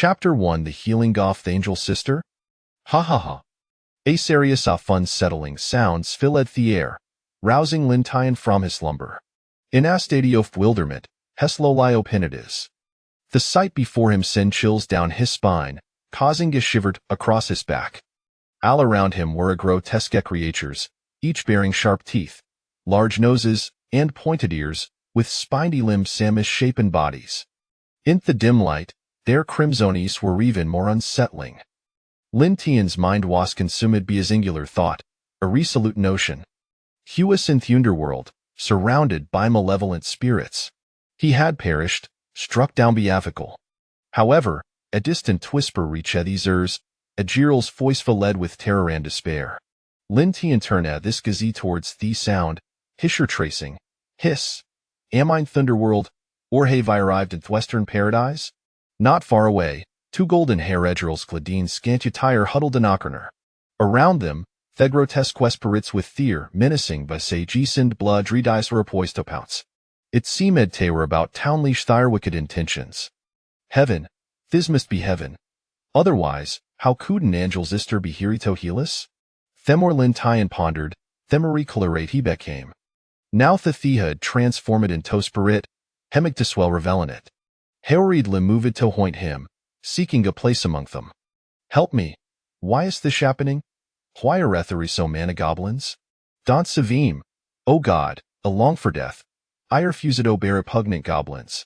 Chapter 1 The Healing of the Angel Sister? Ha ha ha. A serious of unsettling sounds filled the air, rousing Lintian from his slumber. In a state of bewilderment, Heslolio Penitus. The sight before him sent chills down his spine, causing a shiver across his back. All around him were grotesque creatures, each bearing sharp teeth, large noses, and pointed ears, with spiny limbs and misshapen bodies. In the dim light, their crimsonies were even more unsettling. Lintian's mind was consumed by a singular thought, a resolute notion. He was in the underworld, surrounded by malevolent spirits. He had perished, struck down by Avical. However, a distant whisper reached his ears, a Gerald's voice filled with terror and despair. Lintian turned at this gaze towards the sound, hisher tracing. Hiss. Am I in Thunderworld, or have I arrived at Western Paradise? Not far away, two golden-haired Gerals Cladine scant attire huddled in a corner. Around them, the grotesque spirits with fear menacing by sages and blood red eyes were poised to pounce. It seemed they were about to unleash their wicked intentions. Heaven, this must be heaven. Otherwise, how could an angel's sister be here to heal us? The more Lintian pondered, the more recolorate he became. Now the had transformed into spirit, hemig to swell reveling it. Harold moved to hoint him, seeking a place among them. Help me. Why is this happening? Why are there so many goblins? Don't savim. O God, along for death. I refuse to obey repugnant goblins.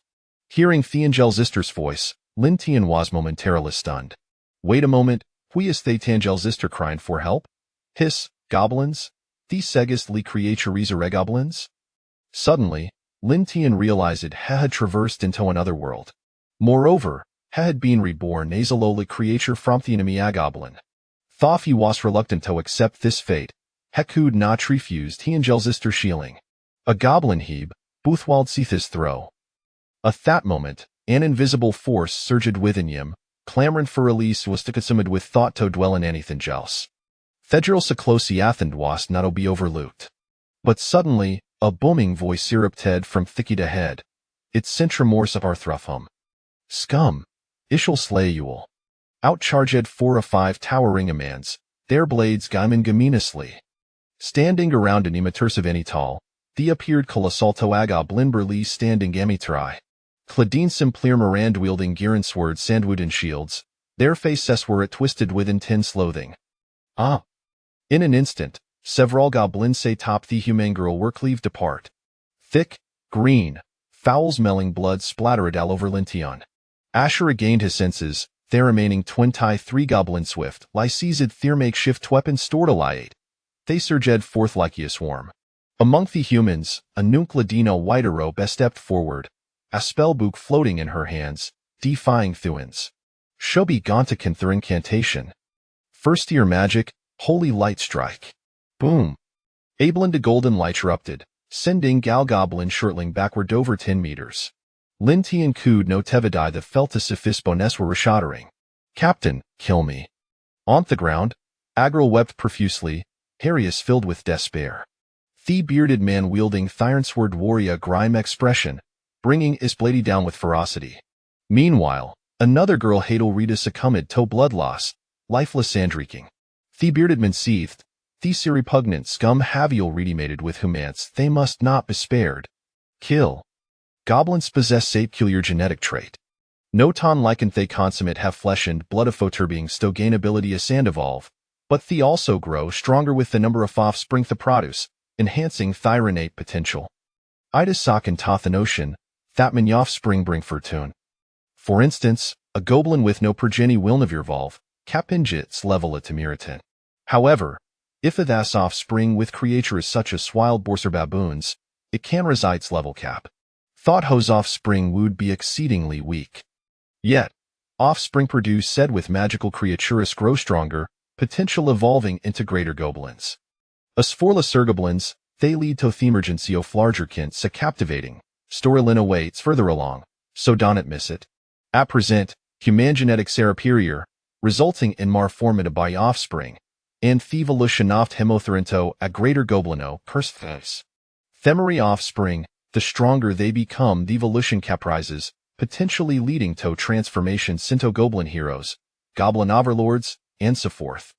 Hearing the angel's sister's voice, Lintian was momentarily stunned. Wait a moment, who is the angel's sister crying for help? Hiss, goblins? These segistly creatures are goblins? Suddenly, Lintian realized he had traversed into another world. Moreover, he had been reborn as a lowly creature from the enemy a goblin. Though he was reluctant to accept this fate, he could not refuse the angel's sister shieling. A goblin heeb, Boothwald seeth his throw. At that moment, an invisible force surged within him, clamoring for release was to consumed with thought to dwell in anything else. Thedral Seclosi Athend was not to be overlooked. But suddenly, a booming voice syrupted from thicket ahead. It sent remorse of our thruffum. Scum! Ish'll slay you'll. Outcharged 4 or 5 towering amans, their blades gaiman gaminously. Standing around an imiturse of any tall, the appeared colossal toaga blinberly standing amitri. Cladine simplir mirand wielding Giran swords sandwood and shields, their faces were twisted with intense loathing. Ah! In an instant, several goblins say top the human girl were cleaved apart. Thick, green, foul-smelling blood splattered all over Lintian. Asher regained his senses, there remaining 23 goblin swift, lie seized their makeshift weapons stored alight. They surged forth like a swarm. Among the humans, a nunc Ladino Whiterobe stepped forward, a spellbook floating in her hands, defying Thuans. Shobi Gontakin through incantation. First year magic, holy light strike. Boom. Ablin de golden light erupted, sending Gal Goblin shortling backward over 10 meters. Lintian could no tevidai the felta sophisbones were shattering. Captain, kill me. On the ground, Agril wept profusely, Harius filled with despair. The bearded man wielding Thyron sword wore a grime expression, bringing his blade down with ferocity. Meanwhile, another girl Hadel Rita succumbed to blood loss, lifeless and reeking. The bearded man seethed, these repugnant scum havial ready-mated with humans they must not be spared. Kill. Goblins possess a peculiar genetic trait. No ton licant they consummate have flesh and blood of foter being still gain ability as and evolve, but they also grow stronger with the number of offspring the produce, enhancing thyronate potential. Ida sock and toth an ocean, that many offspring bring fortune. For instance, a goblin with no progeny will never evolve, capingits level at Temiritan. However, if a thas offspring with creatures such as wild boars or baboons, it can resides level cap. Thought hose offspring would be exceedingly weak. Yet, offspring produced said with magical creatures grow stronger, potential evolving into greater goblins. As for lesser goblins, they lead to the emergency of larger kinds a captivating. Storylin awaits further along, so don't miss it. At present, human genetics are superior, resulting in more formidable offspring, and the evolution of hemotherento a greater goblino cursed. Themery offspring, the stronger they become the evolution caprises, potentially leading to transformations into goblin heroes, goblin overlords, and so forth.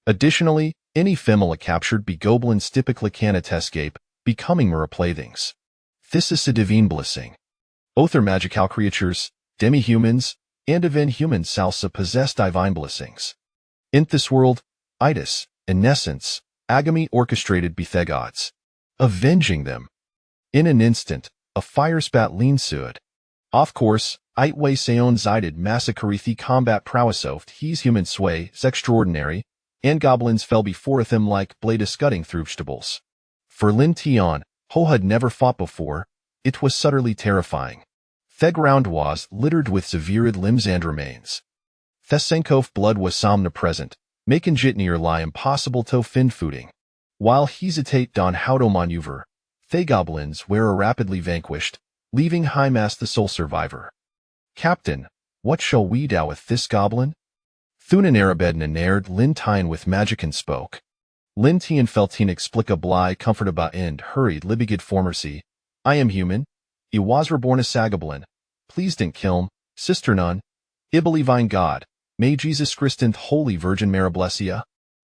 Additionally, any femela captured by goblins typically cannot escape, becoming mere playthings. This is a divine blessing. Other magical creatures, demi-humans, and even humans also possess divine blessings. In this world, itis, in essence, agamy orchestrated by the gods, avenging them. In an instant, a fire spat ensued. Of course, Itway Seon Zided massacre the combat prowess of his human sway is extraordinary, and goblins fell before them like blade scudding through vegetables. For Lin Tian, who had never fought before, it was subtly terrifying. The ground was littered with severed limbs and remains. The Senkov blood was omnipresent, making it nearly impossible to find footing. While hesitate don how to maneuver, the goblins were rapidly vanquished, leaving Hymas the sole survivor. Captain, what shall we do with this goblin? Thunan Arabedna nared Lin Tian with magic and spoke. Lin Tian felt inexplicably comfortable and hurried libigid formercy. I am human. I was reborn a sagablin. Please don't kill him, sister nun. I believe in God. May Jesus Christ and Holy Virgin Mary bless ya.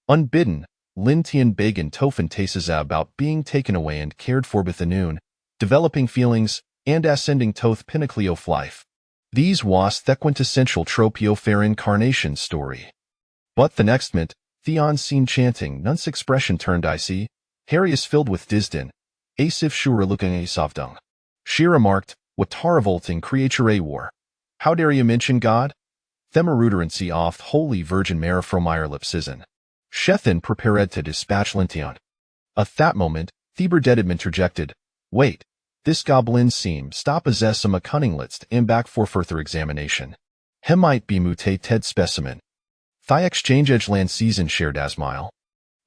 Unbidden, Lin Tian began to fantasize about being taken away and cared for by the noon, developing feelings, and ascending to the pinnacle of life. These was the quintessential trope of fair incarnation story. But the next minute, the on-scene chanting nun's expression turned icy. Harry is filled with disdain. Asif Shura looking a sovdung. She remarked, what revolting creature a war. How dare you mention God? Themaruderancy oft Holy Virgin Mary from Irelipsizin. Shethin prepared to dispatch Lintian. At that moment, Theber Dedidman interjected, wait, this goblin seems to possess a cunning list and back for further examination. He might be mutated specimen. Thy exchange edge land season shared asmile.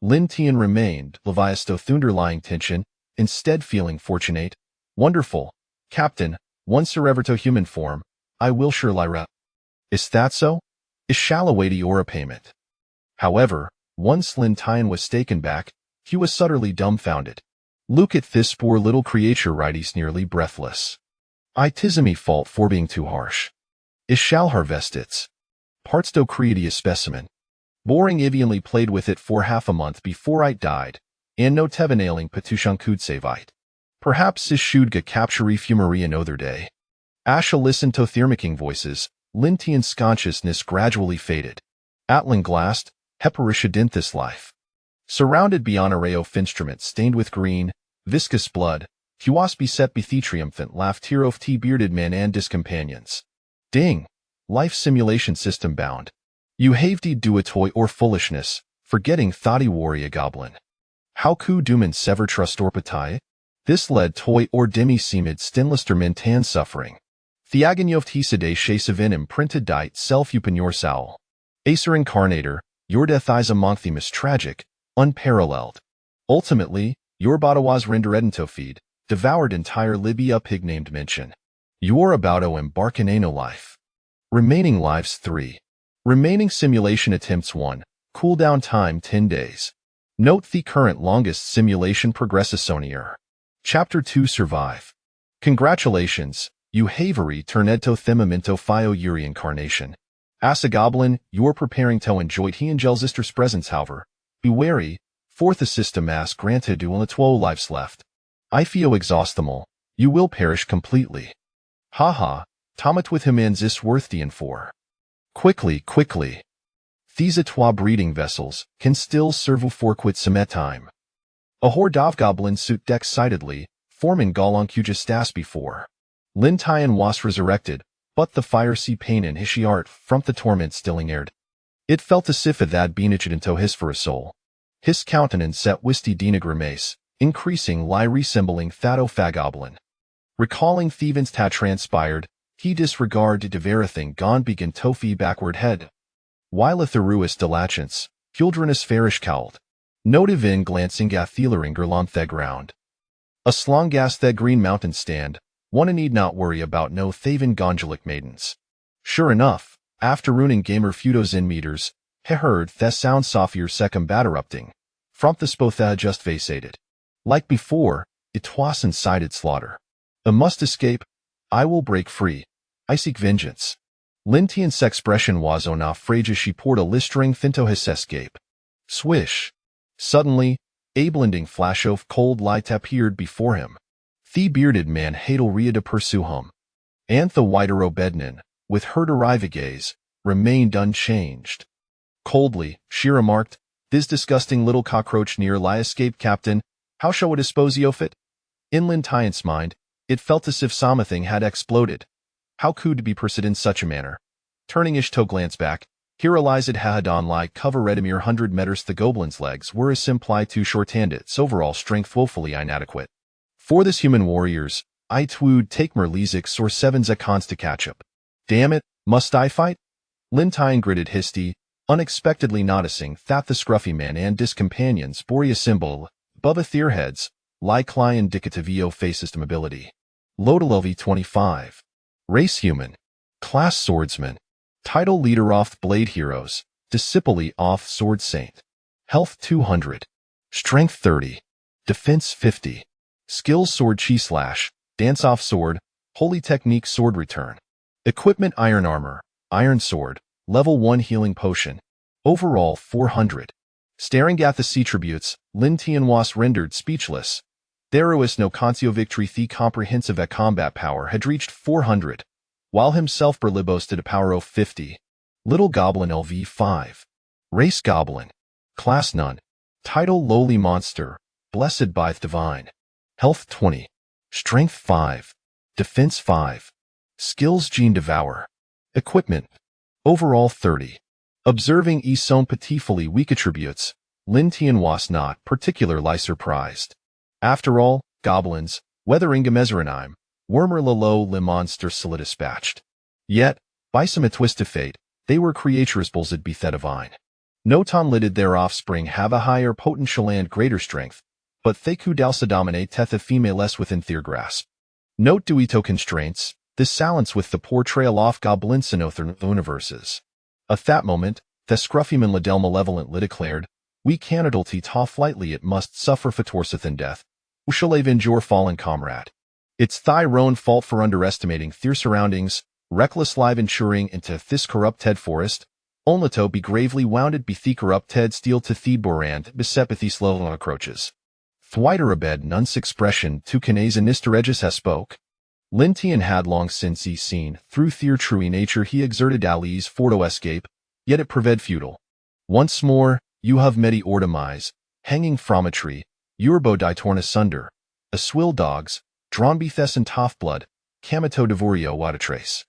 Lintian remained, Leviasto thunderlying tension, instead feeling fortunate. Wonderful, Captain, once ever to human form, I will sure lyra. Is that so? Is shall await your payment. However, once Lin Tian was taken back, he was subtly dumbfounded. Look at this poor little creature right, he's nearly breathless. Tis me fault for being too harsh. Is shall harvest its parts do create a specimen. Boring evianly played with it for half a month before it died, and no tevenailing patushan could save it. Perhaps is should ga capture fumery another day. Asha listened to thermicking voices. Lintian's consciousness gradually faded. Atlan glassed, Heparisha dint this life. Surrounded beyond array of instruments stained with green, viscous blood, he was beset by the triumphant laughter of bearded men and his companions. Ding! Life simulation system bound. You have de do a toy or foolishness, forgetting thoughty warrior goblin. How ku duman sever trust or patai? This led toy or demi seemed stinlister mentan suffering. Theaganyoft hisade shasavin imprinted diet self upan your soul. Acer incarnator, your death is among them is tragic, unparalleled. Ultimately, your body was rendered into feed, devoured entire Libya pig named mention. You are about to embark in ano life. Remaining lives 3. Remaining simulation attempts 1, cooldown time 10 days. Note the current longest simulation progresses sonier. Chapter 2 Survive. Congratulations, you havery turnedto themamento fio yuri incarnation. As a goblin, you're preparing to enjoy he angel's presence however. Be wary, fourth assist mass granted dual 12 lives left. I feel exhaustible, you will perish completely. Haha, tomat with him ends is worth the 4. Quickly. These trois breeding vessels can still serve for quit some time. A horde of goblins suit excitedly, forming Goloncujas before. Lin Tian was resurrected, but the fire sea pain in his art from the torment stilling aired. It felt as if it had been itched into his for a soul. His countenance set wisty dina grimace, increasing lie resembling Thado Fagoblin. Recalling Thevens ta transpired, he disregarded everything gone began Tofi backward head. While a Theruis delachance, Huldrinus farish cowled. Notive in glancing at Thieleringer on the ground. A slongas the green mountain stand, one need not worry about no Thaven gondolic maidens. Sure enough, after ruining gamer feudos in meters, he heard the sound softier second bat erupting. From the spotha just vacated. Like before, it was incited slaughter. I must escape. I will break free. I seek vengeance. Lin Tian's expression was on naufrage as she poured a listering thinto his escape. Swish. Suddenly, a blinding flash of cold light appeared before him. The bearded man hadel ria to pursue him. And the whiter Obednin, with her derived gaze, remained unchanged. Coldly, she remarked, "This disgusting little cockroach near lie escape, Captain. How shall we dispose of it?" In Lin Tian's mind, it felt as if something had exploded. How could be proceed in such a manner? Turning ish to glance back, he realized it had on like cover Redimir 100 meters the goblin's legs were as simply too short-handed, its overall strength woefully inadequate. For this human warriors, I would take mer Lezix or 7 zekons to catch up. Damn it, must I fight? Lin Tian gritted his teeth, unexpectedly noticing that the scruffy man and his companions bore a symbol above their heads, like indicative of fascist mobility. Lodalovi 25. Race human. Class swordsman. Title leader off blade heroes. Disciple off sword saint. Health 200. Strength 30. Defense 50. Skills sword chi slash. Dance off sword. Holy technique sword return. Equipment iron armor. Iron sword. Level 1 healing potion. Overall 400. Staring at the sea tributes, Lin Tian was rendered speechless. There was no Concio victory. The comprehensive at combat power had reached 400, while himself Berli boasted a power of 50. Little Goblin LV5. Race Goblin. Class None. Title Lowly Monster. Blessed by the Divine. Health 20. Strength 5. Defense 5. Skills Gene Devour. Equipment. Overall 30. Observing son pitifully weak attributes, Lin Tian was not particularly surprised. After all, goblins, whether Ingamezeranim, Wormer Lalo le monster soli dispatched. Yet, by some twist of fate, they were creatures bullsed be the divine. No ton lidded their offspring have a higher potential and greater strength, but they could also dominate teth a female less within their grasp. Note duito constraints, this silence with the portrayal off goblins in other universes. At that moment, the scruffyman Liddell malevolently declared, "We cannot toff lightly it must suffer fatorseth in death. We shall avenge your fallen comrade. It's thy own fault for underestimating their surroundings, reckless live insuring into this corrupted forest, only to be gravely wounded be the corrupted steel to the borand beset with these little approaches." Thwiter abed nun's expression to Kanays and Nisteregis has spoke. Lin Tian had long since seen, through their true nature he exerted Ali's for to escape, yet it proved futile. Once more, you have medi ordemise, hanging from a tree, your bow die torn asunder, a swill dogs, drawn bethes and tough blood, camito devorio what a trace.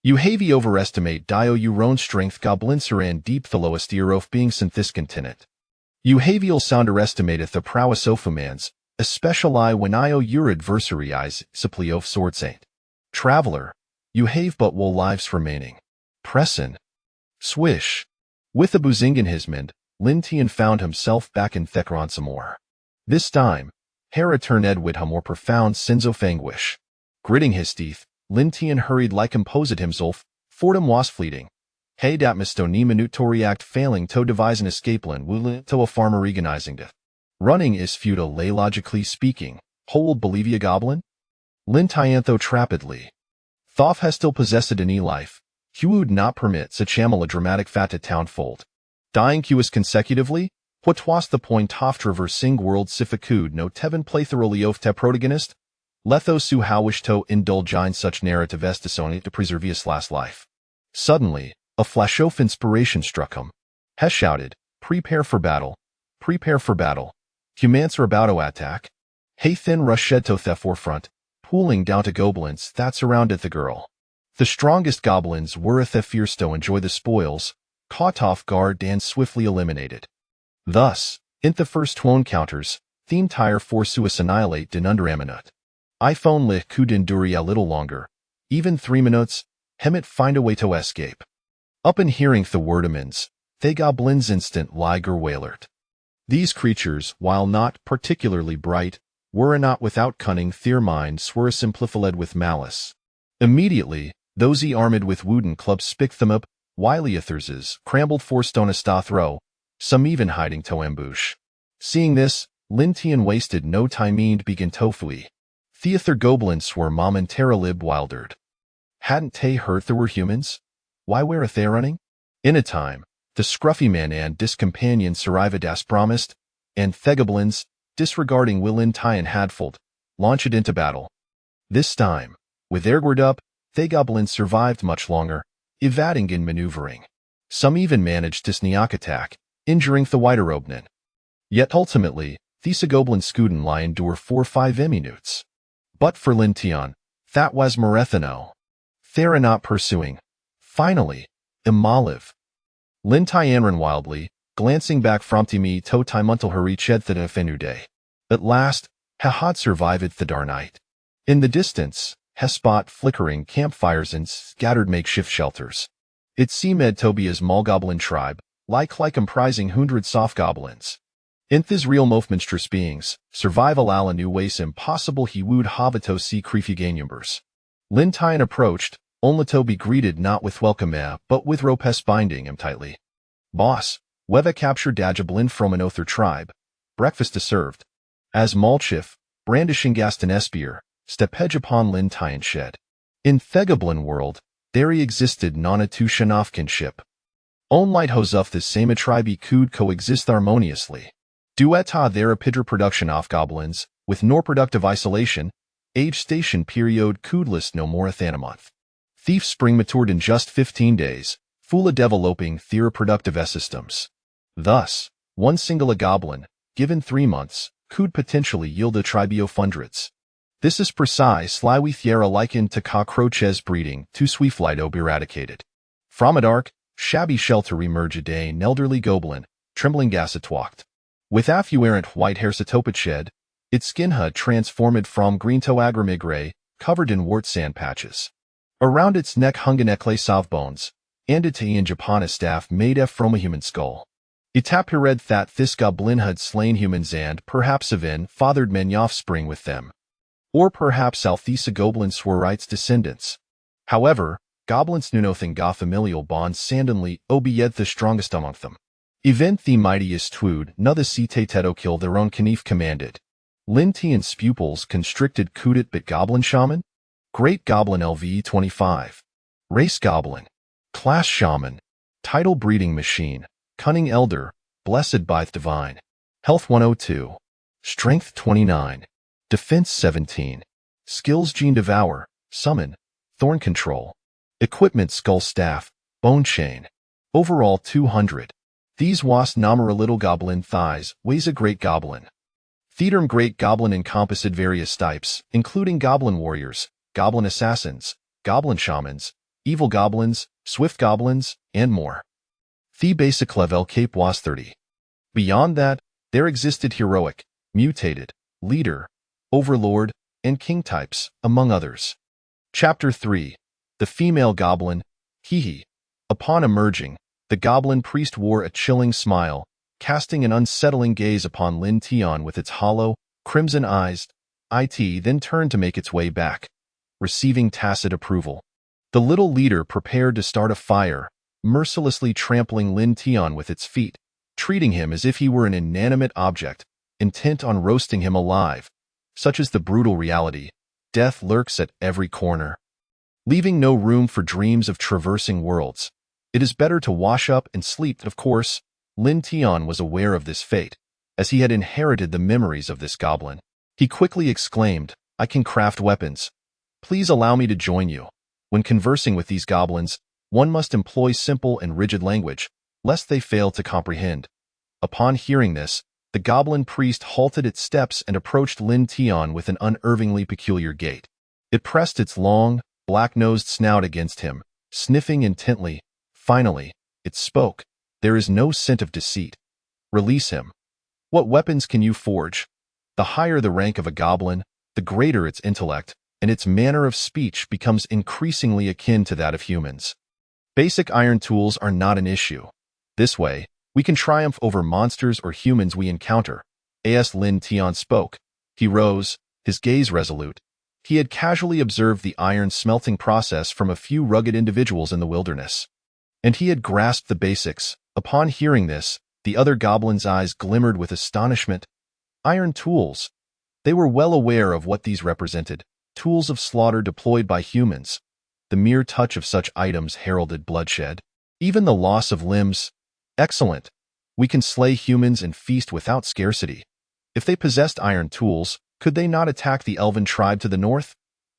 You heavy overestimate dio your own strength goblinser and deep the lowest ear of being synthis You heavy'll underestimateth the prowess of a man's, especially when your adversary eyes simply of sword saint. Traveler, you have but wool lives remaining. Pressin. Swish. With a buzing in his mind, Lin Tian found himself back in Thekron some more. This time, Hera turned with a more profound sense of anguish. Gritting his teeth, Lin Tian hurried like composed himself, fordum was fleeting. Hey dat misto ni minute to react failing to devise an escape plan will to a farmer organizing it. Running is futile lay logically speaking, whole Bolivia goblin? Lin Tiantho trapidly. Thoth has still possessed any life. He would not permit such a dramatic fat at townfold. Dying Qs consecutively? What was the point of traversing world sifikud no tevin playthoroli of te protagonist? Lethos su howish to indulge in such narrative estisoni to preserve his last life. Suddenly, a flash of inspiration struck him. He shouted, prepare for battle. Prepare for battle. Humans are about to attack. Hey thin rushed to the forefront, pulling down to goblins that surrounded the girl. The strongest goblins were at the fierce to enjoy the spoils, caught off guard and swiftly eliminated. Thus, in the first two encounters, the entire force was annihilate in under a minute. iPhone lit could endure a little longer. Even 3 minutes, Hemet find a way to escape. Up in hearing the wordaments, they goblins instant liger wailert. These creatures, while not particularly bright, were not without cunning their minds were simplified with malice. Immediately, those armed with wooden clubs spicked them up, while others crambled for stone a throw, some even hiding to ambush. Seeing this, Lin Tian wasted no time to begin to flee. The other goblins were momentarily bewildered. Hadn't they heard there were humans? Why wereth they running? In a time, the scruffy man and his companion Sarivadas promised, and the goblins, disregarding Willin Tyan Hadfold, launched into battle. This time, with their guard up, the goblins survived much longer, evading in maneuvering. Some even managed to sneak attack, injuring the Widerobnen. Yet ultimately, these goblin skuden lie endure 4-5 minutes. But for Lin Tian, that was Marethano. Thera not pursuing. Finally, Imaliv. Lin Tian ran wildly, glancing back from me to time until her reached the Fenuday. At last, had survived the dark night. In the distance, spot flickering campfires and scattered makeshift shelters. It seemed to be a small goblin tribe, like comprising hundreds soft goblins. In these real monstrous beings, survival ala new ways impossible he would have to see creepy numbers. Lin Tian approached, only to be greeted not with welcome but with ropes binding him tightly. Boss, we've captured Dajablin from an Other tribe. Breakfast is served. As Malchif, brandishing Gaston Espier, stepedge upon Lin Tian shed. In Thegoblin world, there existed non-a-two kinship. Only hos of this same tribe could coexist harmoniously. Dueta there a pidra production off goblins, with nor productive isolation, age station period could list no more than a month. Thief spring matured in just 15 days, full developing thera productive systems. Thus, one single goblin, given 3 months, could potentially yield a tribe of hundreds. This is precise lie we thera likened to cockroaches breeding, to sweeflight be eradicated. From a dark, shabby shelter emerged an elderly goblin, trembling gasset walked. With affuerent white hair satopet shed, its skin had transformed from green to agrimigray, covered in wart sand patches. Around its neck hung a necklace of bones, and it in Japana staff made from a human skull. It appeared that this goblin had slain humans and perhaps even fathered many offspring with them. Or perhaps Althesa goblins were its descendants. However, goblins knew nothing of familial bonds sandonly be yet the strongest among them. Event the mightiest twood nother teto kill their own Knif commanded. Lin Tian's pupils constricted kudit bit goblin shaman? Great Goblin LV 25. Race Goblin. Class Shaman. Title Breeding Machine. Cunning Elder. Blessed by the Divine. Health 102. Strength 29. Defense 17. Skills Gene Devour. Summon. Thorn Control. Equipment Skull Staff. Bone Chain. Overall 200. These was nomera little goblin thighs, weighs a great goblin. Theaterm great goblin encompassed various types, including goblin warriors, goblin assassins, goblin shamans, evil goblins, swift goblins, and more. The basic level cape was 30. Beyond that, there existed heroic, mutated, leader, overlord, and king types, among others. Chapter 3. The Female Goblin, Hihi. Upon emerging, the goblin priest wore a chilling smile, casting an unsettling gaze upon Lin Tian with its hollow, crimson eyes. It then turned to make its way back, receiving tacit approval. The little leader prepared to start a fire, mercilessly trampling Lin Tian with its feet, treating him as if he were an inanimate object, intent on roasting him alive. Such is the brutal reality. Death lurks at every corner. Leaving no room for dreams of traversing worlds. It is better to wash up and sleep. Of course, Lin Tian was aware of this fate, as he had inherited the memories of this goblin. He quickly exclaimed, "I can craft weapons. Please allow me to join you." When conversing with these goblins, one must employ simple and rigid language, lest they fail to comprehend. Upon hearing this, the goblin priest halted its steps and approached Lin Tian with an unervingly peculiar gait. It pressed its long, black-nosed snout against him, sniffing intently. Finally, it spoke. "There is no scent of deceit. Release him. What weapons can you forge?" The higher the rank of a goblin, the greater its intellect, and its manner of speech becomes increasingly akin to that of humans. Basic iron tools are not an issue. This way, we can triumph over monsters or humans we encounter. As Lin Tian spoke, he rose, his gaze resolute. He had casually observed the iron smelting process from a few rugged individuals in the wilderness. And he had grasped the basics. Upon hearing this, the other goblins' eyes glimmered with astonishment. Iron tools. They were well aware of what these represented, tools of slaughter deployed by humans. The mere touch of such items heralded bloodshed. Even the loss of limbs. Excellent. We can slay humans and feast without scarcity. If they possessed iron tools, could they not attack the elven tribe to the north?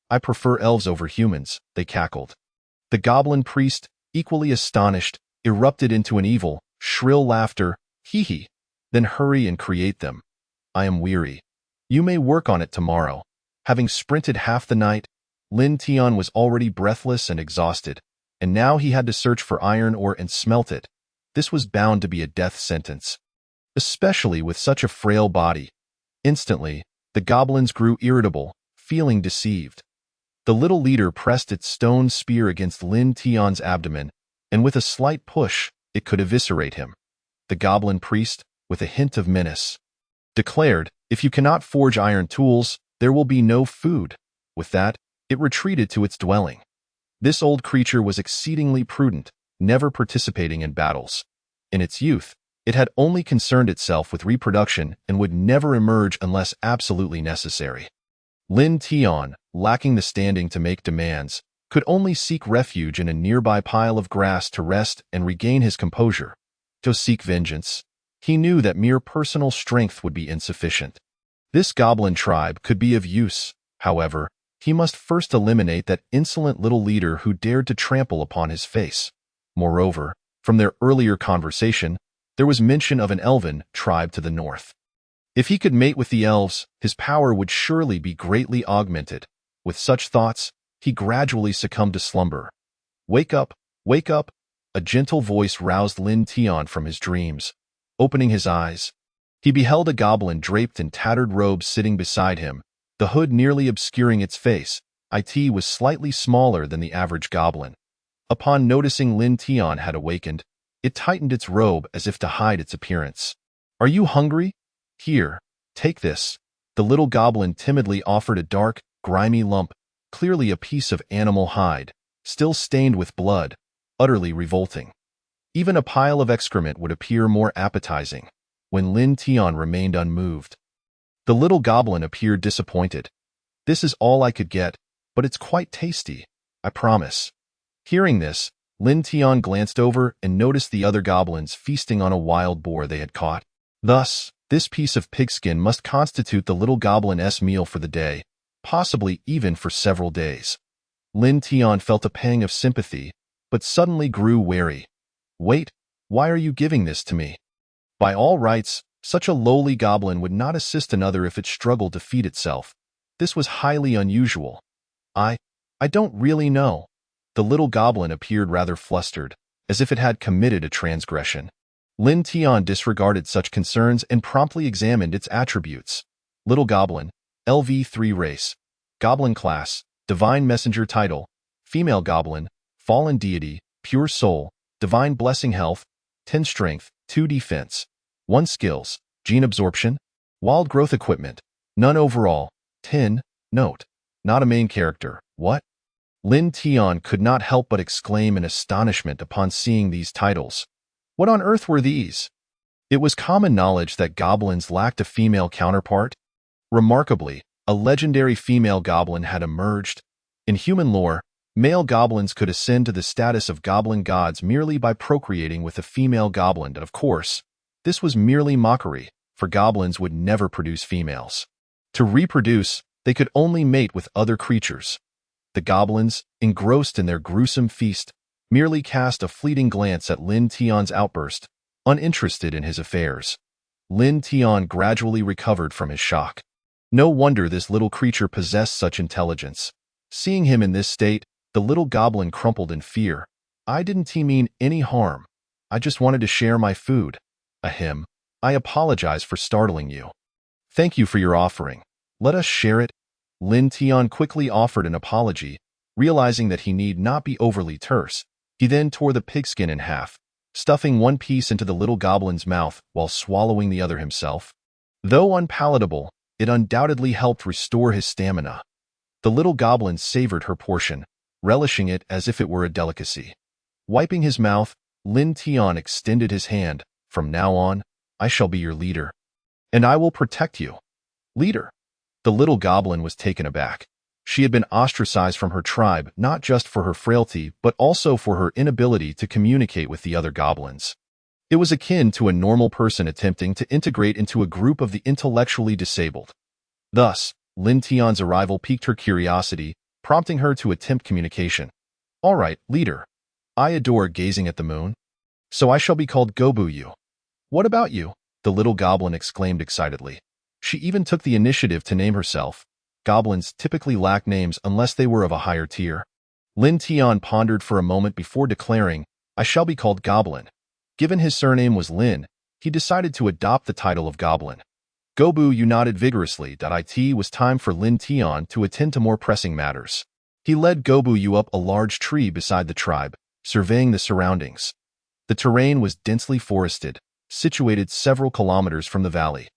I prefer elves over humans, they cackled. The goblin priest, equally astonished, erupted into an evil, shrill laughter. Hee hee. Then hurry and create them. I am weary. You may work on it tomorrow. Having sprinted half the night, Lin Tian was already breathless and exhausted, and now he had to search for iron ore and smelt it. This was bound to be a death sentence, especially with such a frail body. Instantly, the goblins grew irritable, feeling deceived. The little leader pressed its stone spear against Lin Tian's abdomen, and with a slight push, it could eviscerate him. The goblin priest, with a hint of menace, declared, "If you cannot forge iron tools, there will be no food." With that, it retreated to its dwelling. This old creature was exceedingly prudent, never participating in battles. In its youth, it had only concerned itself with reproduction and would never emerge unless absolutely necessary. Lin Tian, lacking the standing to make demands, could only seek refuge in a nearby pile of grass to rest and regain his composure. To seek vengeance, he knew that mere personal strength would be insufficient. This goblin tribe could be of use, however. He must first eliminate that insolent little leader who dared to trample upon his face. Moreover, from their earlier conversation, there was mention of an elven tribe to the north. If he could mate with the elves, his power would surely be greatly augmented. With such thoughts, he gradually succumbed to slumber. Wake up, wake up! A gentle voice roused Lin Tian from his dreams. Opening his eyes, he beheld a goblin draped in tattered robes sitting beside him, the hood nearly obscuring its face. It was slightly smaller than the average goblin. Upon noticing Lin Tian had awakened, it tightened its robe as if to hide its appearance. "Are you hungry? Here, take this." The little goblin timidly offered a dark, grimy lump, clearly a piece of animal hide, still stained with blood, utterly revolting. Even a pile of excrement would appear more appetizing, when Lin Tian remained unmoved. The little goblin appeared disappointed. "This is all I could get, but it's quite tasty, I promise." Hearing this, Lin Tian glanced over and noticed the other goblins feasting on a wild boar they had caught. Thus, this piece of pigskin must constitute the little goblin's meal for the day, possibly even for several days. Lin Tian felt a pang of sympathy, but suddenly grew wary. "Wait, why are you giving this to me? By all rights, such a lowly goblin would not assist another if it struggled to feed itself. This was highly unusual. I don't really know." The little goblin appeared rather flustered, as if it had committed a transgression. Lin Tian disregarded such concerns and promptly examined its attributes. Little goblin, LV3 race, goblin class, divine messenger title, female goblin, fallen deity, pure soul, divine blessing health, 10 strength, 2 defense, 1 skills, gene absorption, wild growth equipment, none overall, 10, note, not a main character. What? Lin Tian could not help but exclaim in astonishment upon seeing these titles. What on earth were these? It was common knowledge that goblins lacked a female counterpart. Remarkably, a legendary female goblin had emerged. In human lore, male goblins could ascend to the status of goblin gods merely by procreating with a female goblin, and of course, this was merely mockery, for goblins would never produce females. To reproduce, they could only mate with other creatures. The goblins, engrossed in their gruesome feast, merely cast a fleeting glance at Lin Tian's outburst, uninterested in his affairs. Lin Tian gradually recovered from his shock. No wonder this little creature possessed such intelligence. Seeing him in this state, the little goblin crumpled in fear. "I didn't mean any harm. I just wanted to share my food." "Ahem. I apologize for startling you." "Thank you for your offering. Let us share it." Lin Tian quickly offered an apology, realizing that he need not be overly terse. He then tore the pigskin in half, stuffing one piece into the little goblin's mouth while swallowing the other himself. Though unpalatable, it undoubtedly helped restore his stamina. The little goblin savored her portion, relishing it as if it were a delicacy. Wiping his mouth, Lin Tian extended his hand. "From now on, I shall be your leader. And I will protect you." "Leader?" The little goblin was taken aback. She had been ostracized from her tribe not just for her frailty but also for her inability to communicate with the other goblins. It was akin to a normal person attempting to integrate into a group of the intellectually disabled. Thus, Lin Tian's arrival piqued her curiosity, prompting her to attempt communication. "All right, leader. I adore gazing at the moon. So I shall be called Gobu-yu." "What about you?" the little goblin exclaimed excitedly. She even took the initiative to name herself. Goblins typically lack names unless they were of a higher tier. Lin Tian pondered for a moment before declaring, "I shall be called Goblin." Given his surname was Lin, he decided to adopt the title of Goblin. Gobu-yu nodded vigorously. It was time for Lin Tian to attend to more pressing matters. He led Gobu-yu up a large tree beside the tribe, surveying the surroundings. The terrain was densely forested, situated several kilometers from the valley.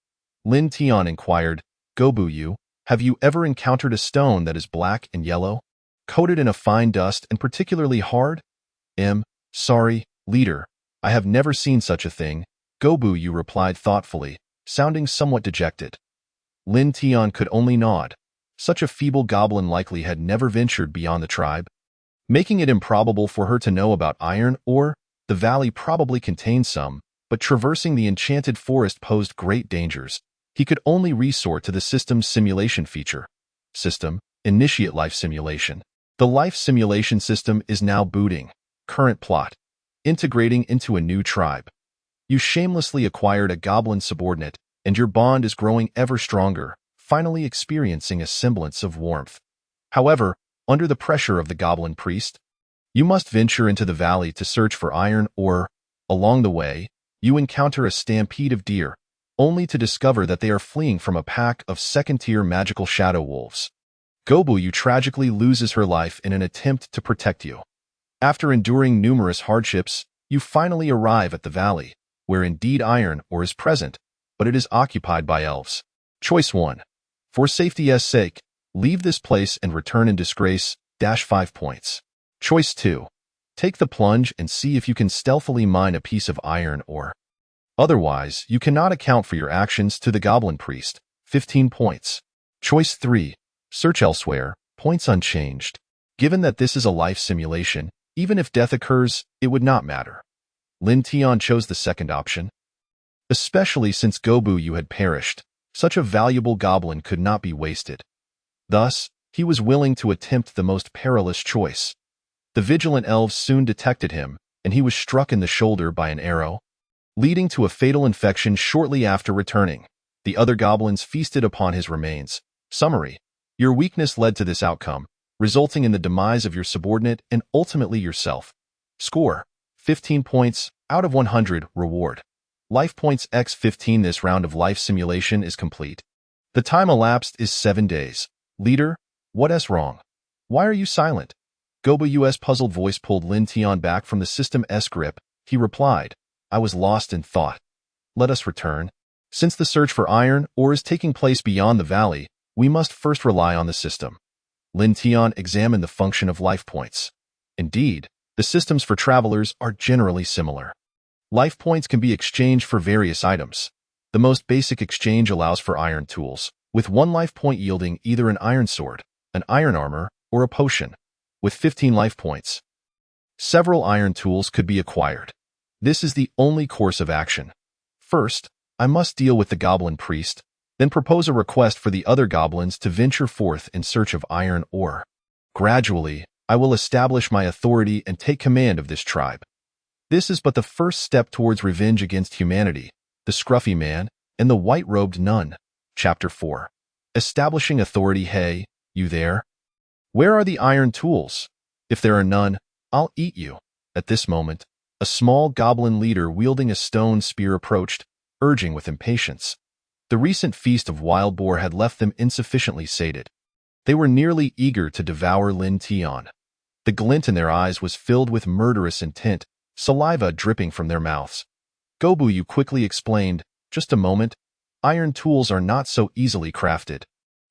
Lin Tian inquired, "Gobu-yu, have you ever encountered a stone that is black and yellow, coated in a fine dust and particularly hard?" Sorry, leader, I have never seen such a thing," Gobu-yu replied thoughtfully, sounding somewhat dejected. Lin Tian could only nod. Such a feeble goblin likely had never ventured beyond the tribe. Making it improbable for her to know about iron ore, the valley probably contained some, but traversing the enchanted forest posed great dangers. He could only resort to the system's simulation feature. System, Initiate Life Simulation. The life simulation system is now booting. Current plot. Integrating into a new tribe. You shamelessly acquired a goblin subordinate, and your bond is growing ever stronger, finally experiencing a semblance of warmth. However, under the pressure of the goblin priest, you must venture into the valley to search for iron ore. Along the way, you encounter a stampede of deer, only to discover that they are fleeing from a pack of second-tier magical shadow wolves. Gobu-yu tragically loses her life in an attempt to protect you. After enduring numerous hardships, you finally arrive at the valley, where indeed iron ore is present, but it is occupied by elves. Choice 1. For safety's sake, leave this place and return in disgrace, -5 points. Choice 2. Take the plunge and see if you can stealthily mine a piece of iron ore. Otherwise, you cannot account for your actions to the goblin priest, 15 points. Choice 3. Search elsewhere, points unchanged. Given that this is a life simulation, even if death occurs, it would not matter. Lin Tian chose the second option. Especially since Gobu-yu had perished, such a valuable goblin could not be wasted. Thus, he was willing to attempt the most perilous choice. The vigilant elves soon detected him, and he was struck in the shoulder by an arrow, leading to a fatal infection shortly after returning. The other goblins feasted upon his remains. Summary: your weakness led to this outcome, resulting in the demise of your subordinate and ultimately yourself. Score: 15 points out of 100. Reward: life points x 15. This round of life simulation is complete. The time elapsed is 7 days. Leader, what's wrong? Why are you silent? Gobu-yu's puzzled voice pulled Lin Tian back from the system's grip. He replied, "I was lost in thought. Let us return. Since the search for iron ore is taking place beyond the valley, we must first rely on the system." Lin Tian examined the function of life points. Indeed, the systems for travelers are generally similar. Life points can be exchanged for various items. The most basic exchange allows for iron tools, with 1 life point yielding either an iron sword, an iron armor, or a potion. With 15 life points, several iron tools could be acquired. This is the only course of action. First, I must deal with the goblin priest, then propose a request for the other goblins to venture forth in search of iron ore. Gradually, I will establish my authority and take command of this tribe. This is but the first step towards revenge against humanity, the scruffy man, and the white-robed nun. Chapter 4. Establishing authority. Hey, you there? Where are the iron tools? If there are none, I'll eat you. At this moment, a small goblin leader wielding a stone spear approached, urging with impatience. The recent feast of wild boar had left them insufficiently sated. They were nearly eager to devour Lin Tian. The glint in their eyes was filled with murderous intent, saliva dripping from their mouths. Gobu-yu quickly explained, "Just a moment. Iron tools are not so easily crafted.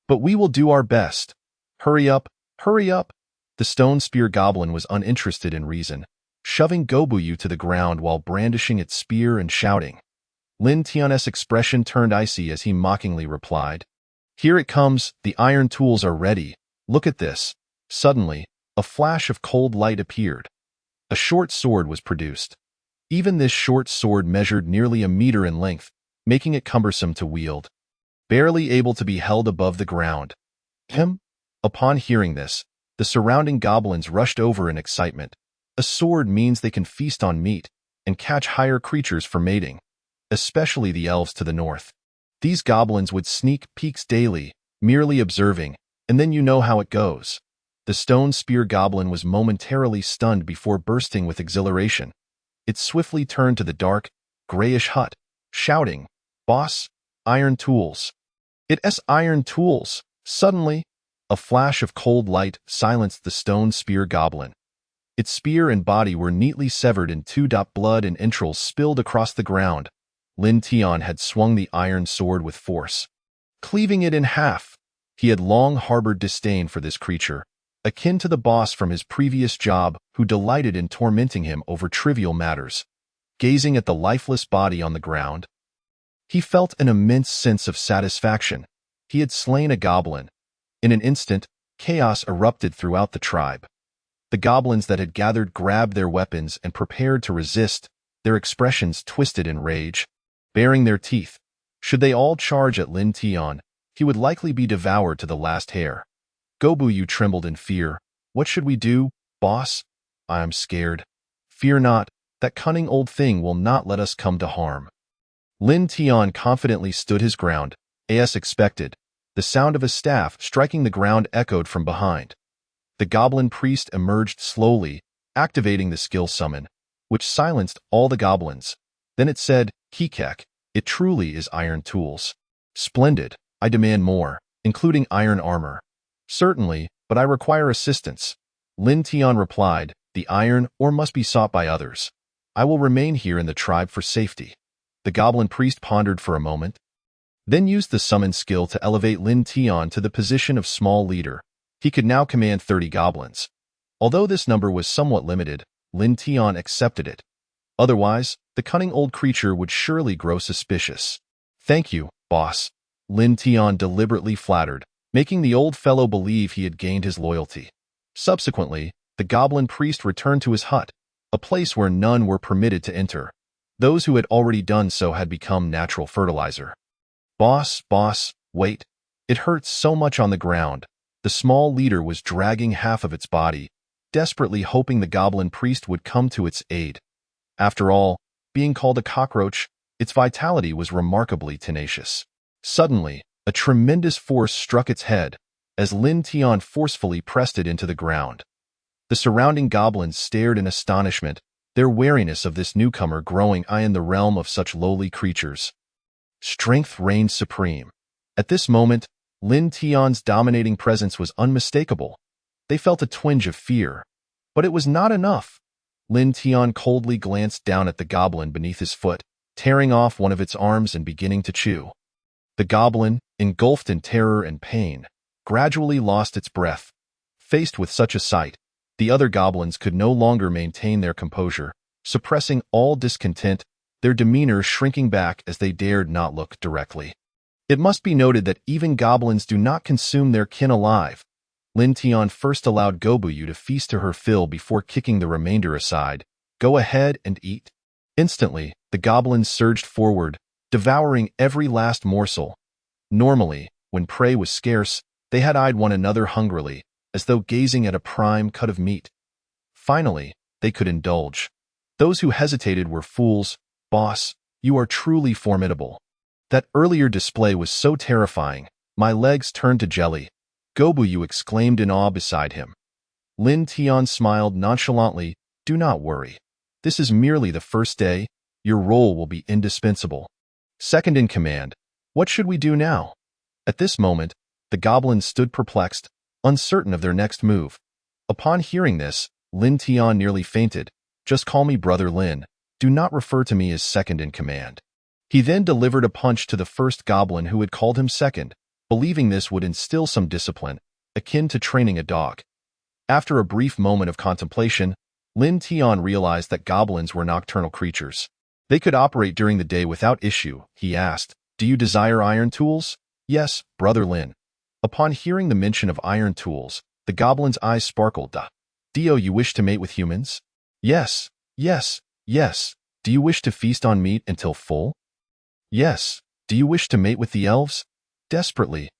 But we will do our best. Hurry up, hurry up." The stone spear goblin was uninterested in reason, shoving Gobu-yu to the ground while brandishing its spear and shouting. Lin Tian's expression turned icy as he mockingly replied, "Here it comes, the iron tools are ready. Look at this. Suddenly, a flash of cold light appeared. A short sword was produced. Even this short sword measured nearly a meter in length, making it cumbersome to wield. Barely able to be held above the ground. Upon hearing this, the surrounding goblins rushed over in excitement. A sword means they can feast on meat and catch higher creatures for mating, especially the elves to the north. These goblins would sneak peeks daily, merely observing, and then you know how it goes. The stone spear goblin was momentarily stunned before bursting with exhilaration. It swiftly turned to the dark, grayish hut, shouting, "Boss, iron tools." It's iron tools. Suddenly, a flash of cold light silenced the stone spear goblin. Its spear and body were neatly severed in two. Blood and entrails spilled across the ground. Lin Tian had swung the iron sword with force, cleaving it in half. He had long harbored disdain for this creature, akin to the boss from his previous job who delighted in tormenting him over trivial matters. Gazing at the lifeless body on the ground, he felt an immense sense of satisfaction. He had slain a goblin. In an instant, chaos erupted throughout the tribe. The goblins that had gathered grabbed their weapons and prepared to resist, their expressions twisted in rage, baring their teeth. Should they all charge at Lin Tian, he would likely be devoured to the last hair. Gobuyu trembled in fear. "What should we do, boss?" "I am scared." "Fear not, that cunning old thing will not let us come to harm." Lin Tian confidently stood his ground, as expected. The sound of a staff striking the ground echoed from behind. The goblin priest emerged slowly, activating the skill summon, which silenced all the goblins. Then it said, "Kikek, it truly is iron tools." "Splendid. I demand more, including iron armor." "Certainly, but I require assistance." Lin Tian replied, "The iron ore must be sought by others. I will remain here in the tribe for safety." The goblin priest pondered for a moment, then used the summon skill to elevate Lin Tian to the position of small leader. He could now command 30 goblins. Although this number was somewhat limited, Lin Tian accepted it. Otherwise, the cunning old creature would surely grow suspicious. "Thank you, boss." Lin Tian deliberately flattered, making the old fellow believe he had gained his loyalty. Subsequently, the goblin priest returned to his hut, a place where none were permitted to enter. Those who had already done so had become natural fertilizer. Boss, wait. It hurts so much on the ground." The small leader was dragging half of its body, desperately hoping the goblin priest would come to its aid. After all, being called a cockroach, its vitality was remarkably tenacious. Suddenly, a tremendous force struck its head, as Lin Tian forcefully pressed it into the ground. The surrounding goblins stared in astonishment, their wariness of this newcomer growing in the realm of such lowly creatures. Strength reigned supreme. At this moment, Lin Tian's dominating presence was unmistakable. They felt a twinge of fear. But it was not enough. Lin Tian coldly glanced down at the goblin beneath his foot, tearing off one of its arms and beginning to chew. The goblin, engulfed in terror and pain, gradually lost its breath. Faced with such a sight, the other goblins could no longer maintain their composure, suppressing all discontent, their demeanor shrinking back as they dared not look directly. It must be noted that even goblins do not consume their kin alive. Lin Tian first allowed Gobuyu to feast to her fill before kicking the remainder aside. "Go ahead and eat." Instantly, the goblins surged forward, devouring every last morsel. Normally, when prey was scarce, they had eyed one another hungrily, as though gazing at a prime cut of meat. Finally, they could indulge. Those who hesitated were fools. "Boss, you are truly formidable." That earlier display was so terrifying, my legs turned to jelly. Gobuyu exclaimed in awe beside him. Lin Tian smiled nonchalantly. "Do not worry. This is merely the first day. Your role will be indispensable. Second in command. What should we do now?" At this moment, the goblins stood perplexed, uncertain of their next move. Upon hearing this, Lin Tian nearly fainted. "Just call me Brother Lin. Do not refer to me as second in command." He then delivered a punch to the first goblin who had called him second, believing this would instill some discipline, akin to training a dog. After a brief moment of contemplation, Lin Tian realized that goblins were nocturnal creatures. They could operate during the day without issue. He asked, "Do you desire iron tools?" "Yes, Brother Lin." Upon hearing the mention of iron tools, the goblin's eyes sparkled. Do you wish to mate with humans? Yes, yes, yes. Do you wish to feast on meat until full? Yes. Do you wish to mate with the elves? Desperately.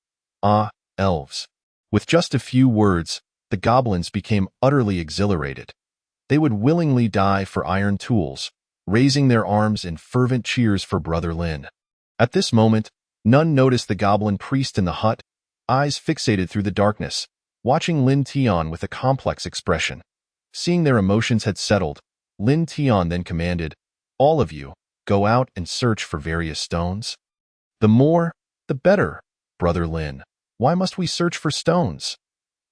Ah, elves. With just a few words, the goblins became utterly exhilarated. They would willingly die for iron tools, raising their arms in fervent cheers for Brother Lin. At this moment, none noticed the goblin priest in the hut, eyes fixated through the darkness, watching Lin Tian with a complex expression. Seeing their emotions had settled, Lin Tian then commanded, "All of you, go out and search for various stones." "The more, the better, Brother Lin. Why must we search for stones?"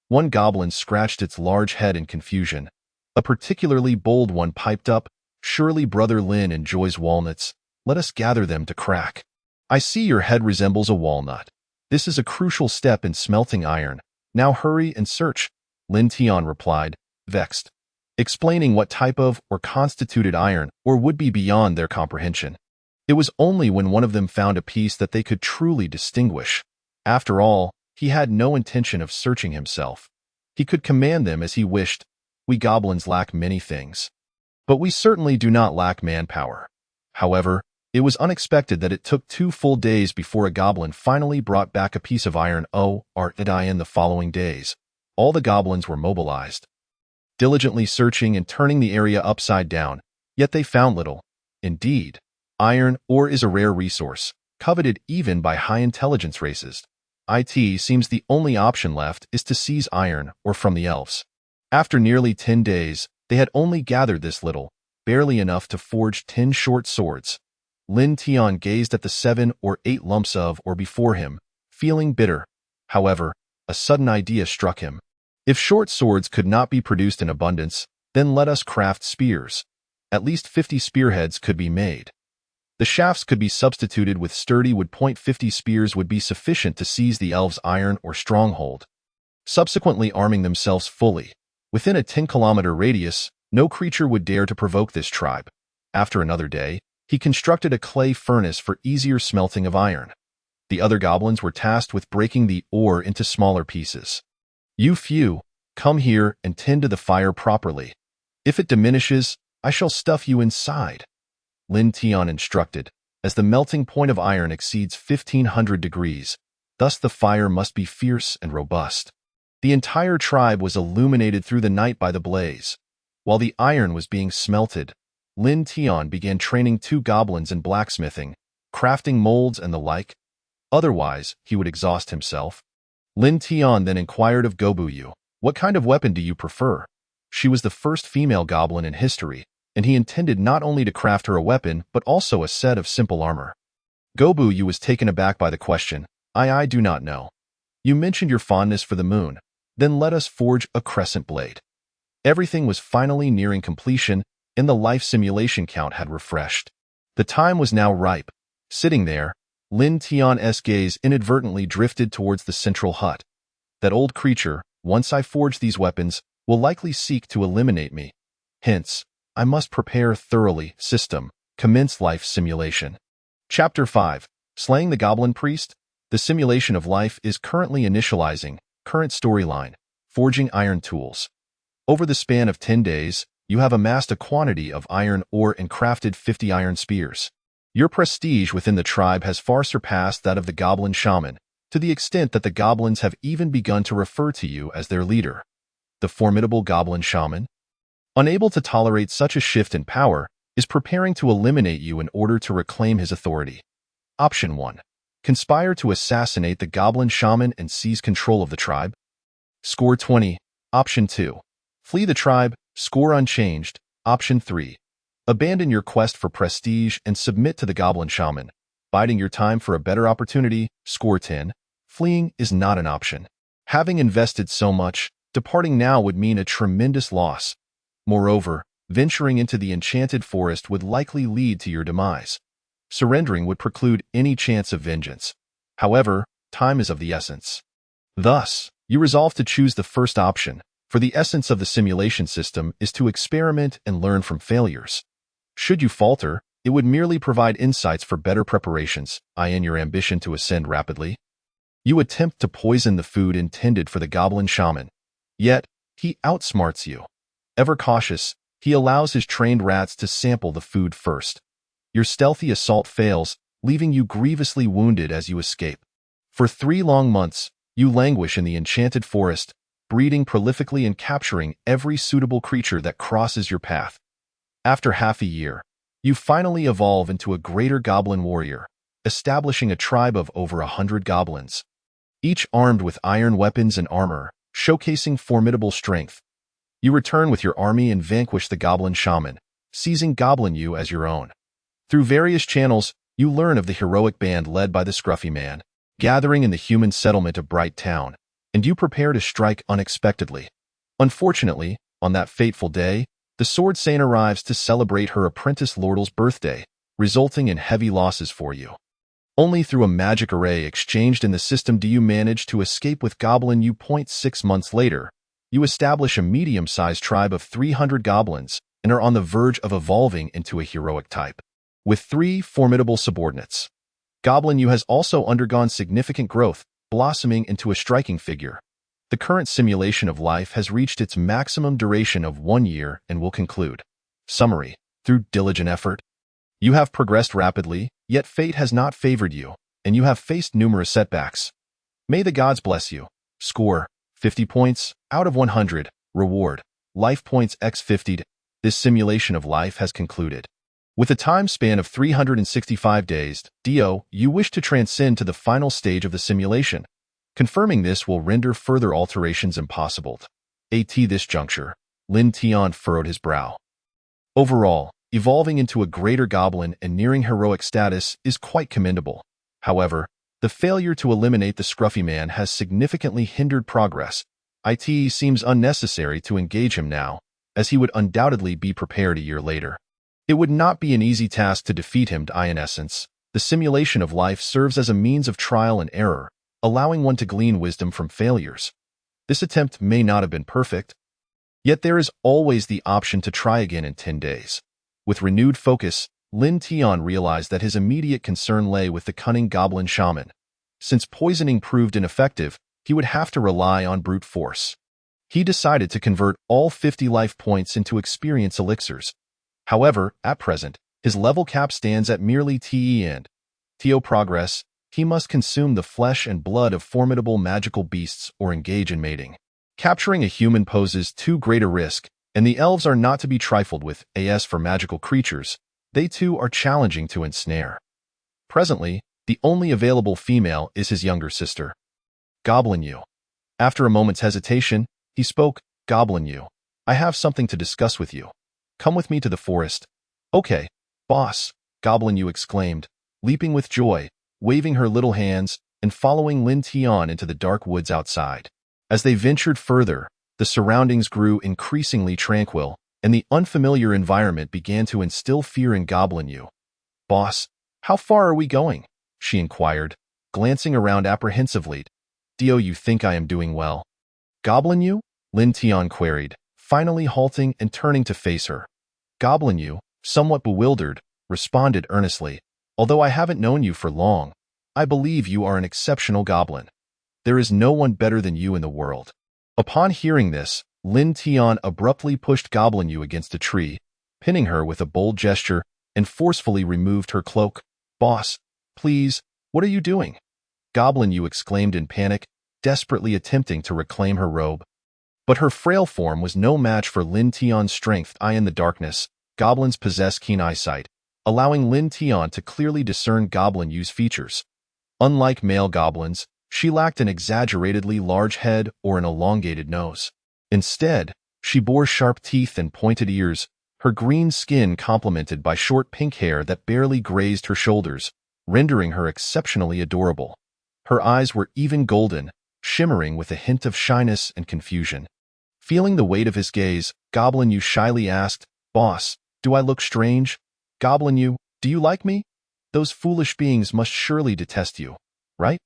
One goblin scratched its large head in confusion. A particularly bold one piped up, "Surely Brother Lin enjoys walnuts. Let us gather them to crack." "I see your head resembles a walnut. This is a crucial step in smelting iron. Now hurry and search," Lin Tian replied, vexed. Explaining what type of or constituted iron or would be beyond their comprehension. It was only when one of them found a piece that they could truly distinguish. After all, he had no intention of searching himself. He could command them as he wished. We goblins lack many things, but we certainly do not lack manpower. However, it was unexpected that it took 2 full days before a goblin finally brought back a piece of iron. In the following days, all the goblins were mobilized, diligently searching and turning the area upside down, yet they found little. Indeed, iron ore is a rare resource, coveted even by high-intelligence races. It seems the only option left is to seize iron ore from the elves. After nearly 10 days, they had only gathered this little, barely enough to forge 10 short swords. Lin Tian gazed at the 7 or 8 lumps of ore before him, feeling bitter. However, a sudden idea struck him. If short swords could not be produced in abundance, then let us craft spears. At least 50 spearheads could be made. The shafts could be substituted with sturdy wood. 50 spears would be sufficient to seize the elves' iron or stronghold. Subsequently arming themselves fully, within a 10-kilometer radius, no creature would dare to provoke this tribe. After another day, he constructed a clay furnace for easier smelting of iron. The other goblins were tasked with breaking the ore into smaller pieces. "You few, come here and tend to the fire properly. If it diminishes, I shall stuff you inside," Lin Tian instructed, as the melting point of iron exceeds 1500 degrees. Thus the fire must be fierce and robust. The entire tribe was illuminated through the night by the blaze. While the iron was being smelted, Lin Tian began training 2 goblins in blacksmithing, crafting molds and the like. Otherwise, he would exhaust himself. Lin Tian then inquired of Gobuyu, "What kind of weapon do you prefer?" She was the first female goblin in history, and he intended not only to craft her a weapon but also a set of simple armor. Gobuyu was taken aback by the question. I do not know. You mentioned your fondness for the moon. Then let us forge a crescent blade." Everything was finally nearing completion, and the life simulation count had refreshed. The time was now ripe. Sitting there, Lin Tian's gaze inadvertently drifted towards the central hut. That old creature, once I forge these weapons, will likely seek to eliminate me. Hence, I must prepare thoroughly. System. Commence life simulation. Chapter 5. Slaying the Goblin Priest. The simulation of life is currently initializing. Current storyline. Forging iron tools. Over the span of 10 days, you have amassed a quantity of iron ore and crafted 50 iron spears. Your prestige within the tribe has far surpassed that of the goblin shaman, to the extent that the goblins have even begun to refer to you as their leader. The formidable goblin shaman, unable to tolerate such a shift in power, is preparing to eliminate you in order to reclaim his authority. Option 1. Conspire to assassinate the goblin shaman and seize control of the tribe. Score 20. Option 2. Flee the tribe, score unchanged. Option 3. Abandon your quest for prestige and submit to the goblin shaman, biding your time for a better opportunity. Score 10. Fleeing is not an option. Having invested so much, departing now would mean a tremendous loss. Moreover, venturing into the enchanted forest would likely lead to your demise. Surrendering would preclude any chance of vengeance. However, time is of the essence. Thus, you resolve to choose the first option, for the essence of the simulation system is to experiment and learn from failures. Should you falter, it would merely provide insights for better preparations, i.e. your ambition to ascend rapidly. You attempt to poison the food intended for the goblin shaman. Yet, he outsmarts you. Ever cautious, he allows his trained rats to sample the food first. Your stealthy assault fails, leaving you grievously wounded as you escape. For 3 long months, you languish in the enchanted forest, breeding prolifically and capturing every suitable creature that crosses your path. After half a year, you finally evolve into a greater goblin warrior, establishing a tribe of over 100 goblins, each armed with iron weapons and armor, showcasing formidable strength. You return with your army and vanquish the goblin shaman, seizing Goblin You as your own. Through various channels, you learn of the heroic band led by the Scruffy Man, gathering in the human settlement of Bright Town, and you prepare to strike unexpectedly. Unfortunately, on that fateful day, the Sword Saint arrives to celebrate her apprentice Lordle's birthday, resulting in heavy losses for you. Only through a magic array exchanged in the system do you manage to escape with Goblin You. 6 months later, you establish a medium-sized tribe of 300 goblins and are on the verge of evolving into a heroic type. With 3 formidable subordinates, Goblin You has also undergone significant growth, blossoming into a striking figure. The current simulation of life has reached its maximum duration of 1 year and will conclude. Summary: through diligent effort, you have progressed rapidly, yet fate has not favored you, and you have faced numerous setbacks. May the gods bless you. Score: 50 points out of 100. Reward: life points x 50. This simulation of life has concluded. With a time span of 365 days, Dio, you wish to transcend to the final stage of the simulation. Confirming this will render further alterations impossible. At this juncture, Lin Tian furrowed his brow. Overall, evolving into a greater goblin and nearing heroic status is quite commendable. However, the failure to eliminate the Scruffy Man has significantly hindered progress. It seems unnecessary to engage him now, as he would undoubtedly be prepared a year later. It would not be an easy task to defeat him. In essence, the simulation of life serves as a means of trial and error, allowing one to glean wisdom from failures. This attempt may not have been perfect, yet there is always the option to try again in 10 days. With renewed focus, Lin Tian realized that his immediate concern lay with the cunning goblin shaman. Since poisoning proved ineffective, he would have to rely on brute force. He decided to convert all 50 life points into experience elixirs. However, at present, his level cap stands at merely TO progress. He must consume the flesh and blood of formidable magical beasts or engage in mating. Capturing a human poses too great a risk, and the elves are not to be trifled with. As for magical creatures, they too are challenging to ensnare. Presently, the only available female is his younger sister, Goblin You. After a moment's hesitation, he spoke. Goblin You, I have something to discuss with you. Come with me to the forest. Okay, boss, Goblin You exclaimed, leaping with joy, waving her little hands, and following Lin Tian into the dark woods outside. As they ventured further, the surroundings grew increasingly tranquil, and the unfamiliar environment began to instill fear in Goblin You. Boss, how far are we going? She inquired, glancing around apprehensively. Dio, you think I am doing well? Goblin You? Lin Tian queried, finally halting and turning to face her. Goblin You, somewhat bewildered, responded earnestly, although I haven't known you for long, I believe you are an exceptional goblin. There is no one better than you in the world. Upon hearing this, Lin Tian abruptly pushed Goblin You against a tree, pinning her with a bold gesture, and forcefully removed her cloak. Boss, please, what are you doing? Goblin You exclaimed in panic, desperately attempting to reclaim her robe. But her frail form was no match for Lin Tian's strength. In the darkness, goblins possess keen eyesight, allowing Lin Tian to clearly discern Goblin You's features. Unlike male goblins, she lacked an exaggeratedly large head or an elongated nose. Instead, she bore sharp teeth and pointed ears, her green skin complemented by short pink hair that barely grazed her shoulders, rendering her exceptionally adorable. Her eyes were even golden, shimmering with a hint of shyness and confusion. Feeling the weight of his gaze, Goblin You shyly asked, Boss, do I look strange? Goblin You, do you like me? Those foolish beings must surely detest you, right?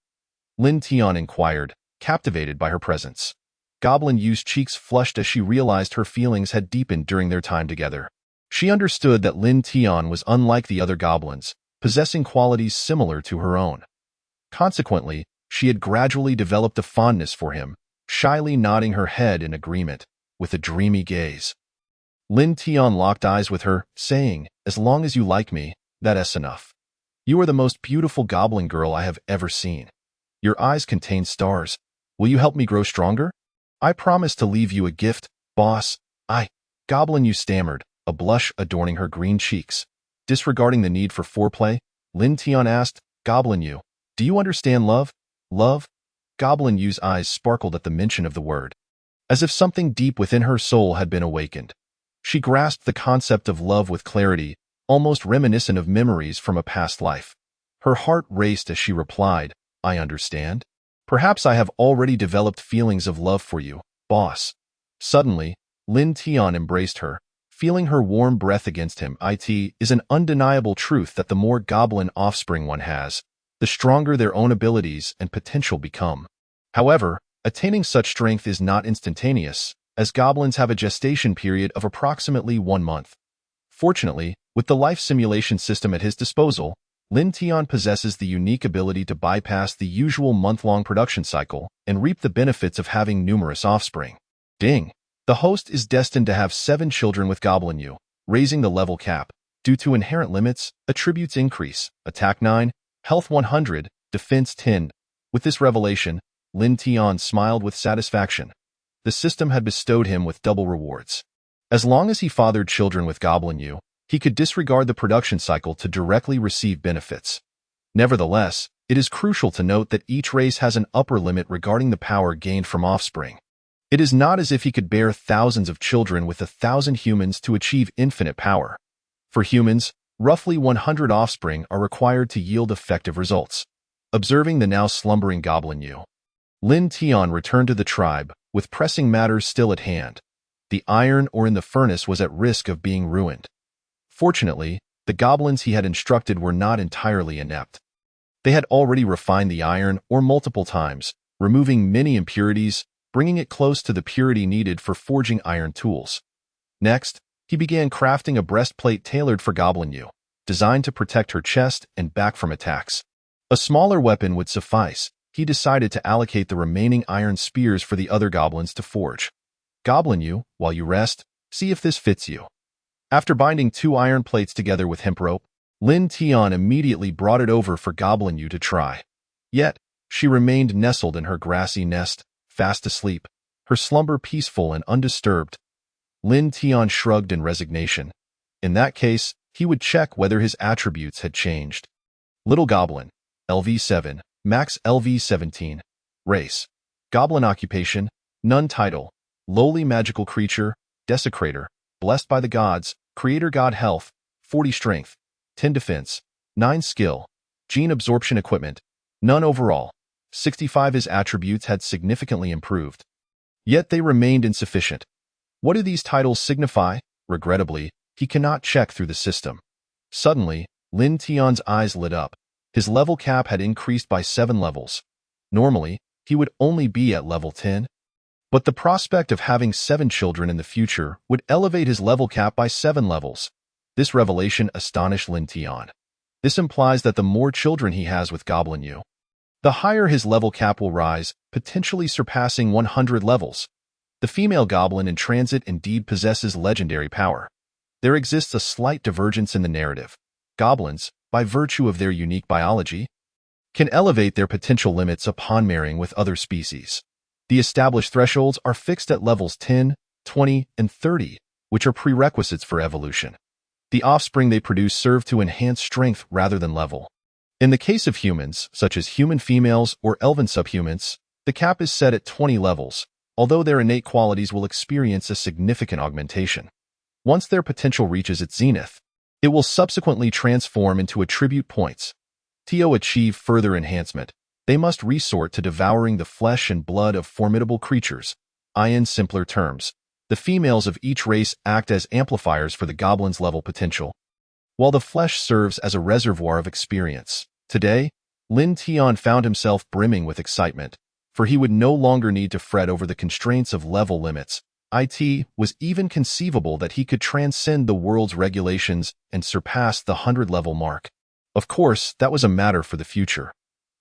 Lin Tian inquired, captivated by her presence. Goblin You's cheeks flushed as she realized her feelings had deepened during their time together. She understood that Lin Tian was unlike the other goblins, possessing qualities similar to her own. Consequently, She had gradually developed a fondness for him, shyly nodding her head in agreement, with a dreamy gaze. Lin Tian locked eyes with her, saying, "As long as you like me, that's enough. You are the most beautiful goblin girl I have ever seen. Your eyes contain stars. Will you help me grow stronger? I promise to leave you a gift, boss." Goblin you stammered, a blush adorning her green cheeks. Disregarding the need for foreplay, Lin Tian asked, "Goblin you, do you understand love?" "Love?" Goblin Yu's eyes sparkled at the mention of the word, as if something deep within her soul had been awakened. She grasped the concept of love with clarity, almost reminiscent of memories from a past life. Her heart raced as she replied, "I understand. Perhaps I have already developed feelings of love for you, boss." Suddenly, Lin Tian embraced her, feeling her warm breath against him. It is an undeniable truth that the more goblin offspring one has, the stronger their own abilities and potential become. However, attaining such strength is not instantaneous, as goblins have a gestation period of approximately 1 month. Fortunately, with the life simulation system at his disposal, Lin Tian possesses the unique ability to bypass the usual month-long production cycle and reap the benefits of having numerous offspring. Ding! The host is destined to have 7 children with Goblin Yu, raising the level cap. Due to inherent limits, attributes increase, attack 9, health 100, defense 10. With this revelation, Lin Tian smiled with satisfaction. The system had bestowed him with double rewards. As long as he fathered children with Goblin Yu, he could disregard the production cycle to directly receive benefits. Nevertheless, it is crucial to note that each race has an upper limit regarding the power gained from offspring. It is not as if he could bear thousands of children with 1,000 humans to achieve infinite power. For humans, roughly 100 offspring are required to yield effective results. Observing the now slumbering Goblin Yu, Lin Tian returned to the tribe, with pressing matters still at hand. The iron ore in the furnace was at risk of being ruined. Fortunately, the goblins he had instructed were not entirely inept. They had already refined the iron ore multiple times, removing many impurities, bringing it close to the purity needed for forging iron tools. Next, he began crafting a breastplate tailored for Goblin Yu, designed to protect her chest and back from attacks. A smaller weapon would suffice. He decided to allocate the remaining iron spears for the other goblins to forge. "Goblin Yu, while you rest, see if this fits you." After binding 2 iron plates together with hemp rope, Lin Tian immediately brought it over for Goblin Yu to try. Yet, she remained nestled in her grassy nest, fast asleep, her slumber peaceful and undisturbed. Lin Tian shrugged in resignation. In that case, he would check whether his attributes had changed. Little Goblin, LV7, Max LV17. Race: Goblin. Occupation: None. Title: Lowly Magical Creature, Desecrator, Blessed by the Gods, Creator God. Health: 40 Strength, 10 Defense, 9 Skill. Gene Absorption Equipment: None. Overall, 65. His attributes had significantly improved. Yet they remained insufficient. What do these titles signify? Regrettably, he cannot check through the system. Suddenly, Lin Tian's eyes lit up. His level cap had increased by 7 levels. Normally, he would only be at level 10. But the prospect of having 7 children in the future would elevate his level cap by 7 levels. This revelation astonished Lin Tian. This implies that the more children he has with Goblin Yu, the higher his level cap will rise, potentially surpassing 100 levels. The female goblin in transit indeed possesses legendary power. There exists a slight divergence in the narrative. Goblins, by virtue of their unique biology, can elevate their potential limits upon marrying with other species. The established thresholds are fixed at levels 10, 20, and 30, which are prerequisites for evolution. The offspring they produce serve to enhance strength rather than level. In the case of humans, such as human females or elven subhumans, the cap is set at 20 levels, although their innate qualities will experience a significant augmentation. Once their potential reaches its zenith, it will subsequently transform into attribute points. To achieve further enhancement, they must resort to devouring the flesh and blood of formidable creatures. In simpler terms, the females of each race act as amplifiers for the goblin's level potential, while the flesh serves as a reservoir of experience. Today, Lin Tian found himself brimming with excitement, for he would no longer need to fret over the constraints of level limits. It was even conceivable that he could transcend the world's regulations and surpass the 100-level mark. Of course, that was a matter for the future.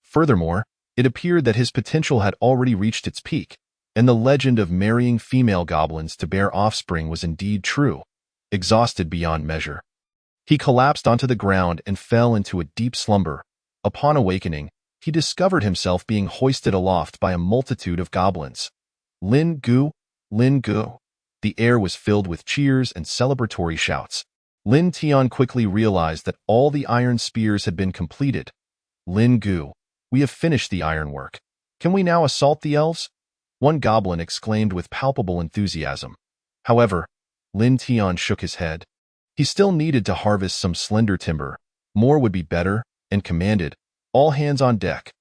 Furthermore, It appeared that his potential had already reached its peak, and the legend of marrying female goblins to bear offspring was indeed true. Exhausted beyond measure, he collapsed onto the ground and fell into a deep slumber. Upon awakening, he discovered himself being hoisted aloft by a multitude of goblins. Lin Gu, Lin Gu. The air was filled with cheers and celebratory shouts. Lin Tian quickly realized that all the iron spears had been completed. Lin Gu, we have finished the ironwork. Can we now assault the elves? One goblin exclaimed with palpable enthusiasm. However, Lin Tian shook his head. He still needed to harvest some slender timber. More would be better, and commanded, all hands on deck.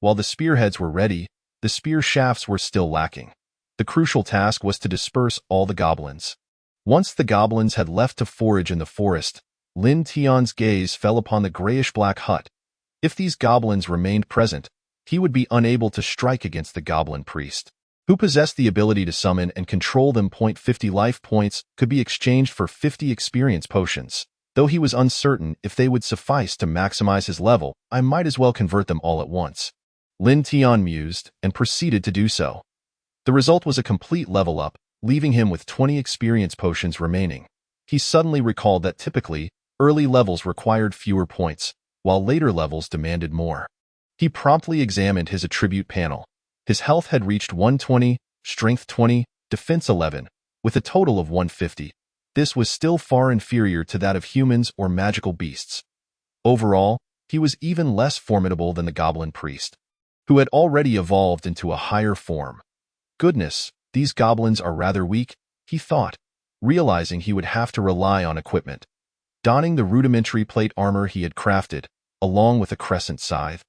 While the spearheads were ready, the spear shafts were still lacking. The crucial task was to disperse all the goblins. Once the goblins had left to forage in the forest, Lin Tian's gaze fell upon the grayish-black hut. If these goblins remained present, he would be unable to strike against the goblin priest, who possessed the ability to summon and control them. 50 life points could be exchanged for 50 experience potions. Though he was uncertain if they would suffice to maximize his level, I might as well convert them all at once. Lin Tian mused and proceeded to do so. The result was a complete level up, leaving him with 20 experience potions remaining. He suddenly recalled that typically, early levels required fewer points, while later levels demanded more. He promptly examined his attribute panel. His health had reached 120, strength 20, defense 11, with a total of 150. This was still far inferior to that of humans or magical beasts. Overall, he was even less formidable than the goblin priest, who had already evolved into a higher form. Goodness, these goblins are rather weak, he thought, realizing he would have to rely on equipment. Donning the rudimentary plate armor he had crafted, along with a crescent scythe,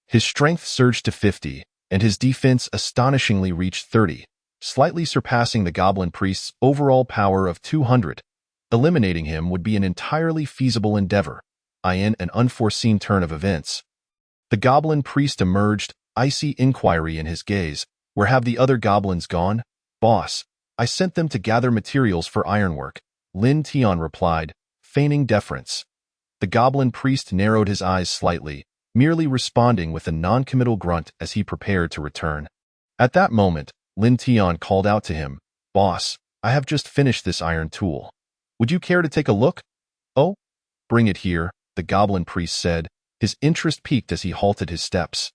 his strength surged to 50, and his defense astonishingly reached 30, slightly surpassing the goblin priest's overall power of 200. Eliminating him would be an entirely feasible endeavor, in an unforeseen turn of events. The goblin priest emerged, icy inquiry in his gaze. Where have the other goblins gone? Boss, I sent them to gather materials for ironwork, Lin Tian replied, feigning deference. The goblin priest narrowed his eyes slightly, merely responding with a non-committal grunt as he prepared to return. At that moment, Lin Tian called out to him, Boss, I have just finished this iron tool. Would you care to take a look? Oh, bring it here, the goblin priest said, his interest piqued as he halted his steps.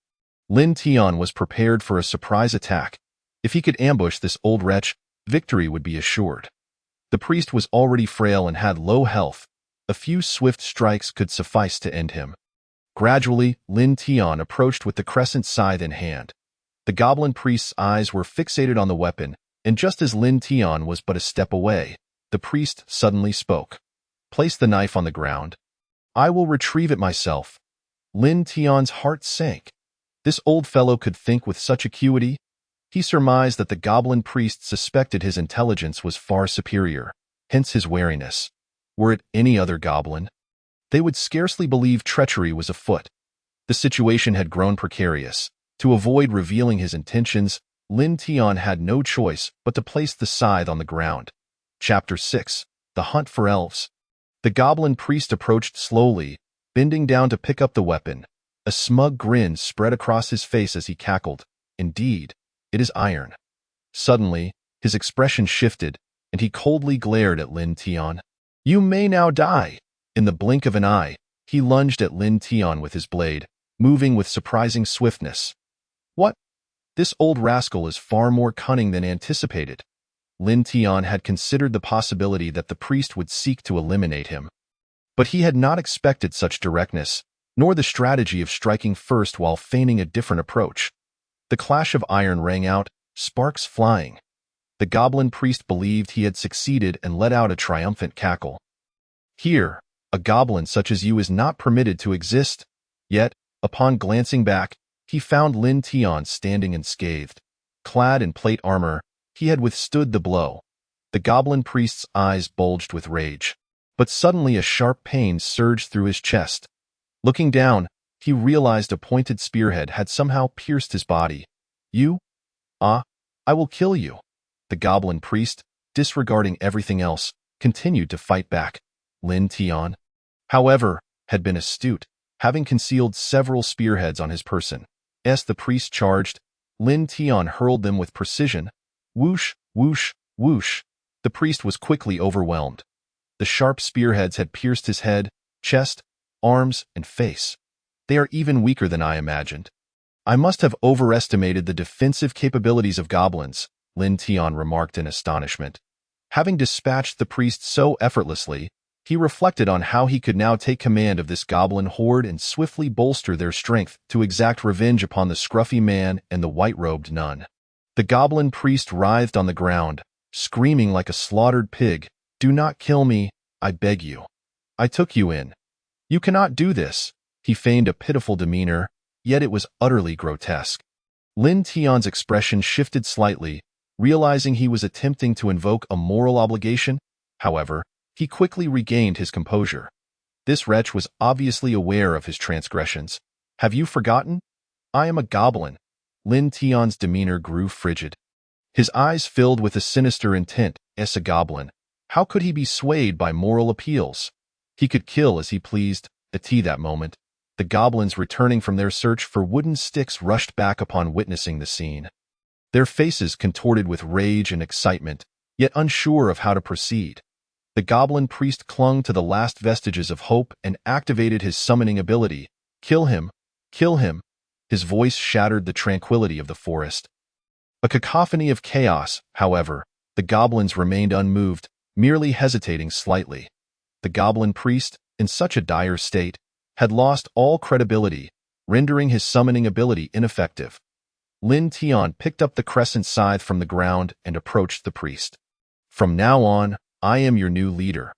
Lin Tian was prepared for a surprise attack. If he could ambush this old wretch, victory would be assured. The priest was already frail and had low health. A few swift strikes could suffice to end him. Gradually, Lin Tian approached with the crescent scythe in hand. The goblin priest's eyes were fixated on the weapon, and just as Lin Tian was but a step away, the priest suddenly spoke. Place the knife on the ground. I will retrieve it myself. Lin Tian's heart sank. This old fellow could think with such acuity. He surmised that the goblin priest suspected his intelligence was far superior, hence his wariness. Were it any other goblin, they would scarcely believe treachery was afoot. The situation had grown precarious. To avoid revealing his intentions, Lin Tian had no choice but to place the scythe on the ground. Chapter 6. The Hunt for Elves. The goblin priest approached slowly, bending down to pick up the weapon. A smug grin spread across his face as he cackled. Indeed, it is iron. Suddenly, his expression shifted, and he coldly glared at Lin Tian. You may now die. In the blink of an eye, he lunged at Lin Tian with his blade, moving with surprising swiftness. What? This old rascal is far more cunning than anticipated. Lin Tian had considered the possibility that the priest would seek to eliminate him. But he had not expected such directness, nor the strategy of striking first while feigning a different approach. The clash of iron rang out, sparks flying. The goblin priest believed he had succeeded and let out a triumphant cackle. Here, a goblin such as you is not permitted to exist. Yet, upon glancing back, he found Lin Tian standing unscathed. Clad in plate armor, he had withstood the blow. The goblin priest's eyes bulged with rage. But suddenly a sharp pain surged through his chest. Looking down, he realized a pointed spearhead had somehow pierced his body. You? I will kill you. The goblin priest, disregarding everything else, continued to fight back. Lin Tian, however, had been astute, having concealed several spearheads on his person. As the priest charged, Lin Tian hurled them with precision. Whoosh, whoosh, whoosh. The priest was quickly overwhelmed. The sharp spearheads had pierced his head, chest, arms, and face. They are even weaker than I imagined. I must have overestimated the defensive capabilities of goblins, Lin Tian remarked in astonishment. Having dispatched the priest so effortlessly, he reflected on how he could now take command of this goblin horde and swiftly bolster their strength to exact revenge upon the scruffy man and the white-robed nun. The goblin priest writhed on the ground, screaming like a slaughtered pig, "Do not kill me, I beg you. I took you in. You cannot do this." He feigned a pitiful demeanor, yet it was utterly grotesque. Lin Tian's expression shifted slightly, realizing he was attempting to invoke a moral obligation. However, he quickly regained his composure. This wretch was obviously aware of his transgressions. "Have you forgotten? I am a goblin." Lin Tian's demeanor grew frigid. His eyes filled with a sinister intent. As a goblin, how could he be swayed by moral appeals? He could kill as he pleased. At that moment, the goblins returning from their search for wooden sticks rushed back upon witnessing the scene. Their faces contorted with rage and excitement, yet unsure of how to proceed. The goblin priest clung to the last vestiges of hope and activated his summoning ability. "Kill him! Kill him!" His voice shattered the tranquility of the forest. A cacophony of chaos, however, the goblins remained unmoved, merely hesitating slightly. The goblin priest, in such a dire state, had lost all credibility, rendering his summoning ability ineffective. Lin Tian picked up the crescent scythe from the ground and approached the priest. "From now on, I am your new leader.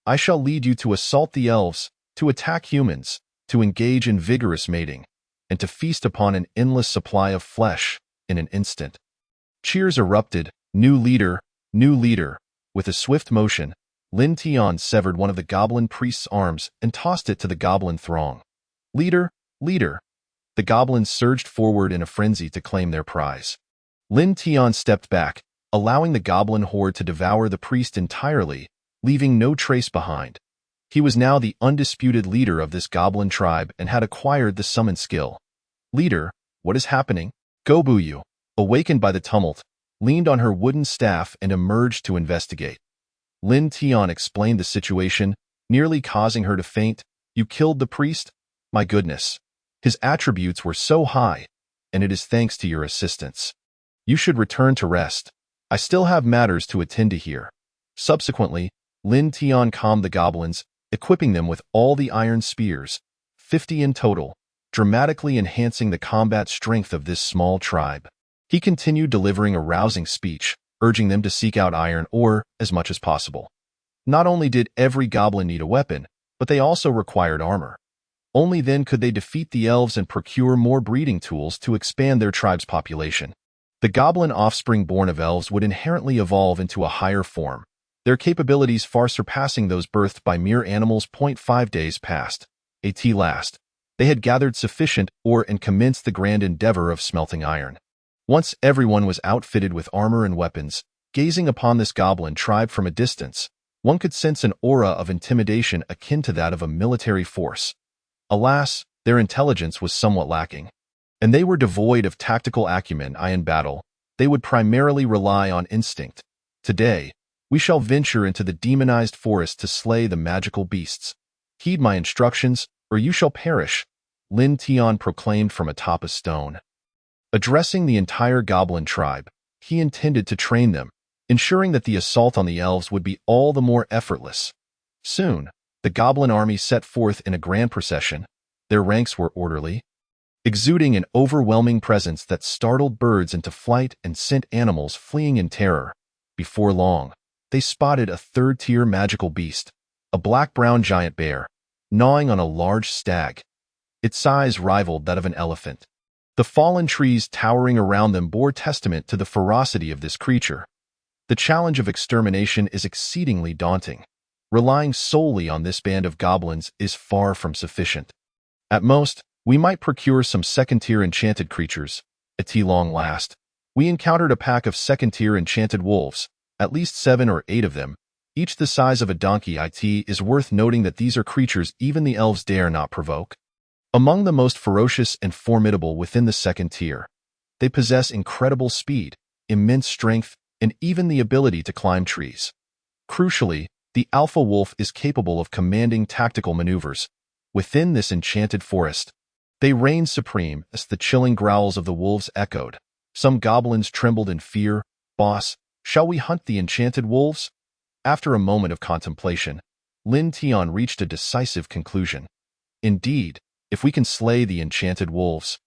I shall lead you to assault the elves, to attack humans, to engage in vigorous mating, and to feast upon an endless supply of flesh in an instant." Cheers erupted. "New leader, new leader." With a swift motion, Lin Tian severed one of the goblin priest's arms and tossed it to the goblin throng. "Leader, leader." The goblins surged forward in a frenzy to claim their prize. Lin Tian stepped back, allowing the goblin horde to devour the priest entirely, leaving no trace behind. He was now the undisputed leader of this goblin tribe and had acquired the summon skill. "Leader, what is happening?" Gobuyu, awakened by the tumult, leaned on her wooden staff and emerged to investigate. Lin Tian explained the situation, nearly causing her to faint. "You killed the priest? My goodness. His attributes were so high, and it is thanks to your assistance. You should return to rest. I still have matters to attend to here." Subsequently, Lin Tian calmed the goblins, equipping them with all the iron spears, 50 in total, dramatically enhancing the combat strength of this small tribe. He continued delivering a rousing speech, urging them to seek out iron ore as much as possible. Not only did every goblin need a weapon, but they also required armor. Only then could they defeat the elves and procure more breeding tools to expand their tribe's population. The goblin offspring born of elves would inherently evolve into a higher form, their capabilities far surpassing those birthed by mere animals. 5 days passed. At last, they had gathered sufficient ore and commenced the grand endeavor of smelting iron. Once everyone was outfitted with armor and weapons, gazing upon this goblin tribe from a distance, one could sense an aura of intimidation akin to that of a military force. Alas, their intelligence was somewhat lacking, and they were devoid of tactical acumen in battle. They would primarily rely on instinct. "Today, we shall venture into the demonized forest to slay the magical beasts. Heed my instructions, or you shall perish," Lin Tian proclaimed from atop a stone. Addressing the entire goblin tribe, he intended to train them, ensuring that the assault on the elves would be all the more effortless. Soon, the goblin army set forth in a grand procession. Their ranks were orderly, exuding an overwhelming presence that startled birds into flight and sent animals fleeing in terror. Before long, they spotted a third-tier magical beast, a black-brown giant bear, gnawing on a large stag. Its size rivaled that of an elephant. The fallen trees towering around them bore testament to the ferocity of this creature. The challenge of extermination is exceedingly daunting. Relying solely on this band of goblins is far from sufficient. At most, we might procure some second-tier enchanted creatures. At long last, we encountered a pack of second-tier enchanted wolves, at least 7 or 8 of them, each the size of a donkey. It is worth noting that these are creatures even the elves dare not provoke. Among the most ferocious and formidable within the second tier, they possess incredible speed, immense strength, and even the ability to climb trees. Crucially, the alpha wolf is capable of commanding tactical maneuvers. Within this enchanted forest, they reigned supreme as the chilling growls of the wolves echoed. Some goblins trembled in fear. "Boss, shall we hunt the enchanted wolves?" After a moment of contemplation, Lin Tian reached a decisive conclusion. "Indeed, if we can slay the enchanted wolves,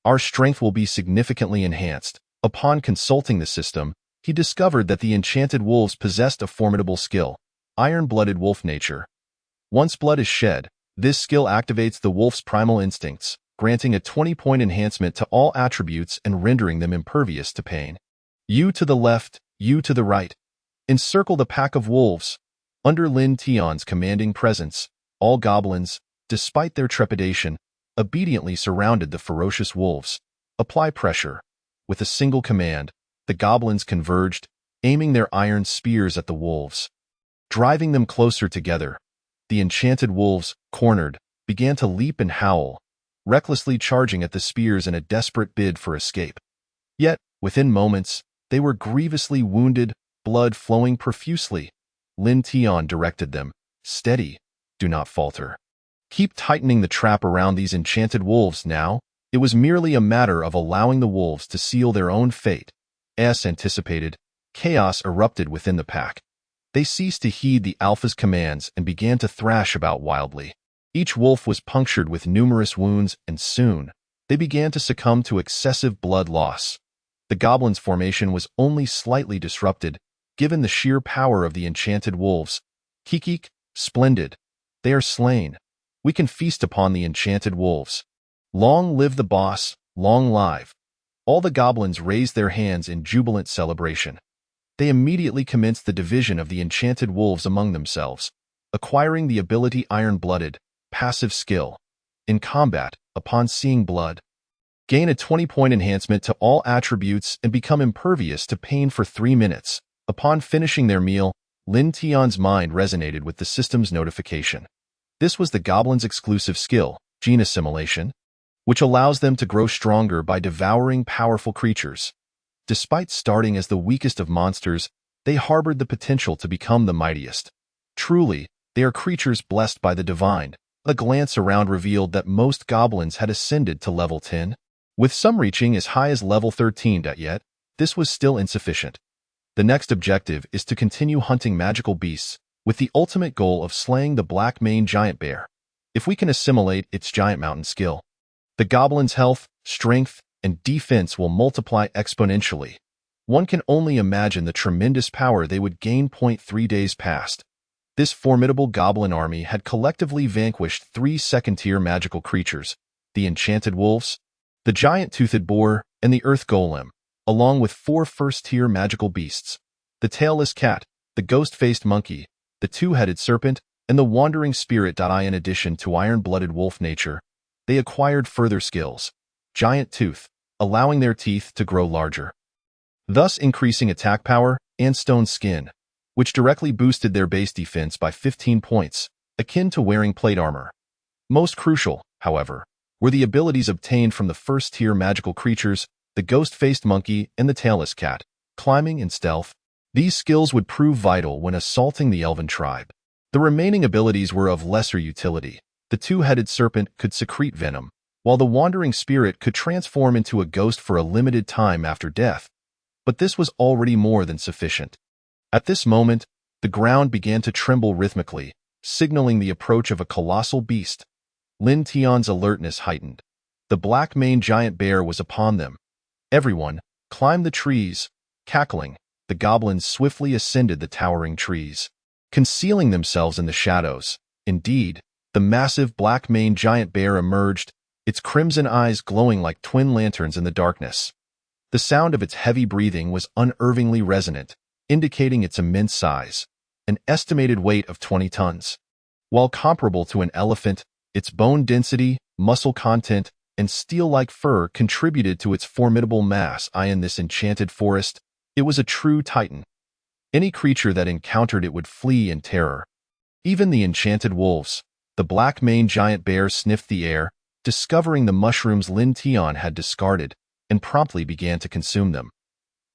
our strength will be significantly enhanced." Upon consulting the system, he discovered that the enchanted wolves possessed a formidable skill, iron-blooded wolf nature. Once blood is shed, this skill activates the wolf's primal instincts, granting a 20-point enhancement to all attributes and rendering them impervious to pain. You to the left, you to the right. Encircle the pack of wolves. Under Lin Tian's commanding presence, all goblins, despite their trepidation, obediently surrounded the ferocious wolves. Apply pressure. With a single command, the goblins converged, aiming their iron spears at the wolves. Driving them closer together, the enchanted wolves, cornered, began to leap and howl, recklessly charging at the spears in a desperate bid for escape. Yet, within moments, they were grievously wounded, blood flowing profusely. Lin Tian directed them, "Steady, do not falter. Keep tightening the trap around these enchanted wolves now." It was merely a matter of allowing the wolves to seal their own fate. As anticipated, chaos erupted within the pack. They ceased to heed the alpha's commands and began to thrash about wildly. Each wolf was punctured with numerous wounds, and soon, they began to succumb to excessive blood loss. The goblins' formation was only slightly disrupted, given the sheer power of the enchanted wolves. "Kikik, splendid. They are slain. We can feast upon the enchanted wolves. Long live the boss, long live." All the goblins raised their hands in jubilant celebration. They immediately commenced the division of the enchanted wolves among themselves, acquiring the ability Iron-Blooded, passive skill. In combat, upon seeing blood, gain a 20-point enhancement to all attributes and become impervious to pain for 3 minutes. Upon finishing their meal, Lin Tian's mind resonated with the system's notification. This was the goblin's exclusive skill, gene assimilation, which allows them to grow stronger by devouring powerful creatures. Despite starting as the weakest of monsters, they harbored the potential to become the mightiest. Truly, they are creatures blessed by the divine. A glance around revealed that most goblins had ascended to level 10, with some reaching as high as level 13. Yet, this was still insufficient. The next objective is to continue hunting magical beasts, with the ultimate goal of slaying the black-maned giant bear. If we can assimilate its giant mountain skill, the goblin's health, strength, and defense will multiply exponentially. One can only imagine the tremendous power they would gain. 3 days passed. This formidable goblin army had collectively vanquished 3 second-tier magical creatures, the enchanted wolves, the giant-toothed boar, and the earth golem, along with 4 first-tier magical beasts, the tailless cat, the ghost-faced monkey, the 2-headed serpent, and the wandering spirit. In addition to iron-blooded wolf nature, they acquired further skills, giant tooth, allowing their teeth to grow larger, thus increasing attack power, and stone skin, which directly boosted their base defense by 15 points, akin to wearing plate armor. Most crucial, however, were the abilities obtained from the first-tier magical creatures, the ghost-faced monkey and the tailless cat, climbing and stealth. These skills would prove vital when assaulting the elven tribe. The remaining abilities were of lesser utility. The 2-headed serpent could secrete venom, while the wandering spirit could transform into a ghost for a limited time after death. But this was already more than sufficient. At this moment, the ground began to tremble rhythmically, signaling the approach of a colossal beast. Lin Tian's alertness heightened. The black-maned giant bear was upon them. Everyone climbed the trees, cackling. The goblins swiftly ascended the towering trees, concealing themselves in the shadows. Indeed, the massive black-maned giant bear emerged, its crimson eyes glowing like twin lanterns in the darkness. The sound of its heavy breathing was unnervingly resonant, indicating its immense size, an estimated weight of 20 tons. While comparable to an elephant, its bone density, muscle content, and steel-like fur contributed to its formidable mass. In this enchanted forest, it was a true titan. Any creature that encountered it would flee in terror. Even the enchanted wolves. The black-maned giant bear sniffed the air, discovering the mushrooms Lin Tian had discarded, and promptly began to consume them.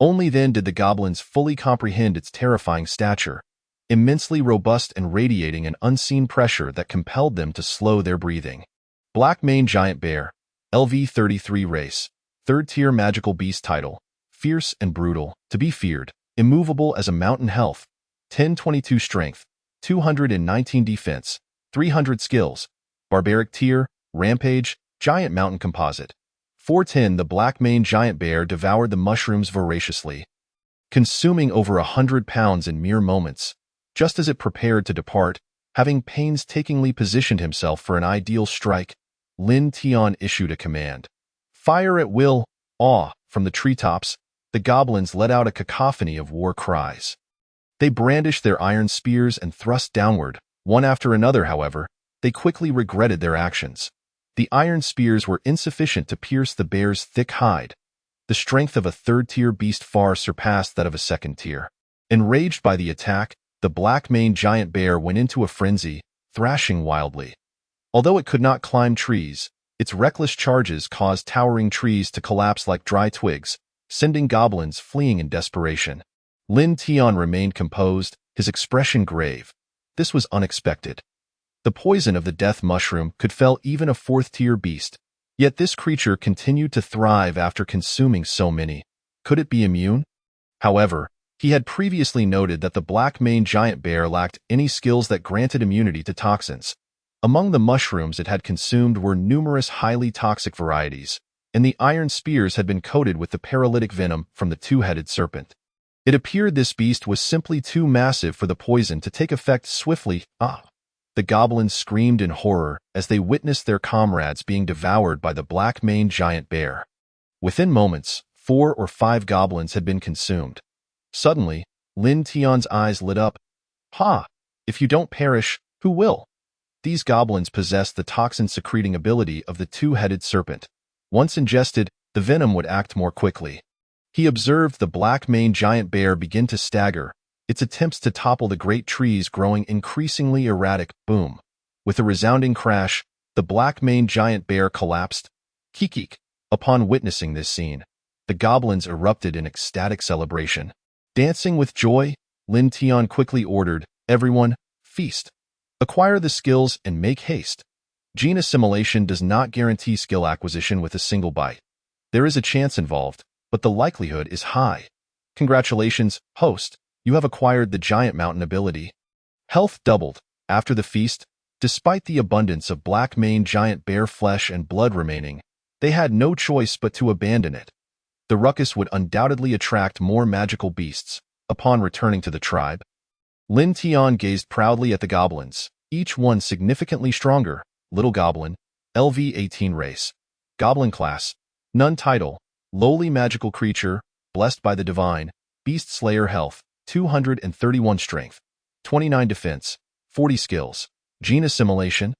Only then did the goblins fully comprehend its terrifying stature, immensely robust and radiating an unseen pressure that compelled them to slow their breathing. Black Mane Giant Bear, LV33 Race, 3rd Tier Magical Beast Title, Fierce and Brutal, to be feared, immovable as a mountain. Health, 1022 Strength, 219 Defense, 300 Skills. Barbaric Tier, Rampage, Giant Mountain Composite. 410 The Black Mane Giant Bear devoured the mushrooms voraciously, consuming over 100 pounds in mere moments. Just as it prepared to depart, having painstakingly positioned himself for an ideal strike, Lin Tian issued a command. Fire at will. Awe, from the treetops, the goblins let out a cacophony of war cries. They brandished their iron spears and thrust downward, one after another. However, they quickly regretted their actions. The iron spears were insufficient to pierce the bear's thick hide. The strength of a 3rd-tier beast far surpassed that of a 2nd tier. Enraged by the attack, the Black Mane Giant Bear went into a frenzy, thrashing wildly. Although it could not climb trees, its reckless charges caused towering trees to collapse like dry twigs, sending goblins fleeing in desperation. Lin Tian remained composed, his expression grave. This was unexpected. The poison of the death mushroom could fell even a 4th-tier beast, yet this creature continued to thrive after consuming so many. Could it be immune? However, he had previously noted that the Black Mane Giant Bear lacked any skills that granted immunity to toxins. Among the mushrooms it had consumed were numerous highly toxic varieties, and the iron spears had been coated with the paralytic venom from the two-headed serpent. It appeared this beast was simply too massive for the poison to take effect swiftly. The goblins screamed in horror as they witnessed their comrades being devoured by the Black Mane Giant Bear. Within moments, 4 or 5 goblins had been consumed. Suddenly, Lin Tian's eyes lit up. If you don't perish, who will? These goblins possessed the toxin-secreting ability of the two-headed serpent. Once ingested, the venom would act more quickly. He observed the Black Mane Giant Bear begin to stagger, its attempts to topple the great trees growing increasingly erratic. Boom. With a resounding crash, the Black Mane Giant Bear collapsed. Kikik. Upon witnessing this scene, the goblins erupted in ecstatic celebration. Dancing with joy, Lin Tian quickly ordered, everyone, feast. Acquire the skills and make haste. Gene assimilation does not guarantee skill acquisition with a single bite. There is a chance involved, but the likelihood is high. Congratulations, host. You have acquired the Giant Mountain ability. Health doubled. After the feast, despite the abundance of Black Mane Giant Bear flesh and blood remaining, they had no choice but to abandon it. The ruckus would undoubtedly attract more magical beasts. Upon returning to the tribe, Lin Tian gazed proudly at the goblins, each one significantly stronger. Little Goblin, LV18 Race. Goblin Class, None Title, Lowly Magical Creature, Blessed by the Divine, Beast Slayer. Health, 231 Strength, 29 Defense, 40 Skills. Gene Assimilation,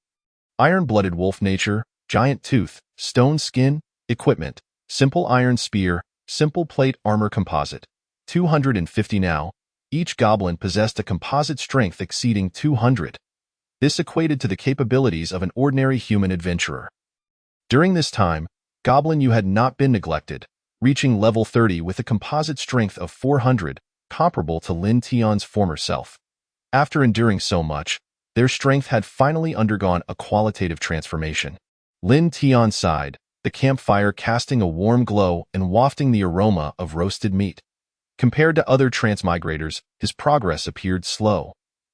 Iron-Blooded Wolf Nature, Giant Tooth, Stone Skin. Equipment, Simple Iron Spear, Simple Plate Armor Composite. 250 now. Each goblin possessed a composite strength exceeding 200. This equated to the capabilities of an ordinary human adventurer. During this time, Goblin U had not been neglected, reaching level 30 with a composite strength of 400, comparable to Lin Tian's former self. After enduring so much, their strength had finally undergone a qualitative transformation. Lin Tian sighed, the campfire casting a warm glow and wafting the aroma of roasted meat. Compared to other transmigrators, his progress appeared slow.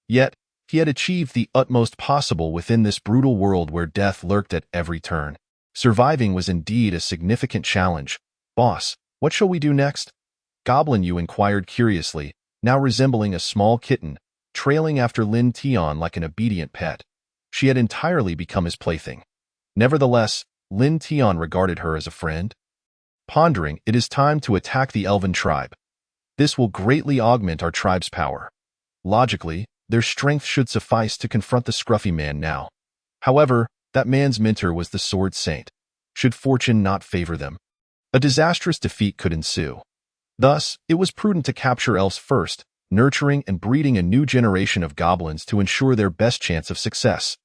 Yet, he had achieved the utmost possible within this brutal world where death lurked at every turn. Surviving was indeed a significant challenge. Boss, what shall we do next? Goblin U inquired curiously, now resembling a small kitten, trailing after Lin Tian like an obedient pet. She had entirely become his plaything. Nevertheless, Lin Tian regarded her as a friend. Pondering, it is time to attack the elven tribe. This will greatly augment our tribe's power. Logically, their strength should suffice to confront the scruffy man now. However, that man's mentor was the Sword Saint. Should fortune not favor them, a disastrous defeat could ensue. Thus, it was prudent to capture elves first, nurturing and breeding a new generation of goblins to ensure their best chance of success.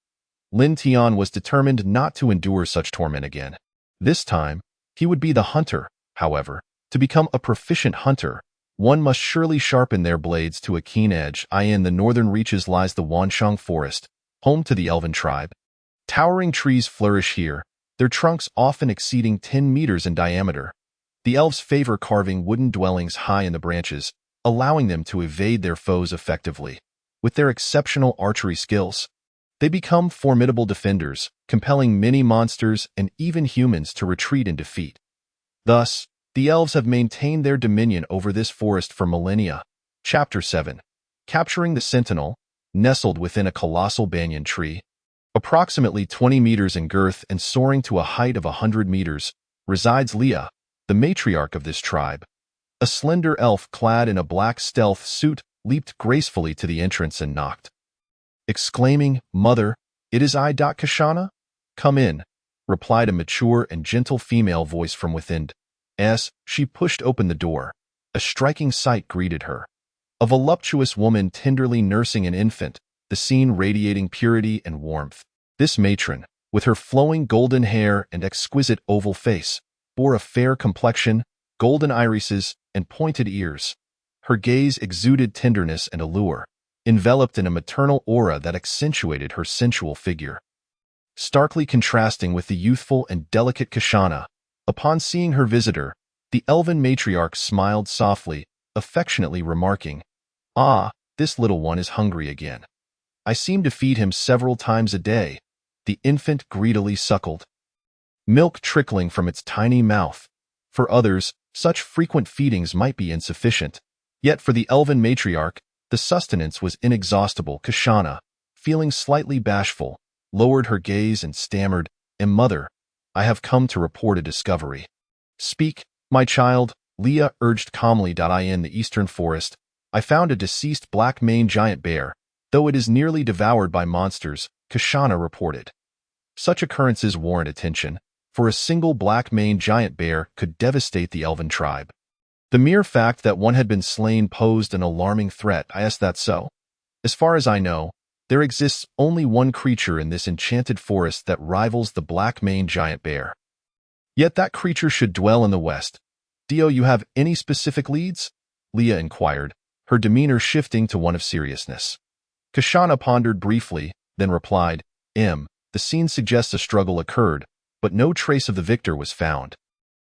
Lin Tian was determined not to endure such torment again. This time, he would be the hunter. However, to become a proficient hunter, one must surely sharpen their blades to a keen edge. In the northern reaches lies the Wanshang Forest, home to the Elven tribe. Towering trees flourish here, their trunks often exceeding 10 meters in diameter. The elves favor carving wooden dwellings high in the branches, allowing them to evade their foes effectively. With their exceptional archery skills, they become formidable defenders, compelling many monsters and even humans to retreat in defeat. Thus, the elves have maintained their dominion over this forest for millennia. Chapter 7. Capturing the Sentinel. Nestled within a colossal banyan tree, approximately 20 meters in girth and soaring to a height of 100 meters, resides Leah, the matriarch of this tribe. A slender elf clad in a black stealth suit leaped gracefully to the entrance and knocked, exclaiming, "Mother, it is I, Kashana?" "Come in," replied a mature and gentle female voice from within. As she pushed open the door, a striking sight greeted her. A voluptuous woman tenderly nursing an infant, the scene radiating purity and warmth. This matron, with her flowing golden hair and exquisite oval face, bore a fair complexion, golden irises, and pointed ears. Her gaze exuded tenderness and allure, enveloped in a maternal aura that accentuated her sensual figure. Starkly contrasting with the youthful and delicate Kashana, upon seeing her visitor, the elven matriarch smiled softly, affectionately remarking, "Ah, this little one is hungry again. I seem to feed him several times a day." The infant greedily suckled, milk trickling from its tiny mouth. For others, such frequent feedings might be insufficient. Yet for the elven matriarch, the sustenance was inexhaustible. Kashana, feeling slightly bashful, lowered her gaze and stammered, "Mother, I have come to report a discovery." "Speak, my child," Leah urged calmly. "In the eastern forest, I found a deceased black-maned giant bear, though it is nearly devoured by monsters," Kashana reported. Such occurrences warrant attention, for a single black-maned giant bear could devastate the elven tribe. The mere fact that one had been slain posed an alarming threat. "Is that so?" "As far as I know, there exists only one creature in this enchanted forest that rivals the black-maned giant bear. Yet that creature should dwell in the west. Do you have any specific leads?" Leah inquired, her demeanor shifting to one of seriousness. Kashana pondered briefly, then replied, "The scene suggests a struggle occurred, but no trace of the victor was found.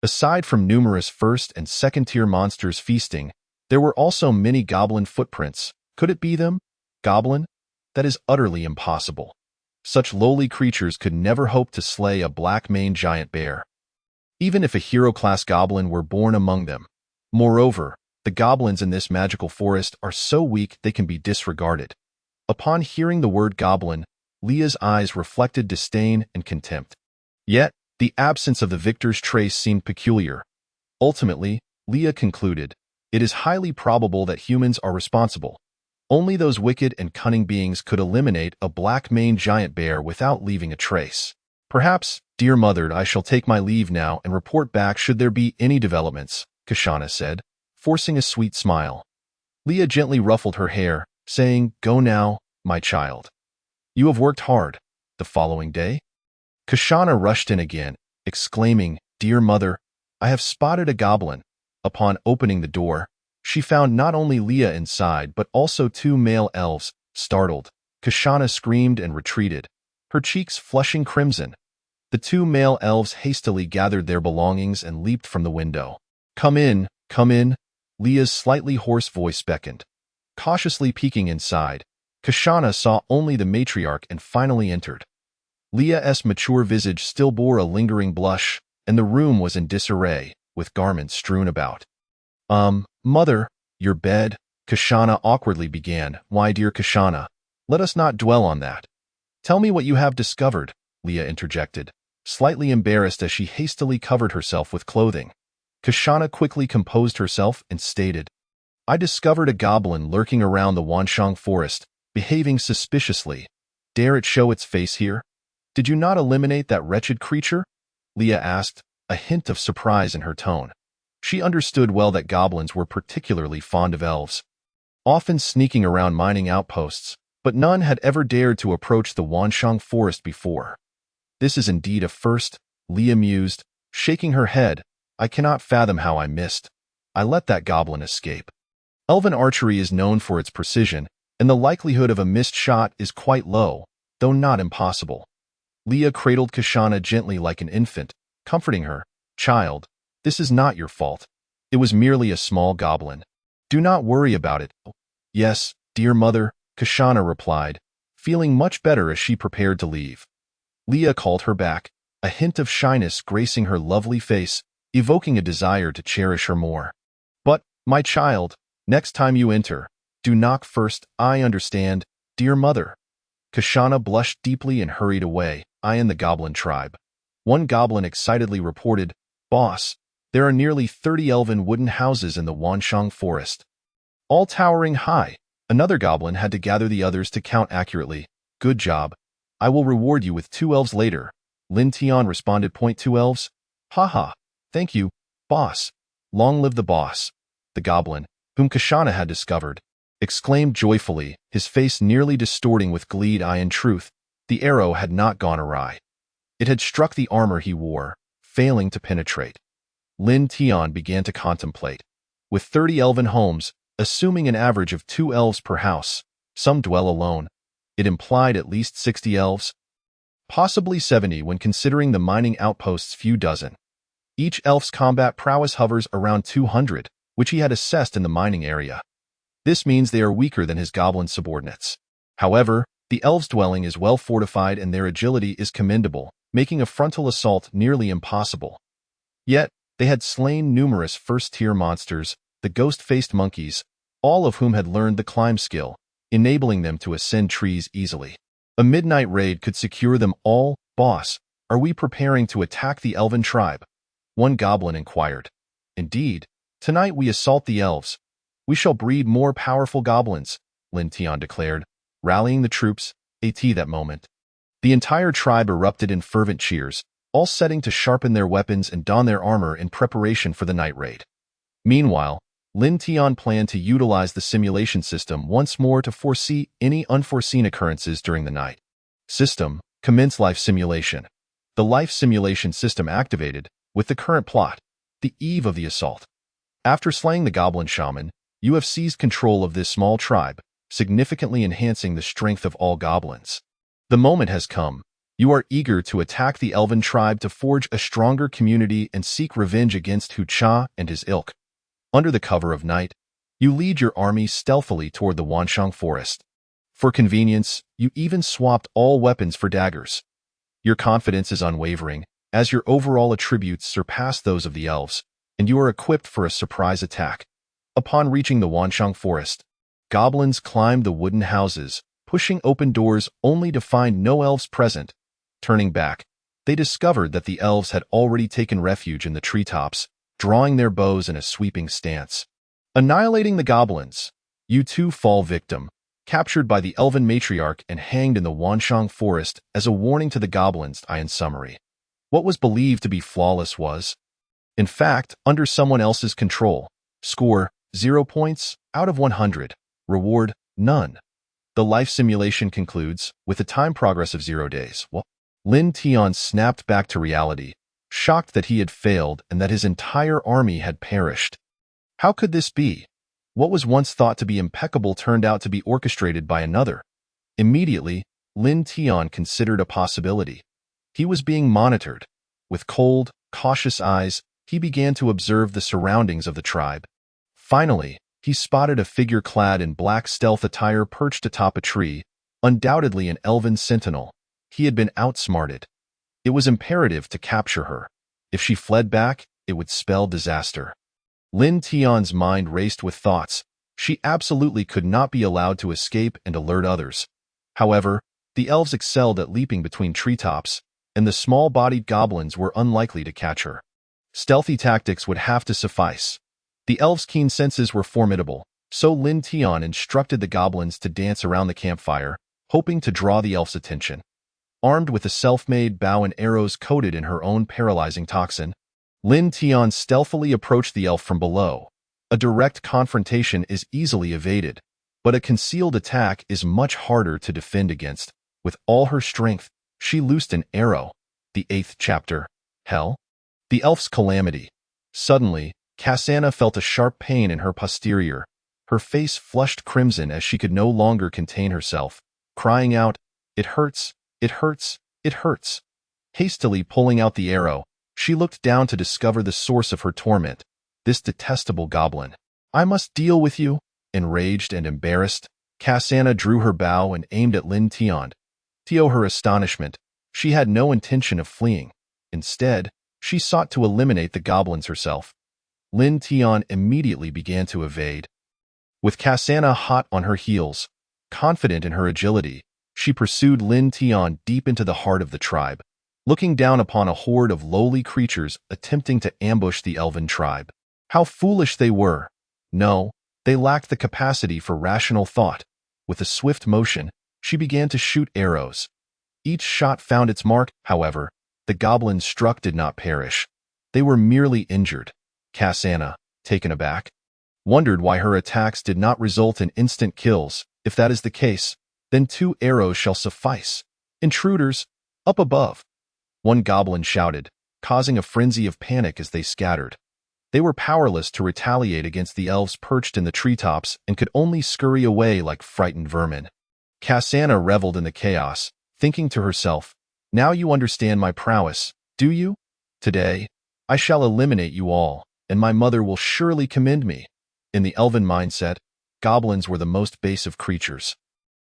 Aside from numerous first- and second-tier monsters feasting, there were also many goblin footprints. Could it be them? Goblin? That is utterly impossible. Such lowly creatures could never hope to slay a black-maned giant bear, even if a hero-class goblin were born among them. Moreover, the goblins in this magical forest are so weak they can be disregarded." Upon hearing the word goblin, Leah's eyes reflected disdain and contempt. Yet, the absence of the victor's trace seemed peculiar. Ultimately, Leah concluded, it is highly probable that humans are responsible. Only those wicked and cunning beings could eliminate a black-maned giant bear without leaving a trace. "Perhaps, dear mother, I shall take my leave now and report back should there be any developments," Kashana said, forcing a sweet smile. Leah gently ruffled her hair, saying, "Go now, my child. You have worked hard." The following day, Kashana rushed in again, exclaiming, "Dear mother, I have spotted a goblin." Upon opening the door, she found not only Leah inside but also two male elves. Startled, Kashana screamed and retreated, her cheeks flushing crimson. The two male elves hastily gathered their belongings and leaped from the window. Come in, Leah's slightly hoarse voice beckoned. Cautiously peeking inside, Kashana saw only the matriarch and finally entered. Leah's mature visage still bore a lingering blush, and the room was in disarray, with garments strewn about. Mother, your bed," Kashana awkwardly began. "Why, dear Kashana, let us not dwell on that. Tell me what you have discovered," Leah interjected, slightly embarrassed as she hastily covered herself with clothing. Kashana quickly composed herself and stated, "I discovered a goblin lurking around the Wanshang forest, behaving suspiciously. Dare it show its face here?" "Did you not eliminate that wretched creature?" Leah asked, a hint of surprise in her tone. She understood well that goblins were particularly fond of elves, often sneaking around mining outposts. but none had ever dared to approach the Wanshang forest before. This is indeed a first, Leah mused, shaking her head. I cannot fathom how I missed. I let that goblin escape. Elven archery is known for its precision, and the likelihood of a missed shot is quite low, though not impossible. Leah cradled Kashana gently like an infant, comforting her. Child, this is not your fault. It was merely a small goblin. Do not worry about it. Yes, dear mother, Kashana replied, feeling much better as she prepared to leave. Leah called her back, a hint of shyness gracing her lovely face, evoking a desire to cherish her more. But, my child, next time you enter, do knock first. I understand, dear mother. Kashana blushed deeply and hurried away, eyeing the goblin tribe. One goblin excitedly reported, Boss, there are nearly 30 elven wooden houses in the Wanshang forest, all towering high. Another goblin had to gather the others to count accurately. Good job. I will reward you with 2 elves later. Lin Tian responded. 2 elves? Haha. Thank you, boss. Long live the boss. The goblin, whom Kashana had discovered, exclaimed joyfully, his face nearly distorting with glee. In truth, the arrow had not gone awry. It had struck the armor he wore, failing to penetrate. Lin Tian began to contemplate. With 30 elven homes, assuming an average of 2 elves per house, some dwell alone. It implied at least 60 elves, possibly 70 when considering the mining outposts' few dozen. Each elf's combat prowess hovers around 200, which he had assessed in the mining area. This means they are weaker than his goblin subordinates. However, the elves' dwelling is well fortified and their agility is commendable, making a frontal assault nearly impossible. Yet, they had slain numerous first-tier monsters, the ghost-faced monkeys, all of whom had learned the climb skill, enabling them to ascend trees easily. A midnight raid could secure them all. Boss, are we preparing to attack the elven tribe? One goblin inquired. Indeed, tonight we assault the elves. We shall breed more powerful goblins, Lin Tian declared, rallying the troops. At that moment, the entire tribe erupted in fervent cheers, all setting to sharpen their weapons and don their armor in preparation for the night raid. Meanwhile, Lin Tian planned to utilize the simulation system once more to foresee any unforeseen occurrences during the night. System, commence life simulation. The life simulation system activated, with the current plot, the eve of the assault. After slaying the goblin shaman, you have seized control of this small tribe, significantly enhancing the strength of all goblins. The moment has come. You are eager to attack the elven tribe to forge a stronger community and seek revenge against Hu Cha and his ilk. Under the cover of night, you lead your army stealthily toward the Wanshang forest. For convenience, you even swapped all weapons for daggers. Your confidence is unwavering, as your overall attributes surpass those of the elves, and you are equipped for a surprise attack. Upon reaching the Wanshang forest, goblins climbed the wooden houses, pushing open doors only to find no elves present. Turning back, they discovered that the elves had already taken refuge in the treetops, drawing their bows in a sweeping stance. Annihilating the goblins, you too fall victim, captured by the elven matriarch and hanged in the Wanshang forest as a warning to the goblins. In summary, what was believed to be flawless was, in fact, under someone else's control. Score, 0 points out of 100. Reward, none. The life simulation concludes with a time progress of 0 days. Lin Tian snapped back to reality, shocked that he had failed and that his entire army had perished. How could this be? What was once thought to be impeccable turned out to be orchestrated by another. Immediately, Lin Tian considered a possibility. He was being monitored. With cold, cautious eyes, he began to observe the surroundings of the tribe. Finally, he spotted a figure clad in black stealth attire perched atop a tree, undoubtedly an elven sentinel. He had been outsmarted. It was imperative to capture her. If she fled back, it would spell disaster. Lin Tian's mind raced with thoughts. She absolutely could not be allowed to escape and alert others. However, the elves excelled at leaping between treetops, and the small-bodied goblins were unlikely to catch her. Stealthy tactics would have to suffice. The elves' keen senses were formidable, so Lin Tian instructed the goblins to dance around the campfire, hoping to draw the elf's attention. Armed with a self-made bow and arrows coated in her own paralyzing toxin, Lin Tian stealthily approached the elf from below. A direct confrontation is easily evaded. But a concealed attack is much harder to defend against. With all her strength, she loosed an arrow. The 8th chapter. Hell? The elf's calamity. Suddenly, Cassandra felt a sharp pain in her posterior. Her face flushed crimson as she could no longer contain herself, crying out, "It hurts, it hurts, it hurts." Hastily pulling out the arrow, she looked down to discover the source of her torment. This detestable goblin. "I must deal with you." Enraged and embarrassed, Cassandra drew her bow and aimed at Lin Tian. To her astonishment, she had no intention of fleeing. Instead, she sought to eliminate the goblins herself. Lin Tian immediately began to evade. With Cassandra hot on her heels, confident in her agility, she pursued Lin Tian deep into the heart of the tribe, looking down upon a horde of lowly creatures attempting to ambush the elven tribe. How foolish they were! No, they lacked the capacity for rational thought. With a swift motion, she began to shoot arrows. Each shot found its mark, however. The goblins struck did not perish. They were merely injured. Cassandra, taken aback, wondered why her attacks did not result in instant kills. If that is the case, then 2 arrows shall suffice. "Intruders! Up above!" One goblin shouted, causing a frenzy of panic as they scattered. They were powerless to retaliate against the elves perched in the treetops and could only scurry away like frightened vermin. Cassandra reveled in the chaos, thinking to herself, "Now you understand my prowess, do you? Today, I shall eliminate you all, and my mother will surely commend me." In the elven mindset, goblins were the most base of creatures.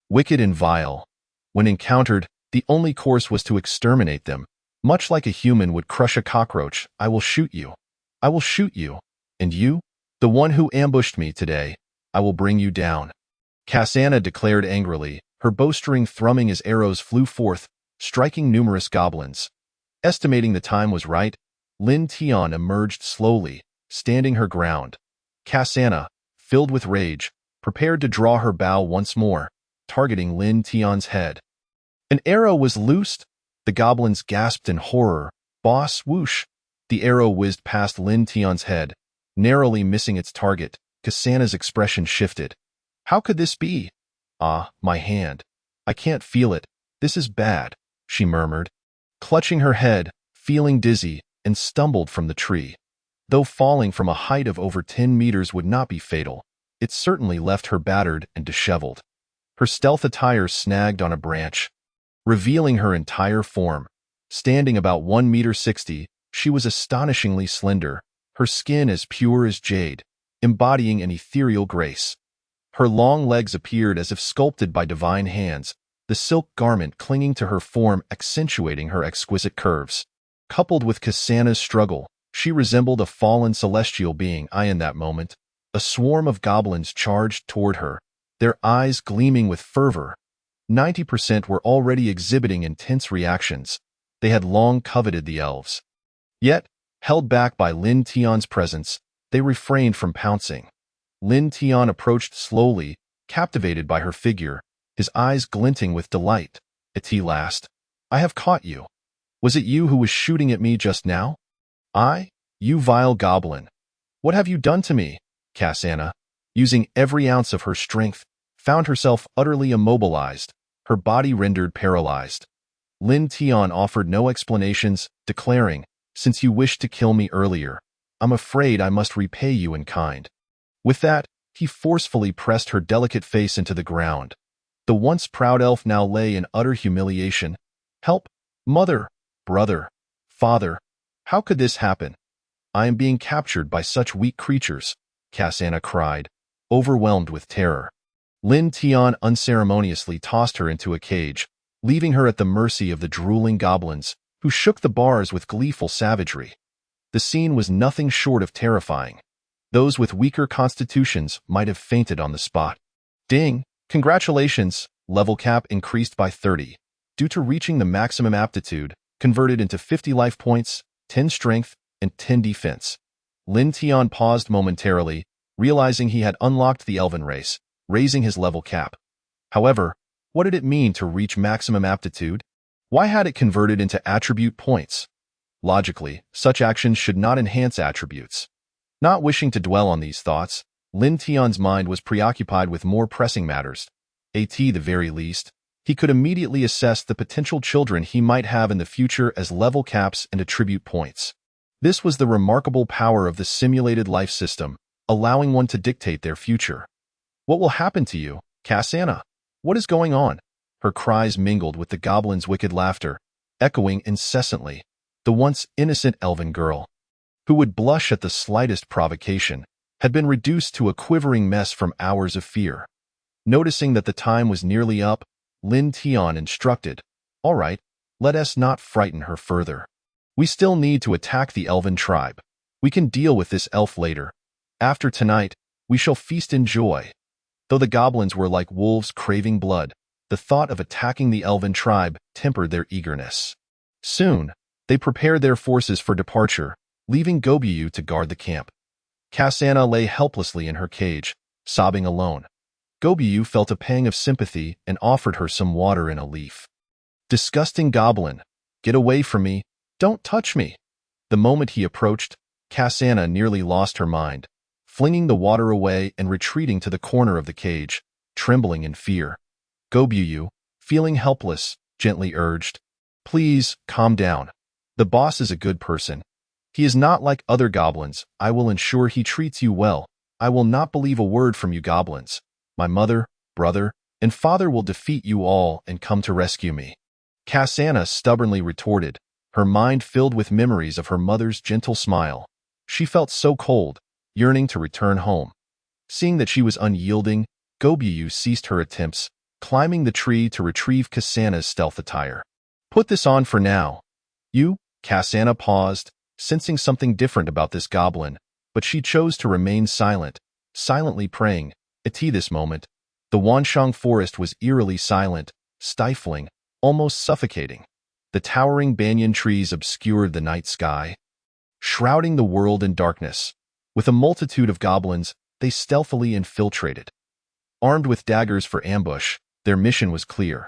Wicked and vile. When encountered, the only course was to exterminate them. Much like a human would crush a cockroach, "I will shoot you. I will shoot you. And you, the one who ambushed me today, I will bring you down." Cassandra declared angrily, her bowstring thrumming as arrows flew forth, striking numerous goblins. Estimating the time was right, Lin Tian emerged slowly, standing her ground. Cassandra, filled with rage, prepared to draw her bow once more, targeting Lin Tian's head. An arrow was loosed. The goblins gasped in horror. "Boss, whoosh!" The arrow whizzed past Lin Tian's head, narrowly missing its target. Cassandra's expression shifted. "How could this be? Ah, my hand. I can't feel it. This is bad," she murmured, clutching her head, feeling dizzy, and stumbled from the tree. Though falling from a height of over 10 meters would not be fatal, it certainly left her battered and disheveled. Her stealth attire snagged on a branch, revealing her entire form. Standing about 1.60 meters, she was astonishingly slender, her skin as pure as jade, embodying an ethereal grace. Her long legs appeared as if sculpted by divine hands, the silk garment clinging to her form accentuating her exquisite curves. Coupled with Cassandra's struggle, she resembled a fallen celestial being. In that moment, a swarm of goblins charged toward her, their eyes gleaming with fervor. 90% were already exhibiting intense reactions. They had long coveted the elves. Yet, held back by Lin Tian's presence, they refrained from pouncing. Lin Tian approached slowly, captivated by her figure, his eyes glinting with delight. "At last, I have caught you. Was it you who was shooting at me just now?" "I? You vile goblin. What have you done to me?" Cassandra, using every ounce of her strength, found herself utterly immobilized, her body rendered paralyzed. Lin Tian offered no explanations, declaring, "Since you wished to kill me earlier, I'm afraid I must repay you in kind." With that, he forcefully pressed her delicate face into the ground. The once proud elf now lay in utter humiliation. "Help! Mother! Brother! Father! How could this happen? I am being captured by such weak creatures," Cassandra cried, overwhelmed with terror. Lin Tian unceremoniously tossed her into a cage, leaving her at the mercy of the drooling goblins, who shook the bars with gleeful savagery. The scene was nothing short of terrifying. Those with weaker constitutions might have fainted on the spot. Ding! Congratulations! Level cap increased by 30. Due to reaching the maximum aptitude, converted into 50 life points, 10 strength, and 10 defense. Lin Tian paused momentarily, realizing he had unlocked the elven race, raising his level cap. However, what did it mean to reach maximum aptitude? Why had it converted into attribute points? Logically, such actions should not enhance attributes. Not wishing to dwell on these thoughts, Lin Tian's mind was preoccupied with more pressing matters. At the very least, he could immediately assess the potential children he might have in the future as level caps and attribute points. This was the remarkable power of the simulated life system, allowing one to dictate their future. What will happen to you, Cassandra? What is going on? Her cries mingled with the goblin's wicked laughter, echoing incessantly. The once innocent elven girl, who would blush at the slightest provocation, had been reduced to a quivering mess from hours of fear. Noticing that the time was nearly up, Lin Tian instructed, "All right, let us not frighten her further. We still need to attack the elven tribe. We can deal with this elf later. After tonight, we shall feast in joy." Though the goblins were like wolves craving blood, the thought of attacking the elven tribe tempered their eagerness. Soon, they prepared their forces for departure, leaving Goblin to guard the camp. Cassandra lay helplessly in her cage, sobbing alone. Goblin felt a pang of sympathy and offered her some water in a leaf. "Disgusting goblin, get away from me, don't touch me." The moment he approached, Cassandra nearly lost her mind, flinging the water away and retreating to the corner of the cage, trembling in fear. Goblin, feeling helpless, gently urged, "Please, calm down. The boss is a good person. He is not like other goblins. I will ensure he treats you well. I will not believe a word from you goblins. My mother, brother, and father will defeat you all and come to rescue me." Cassandra stubbornly retorted, her mind filled with memories of her mother's gentle smile. She felt so cold, yearning to return home. Seeing that she was unyielding, Goblin ceased her attempts, climbing the tree to retrieve Cassandra's stealth attire. "Put this on for now." Cassandra paused, sensing something different about this goblin, but she chose to remain silent, silently praying. At this moment, the Wanshang forest was eerily silent, stifling, almost suffocating. The towering banyan trees obscured the night sky, shrouding the world in darkness. With a multitude of goblins, they stealthily infiltrated. Armed with daggers for ambush, their mission was clear.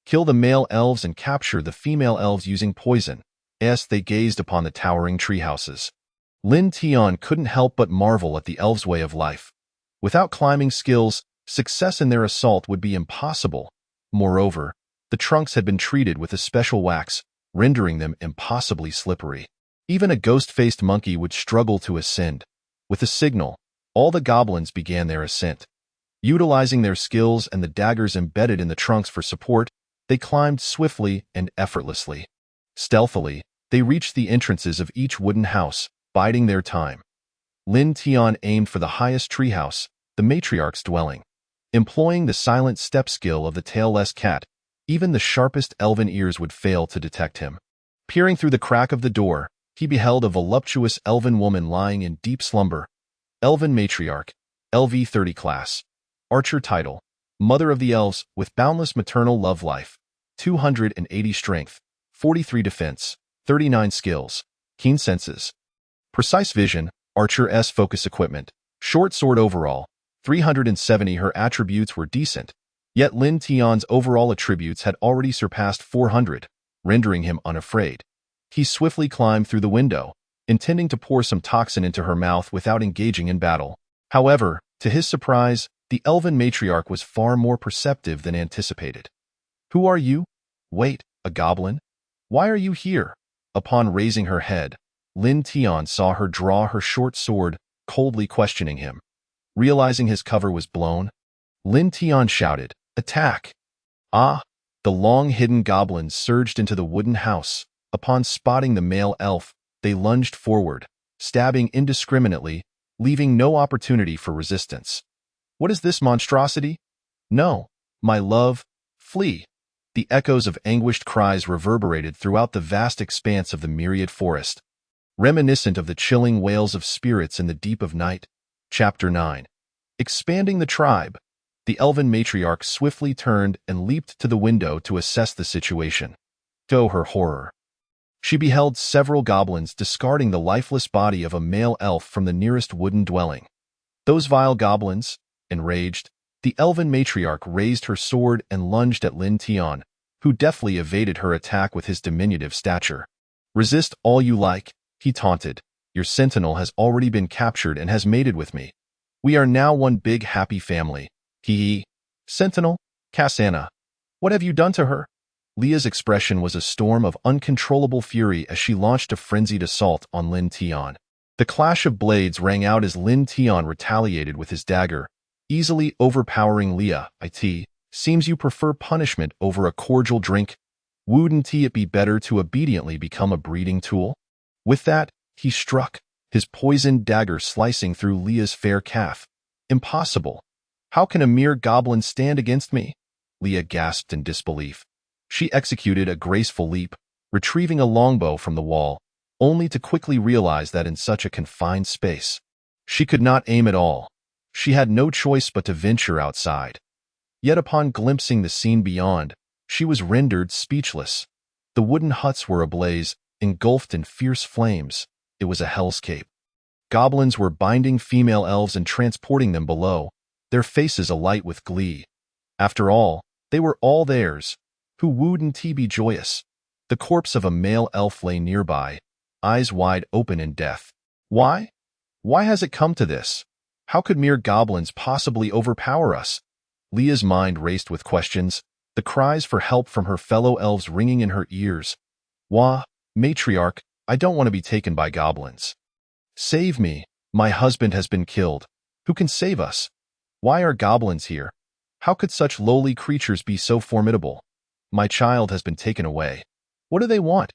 Kill the male elves and capture the female elves using poison. As they gazed upon the towering treehouses, Lin Tian couldn't help but marvel at the elves' way of life. Without climbing skills, success in their assault would be impossible. Moreover, the trunks had been treated with a special wax, rendering them impossibly slippery. Even a ghost-faced monkey would struggle to ascend. With a signal, all the goblins began their ascent. Utilizing their skills and the daggers embedded in the trunks for support, they climbed swiftly and effortlessly. Stealthily, they reached the entrances of each wooden house, biding their time. Lin Tian aimed for the highest treehouse, the matriarch's dwelling. Employing the silent step skill of the tailless cat, even the sharpest elven ears would fail to detect him. Peering through the crack of the door, he beheld a voluptuous elven woman lying in deep slumber. Elven matriarch, LV30 class. Archer title, Mother of the Elves with boundless maternal love life. 280 strength, 43 defense, 39 skills, keen senses. Precise vision, Archer S focus equipment, short sword overall, 370. Her attributes were decent, yet Lin Tian's overall attributes had already surpassed 400, rendering him unafraid. He swiftly climbed through the window, intending to pour some toxin into her mouth without engaging in battle. However, to his surprise, the elven matriarch was far more perceptive than anticipated. "Who are you? Wait, a goblin? Why are you here?" Upon raising her head, Lin Tian saw her draw her short sword, coldly questioning him. Realizing his cover was blown, Lin Tian shouted, "Attack!" Ah! The long-hidden goblins surged into the wooden house. Upon spotting the male elf, they lunged forward, stabbing indiscriminately, leaving no opportunity for resistance. "What is this monstrosity? No, my love, flee!" The echoes of anguished cries reverberated throughout the vast expanse of the myriad forest, reminiscent of the chilling wails of spirits in the deep of night. Chapter 9. Expanding the tribe. The elven matriarch swiftly turned and leaped to the window to assess the situation. To her horror, she beheld several goblins discarding the lifeless body of a male elf from the nearest wooden dwelling. Those vile goblins! Enraged, the elven matriarch raised her sword and lunged at Lin Tian, who deftly evaded her attack with his diminutive stature. "Resist all you like," he taunted. "Your sentinel has already been captured and has mated with me." We are now one big happy family. Hee hee. Sentinel, Cassandra, what have you done to her? Leah's expression was a storm of uncontrollable fury as she launched a frenzied assault on Lin Tian. The clash of blades rang out as Lin Tian retaliated with his dagger, easily overpowering Leah. It seems you prefer punishment over a cordial drink. Wouldn't it be better to obediently become a breeding tool? With that, he struck, his poisoned dagger slicing through Leah's fair calf. Impossible. How can a mere goblin stand against me? Leah gasped in disbelief. She executed a graceful leap, retrieving a longbow from the wall, only to quickly realize that in such a confined space, she could not aim at all. She had no choice but to venture outside. Yet upon glimpsing the scene beyond, she was rendered speechless. The wooden huts were ablaze, engulfed in fierce flames. It was a hellscape. Goblins were binding female elves and transporting them below, their faces alight with glee. After all, they were all theirs. Who wouldn't be joyous? The corpse of a male elf lay nearby, eyes wide open in death. Why? Why has it come to this? How could mere goblins possibly overpower us? Leah's mind raced with questions, the cries for help from her fellow elves ringing in her ears. Wah, matriarch, I don't want to be taken by goblins. Save me, my husband has been killed. Who can save us? Why are goblins here? How could such lowly creatures be so formidable? My child has been taken away. What do they want?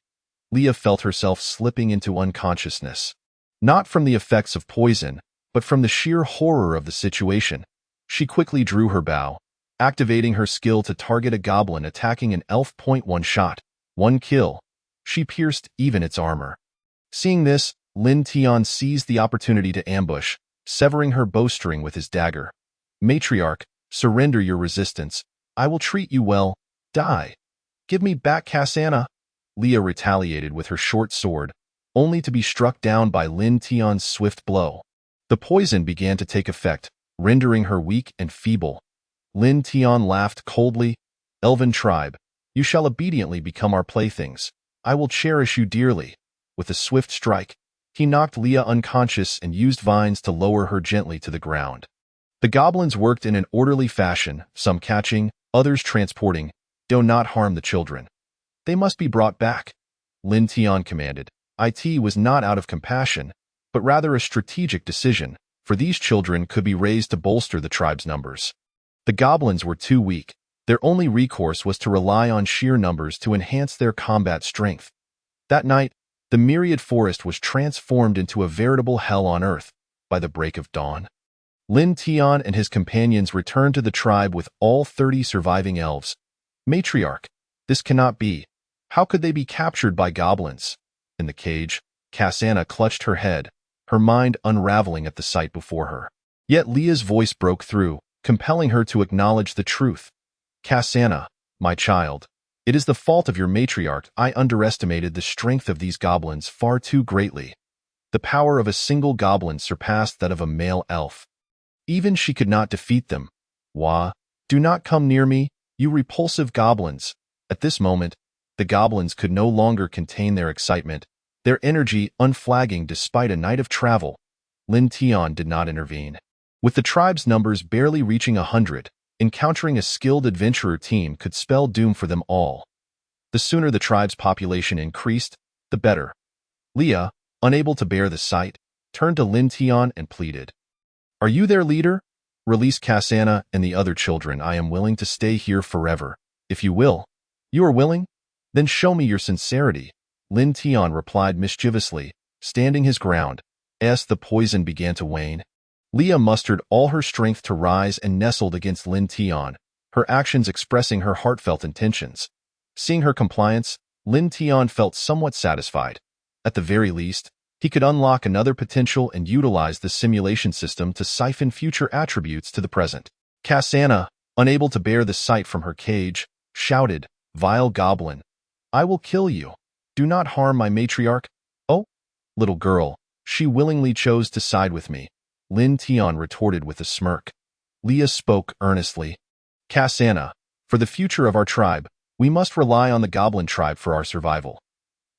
Leah felt herself slipping into unconsciousness. Not from the effects of poison, but from the sheer horror of the situation. She quickly drew her bow, activating her skill to target a goblin attacking an elf. One shot, one kill. She pierced even its armor. Seeing this, Lin Tian seized the opportunity to ambush, severing her bowstring with his dagger. Matriarch, surrender your resistance. I will treat you well. Die. Give me back Cassandra. Leah retaliated with her short sword, only to be struck down by Lin Tian's swift blow. The poison began to take effect, rendering her weak and feeble. Lin Tian laughed coldly. Elven tribe, you shall obediently become our playthings. I will cherish you dearly. With a swift strike, he knocked Leah unconscious and used vines to lower her gently to the ground. The goblins worked in an orderly fashion, some catching, others transporting. Do not harm the children. They must be brought back, Lin Tian commanded. It was not out of compassion, but rather a strategic decision, for these children could be raised to bolster the tribe's numbers. The goblins were too weak. Their only recourse was to rely on sheer numbers to enhance their combat strength. That night, the myriad forest was transformed into a veritable hell on earth by the break of dawn. Lin Tian and his companions returned to the tribe with all 30 surviving elves. Matriarch, this cannot be. How could they be captured by goblins? In the cage, Cassandra clutched her head, her mind unraveling at the sight before her. Yet Leah's voice broke through, compelling her to acknowledge the truth. Cassandra, my child, it is the fault of your matriarch. I underestimated the strength of these goblins far too greatly. The power of a single goblin surpassed that of a male elf. Even she could not defeat them. Wah, do not come near me, you repulsive goblins. At this moment, the goblins could no longer contain their excitement, their energy unflagging despite a night of travel. Lin Tian did not intervene. With the tribe's numbers barely reaching 100, encountering a skilled adventurer team could spell doom for them all. The sooner the tribe's population increased, the better. Leah, unable to bear the sight, turned to Lin Tian and pleaded. Are you their leader? Release Cassandra and the other children. I am willing to stay here forever. If you will. You are willing? Then show me your sincerity. Lin Tian replied mischievously, standing his ground. As the poison began to wane, Leah mustered all her strength to rise and nestled against Lin Tian, her actions expressing her heartfelt intentions. Seeing her compliance, Lin Tian felt somewhat satisfied. At the very least, he could unlock another potential and utilize the simulation system to siphon future attributes to the present. Cassandra, unable to bear the sight from her cage, shouted, Vile goblin, I will kill you. Do not harm my matriarch. Oh, little girl, she willingly chose to side with me. Lin Tian retorted with a smirk. Leah spoke earnestly. Cassandra, for the future of our tribe, we must rely on the goblin tribe for our survival.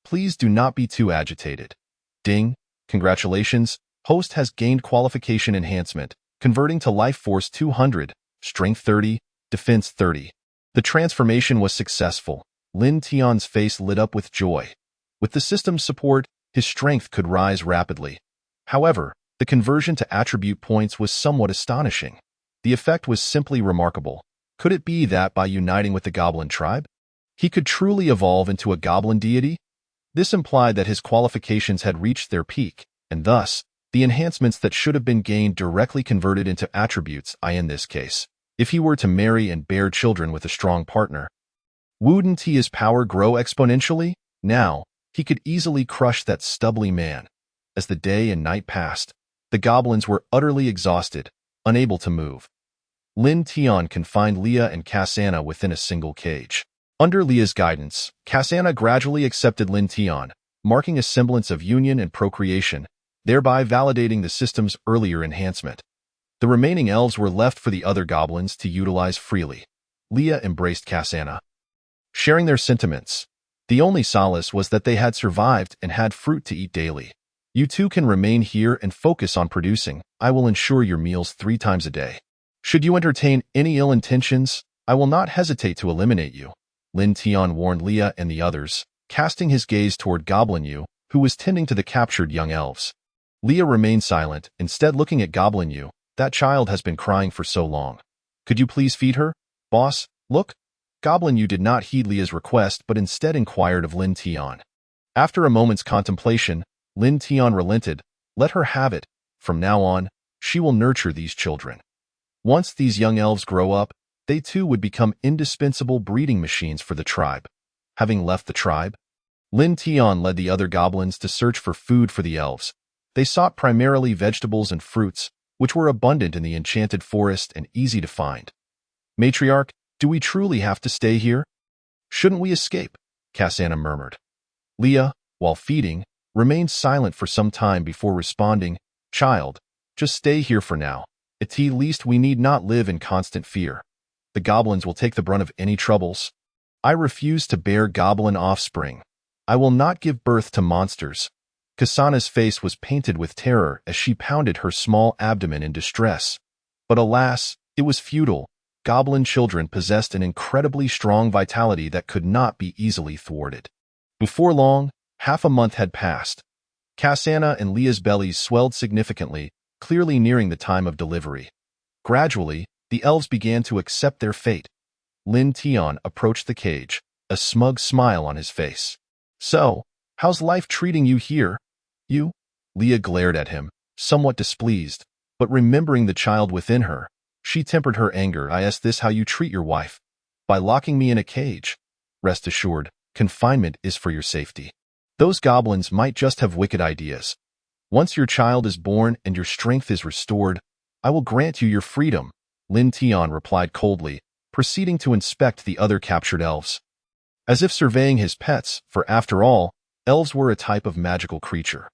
Please do not be too agitated. Ding, congratulations, host has gained qualification enhancement. converting to Life Force 200, Strength 30, Defense 30. The transformation was successful. Lin Tian's face lit up with joy. With the system's support, his strength could rise rapidly. However, the conversion to attribute points was somewhat astonishing. The effect was simply remarkable. Could it be that by uniting with the Goblin tribe, he could truly evolve into a Goblin deity? This implied that his qualifications had reached their peak, and thus, the enhancements that should have been gained directly converted into attributes, in this case. If he were to marry and bear children with a strong partner, wouldn't his power grow exponentially? Now, he could easily crush that stubbly man. As the day and night passed, the goblins were utterly exhausted, unable to move. Lin Tian confined Leah and Cassandra within a single cage. Under Leah's guidance, Cassandra gradually accepted Lin Tian, marking a semblance of union and procreation, thereby validating the system's earlier enhancement. The remaining elves were left for the other goblins to utilize freely. Leah embraced Cassandra, sharing their sentiments. The only solace was that they had survived and had fruit to eat daily. You two can remain here and focus on producing. I will ensure your meals 3 times a day. Should you entertain any ill intentions, I will not hesitate to eliminate you. Lin Tian warned Leah and the others, casting his gaze toward Goblin Yu, who was tending to the captured young elves. Leah remained silent, instead looking at Goblin Yu. That child has been crying for so long. Could you please feed her? Boss, look. Goblin Yu did not heed Leah's request but instead inquired of Lin Tian. After a moment's contemplation, Lin Tian relented. Let her have it. From now on, she will nurture these children. Once these young elves grow up, they too would become indispensable breeding machines for the tribe. Having left the tribe, Lin Tian led the other goblins to search for food for the elves. They sought primarily vegetables and fruits, which were abundant in the enchanted forest and easy to find. Matriarch, do we truly have to stay here? Shouldn't we escape? Cassandra murmured. Leah, while feeding, remained silent for some time before responding, Child, just stay here for now. At least we need not live in constant fear. The goblins will take the brunt of any troubles. I refuse to bear goblin offspring. I will not give birth to monsters. Kasana's face was painted with terror as she pounded her small abdomen in distress. But alas, it was futile. Goblin children possessed an incredibly strong vitality that could not be easily thwarted. Before long, half a month had passed. Cassandra and Leah's bellies swelled significantly, clearly nearing the time of delivery. Gradually, the elves began to accept their fate. Lin Tian approached the cage, a smug smile on his face. So, how's life treating you here? You? Leah glared at him, somewhat displeased, but remembering the child within her, she tempered her anger. Is this how you treat your wife? By locking me in a cage? Rest assured, confinement is for your safety. Those goblins might just have wicked ideas. Once your child is born and your strength is restored, I will grant you your freedom, Lin Tian replied coldly, proceeding to inspect the other captured elves. As if surveying his pets, for after all, elves were a type of magical creature.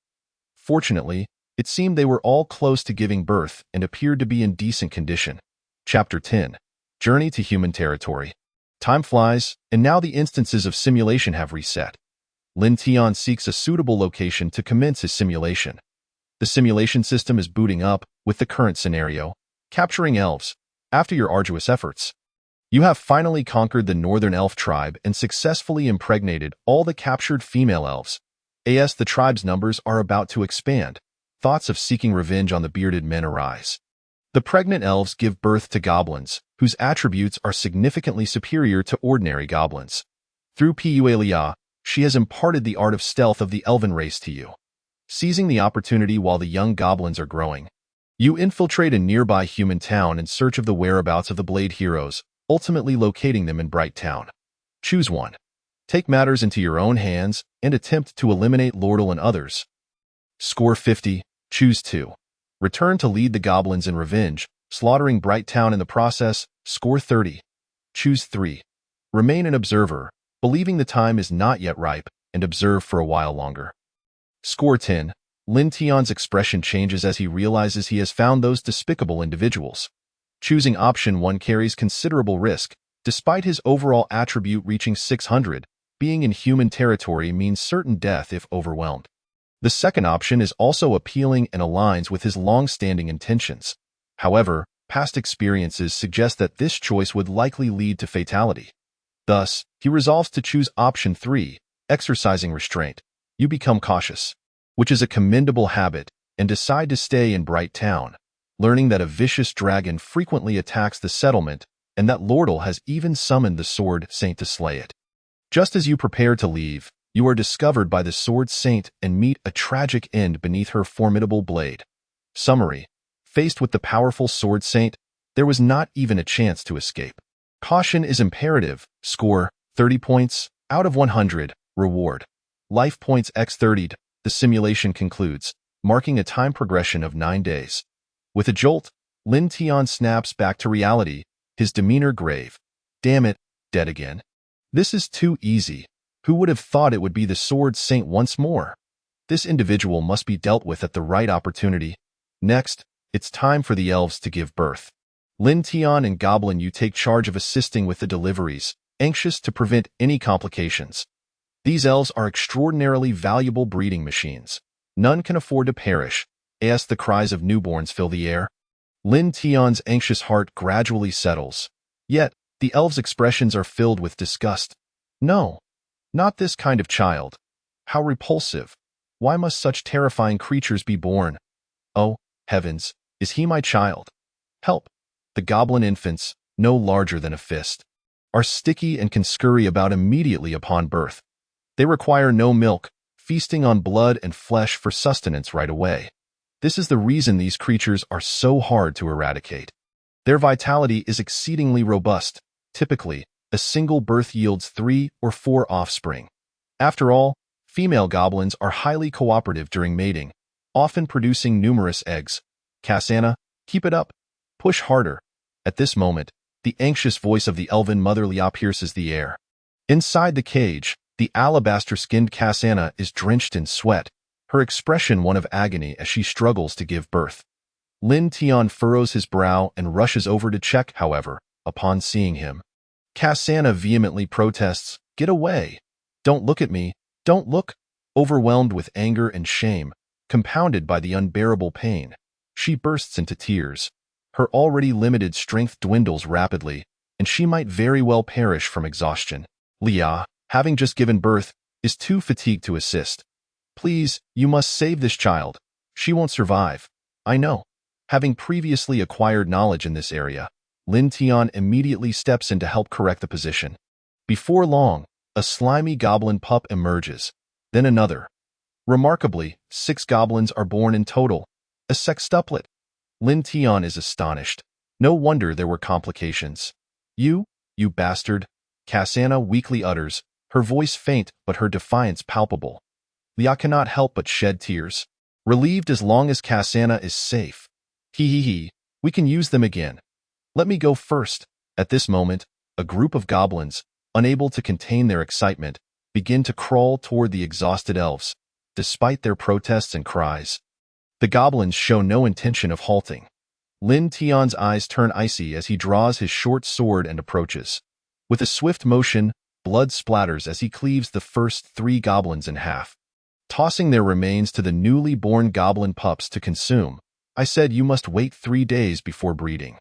Fortunately, it seemed they were all close to giving birth and appeared to be in decent condition. Chapter 10. Journey to Human Territory. Time flies, and now the instances of simulation have reset. Lin Tian seeks a suitable location to commence his simulation. The simulation system is booting up, with the current scenario, capturing elves. After your arduous efforts, you have finally conquered the Northern Elf tribe and successfully impregnated all the captured female elves. The tribe's numbers are about to expand. Thoughts of seeking revenge on the bearded men arise. The pregnant elves give birth to goblins, whose attributes are significantly superior to ordinary goblins. Through Pualia, she has imparted the art of stealth of the elven race to you. Seizing the opportunity while the young goblins are growing, you infiltrate a nearby human town in search of the whereabouts of the Blade Heroes, ultimately locating them in Bright Town. Choose one. Take matters into your own hands and attempt to eliminate Lordle and others. Score 50. Choose 2. Return to lead the goblins in revenge, slaughtering Bright Town in the process. Score 30. Choose 3. Remain an observer, believing the time is not yet ripe, and observe for a while longer. Score 10. Lin Tian's expression changes as he realizes he has found those despicable individuals. Choosing option 1 carries considerable risk. Despite his overall attribute reaching 600, being in human territory means certain death if overwhelmed. The second option is also appealing and aligns with his long-standing intentions. However, past experiences suggest that this choice would likely lead to fatality. Thus, he resolves to choose option 3, exercising restraint. You become cautious, which is a commendable habit, and decide to stay in Bright Town, learning that a vicious dragon frequently attacks the settlement and that Lordle has even summoned the Sword Saint to slay it. Just as you prepare to leave, you are discovered by the Sword Saint and meet a tragic end beneath her formidable blade. Summary: faced with the powerful Sword Saint, there was not even a chance to escape. Caution is imperative. Score: 30 points out of 100. Reward: life points x 30. The simulation concludes, marking a time progression of 9 days. With a jolt, Lin Tian snaps back to reality, his demeanor grave. Damn it, dead again. This is too easy. Who would have thought it would be the Sword Saint once more? This individual must be dealt with at the right opportunity. Next, it's time for the elves to give birth. Lin Tian and Goblin You take charge of assisting with the deliveries, anxious to prevent any complications. These elves are extraordinarily valuable breeding machines. None can afford to perish, as the cries of newborns fill the air. Lin Tian's anxious heart gradually settles. Yet, the elves' expressions are filled with disgust. No, not this kind of child. How repulsive. Why must such terrifying creatures be born? Oh, heavens, is he my child? Help! The goblin infants, no larger than a fist, are sticky and can scurry about immediately upon birth. They require no milk, feasting on blood and flesh for sustenance right away. This is the reason these creatures are so hard to eradicate. Their vitality is exceedingly robust. Typically, a single birth yields 3 or 4 offspring. After all, female goblins are highly cooperative during mating, often producing numerous eggs. Cassana, keep it up. Push harder. At this moment, the anxious voice of the elven mother Lia pierces the air. Inside the cage, the alabaster-skinned Cassana is drenched in sweat, her expression one of agony as she struggles to give birth. Lin Tian furrows his brow and rushes over to check, however, upon seeing him. Cassana vehemently protests, "Get away! Don't look at me! Don't look!" Overwhelmed with anger and shame, compounded by the unbearable pain, she bursts into tears. Her already limited strength dwindles rapidly, and she might very well perish from exhaustion. Lia, having just given birth, is too fatigued to assist. "Please, you must save this child. She won't survive." I know. Having previously acquired knowledge in this area, Lin Tian immediately steps in to help correct the position. Before long, a slimy goblin pup emerges, then another. Remarkably, 6 goblins are born in total, a sextuplet. Lin Tian is astonished. No wonder there were complications. You bastard," Cassana weakly utters, her voice faint but her defiance palpable. Lia cannot help but shed tears. Relieved as long as Cassana is safe. We can use them again. Let me go first. At this moment, a group of goblins, unable to contain their excitement, begin to crawl toward the exhausted elves, despite their protests and cries. The goblins show no intention of halting. Lin Tian's eyes turn icy as he draws his short sword and approaches. With a swift motion, blood splatters as he cleaves the first 3 goblins in half, tossing their remains to the newly born goblin pups to consume. I said you must wait 3 days before breeding.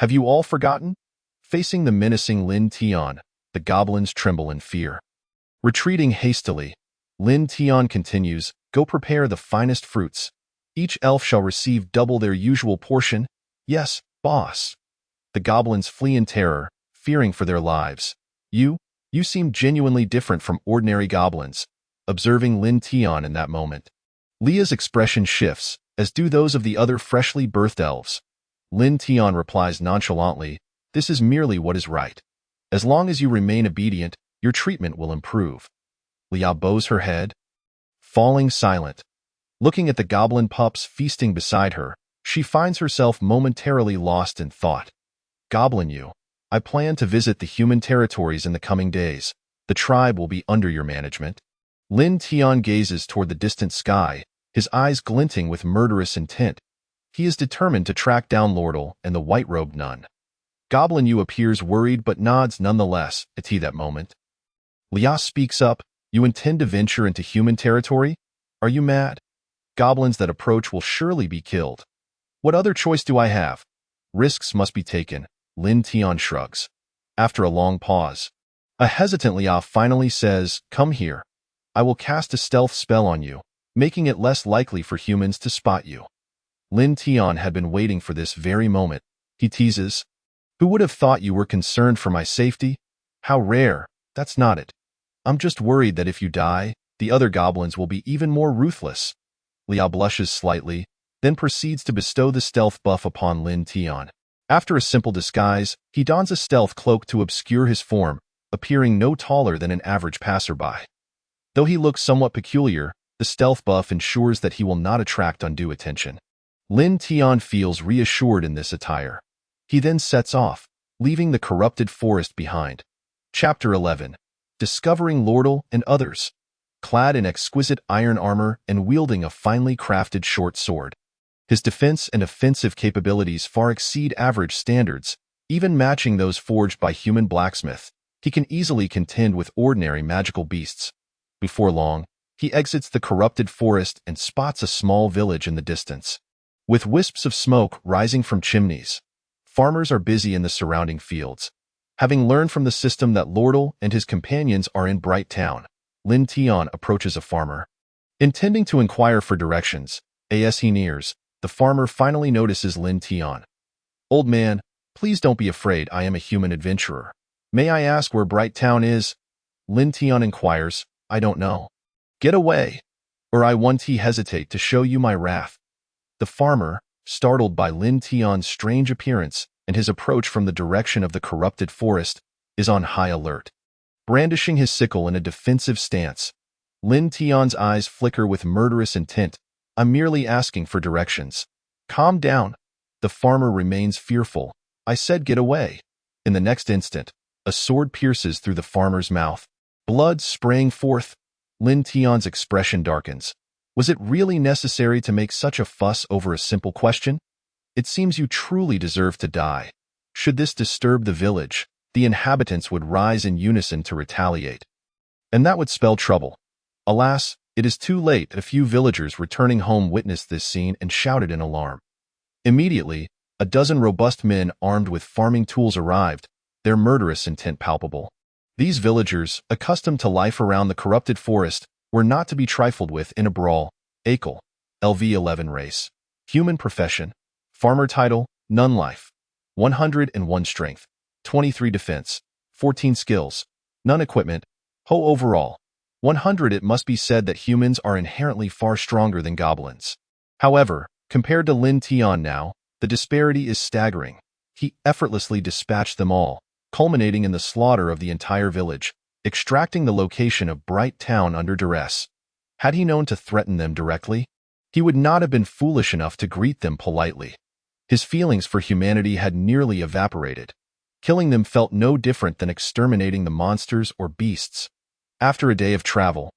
Have you all forgotten? Facing the menacing Lin Tian, the goblins tremble in fear. Retreating hastily, Lin Tian continues, "Go prepare the finest fruits. Each elf shall receive double their usual portion." "Yes, boss." The goblins flee in terror, fearing for their lives. You seem genuinely different from ordinary goblins," observing Lin Tian in that moment. Lia's expression shifts, as do those of the other freshly birthed elves. Lin Tian replies nonchalantly, "This is merely what is right. As long as you remain obedient, your treatment will improve." Lia bows her head, falling silent. Looking at the goblin pups feasting beside her, she finds herself momentarily lost in thought. "Goblin You, I plan to visit the human territories in the coming days. The tribe will be under your management." Lin Tian gazes toward the distant sky, his eyes glinting with murderous intent. He is determined to track down Lordle and the white-robed nun. Goblin You appears worried but nods nonetheless at that moment. Lia speaks up, "You intend to venture into human territory? Are you mad? Goblins that approach will surely be killed. What other choice do I have? Risks must be taken, Lin Tian shrugs. After a long pause, a hesitant Liao finally says, "Come here. I will cast a stealth spell on you, making it less likely for humans to spot you." Lin Tian had been waiting for this very moment. He teases, "Who would have thought you were concerned for my safety? How rare. That's not it. I'm just worried that if you die, the other goblins will be even more ruthless." Liao blushes slightly, then proceeds to bestow the stealth buff upon Lin Tian. After a simple disguise, he dons a stealth cloak to obscure his form, appearing no taller than an average passerby. Though he looks somewhat peculiar, the stealth buff ensures that he will not attract undue attention. Lin Tian feels reassured in this attire. He then sets off, leaving the corrupted forest behind. Chapter 11. Discovering Lordle and others. Clad in exquisite iron armor and wielding a finely crafted short sword, his defense and offensive capabilities far exceed average standards, even matching those forged by human blacksmiths. He can easily contend with ordinary magical beasts. Before long, he exits the corrupted forest and spots a small village in the distance. With wisps of smoke rising from chimneys, farmers are busy in the surrounding fields. Having learned from the system that Lordle and his companions are in Bright Town, Lin Tian approaches a farmer. Intending to inquire for directions, as he nears, the farmer finally notices Lin Tian. "Old man, please don't be afraid, I am a human adventurer. May I ask where Bright Town is?" Lin Tian inquires. "I don't know." "Get away, or I won't hesitate to show you my wrath." The farmer, startled by Lin Tian's strange appearance and his approach from the direction of the corrupted forest, is on high alert. Brandishing his sickle in a defensive stance, Lin Tian's eyes flicker with murderous intent. "I'm merely asking for directions." "Calm down." The farmer remains fearful. "I said get away." In the next instant, a sword pierces through the farmer's mouth. Blood spraying forth. Lin Tian's expression darkens. Was it really necessary to make such a fuss over a simple question? "It seems you truly deserve to die. Should this disturb the village, the inhabitants would rise in unison to retaliate. And that would spell trouble. Alas, it is too late. A few villagers returning home witnessed this scene and shouted in alarm. Immediately, a dozen robust men armed with farming tools arrived, their murderous intent palpable. These villagers, accustomed to life around the corrupted forest, were not to be trifled with in a brawl. Akel, LV11 race. Human profession. Farmer title, none life. 101 strength. 23 defense. 14 skills. None equipment. Ho overall. 100. It must be said that humans are inherently far stronger than goblins. However, compared to Lin Tian now, the disparity is staggering. He effortlessly dispatched them all, culminating in the slaughter of the entire village, extracting the location of Bright Town under duress. Had he known to threaten them directly, he would not have been foolish enough to greet them politely. His feelings for humanity had nearly evaporated. Killing them felt no different than exterminating the monsters or beasts. After a day of travel,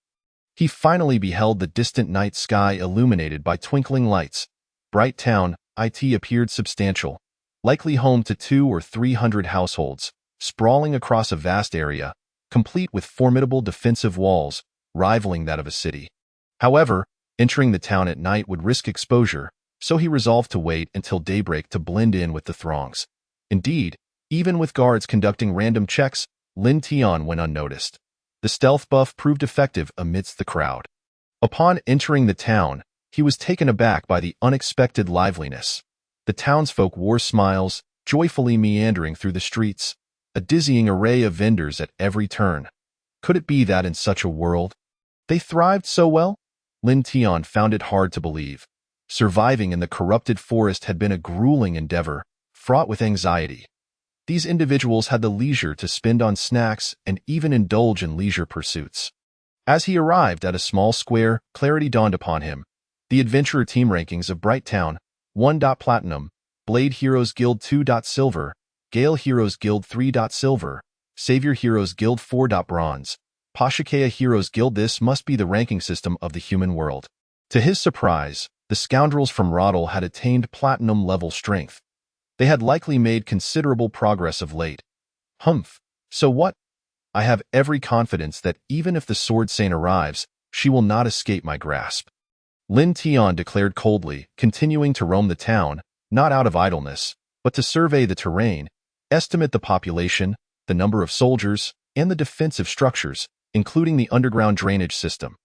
he finally beheld the distant night sky illuminated by twinkling lights. Bright Town, it appeared substantial, likely home to 200 or 300 households, sprawling across a vast area, complete with formidable defensive walls, rivaling that of a city. However, entering the town at night would risk exposure, so he resolved to wait until daybreak to blend in with the throngs. Indeed, even with guards conducting random checks, Lin Tian went unnoticed. The stealth buff proved effective amidst the crowd. Upon entering the town, he was taken aback by the unexpected liveliness. The townsfolk wore smiles, joyfully meandering through the streets, a dizzying array of vendors at every turn. Could it be that in such a world, they thrived so well? Lin Tian found it hard to believe. Surviving in the corrupted forest had been a grueling endeavor, fraught with anxiety. These individuals had the leisure to spend on snacks and even indulge in leisure pursuits. As he arrived at a small square, clarity dawned upon him. The adventurer team rankings of Bright Town: 1. Platinum, Blade Heroes Guild 2. Silver, Gale Heroes Guild 3. Silver, Savior Heroes Guild 4. Bronze, Pashikea Heroes Guild. This must be the ranking system of the human world. To his surprise, the scoundrels from Roddle had attained platinum level strength. They had likely made considerable progress of late. Humph, so what? I have every confidence that even if the Sword Saint arrives, she will not escape my grasp. Lin Tian declared coldly, continuing to roam the town, not out of idleness, but to survey the terrain, estimate the population, the number of soldiers, and the defensive structures, including the underground drainage system.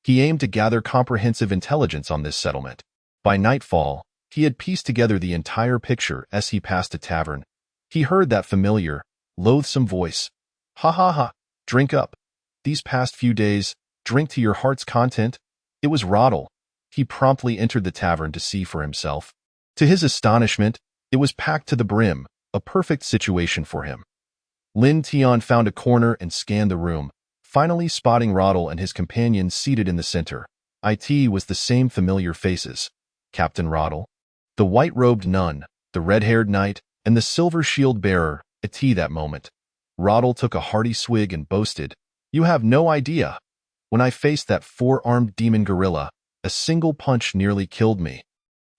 He aimed to gather comprehensive intelligence on this settlement. By nightfall, he had pieced together the entire picture as he passed a tavern. He heard that familiar, loathsome voice. "Ha ha ha, drink up. These past few days, drink to your heart's content." It was Roddle. He promptly entered the tavern to see for himself. To his astonishment, it was packed to the brim, a perfect situation for him. Lin Tian found a corner and scanned the room, finally spotting Roddle and his companions seated in the center. It was the same familiar faces. Captain Roddle, the white-robed nun, the red-haired knight, and the silver shield bearer. At that moment, Roddle took a hearty swig and boasted, "You have no idea. When I faced that four-armed demon gorilla, a single punch nearly killed me.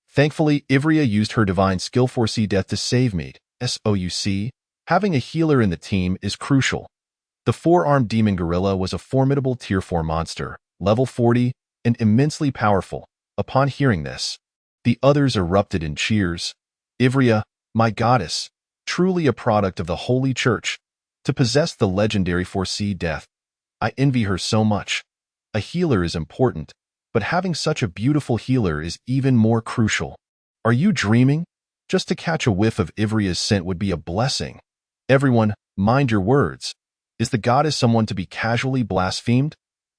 Thankfully, Ivrea used her divine skill foresee death to save me. SOUC, having a healer in the team is crucial." The four-armed demon gorilla was a formidable Tier 4 monster, level 40, and immensely powerful. Upon hearing this, the others erupted in cheers. "Ivrea, my goddess, truly a product of the Holy Church, to possess the legendary foresee death. I envy her so much. A healer is important, but having such a beautiful healer is even more crucial." "Are you dreaming? Just to catch a whiff of Ivrea's scent would be a blessing. Everyone, mind your words. Is the goddess someone to be casually blasphemed?"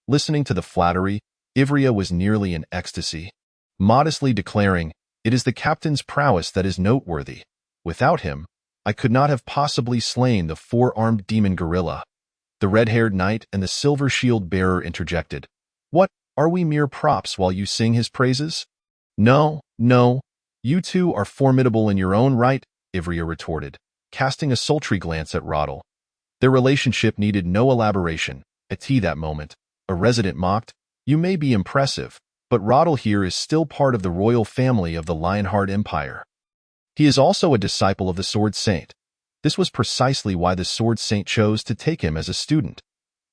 Listening to the flattery, Ivrea was nearly in ecstasy, modestly declaring, "It is the captain's prowess that is noteworthy. Without him, I could not have possibly slain the four-armed demon gorilla." The red-haired knight and the silver shield bearer interjected, "What, are we mere props while you sing his praises?" No, you two are formidable in your own right," Ivrea retorted, casting a sultry glance at Roddle. Their relationship needed no elaboration. At that moment, a resident mocked, "You may be impressive, but Roddle here is still part of the royal family of the Lionheart Empire. He is also a disciple of the Sword Saint. This was precisely why the Sword Saint chose to take him as a student.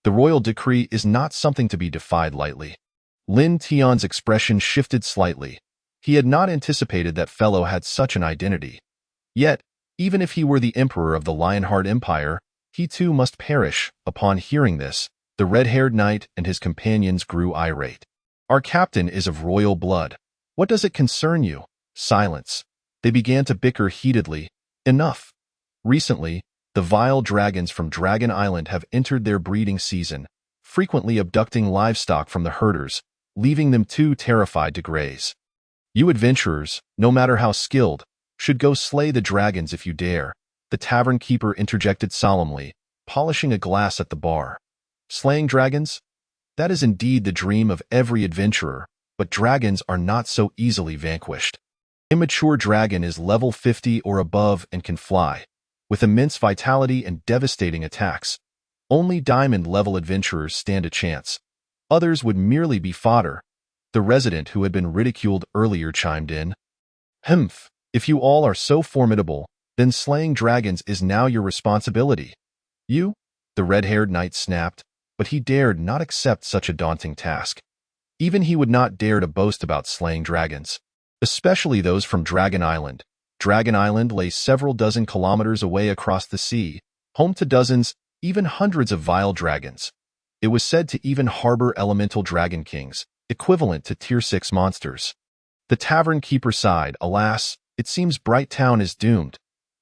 The royal decree is not something to be defied lightly." Lin Tian's expression shifted slightly. He had not anticipated that fellow had such an identity. Yet, even if he were the emperor of the Lionheart Empire, he too must perish. Upon hearing this, the red-haired knight and his companions grew irate. "Our captain is of royal blood. What does it concern you?" Silence. They began to bicker heatedly. "Enough. Recently, the vile dragons from Dragon Island have entered their breeding season, frequently abducting livestock from the herders, leaving them too terrified to graze. You adventurers, no matter how skilled, should go slay the dragons if you dare," the tavern keeper interjected solemnly, polishing a glass at the bar. "Slaying dragons? That is indeed the dream of every adventurer, but dragons are not so easily vanquished. Immature dragon is level 50 or above and can fly, with immense vitality and devastating attacks. Only diamond-level adventurers stand a chance. Others would merely be fodder." The resident who had been ridiculed earlier chimed in. "Humph, if you all are so formidable, then slaying dragons is now your responsibility." "You?" the red-haired knight snapped, but he dared not accept such a daunting task. Even he would not dare to boast about slaying dragons, especially those from Dragon Island. Dragon Island lay several dozen kilometers away across the sea, home to dozens, even hundreds of vile dragons. It was said to even harbor elemental dragon kings, equivalent to Tier 6 monsters. The tavern keeper sighed, "Alas, it seems Bright Town is doomed.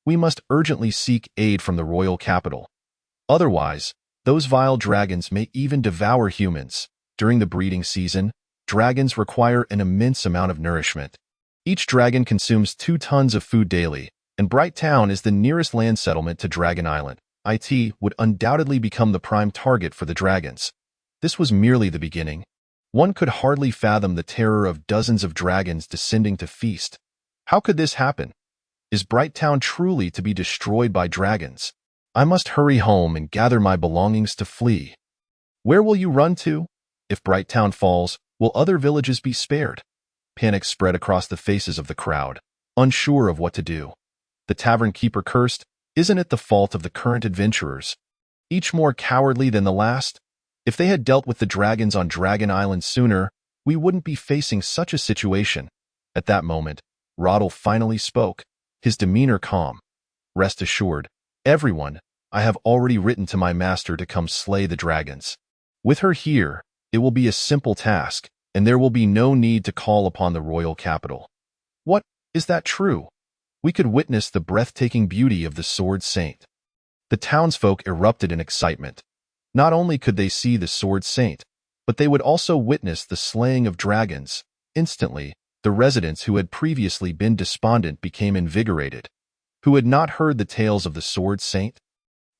We must urgently seek aid from the royal capital. Otherwise, those vile dragons may even devour humans. During the breeding season, dragons require an immense amount of nourishment. Each dragon consumes 2 tons of food daily, and Bright Town is the nearest land settlement to Dragon Island. It would undoubtedly become the prime target for the dragons." This was merely the beginning. One could hardly fathom the terror of dozens of dragons descending to feast. How could this happen? Is Bright Town truly to be destroyed by dragons? I must hurry home and gather my belongings to flee. Where will you run to? If Bright Town falls, will other villages be spared? Panic spread across the faces of the crowd, unsure of what to do. The tavern keeper cursed, "Isn't it the fault of the current adventurers? Each more cowardly than the last? If they had dealt with the dragons on Dragon Island sooner, we wouldn't be facing such a situation." At that moment, Roddle finally spoke. his demeanor calm. "Rest assured, everyone, I have already written to my master to come slay the dragons. With her here, it will be a simple task, and there will be no need to call upon the royal capital." "What? Is that true?" "We could witness the breathtaking beauty of the Sword Saint." The townsfolk erupted in excitement. Not only could they see the Sword Saint, but they would also witness the slaying of dragons. Instantly, the residents who had previously been despondent became invigorated. Who had not heard the tales of the Sword Saint?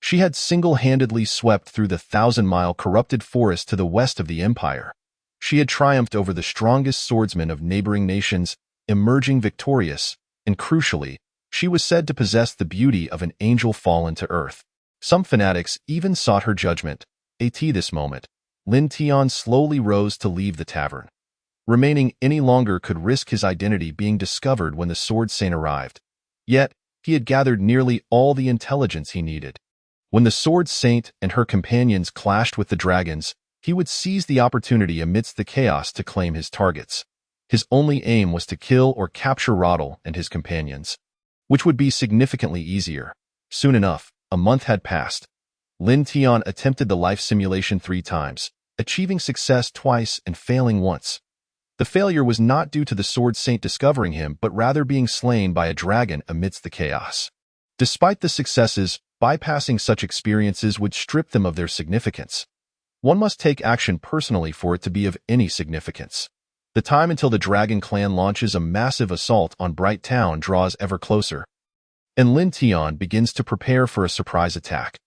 She had single-handedly swept through the 1,000-mile corrupted forest to the west of the empire. She had triumphed over the strongest swordsmen of neighboring nations, emerging victorious, and crucially, she was said to possess the beauty of an angel fallen to earth. Some fanatics even sought her judgment. At this moment, Lin Tian slowly rose to leave the tavern. Remaining any longer could risk his identity being discovered when the Sword Saint arrived. Yet, he had gathered nearly all the intelligence he needed. When the Sword Saint and her companions clashed with the dragons, he would seize the opportunity amidst the chaos to claim his targets. His only aim was to kill or capture Roddle and his companions, which would be significantly easier. Soon enough, a month had passed. Lin Tian attempted the life simulation 3 times, achieving success twice and failing once. The failure was not due to the Sword Saint discovering him, but rather being slain by a dragon amidst the chaos. Despite the successes, bypassing such experiences would strip them of their significance. One must take action personally for it to be of any significance. The time until the Dragon Clan launches a massive assault on Bright Town draws ever closer, and Lin Tian begins to prepare for a surprise attack.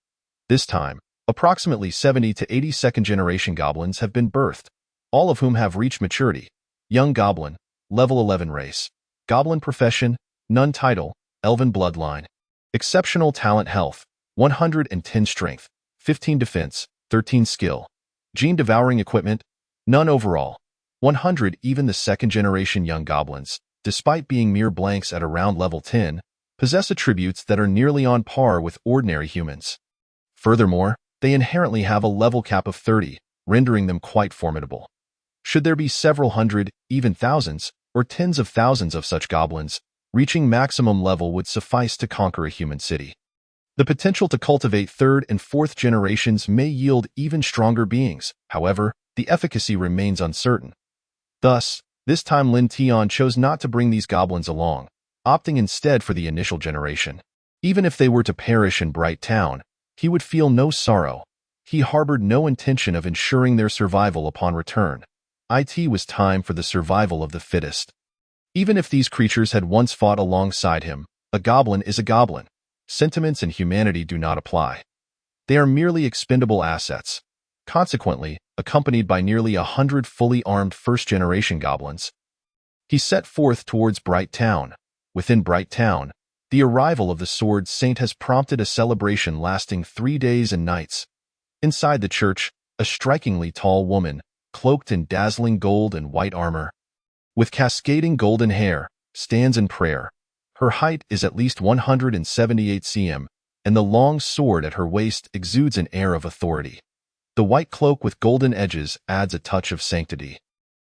This time, approximately 70 to 80 second-generation goblins have been birthed, all of whom have reached maturity. Young Goblin, Level 11 race. Goblin profession, none title, Elven bloodline. Exceptional talent health, 110 strength, 15 defense, 13 skill. Gene devouring equipment, none overall. 100 even the second-generation young goblins, despite being mere blanks at around level 10, possess attributes that are nearly on par with ordinary humans. Furthermore, they inherently have a level cap of 30, rendering them quite formidable. Should there be several hundred, even thousands, or tens of thousands of such goblins, reaching maximum level would suffice to conquer a human city. The potential to cultivate 3rd and 4th generations may yield even stronger beings. However, the efficacy remains uncertain. Thus, this time Lin Tian chose not to bring these goblins along, opting instead for the initial generation. Even if they were to perish in Bright Town, he would feel no sorrow. He harbored no intention of ensuring their survival upon return. It was time for the survival of the fittest. Even if these creatures had once fought alongside him, a goblin is a goblin. Sentiments and humanity do not apply. They are merely expendable assets. Consequently, accompanied by nearly 100 fully armed first-generation goblins, he set forth towards Bright Town. Within Bright Town, the arrival of the Sword Saint has prompted a celebration lasting 3 days and nights. Inside the church, a strikingly tall woman, cloaked in dazzling gold and white armor, with cascading golden hair, stands in prayer. Her height is at least 178 cm, and the long sword at her waist exudes an air of authority. The white cloak with golden edges adds a touch of sanctity.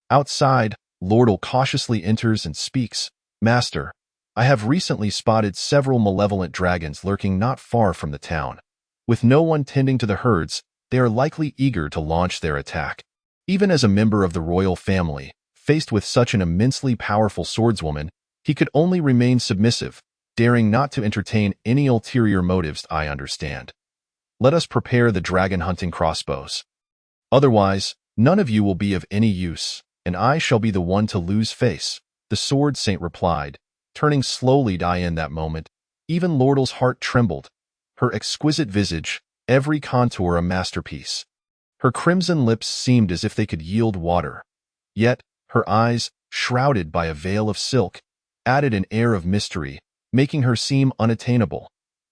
Outside, Lordle cautiously enters and speaks. "Master, I have recently spotted several malevolent dragons lurking not far from the town. With no one tending to the herds, they are likely eager to launch their attack." Even as a member of the royal family, faced with such an immensely powerful swordswoman, he could only remain submissive, daring not to entertain any ulterior motives. "I understand. Let us prepare the dragon-hunting crossbows. Otherwise, none of you will be of any use, and I shall be the one to lose face," the Sword Saint replied, turning slowly to Ian that moment. Even Lordle's heart trembled. Her exquisite visage, every contour a masterpiece. Her crimson lips seemed as if they could yield water. Yet, her eyes, shrouded by a veil of silk, added an air of mystery, making her seem unattainable.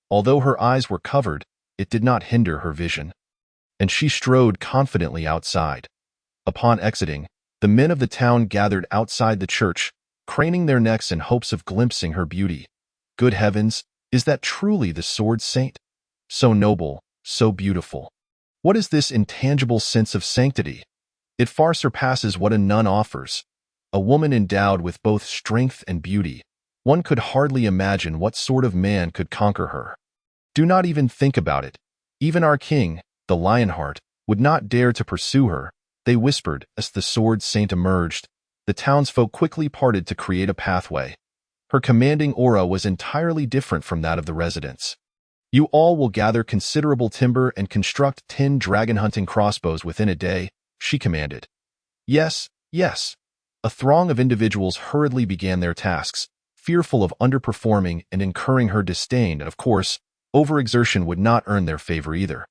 Although her eyes were covered, it did not hinder her vision, and she strode confidently outside. Upon exiting, the men of the town gathered outside the church, craning their necks in hopes of glimpsing her beauty. Good heavens, is that truly the Sword Saint? So noble, so beautiful. What is this intangible sense of sanctity? It far surpasses what a nun offers. A woman endowed with both strength and beauty, One could hardly imagine what sort of man could conquer her. Do not even think about it. Even our king, the Lionheart, would not dare to pursue her, they whispered as the sword saint emerged. The townsfolk quickly parted to create a pathway. Her commanding aura was entirely different from that of the residents. You all will gather considerable timber and construct 10 dragon-hunting crossbows within a day, she commanded. Yes, yes. A throng of individuals hurriedly began their tasks, fearful of underperforming and incurring her disdain, and of course, overexertion would not earn their favor either.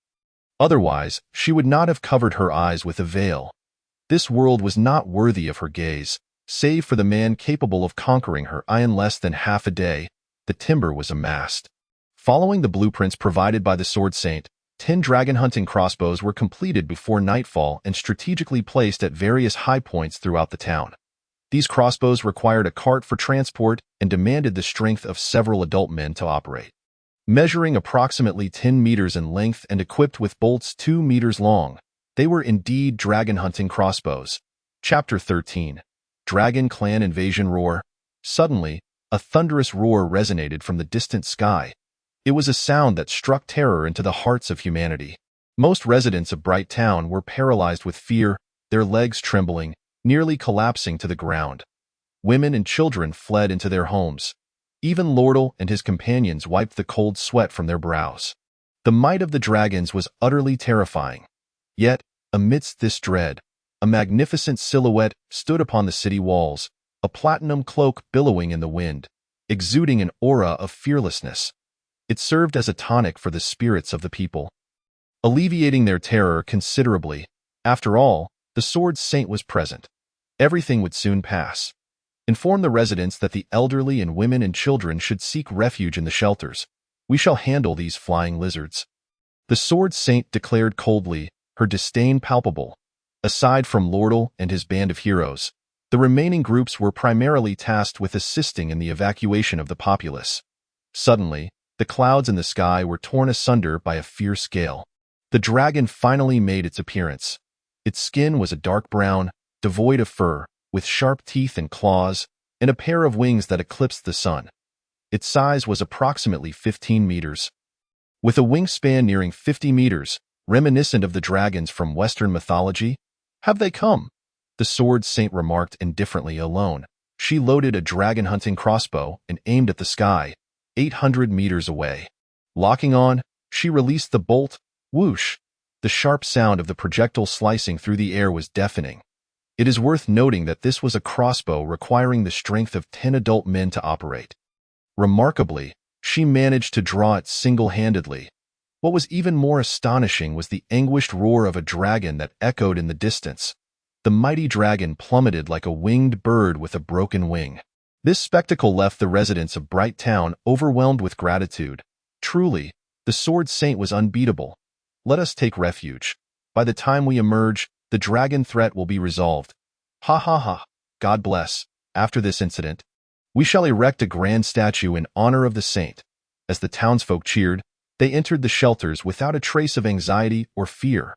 Otherwise, she would not have covered her eyes with a veil. This world was not worthy of her gaze, save for the man capable of conquering her in less than half a day. The timber was amassed. Following the blueprints provided by the Sword Saint, 10 dragon-hunting crossbows were completed before nightfall and strategically placed at various high points throughout the town. These crossbows required a cart for transport and demanded the strength of several adult men to operate. Measuring approximately 10 meters in length and equipped with bolts 2 meters long, they were indeed dragon-hunting crossbows. Chapter 13. Dragon Clan Invasion Roar. Suddenly, a thunderous roar resonated from the distant sky. It was a sound that struck terror into the hearts of humanity. Most residents of Bright Town were paralyzed with fear, their legs trembling, nearly collapsing to the ground. Women and children fled into their homes. Even Lordle and his companions wiped the cold sweat from their brows. The might of the dragons was utterly terrifying. Yet, amidst this dread, a magnificent silhouette stood upon the city walls, a platinum cloak billowing in the wind, exuding an aura of fearlessness. It served as a tonic for the spirits of the people, alleviating their terror considerably. After all, the Sword Saint was present. Everything would soon pass. Inform the residents that the elderly and women and children should seek refuge in the shelters. We shall handle these flying lizards. The Sword Saint declared coldly, her disdain palpable. Aside from Lordle and his band of heroes, the remaining groups were primarily tasked with assisting in the evacuation of the populace. Suddenly, the clouds in the sky were torn asunder by a fierce gale. The dragon finally made its appearance. Its skin was a dark brown, devoid of fur, with sharp teeth and claws, and a pair of wings that eclipsed the sun. Its size was approximately 15 meters. With a wingspan nearing 50 meters, reminiscent of the dragons from Western mythology. Have they come? The Sword Saint remarked indifferently. Alone, she loaded a dragon-hunting crossbow and aimed at the sky, 800 meters away. Locking on, she released the bolt. Whoosh! The sharp sound of the projectile slicing through the air was deafening. It is worth noting that this was a crossbow requiring the strength of 10 adult men to operate. Remarkably, she managed to draw it single-handedly. What was even more astonishing was the anguished roar of a dragon that echoed in the distance. The mighty dragon plummeted like a winged bird with a broken wing. This spectacle left the residents of Bright Town overwhelmed with gratitude. Truly, the Sword Saint was unbeatable. Let us take refuge. By the time we emerge, the dragon threat will be resolved. Ha ha ha. God bless. After this incident, we shall erect a grand statue in honor of the saint. As the townsfolk cheered, they entered the shelters without a trace of anxiety or fear.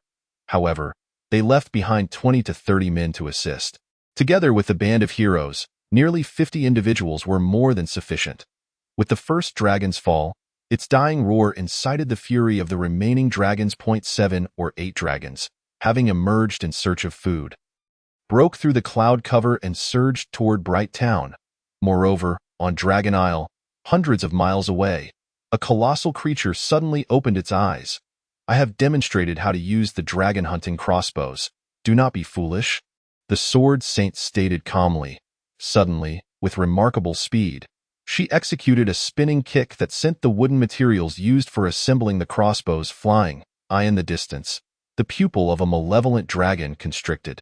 However, they left behind 20 to 30 men to assist. Together with the band of heroes, nearly 50 individuals were more than sufficient. With the first dragon's fall, its dying roar incited the fury of the remaining dragons. 7 or 8 dragons, having emerged in search of food, broke through the cloud cover and surged toward Bright Town. Moreover, on Dragon Isle, hundreds of miles away, a colossal creature suddenly opened its eyes. I have demonstrated how to use the dragon-hunting crossbows. Do not be foolish, the Sword Saint stated calmly. Suddenly, with remarkable speed, she executed a spinning kick that sent the wooden materials used for assembling the crossbows flying. In the distance, the pupil of a malevolent dragon constricted.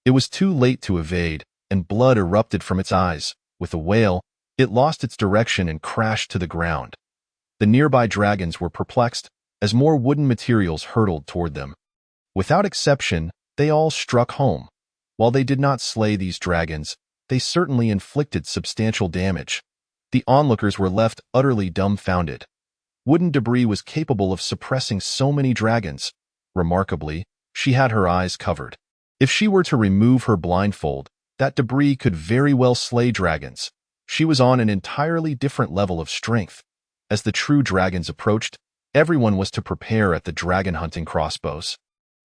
It was too late to evade, and blood erupted from its eyes. With a wail, it lost its direction and crashed to the ground. The nearby dragons were perplexed, as more wooden materials hurtled toward them. Without exception, they all struck home. While they did not slay these dragons, they certainly inflicted substantial damage. The onlookers were left utterly dumbfounded. Wooden debris was capable of suppressing so many dragons. Remarkably, she had her eyes covered. If she were to remove her blindfold, that debris could very well slay dragons. She was on an entirely different level of strength. As the true dragons approached, everyone was to prepare at the dragon-hunting crossbows.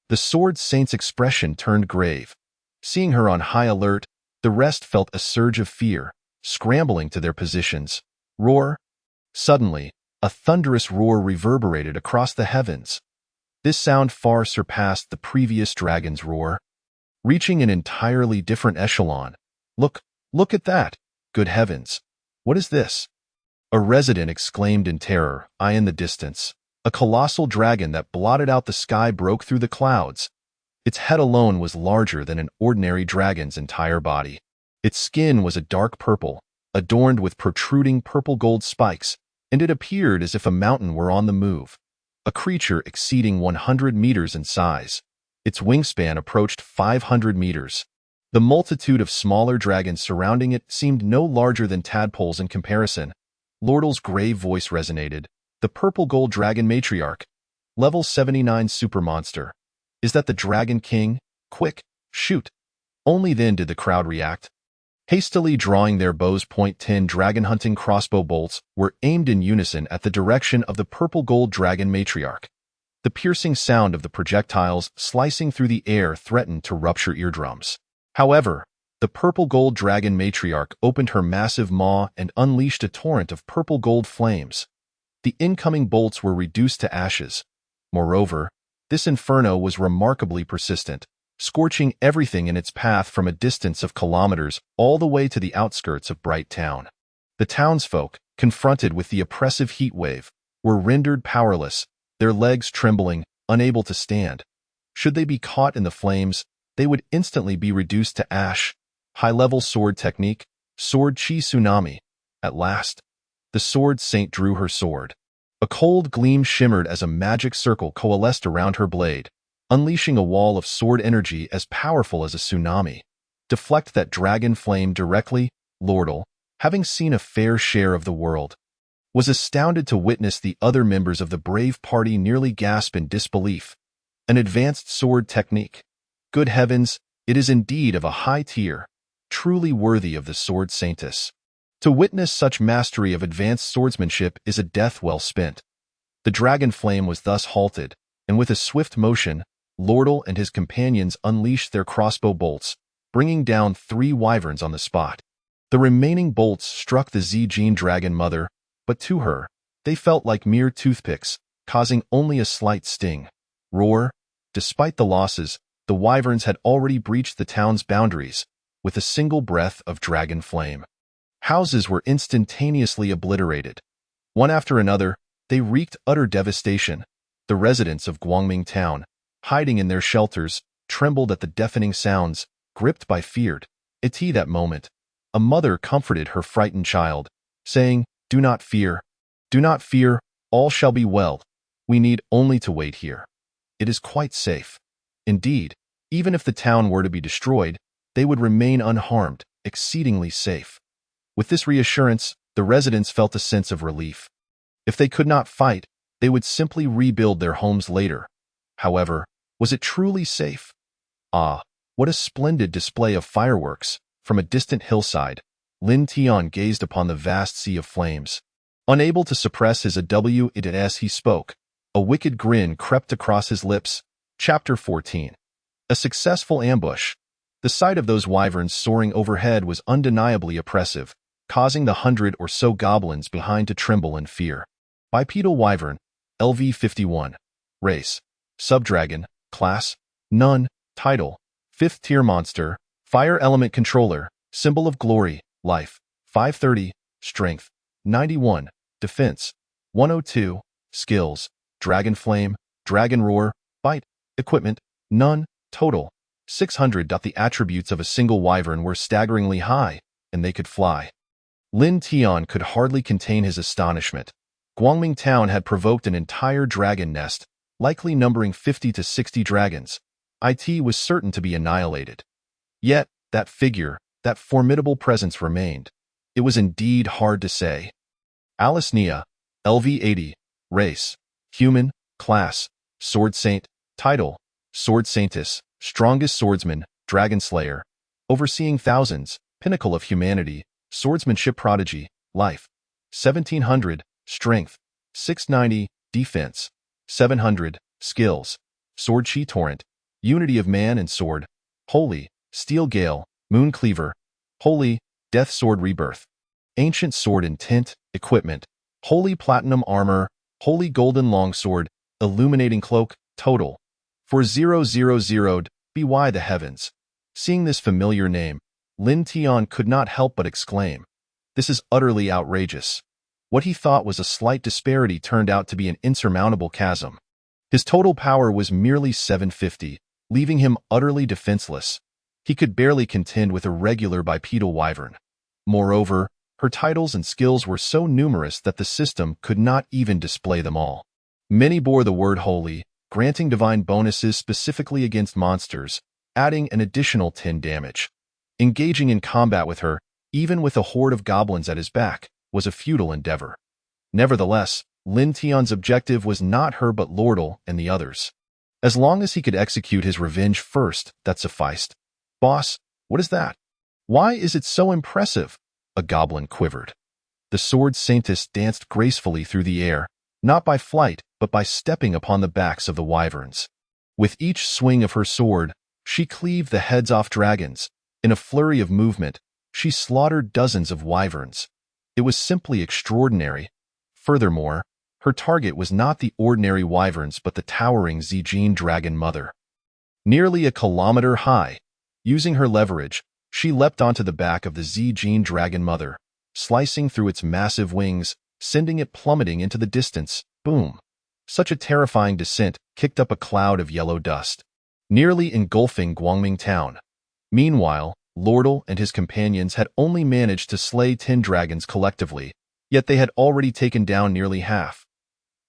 The sword saint's expression turned grave. Seeing her on high alert, the rest felt a surge of fear, scrambling to their positions. Roar! Suddenly, a thunderous roar reverberated across the heavens. This sound far surpassed the previous dragon's roar, reaching an entirely different echelon. Look at that! Good heavens! What is this? A resident exclaimed in terror, eye in the distance. A colossal dragon that blotted out the sky broke through the clouds. Its head alone was larger than an ordinary dragon's entire body. Its skin was a dark purple, adorned with protruding purple-gold spikes, and it appeared as if a mountain were on the move. A creature exceeding 100 meters in size. Its wingspan approached 500 meters. The multitude of smaller dragons surrounding it seemed no larger than tadpoles in comparison. Lordle's grave voice resonated. The purple-gold dragon matriarch. Level 79 super monster. Is that the Dragon King? Quick, shoot! Only then did the crowd react. Hastily drawing their bows, .10 dragon-hunting crossbow bolts were aimed in unison at the direction of the purple-gold dragon matriarch. The piercing sound of the projectiles slicing through the air threatened to rupture eardrums. However, the purple-gold dragon matriarch opened her massive maw and unleashed a torrent of purple-gold flames. The incoming bolts were reduced to ashes. Moreover, this inferno was remarkably persistent, scorching everything in its path from a distance of kilometers all the way to the outskirts of Bright Town. The townsfolk, confronted with the oppressive heat wave, were rendered powerless, their legs trembling, unable to stand. Should they be caught in the flames, they would instantly be reduced to ash. High-level sword technique, sword chi tsunami. At last, the sword saint drew her sword. A cold gleam shimmered as a magic circle coalesced around her blade, unleashing a wall of sword energy as powerful as a tsunami. Deflect that dragon flame directly. Lordle, having seen a fair share of the world, was astounded to witness the other members of the brave party nearly gasp in disbelief. An advanced sword technique. Good heavens, it is indeed of a high tier, truly worthy of the sword saintess. To witness such mastery of advanced swordsmanship is a death well spent. The dragon flame was thus halted, and with a swift motion, Lordle and his companions unleashed their crossbow bolts, bringing down 3 wyverns on the spot. The remaining bolts struck the Zijin dragon mother, but to her, they felt like mere toothpicks, causing only a slight sting. Roar! Despite the losses, the wyverns had already breached the town's boundaries, with a single breath of dragon flame. Houses were instantaneously obliterated. One after another, they wreaked utter devastation. The residents of Guangming Town, hiding in their shelters, trembled at the deafening sounds, gripped by fear. At that moment, a mother comforted her frightened child, saying, Do not fear, all shall be well. We need only to wait here. It is quite safe. Indeed, even if the town were to be destroyed, they would remain unharmed, exceedingly safe. With this reassurance, the residents felt a sense of relief. If they could not fight, they would simply rebuild their homes later. However, was it truly safe? Ah, what a splendid display of fireworks! From a distant hillside, Lin Tian gazed upon the vast sea of flames. Unable to suppress his as he spoke, a wicked grin crept across his lips. Chapter 14. A successful ambush. The sight of those wyverns soaring overhead was undeniably oppressive, causing the 100 or so goblins behind to tremble in fear. Bipedal wyvern, LV51. Race, subdragon. Class, none. Title, 5th tier monster. Fire element controller. Symbol of glory, life, 530. Strength, 91. Defense, 102. Skills, dragon flame, dragon roar, bite. Equipment, none. Total, 600. The attributes of a single wyvern were staggeringly high, and they could fly. Lin Tian could hardly contain his astonishment. Guangming Town had provoked an entire dragon nest, likely numbering 50 to 60 dragons. It was certain to be annihilated. Yet, that figure, that formidable presence remained. It was indeed hard to say. Alice Nia, LV80. Race, human. Class, sword saint. Title, sword saintess. Strongest swordsman, dragon slayer. Overseeing thousands, pinnacle of humanity. swordsmanship prodigy, life, 1700, strength, 690, defense, 700, skills, sword chi torrent, unity of man and sword, holy, steel gale, moon cleaver, holy, death sword rebirth, ancient sword intent, equipment, holy platinum armor, holy golden longsword, illuminating cloak, total, 4000'd, by the heavens. Seeing this familiar name, Lin Tian could not help but exclaim, "This is utterly outrageous." What he thought was a slight disparity turned out to be an insurmountable chasm. His total power was merely 750, leaving him utterly defenseless. He could barely contend with a regular bipedal wyvern. Moreover, her titles and skills were so numerous that the system could not even display them all. Many bore the word holy, granting divine bonuses specifically against monsters, adding an additional 10 damage. Engaging in combat with her, even with a horde of goblins at his back, was a futile endeavor. Nevertheless, Lin Tian's objective was not her but Lordle and the others. As long as he could execute his revenge first, that sufficed. "Boss, what is that? Why is it so impressive?" A goblin quivered. The sword saintess danced gracefully through the air, not by flight, but by stepping upon the backs of the wyverns. With each swing of her sword, she cleaved the heads off dragons. In a flurry of movement, she slaughtered dozens of wyverns. It was simply extraordinary. Furthermore, her target was not the ordinary wyverns but the towering Zijin dragon mother. Nearly a kilometer high, using her leverage, she leapt onto the back of the Zijin dragon mother, slicing through its massive wings, sending it plummeting into the distance. Boom! Such a terrifying descent kicked up a cloud of yellow dust, nearly engulfing Guangming town. Meanwhile, Lordle and his companions had only managed to slay 10 dragons collectively, yet they had already taken down nearly half.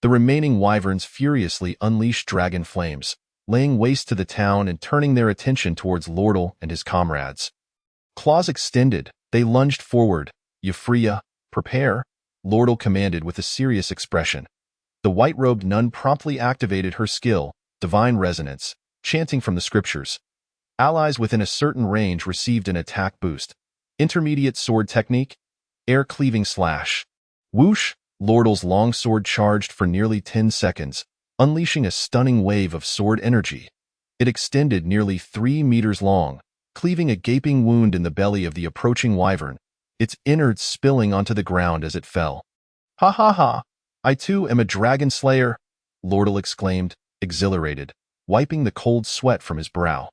The remaining wyverns furiously unleashed dragon flames, laying waste to the town and turning their attention towards Lordle and his comrades. Claws extended, they lunged forward. "Euphria, prepare," Lordle commanded with a serious expression. The white-robed nun promptly activated her skill, Divine Resonance, chanting from the scriptures. Allies within a certain range received an attack boost. Intermediate sword technique, air cleaving slash. Whoosh! Lordle's long sword charged for nearly 10 seconds, unleashing a stunning wave of sword energy. It extended nearly 3 meters long, cleaving a gaping wound in the belly of the approaching wyvern, its innards spilling onto the ground as it fell. "Ha ha ha! I too am a dragon slayer," Lordle exclaimed, exhilarated, wiping the cold sweat from his brow.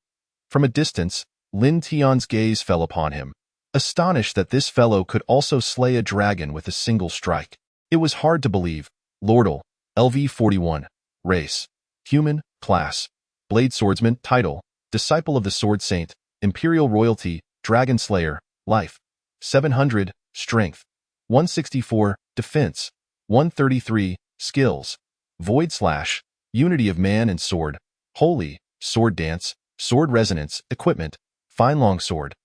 From a distance, Lin Tian's gaze fell upon him, astonished that this fellow could also slay a dragon with a single strike. It was hard to believe. Lordle, LV-41, race, human, class, blade swordsman, title, disciple of the sword saint, imperial royalty, dragon slayer, life, 700, strength, 164, defense, 133, skills, void slash, unity of man and sword, holy, sword dance, sword resonance, equipment, fine longsword,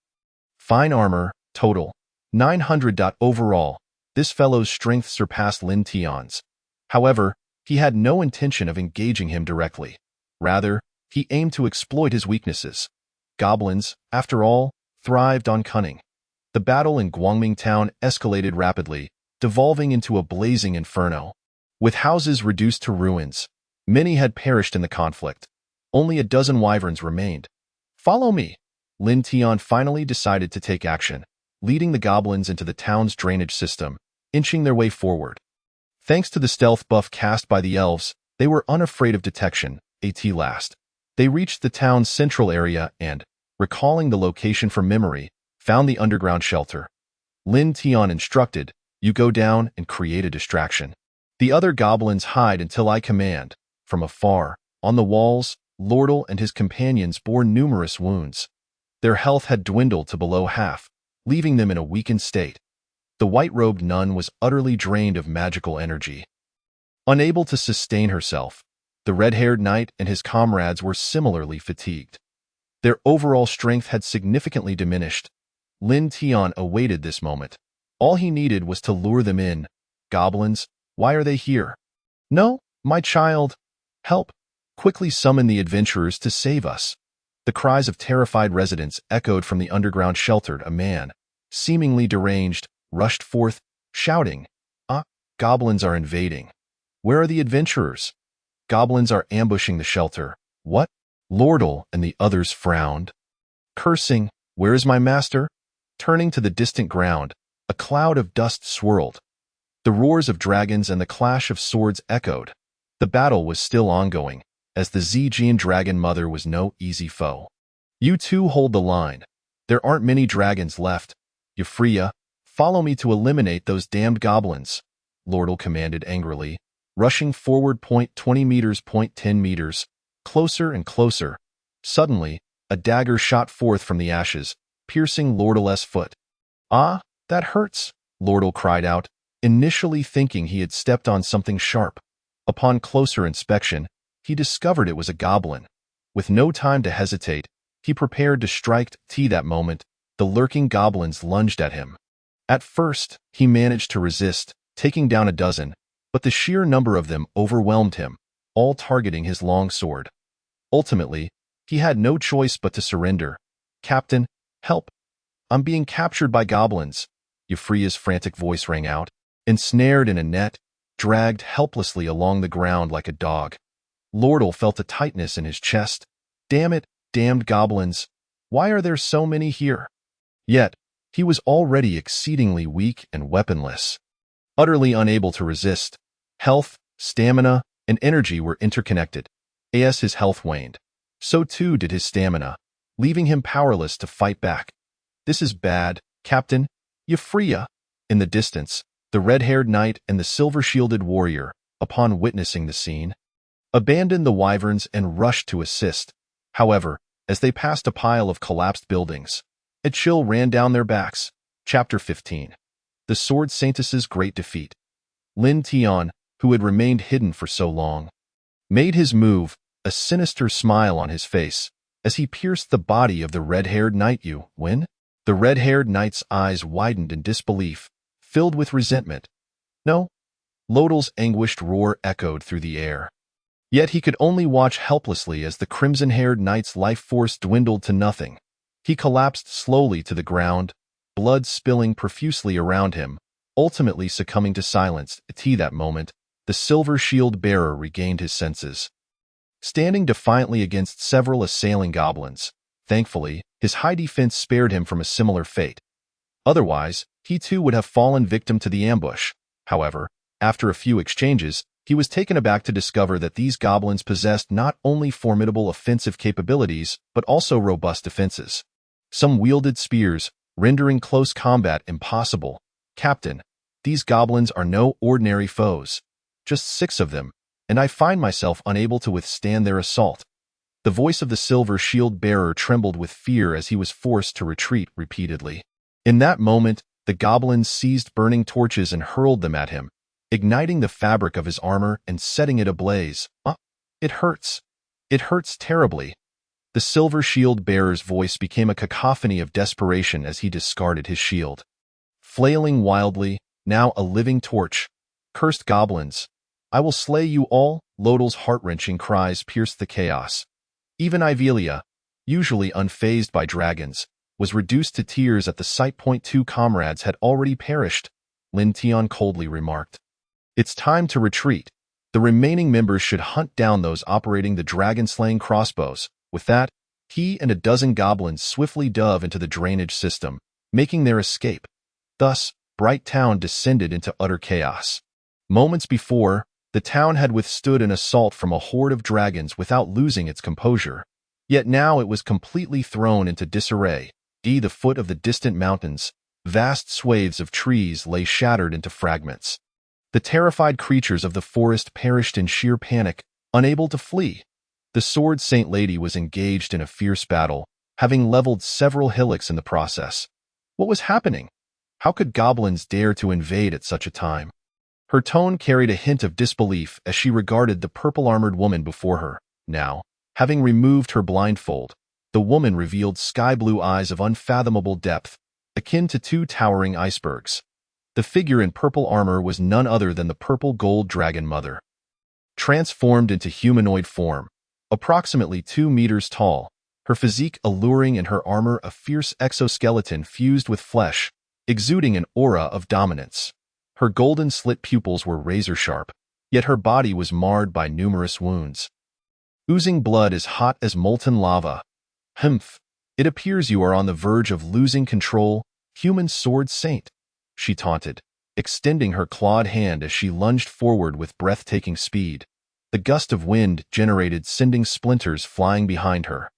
fine armor, total, 900. Overall, this fellow's strength surpassed Lin Tian's. However, he had no intention of engaging him directly. Rather, he aimed to exploit his weaknesses. Goblins, after all, thrived on cunning. The battle in Guangming town escalated rapidly, devolving into a blazing inferno. With houses reduced to ruins, many had perished in the conflict. Only a dozen wyverns remained. "Follow me." Lin Tian finally decided to take action, leading the goblins into the town's drainage system, inching their way forward. Thanks to the stealth buff cast by the elves, they were unafraid of detection, at last. They reached the town's central area and, recalling the location from memory, found the underground shelter. Lin Tian instructed, "You go down and create a distraction. The other goblins hide until I command." From afar, on the walls, Lordle and his companions bore numerous wounds. Their health had dwindled to below half, leaving them in a weakened state. The white-robed nun was utterly drained of magical energy. Unable to sustain herself, the red-haired knight and his comrades were similarly fatigued. Their overall strength had significantly diminished. Lin Tian awaited this moment. All he needed was to lure them in. "Goblins, why are they here?" "No, my child. Help. Quickly summon the adventurers to save us." The cries of terrified residents echoed from the underground shelter. A man, seemingly deranged, rushed forth, shouting, "Ah, goblins are invading. Where are the adventurers? Goblins are ambushing the shelter. What?" Lordle and the others frowned, cursing, "Where is my master?" Turning to the distant ground, a cloud of dust swirled. The roars of dragons and the clash of swords echoed. The battle was still ongoing, as the Zygian dragon mother was no easy foe. "You two hold the line. There aren't many dragons left. Euphria, follow me to eliminate those damned goblins," Lordle commanded angrily, rushing forward. 20 meters, 10 meters, closer and closer. Suddenly, a dagger shot forth from the ashes, piercing Lordle's foot. "Ah, that hurts," Lordle cried out, initially thinking he had stepped on something sharp. Upon closer inspection, he discovered it was a goblin. With no time to hesitate, he prepared to strike. That moment, the lurking goblins lunged at him. At first, he managed to resist, taking down a dozen, but the sheer number of them overwhelmed him, all targeting his long sword. Ultimately, he had no choice but to surrender. "Captain, help! I'm being captured by goblins," Euphria's frantic voice rang out, ensnared in a net, dragged helplessly along the ground like a dog. Lordle felt a tightness in his chest. Damn it, damned goblins! Why are there so many here? Yet, he was already exceedingly weak and weaponless. Utterly unable to resist, health, stamina, and energy were interconnected. As his health waned, so too did his stamina, leaving him powerless to fight back. "This is bad, Captain. Euphria!" In the distance, the red-haired knight and the silver-shielded warrior, upon witnessing the scene, abandoned the wyverns and rushed to assist. However, as they passed a pile of collapsed buildings, a chill ran down their backs. Chapter 15. The Sword Saintess's Great Defeat. Lin Tian, who had remained hidden for so long, made his move, a sinister smile on his face, as he pierced the body of the red-haired knight. "You win?" The red-haired knight's eyes widened in disbelief, filled with resentment. "No." Lodle's anguished roar echoed through the air. Yet he could only watch helplessly as the crimson-haired knight's life force dwindled to nothing. He collapsed slowly to the ground, blood spilling profusely around him, ultimately succumbing to silence. At that moment, the silver shield bearer regained his senses. Standing defiantly against several assailing goblins, thankfully, his high defense spared him from a similar fate. Otherwise, he too would have fallen victim to the ambush. However, after a few exchanges, he was taken aback to discover that these goblins possessed not only formidable offensive capabilities, but also robust defenses. Some wielded spears, rendering close combat impossible. "Captain, these goblins are no ordinary foes. Just 6 of them, and I find myself unable to withstand their assault." The voice of the silver shield bearer trembled with fear as he was forced to retreat repeatedly. In that moment, the goblins seized burning torches and hurled them at him, igniting the fabric of his armor and setting it ablaze. It hurts. It hurts terribly." The silver shield bearer's voice became a cacophony of desperation as he discarded his shield. Flailing wildly, now a living torch. "Cursed goblins! I will slay you all!" Lodle's heart-wrenching cries pierced the chaos. Even Ivelia, usually unfazed by dragons, was reduced to tears at the sight. 2 comrades had already perished, Lin Tian coldly remarked. "It's time to retreat. The remaining members should hunt down those operating the dragon-slaying crossbows." With that, he and a dozen goblins swiftly dove into the drainage system, making their escape. Thus, Bright Town descended into utter chaos. Moments before, the town had withstood an assault from a horde of dragons without losing its composure. Yet now it was completely thrown into disarray. At the foot of the distant mountains, vast swathes of trees lay shattered into fragments. The terrified creatures of the forest perished in sheer panic, unable to flee. The Sword Saint Lady was engaged in a fierce battle, having leveled several hillocks in the process. What was happening? How could goblins dare to invade at such a time? Her tone carried a hint of disbelief as she regarded the purple-armored woman before her. Now, having removed her blindfold, the woman revealed sky-blue eyes of unfathomable depth, akin to 2 towering icebergs. The figure in purple armor was none other than the purple-gold dragon mother. Transformed into humanoid form, approximately 2 meters tall, her physique alluring and her armor a fierce exoskeleton fused with flesh, exuding an aura of dominance. Her golden slit pupils were razor-sharp, yet her body was marred by numerous wounds. Oozing blood as hot as molten lava. Humph! It appears you are on the verge of losing control, human sword saint, she taunted, extending her clawed hand as she lunged forward with breathtaking speed. The gust of wind generated sending splinters flying behind her.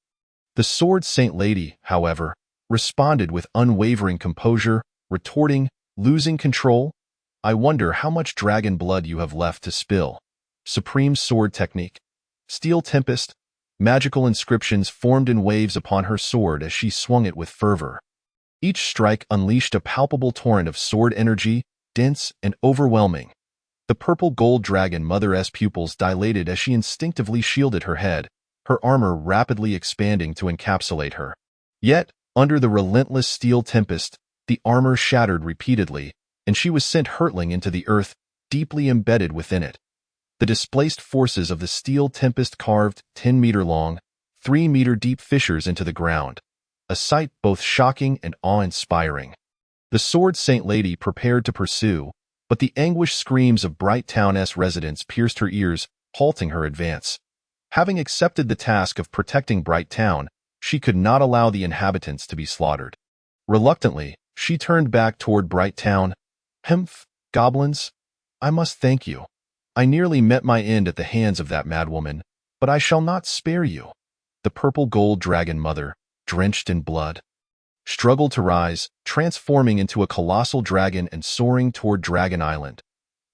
The sword saint lady, however, responded with unwavering composure, retorting, losing control? I wonder how much dragon blood you have left to spill. Supreme sword technique. Steel tempest. Magical inscriptions formed in waves upon her sword as she swung it with fervor. Each strike unleashed a palpable torrent of sword energy, dense and overwhelming. The purple gold dragon mother's pupils dilated as she instinctively shielded her head, her armor rapidly expanding to encapsulate her. Yet, under the relentless steel tempest, the armor shattered repeatedly, and she was sent hurtling into the earth, deeply embedded within it. The displaced forces of the steel tempest carved 10-meter-long, 3-meter-deep fissures into the ground, a sight both shocking and awe-inspiring. The sword saint lady prepared to pursue, but the anguished screams of Bright Town's residents pierced her ears, halting her advance. Having accepted the task of protecting Bright Town, she could not allow the inhabitants to be slaughtered. Reluctantly, she turned back toward Bright Town. Humph, goblins, I must thank you. I nearly met my end at the hands of that madwoman, but I shall not spare you. The purple gold dragon mother, drenched in blood, struggled to rise, transforming into a colossal dragon and soaring toward Dragon Island.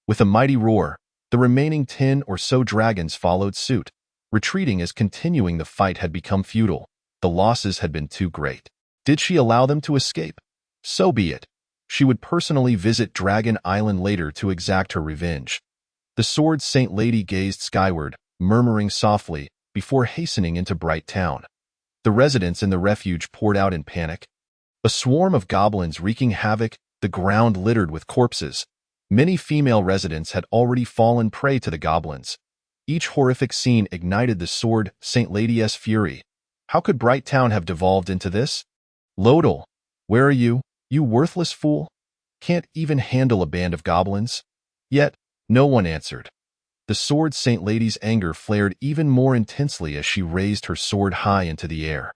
With a mighty roar, the remaining 10 or so dragons followed suit, retreating as continuing the fight had become futile. The losses had been too great. Did she allow them to escape? So be it. She would personally visit Dragon Island later to exact her revenge. The sword saint lady gazed skyward, murmuring softly, before hastening into Bright Town. The residents in the refuge poured out in panic. A swarm of goblins wreaking havoc, the ground littered with corpses. Many female residents had already fallen prey to the goblins. Each horrific scene ignited the sword saint lady's fury. How could Bright Town have devolved into this? Lodal, where are you, you worthless fool? Can't even handle a band of goblins? Yet, no one answered. The sword saint lady's anger flared even more intensely as she raised her sword high into the air.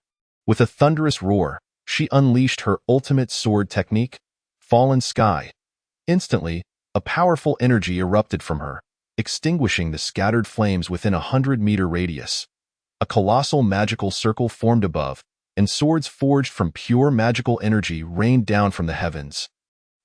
With a thunderous roar, she unleashed her ultimate sword technique, Fallen Sky. Instantly, a powerful energy erupted from her, extinguishing the scattered flames within a 100-meter radius. A colossal magical circle formed above, and swords forged from pure magical energy rained down from the heavens.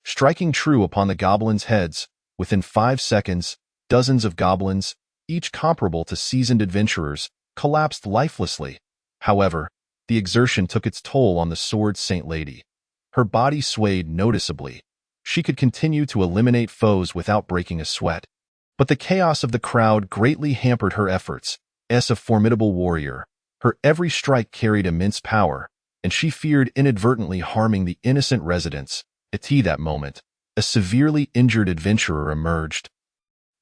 Striking true upon the goblins' heads, within 5 seconds, dozens of goblins, each comparable to seasoned adventurers, collapsed lifelessly. However, the exertion took its toll on the sword saint lady. Her body swayed noticeably. She could continue to eliminate foes without breaking a sweat. But the chaos of the crowd greatly hampered her efforts. As a formidable warrior, her every strike carried immense power, and she feared inadvertently harming the innocent residents. At that moment, a severely injured adventurer emerged.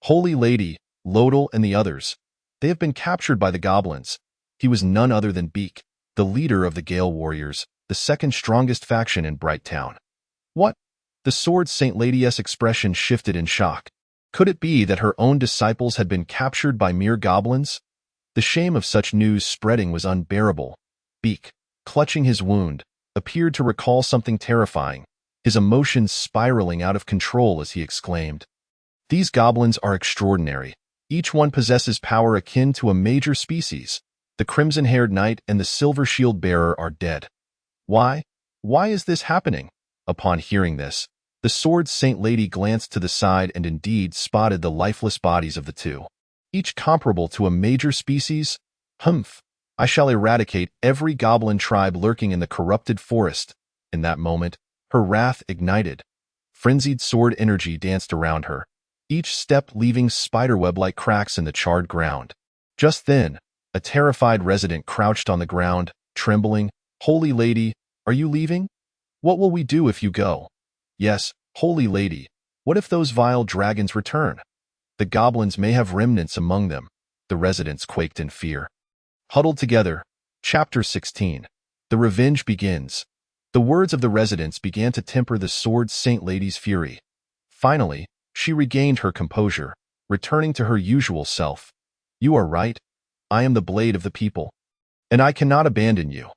Holy Lady, Lodal, and the others. They have been captured by the goblins. He was none other than Beak, the leader of the Gale Warriors, the second strongest faction in Bright Town. What? The sword saint lady's expression shifted in shock. Could it be that her own disciples had been captured by mere goblins? The shame of such news spreading was unbearable. Beak, clutching his wound, appeared to recall something terrifying, his emotions spiraling out of control as he exclaimed, "These goblins are extraordinary. Each one possesses power akin to a major species. The crimson-haired knight and the silver shield bearer are dead. Why? Why is this happening?" Upon hearing this, the sword saint lady glanced to the side and indeed spotted the lifeless bodies of the two. Each comparable to a major species? Humph! I shall eradicate every goblin tribe lurking in the corrupted forest. In that moment, her wrath ignited. Frenzied sword energy danced around her, each step leaving spiderweb-like cracks in the charred ground. Just then, a terrified resident crouched on the ground, trembling. "Holy Lady, are you leaving? What will we do if you go?" "Yes, Holy Lady, what if those vile dragons return? The goblins may have remnants among them." The residents quaked in fear. Huddled together, Chapter 16. The Revenge Begins. The words of the residents began to temper the sword saint lady's fury. Finally, she regained her composure, returning to her usual self. You are right. I am the blade of the people, and I cannot abandon you.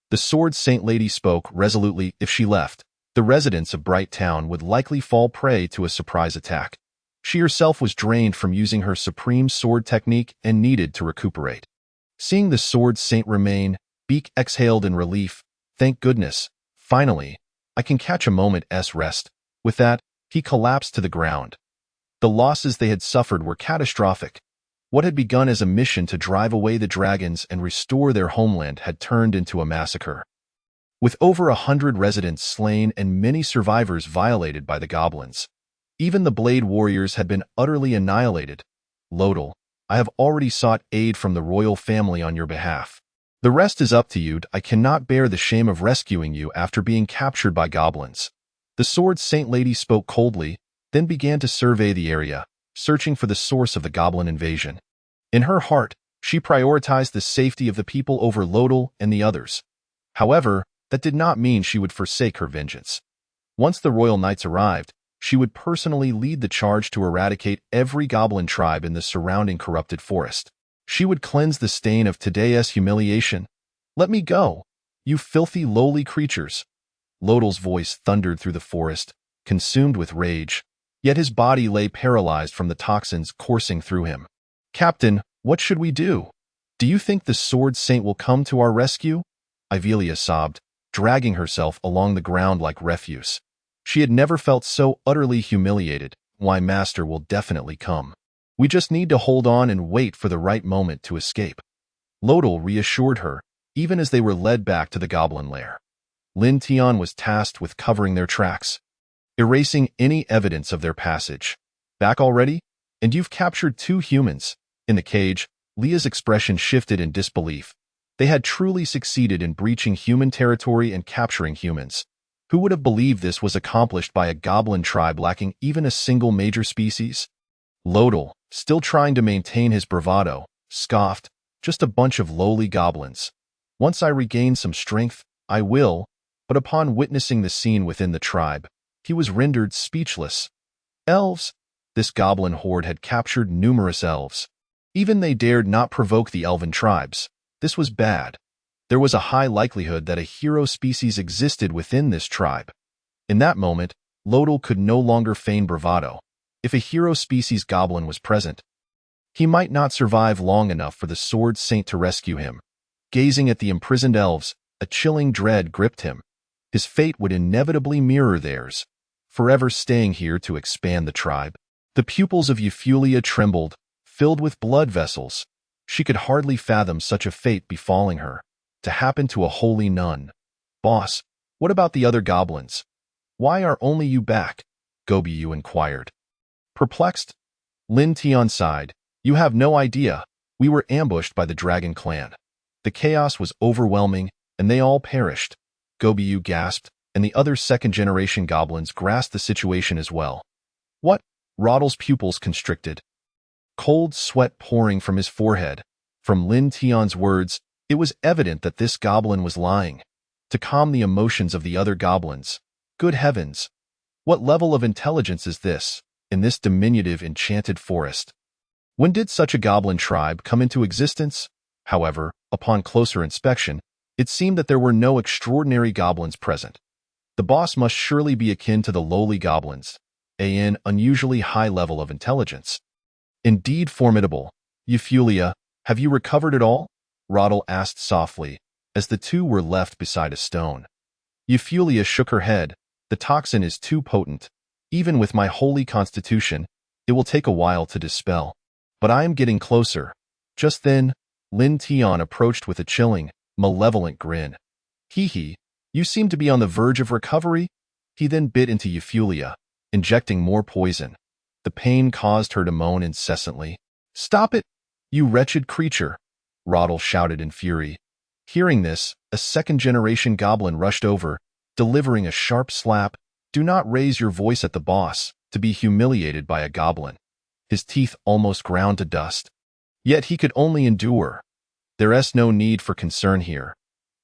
The sword saint lady spoke resolutely. If she left, the residents of Bright Town would likely fall prey to a surprise attack. She herself was drained from using her supreme sword technique and needed to recuperate. Seeing the sword saint remain, Beak exhaled in relief. Thank goodness. Finally, I can catch a moment's rest. With that, he collapsed to the ground. The losses they had suffered were catastrophic. What had begun as a mission to drive away the dragons and restore their homeland had turned into a massacre. With over 100 residents slain and many survivors violated by the goblins. Even the Blade Warriors had been utterly annihilated. Lodal, I have already sought aid from the royal family on your behalf. The rest is up to you. I cannot bear the shame of rescuing you after being captured by goblins. The sword saint lady spoke coldly, then began to survey the area, searching for the source of the goblin invasion. In her heart, she prioritized the safety of the people over Lodal and the others. However, that did not mean she would forsake her vengeance. Once the royal knights arrived, she would personally lead the charge to eradicate every goblin tribe in the surrounding corrupted forest. She would cleanse the stain of today's humiliation. Let me go, you filthy lowly creatures. Lodal's voice thundered through the forest, consumed with rage, yet his body lay paralyzed from the toxins coursing through him. Captain, what should we do? Do you think the sword saint will come to our rescue? Ivelia sobbed, dragging herself along the ground like refuse. She had never felt so utterly humiliated. My master will definitely come. We just need to hold on and wait for the right moment to escape. Lodal reassured her, even as they were led back to the goblin lair. Lin Tian was tasked with covering their tracks, erasing any evidence of their passage. Back already? And you've captured 2 humans. In the cage, Leah's expression shifted in disbelief. They had truly succeeded in breaching human territory and capturing humans. Who would have believed this was accomplished by a goblin tribe lacking even a single major species? Lodal, still trying to maintain his bravado, scoffed, just a bunch of lowly goblins. Once I regain some strength, I will, but upon witnessing the scene within the tribe, he was rendered speechless. Elves? This goblin horde had captured numerous elves. Even they dared not provoke the elven tribes. This was bad. There was a high likelihood that a hero species existed within this tribe. In that moment, Lodal could no longer feign bravado. If a hero species goblin was present, he might not survive long enough for the sword saint to rescue him. Gazing at the imprisoned elves, a chilling dread gripped him. His fate would inevitably mirror theirs, forever staying here to expand the tribe. The pupils of Euphulia trembled, filled with blood vessels. She could hardly fathom such a fate befalling her, to happen to a holy nun. Boss, what about the other goblins? Why are only you back? Gobiu inquired. Perplexed, Lin Tian sighed. You have no idea. We were ambushed by the dragon clan. The chaos was overwhelming, and they all perished. Gobiu gasped, and the other second-generation goblins grasped the situation as well. What? Rodal's pupils constricted. Cold sweat pouring from his forehead. From Lin Tian's words, it was evident that this goblin was lying. To calm the emotions of the other goblins. Good heavens! What level of intelligence is this, in this diminutive enchanted forest? When did such a goblin tribe come into existence? However, upon closer inspection, it seemed that there were no extraordinary goblins present. The boss must surely be akin to the lowly goblins, an unusually high level of intelligence. Indeed formidable. Euphulia, have you recovered it all? Rodal asked softly, as the two were left beside a stone. Euphulia shook her head. The toxin is too potent. Even with my holy constitution, it will take a while to dispel. But I am getting closer. Just then, Lin Tian approached with a chilling, malevolent grin. Hee, you seem to be on the verge of recovery? He then bit into Euphulia, injecting more poison. The pain caused her to moan incessantly. Stop it, you wretched creature! Rodal shouted in fury. Hearing this, a second-generation goblin rushed over, delivering a sharp slap. Do not raise your voice at the boss, to be humiliated by a goblin. His teeth almost ground to dust. Yet he could only endure. There's no need for concern here.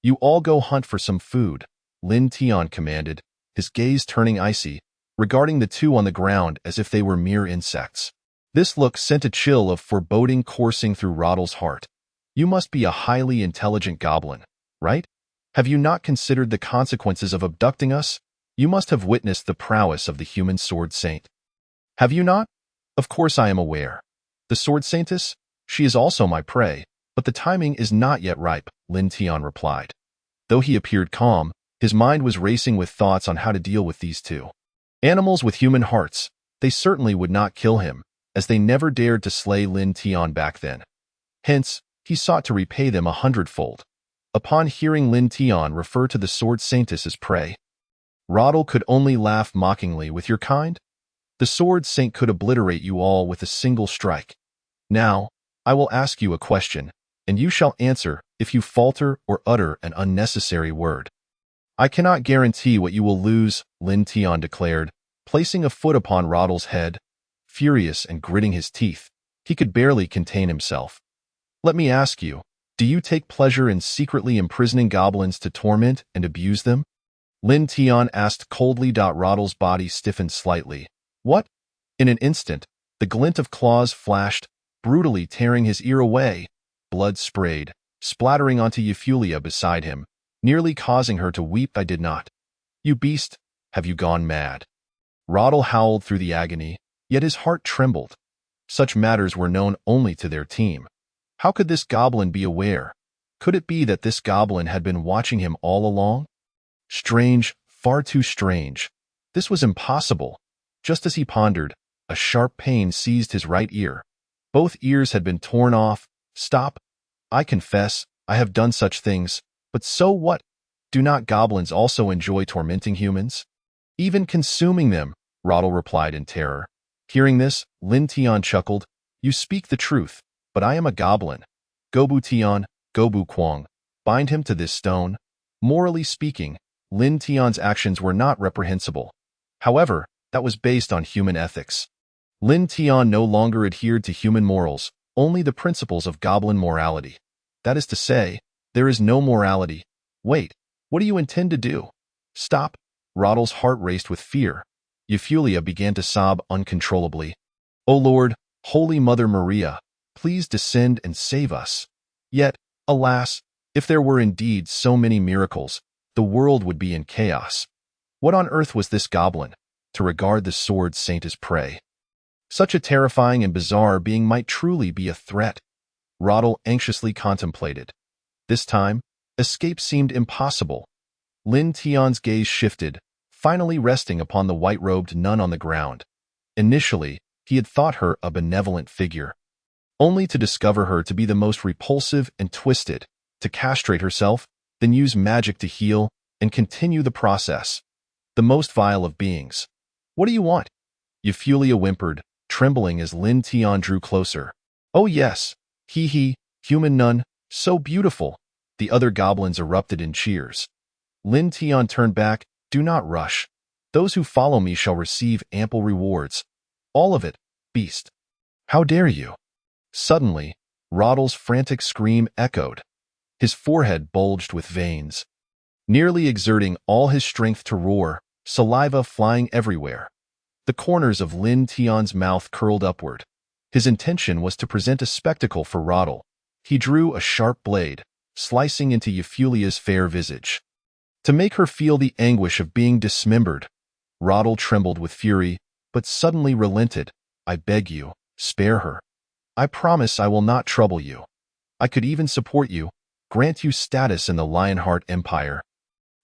You all go hunt for some food. Lin Tian commanded, his gaze turning icy, regarding the two on the ground as if they were mere insects. This look sent a chill of foreboding coursing through Roddle's heart. You must be a highly intelligent goblin, right? Have you not considered the consequences of abducting us? You must have witnessed the prowess of the human sword saint. Have you not? Of course I am aware. The sword saintess? She is also my prey, but the timing is not yet ripe, Lin Tian replied. Though he appeared calm, his mind was racing with thoughts on how to deal with these two. Animals with human hearts, they certainly would not kill him, as they never dared to slay Lin Tian back then. Hence, he sought to repay them 100-fold. Upon hearing Lin Tian refer to the sword saintess as prey, Roddle could only laugh mockingly. With your kind? The sword saint could obliterate you all with a single strike. Now, I will ask you a question, and you shall answer if you falter or utter an unnecessary word. I cannot guarantee what you will lose, Lin Tian declared, placing a foot upon Roddle's head. Furious and gritting his teeth, he could barely contain himself. Let me ask you, do you take pleasure in secretly imprisoning goblins to torment and abuse them? Lin Tian asked coldly. Roddle's body stiffened slightly. What? In an instant, the glint of claws flashed, brutally tearing his ear away. Blood sprayed, splattering onto Euphulia beside him, nearly causing her to weep. I did not. You beast, have you gone mad? Roddle howled through the agony, yet his heart trembled. Such matters were known only to their team. How could this goblin be aware? Could it be that this goblin had been watching him all along? Strange, far too strange. This was impossible. Just as he pondered, a sharp pain seized his right ear. Both ears had been torn off. Stop. I confess, I have done such things, but so what? Do not goblins also enjoy tormenting humans? Even consuming them, Roddle replied in terror. Hearing this, Lin Tian chuckled. You speak the truth, but I am a goblin. Gobu Tian, Gobu Kwang, bind him to this stone. Morally speaking, Lin Tian's actions were not reprehensible. However, that was based on human ethics. Lin Tian no longer adhered to human morals, only the principles of goblin morality. That is to say, there is no morality. Wait, what do you intend to do? Stop. Roddle's heart raced with fear. Euphulia began to sob uncontrollably. O Lord, Holy Mother Maria, please descend and save us. Yet, alas, if there were indeed so many miracles, the world would be in chaos. What on earth was this goblin, to regard the sword saint as prey? Such a terrifying and bizarre being might truly be a threat. Roddle anxiously contemplated. This time, escape seemed impossible. Lin Tian's gaze shifted, finally resting upon the white-robed nun on the ground. Initially, he had thought her a benevolent figure, only to discover her to be the most repulsive and twisted, to castrate herself, then use magic to heal, and continue the process. The most vile of beings. What do you want? Euphulia whimpered, trembling as Lin Tian drew closer. Oh yes, human nun, so beautiful. The other goblins erupted in cheers. Lin Tian turned back. Do not rush. Those who follow me shall receive ample rewards. All of it, beast. How dare you? Suddenly, Roddle's frantic scream echoed. His forehead bulged with veins. Nearly exerting all his strength to roar, saliva flying everywhere. The corners of Lin Tian's mouth curled upward. His intention was to present a spectacle for Roddle. He drew a sharp blade, slicing into Euphulia's fair visage, to make her feel the anguish of being dismembered. Roddle trembled with fury, but suddenly relented. I beg you, spare her. I promise I will not trouble you. I could even support you, grant you status in the Lionheart Empire.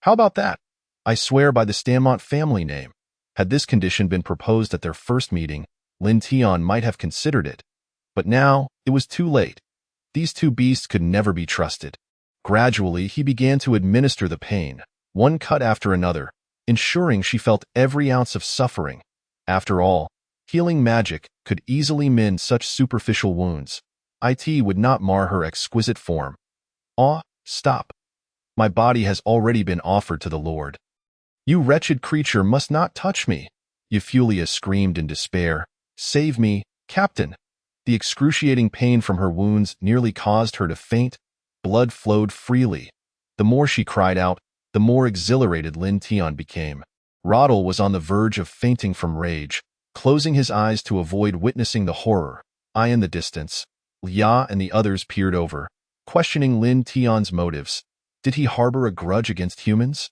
How about that? I swear by the Stanmont family name. Had this condition been proposed at their first meeting, Lin Tian might have considered it. But now, it was too late. These two beasts could never be trusted. Gradually, he began to administer the pain, one cut after another, ensuring she felt every ounce of suffering. After all, healing magic could easily mend such superficial wounds. It would not mar her exquisite form. Stop. My body has already been offered to the Lord. You wretched creature must not touch me. Euphulia screamed in despair. Save me, Captain. The excruciating pain from her wounds nearly caused her to faint. Blood flowed freely. The more she cried out, the more exhilarated Lin Tian became. Roddle was on the verge of fainting from rage, closing his eyes to avoid witnessing the horror. In the distance, Lia and the others peered over, questioning Lin Tian's motives. Did he harbor a grudge against humans?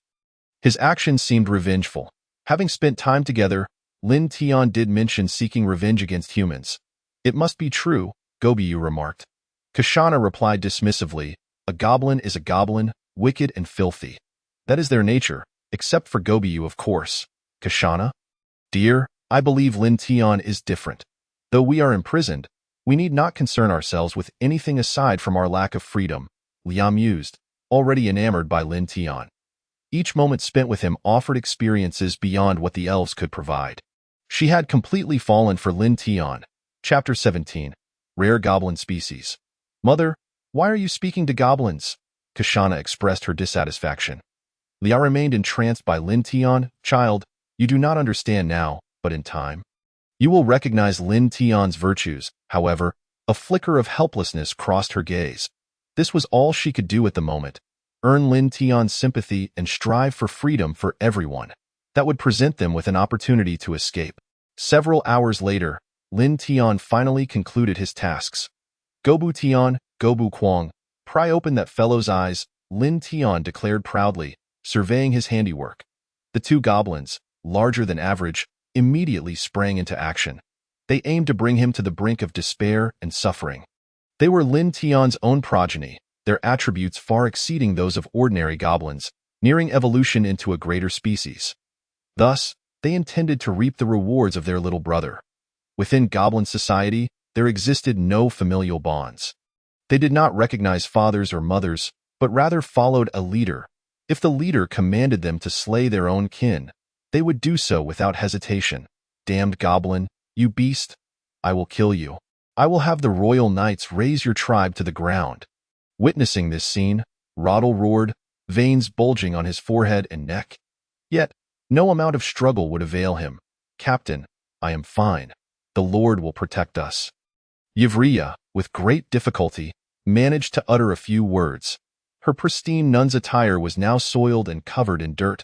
His actions seemed revengeful. Having spent time together, Lin Tian did mention seeking revenge against humans. It must be true, Gobiu remarked. Kashana replied dismissively, a goblin is a goblin, wicked and filthy. That is their nature, except for Gobiu, of course. Kashana? Dear, I believe Lin Tian is different. Though we are imprisoned, we need not concern ourselves with anything aside from our lack of freedom, Lia mused, already enamored by Lin Tian. Each moment spent with him offered experiences beyond what the elves could provide. She had completely fallen for Lin Tian. Chapter 17. Rare Goblin Species. Mother, why are you speaking to goblins? Kashana expressed her dissatisfaction. Lia remained entranced by Lin Tian. Child, you do not understand now, but in time. You will recognize Lin Tian's virtues. However, a flicker of helplessness crossed her gaze. This was all she could do at the moment. Earn Lin Tian's sympathy and strive for freedom for everyone. That would present them with an opportunity to escape. Several hours later, Lin Tian finally concluded his tasks. Gobu Tian, Gobu Kwang, pry open that fellow's eyes, Lin Tian declared proudly, surveying his handiwork. The two goblins, larger than average, immediately sprang into action. They aimed to bring him to the brink of despair and suffering. They were Lin Tian's own progeny, their attributes far exceeding those of ordinary goblins, nearing evolution into a greater species. Thus, they intended to reap the rewards of their little brother. Within goblin society, there existed no familial bonds. They did not recognize fathers or mothers, but rather followed a leader. If the leader commanded them to slay their own kin, they would do so without hesitation. Damned goblin, you beast! I will kill you. I will have the royal knights raze your tribe to the ground. Witnessing this scene, Roddle roared, veins bulging on his forehead and neck. Yet, no amount of struggle would avail him. Captain, I am fine. The Lord will protect us. Yvria, with great difficulty, managed to utter a few words. Her pristine nun's attire was now soiled and covered in dirt.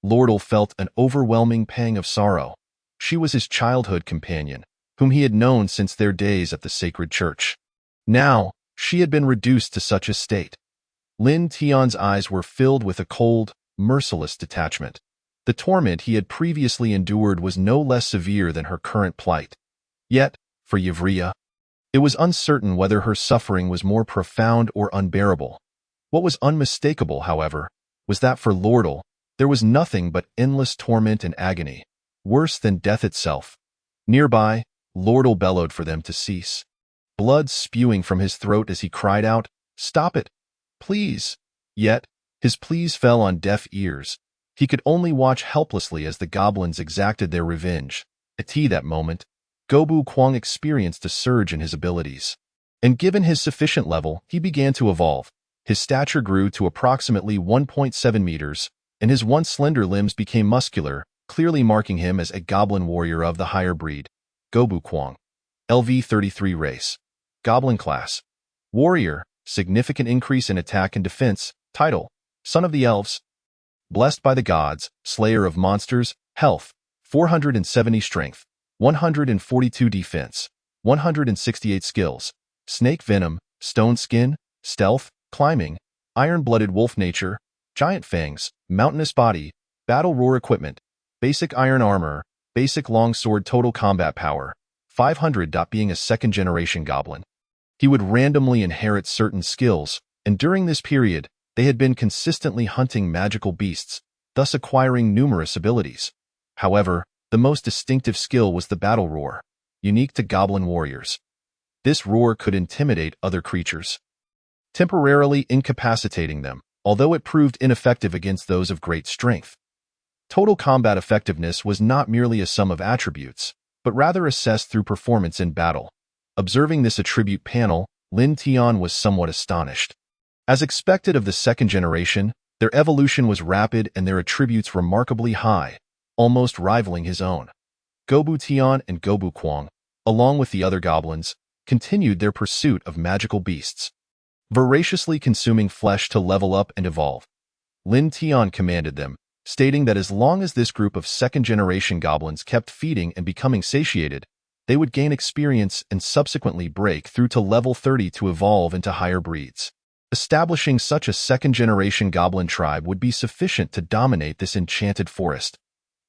Lordle felt an overwhelming pang of sorrow. She was his childhood companion, whom he had known since their days at the sacred church. Now, she had been reduced to such a state. Lin Tian's eyes were filled with a cold, merciless detachment. The torment he had previously endured was no less severe than her current plight. Yet, for Yvria, it was uncertain whether her suffering was more profound or unbearable. What was unmistakable, however, was that for Lordle, there was nothing but endless torment and agony, worse than death itself. Nearby, Lordle bellowed for them to cease. Blood spewing from his throat as he cried out, "Stop it! Please!" Yet, his pleas fell on deaf ears. He could only watch helplessly as the goblins exacted their revenge. At that moment, Gobu Kwang experienced a surge in his abilities. And given his sufficient level, he began to evolve. His stature grew to approximately 1.7 meters, and his once slender limbs became muscular, clearly marking him as a goblin warrior of the higher breed. Gobu Kwang. LV-33 race. Goblin class. Warrior, significant increase in attack and defense. Title, Son of the Elves. Blessed by the gods, slayer of monsters. Health, 470 strength, 142 defense, 168 skills. Snake venom, stone skin, stealth, climbing, iron-blooded wolf nature, giant fangs, mountainous body, battle roar equipment, basic iron armor, basic longsword total combat power, 500. Being a second-generation goblin, he would randomly inherit certain skills, and during this period, they had been consistently hunting magical beasts, thus acquiring numerous abilities. However, the most distinctive skill was the battle roar, unique to goblin warriors. This roar could intimidate other creatures, temporarily incapacitating them, although it proved ineffective against those of great strength. Total combat effectiveness was not merely a sum of attributes, but rather assessed through performance in battle. Observing this attribute panel, Lin Tian was somewhat astonished. As expected of the second generation, their evolution was rapid and their attributes remarkably high, almost rivaling his own. Gobu Tian and Gobu Kwang, along with the other goblins, continued their pursuit of magical beasts, voraciously consuming flesh to level up and evolve. Lin Tian commanded them, stating that as long as this group of second-generation goblins kept feeding and becoming satiated, they would gain experience and subsequently break through to level 30 to evolve into higher breeds. Establishing such a second-generation goblin tribe would be sufficient to dominate this enchanted forest.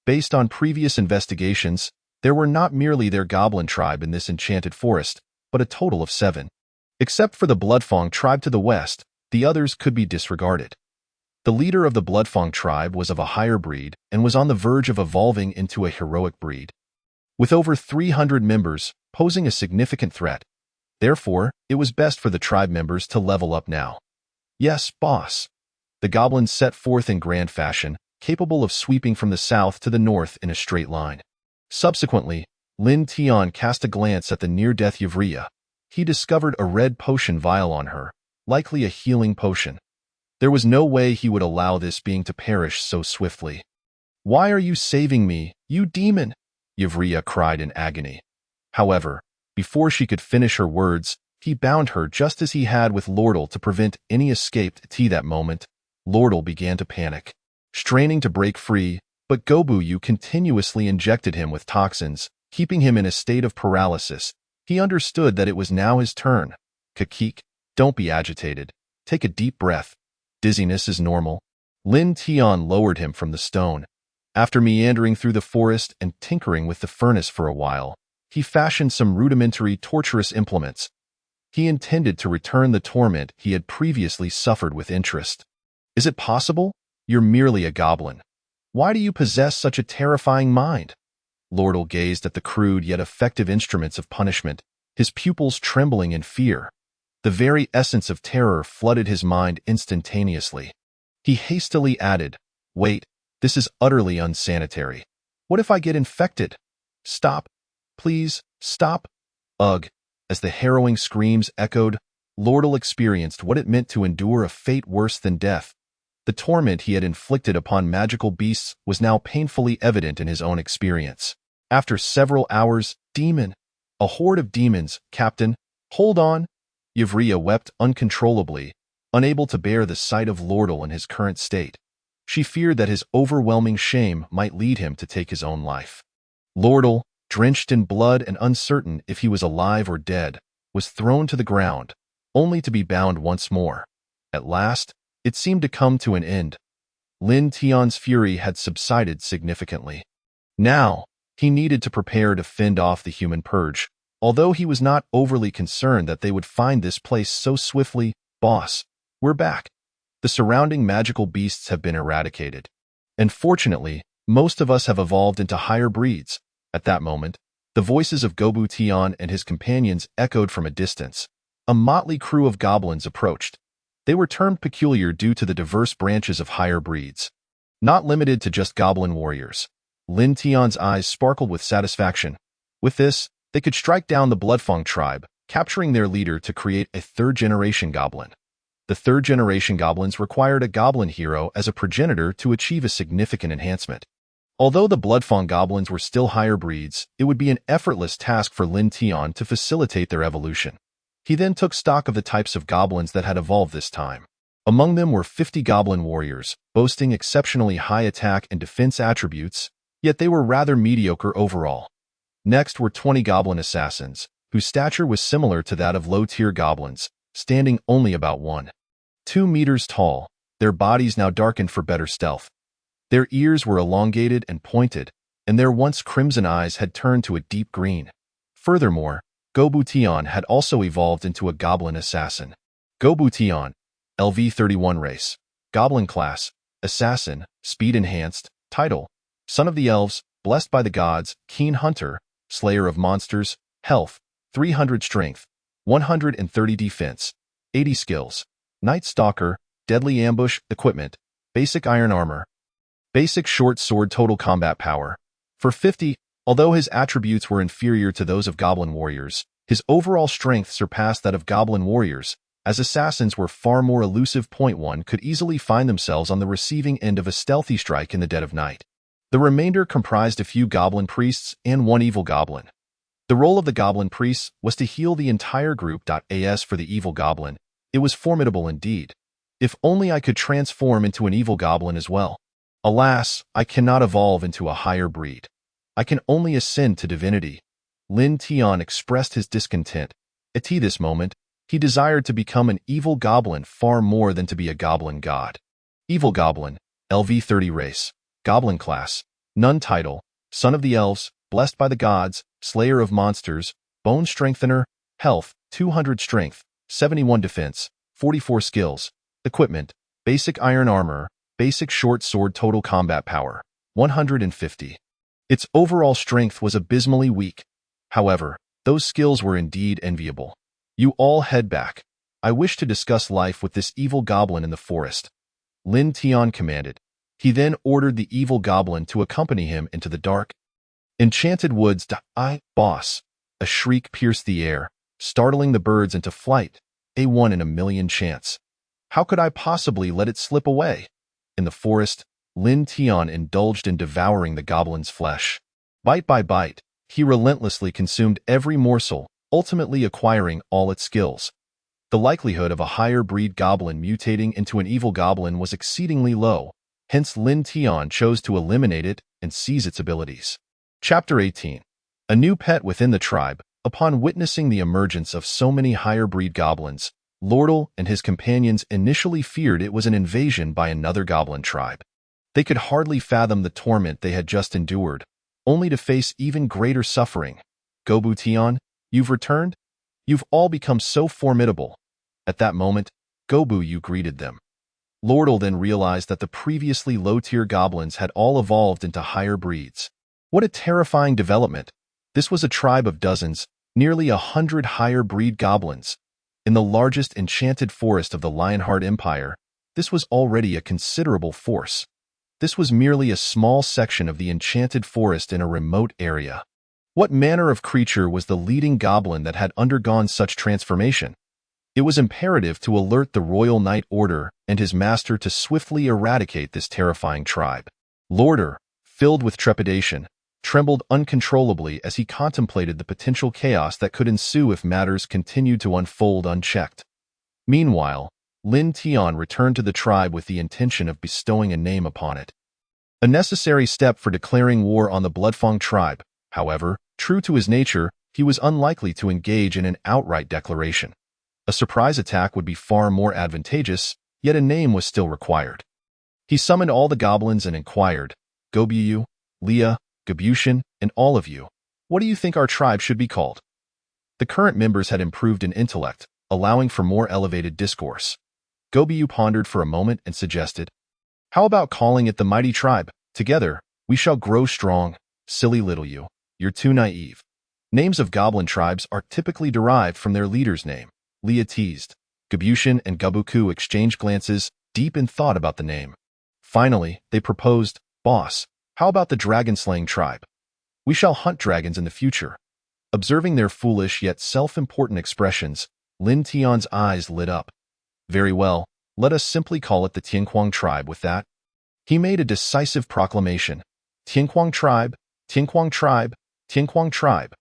Based on previous investigations, there were not merely their goblin tribe in this enchanted forest, but a total of 7. Except for the Bloodfang tribe to the west, the others could be disregarded. The leader of the Bloodfang tribe was of a higher breed and was on the verge of evolving into a heroic breed. With over 300 members, posing a significant threat. Therefore, it was best for the tribe members to level up now. Yes, boss. The goblins set forth in grand fashion, capable of sweeping from the south to the north in a straight line. Subsequently, Lin Tian cast a glance at the near-death Yvria. He discovered a red potion vial on her, likely a healing potion. There was no way he would allow this being to perish so swiftly. "Why are you saving me, you demon?" Yvria cried in agony. However, before she could finish her words, he bound her just as he had with Lordle to prevent any escape. At that moment, Lordle began to panic, straining to break free, but Gobuyu continuously injected him with toxins, keeping him in a state of paralysis. He understood that it was now his turn. "Kakik, don't be agitated. Take a deep breath. Dizziness is normal." Lin Tian lowered him from the stone. After meandering through the forest and tinkering with the furnace for a while, he fashioned some rudimentary torturous implements. He intended to return the torment he had previously suffered with interest. "Is it possible? You're merely a goblin. Why do you possess such a terrifying mind?" Lordle gazed at the crude yet effective instruments of punishment, his pupils trembling in fear. The very essence of terror flooded his mind instantaneously. He hastily added, "Wait, this is utterly unsanitary. What if I get infected? Stop. Please, stop." Ugh. As the harrowing screams echoed, Lordle experienced what it meant to endure a fate worse than death. The torment he had inflicted upon magical beasts was now painfully evident in his own experience. After several hours, "Demon! A horde of demons, Captain! Hold on!" Yvria wept uncontrollably, unable to bear the sight of Lordle in his current state. She feared that his overwhelming shame might lead him to take his own life. Lordle, drenched in blood and uncertain if he was alive or dead, was thrown to the ground, only to be bound once more. At last, it seemed to come to an end. Lin Tian's fury had subsided significantly. Now, he needed to prepare to fend off the human purge, although he was not overly concerned that they would find this place so swiftly. "Boss, we're back. The surrounding magical beasts have been eradicated. And fortunately, most of us have evolved into higher breeds." At that moment, the voices of Gobu Tian and his companions echoed from a distance. A motley crew of goblins approached. They were termed peculiar due to the diverse branches of higher breeds. Not limited to just goblin warriors. Lin Tian's eyes sparkled with satisfaction. With this, they could strike down the Bloodfang tribe, capturing their leader to create a third-generation goblin. The third-generation goblins required a goblin hero as a progenitor to achieve a significant enhancement. Although the Bloodfang goblins were still higher breeds, it would be an effortless task for Lin Tian to facilitate their evolution. He then took stock of the types of goblins that had evolved this time. Among them were 50 goblin warriors, boasting exceptionally high attack and defense attributes, yet they were rather mediocre overall. Next were 20 goblin assassins, whose stature was similar to that of low-tier goblins, standing only about 1.2 meters tall, their bodies now darkened for better stealth. Their ears were elongated and pointed, and their once crimson eyes had turned to a deep green. Furthermore, Gobu Tian had also evolved into a goblin assassin. Gobu Tian, LV31 race, goblin class, assassin, speed enhanced, title, son of the elves, blessed by the gods, keen hunter, slayer of monsters, health, 300 strength, 130 defense, 80 skills, night stalker, deadly ambush, equipment, basic iron armor, basic short sword, total combat power. For 50, although his attributes were inferior to those of goblin warriors, his overall strength surpassed that of goblin warriors, as assassins were far more elusive. One could easily find themselves on the receiving end of a stealthy strike in the dead of night. The remainder comprised a few goblin priests and one evil goblin. The role of the goblin priests was to heal the entire group. As for the evil goblin, it was formidable indeed. If only I could transform into an evil goblin as well. Alas, I cannot evolve into a higher breed. I can only ascend to divinity. Lin Tian expressed his discontent. At this moment, he desired to become an evil goblin far more than to be a goblin god. Evil goblin, LV30 race, goblin class, none title, son of the elves, blessed by the gods, slayer of monsters, bone strengthener, health, 200 strength, 71 defense, 44 skills, equipment, basic iron armor, basic short sword total combat power, 150. Its overall strength was abysmally weak. However, those skills were indeed enviable. You all head back. I wish to discuss life with this evil goblin in the forest. Lin Tian commanded. He then ordered the evil goblin to accompany him into the dark, enchanted woods. Boss. A shriek pierced the air, startling the birds into flight. A 1 in a million chance. How could I possibly let it slip away? In the forest, Lin Tian indulged in devouring the goblin's flesh. Bite by bite, he relentlessly consumed every morsel, ultimately acquiring all its skills. The likelihood of a higher breed goblin mutating into an evil goblin was exceedingly low, hence Lin Tian chose to eliminate it and seize its abilities. Chapter 18. A new pet within the tribe. Upon witnessing the emergence of so many higher breed goblins, Lordle and his companions initially feared it was an invasion by another goblin tribe. They could hardly fathom the torment they had just endured, only to face even greater suffering. Gobu Tian, you've returned? You've all become so formidable. At that moment, Gobu Yu greeted them. Lordle then realized that the previously low-tier goblins had all evolved into higher breeds. What a terrifying development! This was a tribe of dozens, nearly 100 higher breed goblins. In the largest enchanted forest of the Lionheart Empire, this was already a considerable force. This was merely a small section of the enchanted forest in a remote area. What manner of creature was the leading goblin that had undergone such transformation? It was imperative to alert the Royal Knight Order and his master to swiftly eradicate this terrifying tribe. Lorder, filled with trepidation, trembled uncontrollably as he contemplated the potential chaos that could ensue if matters continued to unfold unchecked. Meanwhile, Lin Tian returned to the tribe with the intention of bestowing a name upon it. A necessary step for declaring war on the Bloodfang tribe. However, true to his nature, he was unlikely to engage in an outright declaration. A surprise attack would be far more advantageous, yet a name was still required. He summoned all the goblins and inquired, Gobu, Leah, Gabushin, and all of you, what do you think our tribe should be called? The current members had improved in intellect, allowing for more elevated discourse. Gobu pondered for a moment and suggested, how about calling it the Mighty Tribe? Together, we shall grow strong. Silly little you, you're too naive. Names of goblin tribes are typically derived from their leader's name. Leah teased. Gabushin and Gabuku exchanged glances, deep in thought about the name. Finally, they proposed, boss, how about the dragon-slaying tribe? We shall hunt dragons in the future. Observing their foolish yet self-important expressions, Lin Tian's eyes lit up. Very well, let us simply call it the Tianquang tribe with that. He made a decisive proclamation. Tianquang tribe, Tianquang tribe, Tianquang tribe.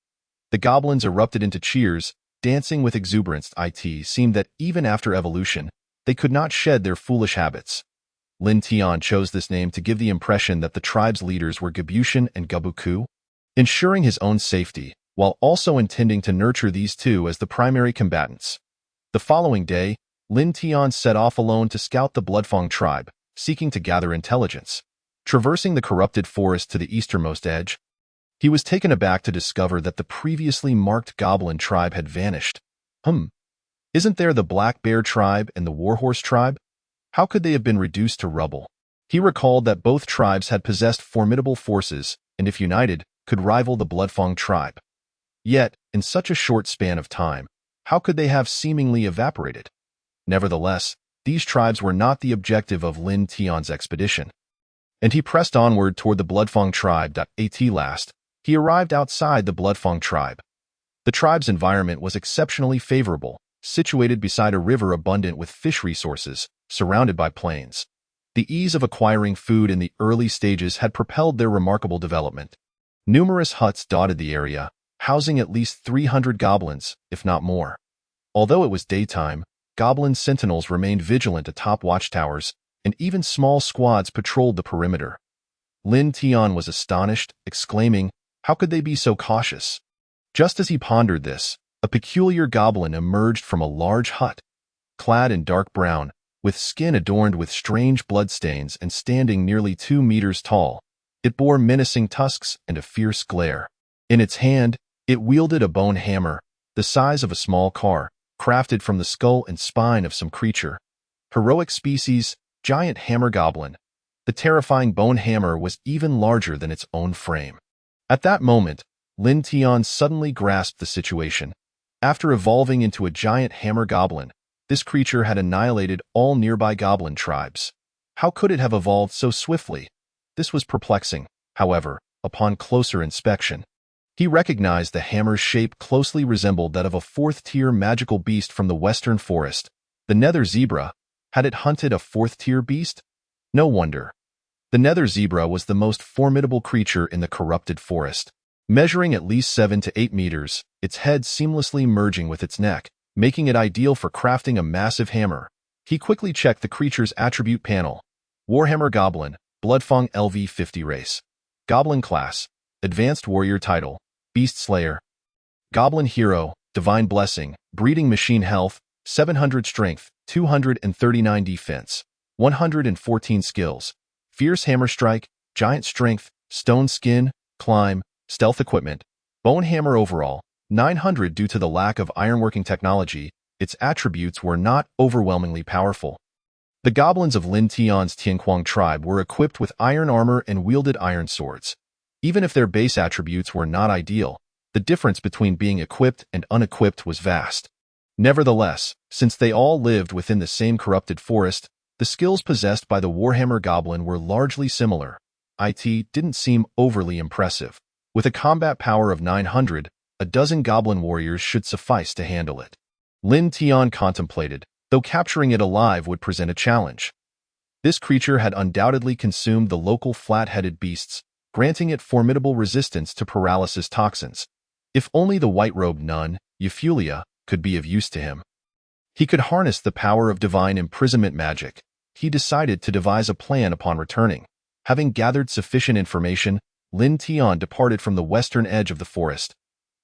The goblins erupted into cheers, dancing with exuberance. It seemed that even after evolution, they could not shed their foolish habits. Lin Tian chose this name to give the impression that the tribe's leaders were Gabushin and Gabuku, ensuring his own safety, while also intending to nurture these two as the primary combatants. The following day, Lin Tian set off alone to scout the Bloodfang tribe, seeking to gather intelligence. Traversing the corrupted forest to the easternmost edge, he was taken aback to discover that the previously marked goblin tribe had vanished. Isn't there the Black Bear tribe and the Warhorse tribe? How could they have been reduced to rubble? He recalled that both tribes had possessed formidable forces, and if united, could rival the Bloodfang tribe. Yet, in such a short span of time, how could they have seemingly evaporated? Nevertheless, these tribes were not the objective of Lin Tian's expedition, and he pressed onward toward the Bloodfang tribe. At last, he arrived outside the Bloodfang tribe. The tribe's environment was exceptionally favorable, situated beside a river abundant with fish resources, surrounded by plains. The ease of acquiring food in the early stages had propelled their remarkable development. Numerous huts dotted the area, housing at least 300 goblins, if not more. Although it was daytime, goblin sentinels remained vigilant atop watchtowers, and even small squads patrolled the perimeter. Lin Tian was astonished, exclaiming, "How could they be so cautious?" Just as he pondered this, a peculiar goblin emerged from a large hut, clad in dark brown, with skin adorned with strange bloodstains and standing nearly 2 meters tall. It bore menacing tusks and a fierce glare. In its hand, it wielded a bone hammer, the size of a small car, crafted from the skull and spine of some creature. Heroic species, giant hammer goblin. The terrifying bone hammer was even larger than its own frame. At that moment, Lin Tian suddenly grasped the situation. After evolving into a giant hammer goblin, this creature had annihilated all nearby goblin tribes. How could it have evolved so swiftly? This was perplexing, however, upon closer inspection. He recognized the hammer's shape closely resembled that of a fourth-tier magical beast from the western forest, the nether zebra. Had it hunted a fourth-tier beast? No wonder. The nether zebra was the most formidable creature in the corrupted forest. Measuring at least 7 to 8 meters, its head seamlessly merging with its neck, making it ideal for crafting a massive hammer. He quickly checked the creature's attribute panel. Warhammer Goblin, Bloodfang LV50 race. Goblin class, Advanced Warrior title, Beast Slayer. Goblin Hero, Divine Blessing, Breeding Machine Health, 700 Strength, 239 Defense, 114 Skills. Fierce Hammer Strike, Giant Strength, Stone Skin, Climb, Stealth Equipment. Bone Hammer overall, 900. Due to the lack of ironworking technology, its attributes were not overwhelmingly powerful. The goblins of Lin Tian's Tianquang tribe were equipped with iron armor and wielded iron swords. Even if their base attributes were not ideal, the difference between being equipped and unequipped was vast. Nevertheless, since they all lived within the same corrupted forest, the skills possessed by the Warhammer Goblin were largely similar. It didn't seem overly impressive. With a combat power of 900, a dozen goblin warriors should suffice to handle it. Lin Tian contemplated, though capturing it alive would present a challenge. This creature had undoubtedly consumed the local flat-headed beasts, granting it formidable resistance to paralysis toxins. If only the white-robed nun, Euphulia, could be of use to him. He could harness the power of divine imprisonment magic. He decided to devise a plan upon returning. Having gathered sufficient information, Lin Tian departed from the western edge of the forest.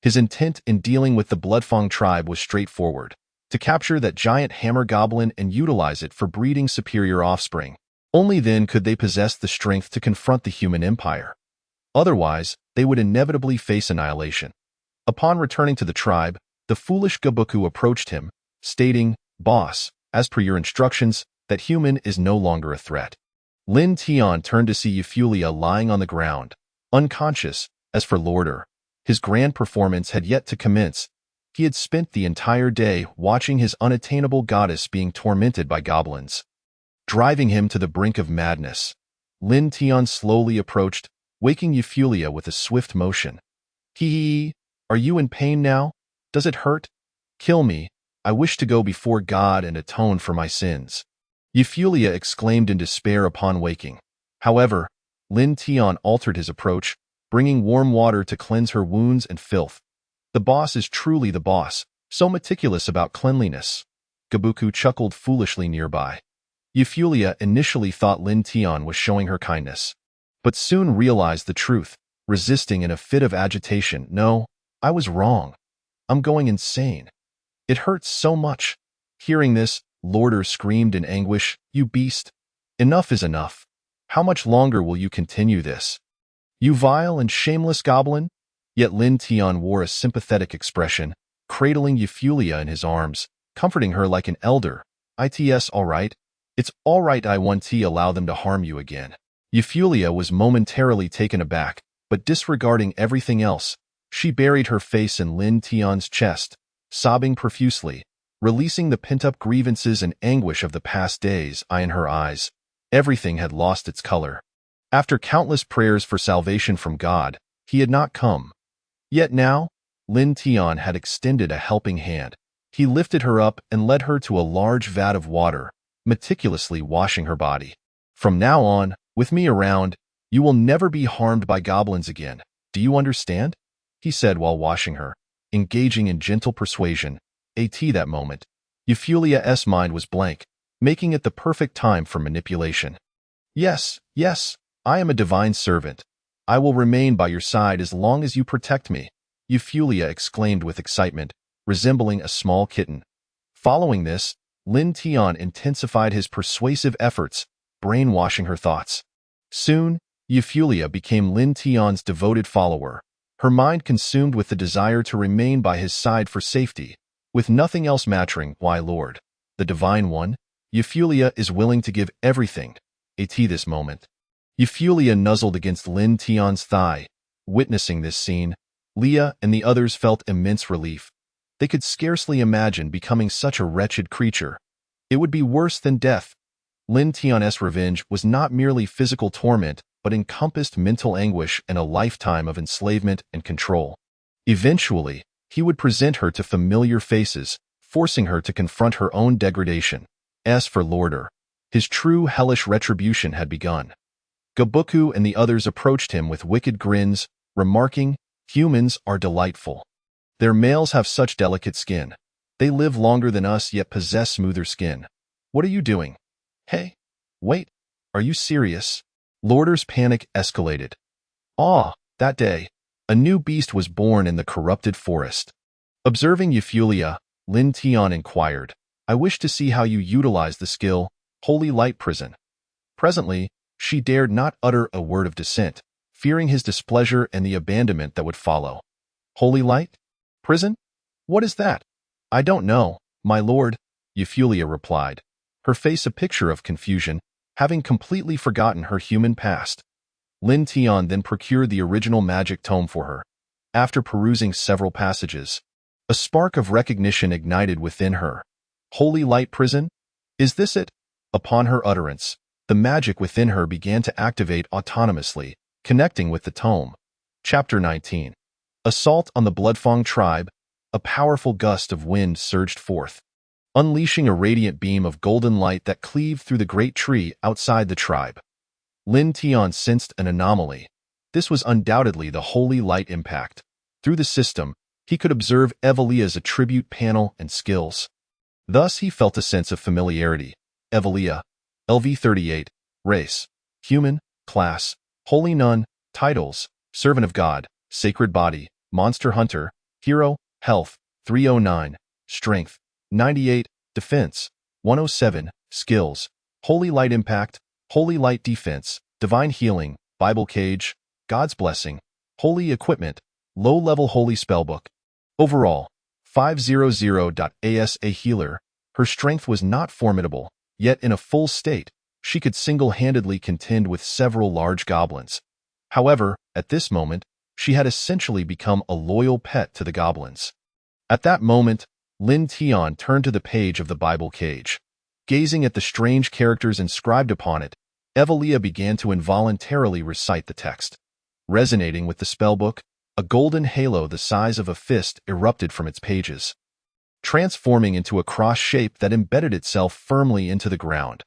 His intent in dealing with the Bloodfang tribe was straightforward: to capture that giant hammer goblin and utilize it for breeding superior offspring. Only then could they possess the strength to confront the human empire. Otherwise, they would inevitably face annihilation. Upon returning to the tribe, the foolish Gabuku approached him, stating, "Boss, as per your instructions, that human is no longer a threat." Lin Tian turned to see Euphulia lying on the ground, unconscious. As for Lorder, his grand performance had yet to commence. He had spent the entire day watching his unattainable goddess being tormented by goblins, driving him to the brink of madness. Lin Tian slowly approached, waking Euphulia with a swift motion. "Hee, are you in pain now? Does it hurt? Kill me. I wish to go before God and atone for my sins." Euphulia exclaimed in despair upon waking. However, Lin Tian altered his approach, bringing warm water to cleanse her wounds and filth. The boss is truly the boss, so meticulous about cleanliness. Gabuku chuckled foolishly nearby. Euphulia initially thought Lin Tian was showing her kindness, but soon realized the truth, resisting in a fit of agitation. "No, I was wrong. I'm going insane. It hurts so much." Hearing this, Lorder screamed in anguish, "You beast! Enough is enough. How much longer will you continue this? You vile and shameless goblin?" Yet Lin Tian wore a sympathetic expression, cradling Euphulia in his arms, comforting her like an elder. "It's all right. It's all right. I won't allow them to harm you again." Euphulia was momentarily taken aback, but disregarding everything else, she buried her face in Lin Tian's chest, sobbing profusely, releasing the pent-up grievances and anguish of the past days. In her eyes, everything had lost its color. After countless prayers for salvation from God, he had not come. Yet now, Lin Tian had extended a helping hand. He lifted her up and led her to a large vat of water, meticulously washing her body. "From now on, with me around, you will never be harmed by goblins again. Do you understand?" he said while washing her, engaging in gentle persuasion. That moment, Euphelia's mind was blank, making it the perfect time for manipulation. Yes, yes, I am a divine servant. I will remain by your side as long as you protect me, Euphelia exclaimed with excitement, resembling a small kitten. Following this, Lin Tian intensified his persuasive efforts, brainwashing her thoughts. Soon, Euphelia became Lin Tian's devoted follower, her mind consumed with the desire to remain by his side for safety, with nothing else mattering. Why, Lord, the Divine One, Euphelia is willing to give everything. At this moment, Euphelia nuzzled against Lin Tian's thigh. Witnessing this scene, Leah and the others felt immense relief. They could scarcely imagine becoming such a wretched creature. It would be worse than death. Lin Tian's revenge was not merely physical torment, but encompassed mental anguish and a lifetime of enslavement and control. Eventually, he would present her to familiar faces, forcing her to confront her own degradation. As for Lorder, his true hellish retribution had begun. Gabuku and the others approached him with wicked grins, remarking, "Humans are delightful. Their males have such delicate skin. They live longer than us yet possess smoother skin. What are you doing? Hey, wait, are you serious?" Lorder's panic escalated. That day, a new beast was born in the corrupted forest. Observing Euphelia, Lin Tian inquired, "I wish to see how you utilize the skill, Holy Light Prison." Presently, she dared not utter a word of dissent, fearing his displeasure and the abandonment that would follow. "Holy Light? Prison? What is that?" "I don't know, my lord," Euphelia replied, her face a picture of confusion, having completely forgotten her human past. Lin Tian then procured the original magic tome for her. After perusing several passages, a spark of recognition ignited within her. "Holy Light Prison? Is this it?" Upon her utterance, the magic within her began to activate autonomously, connecting with the tome. Chapter 19. Assault on the Bloodfang Tribe. A powerful gust of wind surged forth, unleashing a radiant beam of golden light that cleaved through the great tree outside the tribe. Lin Tian sensed an anomaly. This was undoubtedly the Holy Light impact. Through the system, he could observe Evelia's attribute panel and skills. Thus he felt a sense of familiarity. Evelia, LV38, race, human, class, holy nun, titles, servant of God, sacred body, monster hunter, hero, health, 309, strength, 98, defense, 107, skills, holy light impact, holy light defense, divine healing, Bible cage, God's blessing, holy equipment, low-level holy spellbook. Overall, 500.as a healer, her strength was not formidable, yet in a full state, she could single-handedly contend with several large goblins. However, at this moment, she had essentially become a loyal pet to the goblins. At that moment, Lin Tian turned to the page of the Bible cage. Gazing at the strange characters inscribed upon it, Evelia began to involuntarily recite the text. Resonating with the spellbook, a golden halo the size of a fist erupted from its pages, transforming into a cross shape that embedded itself firmly into the ground.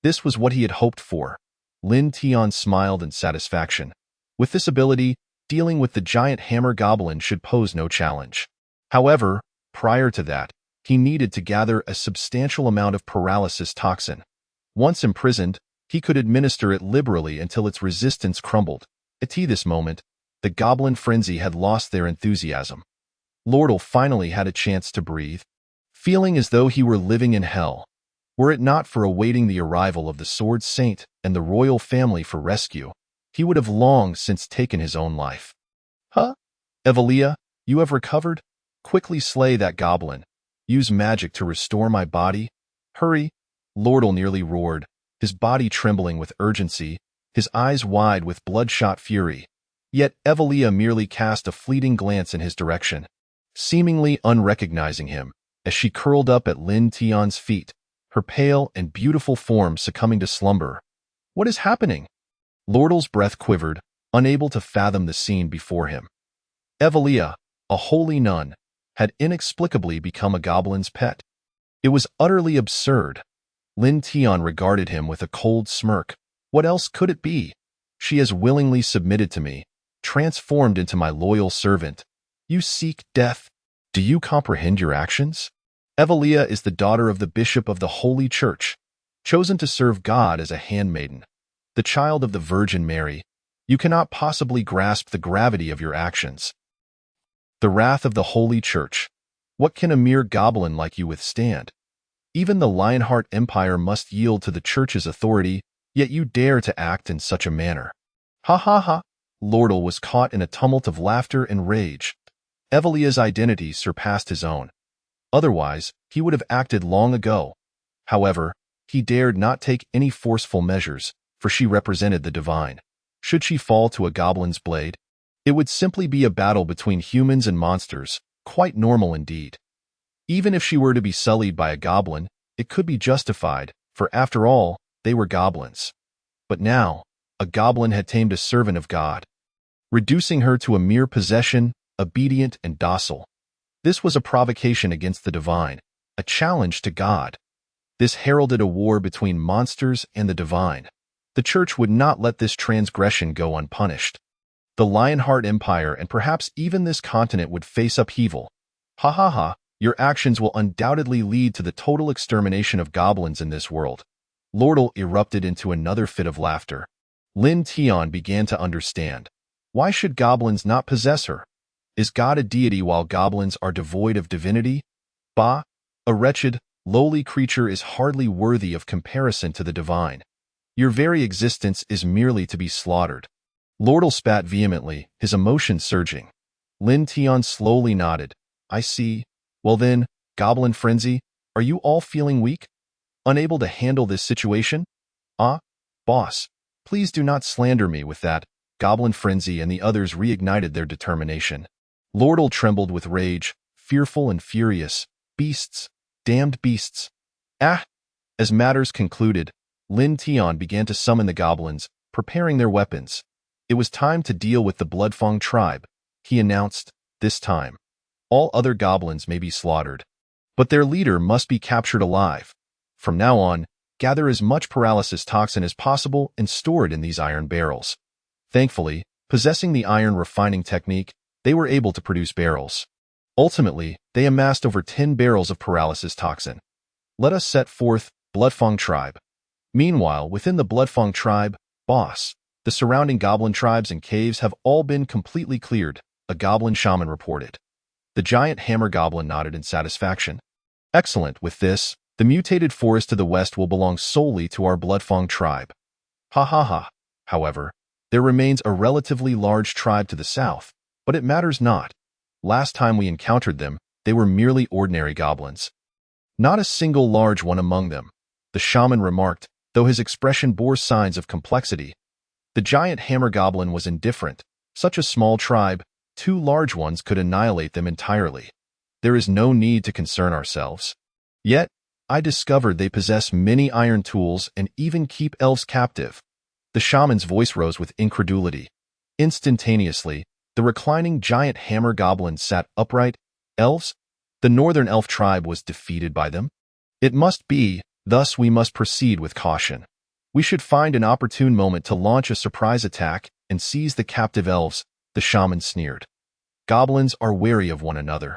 This was what he had hoped for. Lin Tian smiled in satisfaction. With this ability, dealing with the giant hammer goblin should pose no challenge. However, prior to that, he needed to gather a substantial amount of paralysis toxin. Once imprisoned, he could administer it liberally until its resistance crumbled. At this moment, the goblin frenzy had lost their enthusiasm. Lordle finally had a chance to breathe, feeling as though he were living in hell. Were it not for awaiting the arrival of the Sword Saint and the royal family for rescue, he would have long since taken his own life. "Huh? Evelia, you have recovered? Quickly slay that goblin. Use magic to restore my body. Hurry!" Lordle nearly roared, his body trembling with urgency, his eyes wide with bloodshot fury. Yet Evelia merely cast a fleeting glance in his direction, seemingly unrecognizing him, as she curled up at Lin Tian's feet, her pale and beautiful form succumbing to slumber. "What is happening?" Lordle's breath quivered, unable to fathom the scene before him. Evelia, a holy nun, had inexplicably become a goblin's pet. It was utterly absurd. Lin Tian regarded him with a cold smirk. What else could it be? She has willingly submitted to me, transformed into my loyal servant. You seek death. Do you comprehend your actions? Evelia is the daughter of the bishop of the Holy Church, chosen to serve God as a handmaiden, the child of the Virgin Mary. You cannot possibly grasp the gravity of your actions. The wrath of the Holy Church. What can a mere goblin like you withstand? Even the Lionheart Empire must yield to the Church's authority, yet you dare to act in such a manner. Ha ha ha! Lordle was caught in a tumult of laughter and rage. Evelia's identity surpassed his own. Otherwise, he would have acted long ago. However, he dared not take any forceful measures, for she represented the divine. Should she fall to a goblin's blade, it would simply be a battle between humans and monsters, quite normal indeed. Even if she were to be sullied by a goblin, it could be justified, for after all, they were goblins. But now, a goblin had tamed a servant of God, reducing her to a mere possession, obedient and docile. This was a provocation against the divine, a challenge to God. This heralded a war between monsters and the divine. The Church would not let this transgression go unpunished. The Lionheart Empire and perhaps even this continent would face upheaval. Ha ha ha, your actions will undoubtedly lead to the total extermination of goblins in this world. Lordle erupted into another fit of laughter. Lin Tian began to understand. Why should goblins not possess her? Is God a deity while goblins are devoid of divinity? Bah! A wretched, lowly creature is hardly worthy of comparison to the divine. Your very existence is merely to be slaughtered. Lordle spat vehemently, his emotions surging. Lin Tian slowly nodded. I see. Well then, Goblin Frenzy, are you all feeling weak? Unable to handle this situation? Ah, boss, please do not slander me with that. Goblin Frenzy and the others reignited their determination. Lordle trembled with rage, fearful and furious. Beasts, damned beasts. Ah! As matters concluded, Lin Tian began to summon the goblins, preparing their weapons. It was time to deal with the Bloodfang tribe, he announced. This time, all other goblins may be slaughtered, but their leader must be captured alive. From now on, gather as much paralysis toxin as possible and store it in these iron barrels. Thankfully, possessing the iron refining technique, they were able to produce barrels. Ultimately, they amassed over 10 barrels of paralysis toxin. Let us set forth, Bloodfang tribe. Meanwhile, within the Bloodfang tribe, boss, the surrounding goblin tribes and caves have all been completely cleared, a goblin shaman reported. The giant hammer goblin nodded in satisfaction. Excellent. With this, the mutated forest to the west will belong solely to our Bloodfang tribe. Ha ha ha. However, there remains a relatively large tribe to the south, but it matters not. Last time we encountered them, they were merely ordinary goblins. Not a single large one among them, the shaman remarked, though his expression bore signs of complexity. The giant hammer goblin was indifferent. Such a small tribe, 2 large ones could annihilate them entirely. There is no need to concern ourselves. Yet, I discovered they possess many iron tools and even keep elves captive. The shaman's voice rose with incredulity. Instantaneously, the reclining giant hammer goblin sat upright. Elves? The northern elf tribe was defeated by them? It must be, thus we must proceed with caution. We should find an opportune moment to launch a surprise attack and seize the captive elves, the shaman sneered. Goblins are wary of one another.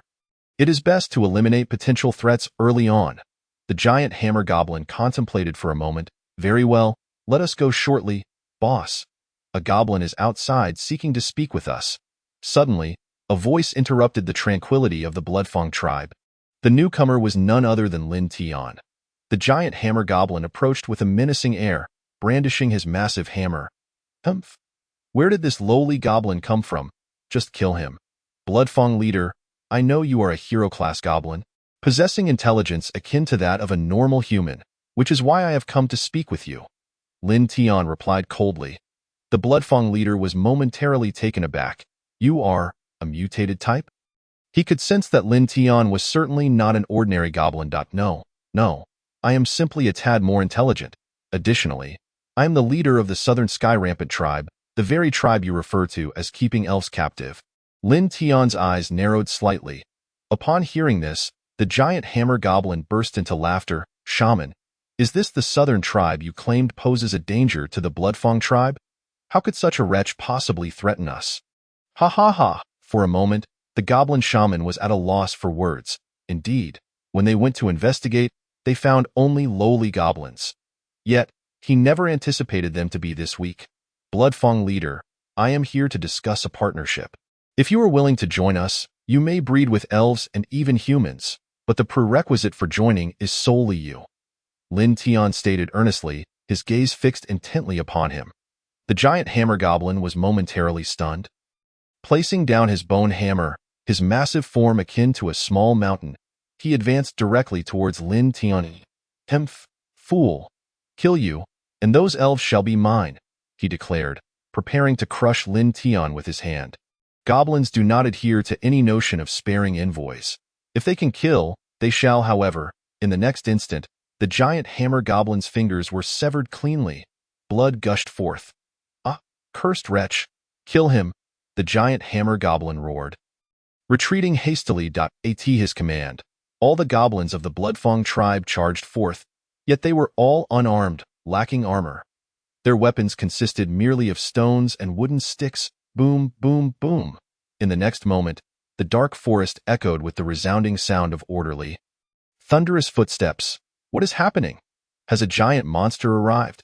It is best to eliminate potential threats early on. The giant hammer goblin contemplated for a moment. Very well, let us go shortly, boss. A goblin is outside seeking to speak with us. Suddenly, a voice interrupted the tranquility of the Bloodfang tribe. The newcomer was none other than Lin Tian. The giant hammer goblin approached with a menacing air, brandishing his massive hammer. Humph! Where did this lowly goblin come from? Just kill him. Bloodfang leader, I know you are a hero-class goblin, possessing intelligence akin to that of a normal human, which is why I have come to speak with you. Lin Tian replied coldly. The Bloodfang leader was momentarily taken aback. You are a mutated type? He could sense that Lin Tian was certainly not an ordinary goblin. No, I am simply a tad more intelligent. Additionally, I am the leader of the Southern Sky Rampant tribe, the very tribe you refer to as keeping elves captive. Lin Tian's eyes narrowed slightly. Upon hearing this, the giant hammer goblin burst into laughter. Shaman, is this the Southern tribe you claimed poses a danger to the Bloodfang tribe? How could such a wretch possibly threaten us? Ha ha ha! For a moment, the goblin shaman was at a loss for words. Indeed, When they went to investigate, they found only lowly goblins. Yet, he never anticipated them to be this weak. Bloodfang leader, I am here to discuss a partnership. If you are willing to join us, you may breed with elves and even humans, but the prerequisite for joining is solely you. Lin Tian stated earnestly, his gaze fixed intently upon him. The giant hammer goblin was momentarily stunned. Placing down his bone hammer, his massive form akin to a small mountain, he advanced directly towards Lin Tian. Hemph, fool! Kill you, and those elves shall be mine, he declared, preparing to crush Lin Tian with his hand. Goblins do not adhere to any notion of sparing envoys. If they can kill, they shall, however. In the next instant, the giant hammer goblin's fingers were severed cleanly. Blood gushed forth. Ah, cursed wretch! Kill him! The giant hammer goblin roared. Retreating hastily, at his command, all the goblins of the Bloodfang tribe charged forth, yet they were all unarmed, lacking armor. Their weapons consisted merely of stones and wooden sticks. Boom, boom, boom. In the next moment, the dark forest echoed with the resounding sound of orderly, thunderous footsteps. What is happening? Has a giant monster arrived?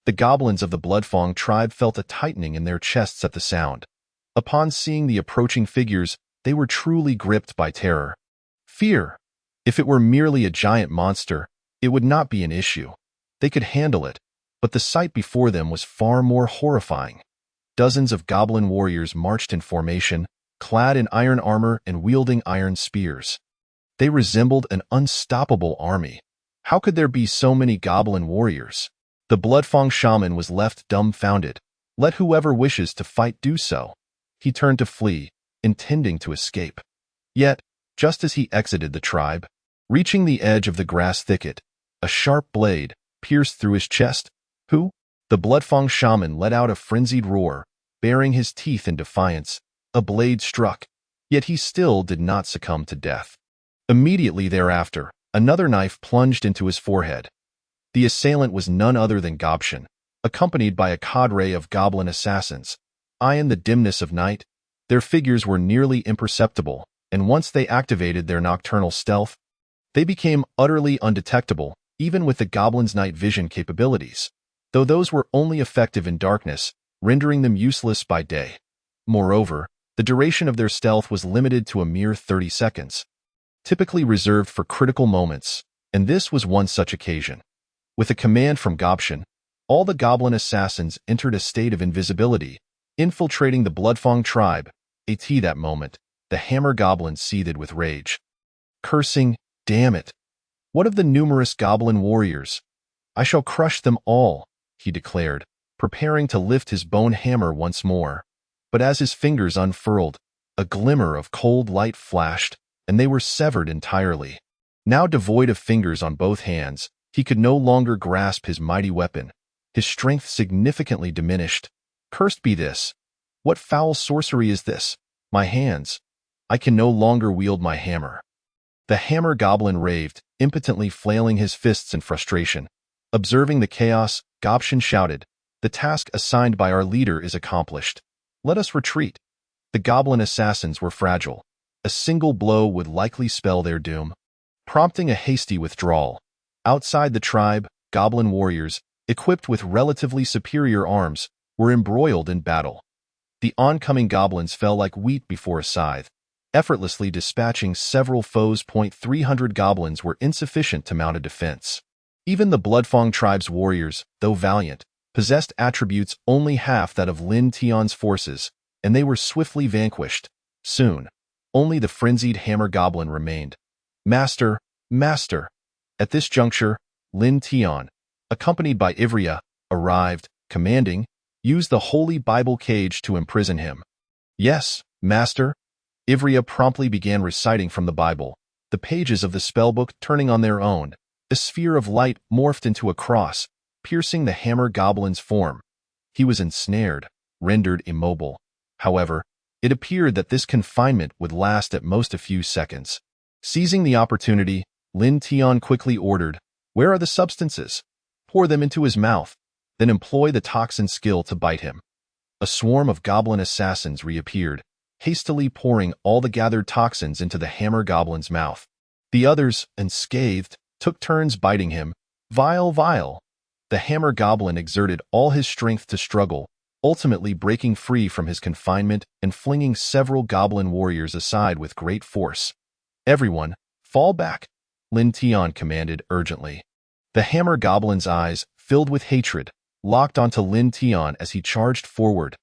The goblins of the Bloodfang tribe felt a tightening in their chests at the sound. Upon seeing the approaching figures, they were truly gripped by terror. Fear. If it were merely a giant monster, it would not be an issue. They could handle it, but the sight before them was far more horrifying. Dozens of goblin warriors marched in formation, clad in iron armor and wielding iron spears. They resembled an unstoppable army. How could there be so many goblin warriors? The Bloodfang shaman was left dumbfounded. Let whoever wishes to fight do so. He turned to flee, intending to escape. Yet, just as he exited the tribe, reaching the edge of the grass thicket, a sharp blade pierced through his chest. Who? The Bloodfang shaman let out a frenzied roar, baring his teeth in defiance. A blade struck, yet he still did not succumb to death. Immediately thereafter, another knife plunged into his forehead. The assailant was none other than Gobshin, accompanied by a cadre of goblin assassins. In the dimness of night, their figures were nearly imperceptible, and once they activated their nocturnal stealth, they became utterly undetectable, even with the goblin's night vision capabilities, though those were only effective in darkness, rendering them useless by day. Moreover, the duration of their stealth was limited to a mere 30 seconds, typically reserved for critical moments, and this was one such occasion. With a command from Gobshin, all the goblin assassins entered a state of invisibility, infiltrating the Bloodfang tribe. At that moment, the hammer goblin seethed with rage. Cursing, damn it! What of the numerous goblin warriors? I shall crush them all, he declared, preparing to lift his bone hammer once more. But as his fingers unfurled, a glimmer of cold light flashed, and they were severed entirely. Now devoid of fingers on both hands, he could no longer grasp his mighty weapon. His strength significantly diminished. Cursed be this! What foul sorcery is this? My hands! I can no longer wield my hammer. The hammer goblin raved, impotently flailing his fists in frustration. Observing the chaos, Gobshin shouted, "The task assigned by our leader is accomplished. Let us retreat." The goblin assassins were fragile. A single blow would likely spell their doom, prompting a hasty withdrawal. Outside the tribe, goblin warriors, equipped with relatively superior arms, were embroiled in battle. The oncoming goblins fell like wheat before a scythe, effortlessly dispatching several foes. 300 goblins were insufficient to mount a defense. Even the Bloodfang tribe's warriors, though valiant, possessed attributes only half that of Lin Tian's forces, and they were swiftly vanquished. Soon, only the frenzied hammer goblin remained. Master, master! At this juncture, Lin Tian, accompanied by Ivrea, arrived, commanding, "Use the Holy Bible cage to imprison him." "Yes, master." Ivrea promptly began reciting from the Bible, the pages of the spellbook turning on their own. A sphere of light morphed into a cross, piercing the hammer goblin's form. He was ensnared, rendered immobile. However, it appeared that this confinement would last at most a few seconds. Seizing the opportunity, Lin Tian quickly ordered, "Where are the substances? Pour them into his mouth, then employ the toxin skill to bite him." A swarm of goblin assassins reappeared, hastily pouring all the gathered toxins into the hammer goblin's mouth. The others, unscathed, took turns biting him. Vile, vile. The hammer goblin exerted all his strength to struggle, ultimately breaking free from his confinement and flinging several goblin warriors aside with great force. Everyone, fall back, Lin Tian commanded urgently. The hammer goblin's eyes, filled with hatred, locked onto Lin Tian as he charged forward.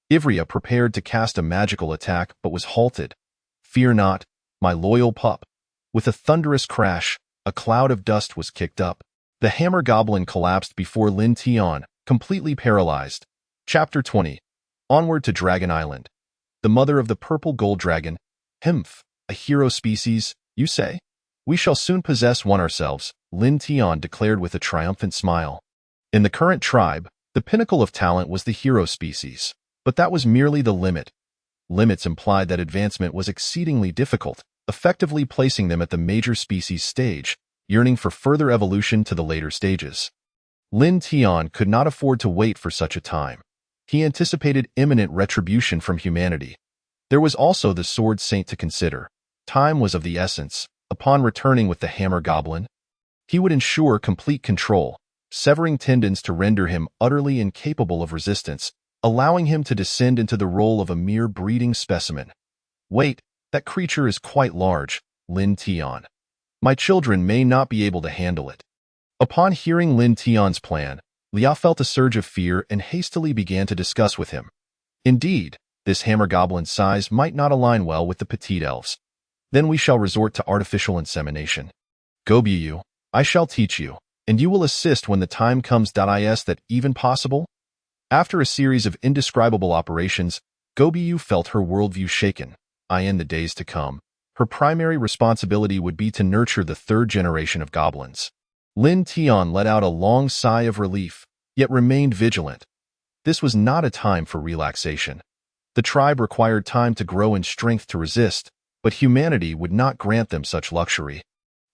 Ivrea prepared to cast a magical attack but was halted. Fear not, my loyal pup. With a thunderous crash, a cloud of dust was kicked up. The hammer goblin collapsed before Lin Tian, completely paralyzed. Chapter 20. Onward to Dragon Island. The mother of the purple gold dragon. Himph, a hero species, you say? We shall soon possess one ourselves, Lin Tian declared with a triumphant smile. In the current tribe, the pinnacle of talent was the hero species, but that was merely the limit. Limits implied that advancement was exceedingly difficult, effectively placing them at the major species stage, yearning for further evolution to the later stages. Lin Tian could not afford to wait for such a time. He anticipated imminent retribution from humanity. There was also the Sword Saint to consider. Time was of the essence. Upon returning with the hammer goblin, he would ensure complete control, severing tendons to render him utterly incapable of resistance, allowing him to descend into the role of a mere breeding specimen. Wait, that creature is quite large, Lin Tian. My children may not be able to handle it. Upon hearing Lin Tian's plan, Lia felt a surge of fear and hastily began to discuss with him. Indeed, this hammer goblin's size might not align well with the petite elves. Then we shall resort to artificial insemination. Goblin, I shall teach you, and you will assist when the time comes. Is that even possible? After a series of indescribable operations, Goblin felt her worldview shaken. In the days to come, her primary responsibility would be to nurture the third generation of goblins. Lin Tian let out a long sigh of relief, yet remained vigilant. This was not a time for relaxation. The tribe required time to grow in strength to resist, but humanity would not grant them such luxury.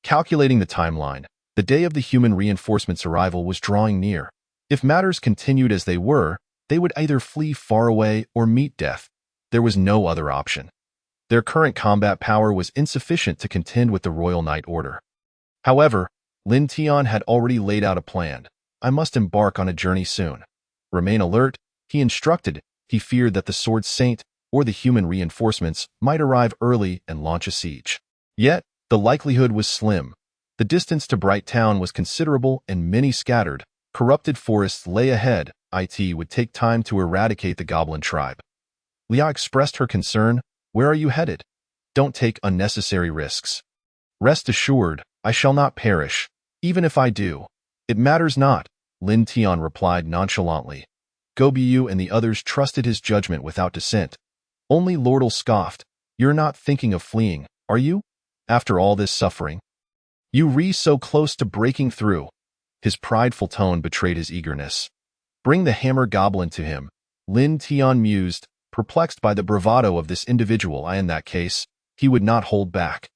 Calculating the timeline, the day of the human reinforcements' arrival was drawing near. If matters continued as they were, they would either flee far away or meet death. There was no other option. Their current combat power was insufficient to contend with the Royal Knight Order. However, Lin Tian had already laid out a plan. I must embark on a journey soon. Remain alert, he instructed. He feared that the Sword Saint or the human reinforcements might arrive early and launch a siege. Yet, the likelihood was slim. The distance to Bright Town was considerable and many scattered, corrupted forests lay ahead. It would take time to eradicate the goblin tribe. Lia expressed her concern. Where are you headed? Don't take unnecessary risks. Rest assured, I shall not perish. Even if I do, it matters not, Lin Tian replied nonchalantly. Goblin and the others trusted his judgment without dissent. Only Lordle scoffed. You're not thinking of fleeing, are you? After all this suffering? You so close to breaking through. His prideful tone betrayed his eagerness. Bring the hammer goblin to him, Lin Tian mused, perplexed by the bravado of this individual. In that case, he would not hold back.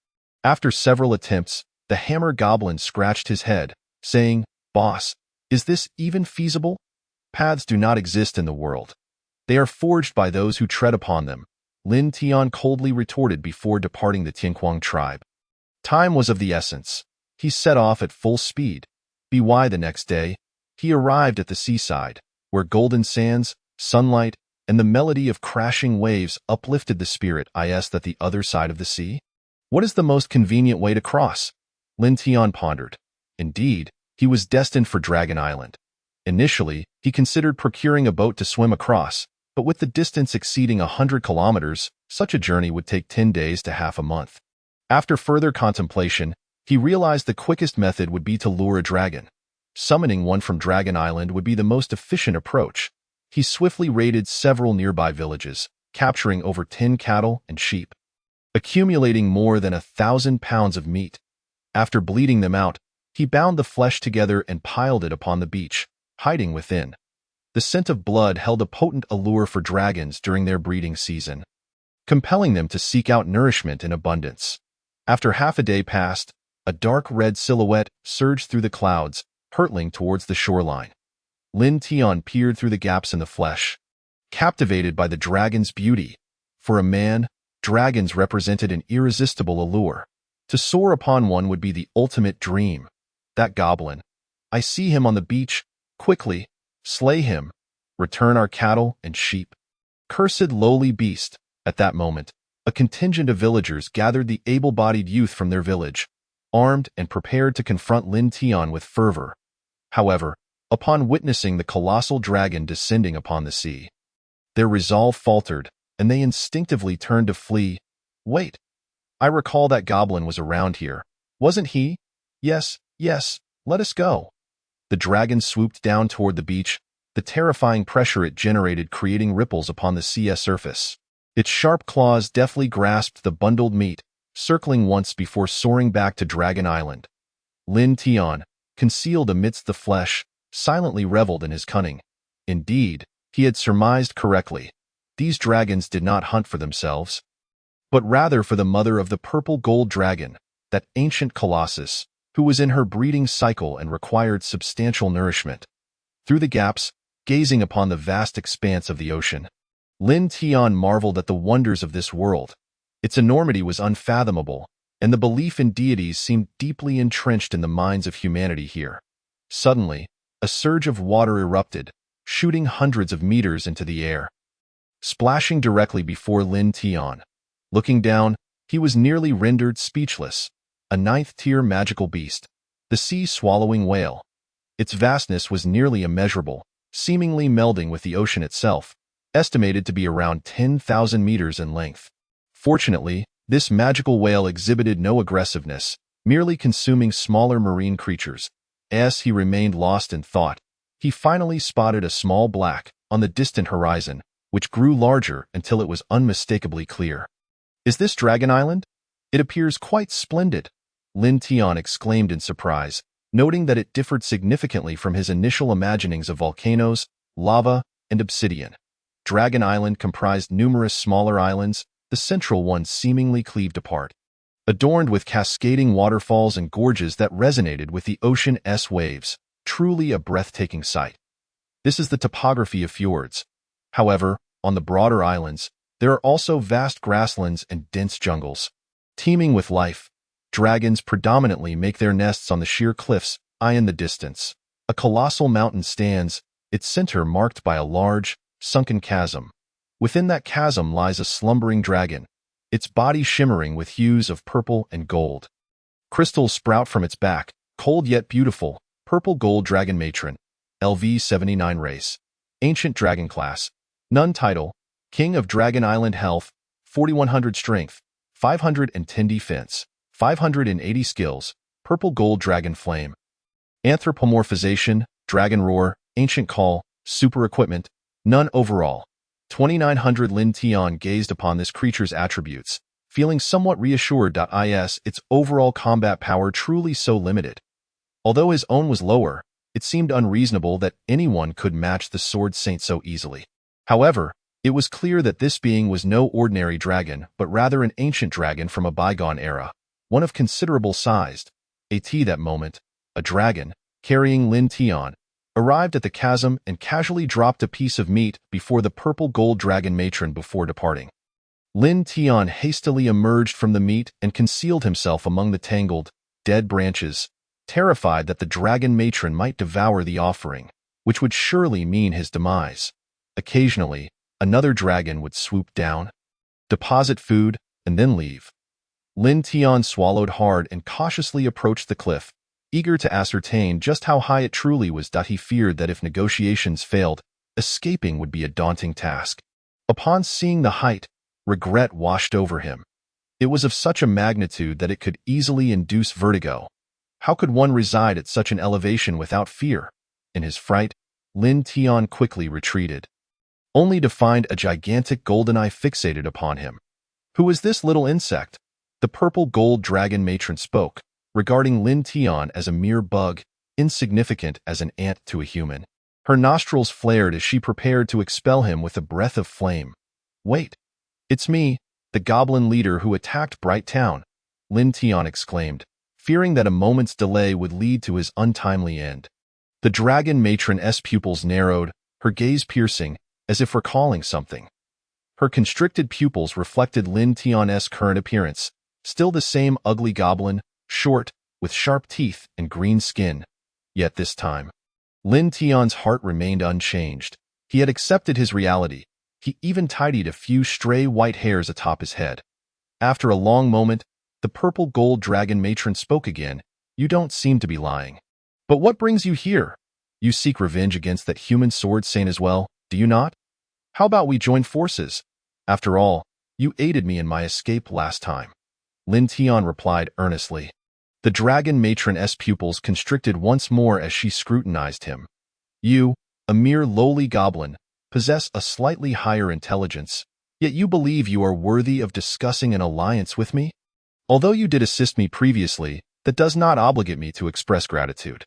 After several attempts, the hammer goblin scratched his head, saying, Boss, is this even feasible? Paths do not exist in the world. They are forged by those who tread upon them, Lin Tian coldly retorted before departing the Tianquang tribe. Time was of the essence. He set off at full speed. The next day, he arrived at the seaside, where golden sands, sunlight, and the melody of crashing waves uplifted the spirit. That the other side of the sea? What is the most convenient way to cross? Lin Tian pondered. Indeed, he was destined for Dragon Island. Initially, he considered procuring a boat to swim across, but with the distance exceeding 100 kilometers, such a journey would take 10 days to half a month. After further contemplation, he realized the quickest method would be to lure a dragon. Summoning one from Dragon Island would be the most efficient approach. He swiftly raided several nearby villages, capturing over 10 cattle and sheep, accumulating more than 1,000 pounds of meat. After bleeding them out, he bound the flesh together and piled it upon the beach, hiding within. The scent of blood held a potent allure for dragons during their breeding season, compelling them to seek out nourishment in abundance. After half a day passed, a dark red silhouette surged through the clouds, hurtling towards the shoreline. Lin Tian peered through the gaps in the flesh, captivated by the dragon's beauty. For a man, dragons represented an irresistible allure. To soar upon one would be the ultimate dream. That goblin. I see him on the beach. Quickly, slay him. Return our cattle and sheep. Cursed lowly beast. At that moment, a contingent of villagers gathered the able-bodied youth from their village, armed and prepared to confront Lin Tian with fervor. However, upon witnessing the colossal dragon descending upon the sea, their resolve faltered, and they instinctively turned to flee. Wait, I recall that goblin was around here. Wasn't he? Yes, let us go. The dragon swooped down toward the beach, the terrifying pressure it generated creating ripples upon the sea surface. Its sharp claws deftly grasped the bundled meat, circling once before soaring back to Dragon Island. Lin Tian, concealed amidst the flesh, silently reveled in his cunning. Indeed, he had surmised correctly. These dragons did not hunt for themselves, but rather for the mother of the purple gold dragon, that ancient colossus, who was in her breeding cycle and required substantial nourishment. Through the gaps, gazing upon the vast expanse of the ocean, Lin Tian marveled at the wonders of this world. Its enormity was unfathomable, and the belief in deities seemed deeply entrenched in the minds of humanity here. Suddenly, a surge of water erupted, shooting hundreds of meters into the air, splashing directly before Lin Tian. Looking down, he was nearly rendered speechless. A ninth-tier magical beast, the sea-swallowing whale. Its vastness was nearly immeasurable, seemingly melding with the ocean itself, estimated to be around 10,000 meters in length. Fortunately, this magical whale exhibited no aggressiveness, merely consuming smaller marine creatures. As he remained lost in thought, he finally spotted a small black on the distant horizon, which grew larger until it was unmistakably clear. Is this Dragon Island? It appears quite splendid, Lin Tian exclaimed in surprise, noting that it differed significantly from his initial imaginings of volcanoes, lava, and obsidian. Dragon Island comprised numerous smaller islands, the central one seemingly cleaved apart, adorned with cascading waterfalls and gorges that resonated with the ocean's waves, truly a breathtaking sight. This is the topography of fjords. However, on the broader islands, there are also vast grasslands and dense jungles, teeming with life. Dragons predominantly make their nests on the sheer cliffs. In the distance, a colossal mountain stands, its center marked by a large, sunken chasm. Within that chasm lies a slumbering dragon, its body shimmering with hues of purple and gold. Crystals sprout from its back, cold yet beautiful, purple gold dragon matron, LV-79 race, ancient dragon class, Nun title, King of Dragon Island health, 4100 strength, 510 defense, 580 skills, purple gold dragon flame. Anthropomorphization, dragon roar, ancient call, super equipment, none overall. 2900 Lin Tian gazed upon this creature's attributes, feeling somewhat reassured. Its overall combat power truly so limited. Although his own was lower, it seemed unreasonable that anyone could match the Sword Saint so easily. However, it was clear that this being was no ordinary dragon, but rather an ancient dragon from a bygone era, one of considerable size. That moment, a dragon, carrying Lin Tian, arrived at the chasm and casually dropped a piece of meat before the purple gold dragon matron before departing. Lin Tian hastily emerged from the meat and concealed himself among the tangled, dead branches, terrified that the dragon matron might devour the offering, which would surely mean his demise. Occasionally, another dragon would swoop down, deposit food, and then leave. Lin Tian swallowed hard and cautiously approached the cliff, eager to ascertain just how high it truly was. He feared that if negotiations failed, escaping would be a daunting task. Upon seeing the height, regret washed over him. It was of such a magnitude that it could easily induce vertigo. How could one reside at such an elevation without fear? In his fright, Lin Tian quickly retreated, only to find a gigantic golden eye fixated upon him. Who is this little insect? The purple gold dragon matron spoke, regarding Lin Tian as a mere bug, insignificant as an ant to a human. Her nostrils flared as she prepared to expel him with a breath of flame. Wait, it's me, the goblin leader who attacked Bright Town, Lin Tian exclaimed, fearing that a moment's delay would lead to his untimely end. The dragon matron's pupils narrowed, her gaze piercing, as if recalling something. Her constricted pupils reflected Lin Tian's current appearance, Still the same ugly goblin, short, with sharp teeth and green skin. Yet this time, Lin Tian's heart remained unchanged. He had accepted his reality. He even tidied a few stray white hairs atop his head. After a long moment, the purple gold dragon matron spoke again. You don't seem to be lying. But what brings you here? You seek revenge against that human sword saint as well, do you not? How about we join forces? After all, you aided me in my escape last time. Lin Tian replied earnestly. The dragon matron's pupils constricted once more as she scrutinized him. You, a mere lowly goblin, possess a slightly higher intelligence, yet you believe you are worthy of discussing an alliance with me? Although you did assist me previously, that does not obligate me to express gratitude.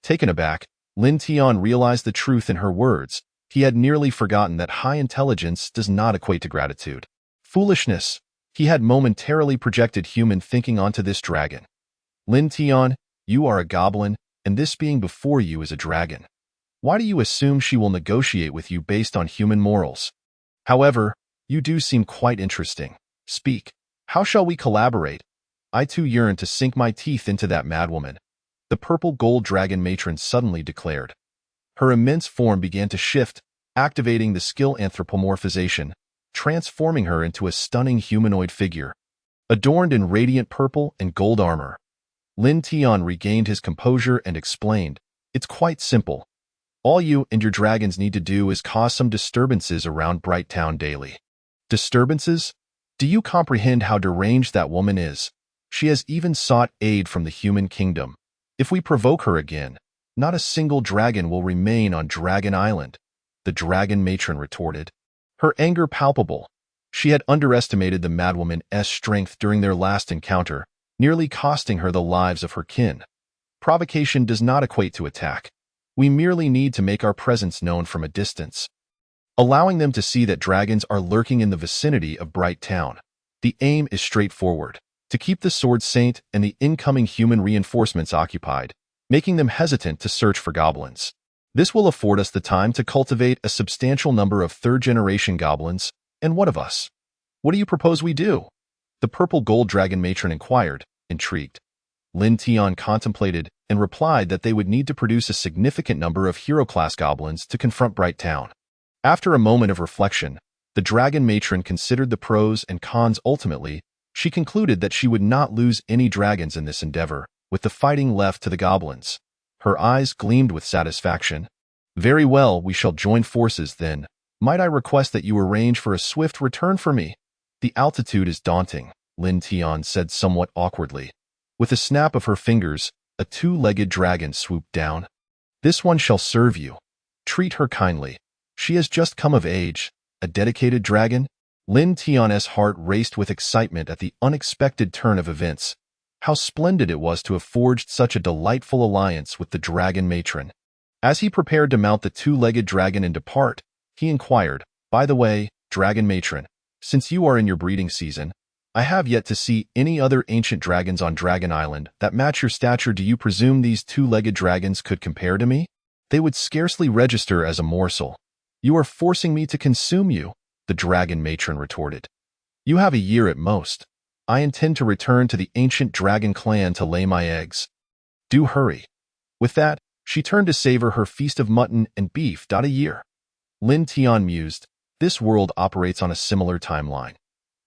Taken aback, Lin Tian realized the truth in her words. He had nearly forgotten that high intelligence does not equate to gratitude. Foolishness. He had momentarily projected human thinking onto this dragon. Lin Tian, you are a goblin, and this being before you is a dragon. Why do you assume she will negotiate with you based on human morals? However, you do seem quite interesting. Speak. How shall we collaborate? I too yearn to sink my teeth into that madwoman. The purple gold dragon matron suddenly declared. Her immense form began to shift, activating the skill anthropomorphization, transforming her into a stunning humanoid figure, adorned in radiant purple and gold armor. Lin Tian regained his composure and explained, It's quite simple. All you and your dragons need to do is cause some disturbances around Bright Town daily. Disturbances? Do you comprehend how deranged that woman is? She has even sought aid from the human kingdom. If we provoke her again, not a single dragon will remain on Dragon Island, the dragon matron retorted. Her anger palpable. She had underestimated the madwoman's strength during their last encounter, nearly costing her the lives of her kin. Provocation does not equate to attack. We merely need to make our presence known from a distance, allowing them to see that dragons are lurking in the vicinity of Bright Town. The aim is straightforward, to keep the Sword Saint and the incoming human reinforcements occupied, making them hesitant to search for goblins. This will afford us the time to cultivate a substantial number of third-generation goblins, and what of us? What do you propose we do? The purple gold dragon matron inquired, intrigued. Lin Tian contemplated and replied that they would need to produce a significant number of hero-class goblins to confront Bright Town. After a moment of reflection, the dragon matron considered the pros and cons. Ultimately, she concluded that she would not lose any dragons in this endeavor, with the fighting left to the goblins. Her eyes gleamed with satisfaction. Very well, we shall join forces then. Might I request that you arrange for a swift return for me? The altitude is daunting, Lin Tian said somewhat awkwardly. With a snap of her fingers, a two-legged dragon swooped down. This one shall serve you. Treat her kindly. She has just come of age. A dedicated dragon? Lin Tian's heart raced with excitement at the unexpected turn of events. How splendid it was to have forged such a delightful alliance with the dragon matron. As he prepared to mount the two-legged dragon and depart, he inquired, By the way, dragon matron, since you are in your breeding season, I have yet to see any other ancient dragons on Dragon Island that match your stature. Do you presume these two-legged dragons could compare to me? They would scarcely register as a morsel. You are forcing me to consume you, the dragon matron retorted. You have a year at most. I intend to return to the ancient dragon clan to lay my eggs. Do hurry. With that, she turned to savor her feast of mutton and beef. A year. Lin Tian mused, this world operates on a similar timeline.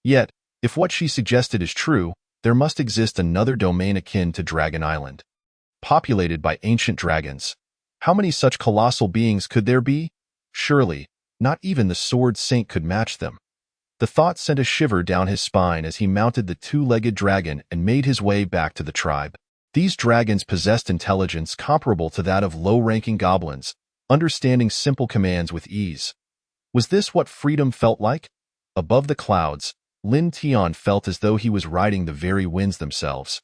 Yet, if what she suggested is true, there must exist another domain akin to Dragon Island, populated by ancient dragons. How many such colossal beings could there be? Surely, not even the Sword Saint could match them. The thought sent a shiver down his spine as he mounted the two-legged dragon and made his way back to the tribe. These dragons possessed intelligence comparable to that of low-ranking goblins, understanding simple commands with ease. Was this what freedom felt like? Above the clouds, Lin Tian felt as though he was riding the very winds themselves.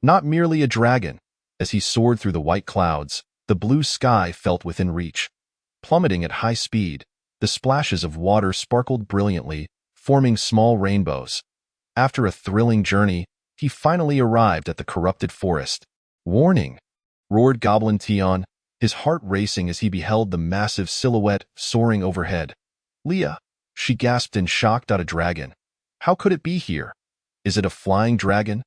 Not merely a dragon. As he soared through the white clouds, the blue sky felt within reach. Plummeting at high speed, the splashes of water sparkled brilliantly, forming small rainbows. After a thrilling journey, he finally arrived at the corrupted forest. Warning! Roared Goblin Tian, his heart racing as he beheld the massive silhouette soaring overhead. Leah! She gasped in shock. A dragon. How could it be here? Is it a flying dragon?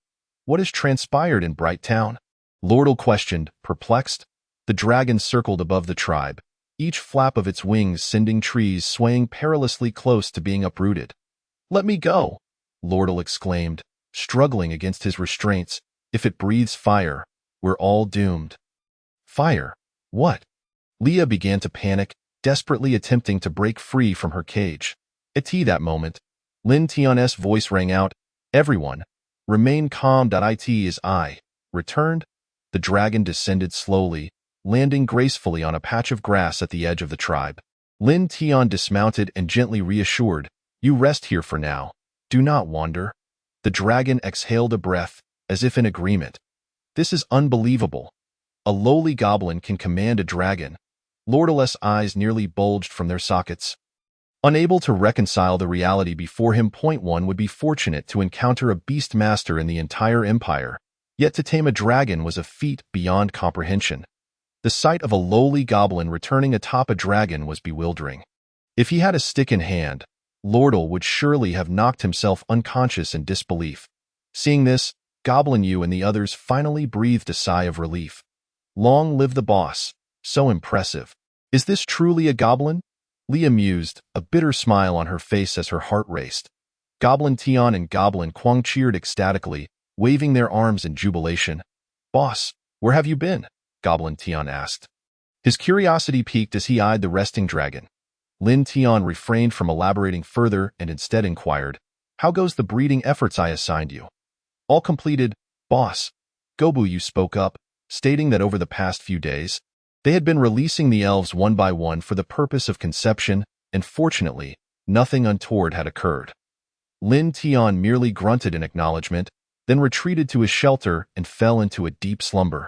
What has transpired in Bright Town? Lordle questioned, perplexed. The dragon circled above the tribe, each flap of its wings sending trees swaying perilously close to being uprooted. "Let me go!" Lordle exclaimed, struggling against his restraints. "If it breathes fire, we're all doomed." Fire? What? Leah began to panic, desperately attempting to break free from her cage. At that moment, Lin Tion's voice rang out, "Everyone, remain calm. It is I." Returned. The dragon descended slowly, landing gracefully on a patch of grass at the edge of the tribe. Lin Tian dismounted and gently reassured, "You rest here for now. Do not wander." The dragon exhaled a breath, as if in agreement. "This is unbelievable. A lowly goblin can command a dragon." Lordle's eyes nearly bulged from their sockets. Unable to reconcile the reality before him, one would be fortunate to encounter a beast master in the entire empire, yet to tame a dragon was a feat beyond comprehension. The sight of a lowly goblin returning atop a dragon was bewildering. If he had a stick in hand, Lordle would surely have knocked himself unconscious in disbelief. Seeing this, Goblin U and the others finally breathed a sigh of relief. Long live the boss. So impressive. Is this truly a goblin? Leah mused, a bitter smile on her face as her heart raced. Goblin Tian and Goblin Quang cheered ecstatically, waving their arms in jubilation. "Boss, where have you been?" Goblin Tian asked. His curiosity piqued as he eyed the resting dragon. Lin Tian refrained from elaborating further and instead inquired, "How goes the breeding efforts I assigned you?" "All completed, boss." Gobu Yu spoke up, stating that over the past few days, they had been releasing the elves one by one for the purpose of conception, and fortunately, nothing untoward had occurred. Lin Tian merely grunted in acknowledgement, then retreated to his shelter and fell into a deep slumber.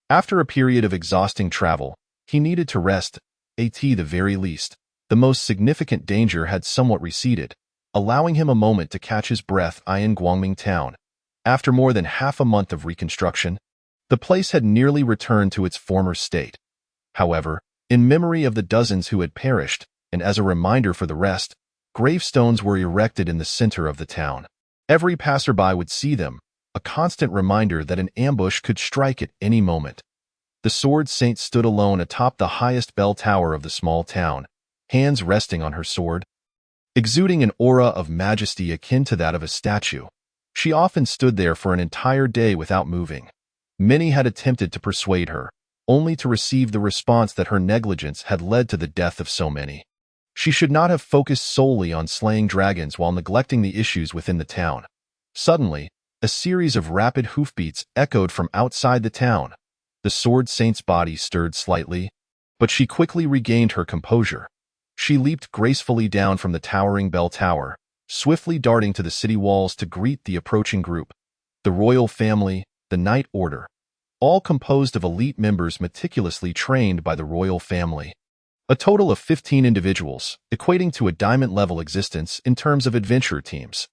After a period of exhausting travel, he needed to rest, at the very least. The most significant danger had somewhat receded, allowing him a moment to catch his breath in Guangming Town. After more than half a month of reconstruction, the place had nearly returned to its former state. However, in memory of the dozens who had perished, and as a reminder for the rest, gravestones were erected in the center of the town. Every passerby would see them, a constant reminder that an ambush could strike at any moment. The Sword Saint stood alone atop the highest bell tower of the small town, hands resting on her sword, exuding an aura of majesty akin to that of a statue. She often stood there for an entire day without moving. Many had attempted to persuade her, only to receive the response that her negligence had led to the death of so many. She should not have focused solely on slaying dragons while neglecting the issues within the town. Suddenly, a series of rapid hoofbeats echoed from outside the town. The Sword Saint's body stirred slightly, but she quickly regained her composure. She leaped gracefully down from the towering bell tower, swiftly darting to the city walls to greet the approaching group. The royal family, the Knight Order, all composed of elite members meticulously trained by the royal family. A total of 15 individuals, equating to a diamond-level existence in terms of adventure teams.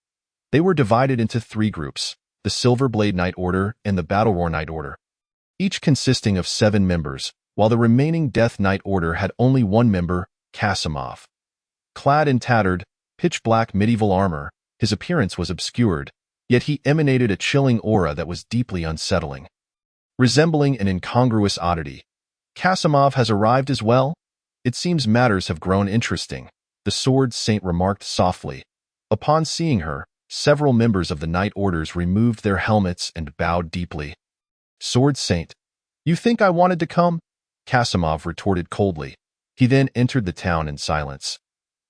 They were divided into 3 groups, the Silver Blade Knight Order and the Battle Roar Knight Order, each consisting of 7 members, while the remaining Death Knight Order had only 1 member, Kasimov. Clad in tattered, pitch-black medieval armor, his appearance was obscured, yet he emanated a chilling aura that was deeply unsettling. Resembling an incongruous oddity, Kasimov has arrived as well? It seems matters have grown interesting, the Sword Saint remarked softly. Upon seeing her, several members of the Knight Orders removed their helmets and bowed deeply. "Sword Saint, you think I wanted to come?" Kasimov retorted coldly. He then entered the town in silence.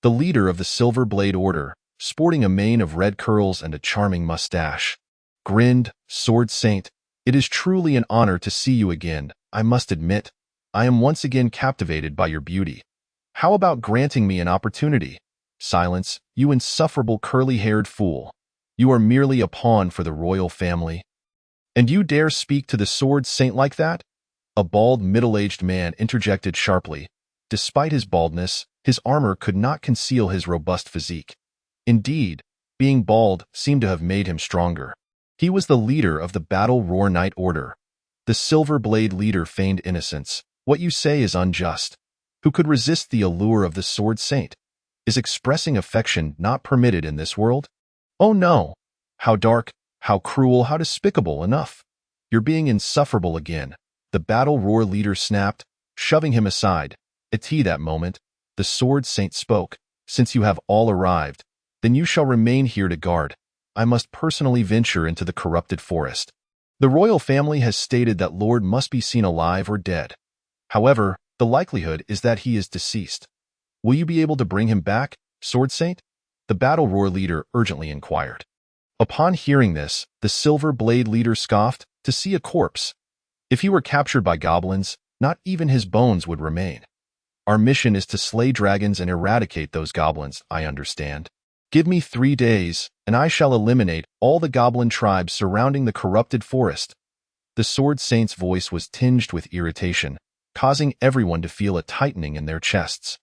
The leader of the Silver Blade Order, sporting a mane of red curls and a charming mustache, grinned. "Sword Saint, it is truly an honor to see you again. I must admit, I am once again captivated by your beauty. How about granting me an opportunity?" "Silence, you insufferable curly-haired fool. You are merely a pawn for the royal family. And you dare speak to the Sword Saint like that?" A bald, middle-aged man interjected sharply. Despite his baldness, his armor could not conceal his robust physique. Indeed, being bald seemed to have made him stronger. He was the leader of the Battle Roar Knight Order. The Silver Blade leader feigned innocence. "What you say is unjust. Who could resist the allure of the Sword Saint? Is expressing affection not permitted in this world?" "Oh no. How dark, how cruel, how despicable, enough. You're being insufferable again. The battle roar leader snapped, shoving him aside. At that moment, the sword saint spoke. Since you have all arrived, then you shall remain here to guard. I must personally venture into the corrupted forest. The royal family has stated that Lord must be seen alive or dead. However, the likelihood is that he is deceased. Will you be able to bring him back, Sword Saint? The battle roar leader urgently inquired. Upon hearing this, the silver blade leader scoffed. To see a corpse. If he were captured by goblins, not even his bones would remain. Our mission is to slay dragons and eradicate those goblins, I understand. Give me 3 days, and I shall eliminate all the goblin tribes surrounding the corrupted forest. The Sword Saint's voice was tinged with irritation, causing everyone to feel a tightening in their chests.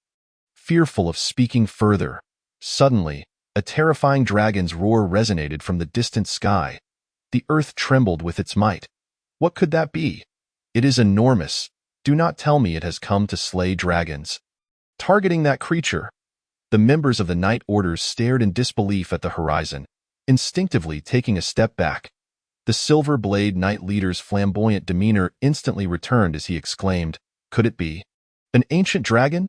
Fearful of speaking further, suddenly, a terrifying dragon's roar resonated from the distant sky. The earth trembled with its might. What could that be? It is enormous. Do not tell me it has come to slay dragons. Targeting that creature, the members of the Night Orders stared in disbelief at the horizon, instinctively taking a step back. The Silver Blade Knight leader's flamboyant demeanor instantly returned as he exclaimed, "Could it be an ancient dragon?"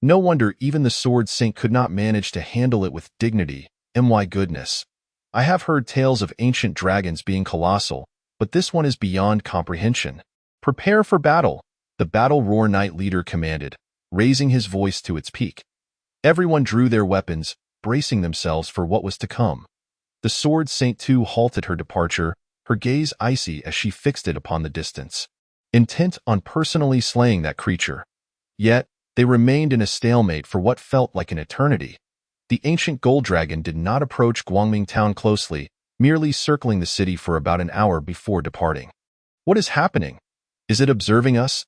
No wonder even the Sword Saint could not manage to handle it with dignity. My goodness. I have heard tales of ancient dragons being colossal, but this one is beyond comprehension. Prepare for battle, the Battle Roar Knight leader commanded, raising his voice to its peak. Everyone drew their weapons, bracing themselves for what was to come. The Sword Saint too halted her departure, her gaze icy as she fixed it upon the distance, intent on personally slaying that creature. Yet, they remained in a stalemate for what felt like an eternity. The ancient gold dragon did not approach Guangming town closely, merely circling the city for about an hour before departing. What is happening? Is it observing us?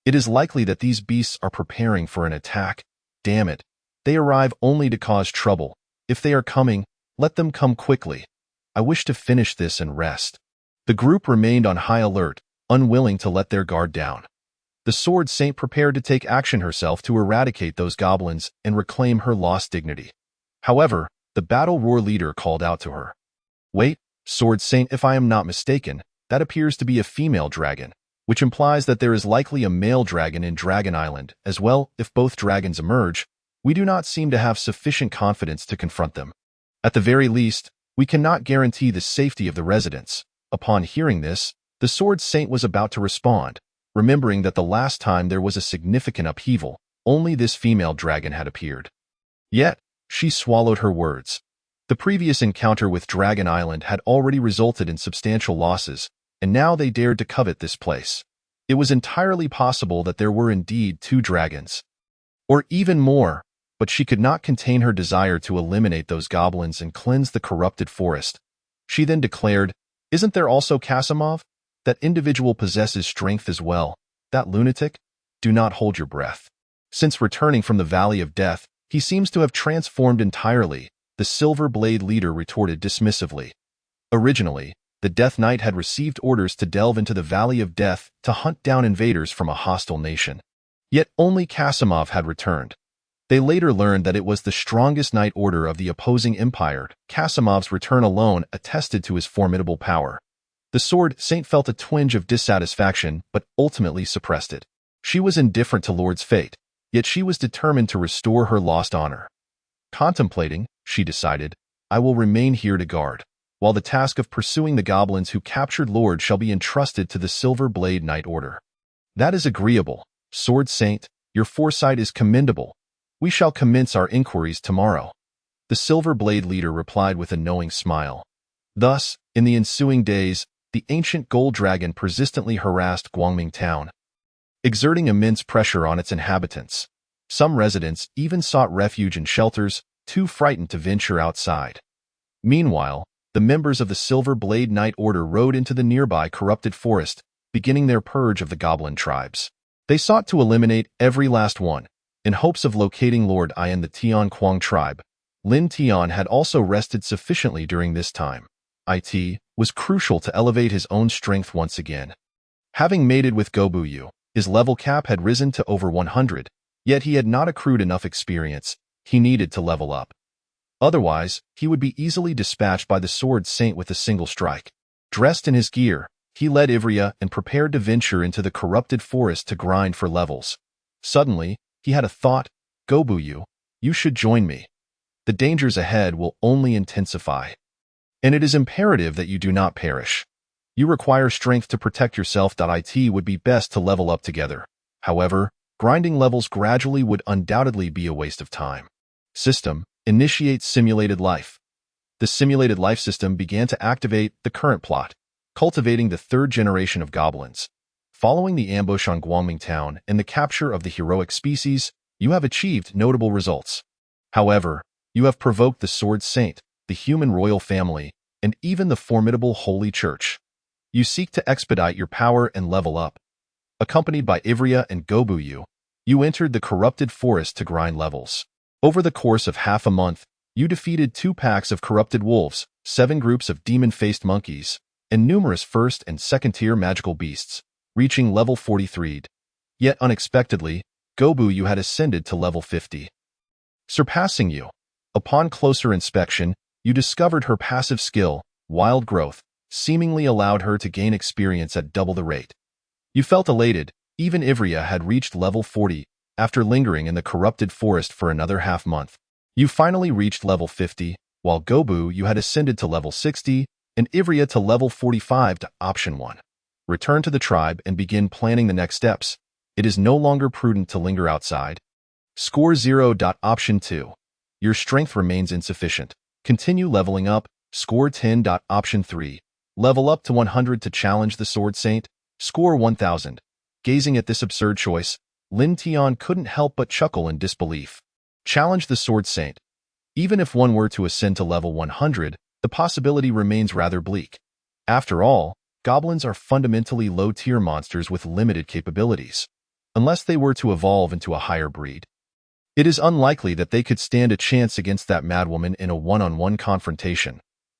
It is likely that these beasts are preparing for an attack. Damn it. They arrive only to cause trouble. If they are coming, let them come quickly. I wish to finish this and rest. The group remained on high alert, unwilling to let their guard down. The Sword Saint prepared to take action herself to eradicate those goblins and reclaim her lost dignity. However, the Battle Roar leader called out to her. Wait, Sword Saint, if I am not mistaken, that appears to be a female dragon, which implies that there is likely a male dragon in Dragon Island as well. If both dragons emerge, we do not seem to have sufficient confidence to confront them. At the very least, we cannot guarantee the safety of the residents. Upon hearing this, the Sword Saint was about to respond, remembering that the last time there was a significant upheaval, only this female dragon had appeared. Yet, she swallowed her words. The previous encounter with Dragon Island had already resulted in substantial losses, and now they dared to covet this place. It was entirely possible that there were indeed 2 dragons, or even more, but she could not contain her desire to eliminate those goblins and cleanse the corrupted forest. She then declared, "Isn't there also Kasimov? That individual possesses strength as well. That lunatic? Do not hold your breath. Since returning from the Valley of Death, he seems to have transformed entirely," the Silver Blade leader retorted dismissively. Originally, the Death Knight had received orders to delve into the Valley of Death to hunt down invaders from a hostile nation. Yet only Kasimov had returned. They later learned that it was the strongest Knight Order of the opposing empire. Kasimov's return alone attested to his formidable power. The Sword Saint felt a twinge of dissatisfaction, but ultimately suppressed it. She was indifferent to Lord's fate, yet she was determined to restore her lost honor. Contemplating, she decided, I will remain here to guard, while the task of pursuing the goblins who captured Lord shall be entrusted to the Silver Blade Knight Order. That is agreeable, Sword Saint, your foresight is commendable. We shall commence our inquiries tomorrow. The Silver Blade leader replied with a knowing smile. Thus, in the ensuing days, the ancient gold dragon persistently harassed Guangming town, exerting immense pressure on its inhabitants. Some residents even sought refuge in shelters, too frightened to venture outside. Meanwhile, the members of the Silver Blade Knight Order rode into the nearby corrupted forest, beginning their purge of the goblin tribes. They sought to eliminate every last one, in hopes of locating Lord I and the Tian Quang tribe. Lin Tian had also rested sufficiently during this time. It was crucial to elevate his own strength once again. Having mated with Gobuyu, his level cap had risen to over 100, yet he had not accrued enough experience. He needed to level up. Otherwise, he would be easily dispatched by the Sword Saint with a single strike. Dressed in his gear, he led Ivrea and prepared to venture into the corrupted forest to grind for levels. Suddenly, he had a thought. Gobuyu, you should join me. The dangers ahead will only intensify. And it is imperative that you do not perish. You require strength to protect yourself. It would be best to level up together. However, grinding levels gradually would undoubtedly be a waste of time. System, initiate simulated life. The simulated life system began to activate the current plot, cultivating the third generation of goblins. Following the ambush on Guangming Town and the capture of the heroic species, you have achieved notable results. However, you have provoked the Sword Saint, the human royal family, and even the formidable Holy Church. You seek to expedite your power and level up. Accompanied by Ivrea and Gobuyu, you entered the corrupted forest to grind levels. Over the course of half a month, you defeated 2 packs of corrupted wolves, 7 groups of demon-faced monkeys, and numerous first- and second-tier magical beasts, reaching level 43. Yet unexpectedly, Gobuyu had ascended to level 50. Surpassing you. Upon closer inspection, you discovered her passive skill, Wild Growth, seemingly allowed her to gain experience at double the rate. You felt elated. Even Ivrea had reached level 40, after lingering in the corrupted forest for another half-month. You finally reached level 50, while Gobuyu had ascended to level 60, and Ivrea to level 45. Option 1. Return to the tribe and begin planning the next steps. It is no longer prudent to linger outside. Score 0. Option 2. Your strength remains insufficient. Continue leveling up. Score 10. Option 3. Level up to 100 to challenge the Sword Saint. Score 1000. Gazing at this absurd choice, Lin Tian couldn't help but chuckle in disbelief. Challenge the Sword Saint. Even if one were to ascend to level 100, the possibility remains rather bleak. After all, goblins are fundamentally low-tier monsters with limited capabilities. Unless they were to evolve into a higher breed, it is unlikely that they could stand a chance against that madwoman in a one-on-one confrontation.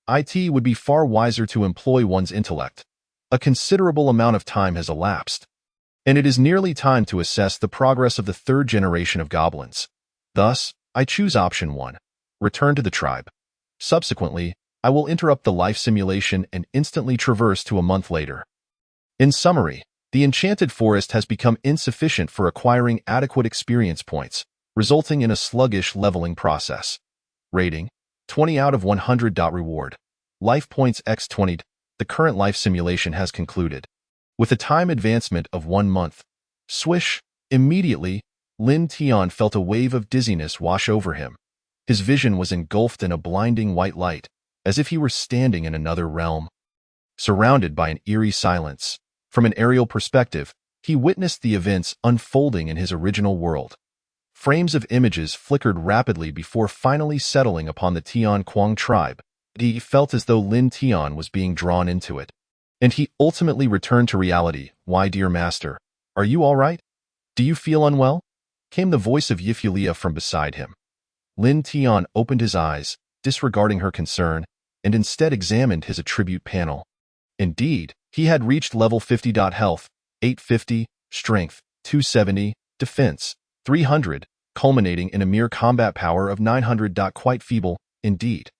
It would be far wiser to employ one's intellect. A considerable amount of time has elapsed, and it is nearly time to assess the progress of the third generation of goblins. Thus, I choose option 1. Return to the tribe. Subsequently, I will interrupt the life simulation and instantly traverse to a month later. In summary, the enchanted forest has become insufficient for acquiring adequate experience points, resulting in a sluggish leveling process. Rating: 20 out of 100. Reward: life points x 20. The current life simulation has concluded. With a time advancement of 1 month. Swish! Immediately, Lin Tian felt a wave of dizziness wash over him. His vision was engulfed in a blinding white light, as if he were standing in another realm. Surrounded by an eerie silence, from an aerial perspective, he witnessed the events unfolding in his original world. Frames of images flickered rapidly before finally settling upon the Tian Quang tribe. He felt as though Lin Tian was being drawn into it. And he ultimately returned to reality. "Why, dear master, are you all right? Do you feel unwell?" came the voice of Yifulea from beside him. Lin Tian opened his eyes, disregarding her concern, and instead examined his attribute panel. Indeed, he had reached level 50. Health, 850, Strength, 270, Defense, 300, culminating in a mere combat power of 900. Quite feeble, indeed.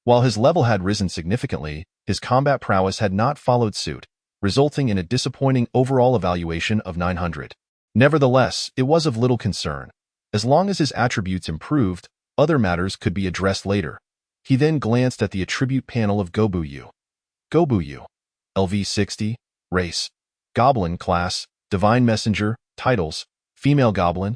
While his level had risen significantly, his combat prowess had not followed suit, resulting in a disappointing overall evaluation of 900. Nevertheless, it was of little concern. As long as his attributes improved, other matters could be addressed later. He then glanced at the attribute panel of Gobuyu. Gobuyu. LV 60, Race, Goblin Class, Divine Messenger, Titles, Female Goblin,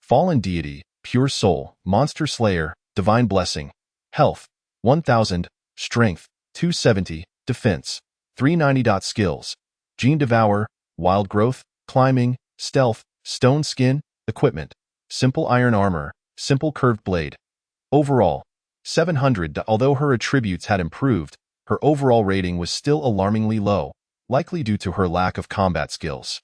Fallen Deity, Pure Soul, Monster Slayer, Divine Blessing, Health, 1000, Strength, 270, Defense, 390. Skills, Gene Devour, Wild Growth, Climbing, Stealth, Stone Skin, Equipment, Simple Iron Armor, Simple Curved Blade. Overall, 700. Although her attributes had improved, her overall rating was still alarmingly low, likely due to her lack of combat skills.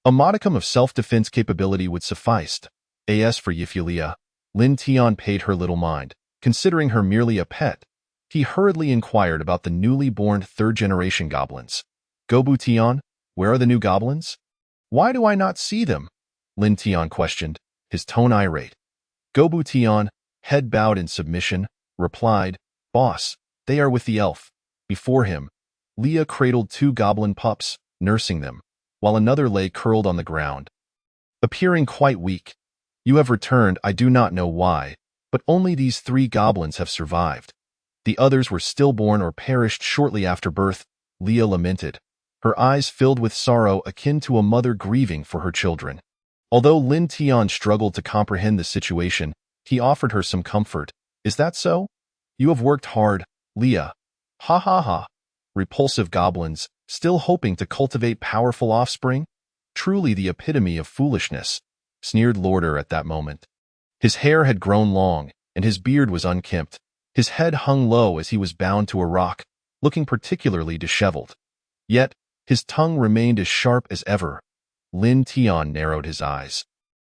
A modicum of self-defense capability would suffice. As for Yifulea, Lin Tian paid her little mind, considering her merely a pet. He hurriedly inquired about the newly born third-generation goblins. "Gobu Tian, where are the new goblins? Why do I not see them?" Lin Tian questioned, his tone irate. Gobu Tian, head bowed in submission, replied, "Boss, they are with the elf." Before him, Leah cradled 2 goblin pups, nursing them, while another lay curled on the ground, appearing quite weak. "You have returned, I do not know why, but only these 3 goblins have survived. The others were stillborn or perished shortly after birth," Leah lamented, her eyes filled with sorrow akin to a mother grieving for her children. Although Lin Tian struggled to comprehend the situation, he offered her some comfort. "Is that so? You have worked hard, Leah." "Ha ha ha. Repulsive goblins, still hoping to cultivate powerful offspring? Truly the epitome of foolishness," sneered Lorder at that moment. His hair had grown long, and his beard was unkempt. His head hung low as he was bound to a rock, looking particularly disheveled. Yet, his tongue remained as sharp as ever. Lin Tian narrowed his eyes.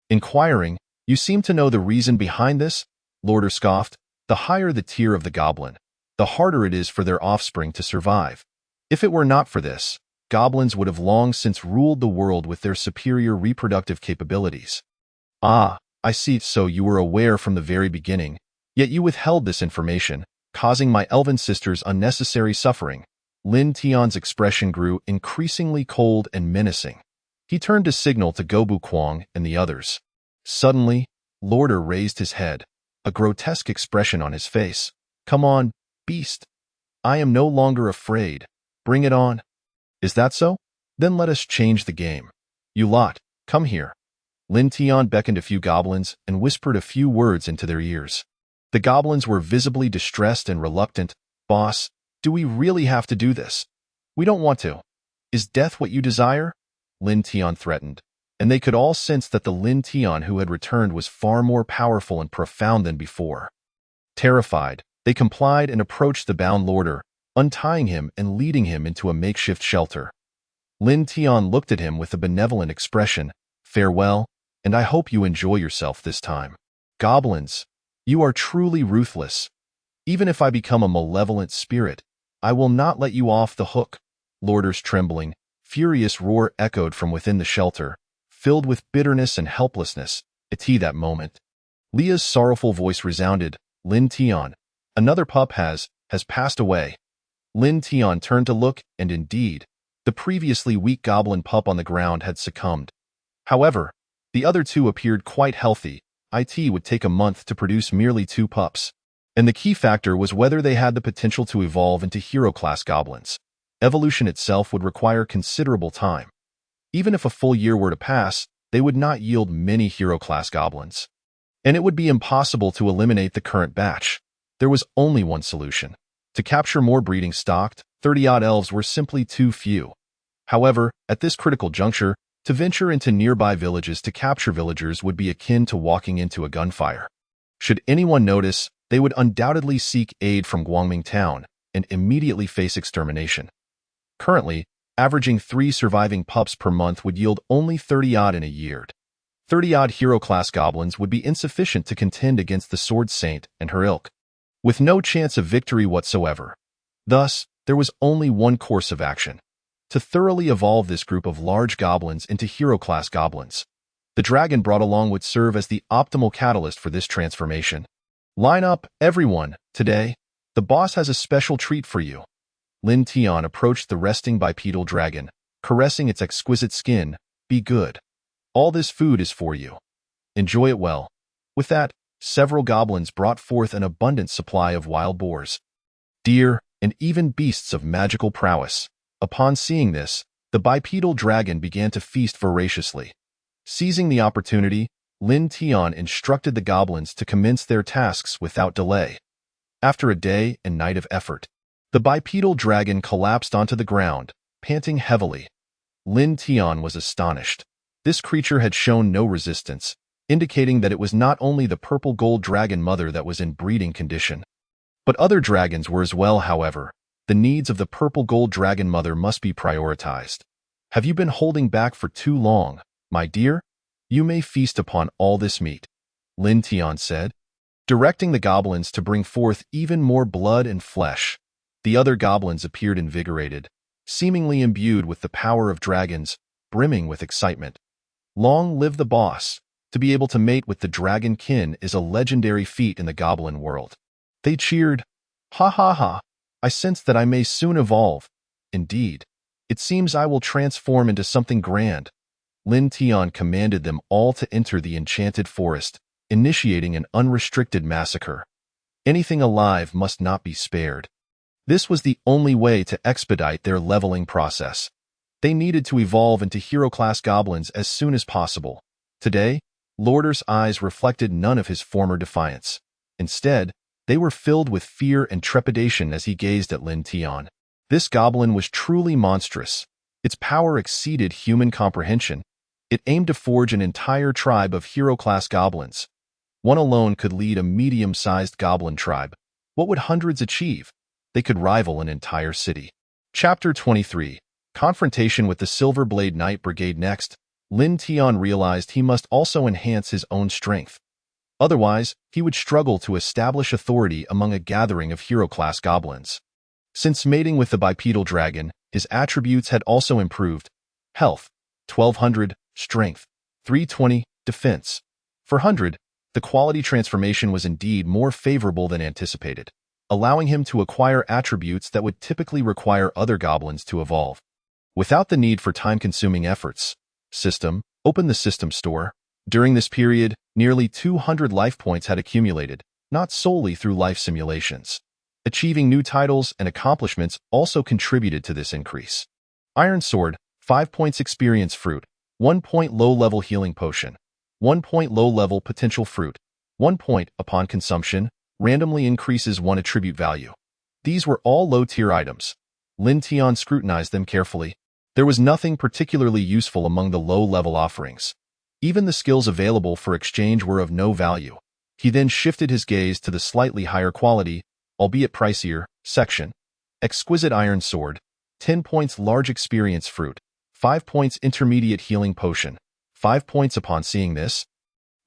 Inquiring, "You seem to know the reason behind this?" Lorder scoffed. "The higher the tier of the goblin, the harder it is for their offspring to survive. If it were not for this, goblins would have long since ruled the world with their superior reproductive capabilities." "Ah, I see, so you were aware from the very beginning, yet you withheld this information, causing my elven sisters unnecessary suffering." Lin Tian's expression grew increasingly cold and menacing. He turned to signal to Gobu Kwang and the others. Suddenly, Lorder raised his head, a grotesque expression on his face. "Come on, beast. I am no longer afraid. Bring it on." "Is that so? Then let us change the game. You lot, come here." Lin Tian beckoned a few goblins and whispered a few words into their ears. The goblins were visibly distressed and reluctant. "Boss, do we really have to do this? We don't want to. Is death what you desire?" Lin Tian threatened, and they could all sense that the Lin Tian who had returned was far more powerful and profound than before. Terrified, they complied and approached the bound Lorder, untying him and leading him into a makeshift shelter. Lin Tian looked at him with a benevolent expression. "Farewell, and I hope you enjoy yourself this time. Goblins, you are truly ruthless. Even if I become a malevolent spirit, I will not let you off the hook." Lorder's trembling, furious roar echoed from within the shelter, filled with bitterness and helplessness. At that moment, Leah's sorrowful voice resounded. "Lin Tian, another pup has passed away." Lin Tian turned to look, and indeed, the previously weak goblin pup on the ground had succumbed. However, the other 2 appeared quite healthy. It would take a month to produce merely 2 pups. And the key factor was whether they had the potential to evolve into hero-class goblins. Evolution itself would require considerable time. Even if a full year were to pass, they would not yield many hero-class goblins. And it would be impossible to eliminate the current batch. There was only one solution. To capture more breeding stock, 30-odd elves were simply too few. However, at this critical juncture, to venture into nearby villages to capture villagers would be akin to walking into a gunfire. Should anyone notice, they would undoubtedly seek aid from Guangming Town and immediately face extermination. Currently, averaging 3 surviving pups per month would yield only 30-odd in a year. 30-odd hero-class goblins would be insufficient to contend against the Sword Saint and her ilk, with no chance of victory whatsoever. Thus, there was only one course of action: to thoroughly evolve this group of large goblins into hero-class goblins. The dragon brought along would serve as the optimal catalyst for this transformation. "Line up, everyone. Today, the boss has a special treat for you." Lin Tian approached the resting bipedal dragon, caressing its exquisite skin. "Be good. All this food is for you. Enjoy it well." With that, several goblins brought forth an abundant supply of wild boars, deer, and even beasts of magical prowess. Upon seeing this, the bipedal dragon began to feast voraciously. Seizing the opportunity, Lin Tian instructed the goblins to commence their tasks without delay. After a day and night of effort, the bipedal dragon collapsed onto the ground, panting heavily. Lin Tian was astonished. This creature had shown no resistance, indicating that it was not only the purple gold dragon mother that was in breeding condition, but other dragons were as well. However, the needs of the purple gold dragon mother must be prioritized. "Have you been holding back for too long, my dear? You may feast upon all this meat," Lin Tian said, directing the goblins to bring forth even more blood and flesh. The other goblins appeared invigorated, seemingly imbued with the power of dragons, brimming with excitement. Long live the boss! To be able to mate with the dragon kin is a legendary feat in the goblin world. They cheered. Ha ha ha. I sense that I may soon evolve. Indeed. It seems I will transform into something grand. Lin Tian commanded them all to enter the enchanted forest, initiating an unrestricted massacre. Anything alive must not be spared. This was the only way to expedite their leveling process. They needed to evolve into hero-class goblins as soon as possible. Today, Lorder's eyes reflected none of his former defiance. Instead, they were filled with fear and trepidation as he gazed at Lin Tian. This goblin was truly monstrous. Its power exceeded human comprehension. It aimed to forge an entire tribe of hero-class goblins. One alone could lead a medium-sized goblin tribe. What would hundreds achieve? They could rival an entire city. Chapter 23. Confrontation with the Silver Blade Knight Brigade. Next, Lin Tian realized he must also enhance his own strength. Otherwise, he would struggle to establish authority among a gathering of hero-class goblins. Since mating with the bipedal dragon, his attributes had also improved. Health, 1200, Strength, 320, Defense, 400. The quality transformation was indeed more favorable than anticipated, allowing him to acquire attributes that would typically require other goblins to evolve. Without the need for time-consuming efforts. System, open the system store. During this period, nearly 200 life points had accumulated, not solely through life simulations. Achieving new titles and accomplishments also contributed to this increase. Iron Sword, 5 points Experience Fruit, 1 point low-level Healing Potion, 1 point low-level Potential Fruit, 1 point, upon consumption, randomly increases 1 attribute value. These were all low-tier items. Lin Tian scrutinized them carefully. There was nothing particularly useful among the low-level offerings. Even the skills available for exchange were of no value. He then shifted his gaze to the slightly higher quality, albeit pricier, section. Exquisite Iron Sword, 10 points Large Experience Fruit, 5 points Intermediate Healing Potion, 5 points. Upon seeing this,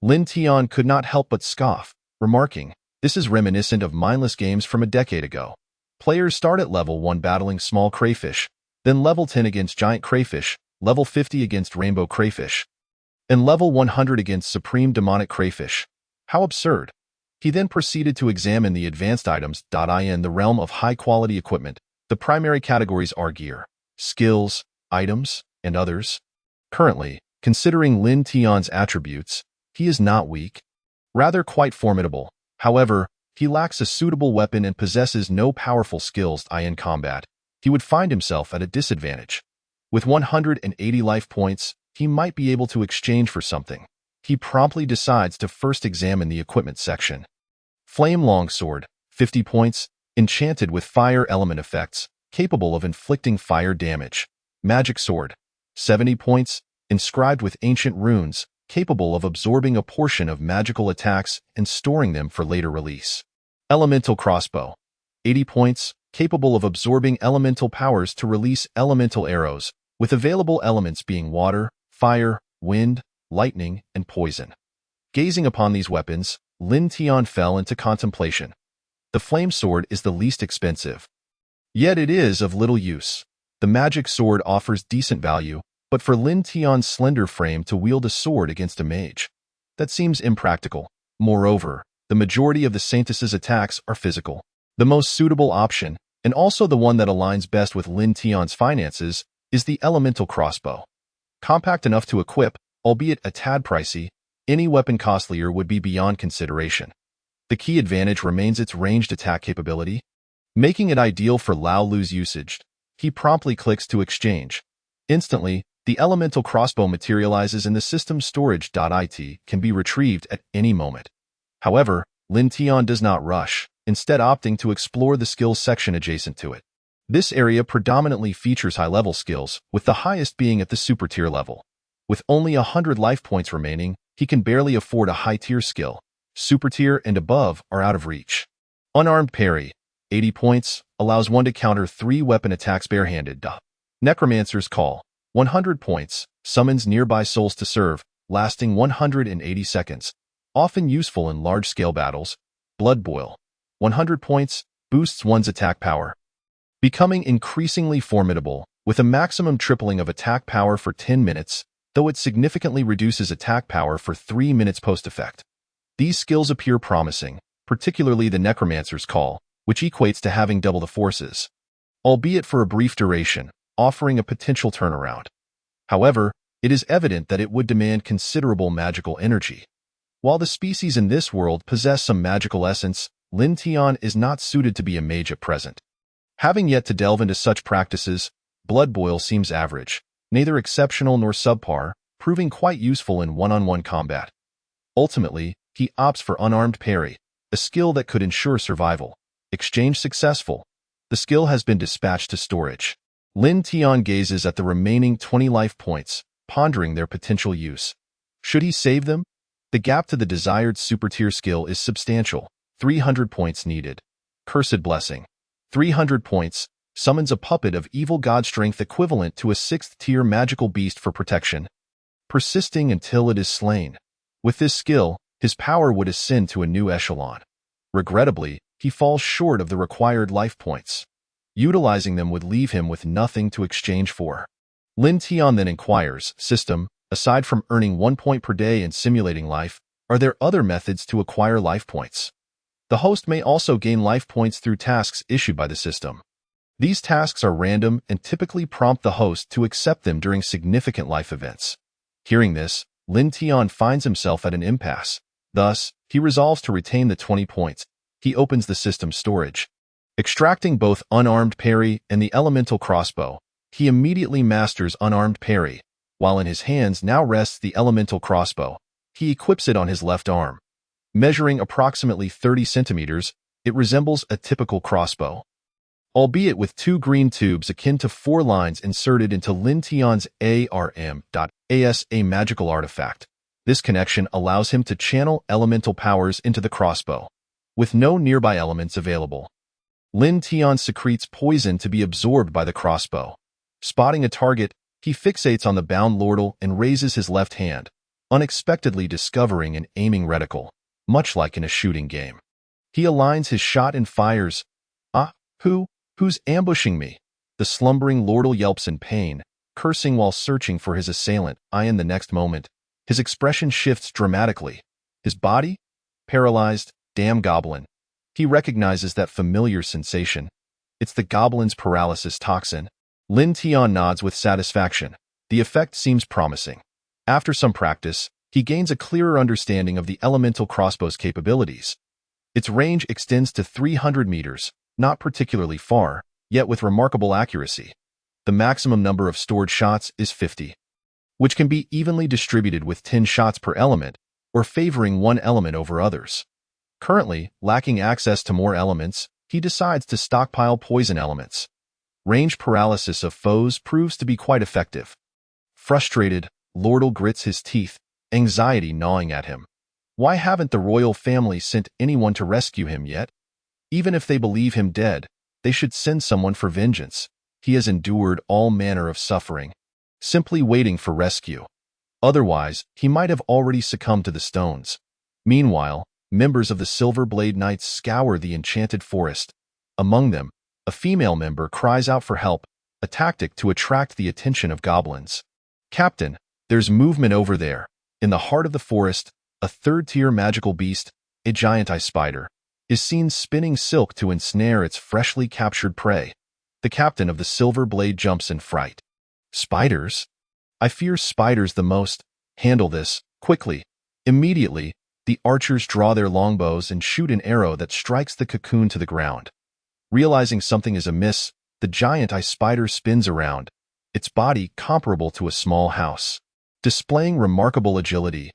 Lin Tian could not help but scoff, remarking, "This is reminiscent of mindless games from a decade ago. Players start at level 1 battling small crayfish, then level 10 against giant crayfish, level 50 against rainbow crayfish, and level 100 against supreme demonic crayfish. How absurd." He then proceeded to examine the advanced items. In the realm of high-quality equipment, the primary categories are gear, skills, items, and others. Currently, considering Lin Tian's attributes, he is not weak, rather quite formidable. However, he lacks a suitable weapon and possesses no powerful skills in combat. He would find himself at a disadvantage. With 180 life points, he might be able to exchange for something. He promptly decides to first examine the equipment section. Flame Longsword, 50 points, enchanted with fire element effects, capable of inflicting fire damage. Magic Sword, 70 points, inscribed with ancient runes, capable of absorbing a portion of magical attacks and storing them for later release. Elemental Crossbow, 80 points, capable of absorbing elemental powers to release elemental arrows, with available elements being water, fire, wind, lightning, and poison. Gazing upon these weapons, Lin Tian fell into contemplation. The Flame Sword is the least expensive. Yet it is of little use. The Magic Sword offers decent value, but for Lin Tian's slender frame to wield a sword against a mage, that seems impractical. Moreover, the majority of the Saintess's attacks are physical. The most suitable option, and also the one that aligns best with Lin Tian's finances, is the Elemental Crossbow. Compact enough to equip, albeit a tad pricey, any weapon costlier would be beyond consideration. The key advantage remains its ranged attack capability, making it ideal for Lao Lu's usage. He promptly clicks to exchange. Instantly, the elemental crossbow materializes in the system's storage. It can be retrieved at any moment. However, Lin Tian does not rush, instead opting to explore the skills section adjacent to it. This area predominantly features high-level skills, with the highest being at the super-tier level. With only 100 life points remaining, he can barely afford a high-tier skill. Super-tier and above are out of reach. Unarmed Parry, 80 points, allows one to counter 3 weapon attacks barehanded. Necromancer's Call, 100 points, summons nearby souls to serve, lasting 180 seconds, often useful in large-scale battles. Blood Boil, 100 points, boosts one's attack power, becoming increasingly formidable, with a maximum tripling of attack power for 10 minutes, though it significantly reduces attack power for 3 minutes post-effect. These skills appear promising, particularly the Necromancer's Call, which equates to having double the forces, albeit for a brief duration, offering a potential turnaround. However, it is evident that it would demand considerable magical energy. While the species in this world possess some magical essence, Lin Tian is not suited to be a mage at present. Having yet to delve into such practices, Blood Boil seems average, neither exceptional nor subpar, proving quite useful in one-on-one combat. Ultimately, he opts for unarmed parry, a skill that could ensure survival. Exchange successful. The skill has been dispatched to storage. Lin Tian gazes at the remaining 20 life points, pondering their potential use. Should he save them? The gap to the desired super-tier skill is substantial. 300 points needed. Cursed Blessing. 300 points, summons a puppet of evil god strength equivalent to a 6th-tier magical beast for protection, persisting until it is slain. With this skill, his power would ascend to a new echelon. Regrettably, he falls short of the required life points. Utilizing them would leave him with nothing to exchange for. Lin Tian then inquires, System, aside from earning 1 point per day and simulating life, are there other methods to acquire life points? The host may also gain life points through tasks issued by the system. These tasks are random and typically prompt the host to accept them during significant life events. Hearing this, Lin Tian finds himself at an impasse. Thus, he resolves to retain the 20 points. He opens the system's storage. Extracting both unarmed parry and the elemental crossbow, he immediately masters unarmed parry, while in his hands now rests the elemental crossbow. He equips it on his left arm. Measuring approximately 30 centimeters, it resembles a typical crossbow, albeit with 2 green tubes akin to 4 lines inserted into Lin Tian's ARM.AS, a magical artifact. This connection allows him to channel elemental powers into the crossbow, with no nearby elements available. Lin Tian secretes poison to be absorbed by the crossbow. Spotting a target, he fixates on the bound lordle and raises his left hand, unexpectedly discovering an aiming reticle, much like in a shooting game. He aligns his shot and fires. Who's ambushing me? The slumbering lordle yelps in pain, cursing while searching for his assailant. In the next moment, his expression shifts dramatically. His body? Paralyzed. Damn goblin. He recognizes that familiar sensation. It's the goblin's paralysis toxin. Lin Tian nods with satisfaction. The effect seems promising. After some practice, he gains a clearer understanding of the elemental crossbow's capabilities. Its range extends to 300 meters, not particularly far, yet with remarkable accuracy. The maximum number of stored shots is 50, which can be evenly distributed with 10 shots per element, or favoring one element over others. Currently, lacking access to more elements, he decides to stockpile poison elements. Range paralysis of foes proves to be quite effective. Frustrated, Lordle grits his teeth, anxiety gnawing at him. Why haven't the royal family sent anyone to rescue him yet? Even if they believe him dead, they should send someone for vengeance. He has endured all manner of suffering, simply waiting for rescue. Otherwise, he might have already succumbed to the stones. Meanwhile, members of the Silver Blade Knights scour the enchanted forest. Among them, a female member cries out for help, a tactic to attract the attention of goblins. Captain, there's movement over there. In the heart of the forest, a 3rd-tier magical beast, a giant ice spider, is seen spinning silk to ensnare its freshly captured prey. The captain of the Silver Blade jumps in fright. Spiders? I fear spiders the most. Handle this, quickly. Immediately, the archers draw their longbows and shoot an arrow that strikes the cocoon to the ground. Realizing something is amiss, the giant ice spider spins around, its body comparable to a small house. Displaying remarkable agility,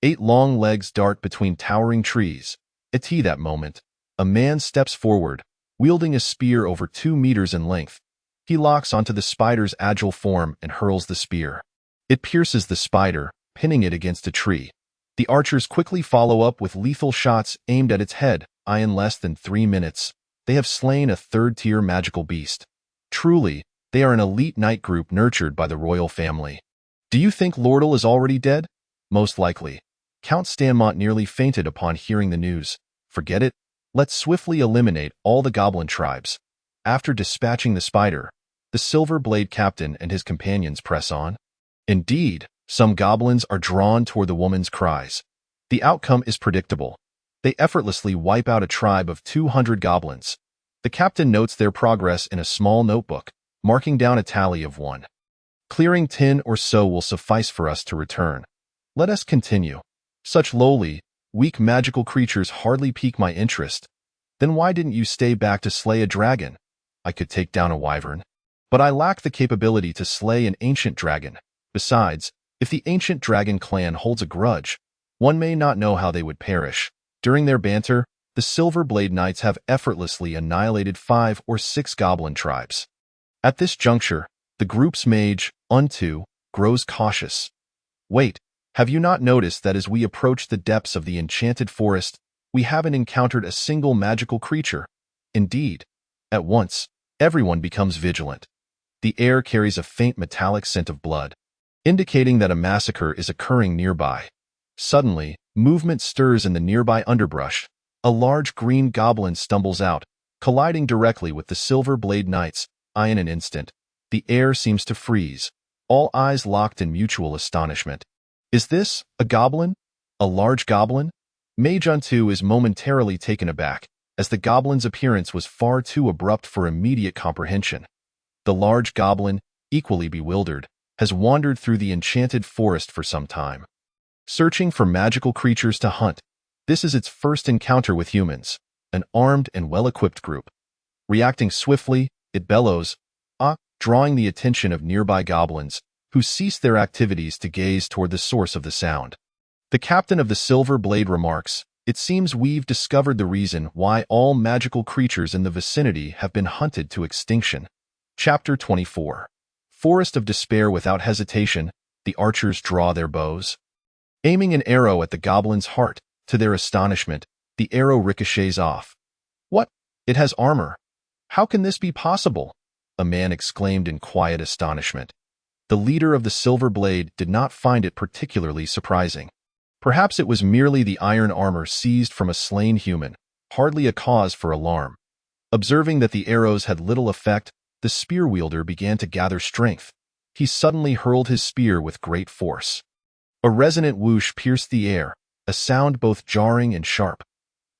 8 long legs dart between towering trees. At that moment, a man steps forward, wielding a spear over 2 meters in length. He locks onto the spider's agile form and hurls the spear. It pierces the spider, pinning it against a tree. The archers quickly follow up with lethal shots aimed at its head. In less than 3 minutes, they have slain a 3rd-tier magical beast. Truly, they are an elite knight group nurtured by the royal family. Do you think Lordle is already dead? Most likely. Count Stanmont nearly fainted upon hearing the news. Forget it. Let's swiftly eliminate all the goblin tribes. After dispatching the spider, the Silver Blade captain and his companions press on. Indeed, some goblins are drawn toward the woman's cries. The outcome is predictable. They effortlessly wipe out a tribe of 200 goblins. The captain notes their progress in a small notebook, marking down a tally of 1. Clearing 10 or so will suffice for us to return. Let us continue. Such lowly, weak magical creatures hardly pique my interest. Then why didn't you stay back to slay a dragon? I could take down a wyvern. But I lack the capability to slay an ancient dragon. Besides, if the ancient dragon clan holds a grudge, one may not know how they would perish. During their banter, the Silver Blade Knights have effortlessly annihilated 5 or 6 goblin tribes. At this juncture, the group's mage, Unto, grows cautious. Wait, have you not noticed that as we approach the depths of the enchanted forest, we haven't encountered a single magical creature? Indeed. At once, everyone becomes vigilant. The air carries a faint metallic scent of blood, indicating that a massacre is occurring nearby. Suddenly, movement stirs in the nearby underbrush. A large green goblin stumbles out, colliding directly with the Silver Blade Knights. In an instant, the air seems to freeze, all eyes locked in mutual astonishment. Is this a goblin? A large goblin? Mage Unto is momentarily taken aback, as the goblin's appearance was far too abrupt for immediate comprehension. The large goblin, equally bewildered, has wandered through the enchanted forest for some time, searching for magical creatures to hunt. This is its first encounter with humans, an armed and well-equipped group. Reacting swiftly, it bellows, "Ah!" drawing the attention of nearby goblins, who cease their activities to gaze toward the source of the sound. The captain of the Silver Blade remarks, "It seems we've discovered the reason why all magical creatures in the vicinity have been hunted to extinction." Chapter 24. Forest of Despair. Without hesitation, the archers draw their bows. Aiming an arrow at the goblin's heart, to their astonishment, the arrow ricochets off. "What? It has armor. How can this be possible?" a man exclaimed in quiet astonishment. The leader of the Silver Blade did not find it particularly surprising. Perhaps it was merely the iron armor seized from a slain human, hardly a cause for alarm. Observing that the arrows had little effect, the spear wielder began to gather strength. He suddenly hurled his spear with great force. A resonant whoosh pierced the air, a sound both jarring and sharp.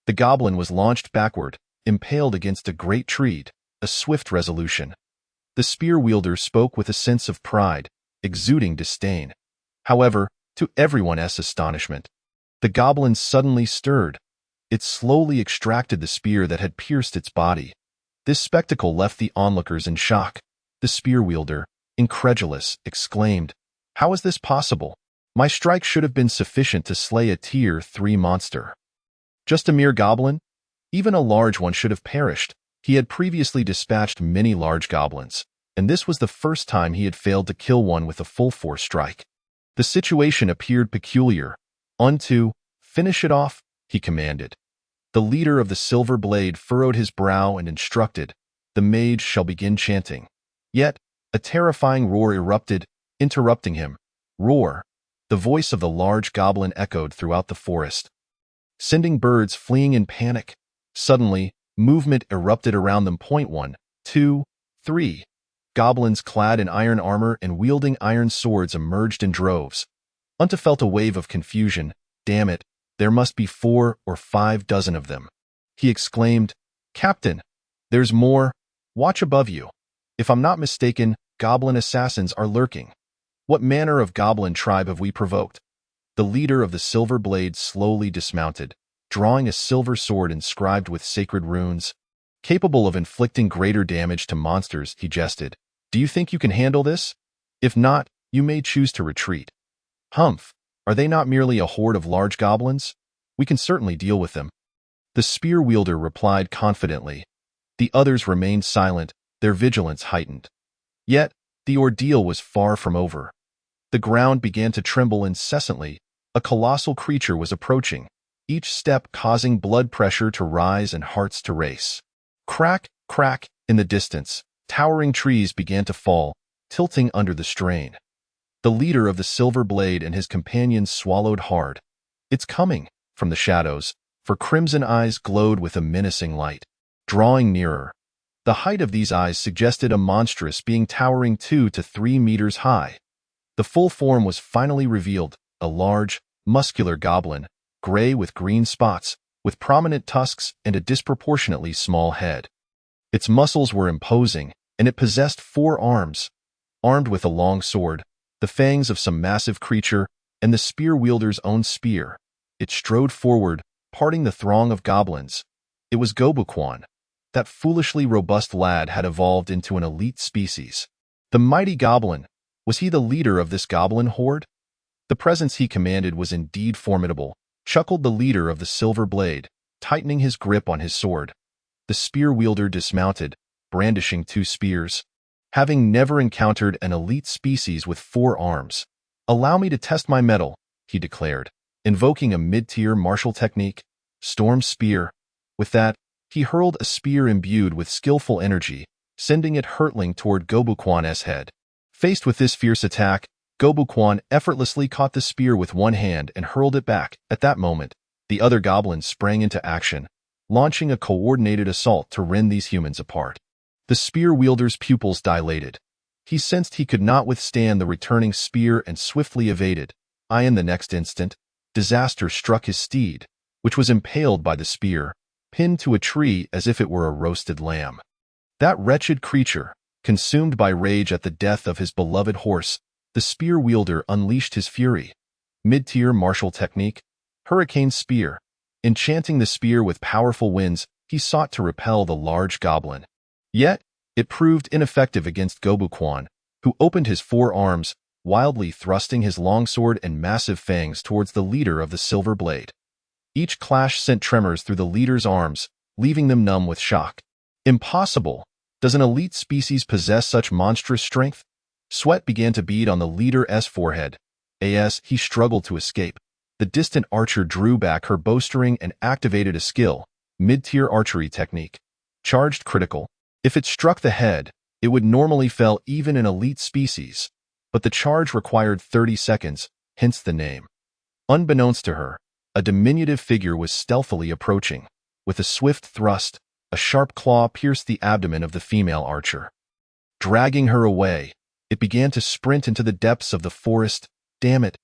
The goblin was launched backward, impaled against a great tree, a swift resolution. The spear wielder spoke with a sense of pride, exuding disdain. However, to everyone's astonishment, the goblin suddenly stirred. It slowly extracted the spear that had pierced its body. This spectacle left the onlookers in shock. The spear wielder, incredulous, exclaimed, "How is this possible? My strike should have been sufficient to slay a tier 3 monster. Just a mere goblin? Even a large one should have perished." He had previously dispatched many large goblins, and this was the first time he had failed to kill one with a full-force strike. The situation appeared peculiar. "Unto, finish it off," he commanded. The leader of the Silver Blade furrowed his brow and instructed, "The mage shall begin chanting." Yet, a terrifying roar erupted, interrupting him. Roar! The voice of the large goblin echoed throughout the forest, sending birds fleeing in panic. Suddenly, movement erupted around them. 1, 2, 3. Goblins clad in iron armor and wielding iron swords emerged in droves. Unto felt a wave of confusion. "Damn it, there must be 4 or 5 dozen of them." He exclaimed, "Captain, there's more. Watch above you. If I'm not mistaken, goblin assassins are lurking. What manner of goblin tribe have we provoked?" The leader of the Silver Blade slowly dismounted, drawing a silver sword inscribed with sacred runes. "Capable of inflicting greater damage to monsters," he jested. "Do you think you can handle this? If not, you may choose to retreat." "Humph, are they not merely a horde of large goblins? We can certainly deal with them." The spear wielder replied confidently. The others remained silent, their vigilance heightened. Yet, the ordeal was far from over. The ground began to tremble incessantly. A colossal creature was approaching, each step causing blood pressure to rise and hearts to race. Crack, crack, in the distance, towering trees began to fall, tilting under the strain. The leader of the Silver Blade and his companions swallowed hard. "It's coming," from the shadows, for crimson eyes glowed with a menacing light. Drawing nearer. The height of these eyes suggested a monstrous being towering 2 to 3 meters high. The full form was finally revealed, a large, muscular goblin, gray with green spots, with prominent tusks and a disproportionately small head. Its muscles were imposing, and it possessed 4 arms. Armed with a long sword, the fangs of some massive creature, and the spear wielder's own spear, it strode forward, parting the throng of goblins. It was Goblin. That foolishly robust lad had evolved into an elite species. The mighty goblin. Was he the leader of this goblin horde? The presence he commanded was indeed formidable, chuckled the leader of the Silver Blade, tightening his grip on his sword. The spear wielder dismounted, brandishing 2 spears. Having never encountered an elite species with 4 arms. "Allow me to test my mettle," he declared, invoking a mid-tier martial technique, Storm Spear. With that, he hurled a spear imbued with skillful energy, sending it hurtling toward Gobukwan's head. Faced with this fierce attack, Gobukwan effortlessly caught the spear with one hand and hurled it back. At that moment, the other goblins sprang into action, launching a coordinated assault to rend these humans apart. The spear wielder's pupils dilated. He sensed he could not withstand the returning spear and swiftly evaded. In the next instant, disaster struck his steed, which was impaled by the spear, pinned to a tree as if it were a roasted lamb. That wretched creature, consumed by rage at the death of his beloved horse, the spear wielder unleashed his fury. Mid-tier martial technique, Hurricane Spear. Enchanting the spear with powerful winds, he sought to repel the large goblin. Yet, it proved ineffective against Gobukwan, who opened his 4 arms, wildly thrusting his longsword and massive fangs towards the leader of the Silver Blade. Each clash sent tremors through the leader's arms, leaving them numb with shock. Impossible! Does an elite species possess such monstrous strength? Sweat began to bead on the leader's forehead. As he struggled to escape, the distant archer drew back her bowstring and activated a skill, mid-tier archery technique. Charged critical. If it struck the head, it would normally fell even an elite species, but the charge required 30 seconds, hence the name. Unbeknownst to her, a diminutive figure was stealthily approaching. With a swift thrust, a sharp claw pierced the abdomen of the female archer. Dragging her away, it began to sprint into the depths of the forest. "Damn it!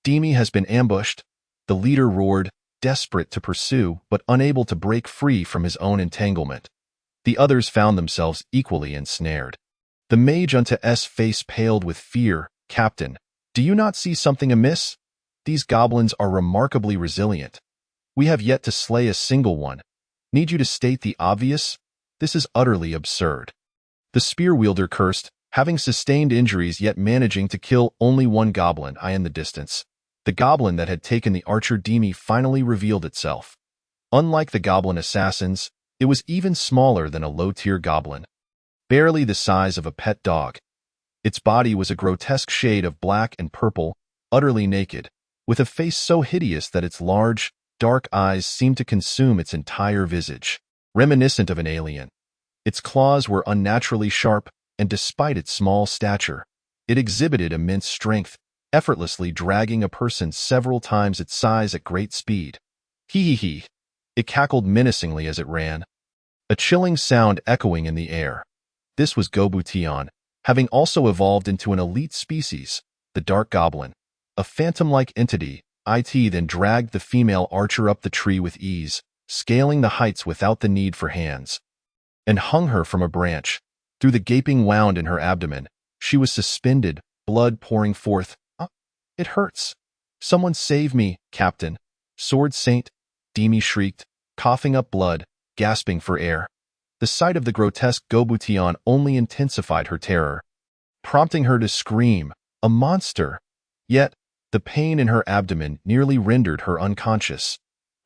Demi has been ambushed," the leader roared, desperate to pursue but unable to break free from his own entanglement. The others found themselves equally ensnared. The mage unto S face paled with fear. "Captain, do you not see something amiss? These goblins are remarkably resilient. We have yet to slay a single one. Need you to state the obvious? This is utterly absurd." The spear wielder cursed, having sustained injuries yet managing to kill only 1 goblin in the distance. The goblin that had taken the archer Demi finally revealed itself. Unlike the goblin assassins, it was even smaller than a low-tier goblin, barely the size of a pet dog. Its body was a grotesque shade of black and purple, utterly naked, with a face so hideous that its large, dark eyes seemed to consume its entire visage, reminiscent of an alien. Its claws were unnaturally sharp, and despite its small stature, it exhibited immense strength, effortlessly dragging a person several times its size at great speed. Hee. It cackled menacingly as it ran, a chilling sound echoing in the air. This was Gobution, having also evolved into an elite species, the Dark Goblin. A phantom-like entity, it then dragged the female archer up the tree with ease, scaling the heights without the need for hands, and hung her from a branch. Through the gaping wound in her abdomen, she was suspended, blood pouring forth. It hurts. Someone save me, Captain. Sword Saint, Demi shrieked, coughing up blood, gasping for air. The sight of the grotesque Gobution only intensified her terror, prompting her to scream, "A monster!" Yet, the pain in her abdomen nearly rendered her unconscious.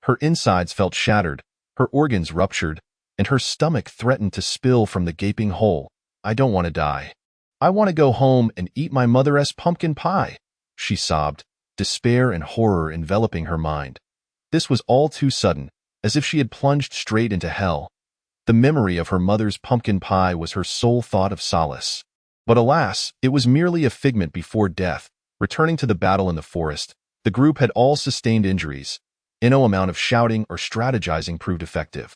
Her insides felt shattered, her organs ruptured, and her stomach threatened to spill from the gaping hole. "I don't want to die. I want to go home and eat my mother's pumpkin pie," she sobbed, despair and horror enveloping her mind. This was all too sudden, as if she had plunged straight into hell. The memory of her mother's pumpkin pie was her sole thought of solace. But alas, it was merely a figment before death. Returning to the battle in the forest, the group had all sustained injuries. No amount of shouting or strategizing proved effective.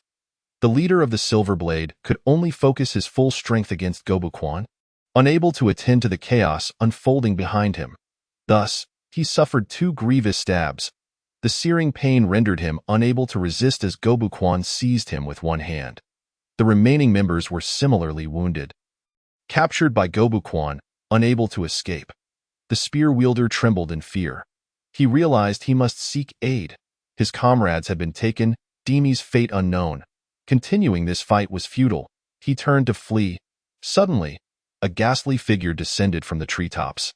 The leader of the Silver Blade could only focus his full strength against Gobukwan, unable to attend to the chaos unfolding behind him. Thus, he suffered 2 grievous stabs, The searing pain rendered him unable to resist as Gobuquan seized him with one hand. The remaining members were similarly wounded. Captured by Gobuquan, unable to escape, the spear wielder trembled in fear. He realized he must seek aid. His comrades had been taken, Dimi's fate unknown. Continuing this fight was futile. He turned to flee. Suddenly, a ghastly figure descended from the treetops.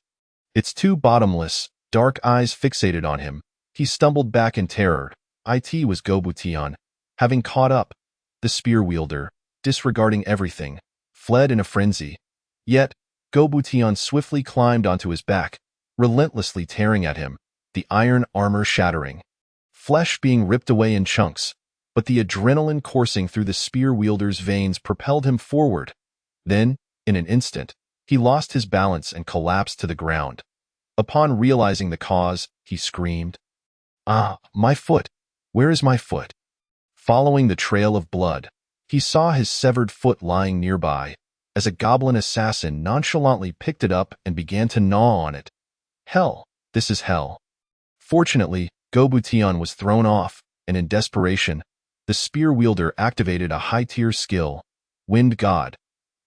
Its two bottomless, dark eyes fixated on him. He stumbled back in terror. It was Gobutian. Having caught up, the spear wielder, disregarding everything, fled in a frenzy. Yet, Gobutian swiftly climbed onto his back, relentlessly tearing at him, the iron armor shattering. Flesh being ripped away in chunks, but the adrenaline coursing through the spear wielder's veins propelled him forward. Then, in an instant, he lost his balance and collapsed to the ground. Upon realizing the cause, he screamed, "Ah, my foot! Where is my foot?" Following the trail of blood, he saw his severed foot lying nearby, as a goblin assassin nonchalantly picked it up and began to gnaw on it. Hell, this is hell. Fortunately, Gobutian was thrown off, and in desperation, the spear wielder activated a high-tier skill, Wind God.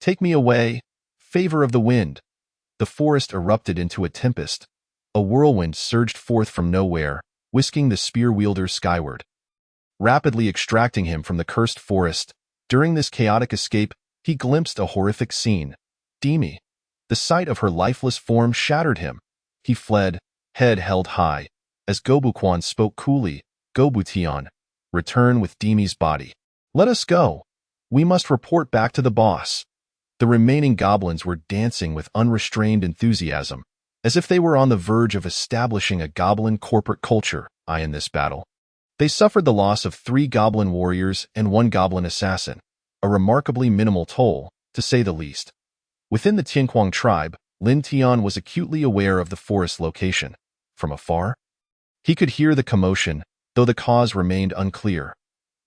Take me away, favor of the wind. The forest erupted into a tempest. A whirlwind surged forth from nowhere, whisking the spear wielder skyward, rapidly extracting him from the cursed forest. During this chaotic escape, he glimpsed a horrific scene. Dimi. The sight of her lifeless form shattered him. He fled, head held high, as Gobuquan spoke coolly, "Gobutian, return with Dimi's body. Let us go. We must report back to the boss." The remaining goblins were dancing with unrestrained enthusiasm, as if they were on the verge of establishing a goblin corporate culture. In this battle, they suffered the loss of 3 goblin warriors and 1 goblin assassin, a remarkably minimal toll, to say the least. Within the Tianquang tribe, Lin Tian was acutely aware of the forest location. From afar, he could hear the commotion, though the cause remained unclear.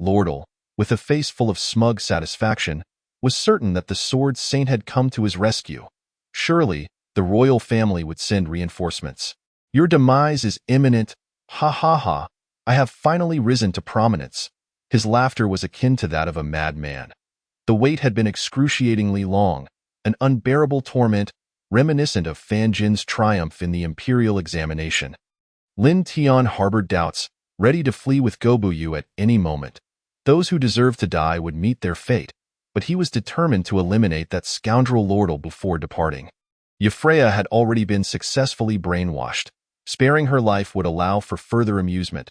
Lordle, with a face full of smug satisfaction, was certain that the Sword Saint had come to his rescue. Surely, the royal family would send reinforcements. "Your demise is imminent. Ha ha ha. I have finally risen to prominence." His laughter was akin to that of a madman. The wait had been excruciatingly long, an unbearable torment, reminiscent of Fan Jin's triumph in the imperial examination. Lin Tian harbored doubts, ready to flee with Gobuyu at any moment. Those who deserved to die would meet their fate, but he was determined to eliminate that scoundrel Lordle before departing. Euphraia had already been successfully brainwashed. Sparing her life would allow for further amusement.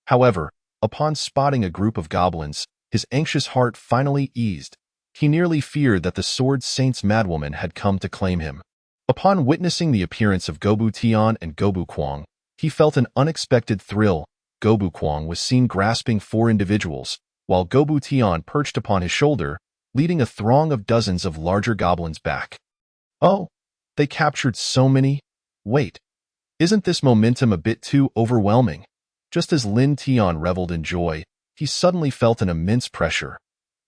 However, upon spotting a group of goblins, his anxious heart finally eased. He nearly feared that the Sword Saint's madwoman had come to claim him. Upon witnessing the appearance of Gobutian and Gobuquang, he felt an unexpected thrill. Gobuquang was seen grasping 4 individuals, while Gobutian perched upon his shoulder, leading a throng of dozens of larger goblins back. Oh, they captured so many? Wait, isn't this momentum a bit too overwhelming? Just as Lin Tian reveled in joy, he suddenly felt an immense pressure.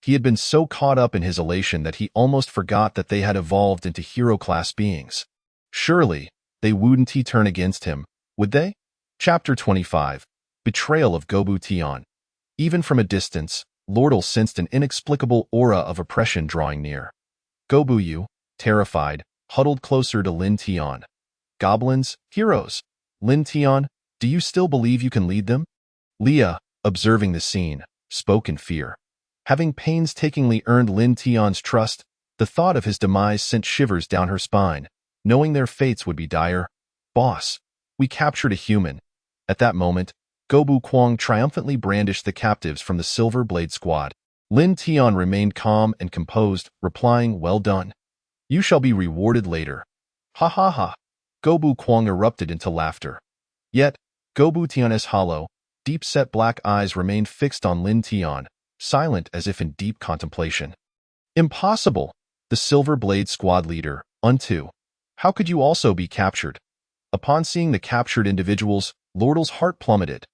He had been so caught up in his elation that he almost forgot that they had evolved into hero-class beings. Surely, they wouldn't turn against him, would they? Chapter 25. Betrayal of Gobutian. Even from a distance, Lordle sensed an inexplicable aura of oppression drawing near. Gobuyu, terrified, huddled closer to Lin Tian. "Goblins, heroes. Lin Tian, do you still believe you can lead them?" Leah, observing the scene, spoke in fear. Having painstakingly earned Lin Tian's trust, the thought of his demise sent shivers down her spine, knowing their fates would be dire. "Boss, we captured a human." At that moment, Gobuquang triumphantly brandished the captives from the Silver Blade Squad. Lin Tian remained calm and composed, replying, "Well done. You shall be rewarded later." Ha ha ha. Gobuquang erupted into laughter. Yet, Gobutian's hollow, deep-set black eyes remained fixed on Lin Tian, silent as if in deep contemplation. "Impossible! The Silver Blade Squad leader, Untu. How could you also be captured?" Upon seeing the captured individuals, Lordle's heart plummeted.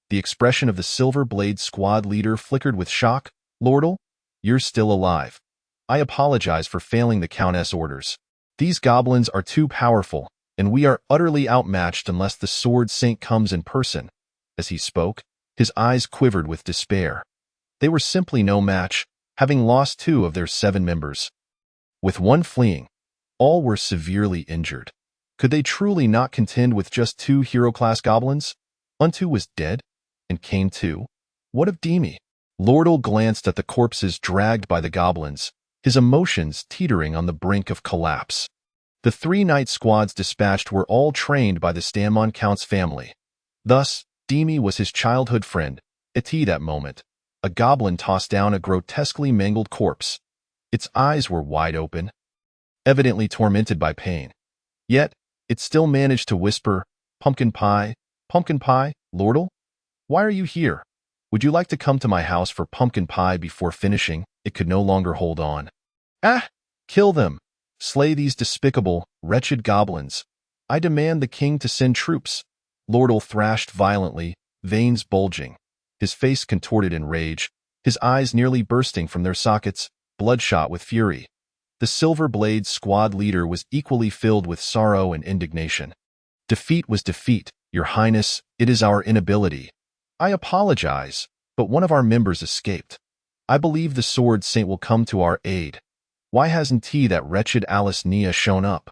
The expression of the Silver Blade Squad leader flickered with shock. "Lordle, you're still alive. I apologize for failing the Countess' orders. These goblins are too powerful, and we are utterly outmatched unless the Sword Saint comes in person." As he spoke, his eyes quivered with despair. They were simply no match, having lost 2 of their 7 members. With 1 fleeing, all were severely injured. Could they truly not contend with just 2 hero-class goblins? Untu was dead, and Kane too. What of Demi? Lordle glanced at the corpses dragged by the goblins, his emotions teetering on the brink of collapse. The 3 knight squads dispatched were all trained by the Stanmon Count's family. Thus, Demi was his childhood friend. At that moment, a goblin tossed down a grotesquely mangled corpse. Its eyes were wide open, evidently tormented by pain. Yet, it still managed to whisper, pumpkin pie, Lordle? Why are you here? Would you like to come to my house for pumpkin pie before finishing? It could no longer hold on. Ah! Kill them! Slay these despicable, wretched goblins. I demand the king to send troops. Lordle thrashed violently, veins bulging, his face contorted in rage, his eyes nearly bursting from their sockets, bloodshot with fury. The Silver Blade squad leader was equally filled with sorrow and indignation. Defeat was defeat, Your Highness, it is our inability. I apologize, but one of our members escaped. I believe the Sword Saint will come to our aid. Why hasn't that wretched Alice Nia shown up?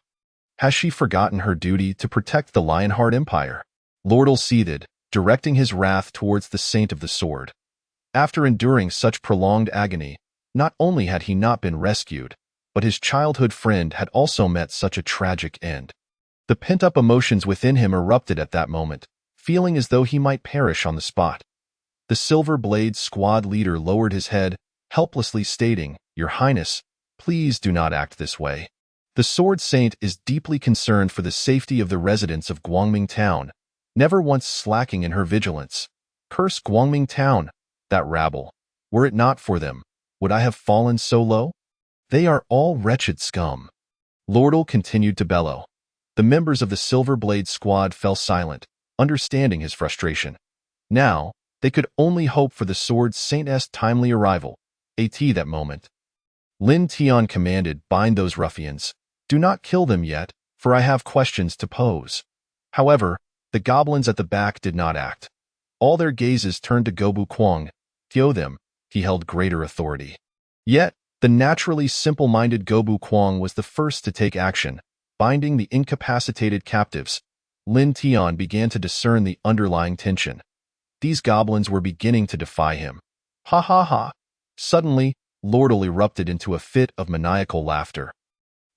Has she forgotten her duty to protect the Lionheart Empire? Lordle seethed, directing his wrath towards the Saint of the Sword. After enduring such prolonged agony, not only had he not been rescued, but his childhood friend had also met such a tragic end. The pent-up emotions within him erupted at that moment, feeling as though he might perish on the spot. The Silver Blade squad leader lowered his head, helplessly stating, Your Highness, please do not act this way. The Sword Saint is deeply concerned for the safety of the residents of Guangming Town, never once slacking in her vigilance. Curse Guangming Town, that rabble. Were it not for them, would I have fallen so low? They are all wretched scum. Lordle continued to bellow. The members of the Silver Blade squad fell silent, understanding his frustration. Now, they could only hope for the Sword Saint's timely arrival. At that moment, Lin Tian commanded, Bind those ruffians. Do not kill them yet, for I have questions to pose. However, the goblins at the back did not act. All their gazes turned to Gobu Kuang. To them, he held greater authority. Yet, the naturally simple-minded Gobu Kuang was the first to take action. Binding the incapacitated captives, Lin Tian began to discern the underlying tension. These goblins were beginning to defy him. Ha ha ha! Suddenly, Lordle erupted into a fit of maniacal laughter.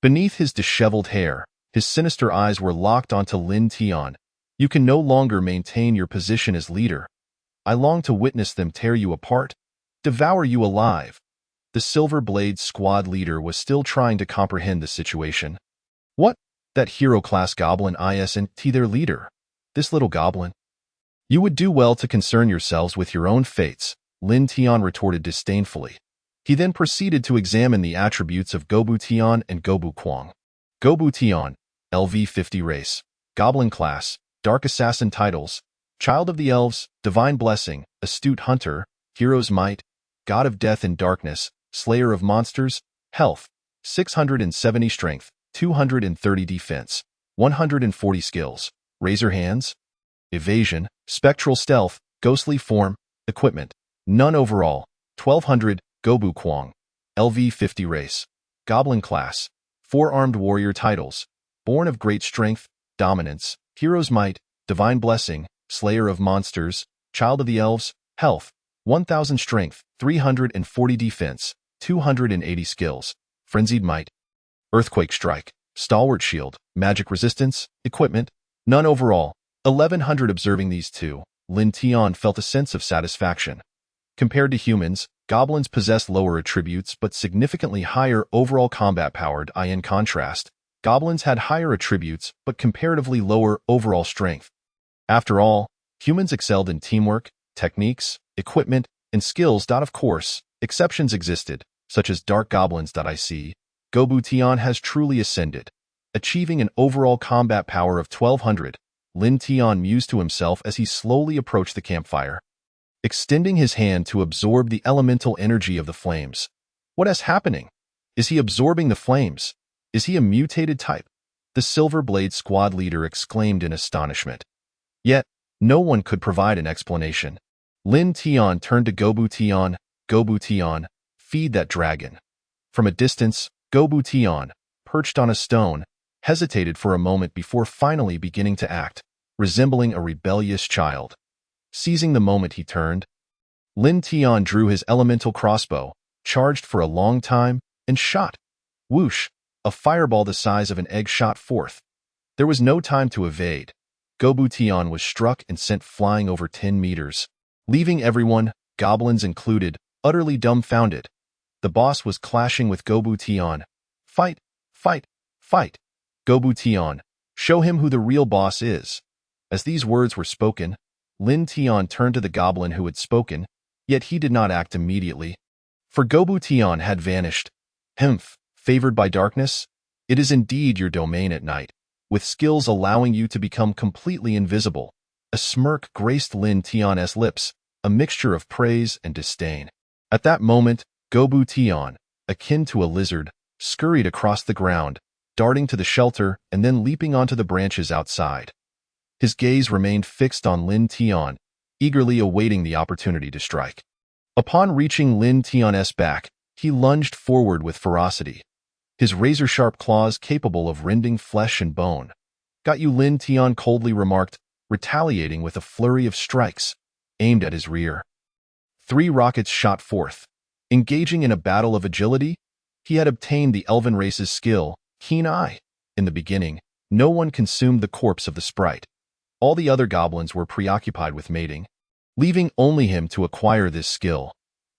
Beneath his disheveled hair, his sinister eyes were locked onto Lin Tian. You can no longer maintain your position as leader. I long to witness them tear you apart, devour you alive. The Silver Blade squad leader was still trying to comprehend the situation. What? That hero-class goblin isn't their leader? This little goblin? You would do well to concern yourselves with your own fates, Lin Tian retorted disdainfully. He then proceeded to examine the attributes of Gobu Tian and Gobu Kuang. Gobu Tian, LV50 race, Goblin class, Dark Assassin titles, Child of the Elves, Divine Blessing, Astute Hunter, Hero's Might, God of Death and Darkness, Slayer of Monsters, Health, 670 Strength, 230 Defense, 140 Skills, Razor Hands, Evasion, Spectral Stealth, Ghostly Form, Equipment, None overall, 1200, Gobu Kuang, LV50 race, Goblin class, 4-armed warrior titles, Born of Great Strength, Dominance, Hero's Might, Divine Blessing, Slayer of Monsters, Child of the Elves, Health, 1000 Strength, 340 Defense, 280 Skills, Frenzied Might, Earthquake Strike, Stalwart Shield, Magic Resistance, Equipment, None overall, 1100. Observing these two, Lin Tian felt a sense of satisfaction. Compared to humans, goblins possess lower attributes but significantly higher overall combat power. In contrast, goblins had higher attributes but comparatively lower overall strength. After all, humans excelled in teamwork, techniques, equipment, and skills. Of course, exceptions existed, such as dark goblins. Gobu Tian has truly ascended, achieving an overall combat power of 1200. Lin Tian mused to himself as he slowly approached the campfire, extending his hand to absorb the elemental energy of the flames. What is happening? Is he absorbing the flames? Is he a mutated type? The Silver Blade squad leader exclaimed in astonishment. Yet, No one could provide an explanation. Lin Tian turned to Gobu Tian. Gobu Tian, feed that dragon. From a distance, Gobu Tian, perched on a stone, hesitated for a moment before finally beginning to act, resembling a rebellious child. Seizing the moment he turned, Lin Tian drew his elemental crossbow, charged for a long time, and shot. Whoosh! A fireball the size of an egg shot forth. There was no time to evade. Gobu Tian was struck and sent flying over 10 meters, leaving everyone, goblins included, utterly dumbfounded. The boss was clashing with Gobu Tian. Fight! Fight! Fight! Gobu Tian, show him who the real boss is. As these words were spoken, Lin Tian turned to the goblin who had spoken, yet he did not act immediately. For Gobu Tian had vanished. Favored by darkness? It is indeed your domain at night, with skills allowing you to become completely invisible. A smirk graced Lin Tian's lips, a mixture of praise and disdain. At that moment, Gobu Tian, akin to a lizard, scurried across the ground, darting to the shelter and then leaping onto the branches outside. His gaze remained fixed on Lin Tian, eagerly awaiting the opportunity to strike. Upon reaching Lin Tian's back, he lunged forward with ferocity, his razor-sharp claws capable of rending flesh and bone. Got you, Lin Tian coldly remarked, retaliating with a flurry of strikes, aimed at his rear. 3 rockets shot forth. Engaging in a battle of agility, he had obtained the elven race's skill, Keen Eye. In the beginning, no one consumed the corpse of the sprite. All the other goblins were preoccupied with mating, leaving only him to acquire this skill.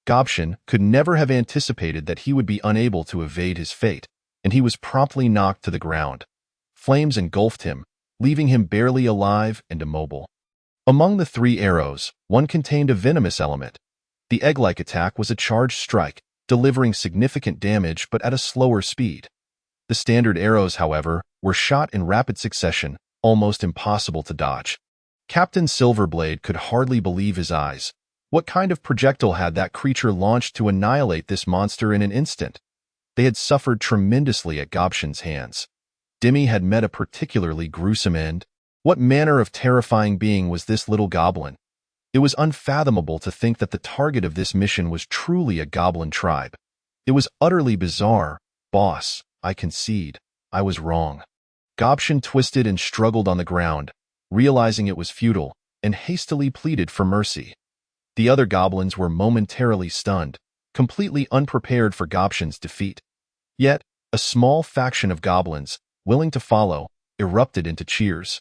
Gobshin could never have anticipated that he would be unable to evade his fate, and he was promptly knocked to the ground. Flames engulfed him, leaving him barely alive and immobile. Among the 3 arrows, one contained a venomous element. The egg-like attack was a charged strike, delivering significant damage but at a slower speed. The standard arrows, however, were shot in rapid succession, almost impossible to dodge. Captain Silverblade could hardly believe his eyes. What kind of projectile had that creature launched to annihilate this monster in an instant? They had suffered tremendously at Gobshin's hands. Demi had met a particularly gruesome end. What manner of terrifying being was this little goblin? It was unfathomable to think that the target of this mission was truly a goblin tribe. It was utterly bizarre. Boss, I concede, I was wrong. Gobshin twisted and struggled on the ground, realizing it was futile, and hastily pleaded for mercy. The other goblins were momentarily stunned, completely unprepared for Gobshin's defeat. Yet, a small faction of goblins, willing to follow, erupted into cheers.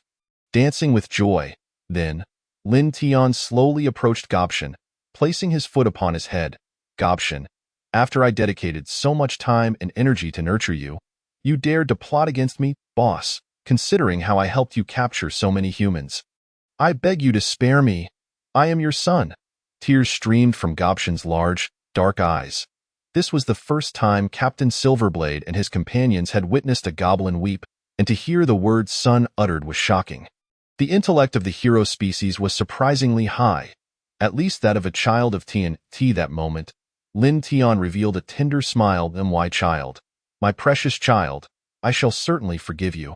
Dancing with joy, then, Lin Tian slowly approached Gobshin, placing his foot upon his head. Gobshin, after I dedicated so much time and energy to nurture you, you dared to plot against me, boss, considering how I helped you capture so many humans. I beg you to spare me. I am your son. Tears streamed from Gobshin's large, dark eyes. This was the first time Captain Silverblade and his companions had witnessed a goblin weep, and to hear the word son uttered was shocking. The intellect of the hero species was surprisingly high, at least that of a child of TNT that moment. Lin Tian revealed a tender smile. My child, my precious child, I shall certainly forgive you.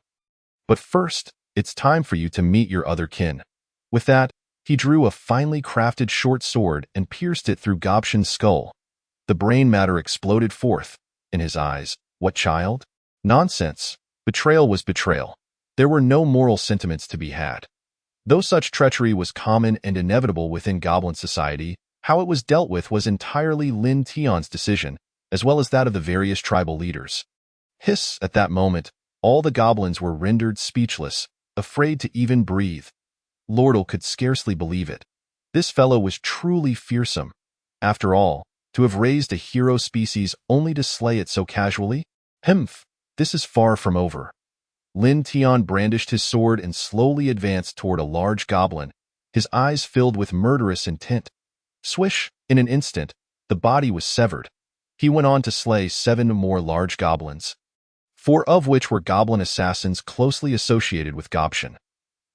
But first, it's time for you to meet your other kin. With that, he drew a finely crafted short sword and pierced it through Gobshin's skull. The brain matter exploded forth. In his eyes, what child? Nonsense. Betrayal was betrayal. There were no moral sentiments to be had. Though such treachery was common and inevitable within goblin society, how it was dealt with was entirely Lin Tian's decision, as well as that of the various tribal leaders. Hiss! At that moment, all the goblins were rendered speechless, afraid to even breathe. Lordle could scarcely believe it. This fellow was truly fearsome. After all, to have raised a hero species only to slay it so casually? This is far from over. Lin Tian brandished his sword and slowly advanced toward a large goblin, his eyes filled with murderous intent. Swish! In an instant, the body was severed. He went on to slay 7 more large goblins, 4 of which were goblin assassins closely associated with Gobshin.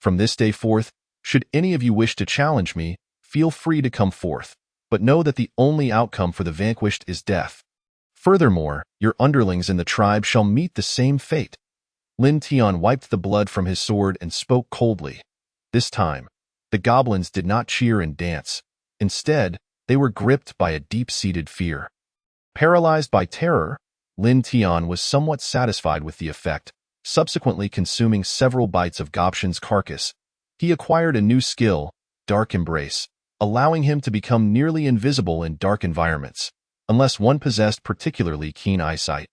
From this day forth, should any of you wish to challenge me, feel free to come forth, but know that the only outcome for the vanquished is death. Furthermore, your underlings in the tribe shall meet the same fate. Lin Tian wiped the blood from his sword and spoke coldly. This time, The goblins did not cheer and dance. Instead, they were gripped by a deep-seated fear. Paralyzed by terror, Lin Tian was somewhat satisfied with the effect, subsequently consuming several bites of Gobshin's carcass. He acquired a new skill, Dark Embrace, allowing him to become nearly invisible in dark environments, unless one possessed particularly keen eyesight.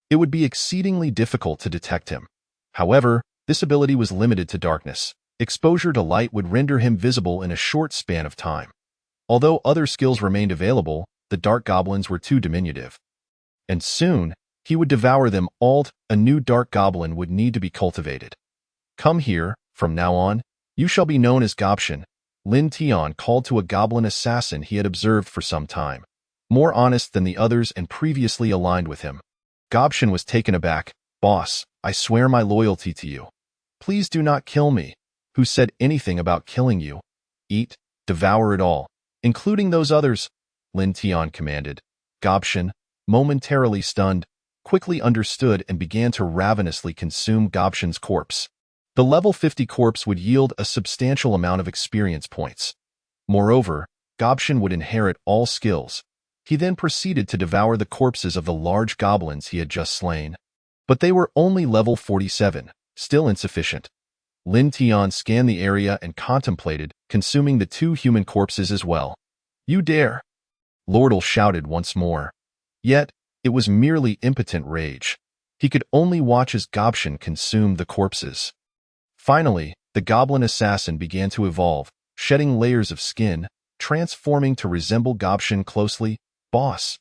It would be exceedingly difficult to detect him. However, this ability was limited to darkness. Exposure to light would render him visible in a short span of time. Although other skills remained available, the dark goblins were too diminutive. And soon, he would devour them all. A new dark goblin would need to be cultivated. Come here, from now on, you shall be known as Gobshin. Lin Tian called to a goblin assassin he had observed for some time, more honest than the others and previously aligned with him. Gobshin was taken aback. Boss, I swear my loyalty to you. Please do not kill me. Who said anything about killing you? Eat, devour it all, including those others, Lin Tian commanded. Gobshin, momentarily stunned, quickly understood and began to ravenously consume Gobshin's corpse. The level 50 corpse would yield a substantial amount of experience points. Moreover, Gobshin would inherit all skills. He then proceeded to devour the corpses of the large goblins he had just slain. But they were only level 47, still insufficient. Lin Tian scanned the area and contemplated consuming the 2 human corpses as well. You dare! Lordle shouted once more. Yet, it was merely impotent rage. He could only watch as Gobshin consumed the corpses. Finally, the goblin assassin began to evolve, shedding layers of skin, transforming to resemble Gobshin closely. Boss,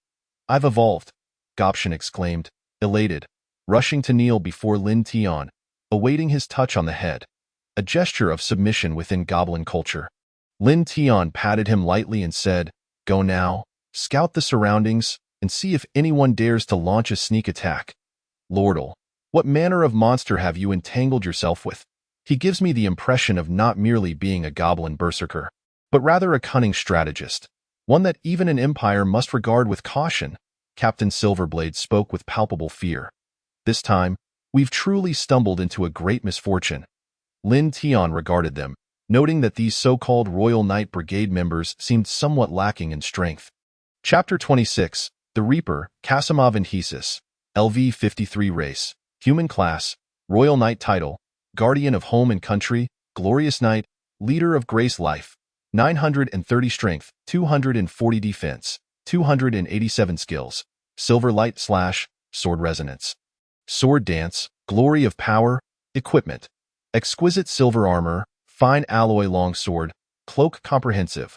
I've evolved, Gobshin exclaimed, elated, rushing to kneel before Lin Tian, awaiting his touch on the head, a gesture of submission within goblin culture. Lin Tian patted him lightly and said, Go now, scout the surroundings, and see if anyone dares to launch a sneak attack. Lordle, what manner of monster have you entangled yourself with? He gives me the impression of not merely being a goblin berserker, but rather a cunning strategist, one that even an empire must regard with caution. Captain Silverblade spoke with palpable fear. This time, we've truly stumbled into a great misfortune. Lin Tian regarded them, noting that these so-called Royal Knight Brigade members seemed somewhat lacking in strength. Chapter 26, The Reaper, Kasimov and Hesus, LV-53 Race, Human Class, Royal Knight Title, Guardian of Home and Country, Glorious Knight, Leader of Grace Life, 930 Strength, 240 Defense, 287 Skills, Silver Light / Sword Resonance. Sword Dance, Glory of Power, Equipment, Exquisite Silver Armor, Fine Alloy Longsword, Cloak Comprehensive.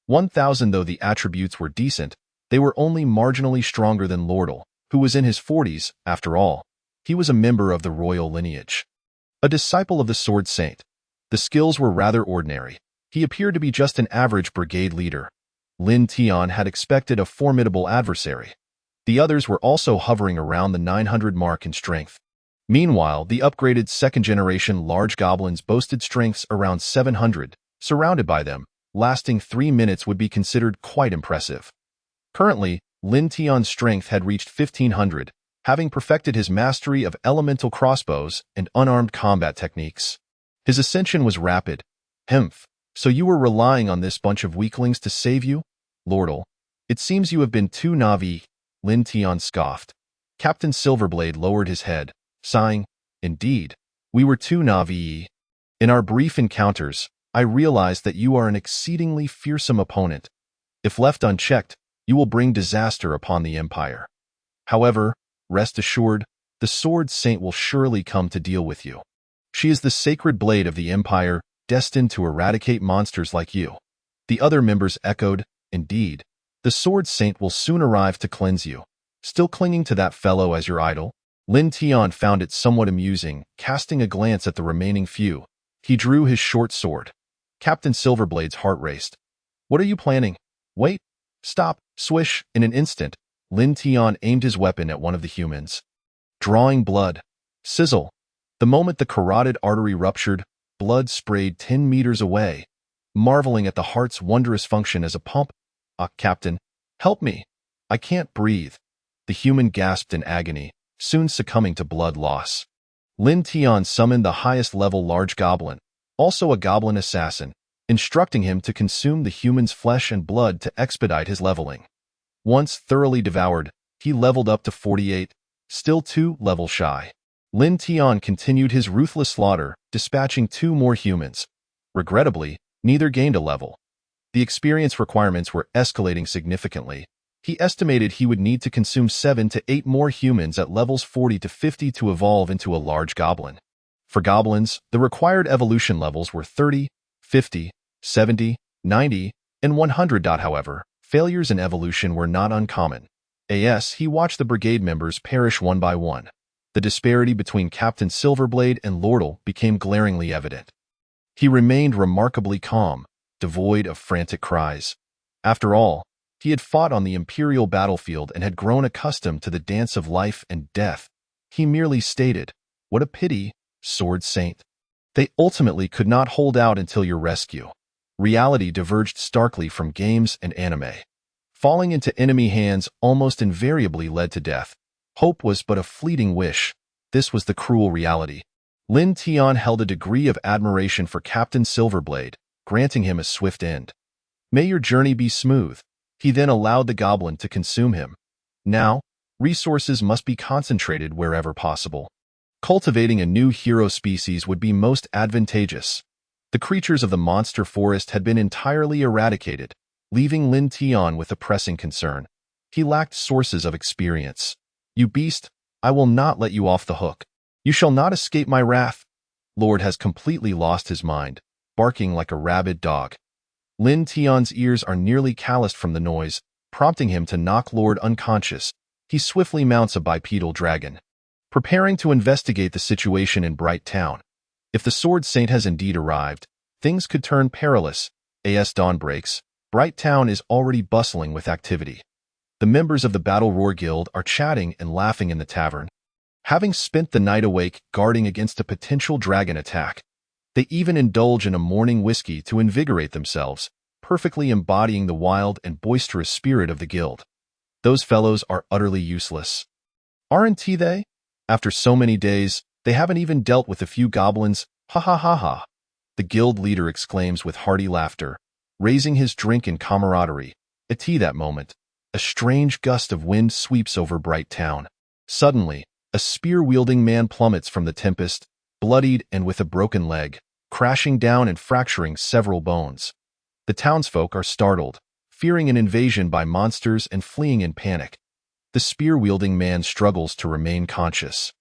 1000. Though the attributes were decent, they were only marginally stronger than Lordle, who was in his 40s, after all. He was a member of the royal lineage. A disciple of the Sword Saint. The skills were rather ordinary. He appeared to be just an average brigade leader. Lin Tian had expected a formidable adversary. The others were also hovering around the 900 mark in strength. Meanwhile, the upgraded second-generation large goblins boasted strengths around 700. Surrounded by them, lasting 3 minutes would be considered quite impressive. Currently, Lin Tian's strength had reached 1500, having perfected his mastery of elemental crossbows and unarmed combat techniques. His ascension was rapid. Hemph, so you were relying on this bunch of weaklings to save you? Lordle, it seems you have been too naive, Lin Tian scoffed. Captain Silverblade lowered his head, sighing, Indeed, we were too naive. In our brief encounters, I realized that you are an exceedingly fearsome opponent. If left unchecked, you will bring disaster upon the Empire. However, rest assured, the Sword Saint will surely come to deal with you. She is the sacred blade of the Empire, destined to eradicate monsters like you. The other members echoed, Indeed, the Sword Saint will soon arrive to cleanse you. Still clinging to that fellow as your idol? Lin Tian found it somewhat amusing, casting a glance at the remaining few. He drew his short sword. Captain Silverblade's heart raced. What are you planning? Wait. Stop. Swish. In an instant, Lin Tian aimed his weapon at one of the humans. Drawing blood. Sizzle. The moment the carotid artery ruptured, blood sprayed 10 meters away. Marveling at the heart's wondrous function as a pump. Ah, Captain, help me. I can't breathe. The human gasped in agony, soon succumbing to blood loss. Lin Tian summoned the highest level large goblin, also a goblin assassin. instructing him to consume the human's flesh and blood to expedite his leveling. Once thoroughly devoured, he leveled up to 48, still 2 levels shy. Lin Tian continued his ruthless slaughter, dispatching 2 more humans. Regrettably, neither gained a level. The experience requirements were escalating significantly. He estimated he would need to consume 7 to 8 more humans at levels 40 to 50 to evolve into a large goblin. For goblins, the required evolution levels were 30, 50, 70, 90, and 100. However, failures in evolution were not uncommon. He watched the brigade members perish one by one. The disparity between Captain Silverblade and Lordle became glaringly evident. He remained remarkably calm, devoid of frantic cries. After all, he had fought on the Imperial battlefield and had grown accustomed to the dance of life and death. He merely stated, "What a pity, Sword Saint. They ultimately could not hold out until your rescue." Reality diverged starkly from games and anime. Falling into enemy hands almost invariably led to death. Hope was but a fleeting wish. This was the cruel reality. Lin Tian held a degree of admiration for Captain Silverblade, granting him a swift end. "May your journey be smooth." He then allowed the goblin to consume him. Now, resources must be concentrated wherever possible. Cultivating a new hero species would be most advantageous. The creatures of the monster forest had been entirely eradicated, leaving Lin Tian with a pressing concern. He lacked sources of experience. "You beast, I will not let you off the hook. You shall not escape my wrath." Lord has completely lost his mind, barking like a rabid dog. Lin Tian's ears are nearly calloused from the noise, prompting him to knock Lord unconscious. He swiftly mounts a bipedal dragon, preparing to investigate the situation in Bright Town. If the Sword Saint has indeed arrived, things could turn perilous. As dawn breaks, Bright Town is already bustling with activity. The members of the Battle Roar Guild are chatting and laughing in the tavern, having spent the night awake guarding against a potential dragon attack. They even indulge in a morning whiskey to invigorate themselves, perfectly embodying the wild and boisterous spirit of the guild. Those fellows are utterly useless. Aren't they? After so many days, they haven't even dealt with a few goblins. Ha ha ha ha. The guild leader exclaims with hearty laughter, raising his drink in camaraderie. At that moment, a strange gust of wind sweeps over Bright Town. Suddenly, a spear-wielding man plummets from the tempest, bloodied and with a broken leg, crashing down and fracturing several bones. The townsfolk are startled, fearing an invasion by monsters and fleeing in panic. The spear-wielding man struggles to remain conscious,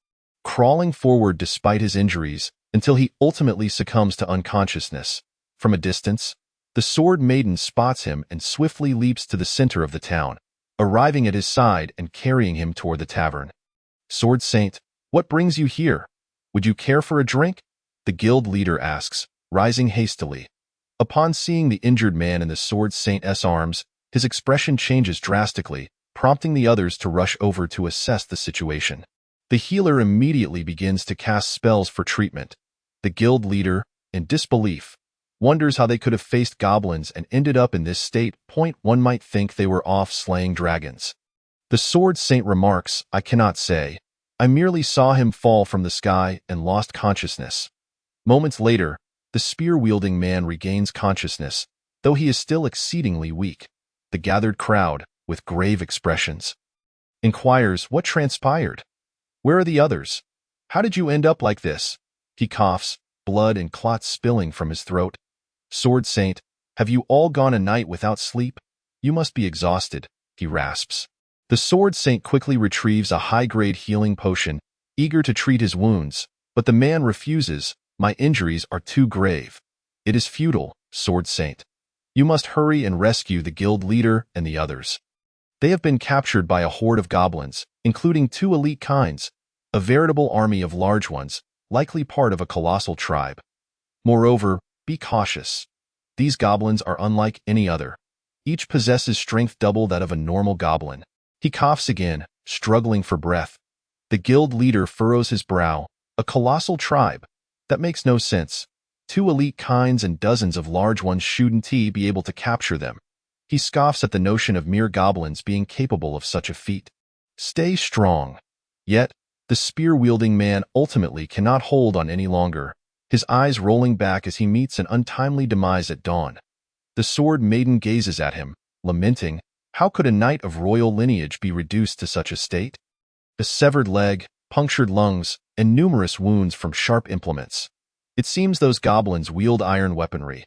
crawling forward despite his injuries until he ultimately succumbs to unconsciousness. From a distance, the Sword Maiden spots him and swiftly leaps to the center of the town, arriving at his side and carrying him toward the tavern. "Sword Saint, what brings you here? Would you care for a drink?" the guild leader asks, rising hastily. Upon seeing the injured man in the Sword Saint's arms, his expression changes drastically, prompting the others to rush over to assess the situation. The healer immediately begins to cast spells for treatment. The guild leader, in disbelief, wonders how they could have faced goblins and ended up in this state. One might think they were off slaying dragons. The Sword Saint remarks, "I cannot say. I merely saw him fall from the sky and lost consciousness." Moments later, the spear-wielding man regains consciousness, though he is still exceedingly weak. The gathered crowd, with grave expressions, inquires what transpired. "Where are the others? How did you end up like this?" He coughs, blood and clots spilling from his throat. "Sword Saint, have you all gone a night without sleep? You must be exhausted," he rasps. The Sword Saint quickly retrieves a high-grade healing potion, eager to treat his wounds, but the man refuses. "My injuries are too grave." "It is futile, Sword Saint. You must hurry and rescue the guild leader and the others. They have been captured by a horde of goblins, including 2 elite kinds, a veritable army of large ones, likely part of a colossal tribe. Moreover, be cautious. These goblins are unlike any other. Each possesses strength double that of a normal goblin." He coughs again, struggling for breath. The guild leader furrows his brow. "A colossal tribe? That makes no sense. 2 elite kinds and dozens of large ones shouldn't be able to capture them." He scoffs at the notion of mere goblins being capable of such a feat. "Stay strong." Yet, the spear-wielding man ultimately cannot hold on any longer. his eyes rolling back as he meets an untimely demise at dawn. The Sword Maiden gazes at him, lamenting, how could a knight of royal lineage be reduced to such a state? A severed leg, punctured lungs, and numerous wounds from sharp implements. It seems those goblins wield iron weaponry.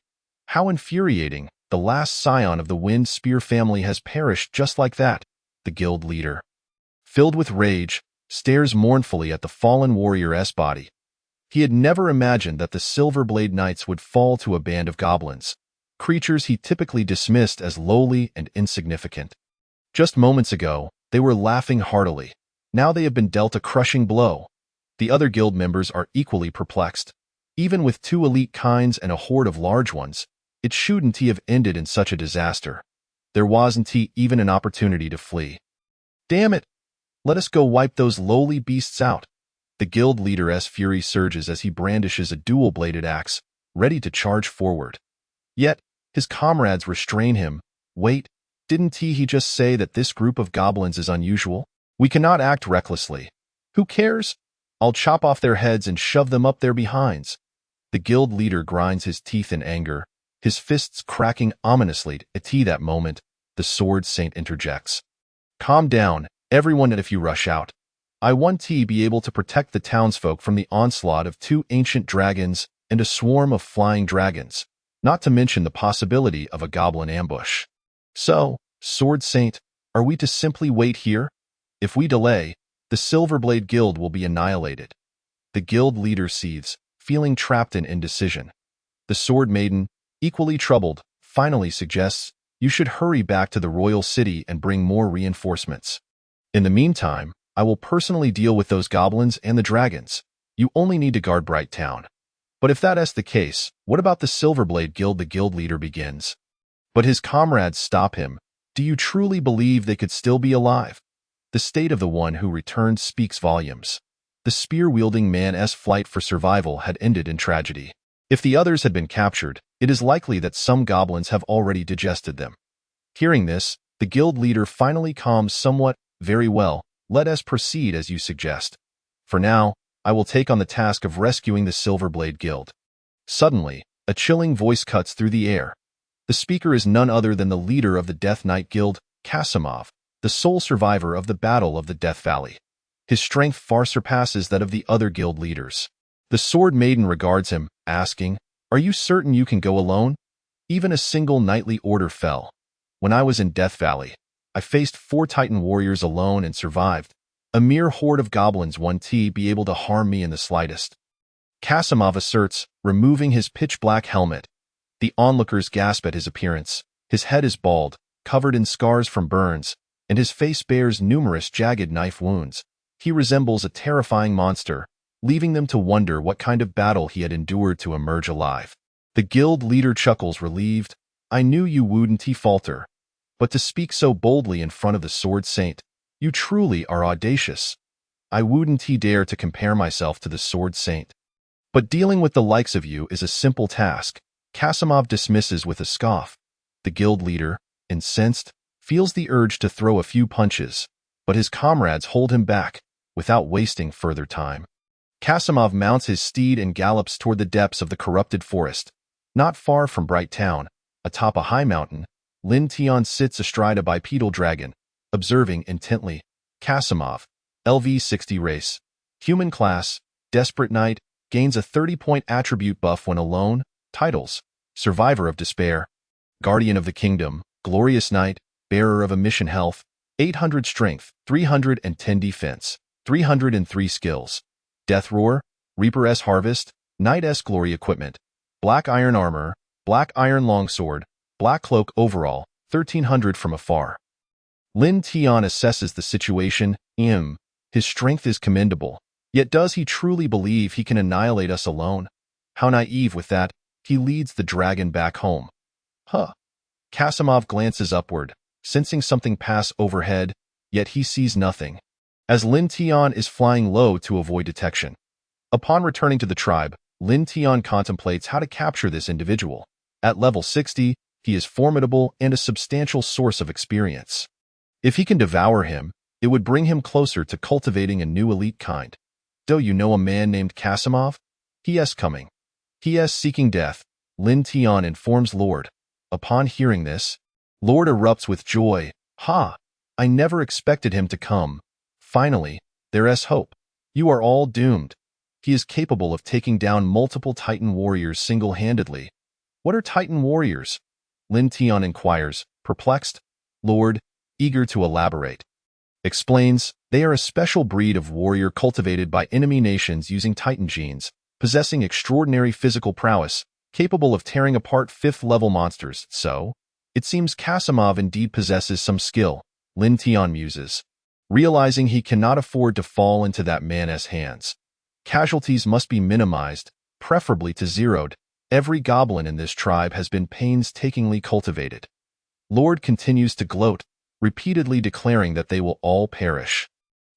How infuriating! The last scion of the Wind Spear family has perished just like that. The guild leader, filled with rage, stares mournfully at the fallen warrior's body. He had never imagined that the Silverblade Knights would fall to a band of goblins, creatures he typically dismissed as lowly and insignificant. Just moments ago, they were laughing heartily. Now they have been dealt a crushing blow. The other guild members are equally perplexed. Even with 2 elite kinds and a horde of large ones, it shouldn't have ended in such a disaster. There wasn't even an opportunity to flee. Damn it! Let us go wipe those lowly beasts out. The guild leader's fury surges as he brandishes a dual-bladed axe, ready to charge forward. Yet, his comrades restrain him. Wait, didn't he just say that this group of goblins is unusual? We cannot act recklessly. Who cares? I'll chop off their heads and shove them up their behinds. The guild leader grinds his teeth in anger, his fists cracking ominously. At that moment, the Sword Saint interjects. Calm down, everyone, if you rush out. I want to be able to protect the townsfolk from the onslaught of 2 ancient dragons and a swarm of flying dragons, not to mention the possibility of a goblin ambush. So, Sword Saint, are we to simply wait here? If we delay, the Silverblade Guild will be annihilated. The guild leader seethes, feeling trapped in indecision. The Sword Maiden, equally troubled, finally suggests, you should hurry back to the royal city and bring more reinforcements. In the meantime, I will personally deal with those goblins and the dragons. You only need to guard Bright Town. But if that is the case, what about the Silverblade Guild? The guild leader begins. But his comrades stop him. Do you truly believe they could still be alive? The state of the one who returned speaks volumes. The spear-wielding man's flight for survival had ended in tragedy. If the others had been captured, it is likely that some goblins have already digested them. Hearing this, the guild leader finally calms somewhat. Very well, let us proceed as you suggest. For now, I will take on the task of rescuing the Silverblade Guild. Suddenly, a chilling voice cuts through the air. The speaker is none other than the leader of the Death Knight Guild, Kasimov, the sole survivor of the Battle of the Death Valley. His strength far surpasses that of the other guild leaders. The Sword Maiden regards him, asking, Are you certain you can go alone? Even a single knightly order fell. When I was in Death Valley, I faced 4 Titan warriors alone and survived. A mere horde of goblins won't be able to harm me in the slightest. Kasimov asserts, removing his pitch-black helmet. The onlookers gasp at his appearance. His head is bald, covered in scars from burns, and his face bears numerous jagged knife wounds. He resembles a terrifying monster, leaving them to wonder what kind of battle he had endured to emerge alive. The guild leader chuckles, relieved. I knew you wouldn't falter. But to speak so boldly in front of the Sword Saint, you truly are audacious. I wouldn't dare to compare myself to the Sword Saint. But dealing with the likes of you is a simple task, Kasimov dismisses with a scoff. The guild leader, incensed, feels the urge to throw a few punches, but his comrades hold him back, without wasting further time. Kasimov mounts his steed and gallops toward the depths of the corrupted forest. Not far from Bright Town, atop a high mountain, Lin Tian sits astride a bipedal dragon, observing intently. Kasimov, LV-60 race, human class, desperate knight, gains a 30-point attribute buff when alone. Titles: Survivor of Despair, Guardian of the Kingdom, Glorious Knight, Bearer of a Mission. Health: 800 Strength, 310 Defense, 303 Skills. Death Roar, Reaper's Harvest, Knight's Glory. Equipment: Black Iron Armor, Black Iron Longsword, Black Cloak. Overall, 1300 from afar. Lin Tian assesses the situation. His strength is commendable. Yet does he truly believe he can annihilate us alone? How naive with that. He leads the dragon back home. Kasimov glances upward, sensing something pass overhead, yet he sees nothing, as Lin Tian is flying low to avoid detection. Upon returning to the tribe, Lin Tian contemplates how to capture this individual. At level 60, he is formidable and a substantial source of experience. If he can devour him, it would bring him closer to cultivating a new elite kind. Do you know a man named Kasimov? He is coming. He is seeking death, Lin Tian informs Lord. Upon hearing this, Lord erupts with joy. Ha! I never expected him to come. Finally, there is hope. You are all doomed. He is capable of taking down multiple Titan warriors single-handedly. What are Titan warriors? Lin Tian inquires, perplexed. Lord, eager to elaborate, explains, they are a special breed of warrior cultivated by enemy nations using Titan genes, possessing extraordinary physical prowess, capable of tearing apart fifth-level monsters. So, it seems Kasimov indeed possesses some skill, Lin Tian muses, realizing he cannot afford to fall into that man's hands. Casualties must be minimized, preferably to zeroed. Every goblin in this tribe has been painstakingly cultivated. Lord continues to gloat, repeatedly declaring that they will all perish.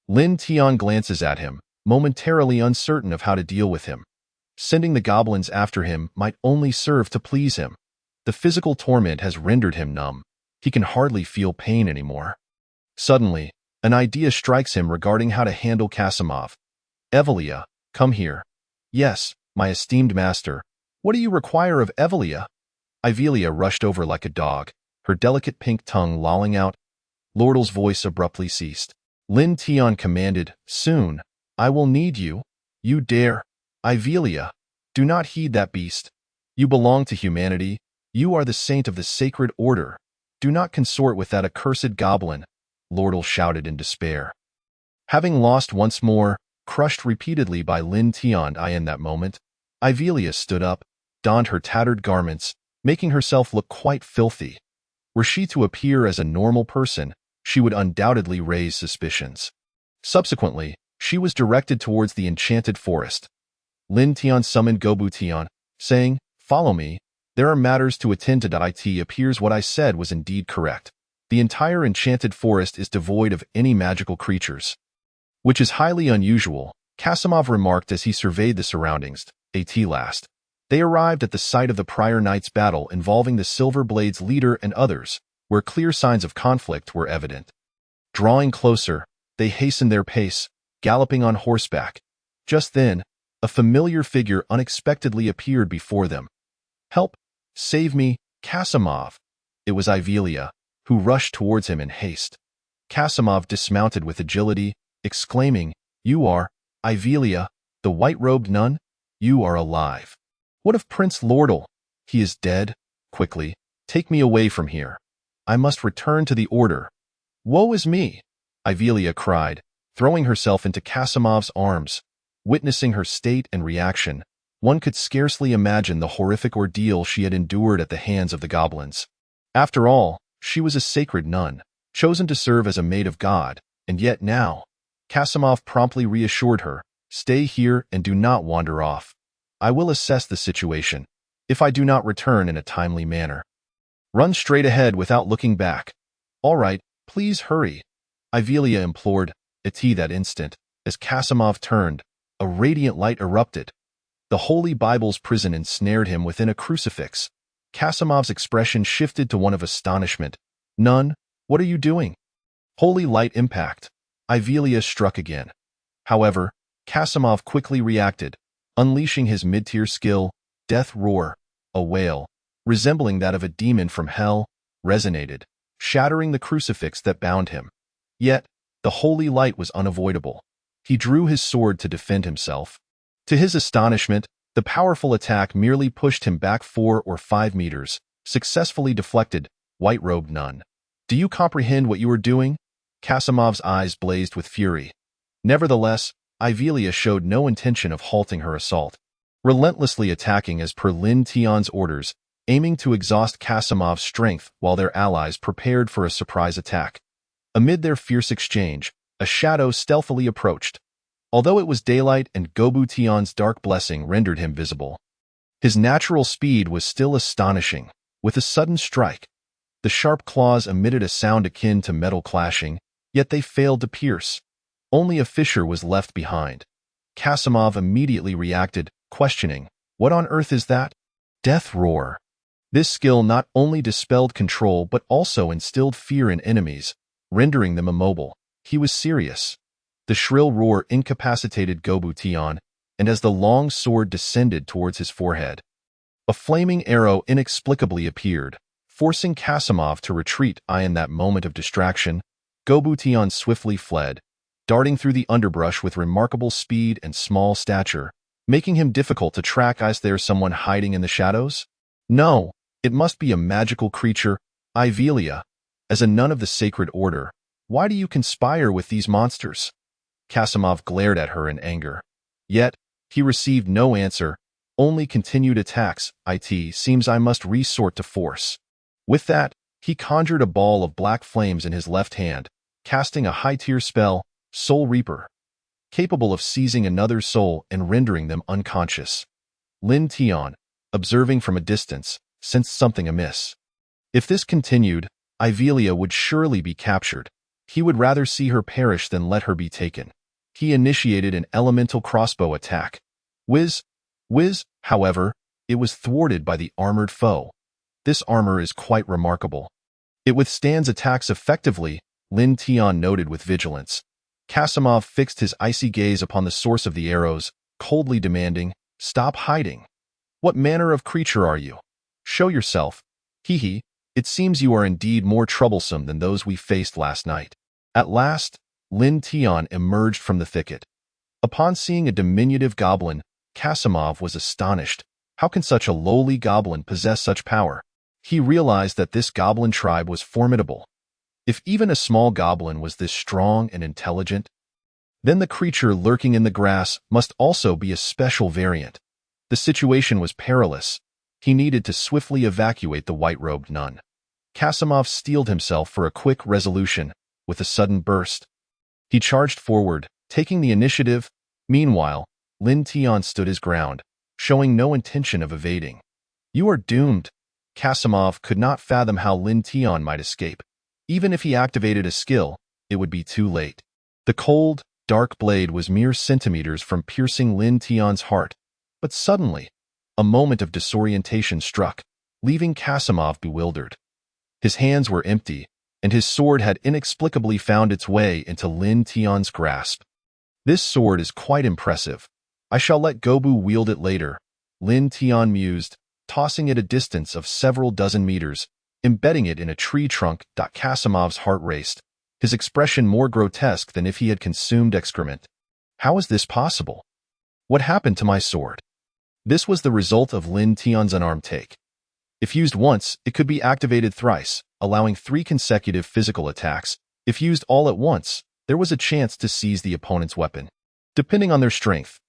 Lin Tian glances at him, momentarily uncertain of how to deal with him. Sending the goblins after him might only serve to please him. The physical torment has rendered him numb. He can hardly feel pain anymore. Suddenly, an idea strikes him regarding how to handle Kasimov. Evelia, come here. Yes, my esteemed master. What do you require of Evelia? Ivelia rushed over like a dog, her delicate pink tongue lolling out. Lordle's voice abruptly ceased. Lin Tian commanded, soon. I will need you. You dare. Ivelia, do not heed that beast. You belong to humanity. You are the saint of the sacred order. Do not consort with that accursed goblin, Lordle shouted in despair. Having lost once more, crushed repeatedly by Lin Tian in that moment, Ivelia stood up, donned her tattered garments, making herself look quite filthy. Were she to appear as a normal person, she would undoubtedly raise suspicions. Subsequently, she was directed towards the enchanted forest. Lin Tian summoned Gobu Tian, saying, follow me. There are matters to attend to. It appears what I said was indeed correct. The entire enchanted forest is devoid of any magical creatures, which is highly unusual, Kasimov remarked as he surveyed the surroundings. At last, they arrived at the site of the prior night's battle involving the Silver Blade's leader and others, where clear signs of conflict were evident. Drawing closer, they hastened their pace, galloping on horseback. Just then, a familiar figure unexpectedly appeared before them. Help! Save me, Kasimov! It was Ivelia, who rushed towards him in haste. Kasimov dismounted with agility, exclaiming, you are, Ivelia, the white-robed nun? You are alive. What of Prince Lordle? He is dead. Quickly, take me away from here. I must return to the order. Woe is me! Ivelia cried, throwing herself into Kasimov's arms. Witnessing her state and reaction, one could scarcely imagine the horrific ordeal she had endured at the hands of the goblins. After all, she was a sacred nun, chosen to serve as a maid of God, and yet now, Kasimov promptly reassured her, stay here and do not wander off. I will assess the situation, if I do not return in a timely manner. Run straight ahead without looking back. All right, please hurry, Ivelia implored. At that instant, as Kasimov turned, a radiant light erupted. The Holy Bible's prison ensnared him within a crucifix. Kasimov's expression shifted to one of astonishment. Nun, what are you doing? Holy light impact. Ivelia struck again. However, Kasimov quickly reacted, unleashing his mid-tier skill, Death Roar, a wail, resembling that of a demon from hell, resonated, shattering the crucifix that bound him. Yet, the holy light was unavoidable. He drew his sword to defend himself. To his astonishment, the powerful attack merely pushed him back 4 or 5 meters, successfully deflected. White-robed nun, do you comprehend what you are doing? Kasimov's eyes blazed with fury. Nevertheless, Ivelia showed no intention of halting her assault, relentlessly attacking as per Lin Tian's orders, aiming to exhaust Kasimov's strength while their allies prepared for a surprise attack. Amid their fierce exchange, a shadow stealthily approached. Although it was daylight and Gobu Tian's dark blessing rendered him visible, his natural speed was still astonishing. With a sudden strike, the sharp claws emitted a sound akin to metal clashing, yet they failed to pierce. Only a fissure was left behind. Kasimov immediately reacted, questioning, what on earth is that? Death Roar. This skill not only dispelled control but also instilled fear in enemies, rendering them immobile. He was serious. The shrill roar incapacitated Gobu Tian, and as the long sword descended towards his forehead, a flaming arrow inexplicably appeared, forcing Kasimov to retreat. In that moment of distraction, Gobution swiftly fled, darting through the underbrush with remarkable speed and small stature, making him difficult to track. Is there someone hiding in the shadows? No, it must be a magical creature. Ivelia, as a nun of the Sacred Order, why do you conspire with these monsters? Kasimov glared at her in anger. Yet, he received no answer, only continued attacks. It seems I must resort to force. With that, he conjured a ball of black flames in his left hand, casting a high-tier spell, Soul Reaper, capable of seizing another's soul and rendering them unconscious. Lin Tian, observing from a distance, sensed something amiss. If this continued, Ivelia would surely be captured. He would rather see her perish than let her be taken. He initiated an elemental crossbow attack. Whiz! However, it was thwarted by the armored foe. This armor is quite remarkable. It withstands attacks effectively, Lin Tian noted with vigilance. Kasimov fixed his icy gaze upon the source of the arrows, coldly demanding, "Stop hiding. What manner of creature are you? Show yourself. Hee, it seems you are indeed more troublesome than those we faced last night." At last, Lin Tian emerged from the thicket. Upon seeing a diminutive goblin, Kasimov was astonished. How can such a lowly goblin possess such power? He realized that this goblin tribe was formidable. If even a small goblin was this strong and intelligent, then the creature lurking in the grass must also be a special variant. The situation was perilous. He needed to swiftly evacuate the white-robed nun. Kasimov steeled himself for a quick resolution. With a sudden burst, he charged forward, taking the initiative. Meanwhile, Lin Tian stood his ground, showing no intention of evading. "You are doomed." Kasimov could not fathom how Lin Tian might escape. Even if he activated a skill, it would be too late. The cold, dark blade was mere centimeters from piercing Lin Tian's heart. But suddenly, a moment of disorientation struck, leaving Kasimov bewildered. His hands were empty, and his sword had inexplicably found its way into Lin Tian's grasp. "This sword is quite impressive. I shall let Gobu wield it later," Lin Tian mused, tossing it a distance of several dozen meters, embedding it in a tree trunk. Kasimov's heart raced, his expression more grotesque than if he had consumed excrement. How is this possible? What happened to my sword? This was the result of Lin Tian's unarmed take. If used once, it could be activated thrice, allowing 3 consecutive physical attacks. If used all at once, there was a chance to seize the opponent's weapon, depending on their strength.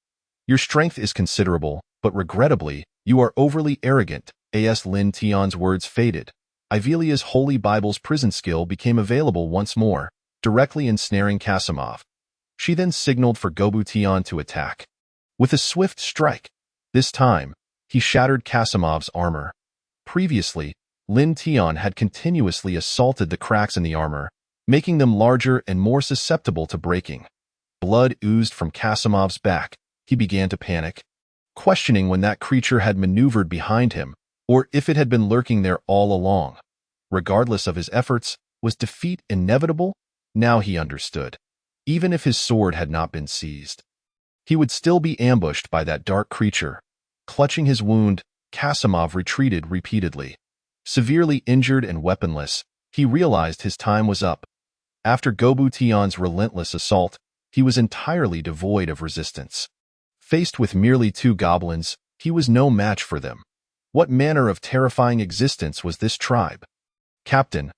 "Your strength is considerable, but regrettably, you are overly arrogant." As Lin Tian's words faded, Ivelia's Holy Bible's prison skill became available once more, directly ensnaring Kasimov. She then signaled for Gobution to attack. With a swift strike, this time, he shattered Kasimov's armor. Previously, Lin Tian had continuously assaulted the cracks in the armor, making them larger and more susceptible to breaking. Blood oozed from Kasimov's back. He began to panic, questioning when that creature had maneuvered behind him, or if it had been lurking there all along. Regardless of his efforts, was defeat inevitable? Now he understood. Even if his sword had not been seized, he would still be ambushed by that dark creature. Clutching his wound, Kasimov retreated repeatedly. Severely injured and weaponless, he realized his time was up. After Gobution's relentless assault, he was entirely devoid of resistance. Faced with merely 2 goblins, he was no match for them. What manner of terrifying existence was this tribe? "Captain,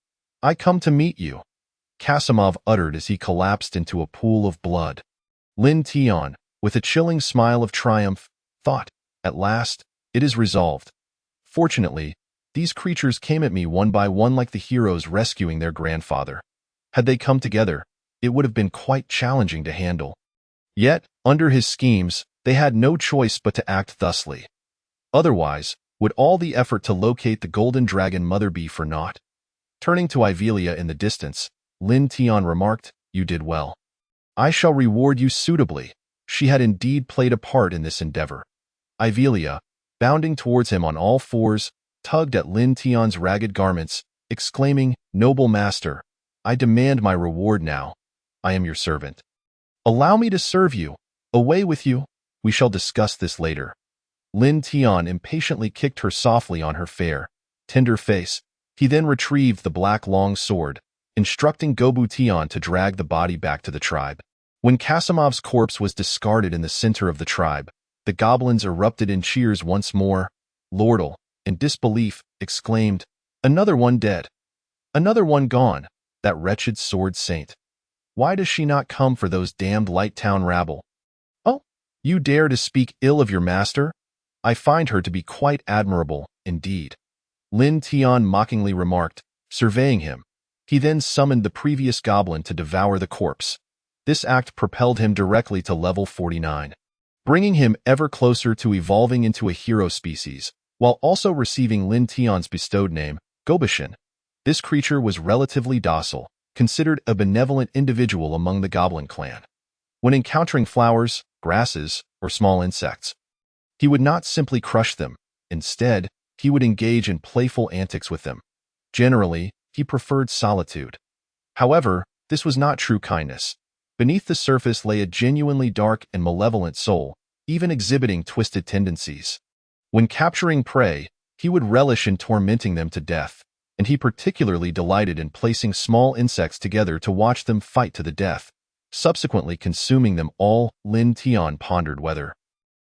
I come to meet you," Kasimov uttered as he collapsed into a pool of blood. Lin Tian, with a chilling smile of triumph, thought, "At last, it is resolved." Fortunately, these creatures came at me one by one like the heroes rescuing their grandfather. Had they come together, it would have been quite challenging to handle. Yet, under his schemes, they had no choice but to act thusly. Otherwise, would all the effort to locate the golden dragon mother be for naught? Turning to Ivelia in the distance, Lin Tian remarked, "You did well. I shall reward you suitably." She had indeed played a part in this endeavor. Ivelia, bounding towards him on all fours, tugged at Lin Tian's ragged garments, exclaiming, "Noble master, I demand my reward now. I am your servant. Allow me to serve you. Away with you." We shall discuss this later. Lin Tian impatiently kicked her softly on her fair, tender face. He then retrieved the black long sword, instructing Gobu Tian to drag the body back to the tribe. When Kasimov's corpse was discarded in the center of the tribe, the goblins erupted in cheers once more. Lordle, in disbelief, exclaimed, "Another one dead. Another one gone. That wretched sword saint. Why does she not come for those damned Light Town rabble? Oh, you dare to speak ill of your master? I find her to be quite admirable, indeed." Lin Tian mockingly remarked, surveying him. He then summoned the previous goblin to devour the corpse. This act propelled him directly to level 49, bringing him ever closer to evolving into a hero species, while also receiving Lin Tian's bestowed name, Gobishin. This creature was relatively docile, considered a benevolent individual among the goblin clan. When encountering flowers, grasses, or small insects, he would not simply crush them. Instead, he would engage in playful antics with them. Generally, he preferred solitude. However, this was not true kindness. Beneath the surface lay a genuinely dark and malevolent soul, even exhibiting twisted tendencies. When capturing prey, he would relish in tormenting them to death, and he particularly delighted in placing small insects together to watch them fight to the death, subsequently consuming them all. Lin Tian pondered whether,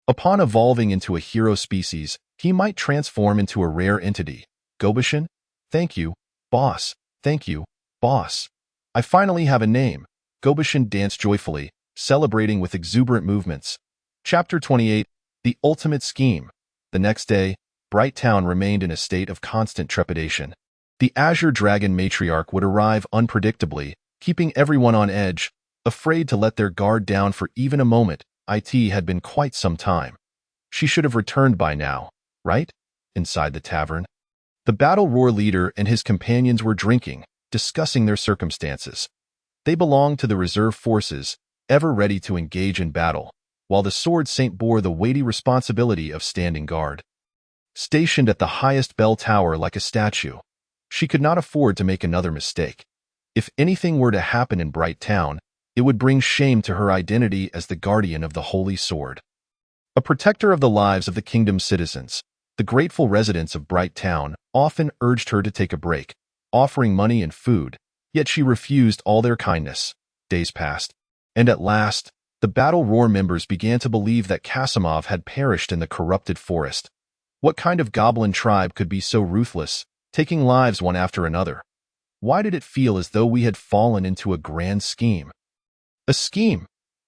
upon evolving into a hero species, he might transform into a rare entity. Gobishin? Thank you, boss. Thank you, boss. I finally have a name. Gobishin danced joyfully, celebrating with exuberant movements. Chapter 28, The Ultimate Scheme. The next day, Bright Town remained in a state of constant trepidation. The Azure Dragon matriarch would arrive unpredictably, keeping everyone on edge, afraid to let their guard down for even a moment. It had been quite some time. She should have returned by now, right? Inside the tavern, the battle roar leader and his companions were drinking, discussing their circumstances. They belonged to the reserve forces, ever ready to engage in battle, while the sword saint bore the weighty responsibility of standing guard. Stationed at the highest bell tower like a statue, she could not afford to make another mistake. If anything were to happen in Bright Town, it would bring shame to her identity as the guardian of the Holy Sword. A protector of the lives of the kingdom's citizens, the grateful residents of Bright Town often urged her to take a break, offering money and food, yet she refused all their kindness. Days passed, and at last, the Battle Roar members began to believe that Kasimov had perished in the corrupted forest. What kind of goblin tribe could be so ruthless, taking lives one after another? Why did it feel as though we had fallen into a grand scheme? A scheme?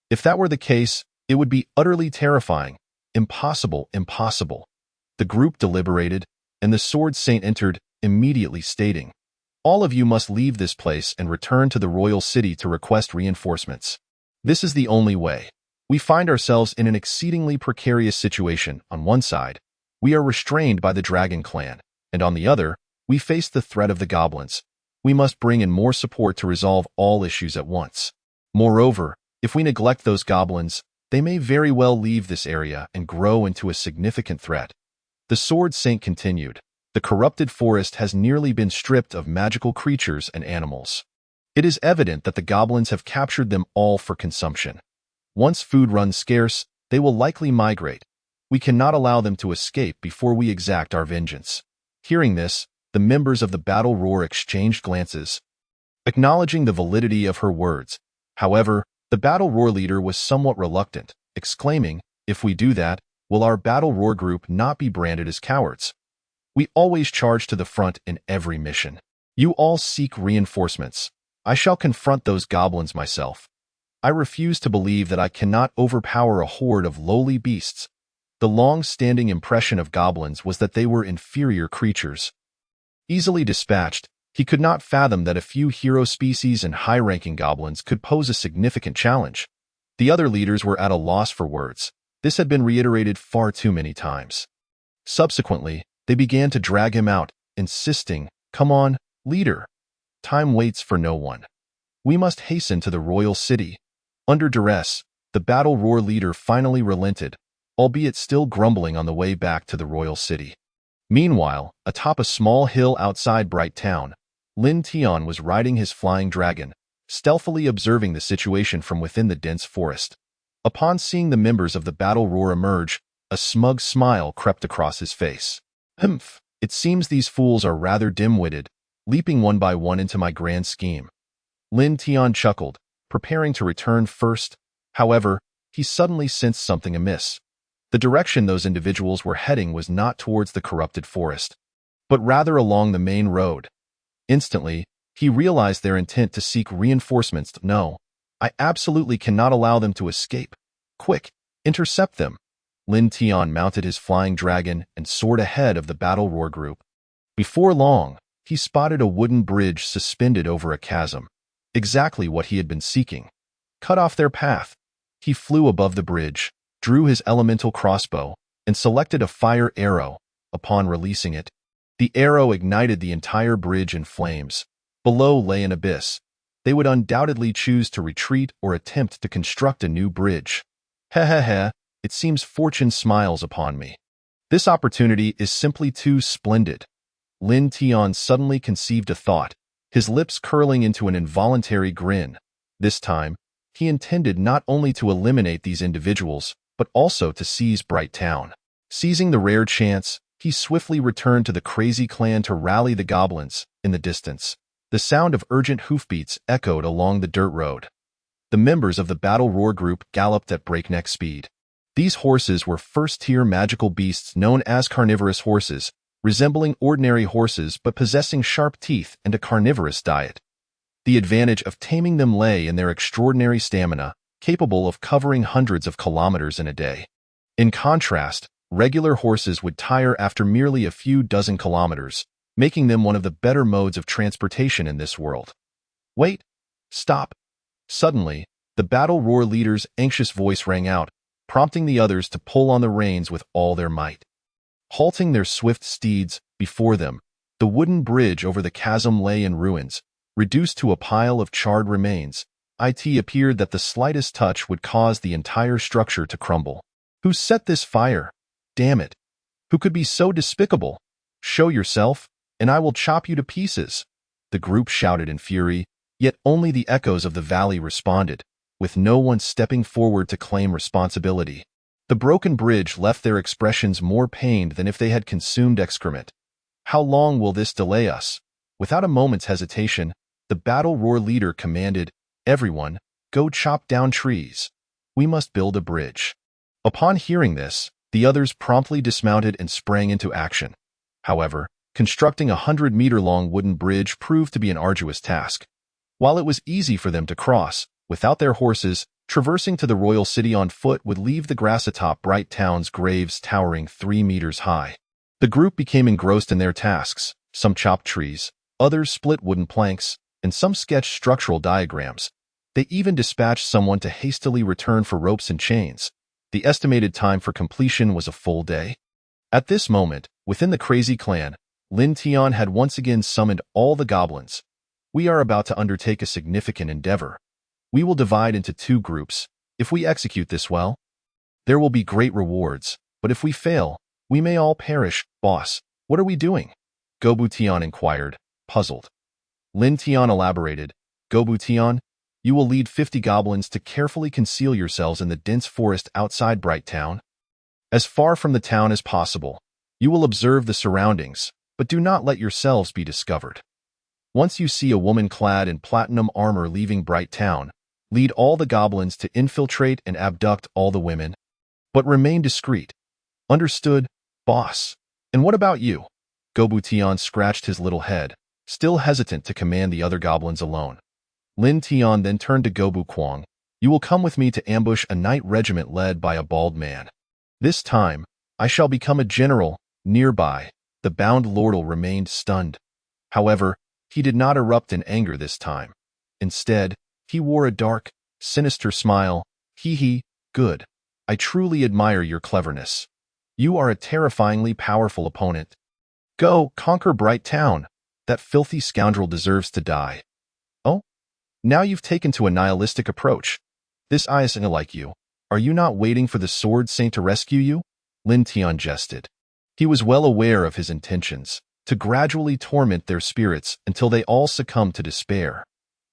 If that were the case, it would be utterly terrifying. Impossible, impossible. The group deliberated, and the Sword Saint entered, immediately stating, "All of you must leave this place and return to the royal city to request reinforcements. This is the only way. We find ourselves in an exceedingly precarious situation. On one side, we are restrained by the Dragon Clan, and on the other, we face the threat of the goblins. We must bring in more support to resolve all issues at once. Moreover, if we neglect those goblins, they may very well leave this area and grow into a significant threat." The Sword Saint continued, "The corrupted forest has nearly been stripped of magical creatures and animals. It is evident that the goblins have captured them all for consumption. Once food runs scarce, they will likely migrate. We cannot allow them to escape before we exact our vengeance." Hearing this, the members of the Battle Roar exchanged glances, acknowledging the validity of her words. However, the Battle Roar leader was somewhat reluctant, exclaiming, "If we do that, will our Battle Roar group not be branded as cowards? We always charge to the front in every mission. You all seek reinforcements. I shall confront those goblins myself. I refuse to believe that I cannot overpower a horde of lowly beasts." The long-standing impression of goblins was that they were inferior creatures, easily dispatched. He could not fathom that a few hero species and high-ranking goblins could pose a significant challenge. The other leaders were at a loss for words. This had been reiterated far too many times. Subsequently, they began to drag him out, insisting, "Come on, leader. Time waits for no one. We must hasten to the royal city." Under duress, the Battle Roar leader finally relented, albeit still grumbling on the way back to the royal city. Meanwhile, atop a small hill outside Bright Town, Lin Tian was riding his flying dragon, stealthily observing the situation from within the dense forest. Upon seeing the members of the battle roar emerge, a smug smile crept across his face. Humph, it seems these fools are rather dim-witted, leaping one by one into my grand scheme. Lin Tian chuckled, preparing to return first. However, he suddenly sensed something amiss. The direction those individuals were heading was not towards the corrupted forest, but rather along the main road. Instantly, he realized their intent to seek reinforcements. No, I absolutely cannot allow them to escape. Quick, intercept them. Lin Tian mounted his flying dragon and soared ahead of the battle roar group. Before long, he spotted a wooden bridge suspended over a chasm. Exactly what he had been seeking. Cut off their path. He flew above the bridge, drew his elemental crossbow, and selected a fire arrow. Upon releasing it, the arrow ignited the entire bridge in flames. Below lay an abyss. They would undoubtedly choose to retreat or attempt to construct a new bridge. Heh, it seems fortune smiles upon me. This opportunity is simply too splendid. Lin Tian suddenly conceived a thought, his lips curling into an involuntary grin. This time, he intended not only to eliminate these individuals, but also to seize Bright Town. Seizing the rare chance, he swiftly returned to the crazy clan to rally the goblins. In the distance, the sound of urgent hoofbeats echoed along the dirt road. The members of the battle roar group galloped at breakneck speed. These horses were first-tier magical beasts known as carnivorous horses, resembling ordinary horses but possessing sharp teeth and a carnivorous diet. The advantage of taming them lay in their extraordinary stamina, capable of covering hundreds of kilometers in a day. In contrast, regular horses would tire after merely a few dozen kilometers, making them one of the better modes of transportation in this world. Wait! Stop! Suddenly, the battle roar leader's anxious voice rang out, prompting the others to pull on the reins with all their might. Halting their swift steeds before them, the wooden bridge over the chasm lay in ruins, reduced to a pile of charred remains. It appeared that the slightest touch would cause the entire structure to crumble. Who set this fire? Damn it! Who could be so despicable? Show yourself, and I will chop you to pieces. The group shouted in fury, yet only the echoes of the valley responded, with no one stepping forward to claim responsibility. The broken bridge left their expressions more pained than if they had consumed excrement. How long will this delay us? Without a moment's hesitation, the battle roar leader commanded, "Everyone, go chop down trees. We must build a bridge." Upon hearing this, the others promptly dismounted and sprang into action. However, constructing a 100-meter-long wooden bridge proved to be an arduous task. While it was easy for them to cross, without their horses, traversing to the royal city on foot would leave the grass atop Bright Town's graves towering 3 meters high. The group became engrossed in their tasks. Some chopped trees, others split wooden planks, and some sketched structural diagrams. They even dispatched someone to hastily return for ropes and chains. The estimated time for completion was a full day. At this moment, within the crazy clan, Lin Tian had once again summoned all the goblins. We are about to undertake a significant endeavor. We will divide into 2 groups. If we execute this well, there will be great rewards, but if we fail, we may all perish. Boss, what are we doing? Gobu Tian inquired, puzzled. Lin Tian elaborated, Gobu Tian, you will lead 50 goblins to carefully conceal yourselves in the dense forest outside Bright Town. As far from the town as possible, you will observe the surroundings, but do not let yourselves be discovered. Once you see a woman clad in platinum armor leaving Bright Town, lead all the goblins to infiltrate and abduct all the women. But remain discreet. Understood, boss? And what about you? Gobu Tian scratched his little head, still hesitant to command the other goblins alone. Lin Tian then turned to Gobu Kwang. You will come with me to ambush a knight regiment led by a bald man. This time, I shall become a general. Nearby, the bound lordle remained stunned. However, he did not erupt in anger this time. Instead, he wore a dark, sinister smile. Hee, good. I truly admire your cleverness. You are a terrifyingly powerful opponent. Go, conquer Bright Town. That filthy scoundrel deserves to die. Oh? Now you've taken to a nihilistic approach. This isn't like you. Are you not waiting for the Sword Saint to rescue you? Lin Tian jested. He was well aware of his intentions, to gradually torment their spirits until they all succumbed to despair.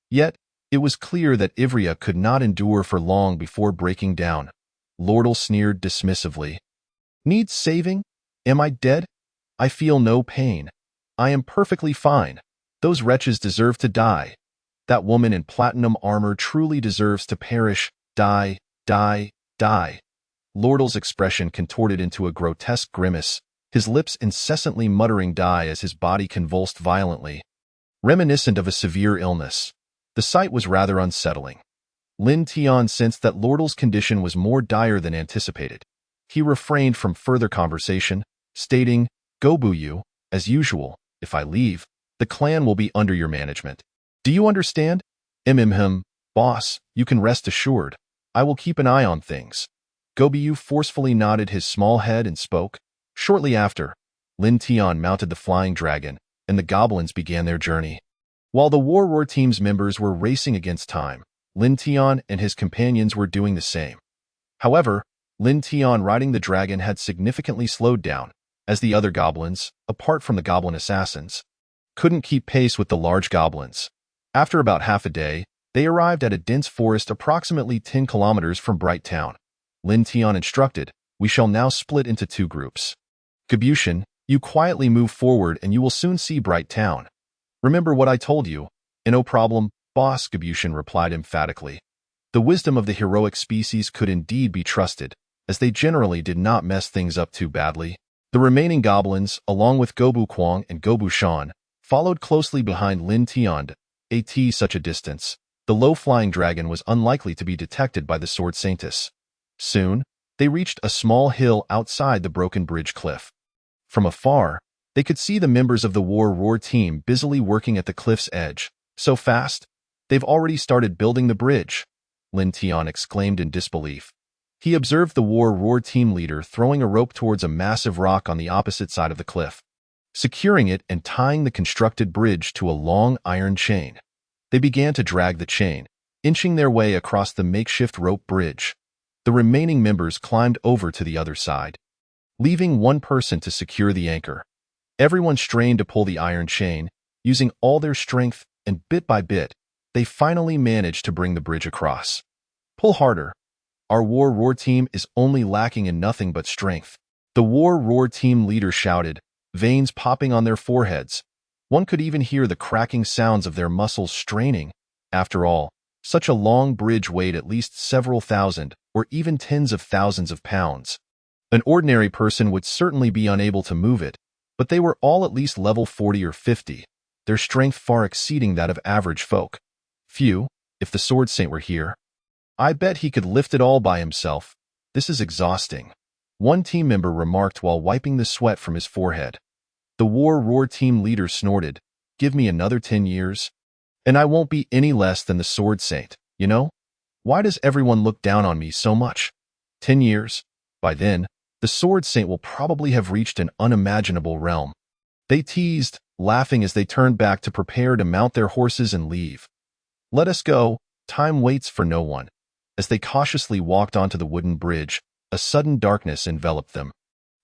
Yet, It was clear that Ivrea could not endure for long before breaking down. Lordle sneered dismissively. Needs saving? Am I dead? I feel no pain. I am perfectly fine. Those wretches deserve to die. That woman in platinum armor truly deserves to perish. Die, die, die. Lordle's expression contorted into a grotesque grimace, his lips incessantly muttering die as his body convulsed violently. Reminiscent of a severe illness, the sight was rather unsettling. Lin Tian sensed that Lordle's condition was more dire than anticipated. He refrained from further conversation, stating, Go Buyu, as usual, if I leave, the clan will be under your management. Do you understand? Boss, you can rest assured. I will keep an eye on things. Gobiyu forcefully nodded his small head and spoke. Shortly after, Lin Tian mounted the flying dragon, and the goblins began their journey. While the War Team's members were racing against time, Lin Tian and his companions were doing the same. However, Lin Tian riding the dragon had significantly slowed down, as the other goblins, apart from the goblin assassins, couldn't keep pace with the large goblins. After about half a day, they arrived at a dense forest approximately 10 kilometers from Bright Town. Lin Tian instructed, We shall now split into 2 groups. Gabution, you quietly move forward and you will soon see Bright Town. Remember what I told you. No problem, boss, Gabution replied emphatically. The wisdom of the heroic species could indeed be trusted, as they generally did not mess things up too badly. The remaining goblins, along with Gobu Kwang and Gobu Shan, followed closely behind Lin Tian. At such a distance, the low-flying dragon was unlikely to be detected by the Sword Saintess. Soon, they reached a small hill outside the broken bridge cliff. From afar, they could see the members of the War team busily working at the cliff's edge. So fast, they've already started building the bridge, Lin Tian exclaimed in disbelief. He observed the War team leader throwing a rope towards a massive rock on the opposite side of the cliff, securing it and tying the constructed bridge to a long iron chain. They began to drag the chain, inching their way across the makeshift rope bridge. The remaining members climbed over to the other side, leaving one person to secure the anchor. Everyone strained to pull the iron chain, using all their strength, and bit by bit, they finally managed to bring the bridge across. Pull harder. Our War team is only lacking in nothing but strength, the War team leader shouted, veins popping on their foreheads. One could even hear the cracking sounds of their muscles straining. After all, such a long bridge weighed at least several thousand, or even tens of thousands of pounds. An ordinary person would certainly be unable to move it, but they were all at least level 40 or 50, their strength far exceeding that of average folk. Phew, if the Sword Saint were here. I bet he could lift it all by himself. This is exhausting, one team member remarked while wiping the sweat from his forehead. The War team leader snorted, Give me another 10 years, and I won't be any less than the Sword Saint, you know? Why does everyone look down on me so much? 10 years? By then, the Sword Saint will probably have reached an unimaginable realm. They teased, laughing as they turned back to prepare to mount their horses and leave. Let us go, time waits for no one. As they cautiously walked onto the wooden bridge, a sudden darkness enveloped them,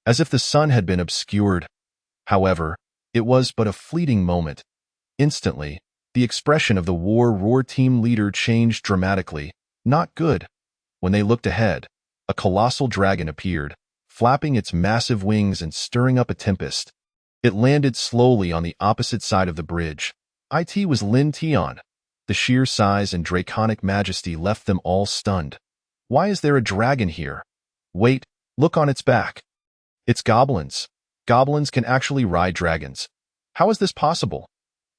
as if the sun had been obscured. However, it was but a fleeting moment. Instantly, the expression of the War team leader changed dramatically. Not good. When they looked ahead, a colossal dragon appeared, flapping its massive wings and stirring up a tempest. It landed slowly on the opposite side of the bridge. It was Lin Tian. The sheer size and draconic majesty left them all stunned. Why is there a dragon here? Wait, look on its back. It's goblins. Goblins can actually ride dragons. How is this possible?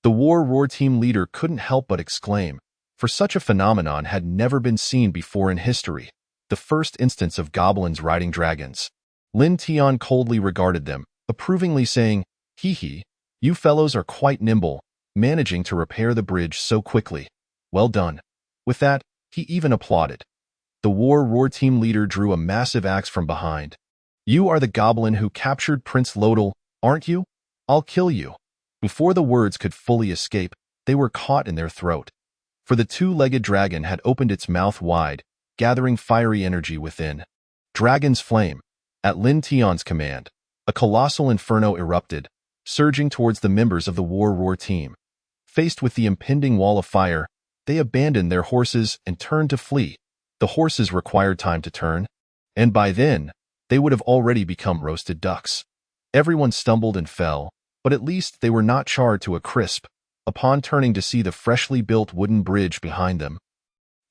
The War team leader couldn't help but exclaim, for such a phenomenon had never been seen before in history, the first instance of goblins riding dragons. Lin Tian coldly regarded them, approvingly saying, Hee hee, you fellows are quite nimble, managing to repair the bridge so quickly. Well done. With that, he even applauded. The War team leader drew a massive axe from behind. You are the goblin who captured Prince Lodal, aren't you? I'll kill you. Before the words could fully escape, they were caught in their throat. For the two-legged dragon had opened its mouth wide, gathering fiery energy within. Dragon's flame. At Lin Tian's command, a colossal inferno erupted, surging towards the members of the War team. Faced with the impending wall of fire, they abandoned their horses and turned to flee. The horses required time to turn, and by then, they would have already become roasted ducks. Everyone stumbled and fell, but at least they were not charred to a crisp upon turning to see the freshly built wooden bridge behind them.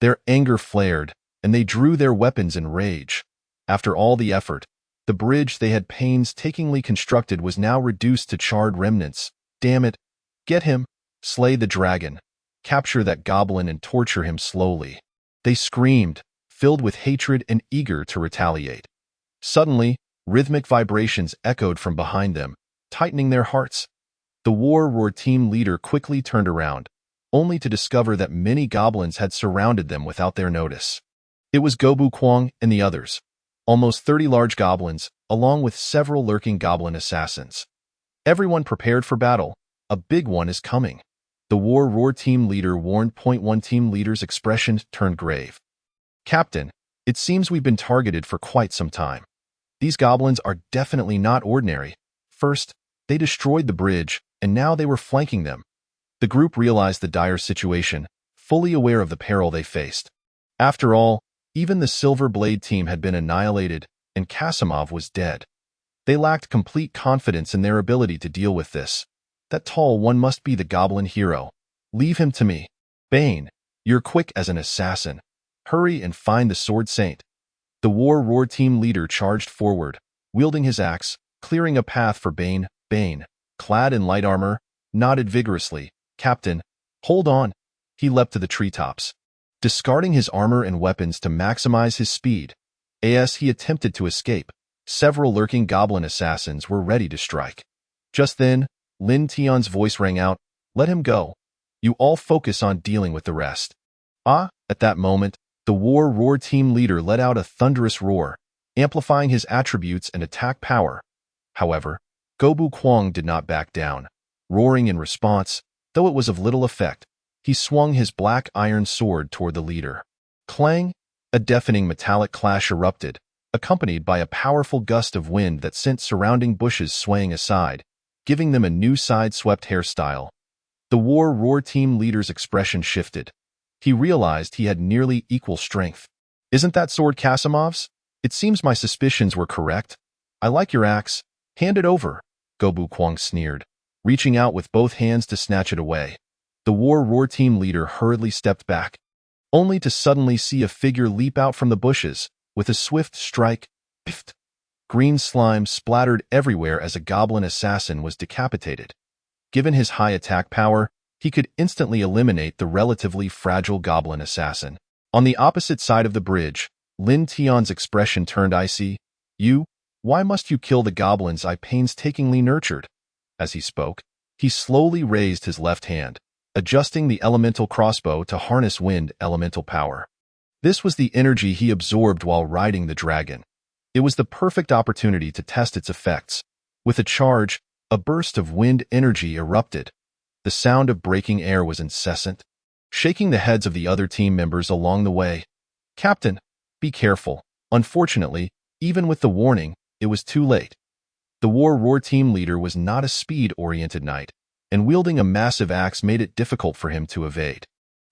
Their anger flared, and they drew their weapons in rage. After all the effort, the bridge they had painstakingly constructed was now reduced to charred remnants. Damn it! Get him! Slay the dragon! Capture that goblin and torture him slowly! They screamed, filled with hatred and eager to retaliate. Suddenly, rhythmic vibrations echoed from behind them, tightening their hearts. The War Roar team leader quickly turned around, only to discover that many goblins had surrounded them without their notice. It was Gobu Kwong and the others, almost 30 large goblins, along with several lurking goblin assassins. Everyone prepared for battle. A big one is coming. The War Roar team leader warned. One team leader's expression turned grave. Captain, it seems we've been targeted for quite some time. These goblins are definitely not ordinary. First, they destroyed the bridge, and now they were flanking them. The group realized the dire situation, fully aware of the peril they faced. After all, even the Silver Blade team had been annihilated, and Kasimov was dead. They lacked complete confidence in their ability to deal with this. That tall one must be the goblin hero. Leave him to me. Bane, you're quick as an assassin. Hurry and find the Sword Saint. The War Roar team leader charged forward, wielding his axe, clearing a path for Bane. Bane, clad in light armor, nodded vigorously. Captain, hold on. He leapt to the treetops. Discarding his armor and weapons to maximize his speed, as he attempted to escape, several lurking goblin assassins were ready to strike. Just then, Lin Tion's voice rang out, "Let him go. You all focus on dealing with the rest." At that moment, the War Roar team leader let out a thunderous roar, amplifying his attributes and attack power. However, Gobu Kwong did not back down. Roaring in response, though it was of little effect, he swung his black iron sword toward the leader. Clang! A deafening metallic clash erupted, accompanied by a powerful gust of wind that sent surrounding bushes swaying aside, giving them a new side-swept hairstyle. The War Roar team leader's expression shifted. He realized he had nearly equal strength. "Isn't that sword Kasimov's? It seems my suspicions were correct. I like your axe. Hand it over," Gobu Kwong sneered, reaching out with both hands to snatch it away. The War Roar team leader hurriedly stepped back, only to suddenly see a figure leap out from the bushes. With a swift strike, pift! Green slime splattered everywhere as a goblin assassin was decapitated. Given his high attack power, he could instantly eliminate the relatively fragile goblin assassin. On the opposite side of the bridge, Lin Tion's expression turned icy. Why must you kill the goblins I painstakingly nurtured?" As he spoke, he slowly raised his left hand, adjusting the elemental crossbow to harness wind elemental power. This was the energy he absorbed while riding the dragon. It was the perfect opportunity to test its effects. With a charge, a burst of wind energy erupted. The sound of breaking air was incessant, shaking the heads of the other team members along the way. "Captain, be careful." Unfortunately, even with the warning, it was too late. The War Roar team leader was not a speed-oriented knight, and wielding a massive axe made it difficult for him to evade.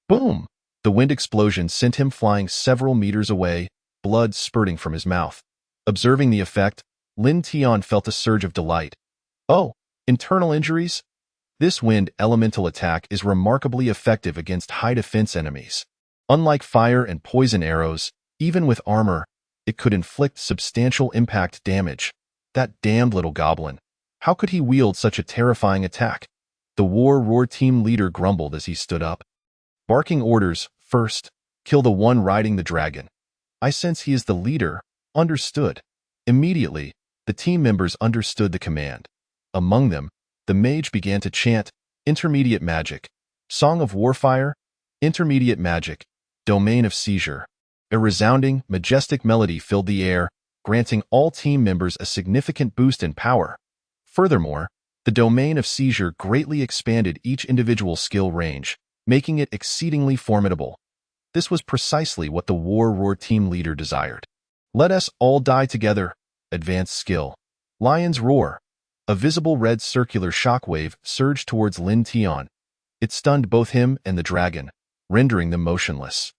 Boom! The wind explosion sent him flying several meters away, blood spurting from his mouth. Observing the effect, Lin Tian felt a surge of delight. "Oh, internal injuries? This wind elemental attack is remarkably effective against high-defense enemies. Unlike fire and poison arrows, even with armor, it could inflict substantial impact damage. That damned little goblin. How could he wield such a terrifying attack?" The War Roar team leader grumbled as he stood up. Barking orders, "First, kill the one riding the dragon. I sense he is the leader." Understood. Immediately, the team members understood the command. Among them, the mage began to chant, "Intermediate magic. Song of Warfire. Intermediate magic. Domain of seizure." A resounding, majestic melody filled the air, granting all team members a significant boost in power. Furthermore, the domain of seizure greatly expanded each individual skill range, making it exceedingly formidable. This was precisely what the War Roar team leader desired. "Let us all die together." Advanced skill. Lion's Roar. A visible red circular shockwave surged towards Lin Tian. It stunned both him and the dragon, rendering them motionless.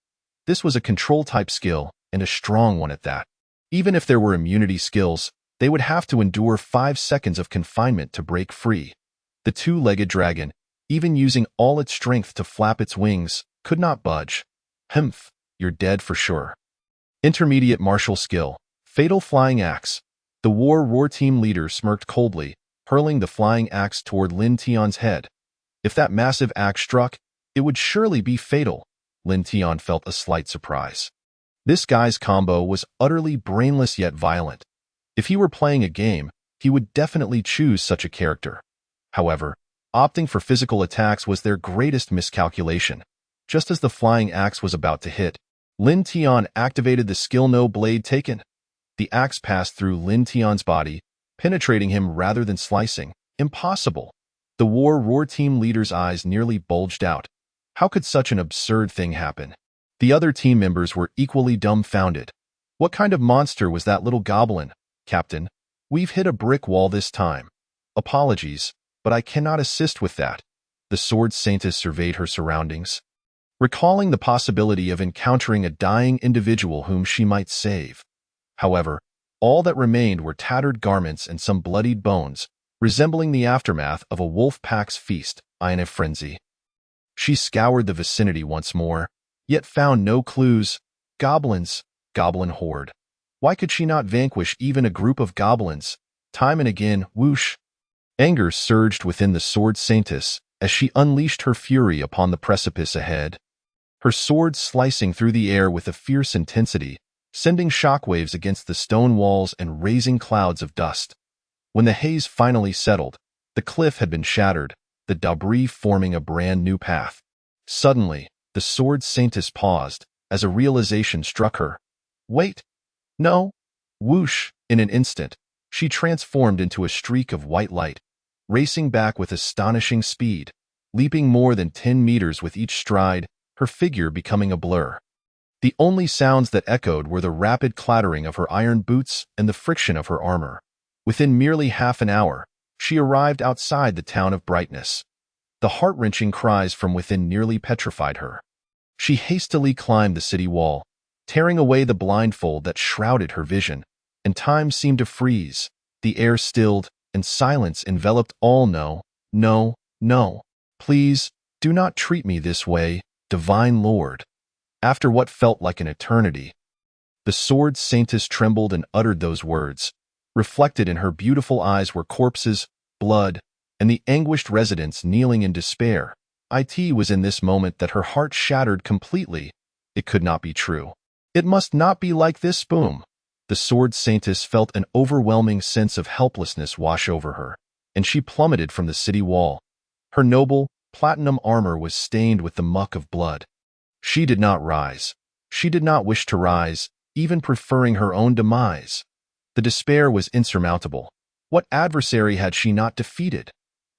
This was a control-type skill, and a strong one at that. Even if there were immunity skills, they would have to endure 5 seconds of confinement to break free. The two-legged dragon, even using all its strength to flap its wings, could not budge. Humph, you're dead for sure. Intermediate martial skill, fatal flying axe. The war team leader smirked coldly, hurling the flying axe toward Lin Tian's head. If that massive axe struck, it would surely be fatal. Lin Tian felt a slight surprise. This guy's combo was utterly brainless yet violent. If he were playing a game, he would definitely choose such a character. However, opting for physical attacks was their greatest miscalculation. Just as the flying axe was about to hit, Lin Tian activated the skill No Blade Taken. The axe passed through Lin Tian's body, penetrating him rather than slicing. Impossible. The war team leader's eyes nearly bulged out. How could such an absurd thing happen? The other team members were equally dumbfounded. What kind of monster was that little goblin? Captain, we've hit a brick wall this time. Apologies, but I cannot assist with that. The sword saintess surveyed her surroundings, recalling the possibility of encountering a dying individual whom she might save. However, all that remained were tattered garments and some bloodied bones, resembling the aftermath of a wolf pack's feast, in a frenzy. She scoured the vicinity once more, yet found no clues. Goblins, goblin horde. Why could she not vanquish even a group of goblins? Time and again, whoosh. Anger surged within the sword saintess as she unleashed her fury upon the precipice ahead. Her sword slicing through the air with a fierce intensity, sending shockwaves against the stone walls and raising clouds of dust. When the haze finally settled, the cliff had been shattered, the debris forming a brand new path. Suddenly, the sword saintess paused as a realization struck her. Wait! No! Whoosh! In an instant, she transformed into a streak of white light, racing back with astonishing speed, leaping more than 10 meters with each stride, her figure becoming a blur. The only sounds that echoed were the rapid clattering of her iron boots and the friction of her armor. Within merely half an hour, she arrived outside the town of Brightness. The heart-wrenching cries from within nearly petrified her. She hastily climbed the city wall, tearing away the blindfold that shrouded her vision, and time seemed to freeze. The air stilled, and silence enveloped all. No, no, no. Please, do not treat me this way, Divine Lord. After what felt like an eternity, the sword saintess trembled and uttered those words. Reflected in her beautiful eyes were corpses, blood, and the anguished residents kneeling in despair. It was in this moment that her heart shattered completely. It could not be true. It must not be like this. Boom. The sword saintess felt an overwhelming sense of helplessness wash over her, and she plummeted from the city wall. Her noble, platinum armor was stained with the muck of blood. She did not rise. She did not wish to rise, even preferring her own demise. The despair was insurmountable. What adversary had she not defeated?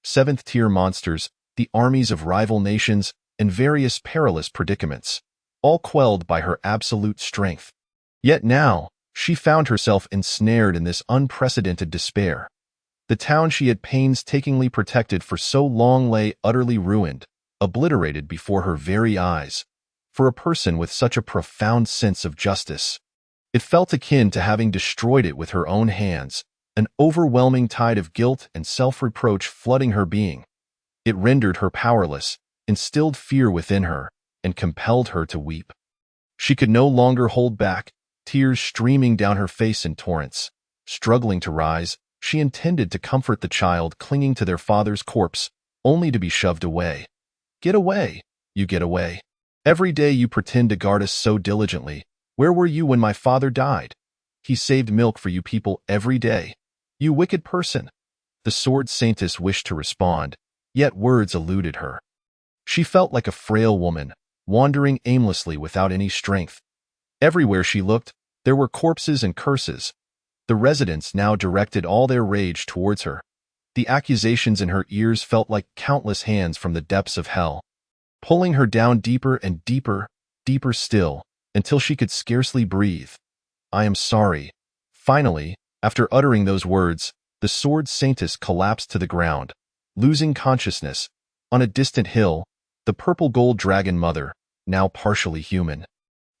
7th-tier monsters, the armies of rival nations, and various perilous predicaments, all quelled by her absolute strength. Yet now, she found herself ensnared in this unprecedented despair. The town she had painstakingly protected for so long lay utterly ruined, obliterated before her very eyes. For a person with such a profound sense of justice, it felt akin to having destroyed it with her own hands, an overwhelming tide of guilt and self-reproach flooding her being. It rendered her powerless, instilled fear within her, and compelled her to weep. She could no longer hold back, tears streaming down her face in torrents. Struggling to rise, she intended to comfort the child clinging to their father's corpse, only to be shoved away. Get away, you get away. Every day you pretend to guard us so diligently. Where were you when my father died? He saved milk for you people every day. You wicked person. The sword saintess wished to respond, yet words eluded her. She felt like a frail woman, wandering aimlessly without any strength. Everywhere she looked, there were corpses and curses. The residents now directed all their rage towards her. The accusations in her ears felt like countless hands from the depths of hell, pulling her down deeper and deeper, deeper still, until she could scarcely breathe. I am sorry. Finally, after uttering those words, the sword saintess collapsed to the ground, losing consciousness. On a distant hill, the purple gold dragon mother, now partially human,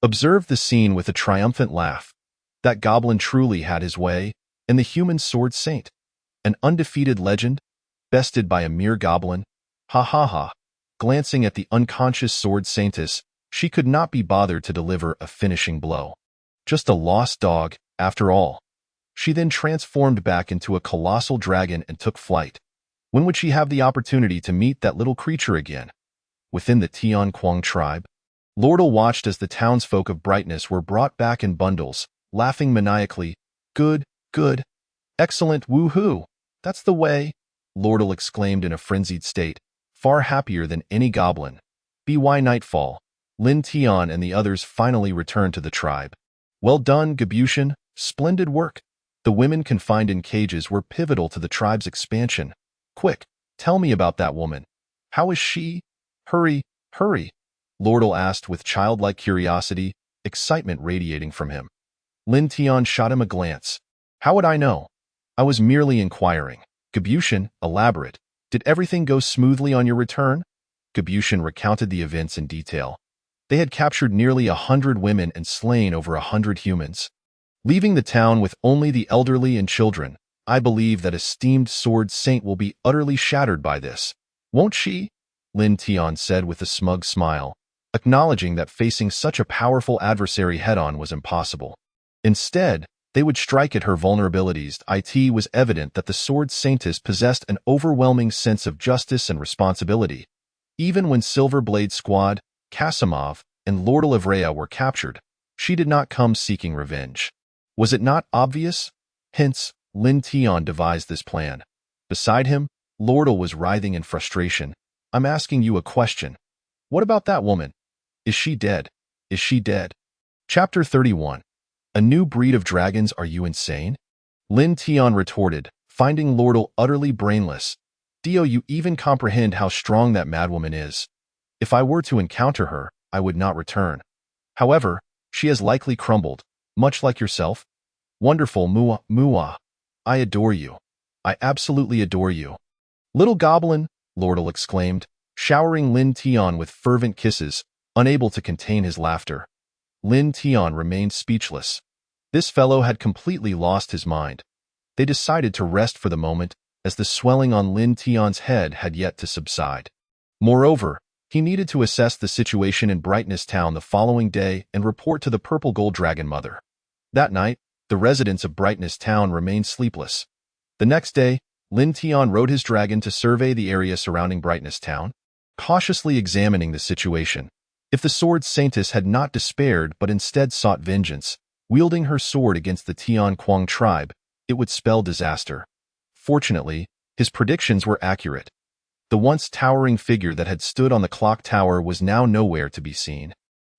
observed the scene with a triumphant laugh. That goblin truly had his way, and the human sword saint, an undefeated legend, bested by a mere goblin. Ha ha ha. Glancing at the unconscious sword saintess, she could not be bothered to deliver a finishing blow. Just a lost dog, after all. She then transformed back into a colossal dragon and took flight. When would she have the opportunity to meet that little creature again? Within the Tian Quang tribe, Lordle watched as the townsfolk of Brightness were brought back in bundles, laughing maniacally. Good, good, excellent, woohoo! That's the way, Lordle exclaimed in a frenzied state, far happier than any goblin. By nightfall, Lin Tian and the others finally returned to the tribe. Well done, Gabution, splendid work. The women confined in cages were pivotal to the tribe's expansion. Quick, tell me about that woman. How is she? Hurry, hurry, Lordle asked with childlike curiosity, excitement radiating from him. Lin Tian shot him a glance. How would I know? I was merely inquiring. Gabution, elaborate. Did everything go smoothly on your return? Gabution recounted the events in detail. They had captured nearly 100 women and slain over 100 humans. Leaving the town with only the elderly and children, I believe that esteemed sword saint will be utterly shattered by this. Won't she? Lin Tian said with a smug smile, acknowledging that facing such a powerful adversary head-on was impossible. Instead, they would strike at her vulnerabilities. It was evident that the sword saintess possessed an overwhelming sense of justice and responsibility. Even when Silver Blade Squad, Kasimov, and Lordle Evrea were captured, she did not come seeking revenge. Was it not obvious? Hence, Lin Tian devised this plan. Beside him, Lordle was writhing in frustration. I'm asking you a question. What about that woman? Is she dead? Is she dead? Chapter 31. A new breed of dragons, are you insane? Lin Tian retorted, finding Lordle utterly brainless. Do you even comprehend how strong that madwoman is? If I were to encounter her, I would not return. However, she has likely crumbled, much like yourself. Wonderful, Mua, Mua. I adore you. I absolutely adore you. Little goblin, Lordle exclaimed, showering Lin Tian with fervent kisses, unable to contain his laughter. Lin Tian remained speechless. This fellow had completely lost his mind. They decided to rest for the moment, as the swelling on Lin Tian's head had yet to subside. Moreover, he needed to assess the situation in Brightness Town the following day and report to the Purple Gold Dragon Mother. That night, the residents of Brightness Town remained sleepless. The next day, Lin Tian rode his dragon to survey the area surrounding Brightness Town, cautiously examining the situation. If the sword saintess had not despaired but instead sought vengeance, wielding her sword against the Tian Quang tribe, it would spell disaster. Fortunately, his predictions were accurate. The once towering figure that had stood on the clock tower was now nowhere to be seen.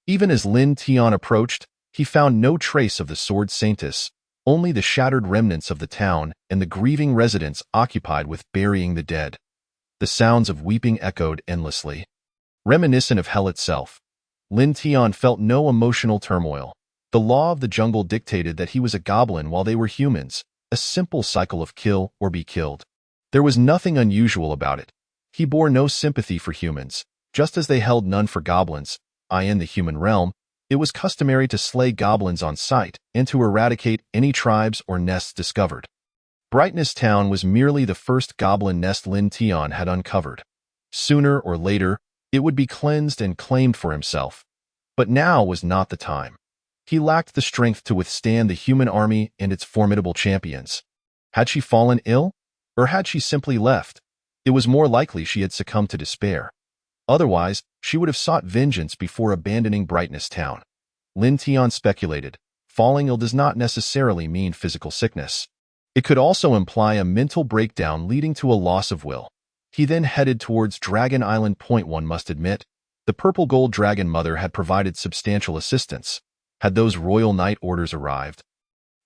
Even as Lin Tian approached, he found no trace of the sword saintess, only the shattered remnants of the town and the grieving residents occupied with burying the dead. The sounds of weeping echoed endlessly. Reminiscent of hell itself, Lin Tian felt no emotional turmoil. The law of the jungle dictated that he was a goblin while they were humans, a simple cycle of kill or be killed. There was nothing unusual about it. He bore no sympathy for humans, just as they held none for goblins. In the human realm, it was customary to slay goblins on sight and to eradicate any tribes or nests discovered. Brightness Town was merely the first goblin nest Lin Tian had uncovered. Sooner or later, it would be cleansed and claimed for himself. But now was not the time. He lacked the strength to withstand the human army and its formidable champions. Had she fallen ill? Or had she simply left? It was more likely she had succumbed to despair. Otherwise, she would have sought vengeance before abandoning Brightness Town. Lin Tian speculated, falling ill does not necessarily mean physical sickness. It could also imply a mental breakdown leading to a loss of will. He then headed towards Dragon Island. One must admit, the Purple Gold Dragon Mother had provided substantial assistance. Had those royal knight orders arrived,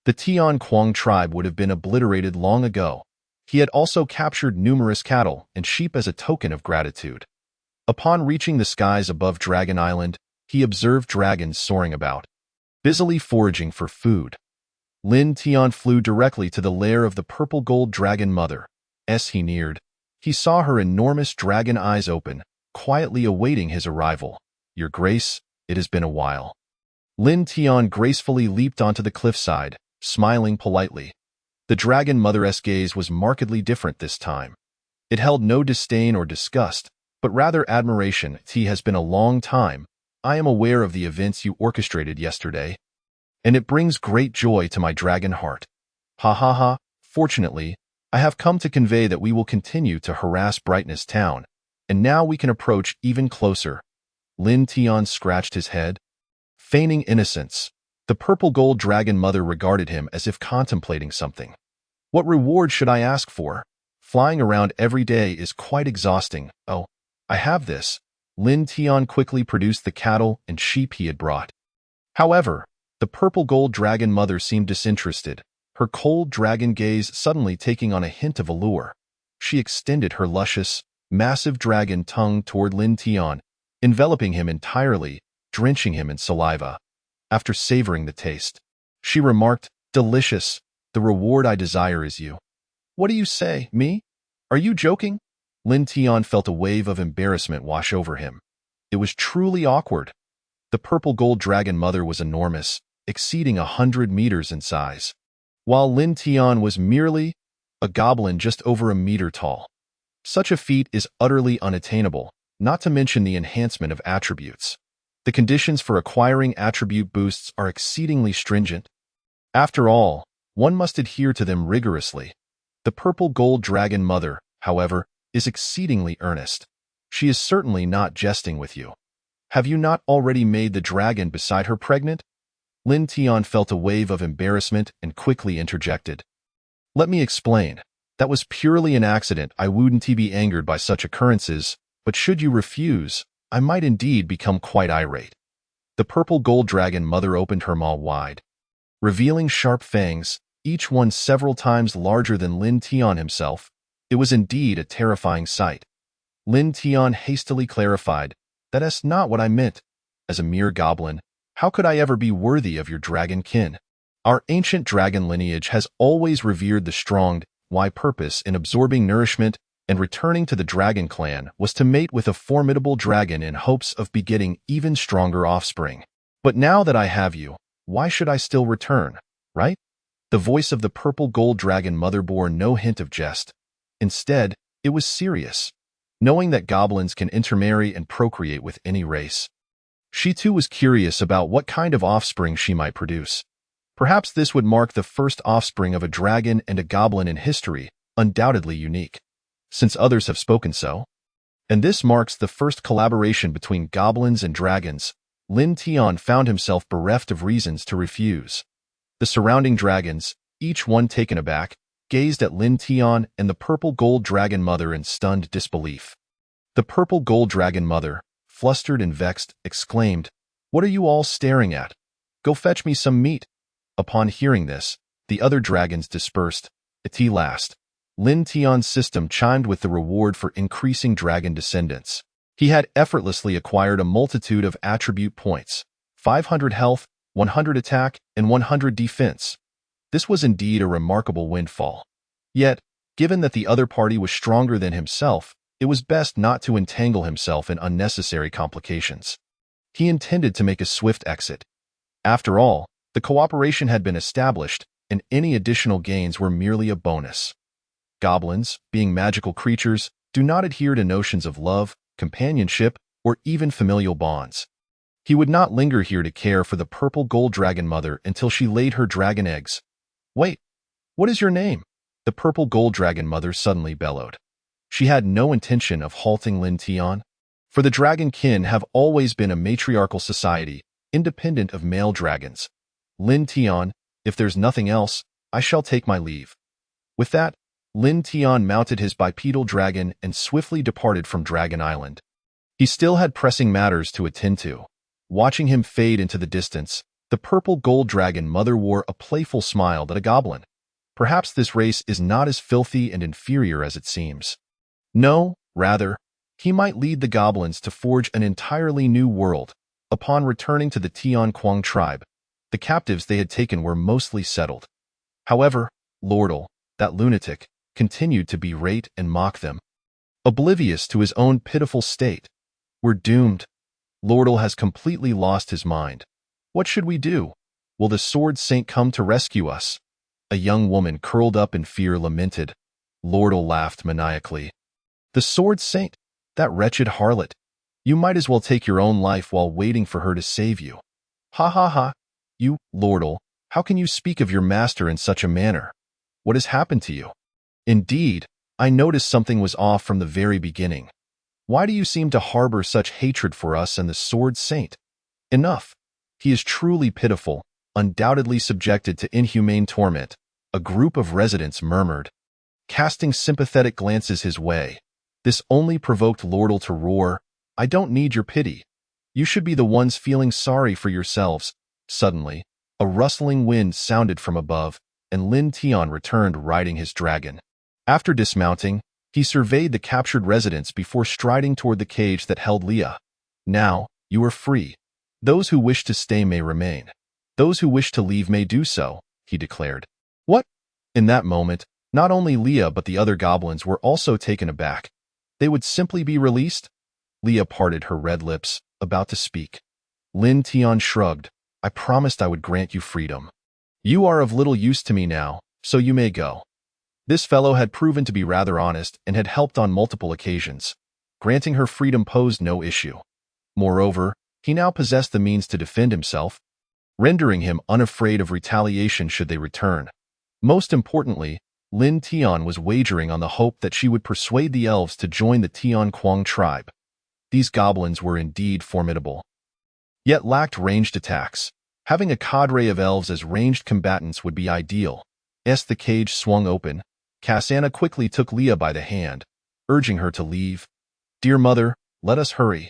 the Tian Quang tribe would have been obliterated long ago. He had also captured numerous cattle and sheep as a token of gratitude. Upon reaching the skies above Dragon Island, he observed dragons soaring about, busily foraging for food. Lin Tian flew directly to the lair of the Purple Gold Dragon Mother. As he neared, he saw her enormous dragon eyes open, quietly awaiting his arrival. Your Grace, it has been a while. Lin Tian gracefully leaped onto the cliffside, smiling politely. The dragon mother's gaze was markedly different this time. It held no disdain or disgust, but rather admiration. It has been a long time. I am aware of the events you orchestrated yesterday, and it brings great joy to my dragon heart. Ha ha ha. Fortunately, I have come to convey that we will continue to harass Brightness Town, and now we can approach even closer. Lin Tian scratched his head. Feigning innocence, the purple gold dragon mother regarded him as if contemplating something. What reward should I ask for? Flying around every day is quite exhausting. Oh, I have this. Lin Tian quickly produced the cattle and sheep he had brought. However, the purple gold dragon mother seemed disinterested, her cold dragon gaze suddenly taking on a hint of allure. She extended her luscious, massive dragon tongue toward Lin Tian, enveloping him entirely, drenching him in saliva. After savoring the taste, she remarked, "Delicious. The reward I desire is you." What do you say, me? Are you joking? Lin Tian felt a wave of embarrassment wash over him. It was truly awkward. The purple gold dragon mother was enormous, exceeding 100 meters in size, while Lin Tian was merely a goblin just over a meter tall. Such a feat is utterly unattainable, not to mention the enhancement of attributes. The conditions for acquiring attribute boosts are exceedingly stringent. After all, one must adhere to them rigorously. The purple gold dragon mother, however, is exceedingly earnest. She is certainly not jesting with you. Have you not already made the dragon beside her pregnant? Lin Tian felt a wave of embarrassment and quickly interjected. Let me explain. That was purely an accident. I wouldn't be angered by such occurrences, but should you refuse, I might indeed become quite irate. The purple gold dragon mother opened her maw wide, revealing sharp fangs, each one several times larger than Lin Tian himself. It was indeed a terrifying sight. Lin Tian hastily clarified, "That's not what I meant. As a mere goblin, how could I ever be worthy of your dragon kin? Our ancient dragon lineage has always revered the strong. My purpose in absorbing nourishment and returning to the dragon clan was to mate with a formidable dragon in hopes of begetting even stronger offspring. But now that I have you, why should I still return, right?" The voice of the purple gold dragon mother bore no hint of jest. Instead, it was serious, knowing that goblins can intermarry and procreate with any race. She too was curious about what kind of offspring she might produce. Perhaps this would mark the first offspring of a dragon and a goblin in history, undoubtedly unique, since others have spoken so. And this marks the first collaboration between goblins and dragons. Lin Tian found himself bereft of reasons to refuse. The surrounding dragons, each one taken aback, gazed at Lin Tian and the purple gold dragon mother in stunned disbelief. The purple gold dragon mother, flustered and vexed, exclaimed, "What are you all staring at? Go fetch me some meat." Upon hearing this, the other dragons dispersed. At last, Lin Tian's system chimed with the reward for increasing dragon descendants. He had effortlessly acquired a multitude of attribute points: 500 health, 100 attack, and 100 defense. This was indeed a remarkable windfall. Yet, given that the other party was stronger than himself, it was best not to entangle himself in unnecessary complications. He intended to make a swift exit. After all, the cooperation had been established, and any additional gains were merely a bonus. Goblins, being magical creatures, do not adhere to notions of love, companionship, or even familial bonds. He would not linger here to care for the purple gold dragon mother until she laid her dragon eggs. "Wait, what is your name?" the purple gold dragon mother suddenly bellowed. She had no intention of halting Lin Tian, for the dragon kin have always been a matriarchal society, independent of male dragons. "Lin Tian, if there's nothing else, I shall take my leave." With that, Lin Tian mounted his bipedal dragon and swiftly departed from Dragon Island. He still had pressing matters to attend to. Watching him fade into the distance, the purple gold dragon mother wore a playful smile at a goblin. Perhaps this race is not as filthy and inferior as it seems. No, rather, he might lead the goblins to forge an entirely new world. Upon returning to the Tian Quang tribe, the captives they had taken were mostly settled. However, Lordle, that lunatic, continued to berate and mock them. Oblivious to his own pitiful state. "We're doomed. Lordle has completely lost his mind. What should we do? Will the Sword Saint come to rescue us? A young woman curled up in fear lamented. Lordle laughed maniacally. The Sword Saint? That wretched harlot. You might as well take your own life while waiting for her to save you. Ha ha ha. You, Lordle, how can you speak of your master in such a manner? What has happened to you? Indeed, I noticed something was off from the very beginning. Why do you seem to harbor such hatred for us and the Sword Saint? Enough. He is truly pitiful, undoubtedly subjected to inhumane torment, a group of residents murmured, casting sympathetic glances his way. This only provoked Lordle to roar, I don't need your pity. You should be the ones feeling sorry for yourselves. Suddenly, a rustling wind sounded from above, and Lin Tian returned riding his dragon. After dismounting, he surveyed the captured residents before striding toward the cage that held Leah. Now, you are free. Those who wish to stay may remain. Those who wish to leave may do so, he declared. What? In that moment, not only Leah but the other goblins were also taken aback. They would simply be released? Leah parted her red lips, about to speak. Lin Tian shrugged. I promised I would grant you freedom. You are of little use to me now, so you may go. This fellow had proven to be rather honest and had helped on multiple occasions. Granting her freedom posed no issue. Moreover, he now possessed the means to defend himself, rendering him unafraid of retaliation should they return. Most importantly, Lin Tian was wagering on the hope that she would persuade the elves to join the Tian Quang tribe. These goblins were indeed formidable, yet lacked ranged attacks. Having a cadre of elves as ranged combatants would be ideal. As the cage swung open, Cassandra quickly took Leah by the hand, urging her to leave. Dear mother, let us hurry.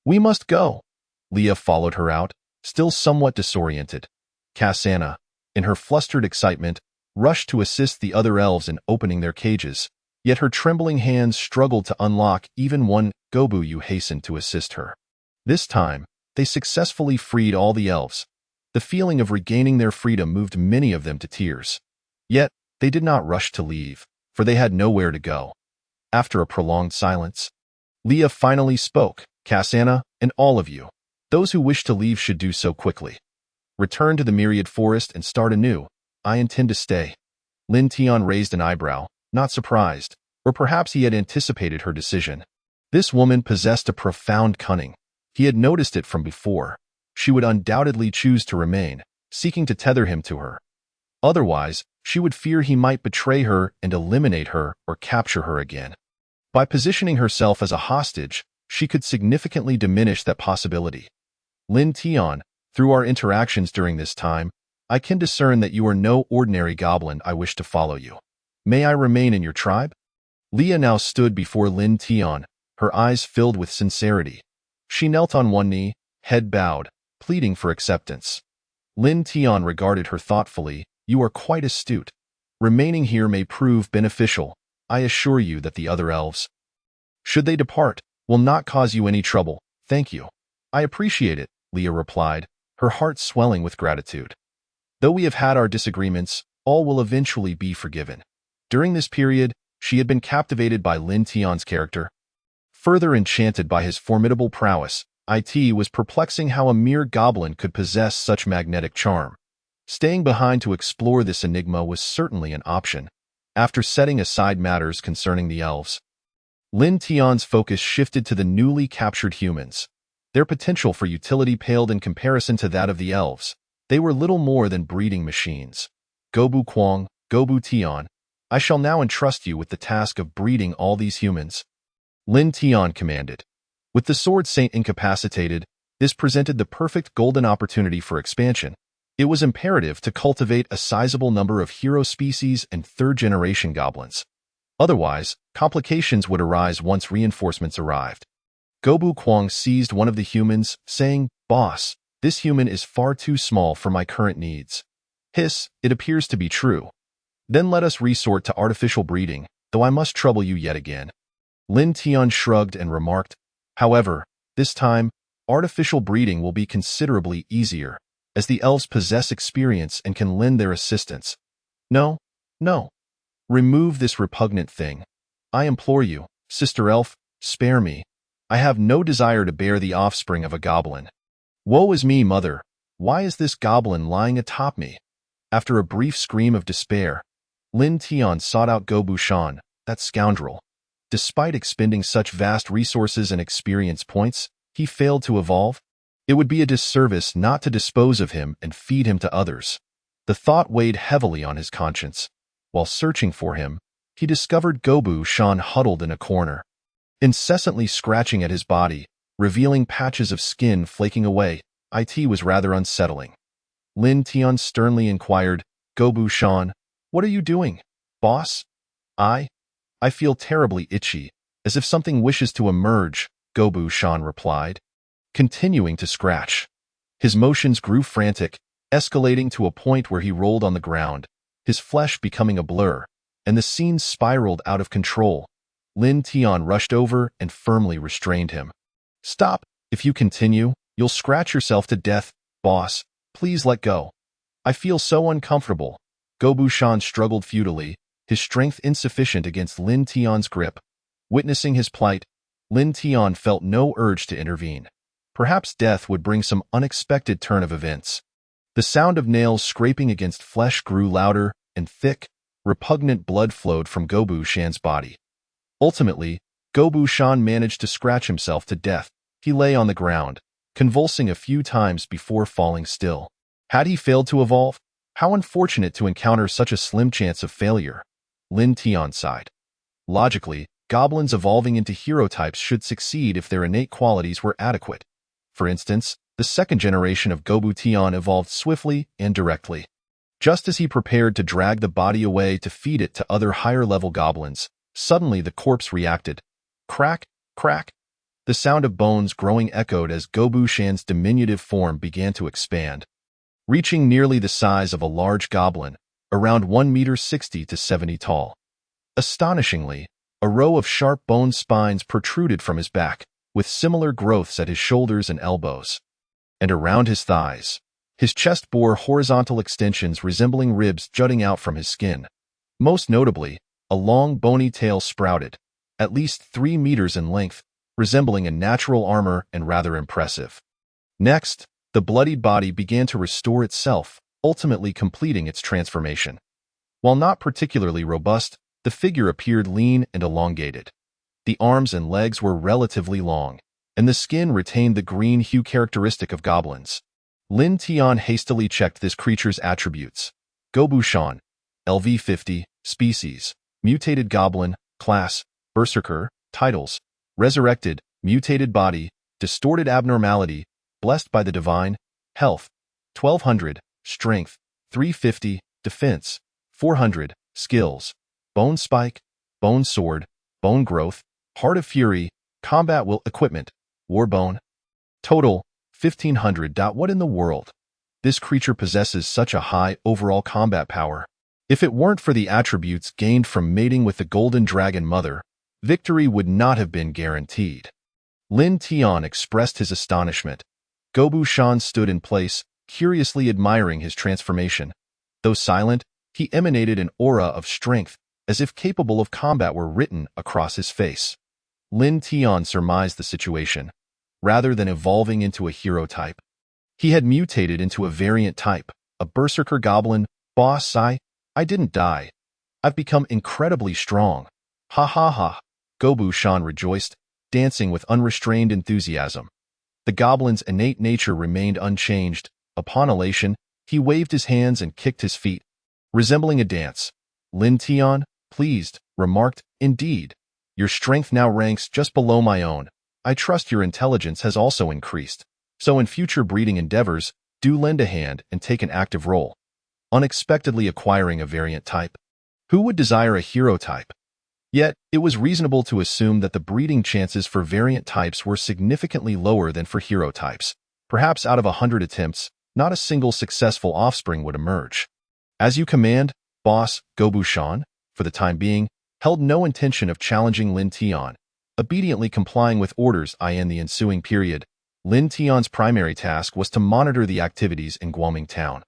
We must go. Leah followed her out, still somewhat disoriented. Cassandra, in her flustered excitement, rushed to assist the other elves in opening their cages, yet her trembling hands struggled to unlock even one. Gobu hastened to assist her. This time, they successfully freed all the elves. The feeling of regaining their freedom moved many of them to tears. Yet, they did not rush to leave, for they had nowhere to go. After a prolonged silence, Leah finally spoke. Cassandra, and all of you, those who wish to leave should do so quickly. Return to the myriad forest and start anew. I intend to stay. Lin Tian raised an eyebrow, not surprised, or perhaps he had anticipated her decision. This woman possessed a profound cunning. He had noticed it from before. She would undoubtedly choose to remain, seeking to tether him to her. Otherwise, she would fear he might betray her and eliminate her or capture her again. By positioning herself as a hostage, she could significantly diminish that possibility. Lin Tian, through our interactions during this time, I can discern that you are no ordinary goblin. I wish to follow you. May I remain in your tribe? Leah now stood before Lin Tian, her eyes filled with sincerity. She knelt on one knee, head bowed, pleading for acceptance. Lin Tian regarded her thoughtfully. You are quite astute. Remaining here may prove beneficial. I assure you that the other elves, should they depart, will not cause you any trouble. Thank you. I appreciate it, Leah replied, her heart swelling with gratitude. Though we have had our disagreements, all will eventually be forgiven. During this period, she had been captivated by Lin Tian's character. Further enchanted by his formidable prowess, it was perplexing how a mere goblin could possess such magnetic charm. Staying behind to explore this enigma was certainly an option. After setting aside matters concerning the elves, Lin Tian's focus shifted to the newly captured humans. Their potential for utility paled in comparison to that of the elves. They were little more than breeding machines. Gobu Quang, Gobu Tian, I shall now entrust you with the task of breeding all these humans. Lin Tian commanded. With the Sword Saint incapacitated, this presented the perfect golden opportunity for expansion. It was imperative to cultivate a sizable number of hero species and third-generation goblins. Otherwise, complications would arise once reinforcements arrived. Gobu Quang seized one of the humans, saying, Boss, this human is far too small for my current needs. Hiss, it appears to be true. Then let us resort to artificial breeding, though I must trouble you yet again. Lin Tian shrugged and remarked, however, this time, artificial breeding will be considerably easier, as the elves possess experience and can lend their assistance. No, no. Remove this repugnant thing. I implore you, Sister Elf, spare me. I have no desire to bear the offspring of a goblin. Woe is me, mother! Why is this goblin lying atop me? After a brief scream of despair, Lin Tian sought out Gobushan, that scoundrel. Despite expending such vast resources and experience points, he failed to evolve. It would be a disservice not to dispose of him and feed him to others. The thought weighed heavily on his conscience. While searching for him, he discovered Gobushan huddled in a corner, incessantly scratching at his body, revealing patches of skin flaking away. It was rather unsettling. Lin Tian sternly inquired, Gobushan, what are you doing, boss? I feel terribly itchy, as if something wishes to emerge, Gobushan replied, continuing to scratch. His motions grew frantic, escalating to a point where he rolled on the ground, his flesh becoming a blur, and the scene spiraled out of control. Lin Tian rushed over and firmly restrained him. Stop! If you continue, you'll scratch yourself to death, boss. Please let go. I feel so uncomfortable. Gobushan struggled futilely, his strength insufficient against Lin Tian's grip. Witnessing his plight, Lin Tian felt no urge to intervene. Perhaps death would bring some unexpected turn of events. The sound of nails scraping against flesh grew louder, and thick, repugnant blood flowed from Gobushan's body. Ultimately, Gobushan managed to scratch himself to death. He lay on the ground, convulsing a few times before falling still. Had he failed to evolve? How unfortunate to encounter such a slim chance of failure. Lin Tian sighed. Logically, goblins evolving into hero types should succeed if their innate qualities were adequate. For instance, the second generation of Gobutian evolved swiftly and directly. Just as he prepared to drag the body away to feed it to other higher-level goblins, suddenly the corpse reacted. Crack, crack. The sound of bones growing echoed as Gobushan's diminutive form began to expand, reaching nearly the size of a large goblin, around 1.60 meters to 70 tall. Astonishingly, a row of sharp bone spines protruded from his back, with similar growths at his shoulders and elbows, and around his thighs. His chest bore horizontal extensions resembling ribs jutting out from his skin. Most notably, a long bony tail sprouted, at least 3 meters in length, resembling a natural armor and rather impressive. Next, the bloodied body began to restore itself, ultimately completing its transformation. While not particularly robust, the figure appeared lean and elongated. The arms and legs were relatively long, and the skin retained the green hue characteristic of goblins. Lin Tian hastily checked this creature's attributes. Gobushan, LV 50, species, mutated goblin, class, berserker, titles, resurrected, mutated body, distorted abnormality, blessed by the divine, health, 1200, strength, 350, defense, 400, skills, bone spike, bone sword, bone growth, heart of fury, combat will equipment, war bone. Total, 1500. What in the world? This creature possesses such a high overall combat power. If it weren't for the attributes gained from mating with the golden dragon mother, victory would not have been guaranteed. Lin Tian expressed his astonishment. Gobushan stood in place, curiously admiring his transformation. Though silent, he emanated an aura of strength, as if capable of combat were written across his face. Lin Tian surmised the situation. Rather than evolving into a hero type, he had mutated into a variant type, a berserker goblin. Boss, I didn't die. I've become incredibly strong. Ha ha ha. Gobushan rejoiced, dancing with unrestrained enthusiasm. The goblin's innate nature remained unchanged. Upon elation, he waved his hands and kicked his feet, resembling a dance. Lin Tian, pleased, remarked, indeed. Your strength now ranks just below my own. I trust your intelligence has also increased. So in future breeding endeavors, do lend a hand and take an active role. Unexpectedly acquiring a variant type. Who would desire a hero type? Yet, it was reasonable to assume that the breeding chances for variant types were significantly lower than for hero types. Perhaps out of 100 attempts, not a single successful offspring would emerge. As you command, boss. Gobushan, for the time being, held no intention of challenging Lin Tian. Obediently complying with orders in the ensuing period, Lin Tian's primary task was to monitor the activities in Guoming town.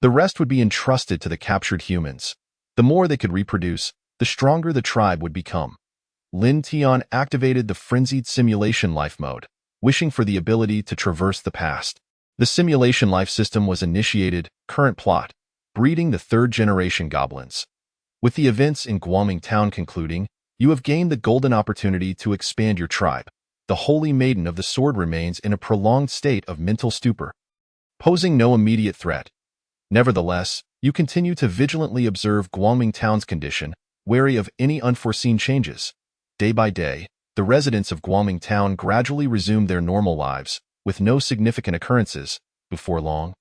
The rest would be entrusted to the captured humans. The more they could reproduce, the stronger the tribe would become. Lin Tian activated the frenzied simulation life mode, wishing for the ability to traverse the past. The simulation life system was initiated. Current plot: breeding the third-generation goblins. With the events in Guoming Town concluding, you have gained the golden opportunity to expand your tribe. The Holy Maiden of the Sword remains in a prolonged state of mental stupor, posing no immediate threat. Nevertheless, you continue to vigilantly observe Guoming Town's condition, wary of any unforeseen changes. Day by day, the residents of Guoming Town gradually resumed their normal lives, with no significant occurrences. Before long,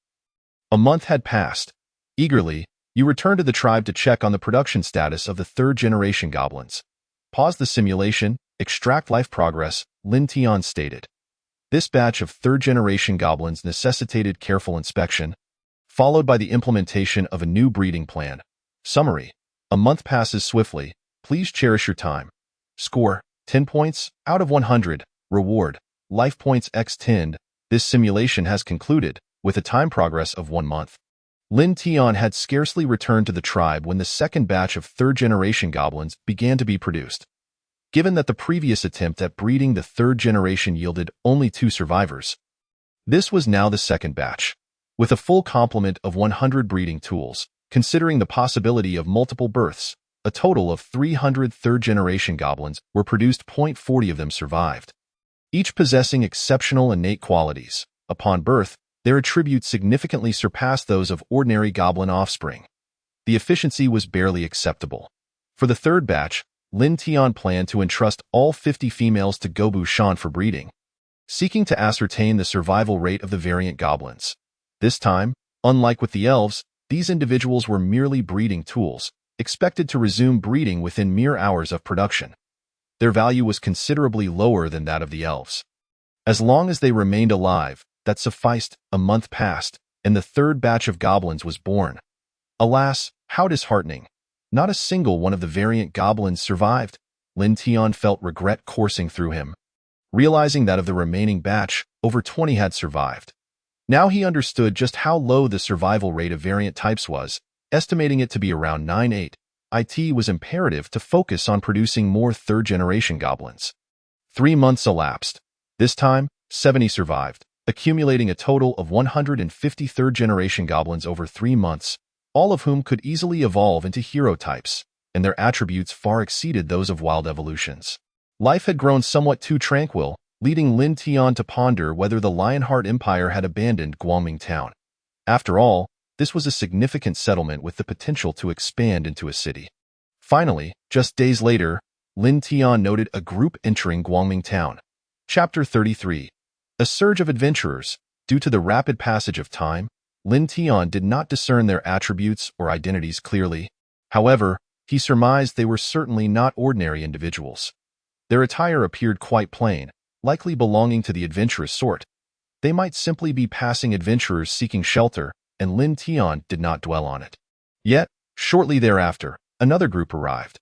a month had passed. Eagerly, you return to the tribe to check on the production status of the third-generation goblins. Pause the simulation, extract life progress, Lin Tian stated. This batch of third-generation goblins necessitated careful inspection, followed by the implementation of a new breeding plan. Summary: a month passes swiftly. Please cherish your time. Score: 10 points out of 100. Reward: life points x 10. This simulation has concluded, with a time progress of 1 month. Lin Tian had scarcely returned to the tribe when the second batch of third-generation goblins began to be produced. Given that the previous attempt at breeding the third generation yielded only 2 survivors, this was now the second batch. With a full complement of 100 breeding tools, considering the possibility of multiple births, a total of 300 third-generation goblins were produced. 40 of them survived, each possessing exceptional innate qualities. Upon birth, their attributes significantly surpassed those of ordinary goblin offspring. The efficiency was barely acceptable. For the third batch, Lin Tian planned to entrust all 50 females to Gobu Shan for breeding, seeking to ascertain the survival rate of the variant goblins. This time, unlike with the elves, these individuals were merely breeding tools, expected to resume breeding within mere hours of production. Their value was considerably lower than that of the elves. As long as they remained alive, that sufficed. A month passed, and the third batch of goblins was born. Alas, how disheartening! Not a single one of the variant goblins survived. Lin Tian felt regret coursing through him, realizing that of the remaining batch, over 20 had survived. Now he understood just how low the survival rate of variant types was, estimating it to be around 9.8. It was imperative to focus on producing more third-generation goblins. 3 months elapsed. This time, 70 survived, accumulating a total of 150 third-generation goblins over 3 months, all of whom could easily evolve into hero types, and their attributes far exceeded those of wild evolutions. Life had grown somewhat too tranquil, leading Lin Tian to ponder whether the Lionheart Empire had abandoned Guoming Town. After all, this was a significant settlement with the potential to expand into a city. Finally, just days later, Lin Tian noted a group entering Guoming Town. Chapter 33. A surge of adventurers. Due to the rapid passage of time, Lin Tian did not discern their attributes or identities clearly. However, he surmised they were certainly not ordinary individuals. Their attire appeared quite plain, likely belonging to the adventurous sort. They might simply be passing adventurers seeking shelter, and Lin Tian did not dwell on it. Yet, shortly thereafter, another group arrived.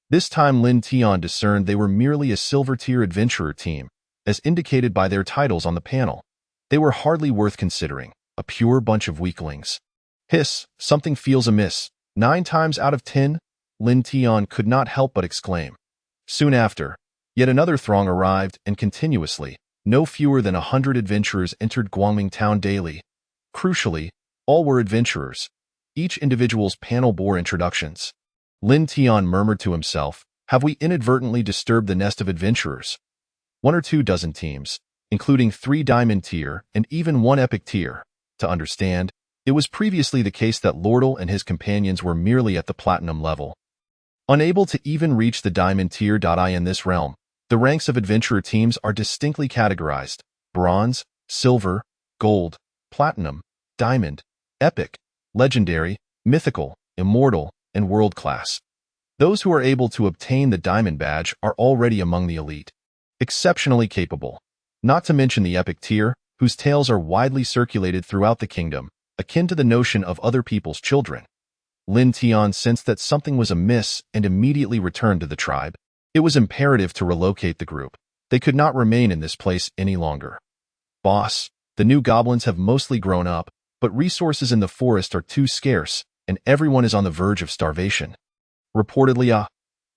This time Lin Tian discerned they were merely a silver-tier adventurer team, as indicated by their titles on the panel. They were hardly worth considering, a pure bunch of weaklings. Hiss, something feels amiss. 9 times out of 10, Lin Tian could not help but exclaim. Soon after, yet another throng arrived, and continuously, no fewer than 100 adventurers entered Guoming Town daily. Crucially, all were adventurers. Each individual's panel bore introductions. Lin Tian murmured to himself, have we inadvertently disturbed the nest of adventurers? 1 or 2 dozen teams, including 3 diamond tier and even 1 epic tier. To understand, it was previously the case that Lordle and his companions were merely at the platinum level, unable to even reach the diamond tier. In this realm, the ranks of adventurer teams are distinctly categorized: bronze, silver, gold, platinum, diamond, epic, legendary, mythical, immortal, and world class. Those who are able to obtain the diamond badge are already among the elite, exceptionally capable. Not to mention the epic tier, whose tales are widely circulated throughout the kingdom, akin to the notion of other people's children. Lin Tian sensed that something was amiss and immediately returned to the tribe. It was imperative to relocate the group. They could not remain in this place any longer. Boss, the new goblins have mostly grown up, but resources in the forest are too scarce, and everyone is on the verge of starvation. Reportedly,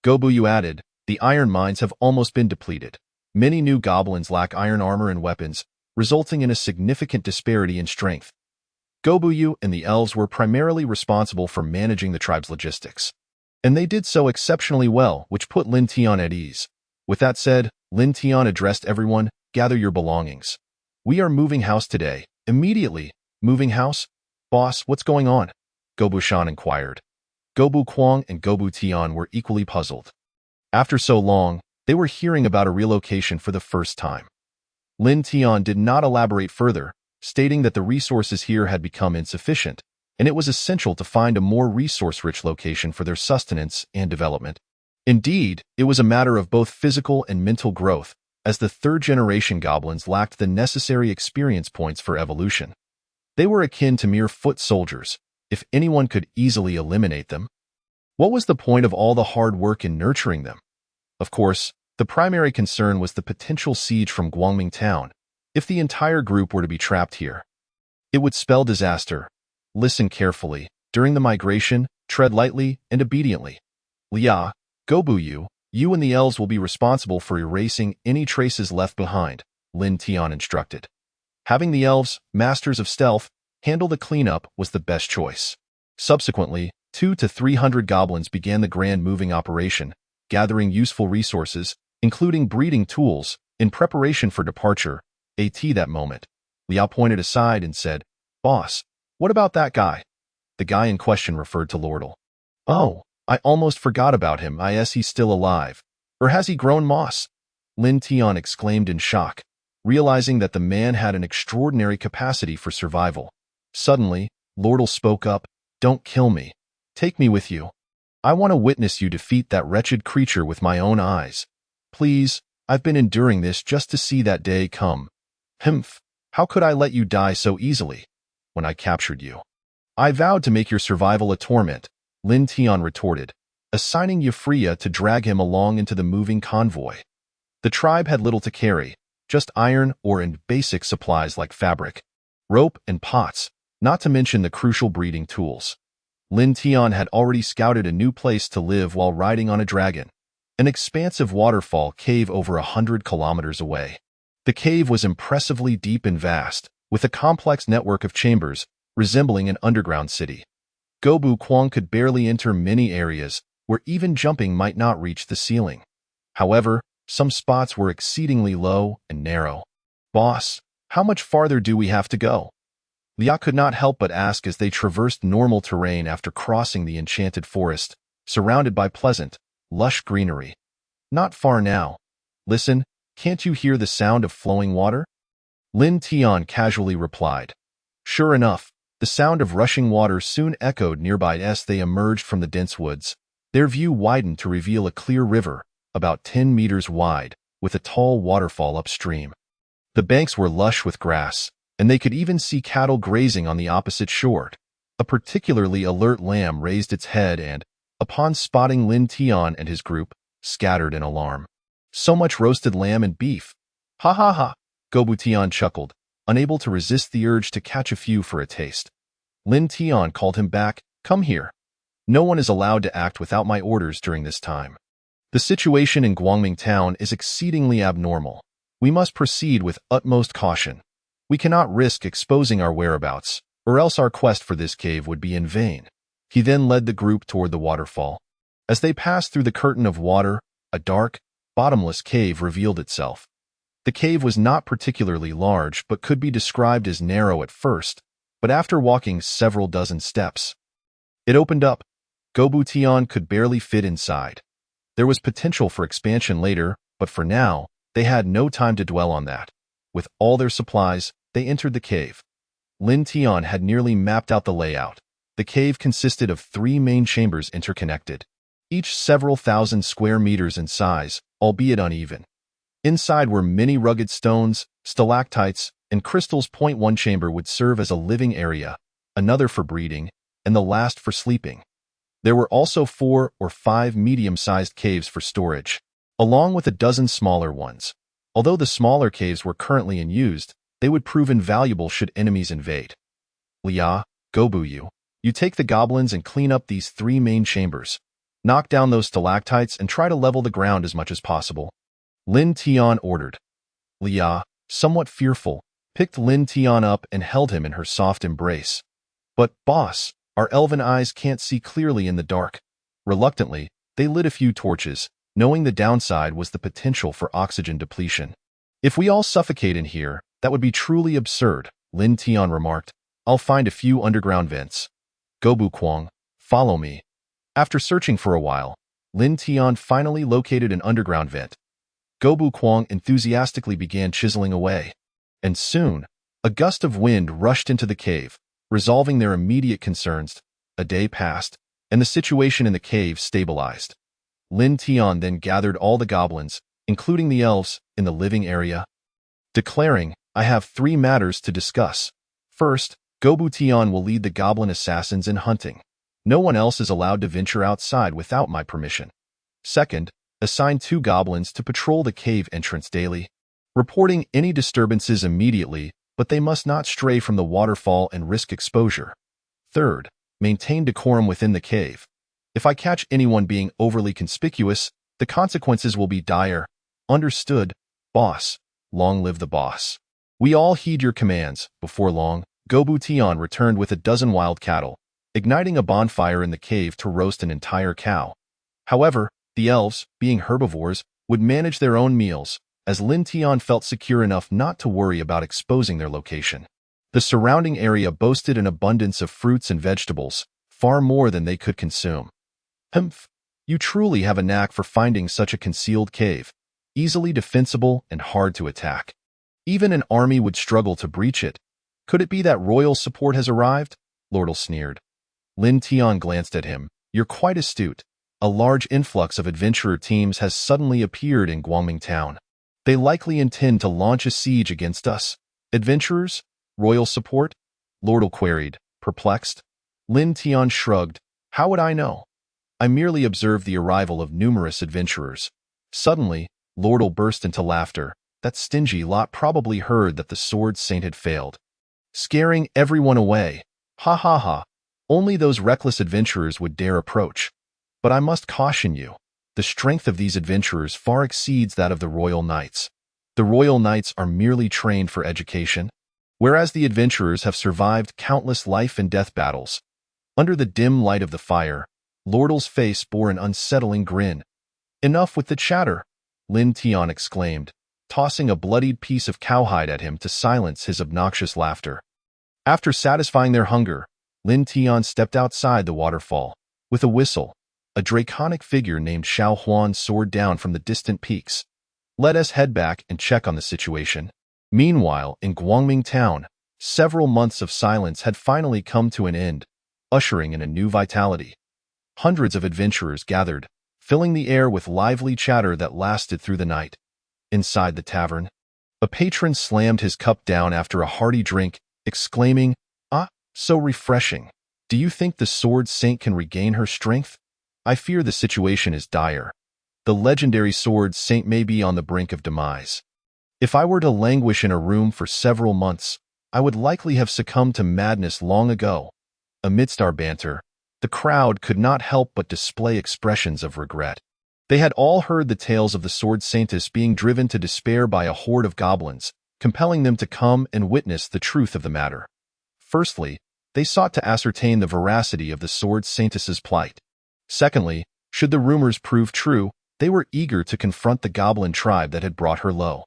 Gobu added, The iron mines have almost been depleted. Many new goblins lack iron armor and weapons, resulting in a significant disparity in strength. Gobuyu and the elves were primarily responsible for managing the tribe's logistics. And they did so exceptionally well, which put Lin Tian at ease. With that said, Lin Tian addressed everyone, "Gather your belongings. We are moving house today." Immediately. "Moving house? Boss, what's going on?" Gobu Shan inquired. Gobu Kuang and Gobu Tian were equally puzzled. After so long, they were hearing about a relocation for the first time. Lin Tian did not elaborate further, stating that the resources here had become insufficient, and it was essential to find a more resource-rich location for their sustenance and development. Indeed, it was a matter of both physical and mental growth, as the third-generation goblins lacked the necessary experience points for evolution. They were akin to mere foot soldiers, if anyone could easily eliminate them. What was the point of all the hard work in nurturing them? Of course, the primary concern was the potential siege from Guangming Town. If the entire group were to be trapped here, it would spell disaster. Listen carefully. During the migration, tread lightly and obediently. Lia, Gobuyu, you and the elves will be responsible for erasing any traces left behind, Lin Tian instructed. Having the elves, masters of stealth, handle the cleanup was the best choice. Subsequently, 200 to 300 goblins began the grand moving operation, gathering useful resources, including breeding tools, in preparation for departure. That moment, Liao pointed aside and said, "Boss, what about that guy?" The guy in question referred to Lordle. "Oh, I almost forgot about him. He's still alive. Or has he grown moss?" Lin Tian exclaimed in shock, realizing that the man had an extraordinary capacity for survival. Suddenly, Lordle spoke up, "Don't kill me. Take me with you. I want to witness you defeat that wretched creature with my own eyes. Please, I've been enduring this just to see that day come. Humph, how could I let you die so easily? When I captured you, I vowed to make your survival a torment," Lin Tian retorted, assigning Euphria to drag him along into the moving convoy. The tribe had little to carry, just iron ore and basic supplies like fabric, rope, and pots, not to mention the crucial breeding tools. Lin Tian had already scouted a new place to live while riding on a dragon, an expansive waterfall cave over 100 kilometers away. The cave was impressively deep and vast, with a complex network of chambers resembling an underground city. Gobu Kuang could barely enter many areas where even jumping might not reach the ceiling. However, some spots were exceedingly low and narrow. "Boss, how much farther do we have to go?" Lia could not help but ask as they traversed normal terrain after crossing the enchanted forest, surrounded by pleasant, lush greenery. "Not far now. Listen, can't you hear the sound of flowing water?" Lin Tian casually replied. Sure enough, the sound of rushing water soon echoed nearby as they emerged from the dense woods. Their view widened to reveal a clear river, about 10 meters wide, with a tall waterfall upstream. The banks were lush with grass, and they could even see cattle grazing on the opposite shore. A particularly alert lamb raised its head and, upon spotting Lin Tian and his group, scattered in alarm. "So much roasted lamb and beef. Ha ha ha," Gobu Tian chuckled, unable to resist the urge to catch a few for a taste. Lin Tian called him back, "Come here. No one is allowed to act without my orders during this time. The situation in Guangming Town is exceedingly abnormal. We must proceed with utmost caution. We cannot risk exposing our whereabouts, or else our quest for this cave would be in vain." He then led the group toward the waterfall. As they passed through the curtain of water, a dark, bottomless cave revealed itself. The cave was not particularly large but could be described as narrow at first, but after walking several dozen steps, it opened up. Gobu Tian could barely fit inside. There was potential for expansion later, but for now, they had no time to dwell on that. With all their supplies, they entered the cave. Lin Tian had nearly mapped out the layout. The cave consisted of 3 main chambers interconnected, each several thousand square meters in size, albeit uneven. Inside were many rugged stones, stalactites, and crystals. One chamber would serve as a living area, another for breeding, and the last for sleeping. There were also 4 or 5 medium-sized caves for storage, along with a dozen smaller ones. Although the smaller caves were currently unused, they would prove invaluable should enemies invade. "Lia, Gobuyu, you take the goblins and clean up these 3 main chambers. Knock down those stalactites and try to level the ground as much as possible. Lin Tian ordered. Lia, somewhat fearful, picked Lin Tian up and held him in her soft embrace. But, boss, our elven eyes can't see clearly in the dark. Reluctantly, they lit a few torches, knowing the downside was the potential for oxygen depletion. If we all suffocate in here, that would be truly absurd, Lin Tian remarked. I'll find a few underground vents. Gobu Kwang, follow me. After searching for a while, Lin Tian finally located an underground vent. Gobu Kwang enthusiastically began chiseling away. And soon, a gust of wind rushed into the cave, resolving their immediate concerns. A day passed, and the situation in the cave stabilized. Lin Tian then gathered all the goblins, including the elves, in the living area, declaring, I have 3 matters to discuss. First, Gobu Tian will lead the goblin assassins in hunting. No one else is allowed to venture outside without my permission. Second, assign 2 goblins to patrol the cave entrance daily, reporting any disturbances immediately, but they must not stray from the waterfall and risk exposure. Third, maintain decorum within the cave. If I catch anyone being overly conspicuous, the consequences will be dire. Understood, boss. Long live the boss. We all heed your commands. Before long, Gobu Tian returned with a dozen wild cattle, igniting a bonfire in the cave to roast an entire cow. However, the elves, being herbivores, would manage their own meals, as Lin Tian felt secure enough not to worry about exposing their location. The surrounding area boasted an abundance of fruits and vegetables, far more than they could consume. Humph! You truly have a knack for finding such a concealed cave, easily defensible and hard to attack. Even an army would struggle to breach it. Could it be that royal support has arrived? Lordle sneered. Lin Tian glanced at him. You're quite astute. A large influx of adventurer teams has suddenly appeared in Guangming town. They likely intend to launch a siege against us. Adventurers? Royal support? Lordle queried, perplexed. Lin Tian shrugged. How would I know? I merely observed the arrival of numerous adventurers. Suddenly, Lordle burst into laughter. That stingy lot probably heard that the Sword Saint had failed, scaring everyone away. Ha ha ha. Only those reckless adventurers would dare approach. But I must caution you. The strength of these adventurers far exceeds that of the Royal Knights. The Royal Knights are merely trained for education, whereas the adventurers have survived countless life and death battles. Under the dim light of the fire, Lordle's face bore an unsettling grin. Enough with the chatter, Lin Tian exclaimed, tossing a bloodied piece of cowhide at him to silence his obnoxious laughter. After satisfying their hunger, Lin Tian stepped outside the waterfall. With a whistle, a draconic figure named Xiao Huan soared down from the distant peaks. Let us head back and check on the situation. Meanwhile, in Guangming town, several months of silence had finally come to an end, ushering in a new vitality. Hundreds of adventurers gathered, filling the air with lively chatter that lasted through the night. Inside the tavern, a patron slammed his cup down after a hearty drink, exclaiming, "Ah, so refreshing. Do you think the Sword Saint can regain her strength? I fear the situation is dire. The legendary Sword Saint may be on the brink of demise. If I were to languish in a room for several months, I would likely have succumbed to madness long ago." Amidst our banter, the crowd could not help but display expressions of regret. They had all heard the tales of the Sword Saintess being driven to despair by a horde of goblins, compelling them to come and witness the truth of the matter. Firstly, they sought to ascertain the veracity of the Sword Saintess's plight. Secondly, should the rumors prove true, they were eager to confront the goblin tribe that had brought her low.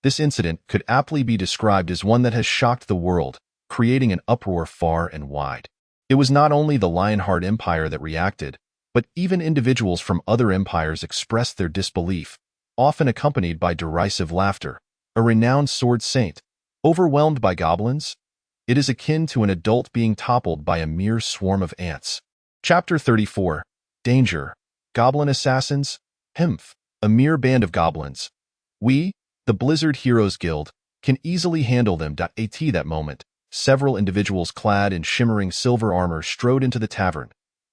This incident could aptly be described as one that has shocked the world, creating an uproar far and wide. It was not only the Lionheart Empire that reacted, but even individuals from other empires expressed their disbelief, often accompanied by derisive laughter. A renowned sword saint, overwhelmed by goblins? It is akin to an adult being toppled by a mere swarm of ants. Chapter 34. Danger. Goblin Assassins? Himph. A mere band of goblins. We, the Blizzard Heroes Guild, can easily handle them. At that moment, several individuals clad in shimmering silver armor strode into the tavern.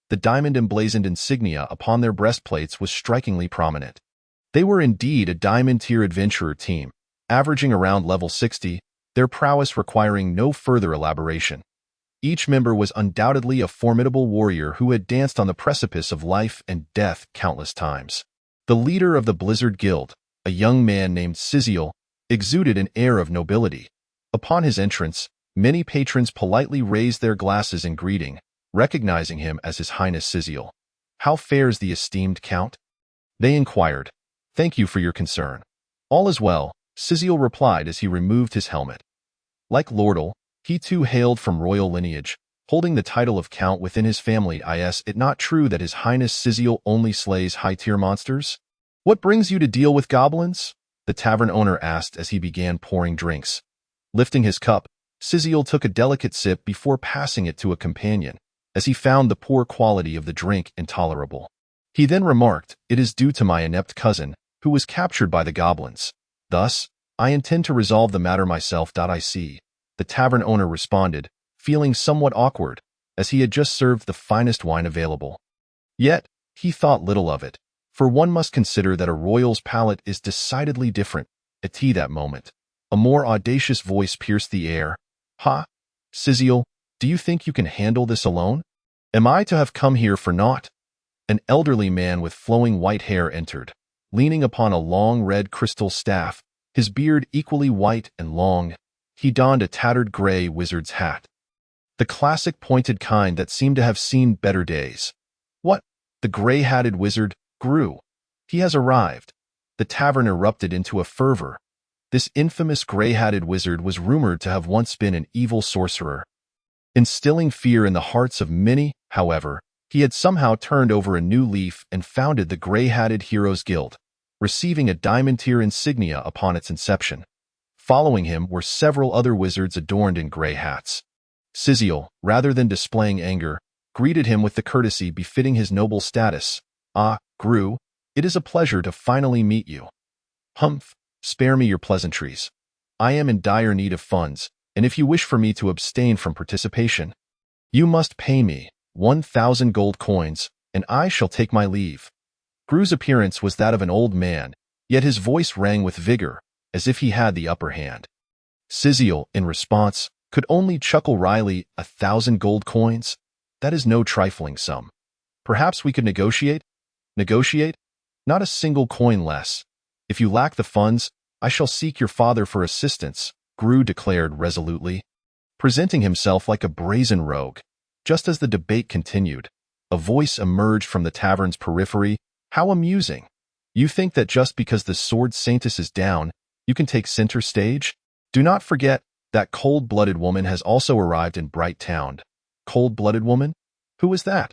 The diamond-emblazoned insignia upon their breastplates was strikingly prominent. They were indeed a diamond-tier adventurer team, averaging around level 60, their prowess requiring no further elaboration. Each member was undoubtedly a formidable warrior who had danced on the precipice of life and death countless times. The leader of the Blizzard Guild, a young man named Siziel, exuded an air of nobility. Upon his entrance, many patrons politely raised their glasses in greeting, recognizing him as His Highness Siziel. "How fares the esteemed Count?" they inquired. "Thank you for your concern." "All is well," Siziel replied as he removed his helmet. Like Lordle, he too hailed from royal lineage, holding the title of Count within his family. Is it not true that His Highness Siziel only slays high-tier monsters? "What brings you to deal with goblins?" the tavern owner asked as he began pouring drinks. Lifting his cup, Siziel took a delicate sip before passing it to a companion, as he found the poor quality of the drink intolerable. He then remarked, "It is due to my inept cousin, who was captured by the goblins. Thus, I intend to resolve the matter myself. I see," the tavern owner responded, feeling somewhat awkward, as he had just served the finest wine available. Yet, he thought little of it, for one must consider that a royal's palate is decidedly different. At that moment, a more audacious voice pierced the air. "Ha! Siziel, do you think you can handle this alone? Am I to have come here for naught?" An elderly man with flowing white hair entered, leaning upon a long red crystal staff, his beard equally white and long. He donned a tattered gray wizard's hat, the classic pointed kind that seemed to have seen better days. "What? The gray-hatted wizard, Gru. He has arrived." The tavern erupted into a fervor. This infamous gray-hatted wizard was rumored to have once been an evil sorcerer. Instilling fear in the hearts of many, however, he had somehow turned over a new leaf and founded the Gray-Hatted Heroes Guild, receiving a diamond-tier insignia upon its inception. Following him were several other wizards adorned in gray hats. Siziel, rather than displaying anger, greeted him with the courtesy befitting his noble status. "Ah, Gru, it is a pleasure to finally meet you." "Humph, spare me your pleasantries. I am in dire need of funds, and if you wish for me to abstain from participation, you must pay me 1,000 gold coins, and I shall take my leave." Gru's appearance was that of an old man, yet his voice rang with vigor, as if he had the upper hand. Siziel, in response, could only chuckle wryly. 1,000 gold coins? That is no trifling sum. Perhaps we could negotiate? Negotiate? Not a single coin less. If you lack the funds, I shall seek your father for assistance, Gru declared resolutely, presenting himself like a brazen rogue. Just as the debate continued, a voice emerged from the tavern's periphery. "How amusing! You think that just because the sword saintess is down, you can take center stage? Do not forget that cold-blooded woman has also arrived in Bright Town." "Cold-blooded woman? Who is that?"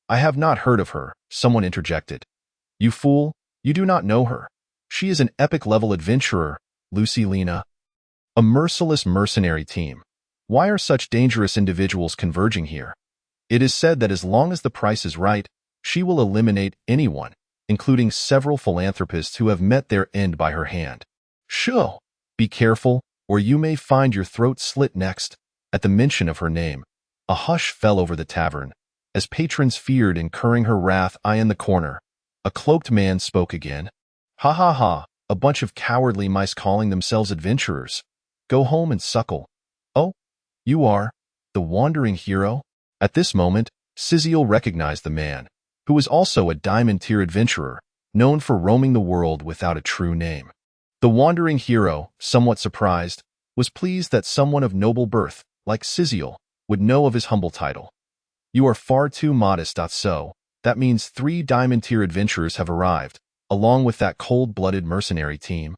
"I have not heard of her," someone interjected. "You fool, you do not know her. She is an epic-level adventurer, Lucy Lena." A merciless mercenary team. Why are such dangerous individuals converging here? It is said that as long as the price is right, she will eliminate anyone, including several philanthropists who have met their end by her hand. Sho! Be careful, or you may find your throat slit next. At the mention of her name, a hush fell over the tavern, as patrons feared incurring her wrath. In the corner, a cloaked man spoke again. "Ha ha ha, a bunch of cowardly mice calling themselves adventurers. Go home and suckle. Oh, you are the wandering hero?" At this moment, Siziel recognized the man, who was also a diamond-tier adventurer, known for roaming the world without a true name. The wandering hero, somewhat surprised, was pleased that someone of noble birth, like Siziel, would know of his humble title. "You are far too modest. So, that means 3 diamond-tier adventurers have arrived, along with that cold-blooded mercenary team."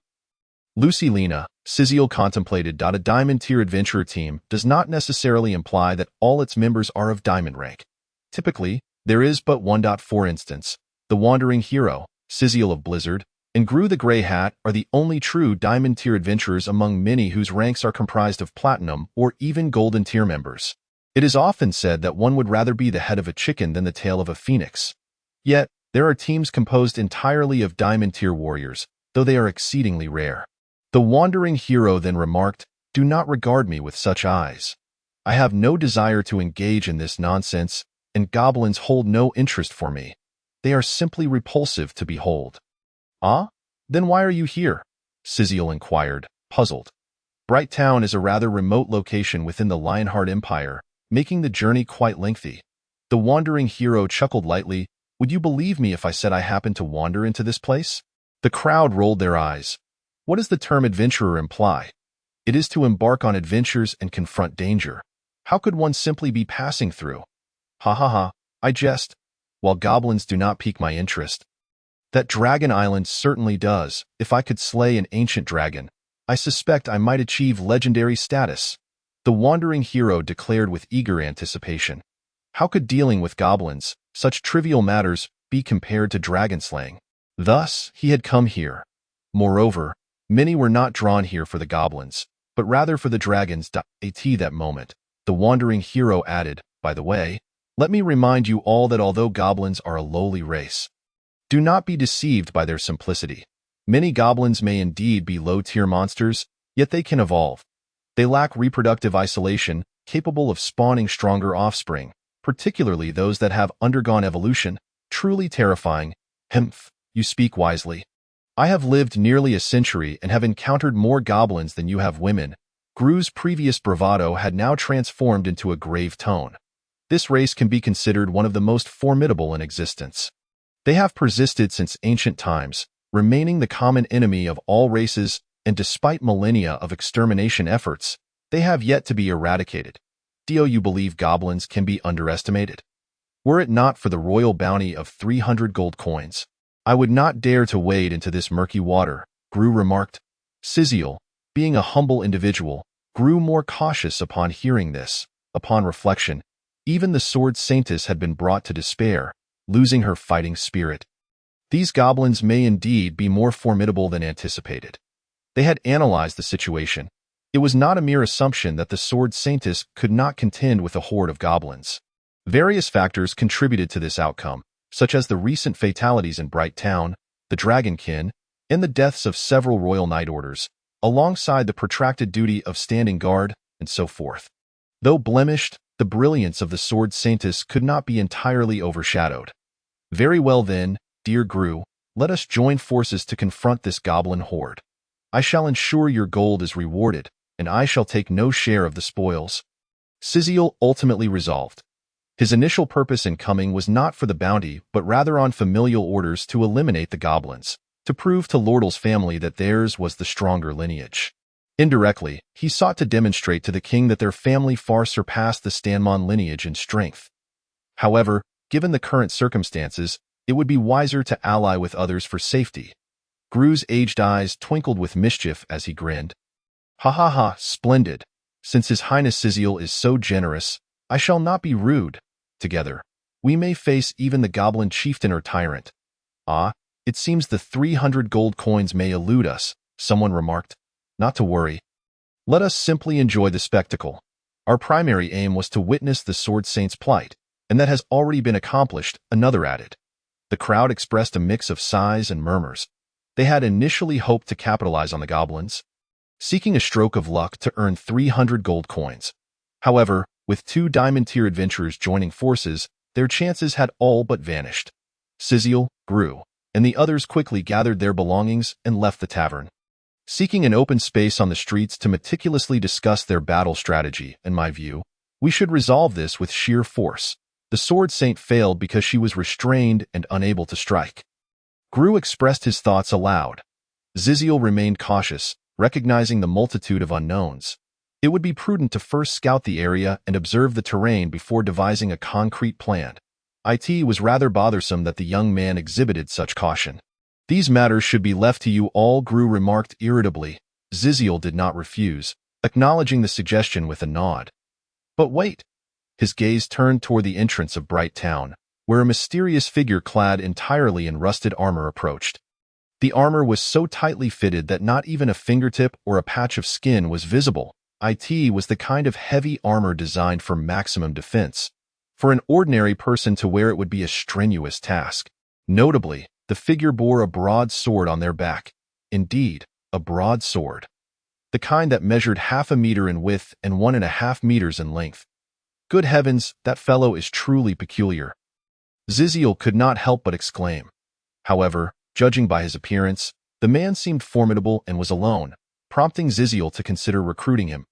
Lucy Lena, Siziel contemplated. A diamond-tier adventurer team does not necessarily imply that all its members are of diamond rank. Typically, there is but one. For instance, the wandering hero, Siziel of Blizzard, and Gru the Grey Hat are the only true diamond-tier adventurers among many whose ranks are comprised of platinum or even golden-tier members. It is often said that one would rather be the head of a chicken than the tail of a phoenix. Yet, there are teams composed entirely of diamond-tier warriors, though they are exceedingly rare. The wandering hero then remarked, "Do not regard me with such eyes. I have no desire to engage in this nonsense, and goblins hold no interest for me. They are simply repulsive to behold." "Ah? Then why are you here?" Siziel inquired, puzzled. Bright Town is a rather remote location within the Lionheart Empire, making the journey quite lengthy. The wandering hero chuckled lightly. Would you believe me if I said I happened to wander into this place? The crowd rolled their eyes. What does the term adventurer imply? It is to embark on adventures and confront danger. How could one simply be passing through? Ha ha ha, I jest. While goblins do not pique my interest, that Dragon Island certainly does. If I could slay an ancient dragon, I suspect I might achieve legendary status. The wandering hero declared with eager anticipation. How could dealing with goblins, such trivial matters, be compared to dragon slaying? Thus, he had come here. Moreover, many were not drawn here for the goblins, but rather for the dragons. At that moment, the wandering hero added, by the way, let me remind you all that although goblins are a lowly race, do not be deceived by their simplicity. Many goblins may indeed be low-tier monsters, yet they can evolve. They lack reproductive isolation, capable of spawning stronger offspring, particularly those that have undergone evolution. Truly terrifying. Humph, you speak wisely. I have lived nearly a century and have encountered more goblins than you have women. Gru's previous bravado had now transformed into a grave tone. This race can be considered one of the most formidable in existence. They have persisted since ancient times, remaining the common enemy of all races, and despite millennia of extermination efforts, they have yet to be eradicated. Do you believe goblins can be underestimated? Were it not for the royal bounty of 300 gold coins, I would not dare to wade into this murky water, Gru remarked. Siziel, being a humble individual, grew more cautious upon hearing this. Upon reflection, even the sword saintess had been brought to despair, losing her fighting spirit. These goblins may indeed be more formidable than anticipated. They had analyzed the situation. It was not a mere assumption that the sword saintess could not contend with a horde of goblins. Various factors contributed to this outcome, such as the recent fatalities in Bright Town, the Dragonkin, and the deaths of several royal knight orders, alongside the protracted duty of standing guard, and so forth. Though blemished, the brilliance of the sword saintess could not be entirely overshadowed. Very well then, dear Gru, let us join forces to confront this goblin horde. I shall ensure your gold is rewarded, and I shall take no share of the spoils. Siziel ultimately resolved. His initial purpose in coming was not for the bounty, but rather on familial orders to eliminate the goblins, to prove to Lordle's family that theirs was the stronger lineage. Indirectly, he sought to demonstrate to the king that their family far surpassed the Stanmon lineage in strength. However, given the current circumstances, it would be wiser to ally with others for safety. Gru's aged eyes twinkled with mischief as he grinned. Ha ha ha, splendid. Since His Highness Siziel is so generous, I shall not be rude. Together, we may face even the goblin chieftain or tyrant. Ah, it seems the 300 gold coins may elude us, someone remarked. Not to worry. Let us simply enjoy the spectacle. Our primary aim was to witness the Sword Saint's plight, and that has already been accomplished, another added. The crowd expressed a mix of sighs and murmurs. They had initially hoped to capitalize on the goblins, seeking a stroke of luck to earn 300 gold coins. However, with 2 diamond-tier adventurers joining forces, their chances had all but vanished. Siziel, Gru, and the others quickly gathered their belongings and left the tavern. Seeking an open space on the streets to meticulously discuss their battle strategy, in my view, we should resolve this with sheer force. The Sword Saint failed because she was restrained and unable to strike. Gru expressed his thoughts aloud. Siziel remained cautious, recognizing the multitude of unknowns. It would be prudent to first scout the area and observe the terrain before devising a concrete plan. It was rather bothersome that the young man exhibited such caution. These matters should be left to you all, Gru remarked irritably. Siziel did not refuse, acknowledging the suggestion with a nod. But wait! His gaze turned toward the entrance of Bright Town, where a mysterious figure clad entirely in rusted armor approached. The armor was so tightly fitted that not even a fingertip or a patch of skin was visible. It was the kind of heavy armor designed for maximum defense. For an ordinary person to wear it would be a strenuous task. Notably, the figure bore a broad sword on their back. Indeed, a broad sword. The kind that measured 1/2 meter in width and 1.5 meters in length. Good heavens, that fellow is truly peculiar. Siziel could not help but exclaim. However, judging by his appearance, the man seemed formidable and was alone, prompting Siziel to consider recruiting him.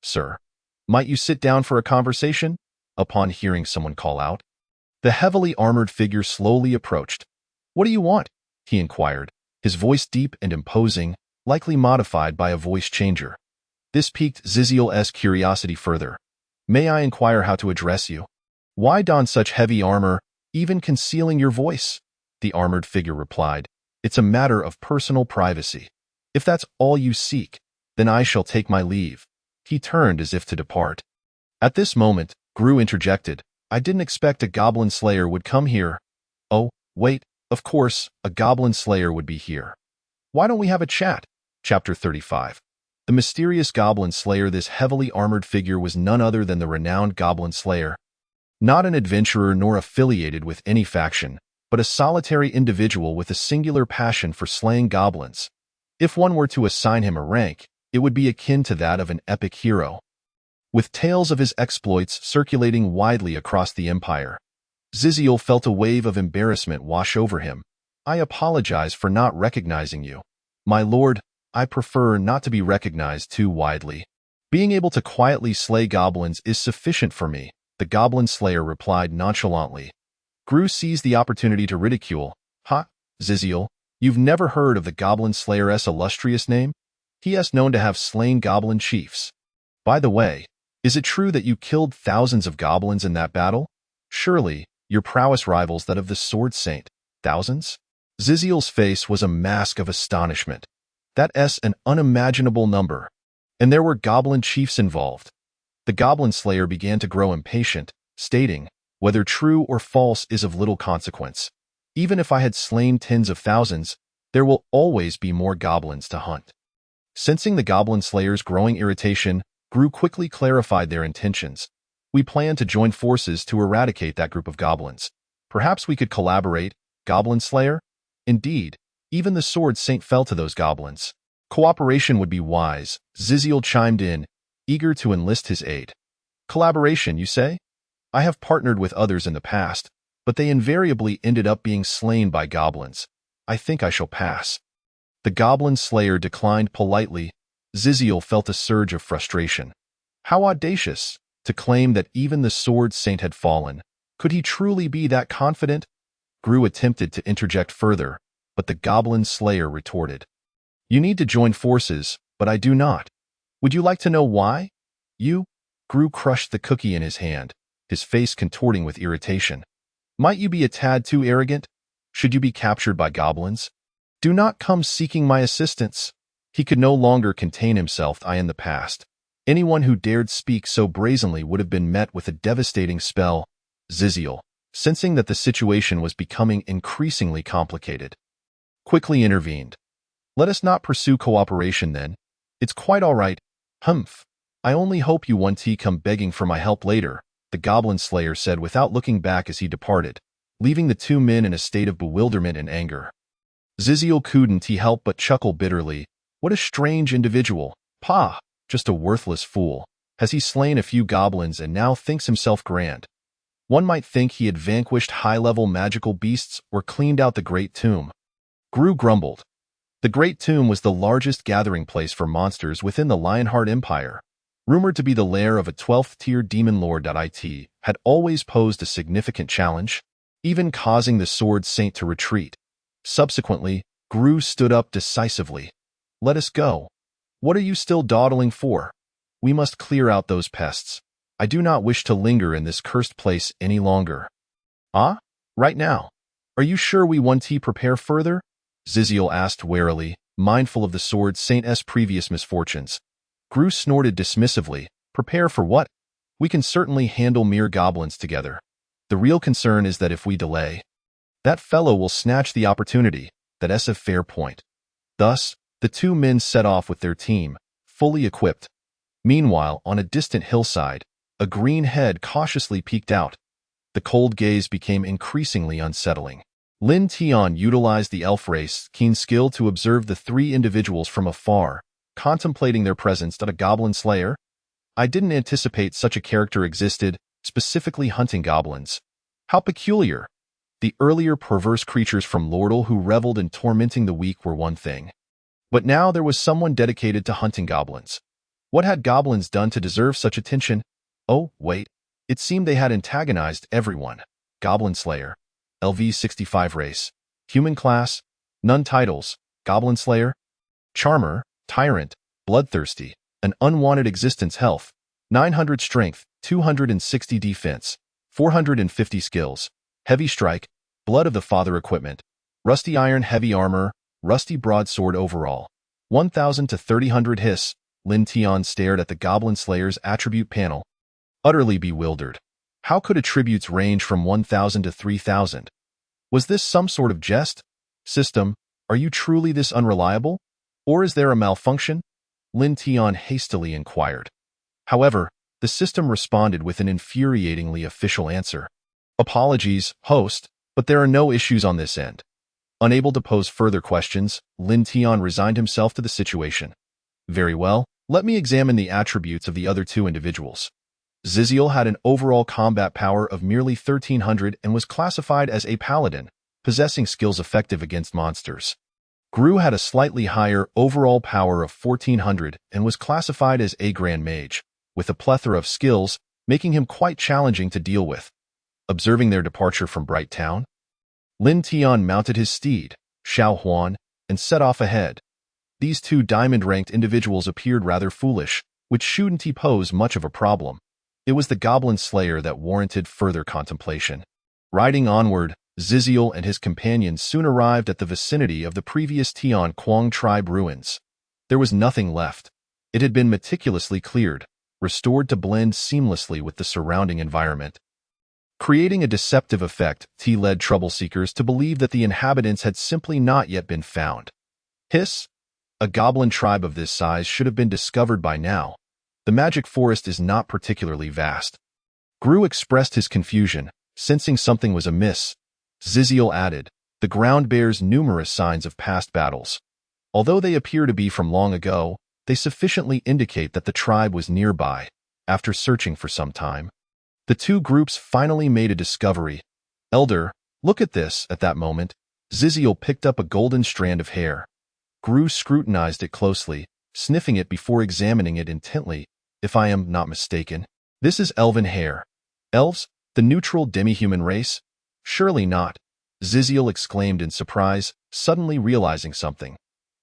Sir, Might you sit down for a conversation? Upon hearing someone call out, the heavily armored figure slowly approached. What do you want? He inquired, his voice deep and imposing, likely modified by a voice changer. This piqued Ziziel's curiosity further. May I inquire how to address you? Why don such heavy armor, even concealing your voice? The armored figure replied. It's a matter of personal privacy. If that's all you seek, then I shall take my leave. He turned as if to depart. At this moment, Gru interjected. I didn't expect a goblin slayer would come here. Oh, wait, of course, a goblin slayer would be here. Why don't we have a chat? Chapter 35. The mysterious goblin slayer. This heavily armored figure was none other than the renowned goblin slayer. Not an adventurer nor affiliated with any faction, but a solitary individual with a singular passion for slaying goblins. If one were to assign him a rank, it would be akin to that of an epic hero. With tales of his exploits circulating widely across the empire, Ziziel felt a wave of embarrassment wash over him. I apologize for not recognizing you. My lord, I prefer not to be recognized too widely. Being able to quietly slay goblins is sufficient for me, the goblin slayer replied nonchalantly. Gru seized the opportunity to ridicule. Ha, Ziziel, you've never heard of the goblin slayer's illustrious name? He is known to have slain goblin chiefs. By the way, is it true that you killed thousands of goblins in that battle? Surely, your prowess rivals that of the Sword Saint. Thousands? Ziziel's face was a mask of astonishment. That's an unimaginable number. And there were goblin chiefs involved. The goblin slayer began to grow impatient, stating, whether true or false is of little consequence. Even if I had slain tens of thousands, there will always be more goblins to hunt. Sensing the goblin slayer's growing irritation, Gru quickly clarified their intentions. We plan to join forces to eradicate that group of goblins. Perhaps we could collaborate, Goblin Slayer? Indeed, even the Sword Saint fell to those goblins. Cooperation would be wise, Ziziel chimed in, eager to enlist his aid. Collaboration, you say? I have partnered with others in the past, but they invariably ended up being slain by goblins. I think I shall pass. The Goblin Slayer declined politely. Ziziel felt a surge of frustration. How audacious, to claim that even the Sword Saint had fallen. Could he truly be that confident? Gru attempted to interject further, but the Goblin Slayer retorted. You need to join forces, but I do not. Would you like to know why? Gru crushed the cookie in his hand, his face contorting with irritation. Might you be a tad too arrogant? Should you be captured by goblins? Do not come seeking my assistance. He could no longer contain himself. In the past, anyone who dared speak so brazenly would have been met with a devastating spell. Ziziel, sensing that the situation was becoming increasingly complicated, quickly intervened. Let us not pursue cooperation then. It's quite all right. Humph. I only hope you won't come begging for my help later, the Goblin Slayer said without looking back as he departed, leaving the two men in a state of bewilderment and anger. Ziziel couldn't help but chuckle bitterly. What a strange individual. Pah, just a worthless fool. Has he slain a few goblins and now thinks himself grand? One might think he had vanquished high-level magical beasts or cleaned out the Great Tomb. Gru grumbled. The Great Tomb was the largest gathering place for monsters within the Lionheart Empire. Rumored to be the lair of a 12th-tier demon lord. It had always posed a significant challenge, even causing the Sword Saint to retreat. Subsequently, Gru stood up decisively. Let us go. What are you still dawdling for? We must clear out those pests. I do not wish to linger in this cursed place any longer. Ah? Right now. Are you sure we want to prepare further? Ziziel asked warily, mindful of the Sword Saint's previous misfortunes. Gru snorted dismissively. Prepare for what? We can certainly handle mere goblins together. The real concern is that if we delay, that fellow will snatch the opportunity. That's a fair point. Thus, the two men set off with their team, fully equipped. Meanwhile, on a distant hillside, a green head cautiously peeked out. The cold gaze became increasingly unsettling. Lin Tian utilized the elf race's keen skill to observe the three individuals from afar, contemplating their presence at a goblin slayer. I didn't anticipate such a character existed, specifically hunting goblins. How peculiar. The earlier perverse creatures from Lordal who reveled in tormenting the weak were one thing. But now there was someone dedicated to hunting goblins. What had goblins done to deserve such attention? Oh, wait. It seemed they had antagonized everyone. Goblin Slayer. LV65 race. Human class. None titles. Goblin Slayer. Charmer. Tyrant. Bloodthirsty. An unwanted existence health. 900 strength. 260 defense. 450 skills. Heavy strike. Blood of the Father equipment. Rusty iron heavy armor. Rusty broadsword overall. 1000 to 3000 hiss. Lin Tian stared at the Goblin Slayer's attribute panel, utterly bewildered. How could attributes range from 1000 to 3000? Was this some sort of jest? System, are you truly this unreliable? Or is there a malfunction? Lin Tian hastily inquired. However, the system responded with an infuriatingly official answer. Apologies, host, but there are no issues on this end. Unable to pose further questions, Lin Tian resigned himself to the situation. Very well, let me examine the attributes of the other two individuals. Ziziel had an overall combat power of merely 1300 and was classified as a paladin, possessing skills effective against monsters. Gru had a slightly higher overall power of 1400 and was classified as a grand mage, with a plethora of skills, making him quite challenging to deal with. Observing their departure from Bright Town, Lin Tian mounted his steed, Xiao Huan, and set off ahead. These two diamond-ranked individuals appeared rather foolish, which shouldn't pose much of a problem. It was the Goblin Slayer that warranted further contemplation. Riding onward, Ziziel and his companions soon arrived at the vicinity of the previous Tian Quang tribe ruins. There was nothing left. It had been meticulously cleared, restored to blend seamlessly with the surrounding environment. Creating a deceptive effect, led troubleseekers to believe that the inhabitants had simply not yet been found. Hiss! A goblin tribe of this size should have been discovered by now. The magic forest is not particularly vast. Gru expressed his confusion, sensing something was amiss. Ziziel added, the ground bears numerous signs of past battles. Although they appear to be from long ago, they sufficiently indicate that the tribe was nearby, after searching for some time. The two groups finally made a discovery. Elder, look at this. At that moment, Ziziel picked up a golden strand of hair. Gru scrutinized it closely, sniffing it before examining it intently. If I am not mistaken, this is elven hair. Elves? The neutral demi-human race? Surely not. Ziziel exclaimed in surprise, suddenly realizing something.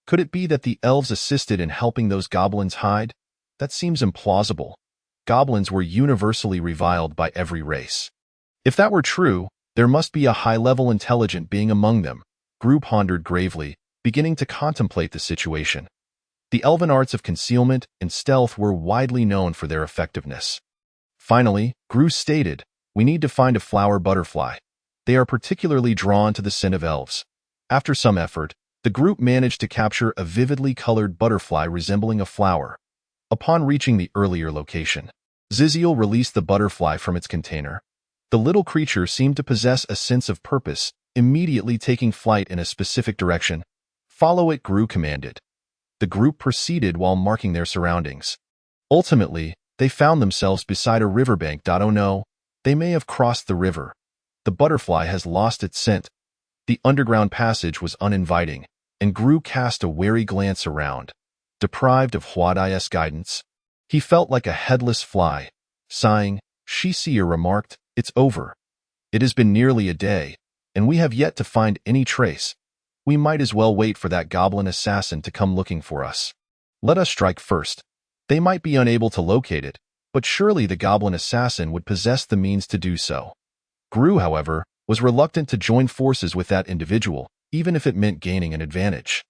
Could it be that the elves assisted in helping those goblins hide? That seems implausible. Goblins were universally reviled by every race. If that were true, there must be a high-level intelligent being among them. Gru pondered gravely, beginning to contemplate the situation. The elven arts of concealment and stealth were widely known for their effectiveness. Finally, Gru stated, we need to find a flower butterfly. They are particularly drawn to the scent of elves. After some effort, the group managed to capture a vividly colored butterfly resembling a flower. Upon reaching the earlier location, Ziziel released the butterfly from its container. The little creature seemed to possess a sense of purpose, immediately taking flight in a specific direction. Follow it, Gru commanded. The group proceeded while marking their surroundings. Ultimately, they found themselves beside a riverbank. Oh no, they may have crossed the river. The butterfly has lost its scent. The underground passage was uninviting, and Gru cast a wary glance around. Deprived of Huadai's guidance, he felt like a headless fly. Sighing, Shixia remarked, it's over. It has been nearly a day, and we have yet to find any trace. We might as well wait for that goblin assassin to come looking for us. Let us strike first. They might be unable to locate it, but surely the goblin assassin would possess the means to do so. Gru, however, was reluctant to join forces with that individual, even if it meant gaining an advantage.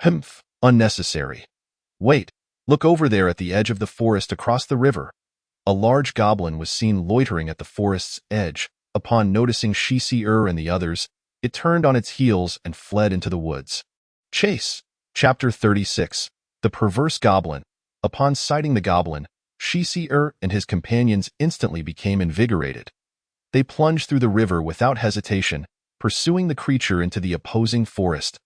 Humph, unnecessary. Wait, look over there at the edge of the forest across the river. A large goblin was seen loitering at the forest's edge. Upon noticing Shixia and the others, it turned on its heels and fled into the woods. Chase. Chapter 36. The Perverse Goblin. Upon sighting the goblin, Shixia and his companions instantly became invigorated. They plunged through the river without hesitation, pursuing the creature into the opposing forest.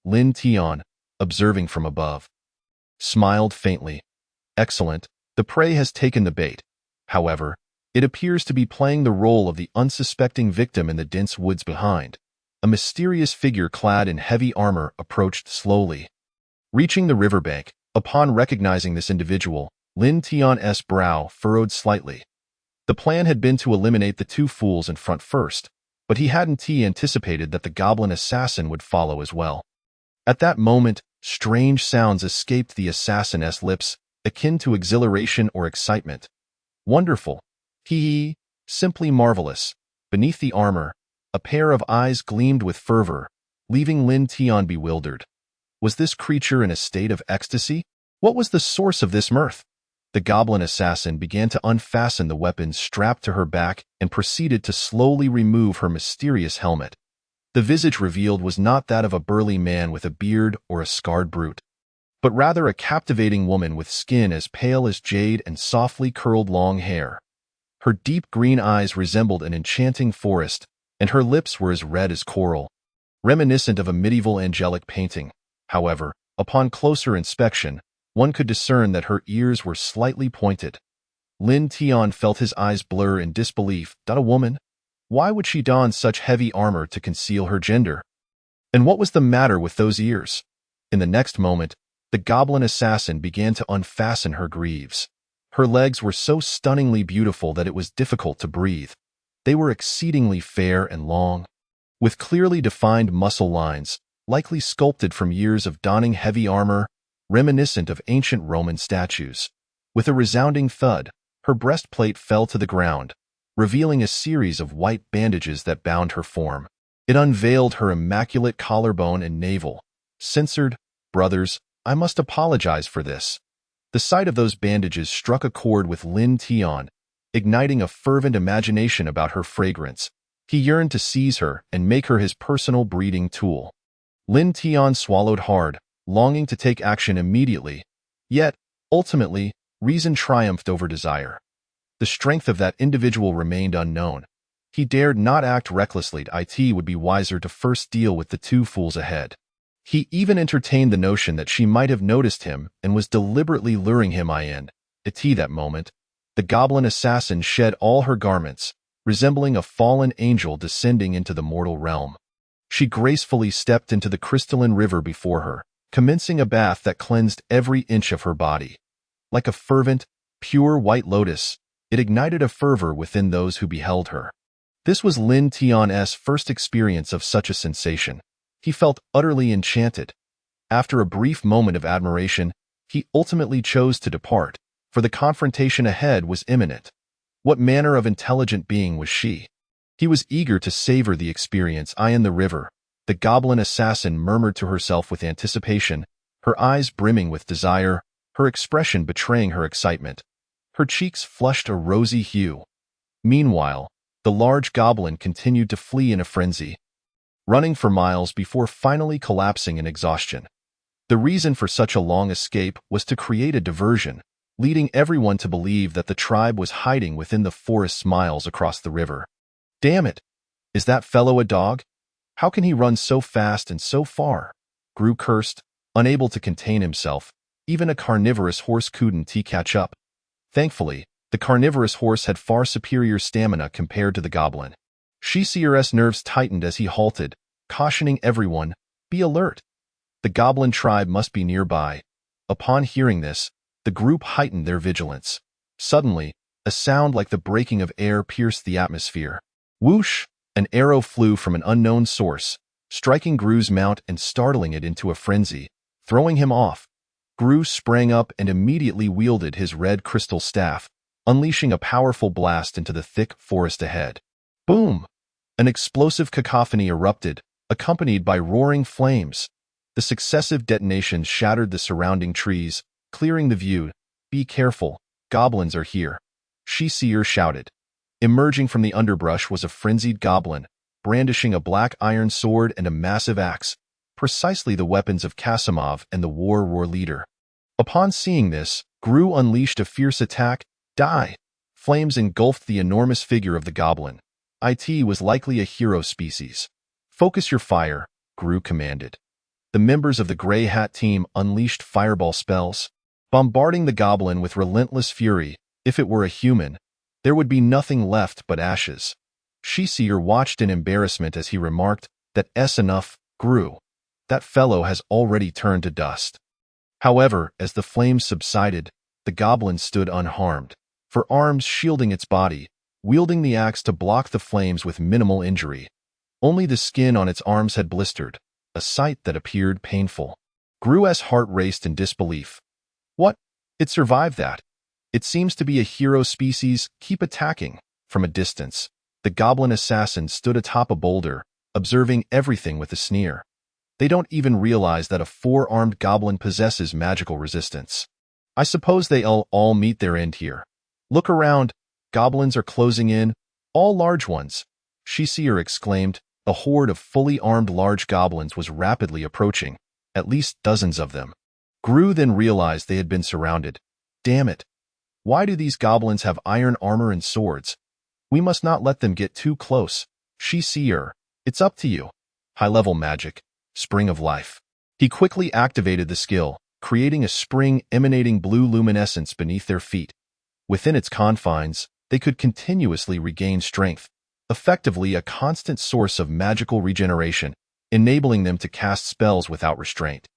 Lin Tian, observing from above, smiled faintly. Excellent, the prey has taken the bait. However, it appears to be playing the role of the unsuspecting victim in the dense woods behind. A mysterious figure clad in heavy armor approached slowly. Reaching the riverbank, upon recognizing this individual, Lin Tian's brow furrowed slightly. The plan had been to eliminate the two fools in front first, but he hadn't anticipated that the goblin assassin would follow as well. At that moment, strange sounds escaped the assassin's lips, akin to exhilaration or excitement. Wonderful. Hee, simply marvelous. Beneath the armor, a pair of eyes gleamed with fervor, leaving Lin Tian bewildered. Was this creature in a state of ecstasy? What was the source of this mirth? The goblin assassin began to unfasten the weapons strapped to her back and proceeded to slowly remove her mysterious helmet. The visage revealed was not that of a burly man with a beard or a scarred brute, but rather a captivating woman with skin as pale as jade and softly curled long hair. Her deep green eyes resembled an enchanting forest, and her lips were as red as coral, reminiscent of a medieval angelic painting. However, upon closer inspection, one could discern that her ears were slightly pointed. Lin Tian felt his eyes blur in disbelief. A woman? Why would she don such heavy armor to conceal her gender? And what was the matter with those ears? In the next moment, the goblin assassin began to unfasten her greaves. Her legs were so stunningly beautiful that it was difficult to breathe. They were exceedingly fair and long, with clearly defined muscle lines, likely sculpted from years of donning heavy armor, reminiscent of ancient Roman statues. With a resounding thud, her breastplate fell to the ground, revealing a series of white bandages that bound her form. It unveiled her immaculate collarbone and navel. Censored, brothers, I must apologize for this. The sight of those bandages struck a chord with Lin Tian, igniting a fervent imagination about her fragrance. He yearned to seize her and make her his personal breeding tool. Lin Tian swallowed hard, longing to take action immediately. Yet, ultimately, reason triumphed over desire. The strength of that individual remained unknown. He dared not act recklessly. It would be wiser to first deal with the two fools ahead. He even entertained the notion that she might have noticed him and was deliberately luring him in. At that moment, the goblin assassin shed all her garments, resembling a fallen angel descending into the mortal realm. She gracefully stepped into the crystalline river before her, commencing a bath that cleansed every inch of her body. Like a fervent, pure white lotus, it ignited a fervor within those who beheld her. This was Lin Tian's first experience of such a sensation. He felt utterly enchanted. After a brief moment of admiration, he ultimately chose to depart, for the confrontation ahead was imminent. What manner of intelligent being was she? He was eager to savor the experience. In the river, the goblin assassin murmured to herself with anticipation, her eyes brimming with desire, her expression betraying her excitement. Her cheeks flushed a rosy hue. Meanwhile, the large goblin continued to flee in a frenzy, running for miles before finally collapsing in exhaustion. The reason for such a long escape was to create a diversion, leading everyone to believe that the tribe was hiding within the forests miles across the river. Damn it! Is that fellow a dog? How can he run so fast and so far? Gru cursed, unable to contain himself. Even a carnivorous horse couldn't catch up. Thankfully, the carnivorous horse had far superior stamina compared to the goblin. Shisir's nerves tightened as he halted, cautioning everyone, be alert. The goblin tribe must be nearby. Upon hearing this, the group heightened their vigilance. Suddenly, a sound like the breaking of air pierced the atmosphere. Whoosh! An arrow flew from an unknown source, striking Gru's mount and startling it into a frenzy, throwing him off. Gru sprang up and immediately wielded his red crystal staff, unleashing a powerful blast into the thick forest ahead. Boom! An explosive cacophony erupted, accompanied by roaring flames. The successive detonations shattered the surrounding trees, clearing the view. Be careful, goblins are here, Shisir shouted. Emerging from the underbrush was a frenzied goblin, brandishing a black iron sword and a massive axe, precisely the weapons of Kasimov and the war leader. Upon seeing this, Gru unleashed a fierce attack. Die! Flames engulfed the enormous figure of the goblin. It was likely a hero species. Focus your fire, Gru commanded. The members of the Grey Hat team unleashed fireball spells, bombarding the goblin with relentless fury. If it were a human, there would be nothing left but ashes. Shisier watched in embarrassment as he remarked, That's enough, Gru. That fellow has already turned to dust. However, as the flames subsided, The goblin stood unharmed, for arms shielding its body, wielding the axe to block the flames with minimal injury. Only the skin on its arms had blistered, a sight that appeared painful. Gru's heart raced in disbelief. What? It survived that? It seems to be a hero species. Keep attacking. From a distance, the goblin assassin stood atop a boulder, observing everything with a sneer. They don't even realize that a four-armed goblin possesses magical resistance. I suppose they'll all meet their end here. Look around. Goblins are closing in, all large ones. Shisier exclaimed. A horde of fully armed large goblins was rapidly approaching, at least dozens of them. Gru then realized they had been surrounded. Damn it. Why do these goblins have iron armor and swords? We must not let them get too close. Shisier, it's up to you. High-level magic. Spring of life. He quickly activated the skill, creating a spring emanating blue luminescence beneath their feet. Within its confines, they could continuously regain strength, effectively a constant source of magical regeneration, enabling them to cast spells without restraint.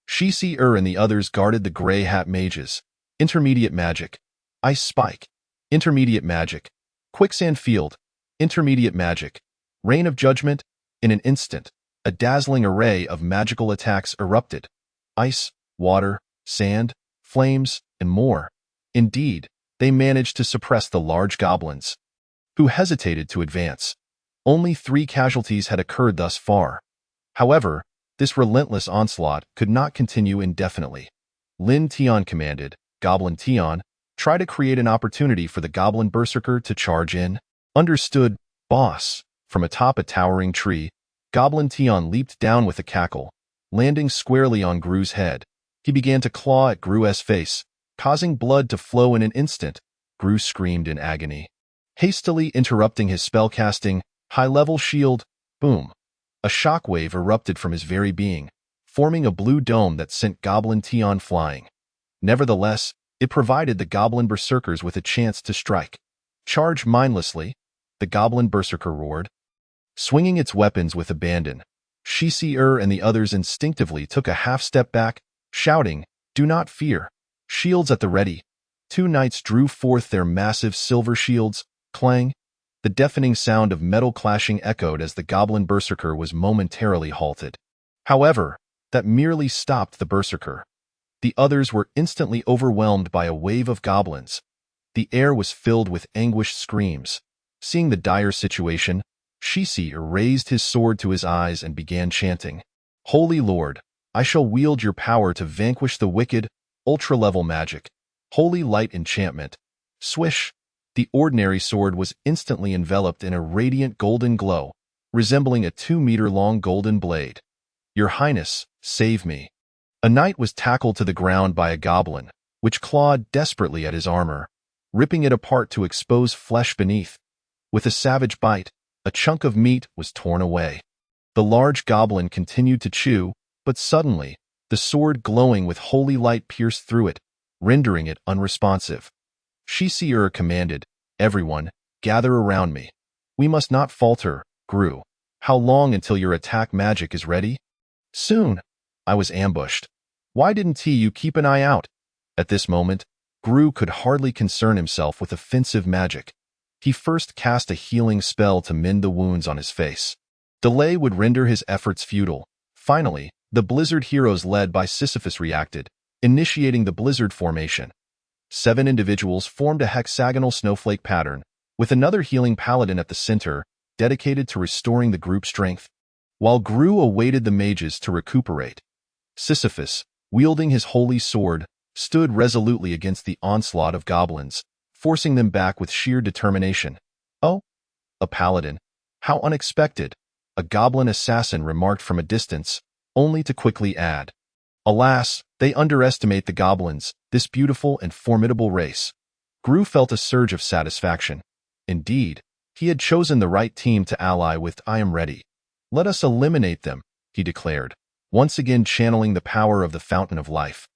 Shisier and the others guarded the gray hat mages. Intermediate magic. Ice spike. Intermediate magic. Quicksand field. Intermediate magic. Rain of judgment. In an instant, a dazzling array of magical attacks erupted. Ice, water, sand, flames, and more. Indeed, they managed to suppress the large goblins, who hesitated to advance. Only 3 casualties had occurred thus far. However, this relentless onslaught could not continue indefinitely. Lin Tian commanded, Goblin Tian, try to create an opportunity for the goblin berserker to charge in. Understood, boss. From atop a towering tree, Goblin Tian leaped down with a cackle, landing squarely on Gru's head. He began to claw at Gru's face, causing blood to flow in an instant. Gru screamed in agony. Hastily interrupting his spellcasting, high-level shield, boom. A shockwave erupted from his very being, forming a blue dome that sent Goblin Tian flying. Nevertheless, it provided the goblin berserkers with a chance to strike. Charge mindlessly, the goblin berserker roared, swinging its weapons with abandon. Shisier and the others instinctively took a half-step back, shouting, "Do not fear. Shields at the ready." 2 knights drew forth their massive silver shields. Clang! The deafening sound of metal clashing echoed as the goblin berserker was momentarily halted. However, that merely stopped the berserker. The others were instantly overwhelmed by a wave of goblins. The air was filled with anguished screams. Seeing the dire situation, Shisier raised his sword to his eyes and began chanting, "Holy Lord, I shall wield your power to vanquish the wicked." Ultra-level magic. Holy light enchantment. Swish! The ordinary sword was instantly enveloped in a radiant golden glow, resembling a 2-meter-long golden blade. "Your Highness, save me." A knight was tackled to the ground by a goblin, which clawed desperately at his armor, ripping it apart to expose flesh beneath. With a savage bite, a chunk of meat was torn away. The large goblin continued to chew, but suddenly, the sword glowing with holy light pierced through it, rendering it unresponsive. Shisier commanded, "Everyone, gather around me. We must not falter." Gru, how long until your attack magic is ready? Soon. I was ambushed. Why didn't you keep an eye out? At this moment, Gru could hardly concern himself with offensive magic. He first cast a healing spell to mend the wounds on his face. Delay would render his efforts futile. Finally, the Blizzard heroes led by Sisyphus reacted, initiating the Blizzard formation. 7 individuals formed a hexagonal snowflake pattern, with another healing paladin at the center, dedicated to restoring the group strength. While Gru awaited the mages to recuperate, Sisyphus, wielding his holy sword, stood resolutely against the onslaught of goblins, forcing them back with sheer determination. "Oh, a paladin. How unexpected," a goblin assassin remarked from a distance, only to quickly add, "Alas, they underestimate the goblins, this beautiful and formidable race." Gru felt a surge of satisfaction. Indeed, he had chosen the right team to ally with. "I am ready. Let us eliminate them," he declared, once again channeling the power of the Fountain of Life.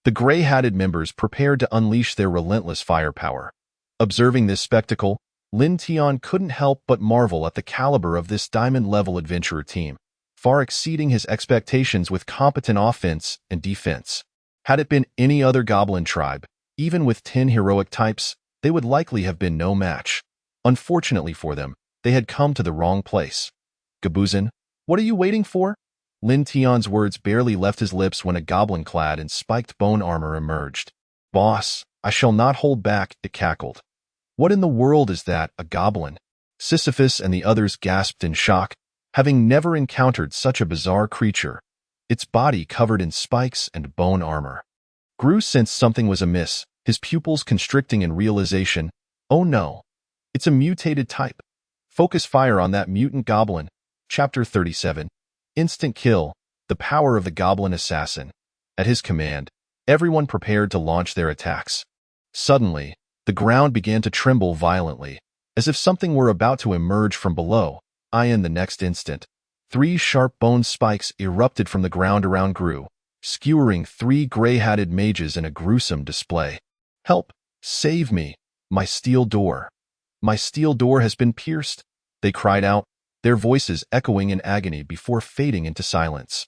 The gray-hatted members prepared to unleash their relentless firepower. Observing this spectacle, Lin Tian couldn't help but marvel at the caliber of this diamond-level adventurer team, far exceeding his expectations with competent offense and defense. Had it been any other goblin tribe, Even with 10 heroic types, they would likely have been no match. Unfortunately for them, they had come to the wrong place. Gabuzin, what are you waiting for? Lin Tian's words barely left his lips when a goblin clad in spiked bone armor emerged. Boss, I shall not hold back, it cackled. What in the world is that, a goblin? Sisyphus and the others gasped in shock, having never encountered such a bizarre creature, its body covered in spikes and bone armor. Gru sensed something was amiss, his pupils constricting in realization. Oh no, it's a mutated type. Focus fire on that mutant goblin. Chapter 37. Instant kill, the power of the goblin assassin. At his command, everyone prepared to launch their attacks. Suddenly, the ground began to tremble violently, as if something were about to emerge from below. In the next instant, 3 sharp bone spikes erupted from the ground around Gru, skewering 3 gray-hatted mages in a gruesome display. Help! Save me! My steel door! My steel door has been pierced! They cried out, their voices echoing in agony before fading into silence.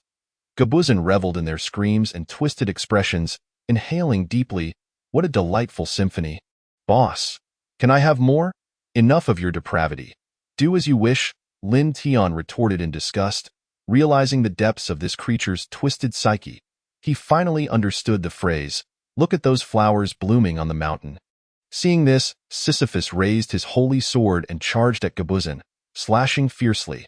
Gabuzin reveled in their screams and twisted expressions, inhaling deeply. What a delightful symphony! Boss, can I have more? Enough of your depravity. Do as you wish, Lin Tian retorted in disgust, realizing the depths of this creature's twisted psyche. He finally understood the phrase, look at those flowers blooming on the mountain. Seeing this, Sisyphus raised his holy sword and charged at Gabuzin, slashing fiercely.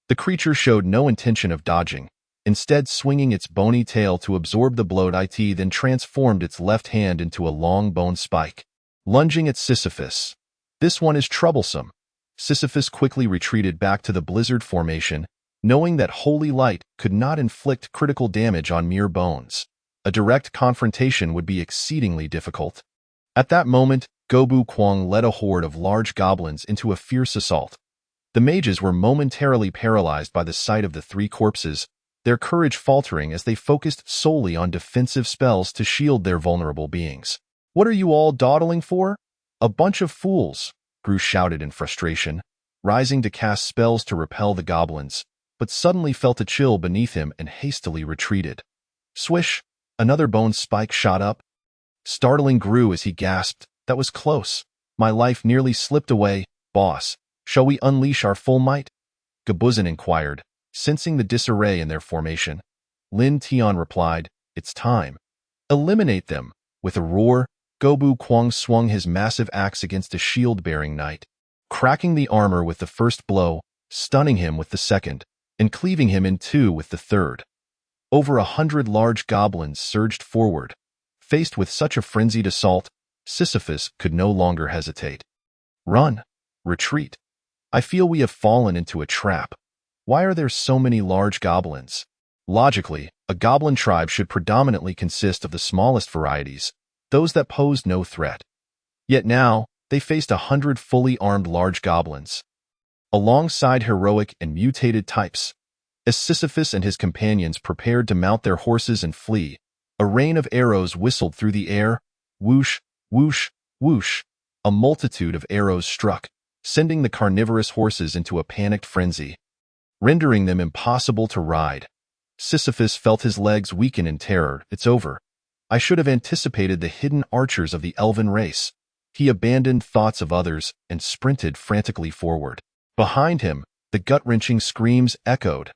The creature showed no intention of dodging, instead swinging its bony tail to absorb the blow. It then transformed its left hand into a long bone spike, lunging at Sisyphus. This one is troublesome. Sisyphus quickly retreated back to the blizzard formation, knowing that holy light could not inflict critical damage on mere bones. A direct confrontation would be exceedingly difficult. At that moment, Gobu Kwang led a horde of large goblins into a fierce assault. The mages were momentarily paralyzed by the sight of the 3 corpses, their courage faltering as they focused solely on defensive spells to shield their vulnerable beings. What are you all dawdling for? A bunch of fools, Gru shouted in frustration, rising to cast spells to repel the goblins, but suddenly felt a chill beneath him and hastily retreated. Swish! Another bone spike shot up, startling Gru as he gasped, that was close. My life nearly slipped away. Boss, shall we unleash our full might? Gabuzin inquired, sensing the disarray in their formation. Lin Tian replied, it's time. Eliminate them. With a roar, Gobu Kwang swung his massive axe against a shield-bearing knight, cracking the armor with the first blow, stunning him with the second, and cleaving him in 2 with the third. Over 100 large goblins surged forward. Faced with such a frenzied assault, Sisyphus could no longer hesitate. Run! Retreat! I feel we have fallen into a trap. Why are there so many large goblins? Logically, a goblin tribe should predominantly consist of the smallest varieties, those that posed no threat. Yet now, they faced 100 fully armed large goblins, alongside heroic and mutated types. As Sisyphus and his companions prepared to mount their horses and flee, a rain of arrows whistled through the air. Whoosh, whoosh, whoosh. A multitude of arrows struck, sending the carnivorous horses into a panicked frenzy, rendering them impossible to ride. Sisyphus felt his legs weaken in terror. It's over. I should have anticipated the hidden archers of the elven race. He abandoned thoughts of others and sprinted frantically forward. Behind him, the gut-wrenching screams echoed.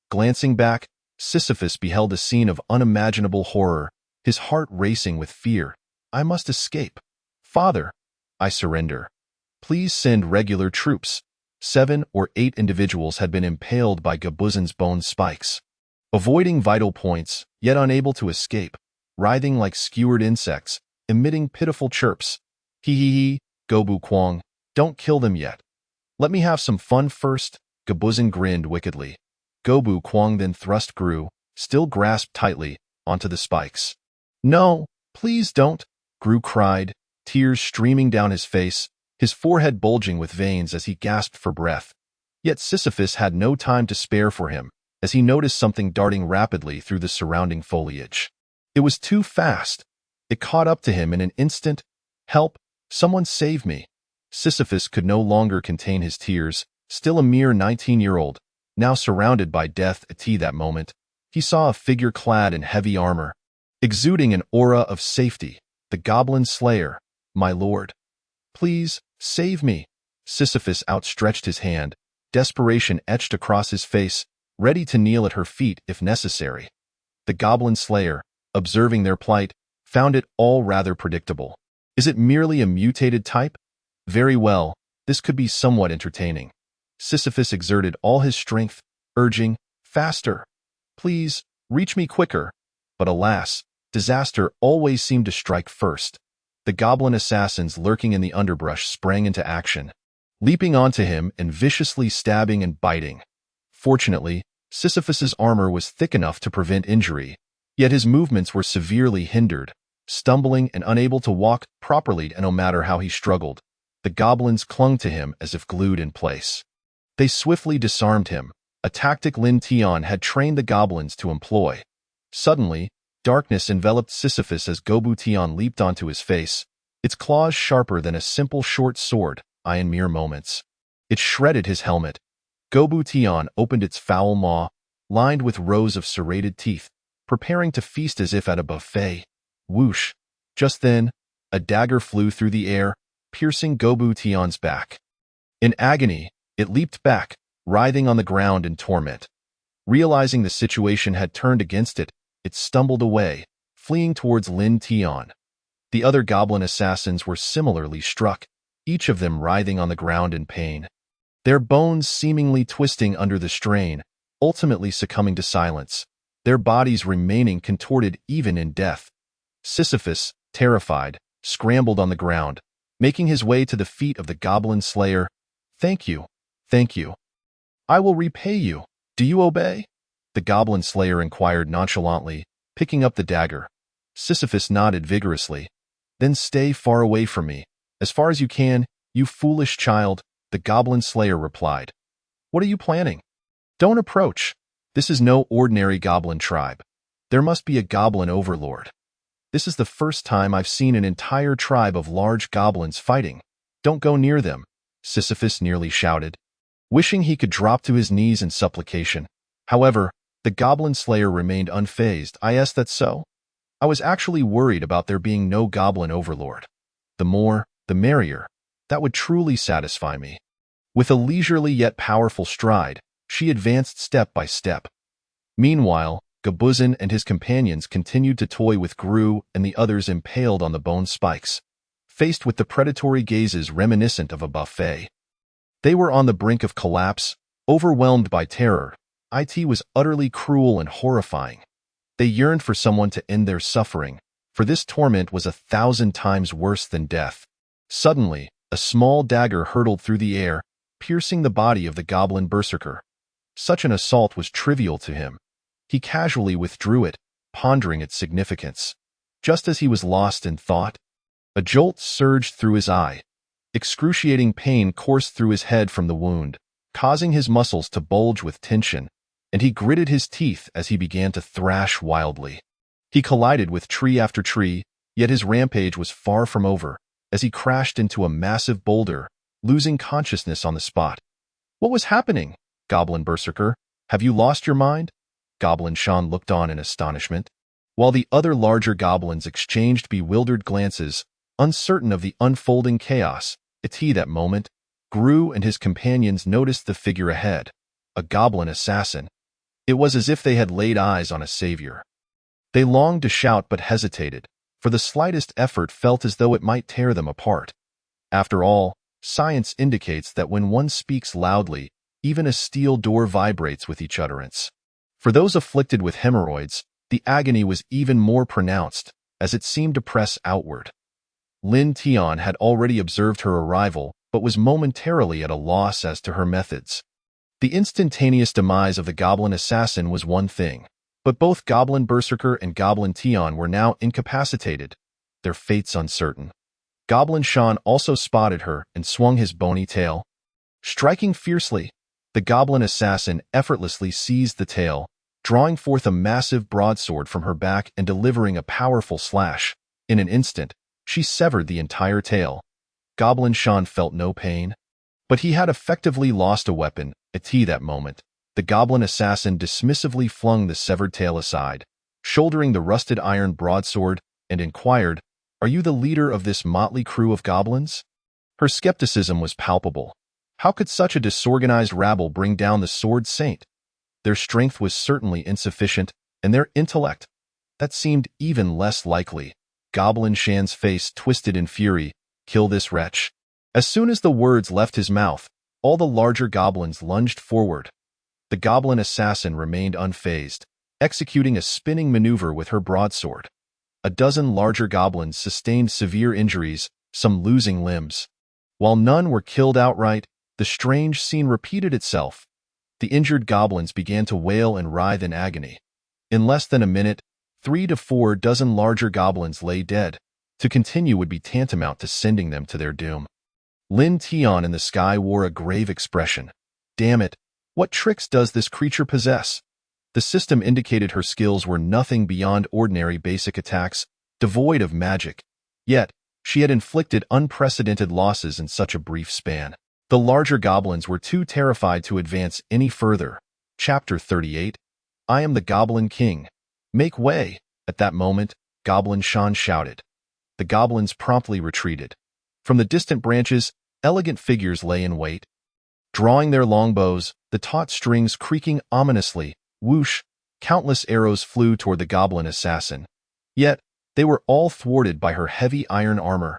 Glancing back, Sisyphus beheld a scene of unimaginable horror, his heart racing with fear. I must escape. Father, I surrender. Please send regular troops. 7 or 8 individuals had been impaled by Gabuzin's bone spikes, avoiding vital points, yet unable to escape, writhing like skewered insects, emitting pitiful chirps. Hee, Gobu Kwang, don't kill them yet. Let me have some fun first. Gabuzin grinned wickedly. Gobu Kwang then thrust Gru, still grasped tightly, onto the spikes. No, please don't, Gru cried, tears streaming down his face, his forehead bulging with veins as he gasped for breath. Yet Sisyphus had no time to spare for him, as he noticed something darting rapidly through the surrounding foliage. It was too fast. It caught up to him in an instant. Help! Someone save me! Sisyphus could no longer contain his tears, still a mere 19-year-old, now surrounded by death. At that moment, he saw a figure clad in heavy armor, exuding an aura of safety. "The Goblin Slayer, my lord. Please, save me." Sisyphus outstretched his hand, desperation etched across his face, ready to kneel at her feet if necessary. The Goblin Slayer, observing their plight, found it all rather predictable. Is it merely a mutated type? Very well, this could be somewhat entertaining. Sisyphus exerted all his strength, urging, "Faster! Please, reach me quicker." But alas, disaster always seemed to strike first. The goblin assassins lurking in the underbrush sprang into action, leaping onto him and viciously stabbing and biting. Fortunately, Sisyphus's armor was thick enough to prevent injury, yet his movements were severely hindered, stumbling and unable to walk properly, and no matter how he struggled, the goblins clung to him as if glued in place. They swiftly disarmed him, a tactic Lin Tian had trained the goblins to employ. Suddenly, darkness enveloped Sisyphus as Gobu Tian leaped onto his face, its claws sharper than a simple short sword, in mere moments. It shredded his helmet. Gobu Tian opened its foul maw, lined with rows of serrated teeth, preparing to feast as if at a buffet. Whoosh! Just then, a dagger flew through the air, piercing Gobu Tian's back. In agony, it leaped back, writhing on the ground in torment. Realizing the situation had turned against it, it stumbled away, fleeing towards Lin Tian. The other goblin assassins were similarly struck, each of them writhing on the ground in pain, their bones seemingly twisting under the strain, ultimately succumbing to silence, their bodies remaining contorted even in death. Sisyphus, terrified, scrambled on the ground, making his way to the feet of the Goblin Slayer. "Thank you, thank you. I will repay you. Do you obey?" The Goblin Slayer inquired nonchalantly, picking up the dagger. Sisyphus nodded vigorously. "Then stay far away from me, as far as you can, you foolish child," the Goblin Slayer replied. "What are you planning? Don't approach. This is no ordinary goblin tribe. There must be a goblin overlord. This is the first time I've seen an entire tribe of large goblins fighting. Don't go near them," Sisyphus nearly shouted, wishing he could drop to his knees in supplication. However, the Goblin Slayer remained unfazed. "Is that so? I was actually worried about there being no goblin overlord. The more, the merrier. That would truly satisfy me." With a leisurely yet powerful stride, she advanced step by step. Meanwhile, Gabuzin and his companions continued to toy with Gru and the others impaled on the bone spikes, faced with the predatory gazes reminiscent of a buffet. They were on the brink of collapse, overwhelmed by terror. It was utterly cruel and horrifying. They yearned for someone to end their suffering, for this torment was 1,000 times worse than death. Suddenly, a small dagger hurtled through the air, piercing the body of the goblin berserker. Such an assault was trivial to him. He casually withdrew it, pondering its significance. Just as he was lost in thought, a jolt surged through his eye. Excruciating pain coursed through his head from the wound, causing his muscles to bulge with tension, and he gritted his teeth as he began to thrash wildly. He collided with tree after tree, yet his rampage was far from over, as he crashed into a massive boulder, losing consciousness on the spot. "What was happening, Goblin Berserker? Have you lost your mind?" Goblin Shan looked on in astonishment, while the other larger goblins exchanged bewildered glances, uncertain of the unfolding chaos. At that moment, Gru and his companions noticed the figure ahead, a goblin assassin. It was as if they had laid eyes on a savior. They longed to shout but hesitated, for the slightest effort felt as though it might tear them apart. After all, science indicates that when one speaks loudly, even a steel door vibrates with each utterance. For those afflicted with hemorrhoids, the agony was even more pronounced, as it seemed to press outward. Lin Tian had already observed her arrival, but was momentarily at a loss as to her methods. The instantaneous demise of the goblin assassin was one thing, but both Goblin Berserker and Goblin Tian were now incapacitated, their fates uncertain. Goblin Shan also spotted her and swung his bony tail. Striking fiercely, the goblin assassin effortlessly seized the tail, drawing forth a massive broadsword from her back and delivering a powerful slash. In an instant, she severed the entire tail. Goblin Shan felt no pain, but he had effectively lost a weapon. At that moment, the goblin assassin dismissively flung the severed tail aside, shouldering the rusted iron broadsword, and inquired, Are you the leader of this motley crew of goblins? Her skepticism was palpable. How could such a disorganized rabble bring down the Sword Saint? Their strength was certainly insufficient, and their intellect, that seemed even less likely. Goblin Shan's face twisted in fury. Kill this wretch. As soon as the words left his mouth, all the larger goblins lunged forward. The goblin assassin remained unfazed, executing a spinning maneuver with her broadsword. A dozen larger goblins sustained severe injuries, some losing limbs. While none were killed outright, the strange scene repeated itself. The injured goblins began to wail and writhe in agony. In less than a minute, 3 to 4 dozen larger goblins lay dead. To continue would be tantamount to sending them to their doom. Lin Tian in the sky wore a grave expression. Damn it, what tricks does this creature possess? The system indicated her skills were nothing beyond ordinary basic attacks, devoid of magic. Yet, she had inflicted unprecedented losses in such a brief span. The larger goblins were too terrified to advance any further. Chapter 38. I am the Goblin King. Make way! At that moment, Goblin Shan shouted. The goblins promptly retreated. From the distant branches, elegant figures lay in wait. Drawing their longbows, the taut strings creaking ominously, whoosh, countless arrows flew toward the goblin assassin. Yet, they were all thwarted by her heavy iron armor.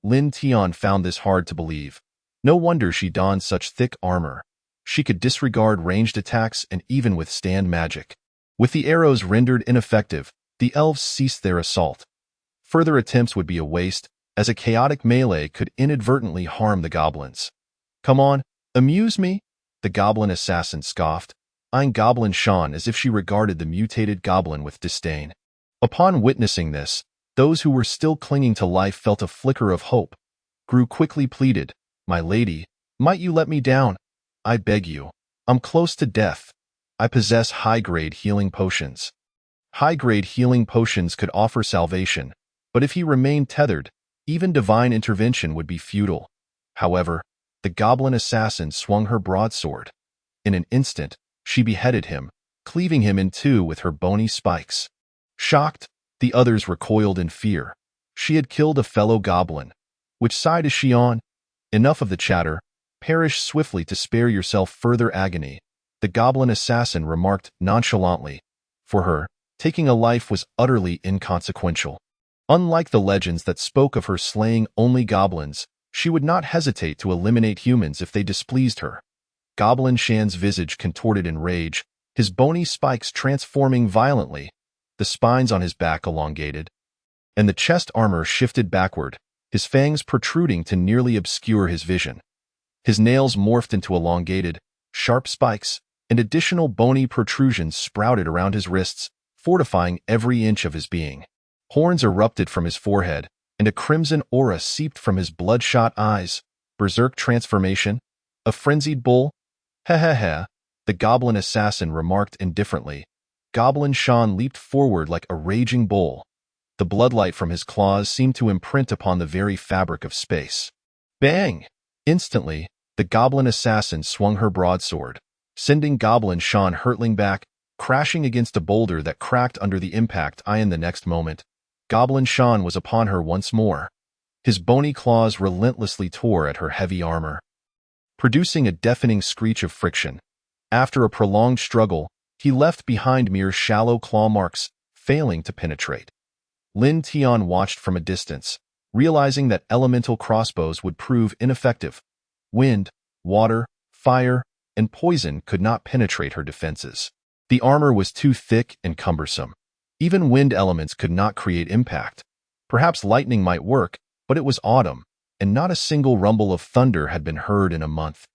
Lin Tian found this hard to believe. No wonder she donned such thick armor. She could disregard ranged attacks and even withstand magic. With the arrows rendered ineffective, the elves ceased their assault. Further attempts would be a waste, as a chaotic melee could inadvertently harm the goblins. Come on, amuse me? The goblin assassin scoffed, eyeing Goblin Shan as if she regarded the mutated goblin with disdain. Upon witnessing this, those who were still clinging to life felt a flicker of hope. Gru quickly pleaded, My lady, might you let me down? I beg you. I'm close to death. I possess high-grade healing potions. High-grade healing potions could offer salvation, but if he remained tethered, even divine intervention would be futile. However, the goblin assassin swung her broadsword. In an instant, she beheaded him, cleaving him in two with her bony spikes. Shocked, the others recoiled in fear. She had killed a fellow goblin. Which side is she on? Enough of the chatter. Perish swiftly to spare yourself further agony, the goblin assassin remarked nonchalantly. For her, taking a life was utterly inconsequential. Unlike the legends that spoke of her slaying only goblins, she would not hesitate to eliminate humans if they displeased her. Goblin Shan's visage contorted in rage, his bony spikes transforming violently, the spines on his back elongated, and the chest armor shifted backward, his fangs protruding to nearly obscure his vision. His nails morphed into elongated, sharp spikes, and additional bony protrusions sprouted around his wrists, fortifying every inch of his being. Horns erupted from his forehead, and a crimson aura seeped from his bloodshot eyes. Berserk transformation? A frenzied bull? Heh, the goblin assassin remarked indifferently. Goblin Shan leaped forward like a raging bull. The bloodlight from his claws seemed to imprint upon the very fabric of space. Bang! Instantly, the goblin assassin swung her broadsword, sending Goblin Shan hurtling back, crashing against a boulder that cracked under the impact. In the next moment, Goblin Shan was upon her once more. His bony claws relentlessly tore at her heavy armor, producing a deafening screech of friction. After a prolonged struggle, he left behind mere shallow claw marks, failing to penetrate. Lin Tian watched from a distance, realizing that elemental crossbows would prove ineffective. Wind, water, fire, and poison could not penetrate her defenses. The armor was too thick and cumbersome. Even wind elements could not create impact. Perhaps lightning might work, but it was autumn, and not a single rumble of thunder had been heard in a month.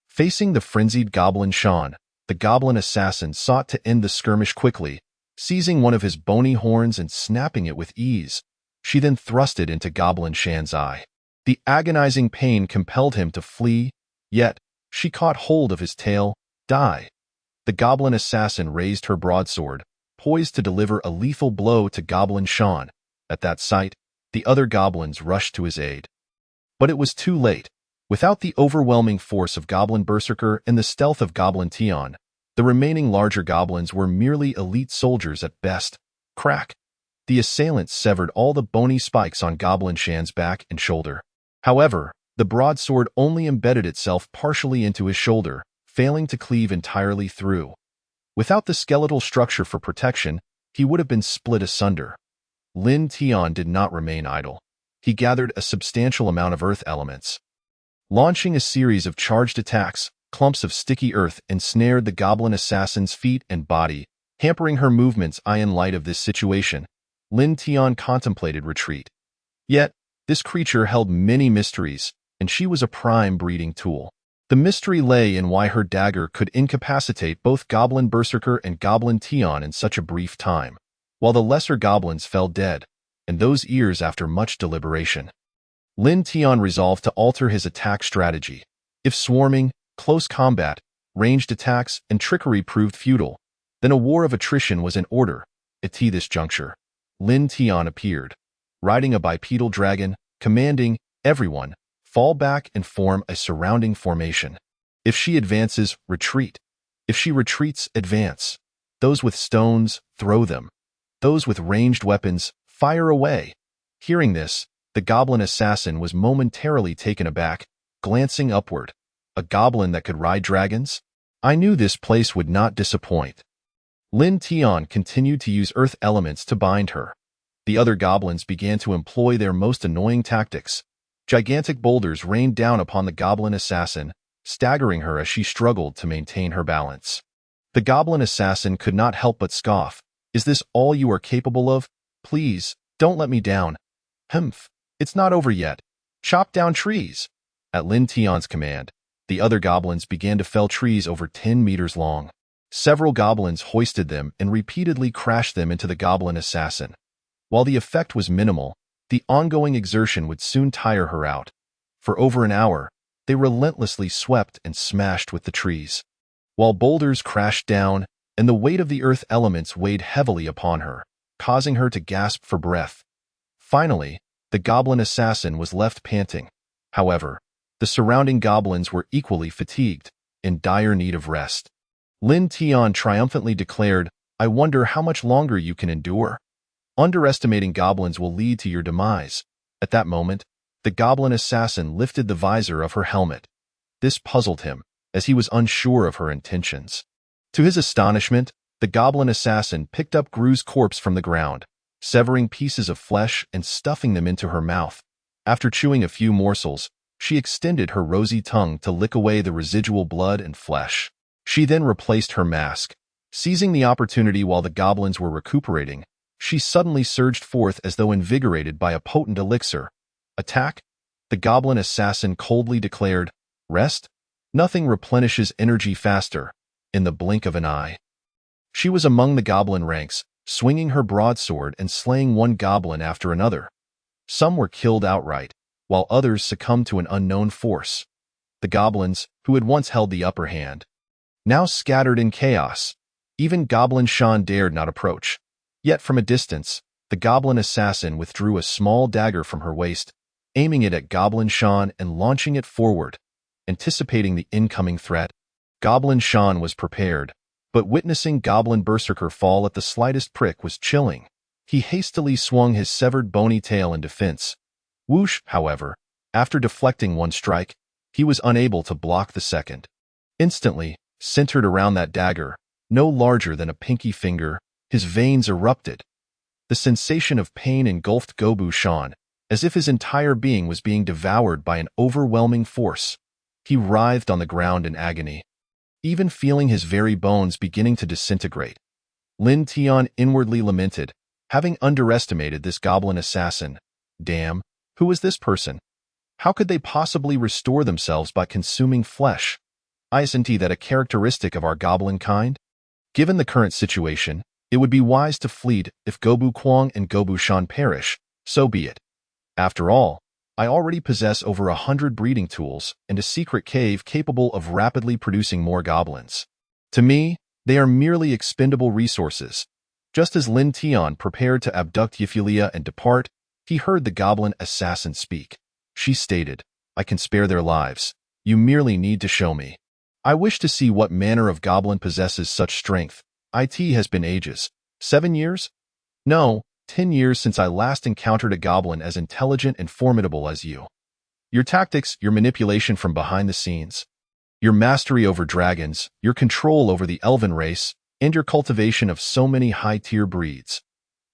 Facing the frenzied Goblin Shan, the goblin assassin sought to end the skirmish quickly, seizing one of his bony horns and snapping it with ease. She then thrust it into Goblin Shan's eye. The agonizing pain compelled him to flee, yet she caught hold of his tail. Die! The goblin assassin raised her broadsword, poised to deliver a lethal blow to Goblin Shan. At that sight, the other goblins rushed to his aid. But it was too late. Without the overwhelming force of Goblin Berserker and the stealth of Goblin Tian, the remaining larger goblins were merely elite soldiers at best. Crack! The assailant severed all the bony spikes on Goblin Shan's back and shoulder. However, the broadsword only embedded itself partially into his shoulder, failing to cleave entirely through. Without the skeletal structure for protection, he would have been split asunder. Lin Tian did not remain idle. He gathered a substantial amount of earth elements. Launching a series of charged attacks, clumps of sticky earth ensnared the goblin assassin's feet and body, hampering her movements. In light of this situation, Lin Tian contemplated retreat. Yet, this creature held many mysteries, and she was a prime breeding tool. The mystery lay in why her dagger could incapacitate both Goblin Berserker and Goblin Tian in such a brief time, while the lesser goblins fell dead, and those ears after much deliberation. Lin Tian resolved to alter his attack strategy. If swarming, close combat, ranged attacks, and trickery proved futile, then a war of attrition was in order. At this juncture, Lin Tian appeared, riding a bipedal dragon, commanding everyone, fall back and form a surrounding formation. If she advances, retreat. If she retreats, advance. Those with stones, throw them. Those with ranged weapons, fire away. Hearing this, the goblin assassin was momentarily taken aback, glancing upward. A goblin that could ride dragons? I knew this place would not disappoint. Lin Tian continued to use earth elements to bind her. The other goblins began to employ their most annoying tactics. Gigantic boulders rained down upon the goblin assassin, staggering her as she struggled to maintain her balance. The goblin assassin could not help but scoff. Is this all you are capable of? Please, don't let me down. Humph, it's not over yet. Chop down trees. At Lin Tian's command, the other goblins began to fell trees over 10 meters long. Several goblins hoisted them and repeatedly crashed them into the goblin assassin. While the effect was minimal, the ongoing exertion would soon tire her out. For over an hour, they relentlessly swept and smashed with the trees, while boulders crashed down and the weight of the earth elements weighed heavily upon her, causing her to gasp for breath. Finally, the goblin assassin was left panting. However, the surrounding goblins were equally fatigued, in dire need of rest. Lin Tian triumphantly declared, I wonder how much longer you can endure. Underestimating goblins will lead to your demise. At that moment, the goblin assassin lifted the visor of her helmet. This puzzled him, as he was unsure of her intentions. To his astonishment, the goblin assassin picked up Gru's corpse from the ground, severing pieces of flesh and stuffing them into her mouth. After chewing a few morsels, she extended her rosy tongue to lick away the residual blood and flesh. She then replaced her mask. Seizing the opportunity while the goblins were recuperating, she suddenly surged forth as though invigorated by a potent elixir. Attack? The goblin assassin coldly declared. Rest? Nothing replenishes energy faster. In the blink of an eye, she was among the goblin ranks, swinging her broadsword and slaying one goblin after another. Some were killed outright, while others succumbed to an unknown force. The goblins, who had once held the upper hand, now scattered in chaos. Even Goblin Shan dared not approach. Yet from a distance, the goblin assassin withdrew a small dagger from her waist, aiming it at Goblin Shan and launching it forward. Anticipating the incoming threat, Goblin Shan was prepared, but witnessing Goblin Berserker fall at the slightest prick was chilling. He hastily swung his severed bony tail in defense. Whoosh, however, after deflecting one strike, he was unable to block the second. Instantly, centered around that dagger, no larger than a pinky finger, his veins erupted. The sensation of pain engulfed Gobu Shan, as if his entire being was being devoured by an overwhelming force. He writhed on the ground in agony, even feeling his very bones beginning to disintegrate. Lin Tian inwardly lamented, having underestimated this goblin assassin. Damn, who was this person? How could they possibly restore themselves by consuming flesh? Isn't that a characteristic of our goblin kind? Given the current situation, it would be wise to flee. If Gobu Kwang and Gobu Shan perish, so be it. After all, I already possess over 100 breeding tools and a secret cave capable of rapidly producing more goblins. To me, they are merely expendable resources. Just as Lin Tian prepared to abduct Yiphilia and depart, he heard the goblin assassin speak. She stated, I can spare their lives. You merely need to show me. I wish to see what manner of goblin possesses such strength. It has been ages. 7 years? No, 10 years since I last encountered a goblin as intelligent and formidable as you. Your tactics, your manipulation from behind the scenes, your mastery over dragons, your control over the elven race, and your cultivation of so many high-tier breeds.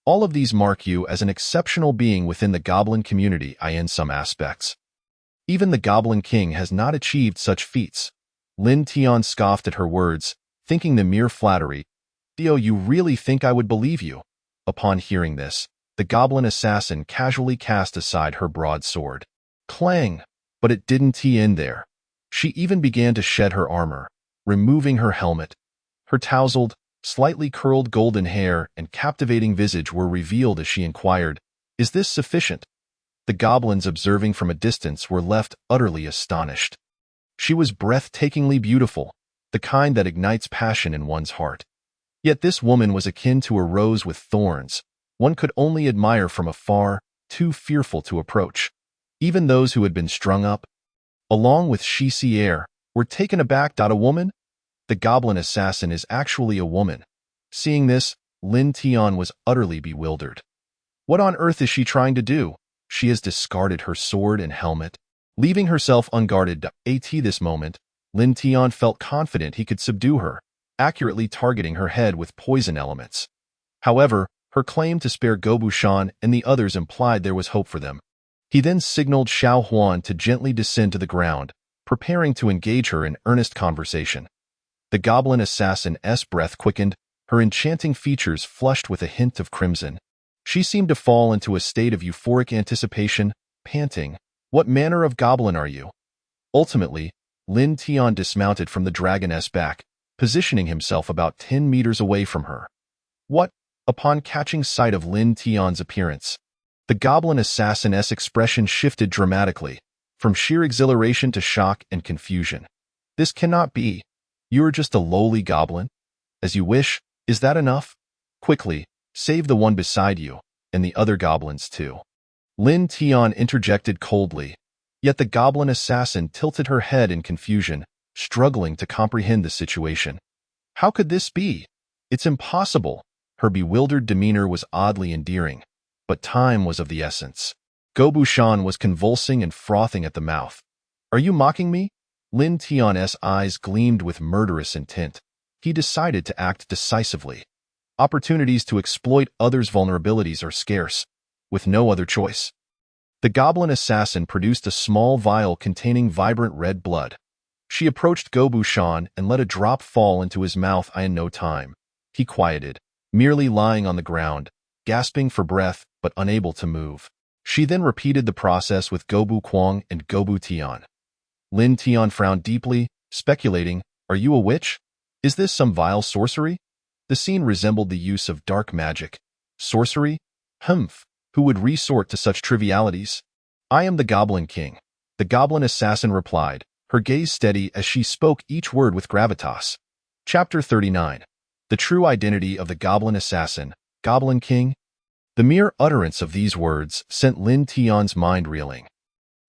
All of these mark you as an exceptional being within the goblin community in some aspects. Even the Goblin King has not achieved such feats. Lin Tian scoffed at her words, thinking them mere flattery. Dio, you really think I would believe you? Upon hearing this, the goblin assassin casually cast aside her broadsword. Clang! But it didn't end there. She even began to shed her armor, removing her helmet. Her tousled, slightly curled golden hair and captivating visage were revealed as she inquired, "Is this sufficient?" The goblins observing from a distance were left utterly astonished. She was breathtakingly beautiful, the kind that ignites passion in one's heart. Yet this woman was akin to a rose with thorns. One could only admire from afar, too fearful to approach. Even those who had been strung up, along with Shisier, were taken aback. A woman? The goblin assassin is actually a woman. Seeing this, Lin Tian was utterly bewildered. What on earth is she trying to do? She has discarded her sword and helmet, leaving herself unguarded. At this moment, Lin Tian felt confident he could subdue her, accurately targeting her head with poison elements. However, her claim to spare Gobushan and the others implied there was hope for them. He then signaled Xiao Huan to gently descend to the ground, preparing to engage her in earnest conversation. The goblin assassin's breath quickened, her enchanting features flushed with a hint of crimson. She seemed to fall into a state of euphoric anticipation, panting, "What manner of goblin are you?" Ultimately, Lin Tian dismounted from the dragon's back, positioning himself about 10 meters away from her. What? Upon catching sight of Lin Tian's appearance, the goblin assassin's expression shifted dramatically, from sheer exhilaration to shock and confusion. "This cannot be. You are just a lowly goblin? As you wish, is that enough? Quickly, save the one beside you, and the other goblins too." Lin Tian interjected coldly, yet the goblin assassin tilted her head in confusion, struggling to comprehend the situation. How could this be? It's impossible. Her bewildered demeanor was oddly endearing, but time was of the essence. Gobushan was convulsing and frothing at the mouth. "Are you mocking me?" Lin Tian's eyes gleamed with murderous intent. He decided to act decisively. Opportunities to exploit others' vulnerabilities are scarce, with no other choice. The goblin assassin produced a small vial containing vibrant red blood. She approached Gobushan and let a drop fall into his mouth in no time. He quieted, merely lying on the ground, gasping for breath but unable to move. She then repeated the process with Gobu Kuang and Gobu Tian. Lin Tian frowned deeply, speculating, "Are you a witch? Is this some vile sorcery?" The scene resembled the use of dark magic. Sorcery? Humph! Who would resort to such trivialities? "I am the Goblin King," the goblin assassin replied, her gaze steady as she spoke each word with gravitas. Chapter 39. The True Identity of the Goblin Assassin, Goblin King. The mere utterance of these words sent Lin Tian's mind reeling.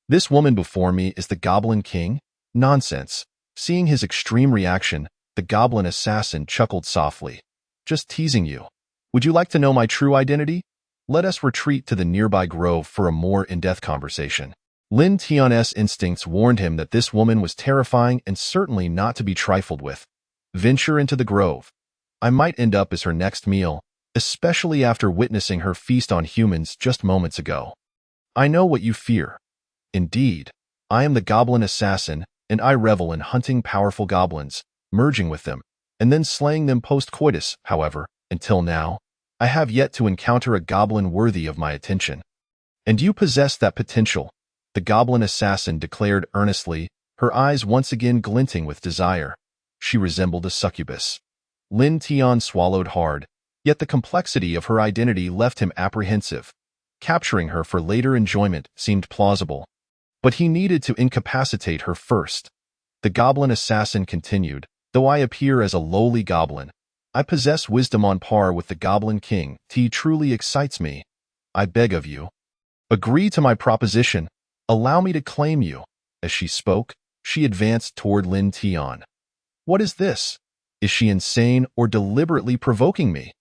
This woman before me is the Goblin King? Nonsense. Seeing his extreme reaction, the goblin assassin chuckled softly. "Just teasing you. Would you like to know my true identity? Let us retreat to the nearby grove for a more in-depth conversation." Lin Tian's instincts warned him that this woman was terrifying and certainly not to be trifled with. Venture into the grove. I might end up as her next meal, especially after witnessing her feast on humans just moments ago. I know what you fear. Indeed, I am the goblin assassin, and I revel in hunting powerful goblins, merging with them, and then slaying them post-coitus. However, until now, I have yet to encounter a goblin worthy of my attention. And you possess that potential, the goblin assassin declared earnestly, her eyes once again glinting with desire. She resembled a succubus. Lin Tian swallowed hard, yet the complexity of her identity left him apprehensive. Capturing her for later enjoyment seemed plausible, but he needed to incapacitate her first. The goblin assassin continued, "Though I appear as a lowly goblin, I possess wisdom on par with the Goblin King. He truly excites me. I beg of you, agree to my proposition. Allow me to claim you." As she spoke, she advanced toward Lin Tian. "What is this? Is she insane or deliberately provoking me?"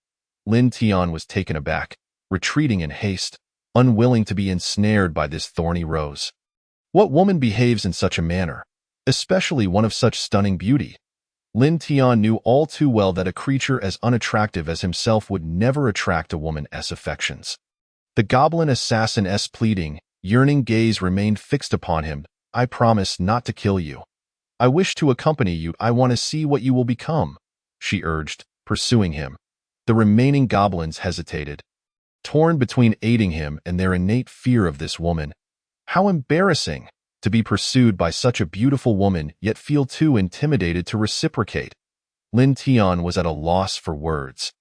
Lin Tian was taken aback. retreating in haste, unwilling to be ensnared by this thorny rose. What woman behaves in such a manner, especially one of such stunning beauty? Lin Tian knew all too well that a creature as unattractive as himself would never attract a woman's affections. The goblin assassin's pleading, yearning gaze remained fixed upon him. I promise not to kill you. I wish to accompany you. I want to see what you will become, she urged, pursuing him. The remaining goblins hesitated, torn between aiding him and their innate fear of this woman. How embarrassing to be pursued by such a beautiful woman yet feel too intimidated to reciprocate. Lin Tian was at a loss for words.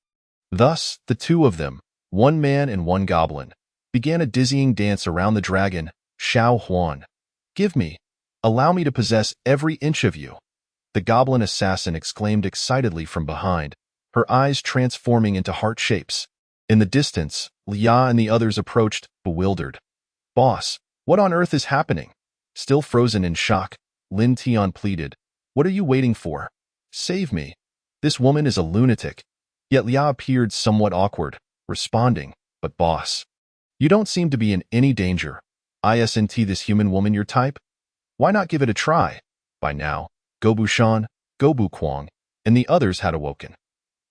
Thus, the two of them, one man and one goblin, began a dizzying dance around the dragon, Xiao Huan. Give me, allow me to possess every inch of you, the goblin assassin exclaimed excitedly from behind, her eyes transforming into heart shapes. In the distance, Liya and the others approached, bewildered. Boss, what on earth is happening? Still frozen in shock, Lin Tian pleaded. What are you waiting for? Save me. This woman is a lunatic. Yet Liya appeared somewhat awkward, responding, but boss, you don't seem to be in any danger. Isn't this human woman your type? Why not give it a try? By now, Gobu Shan, Gobu Kwang, and the others had awoken.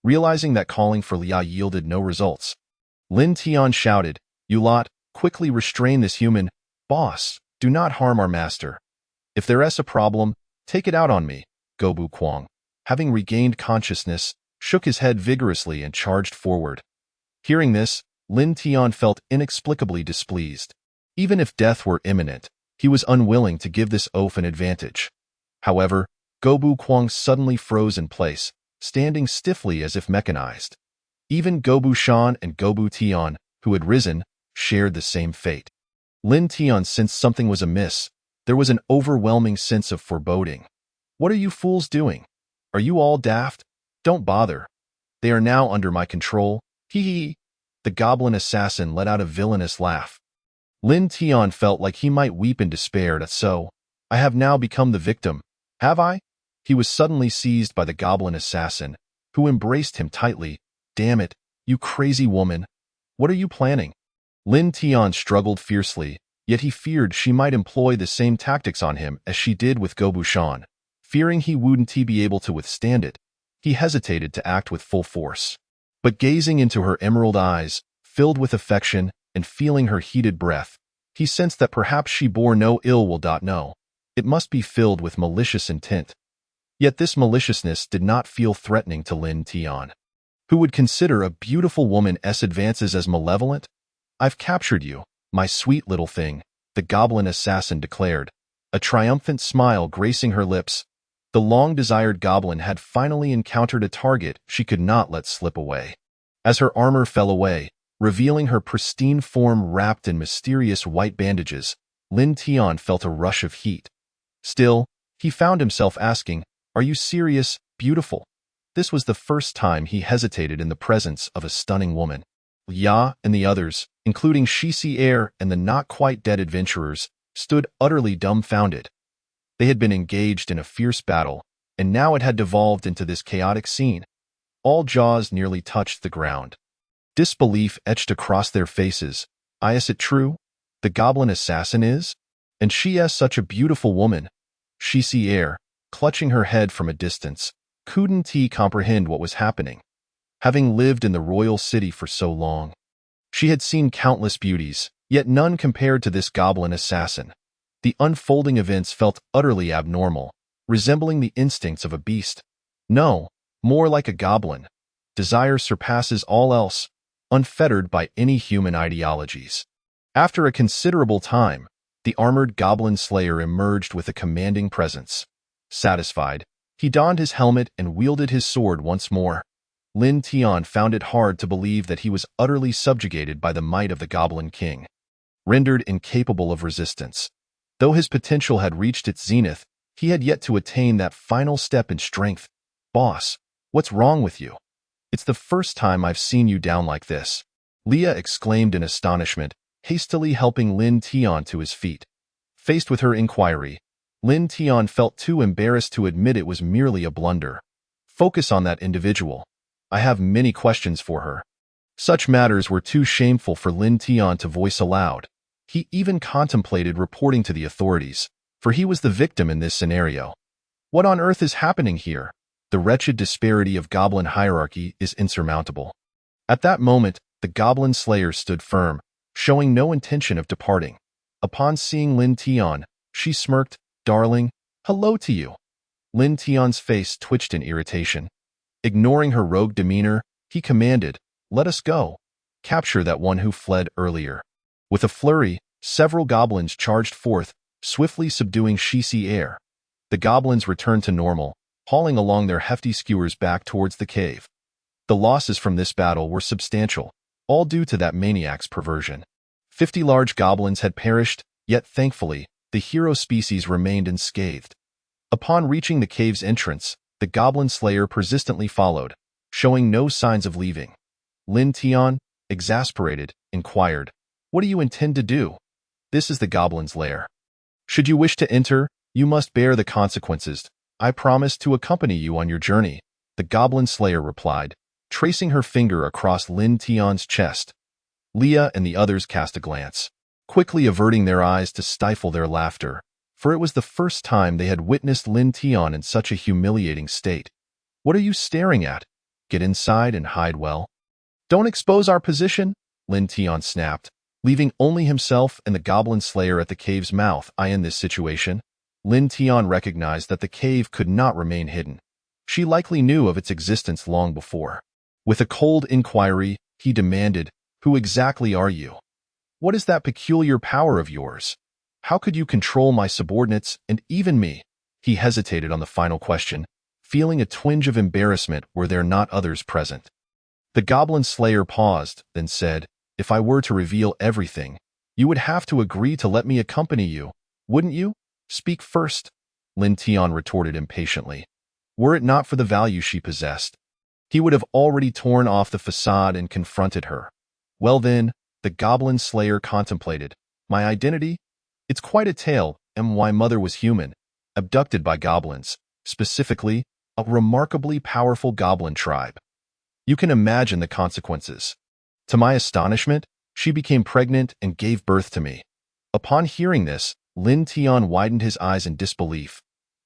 Realizing that calling for Liya yielded no results, Lin Tian shouted, You lot, quickly restrain this human. Boss, do not harm our master. If there's a problem, take it out on me. Gobu Kwang, having regained consciousness, shook his head vigorously and charged forward. Hearing this, Lin Tian felt inexplicably displeased. Even if death were imminent, he was unwilling to give this oaf an advantage. However, Gobu Kwang suddenly froze in place, standing stiffly as if mechanized. Even Gobu Shan and Gobu Tian, who had risen, shared the same fate. Lin Tian sensed something was amiss. There was an overwhelming sense of foreboding. What are you fools doing? Are you all daft? Don't bother. They are now under my control. Hee hee. The goblin assassin let out a villainous laugh. Lin Tian felt like he might weep in despair. So, I have now become the victim, have I? He was suddenly seized by the goblin assassin, who embraced him tightly. Damn it, you crazy woman. What are you planning? Lin Tian struggled fiercely, yet he feared she might employ the same tactics on him as she did with Gobu Shan. Fearing he wouldn't be able to withstand it, he hesitated to act with full force. But gazing into her emerald eyes, filled with affection, and feeling her heated breath, he sensed that perhaps she bore no ill will. No, it must be filled with malicious intent. Yet this maliciousness did not feel threatening to Lin Tian, who would consider a beautiful woman's advances as malevolent. I've captured you, my sweet little thing, the goblin assassin declared, a triumphant smile gracing her lips. The long-desired goblin had finally encountered a target she could not let slip away. As her armor fell away, revealing her pristine form wrapped in mysterious white bandages, Lin Tian felt a rush of heat. Still, he found himself asking, Are you serious, beautiful? This was the first time he hesitated in the presence of a stunning woman. Ya and the others, including Shi Air and the not-quite-dead adventurers, stood utterly dumbfounded. They had been engaged in a fierce battle, and now it had devolved into this chaotic scene. All jaws nearly touched the ground. Disbelief etched across their faces. Is it true? The goblin assassin is? And she is such a beautiful woman. Shi Air, clutching her head from a distance, couldn't comprehend what was happening. Having lived in the royal city for so long, she had seen countless beauties, yet none compared to this goblin assassin. The unfolding events felt utterly abnormal, resembling the instincts of a beast. No, more like a goblin. Desire surpasses all else, unfettered by any human ideologies. After a considerable time, the armored goblin slayer emerged with a commanding presence. Satisfied, he donned his helmet and wielded his sword once more. Lin Tian found it hard to believe that he was utterly subjugated by the might of the Goblin King, rendered incapable of resistance. Though his potential had reached its zenith, he had yet to attain that final step in strength. Boss, what's wrong with you? It's the first time I've seen you down like this, Liya exclaimed in astonishment, hastily helping Lin Tian to his feet. Faced with her inquiry, Lin Tian felt too embarrassed to admit it was merely a blunder. Focus on that individual. I have many questions for her. Such matters were too shameful for Lin Tian to voice aloud. He even contemplated reporting to the authorities, for he was the victim in this scenario. What on earth is happening here? The wretched disparity of goblin hierarchy is insurmountable. At that moment, the goblin slayer stood firm, showing no intention of departing. Upon seeing Lin Tian, she smirked, "Darling, hello to you." Lin Tian's face twitched in irritation. Ignoring her rogue demeanor, he commanded, "Let us go. Capture that one who fled earlier." With a flurry, several goblins charged forth, swiftly subduing Shisi air. The goblins returned to normal, hauling along their hefty skewers back towards the cave. The losses from this battle were substantial, all due to that maniac's perversion. 50 large goblins had perished, yet thankfully, the hero species remained unscathed. Upon reaching the cave's entrance, the goblin slayer persistently followed, showing no signs of leaving. Lin Tian, exasperated, inquired, "What do you intend to do? This is the goblin's lair. Should you wish to enter, you must bear the consequences. I promise to accompany you on your journey," the goblin slayer replied, tracing her finger across Lin Tian's chest. Leah and the others cast a glance, quickly averting their eyes to stifle their laughter, for it was the first time they had witnessed Lin Tian in such a humiliating state. "What are you staring at? Get inside and hide well." "Don't expose our position," Lin Tian snapped, leaving only himself and the goblin slayer at the cave's mouth. In this situation, Lin Tian recognized that the cave could not remain hidden. She likely knew of its existence long before. With a cold inquiry, he demanded, "Who exactly are you? What is that peculiar power of yours? How could you control my subordinates and even me?" He hesitated on the final question, feeling a twinge of embarrassment were there not others present. The goblin slayer paused, then said, "If I were to reveal everything, you would have to agree to let me accompany you, wouldn't you? Speak first," Lin Tian retorted impatiently. Were it not for the value she possessed, he would have already torn off the facade and confronted her. "Well then," the goblin slayer contemplated, "my identity? It's quite a tale. My mother was human, abducted by goblins, specifically, a remarkably powerful goblin tribe. You can imagine the consequences. To my astonishment, she became pregnant and gave birth to me." Upon hearing this, Lin Tian widened his eyes in disbelief.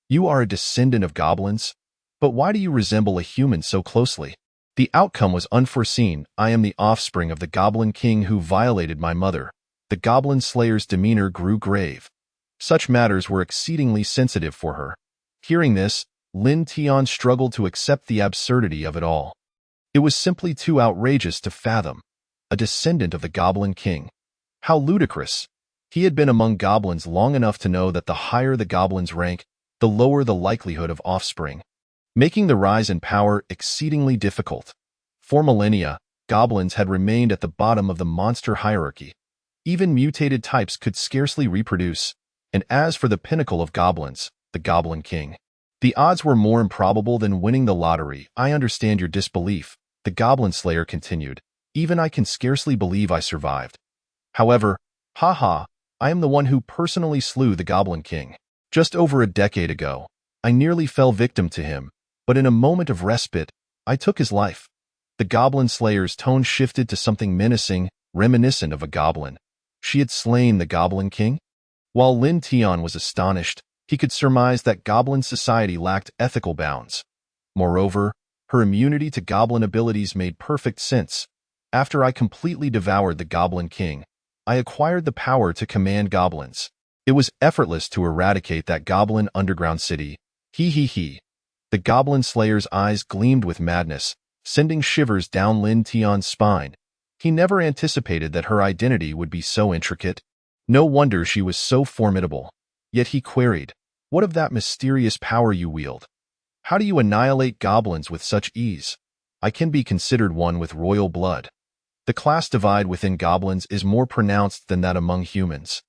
"You are a descendant of goblins? But why do you resemble a human so closely?" "The outcome was unforeseen. I am the offspring of the Goblin King who violated my mother." The goblin slayer's demeanor grew grave. Such matters were exceedingly sensitive for her. Hearing this, Lin Tian struggled to accept the absurdity of it all. It was simply too outrageous to fathom. A descendant of the Goblin King. How ludicrous! He had been among goblins long enough to know that the higher the goblin's rank, the lower the likelihood of offspring, making the rise in power exceedingly difficult. For millennia, goblins had remained at the bottom of the monster hierarchy. Even mutated types could scarcely reproduce, and as for the pinnacle of goblins, the Goblin King, the odds were more improbable than winning the lottery. "I understand your disbelief," the goblin slayer continued. "Even I can scarcely believe I survived. However, I am the one who personally slew the Goblin King. Just over a decade ago, I nearly fell victim to him, but in a moment of respite, I took his life." The goblin slayer's tone shifted to something menacing, reminiscent of a goblin. She had slain the Goblin King? While Lin Tian was astonished, he could surmise that goblin society lacked ethical bounds. Moreover, her immunity to goblin abilities made perfect sense. "After I completely devoured the Goblin King, I acquired the power to command goblins. It was effortless to eradicate that goblin underground city. He. The goblin slayer's eyes gleamed with madness, sending shivers down Lin Tian's spine. He never anticipated that her identity would be so intricate. No wonder she was so formidable. Yet he queried, "What of that mysterious power you wield? How do you annihilate goblins with such ease?" "I can be considered one with royal blood. The class divide within goblins is more pronounced than that among humans.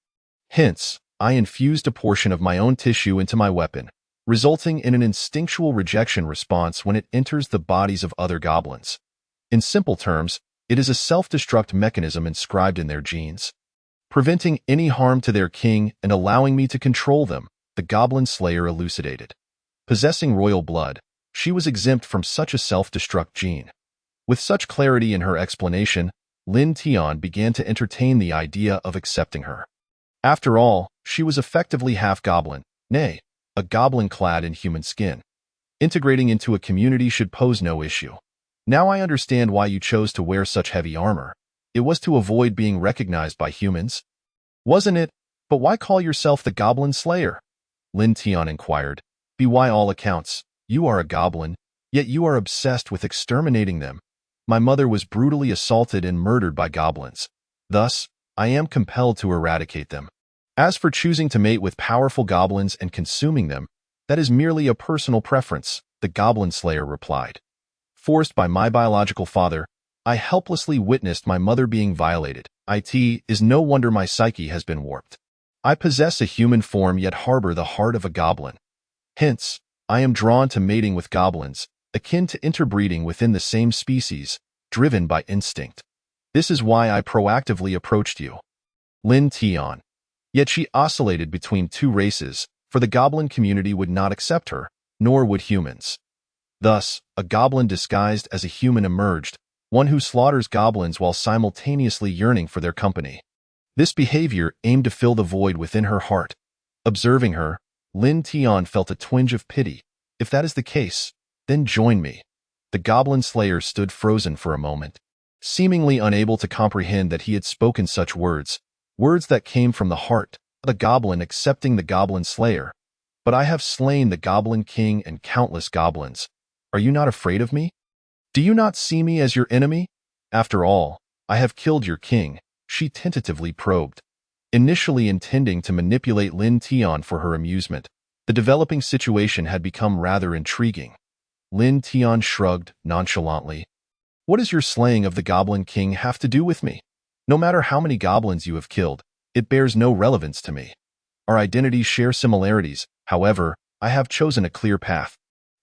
Hence, I infused a portion of my own tissue into my weapon, resulting in an instinctual rejection response when it enters the bodies of other goblins. In simple terms, it is a self-destruct mechanism inscribed in their genes, preventing any harm to their king and allowing me to control them," the goblin slayer elucidated. Possessing royal blood, she was exempt from such a self-destruct gene. With such clarity in her explanation, Lin Tian began to entertain the idea of accepting her. After all, she was effectively half goblin, nay, a goblin clad in human skin. Integrating into a community should pose no issue. Now I understand why you chose to wear such heavy armor. It was to avoid being recognized by humans, wasn't it? But why call yourself the Goblin Slayer? Lin Tian inquired. By all accounts, you are a goblin, yet you are obsessed with exterminating them. My mother was brutally assaulted and murdered by goblins. Thus, I am compelled to eradicate them. As for choosing to mate with powerful goblins and consuming them, that is merely a personal preference, the Goblin Slayer replied. Forced by my biological father, I helplessly witnessed my mother being violated. It is no wonder my psyche has been warped. I possess a human form yet harbor the heart of a goblin. Hence, I am drawn to mating with goblins, akin to interbreeding within the same species, driven by instinct. This is why I proactively approached you. Lin Tian. Yet she oscillated between two races, for the goblin community would not accept her, nor would humans. Thus, a goblin disguised as a human emerged, one who slaughters goblins while simultaneously yearning for their company. This behavior aimed to fill the void within her heart. Observing her, Lin Tian felt a twinge of pity. If that is the case, then join me. The Goblin Slayer stood frozen for a moment, seemingly unable to comprehend that he had spoken such words that came from the heart, the goblin accepting the Goblin Slayer. But I have slain the Goblin King and countless goblins. Are you not afraid of me? Do you not see me as your enemy? After all, I have killed your king, she tentatively probed. Initially intending to manipulate Lin Tian for her amusement, the developing situation had become rather intriguing. Lin Tian shrugged nonchalantly. What does your slaying of the Goblin King have to do with me? No matter how many goblins you have killed, it bears no relevance to me. Our identities share similarities, however, I have chosen a clear path.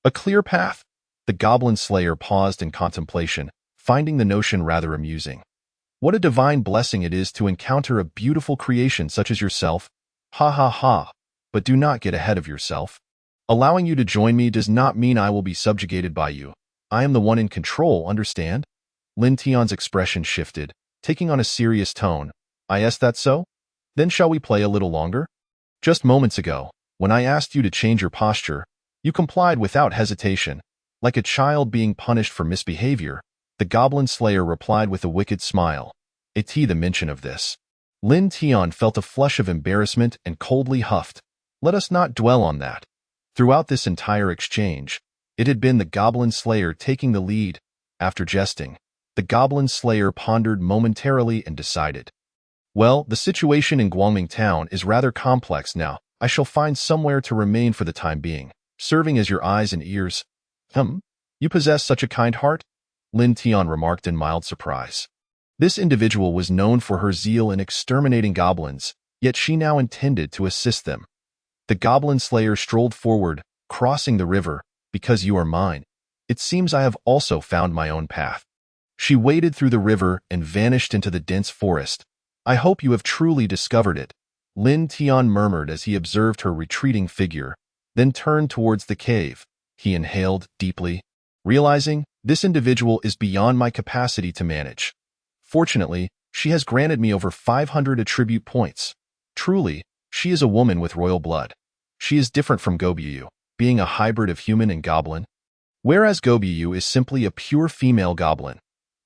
A clear path? The Goblin Slayer paused in contemplation, finding the notion rather amusing. What a divine blessing it is to encounter a beautiful creation such as yourself. Ha ha ha. But do not get ahead of yourself. Allowing you to join me does not mean I will be subjugated by you. I am the one in control, understand? Lin Tian's expression shifted, taking on a serious tone. Is that so? Then shall we play a little longer? Just moments ago, when I asked you to change your posture, you complied without hesitation. Like a child being punished for misbehavior, the Goblin Slayer replied with a wicked smile. The mention of this. Lin Tian felt a flush of embarrassment and coldly huffed. Let us not dwell on that. Throughout this entire exchange, it had been the Goblin Slayer taking the lead. After jesting, the Goblin Slayer pondered momentarily and decided. Well, the situation in Guangming Town is rather complex now. I shall find somewhere to remain for the time being, serving as your eyes and ears. You possess such a kind heart? Lin Tian remarked in mild surprise. This individual was known for her zeal in exterminating goblins, yet she now intended to assist them. The Goblin Slayer strolled forward, crossing the river. Because you are mine, it seems I have also found my own path. She waded through the river and vanished into the dense forest. I hope you have truly discovered it, Lin Tian murmured as he observed her retreating figure, then turned towards the cave. He inhaled deeply, realizing, this individual is beyond my capacity to manage. Fortunately, she has granted me over 500 attribute points. Truly, she is a woman with royal blood. She is different from Goblin, being a hybrid of human and goblin, whereas Goblin is simply a pure female goblin.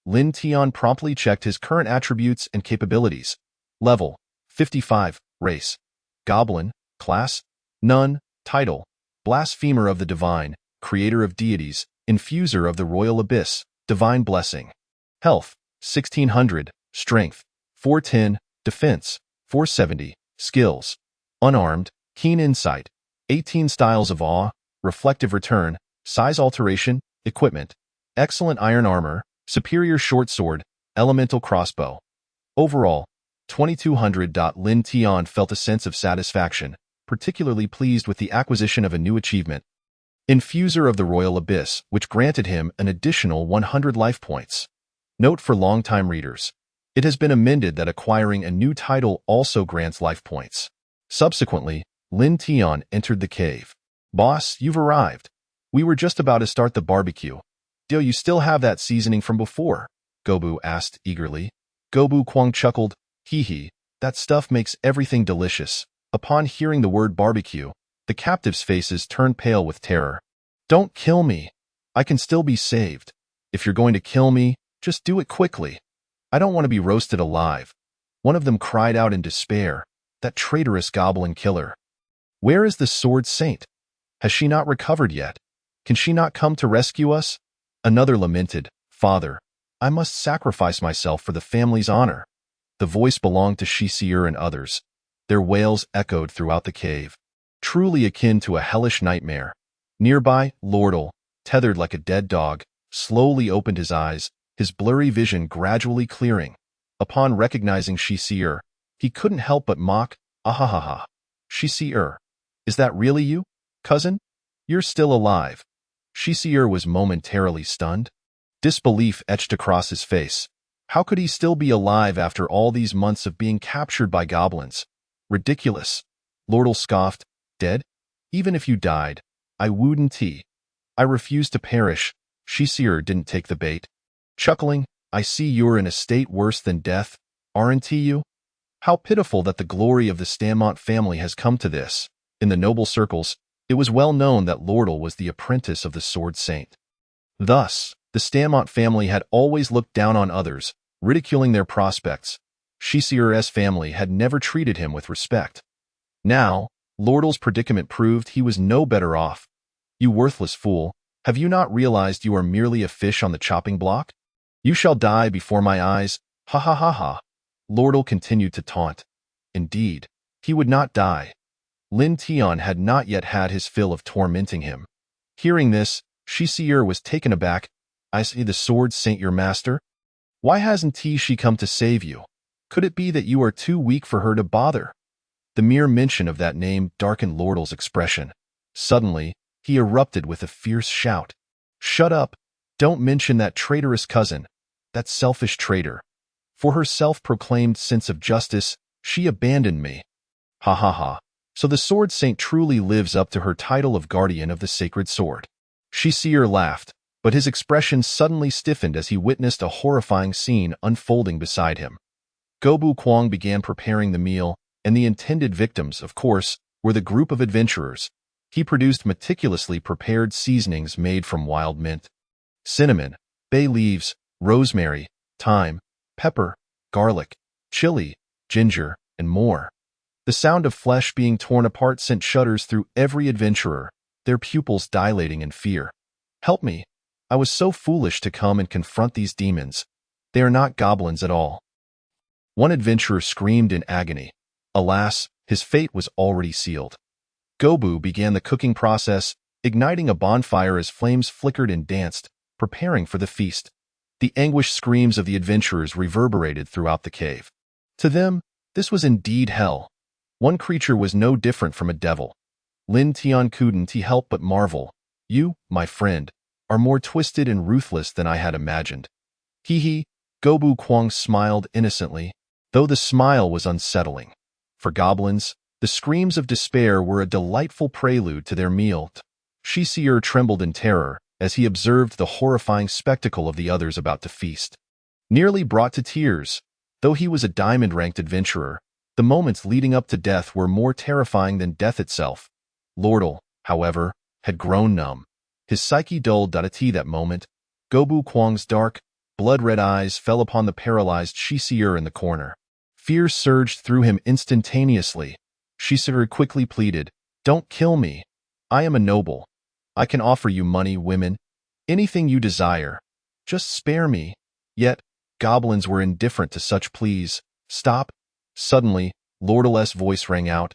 Lin Tian promptly checked his current attributes and capabilities. Level, 55, race, goblin, class, none, title, blasphemer of the divine, creator of deities, infuser of the royal abyss, divine blessing. Health, 1600, strength, 410, defense, 470, skills, unarmed, keen insight, 18 styles of awe, reflective return, size alteration, equipment, excellent iron armor, superior short sword, elemental crossbow. Overall, 2200. Lin Tian felt a sense of satisfaction, particularly pleased with the acquisition of a new achievement, Infuser of the Royal Abyss, which granted him an additional 100 life points. Note for longtime readers. It has been amended that acquiring a new title also grants life points. Subsequently, Lin Tian entered the cave. Boss, you've arrived. We were just about to start the barbecue. Do you still have that seasoning from before? Gobu asked eagerly. Gobu Kwang chuckled. Hee hee, that stuff makes everything delicious. Upon hearing the word barbecue, the captives' faces turned pale with terror. Don't kill me. I can still be saved. If you're going to kill me, just do it quickly. I don't want to be roasted alive. One of them cried out in despair. That traitorous goblin killer. Where is the sword saint? Has she not recovered yet? Can she not come to rescue us? Another lamented, Father, I must sacrifice myself for the family's honor. The voice belonged to Shisier and others. Their wails echoed throughout the cave, truly akin to a hellish nightmare. Nearby, Lordle, tethered like a dead dog, slowly opened his eyes, his blurry vision gradually clearing. Upon recognizing Shisier, he couldn't help but mock, Ahahaha. Shisier, is that really you, cousin? You're still alive. Shisier was momentarily stunned. Disbelief etched across his face. How could he still be alive after all these months of being captured by goblins? Ridiculous. Lordle scoffed. Dead? Even if you died, I wouldn't. I refuse to perish. Shisier didn't take the bait. Chuckling, I see you're in a state worse than death, aren't you? How pitiful that the glory of the Stanmont family has come to this. In the noble circles, it was well known that Lordle was the apprentice of the Sword Saint. Thus, the Stanmont family had always looked down on others, ridiculing their prospects. Shisier's family had never treated him with respect. Now, Lordle's predicament proved he was no better off. You worthless fool, have you not realized you are merely a fish on the chopping block? You shall die before my eyes, ha ha ha ha. Lordle continued to taunt. Indeed, he would not die. Lin Tian had not yet had his fill of tormenting him. Hearing this, Shisier was taken aback. I see the sword saint your master? Why hasn't she come to save you? Could it be that you are too weak for her to bother? The mere mention of that name darkened Lordle's expression. Suddenly, he erupted with a fierce shout. Shut up! Don't mention that traitorous cousin, that selfish traitor. For her self-proclaimed sense of justice, she abandoned me. Ha ha ha. So the Sword Saint truly lives up to her title of guardian of the sacred sword. Shisier laughed, but his expression suddenly stiffened as he witnessed a horrifying scene unfolding beside him. Gobu Kwang began preparing the meal, and the intended victims, of course, were the group of adventurers. He produced meticulously prepared seasonings made from wild mint, cinnamon, bay leaves, rosemary, thyme, pepper, garlic, chili, ginger, and more. The sound of flesh being torn apart sent shudders through every adventurer, their pupils dilating in fear. Help me! I was so foolish to come and confront these demons. They are not goblins at all. One adventurer screamed in agony. Alas, his fate was already sealed. Gobu began the cooking process, igniting a bonfire as flames flickered and danced, preparing for the feast. The anguished screams of the adventurers reverberated throughout the cave. To them, this was indeed hell. One creature was no different from a devil. Lin Tian couldn't help but marvel. You, my friend, are more twisted and ruthless than I had imagined. Hee hee, Gobu Kwang smiled innocently, though the smile was unsettling. For goblins, the screams of despair were a delightful prelude to their meal. Shisier trembled in terror as he observed the horrifying spectacle of the others about to feast. Nearly brought to tears, though he was a diamond-ranked adventurer, the moments leading up to death were more terrifying than death itself. Lordle, however, had grown numb. His psyche dulled at that moment. Gobu Kwang's dark, blood-red eyes fell upon the paralyzed Shisier in the corner. Fear surged through him instantaneously. Shisier quickly pleaded, Don't kill me. I am a noble. I can offer you money, women, anything you desire. Just spare me. Yet, goblins were indifferent to such pleas. Stop. Suddenly, Lordle's voice rang out.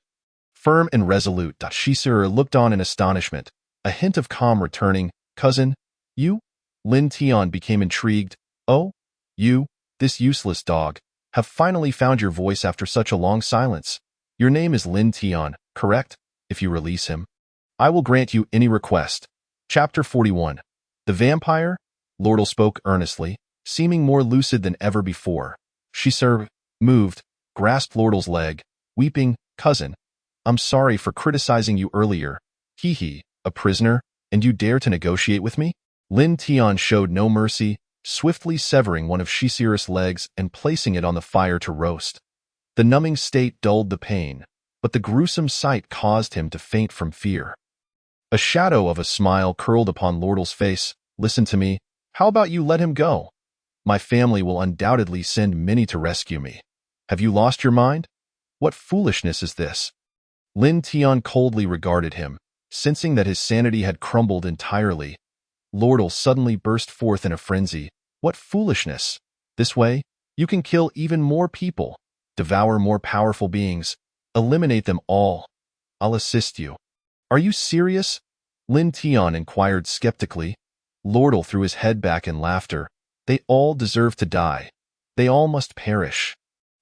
Firm and resolute, Shisier looked on in astonishment, a hint of calm returning. Cousin, you? Lin Tian became intrigued. Oh, you, this useless dog, have finally found your voice after such a long silence. Your name is Lin Tian, correct? If you release him, I will grant you any request. Chapter 41. The Vampire? Lordle spoke earnestly, seeming more lucid than ever before. Shisier, moved, grasped Lordle's leg, weeping, Cousin, I'm sorry for criticizing you earlier. Hee hee, a prisoner, and you dare to negotiate with me? Lin Tian showed no mercy, swiftly severing one of Shisira's legs and placing it on the fire to roast. The numbing state dulled the pain, but the gruesome sight caused him to faint from fear. A shadow of a smile curled upon Lordle's face. Listen to me. How about you let him go? My family will undoubtedly send many to rescue me. Have you lost your mind? What foolishness is this? Lin Tian coldly regarded him, sensing that his sanity had crumbled entirely. Lordle suddenly burst forth in a frenzy. What foolishness! This way, you can kill even more people, devour more powerful beings, eliminate them all. I'll assist you. Are you serious? Lin Tian inquired skeptically. Lordle threw his head back in laughter. They all deserve to die. They all must perish.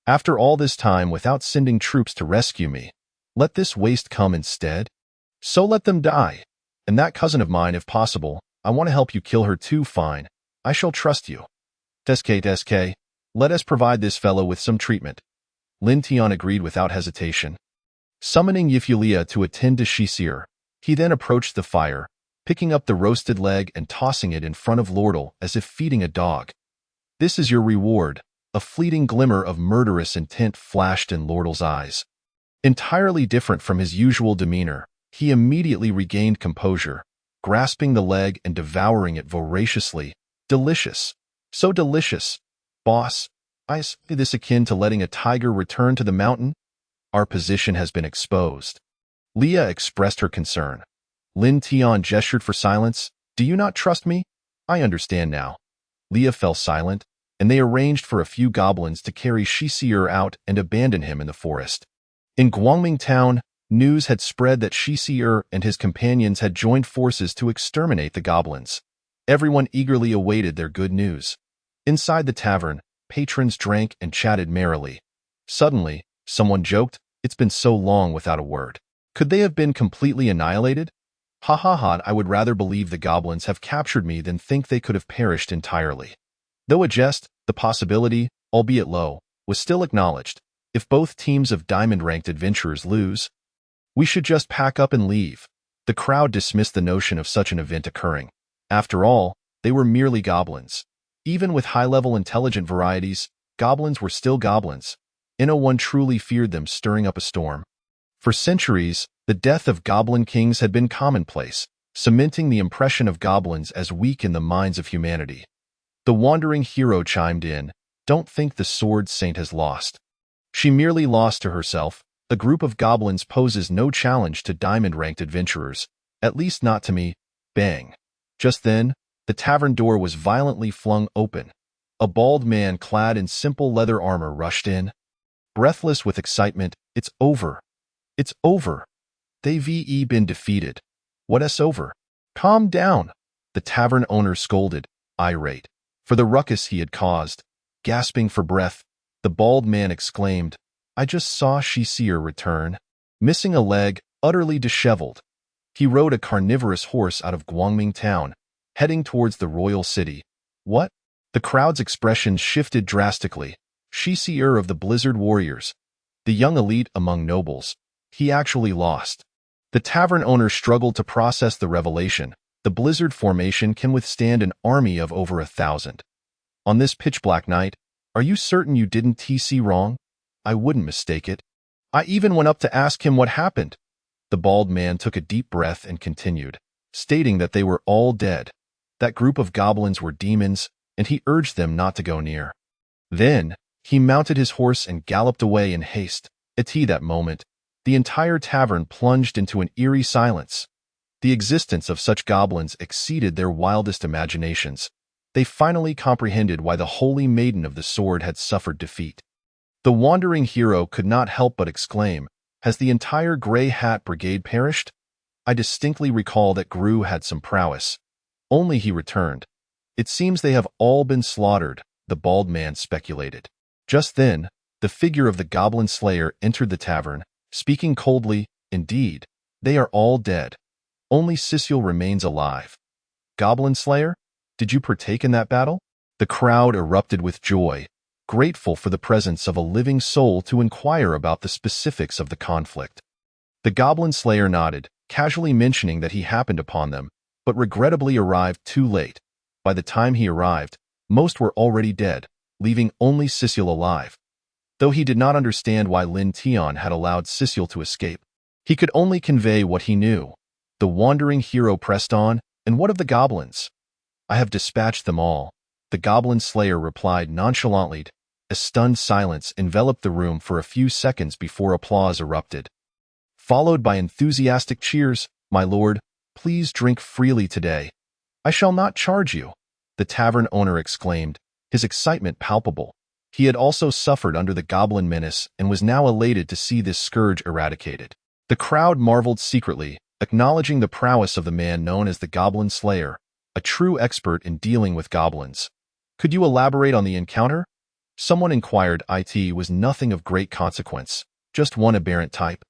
After all this time without sending troops to rescue me, let this waste come instead? So let them die. And that cousin of mine, if possible, I want to help you kill her too. Fine. I shall trust you. SK, let us provide this fellow with some treatment. Lin Tian agreed without hesitation. Summoning Yifulea to attend to Shisir, he then approached the fire, picking up the roasted leg and tossing it in front of Lordle as if feeding a dog. This is your reward. A fleeting glimmer of murderous intent flashed in Lordle's eyes. Entirely different from his usual demeanor, he immediately regained composure, grasping the leg and devouring it voraciously. Delicious. So delicious. Boss, I see this akin to letting a tiger return to the mountain. Our position has been exposed. Leah expressed her concern. Lin Tian gestured for silence. Do you not trust me? I understand now. Leah fell silent, and they arranged for a few goblins to carry Shisir out and abandon him in the forest. In Guangming town, news had spread that Shisir and his companions had joined forces to exterminate the goblins. Everyone eagerly awaited their good news. Inside the tavern, patrons drank and chatted merrily. Suddenly, someone joked, "It's been so long without a word. Could they have been completely annihilated? Ha ha ha, I would rather believe the goblins have captured me than think they could have perished entirely." Though a jest, the possibility, albeit low, was still acknowledged. If both teams of diamond-ranked adventurers lose, we should just pack up and leave. The crowd dismissed the notion of such an event occurring. After all, they were merely goblins. Even with high-level intelligent varieties, goblins were still goblins. No one truly feared them stirring up a storm. For centuries, the death of goblin kings had been commonplace, cementing the impression of goblins as weak in the minds of humanity. The wandering hero chimed in, "Don't think the sword saint has lost. She merely lost to herself. A group of goblins poses no challenge to diamond-ranked adventurers, at least not to me." Bang. Just then, the tavern door was violently flung open. A bald man clad in simple leather armor rushed in. Breathless with excitement, "It's over. It's over. They've been defeated." "What's over?" "Calm down," the tavern owner scolded, irate, for the ruckus he had caused. Gasping for breath, the bald man exclaimed, "I just saw Shisir return, missing a leg, utterly disheveled. He rode a carnivorous horse out of Guangming town, heading towards the royal city." "What?" The crowd's expression shifted drastically. Shisir of the Blizzard Warriors, the young elite among nobles. He actually lost. The tavern owner struggled to process the revelation. The Blizzard formation can withstand an army of over 1,000. On this pitch-black night, are you certain you didn't TC wrong? I wouldn't mistake it. I even went up to ask him what happened. The bald man took a deep breath and continued, stating that they were all dead. That group of goblins were demons, and he urged them not to go near. Then, he mounted his horse and galloped away in haste. At that moment, the entire tavern plunged into an eerie silence. The existence of such goblins exceeded their wildest imaginations. They finally comprehended why the holy maiden of the sword had suffered defeat. The wandering hero could not help but exclaim, "Has the entire Grey Hat Brigade perished? I distinctly recall that Gru had some prowess. Only he returned. It seems they have all been slaughtered," the bald man speculated. Just then, the figure of the Goblin Slayer entered the tavern, speaking coldly, "Indeed, they are all dead. Only Sisiel remains alive." "Goblin Slayer? Did you partake in that battle?" The crowd erupted with joy, grateful for the presence of a living soul to inquire about the specifics of the conflict. The Goblin Slayer nodded, casually mentioning that he happened upon them, but regrettably arrived too late. By the time he arrived, most were already dead, leaving only Cecile alive. Though he did not understand why Lin Tian had allowed Cecile to escape, he could only convey what he knew. The wandering hero pressed on, and what of the goblins? I have dispatched them all, the goblin slayer replied nonchalantly. A stunned silence enveloped the room for a few seconds before applause erupted. Followed by enthusiastic cheers. My lord, please drink freely today. I shall not charge you, the tavern owner exclaimed, his excitement palpable. He had also suffered under the goblin menace and was now elated to see this scourge eradicated. The crowd marveled secretly, acknowledging the prowess of the man known as the Goblin Slayer, a true expert in dealing with goblins. Could you elaborate on the encounter? Someone inquired. It was nothing of great consequence, just one aberrant type.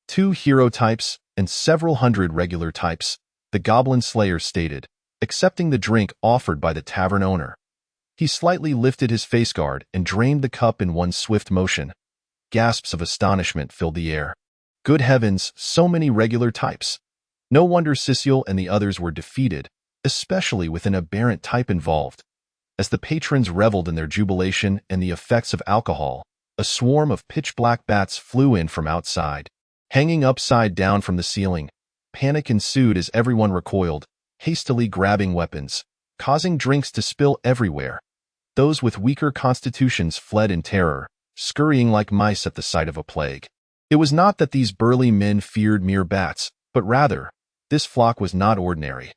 2 hero types, and several hundred regular types, the Goblin Slayer stated, accepting the drink offered by the tavern owner. He slightly lifted his face guard and drained the cup in one swift motion. Gasps of astonishment filled the air. Good heavens, so many regular types. No wonder Cecile and the others were defeated, especially with an aberrant type involved. As the patrons reveled in their jubilation and the effects of alcohol, a swarm of pitch-black bats flew in from outside. Hanging upside down from the ceiling, panic ensued as everyone recoiled, hastily grabbing weapons, causing drinks to spill everywhere. Those with weaker constitutions fled in terror, scurrying like mice at the sight of a plague. It was not that these burly men feared mere bats, but rather, this flock was not ordinary.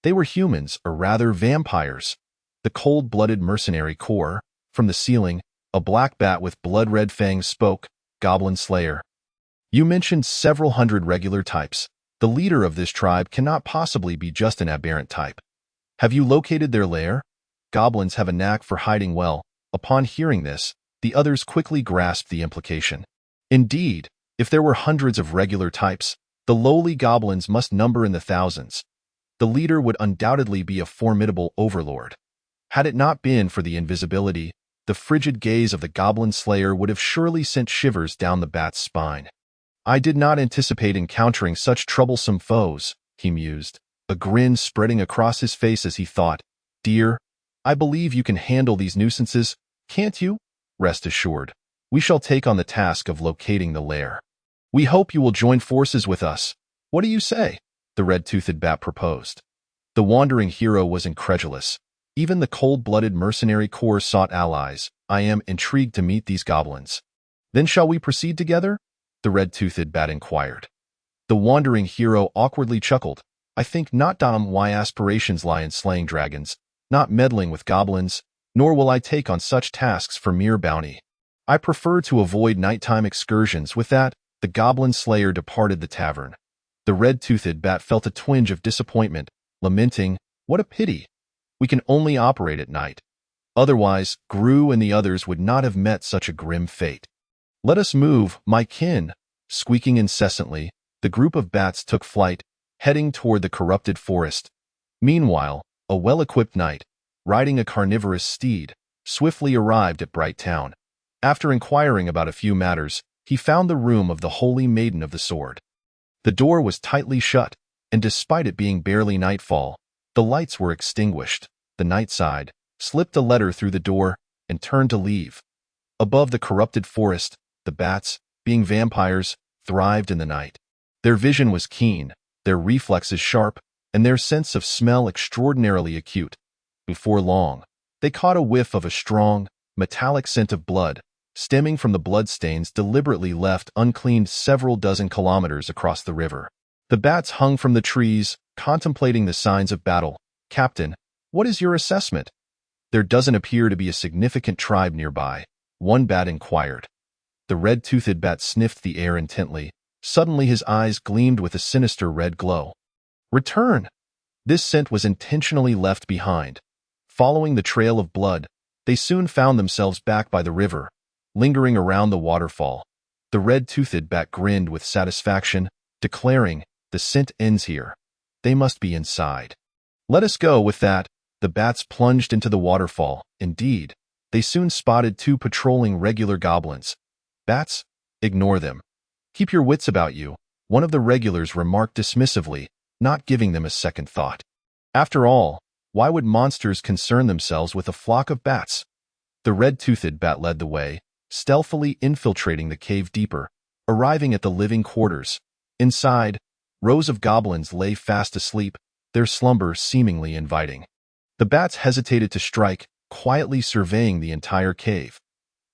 They were humans, or rather vampires. The cold-blooded mercenary corps. From the ceiling, a black bat with blood-red fangs spoke. Goblin Slayer. You mentioned several hundred regular types. The leader of this tribe cannot possibly be just an aberrant type. Have you located their lair? Goblins have a knack for hiding well. Upon hearing this, the others quickly grasped the implication. Indeed, if there were hundreds of regular types, the lowly goblins must number in the thousands. The leader would undoubtedly be a formidable overlord. Had it not been for the invisibility, the frigid gaze of the Goblin Slayer would have surely sent shivers down the bat's spine. I did not anticipate encountering such troublesome foes, he mused, a grin spreading across his face as he thought. Dear, I believe you can handle these nuisances, can't you? Rest assured, we shall take on the task of locating the lair. We hope you will join forces with us. What do you say? The red-toothed bat proposed. The wandering hero was incredulous. Even the cold-blooded mercenary corps sought allies. I am intrigued to meet these goblins. Then shall we proceed together? The red-toothed bat inquired. The wandering hero awkwardly chuckled. I think not. My aspirations lie in slaying dragons, not meddling with goblins, nor will I take on such tasks for mere bounty. I prefer to avoid nighttime excursions. With that, the Goblin Slayer departed the tavern. The red-toothed bat felt a twinge of disappointment, lamenting, what a pity. We can only operate at night. Otherwise, Gru and the others would not have met such a grim fate. Let us move, my kin. Squeaking incessantly, the group of bats took flight, heading toward the corrupted forest. Meanwhile, a well-equipped knight, riding a carnivorous steed, swiftly arrived at Bright Town. After inquiring about a few matters, he found the room of the Holy Maiden of the Sword. The door was tightly shut, and despite it being barely nightfall, the lights were extinguished. The knight sighed, slipped a letter through the door, and turned to leave. Above the corrupted forest, the bats, being vampires, thrived in the night. Their vision was keen, their reflexes sharp, and their sense of smell extraordinarily acute. Before long, they caught a whiff of a strong, metallic scent of blood, stemming from the bloodstains deliberately left uncleaned several dozen kilometers across the river. The bats hung from the trees, contemplating the signs of battle. Captain, what is your assessment? There doesn't appear to be a significant tribe nearby, one bat inquired. The red-toothed bat sniffed the air intently. Suddenly his eyes gleamed with a sinister red glow. Return! This scent was intentionally left behind. Following the trail of blood, they soon found themselves back by the river, lingering around the waterfall. The red-toothed bat grinned with satisfaction, declaring, the scent ends here. They must be inside. Let us go. With that, the bats plunged into the waterfall. Indeed, they soon spotted 2 patrolling regular goblins. Bats? Ignore them. Keep your wits about you, one of the regulars remarked dismissively, not giving them a second thought. After all, why would monsters concern themselves with a flock of bats? The red-toothed bat led the way, stealthily infiltrating the cave deeper, arriving at the living quarters. Inside, rows of goblins lay fast asleep, their slumber seemingly inviting. The bats hesitated to strike, quietly surveying the entire cave.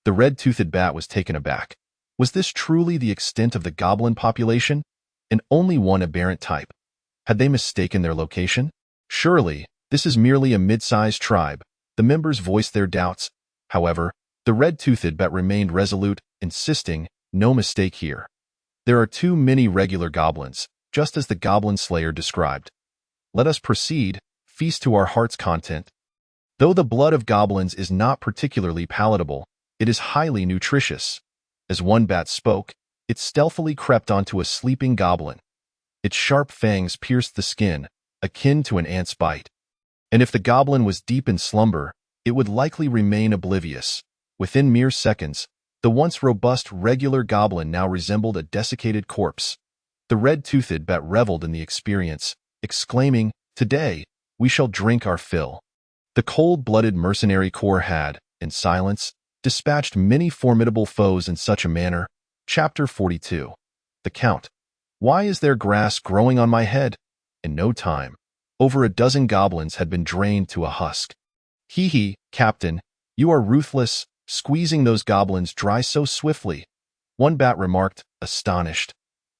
The red-toothed bat was taken aback. Was this truly the extent of the goblin population? And only one aberrant type? Had they mistaken their location? Surely, this is merely a mid-sized tribe. The members voiced their doubts. However, the red-toothed bat remained resolute, insisting, no mistake here. There are too many regular goblins, just as the goblin slayer described. Let us proceed, feast to our heart's content. Though the blood of goblins is not particularly palatable, it is highly nutritious. As one bat spoke, it stealthily crept onto a sleeping goblin. Its sharp fangs pierced the skin, akin to an ant's bite. And if the goblin was deep in slumber, it would likely remain oblivious. Within mere seconds, the once robust regular goblin now resembled a desiccated corpse. The red-toothed bat reveled in the experience, exclaiming, "Today, we shall drink our fill." The cold-blooded mercenary corps had, in silence, dispatched many formidable foes in such a manner. Chapter 42. The Count. Why is there grass growing on my head? In no time, over a dozen goblins had been drained to a husk. Hee, Captain, you are ruthless, squeezing those goblins dry so swiftly. One bat remarked, astonished.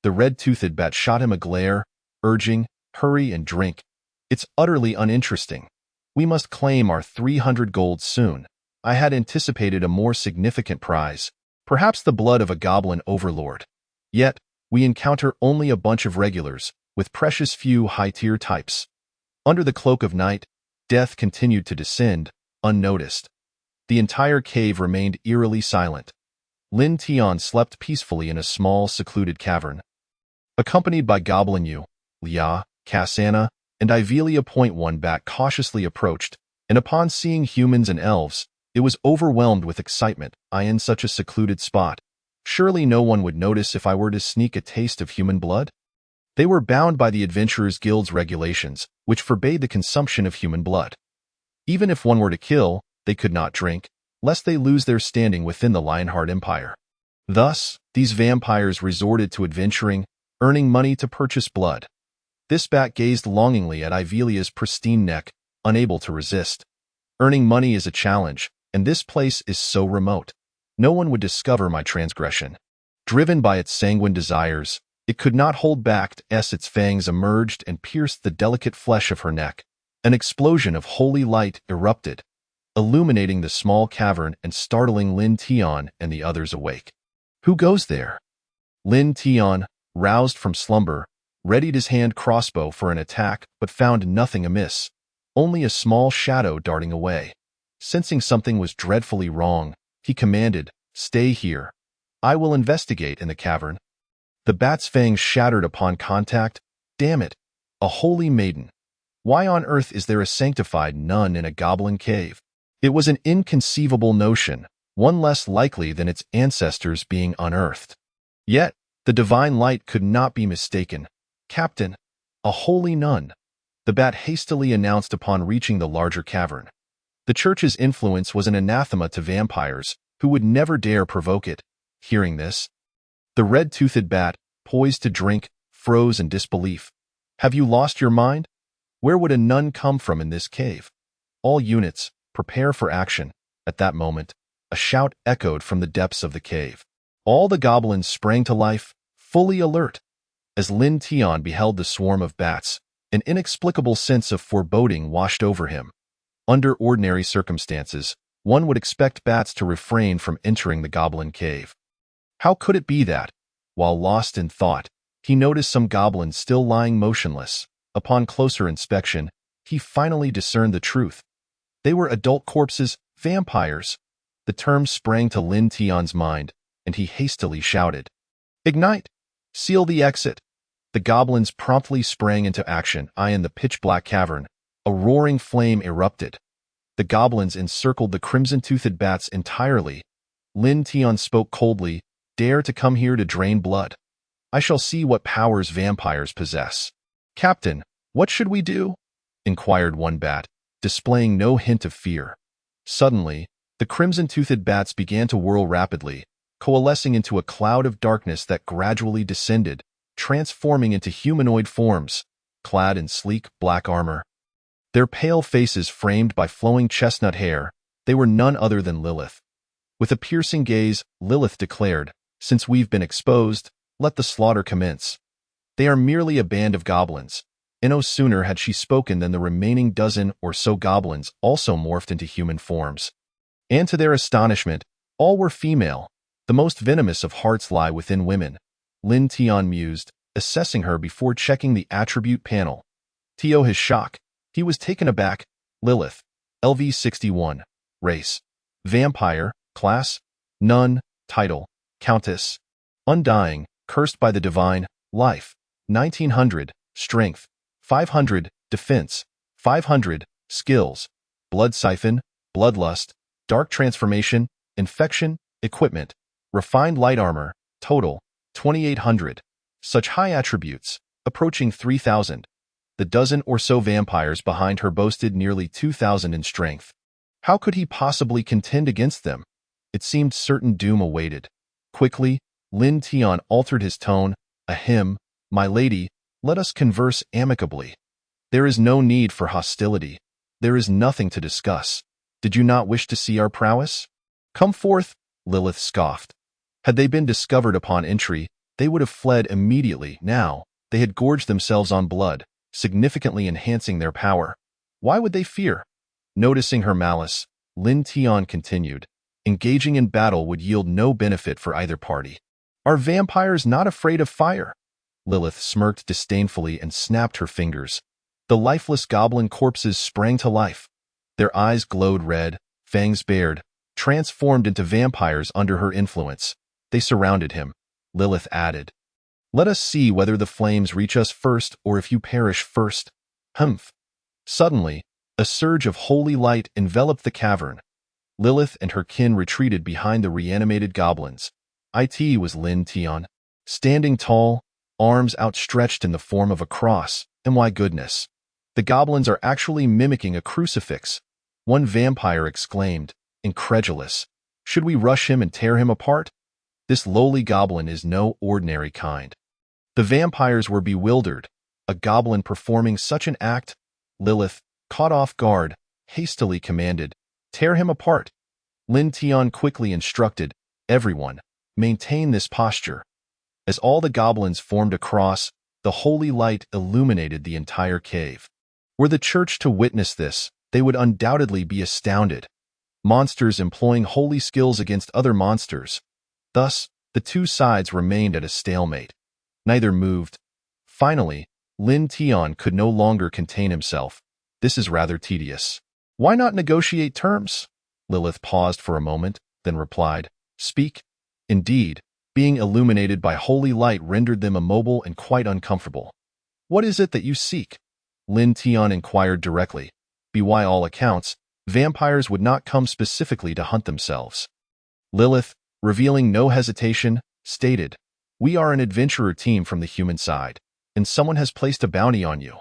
The red-toothed bat shot him a glare, urging, hurry and drink. It's utterly uninteresting. We must claim our 300 gold soon. I had anticipated a more significant prize, perhaps the blood of a goblin overlord. Yet, we encounter only a bunch of regulars, with precious few high-tier types. Under the cloak of night, death continued to descend, unnoticed. The entire cave remained eerily silent. Lin Tian slept peacefully in a small, secluded cavern. Accompanied by Goblin Yu, Lia, Cassana, and Ivelia. One bat cautiously approached, and upon seeing humans and elves, it was overwhelmed with excitement. I in such a secluded spot. Surely no one would notice if I were to sneak a taste of human blood? They were bound by the Adventurers Guild's regulations, which forbade the consumption of human blood. Even if one were to kill, they could not drink, lest they lose their standing within the Lionheart Empire. Thus, these vampires resorted to adventuring, earning money to purchase blood. This bat gazed longingly at Ivelia's pristine neck, unable to resist. Earning money is a challenge, and this place is so remote. No one would discover my transgression. Driven by its sanguine desires, it could not hold back as its fangs emerged and pierced the delicate flesh of her neck. An explosion of holy light erupted, illuminating the small cavern and startling Lin Tian and the others awake. Who goes there? Lin Tian, roused from slumber, readied his hand crossbow for an attack but found nothing amiss, only a small shadow darting away. Sensing something was dreadfully wrong, he commanded, "Stay here. I will investigate in the cavern." The bat's fangs shattered upon contact. Damn it, a holy maiden. Why on earth is there a sanctified nun in a goblin cave? It was an inconceivable notion, one less likely than its ancestors being unearthed. Yet, the divine light could not be mistaken. "Captain, a holy nun," the bat hastily announced upon reaching the larger cavern. The church's influence was an anathema to vampires, who would never dare provoke it. Hearing this, the red-toothed bat, poised to drink, froze in disbelief. "Have you lost your mind? Where would a nun come from in this cave?" All units, prepare for action. At that moment, a shout echoed from the depths of the cave. All the goblins sprang to life, fully alert. As Lin Tian beheld the swarm of bats, an inexplicable sense of foreboding washed over him. Under ordinary circumstances, one would expect bats to refrain from entering the goblin cave. How could it be that, while lost in thought, he noticed some goblins still lying motionless? Upon closer inspection, he finally discerned the truth. They were adult corpses, vampires. The term sprang to Lin Tian's mind, and he hastily shouted, "Ignite! Seal the exit!" The goblins promptly sprang into action. In the pitch-black cavern, a roaring flame erupted. The goblins encircled the crimson-toothed bats entirely. Lin Tian spoke coldly, "Dare to come here to drain blood? I shall see what powers vampires possess." "Captain, what should we do?" inquired one bat, displaying no hint of fear. Suddenly, the crimson-toothed bats began to whirl rapidly, coalescing into a cloud of darkness that gradually descended, transforming into humanoid forms, clad in sleek black armor. Their pale faces framed by flowing chestnut hair, they were none other than Lilith. With a piercing gaze, Lilith declared, "Since we've been exposed, let the slaughter commence. They are merely a band of goblins." And no sooner had she spoken than the remaining dozen or so goblins also morphed into human forms. And to their astonishment, all were female. The most venomous of hearts lie within women, Lin Tian mused, assessing her before checking the attribute panel. To his shock, he was taken aback. Lilith, LV61, race, vampire, class, nun, title, countess, undying, cursed by the divine, life, 1900, strength, 500, defense, 500, skills, blood siphon, bloodlust, dark transformation, infection, equipment, refined light armor, total, 2800. Such high attributes, approaching 3000. The dozen or so vampires behind her boasted nearly 2000 in strength. How could he possibly contend against them? It seemed certain doom awaited. Quickly, Lin Tian altered his tone. "Ahem, my lady, let us converse amicably. There is no need for hostility. There is nothing to discuss. Did you not wish to see our prowess? Come forth," Lilith scoffed. Had they been discovered upon entry, they would have fled immediately. Now, they had gorged themselves on blood, significantly enhancing their power. Why would they fear? Noticing her malice, Lin Tian continued, "Engaging in battle would yield no benefit for either party. Are vampires not afraid of fire?" Lilith smirked disdainfully and snapped her fingers. The lifeless goblin corpses sprang to life. Their eyes glowed red, fangs bared, transformed into vampires under her influence. They surrounded him. Lilith added, "Let us see whether the flames reach us first or if you perish first." Humph. Suddenly, a surge of holy light enveloped the cavern. Lilith and her kin retreated behind the reanimated goblins. It was Lin Tian, standing tall, arms outstretched in the form of a cross, and my goodness, the goblins are actually mimicking a crucifix. One vampire exclaimed, incredulous, "Should we rush him and tear him apart? This lowly goblin is no ordinary kind." The vampires were bewildered. A goblin performing such an act? Lilith, caught off guard, hastily commanded, "Tear him apart." Lin Tian quickly instructed, "Everyone, maintain this posture." As all the goblins formed a cross, the holy light illuminated the entire cave. Were the church to witness this, they would undoubtedly be astounded. Monsters employing holy skills against other monsters. Thus, the two sides remained at a stalemate. Neither moved. Finally, Lin Tian could no longer contain himself. "This is rather tedious. Why not negotiate terms?" Lilith paused for a moment, then replied, "Speak." Indeed, being illuminated by holy light rendered them immobile and quite uncomfortable. "What is it that you seek?" Lin Tian inquired directly. By all accounts, vampires would not come specifically to hunt themselves. Lilith, revealing no hesitation, stated, "We are an adventurer team from the human side, and someone has placed a bounty on you.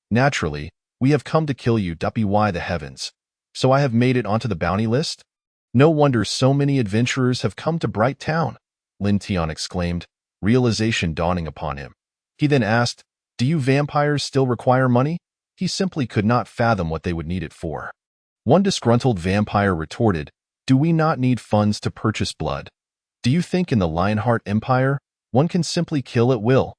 Naturally, we have come to kill you. By the heavens. So I have made it onto the bounty list? No wonder so many adventurers have come to Bright Town," Lin Tian exclaimed, realization dawning upon him. He then asked, "Do you vampires still require money?" He simply could not fathom what they would need it for. One disgruntled vampire retorted, "Do we not need funds to purchase blood? Do you think in the Lionheart Empire, one can simply kill at will?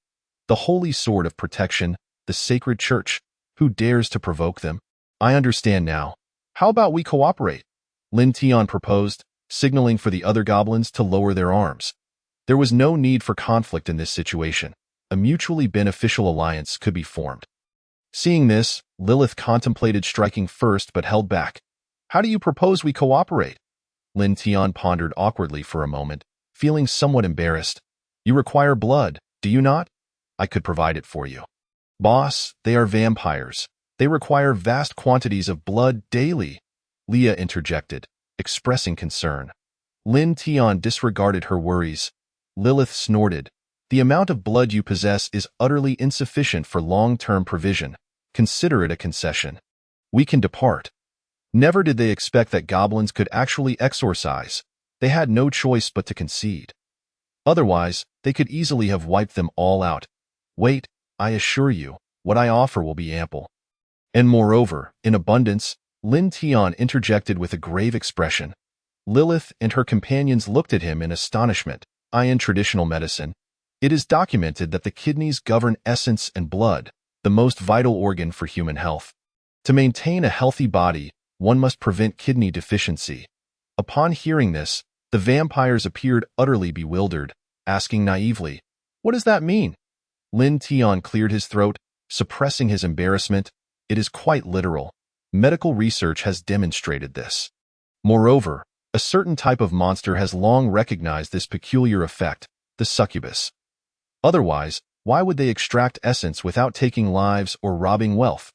The holy sword of protection, the sacred church, who dares to provoke them? I understand now. How about we cooperate?" Lin Tian proposed, signaling for the other goblins to lower their arms. There was no need for conflict in this situation. A mutually beneficial alliance could be formed. Seeing this, Lilith contemplated striking first but held back. "How do you propose we cooperate?" Lin Tian pondered awkwardly for a moment, feeling somewhat embarrassed. "You require blood, do you not? I could provide it for you." "Boss, they are vampires. They require vast quantities of blood daily," Leah interjected, expressing concern. Lin Tian disregarded her worries. Lilith snorted, "The amount of blood you possess is utterly insufficient for long-term provision. Consider it a concession. We can depart. Never did they expect that goblins could actually exorcise. They had no choice but to concede. Otherwise, they could easily have wiped them all out. Wait, I assure you, what I offer will be ample. And moreover, in abundance, Lin Tian interjected with a grave expression. Lilith and her companions looked at him in astonishment. In traditional medicine, it is documented that the kidneys govern essence and blood, the most vital organ for human health. To maintain a healthy body, one must prevent kidney deficiency. Upon hearing this, the vampires appeared utterly bewildered, asking naively, "What does that mean?" Lin Tian cleared his throat, suppressing his embarrassment. It is quite literal. Medical research has demonstrated this. Moreover, a certain type of monster has long recognized this peculiar effect, the succubus. Otherwise, why would they extract essence without taking lives or robbing wealth?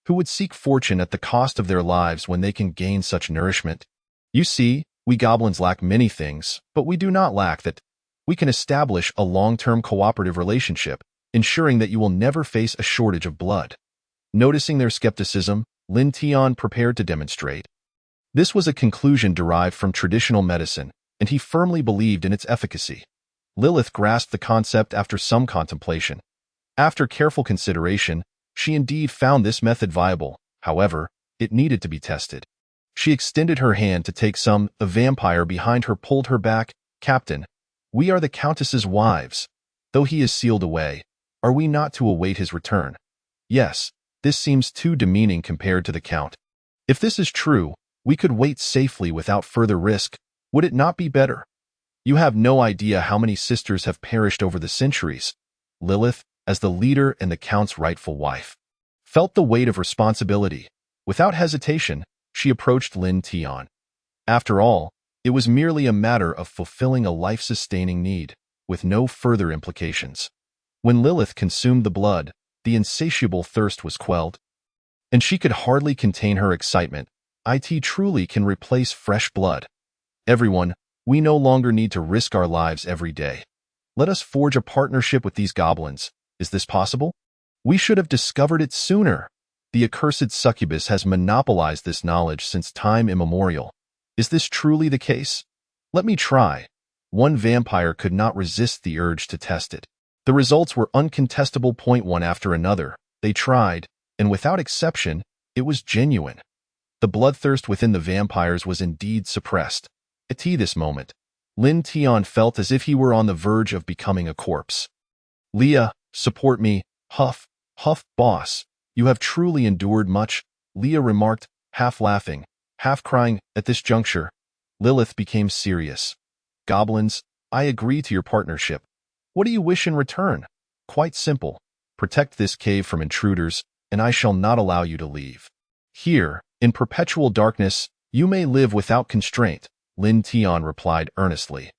Who would seek fortune at the cost of their lives when they can gain such nourishment? You see, we goblins lack many things, but we do not lack that. We can establish a long-term cooperative relationship, ensuring that you will never face a shortage of blood. Noticing their skepticism, Lin Tian prepared to demonstrate. This was a conclusion derived from traditional medicine, and he firmly believed in its efficacy. Lilith grasped the concept after some contemplation. After careful consideration, she indeed found this method viable. However, it needed to be tested. She extended her hand to take some. A vampire behind her pulled her back. "Captain, we are the Countess's wives. Though he is sealed away, are we not to await his return?" "Yes, this seems too demeaning compared to the Count. If this is true, we could wait safely without further risk. Would it not be better? You have no idea how many sisters have perished over the centuries." Lilith, as the leader and the Count's rightful wife, felt the weight of responsibility. Without hesitation, she approached Lin Tian. After all, it was merely a matter of fulfilling a life-sustaining need, with no further implications. When Lilith consumed the blood, the insatiable thirst was quelled, and she could hardly contain her excitement. "It truly can replace fresh blood. Everyone, we no longer need to risk our lives every day. Let us forge a partnership with these goblins. Is this possible? We should have discovered it sooner. The accursed succubus has monopolized this knowledge since time immemorial. Is this truly the case? Let me try." One vampire could not resist the urge to test it. The results were uncontestable. One after another, they tried, and without exception, it was genuine. The bloodthirst within the vampires was indeed suppressed. At this moment, Lin Tian felt as if he were on the verge of becoming a corpse. "Leah, support me." "Huff, huff, boss. You have truly endured much," Leah remarked, half laughing, half crying. At this juncture, Lilith became serious. "Goblins, I agree to your partnership. What do you wish in return?" "Quite simple. Protect this cave from intruders, and I shall not allow you to leave. Here, in perpetual darkness, you may live without constraint," Lin Tian replied earnestly.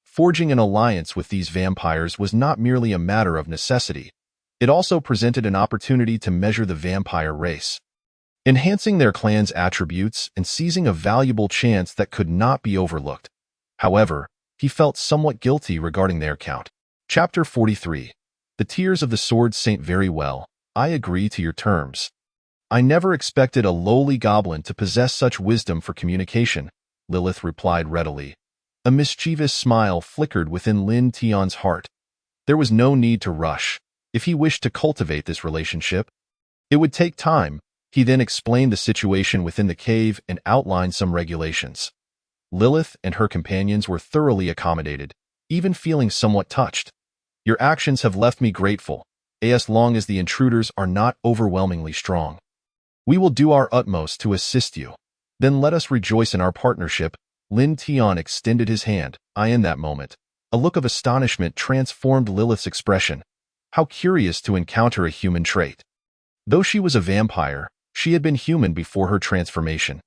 Forging an alliance with these vampires was not merely a matter of necessity. It also presented an opportunity to measure the vampire race, enhancing their clan's attributes and seizing a valuable chance that could not be overlooked. However, he felt somewhat guilty regarding their count. Chapter 43. The Tears of the Sword Saint. "Very well, I agree to your terms. I never expected a lowly goblin to possess such wisdom for communication," Lilith replied readily. A mischievous smile flickered within Lin Tian's heart. There was no need to rush. If he wished to cultivate this relationship, it would take time. He then explained the situation within the cave and outlined some regulations. Lilith and her companions were thoroughly accommodated, even feeling somewhat touched. "Your actions have left me grateful, as long as the intruders are not overwhelmingly strong. We will do our utmost to assist you. Then let us rejoice in our partnership." Lin Tian extended his hand. In that moment, a look of astonishment transformed Lilith's expression. How curious to encounter a human trait. Though she was a vampire, she had been human before her transformation.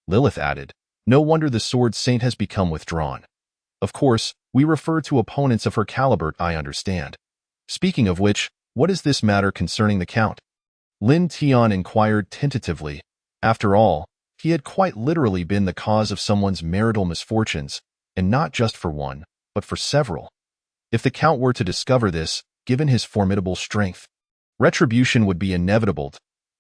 Lilith added, "No wonder the Sword Saint has become withdrawn. Of course, we refer to opponents of her caliber, I understand. Speaking of which, what is this matter concerning the Count?" Lin Tian inquired tentatively. After all, he had quite literally been the cause of someone's marital misfortunes, and not just for one, but for several. If the Count were to discover this, given his formidable strength, retribution would be inevitable.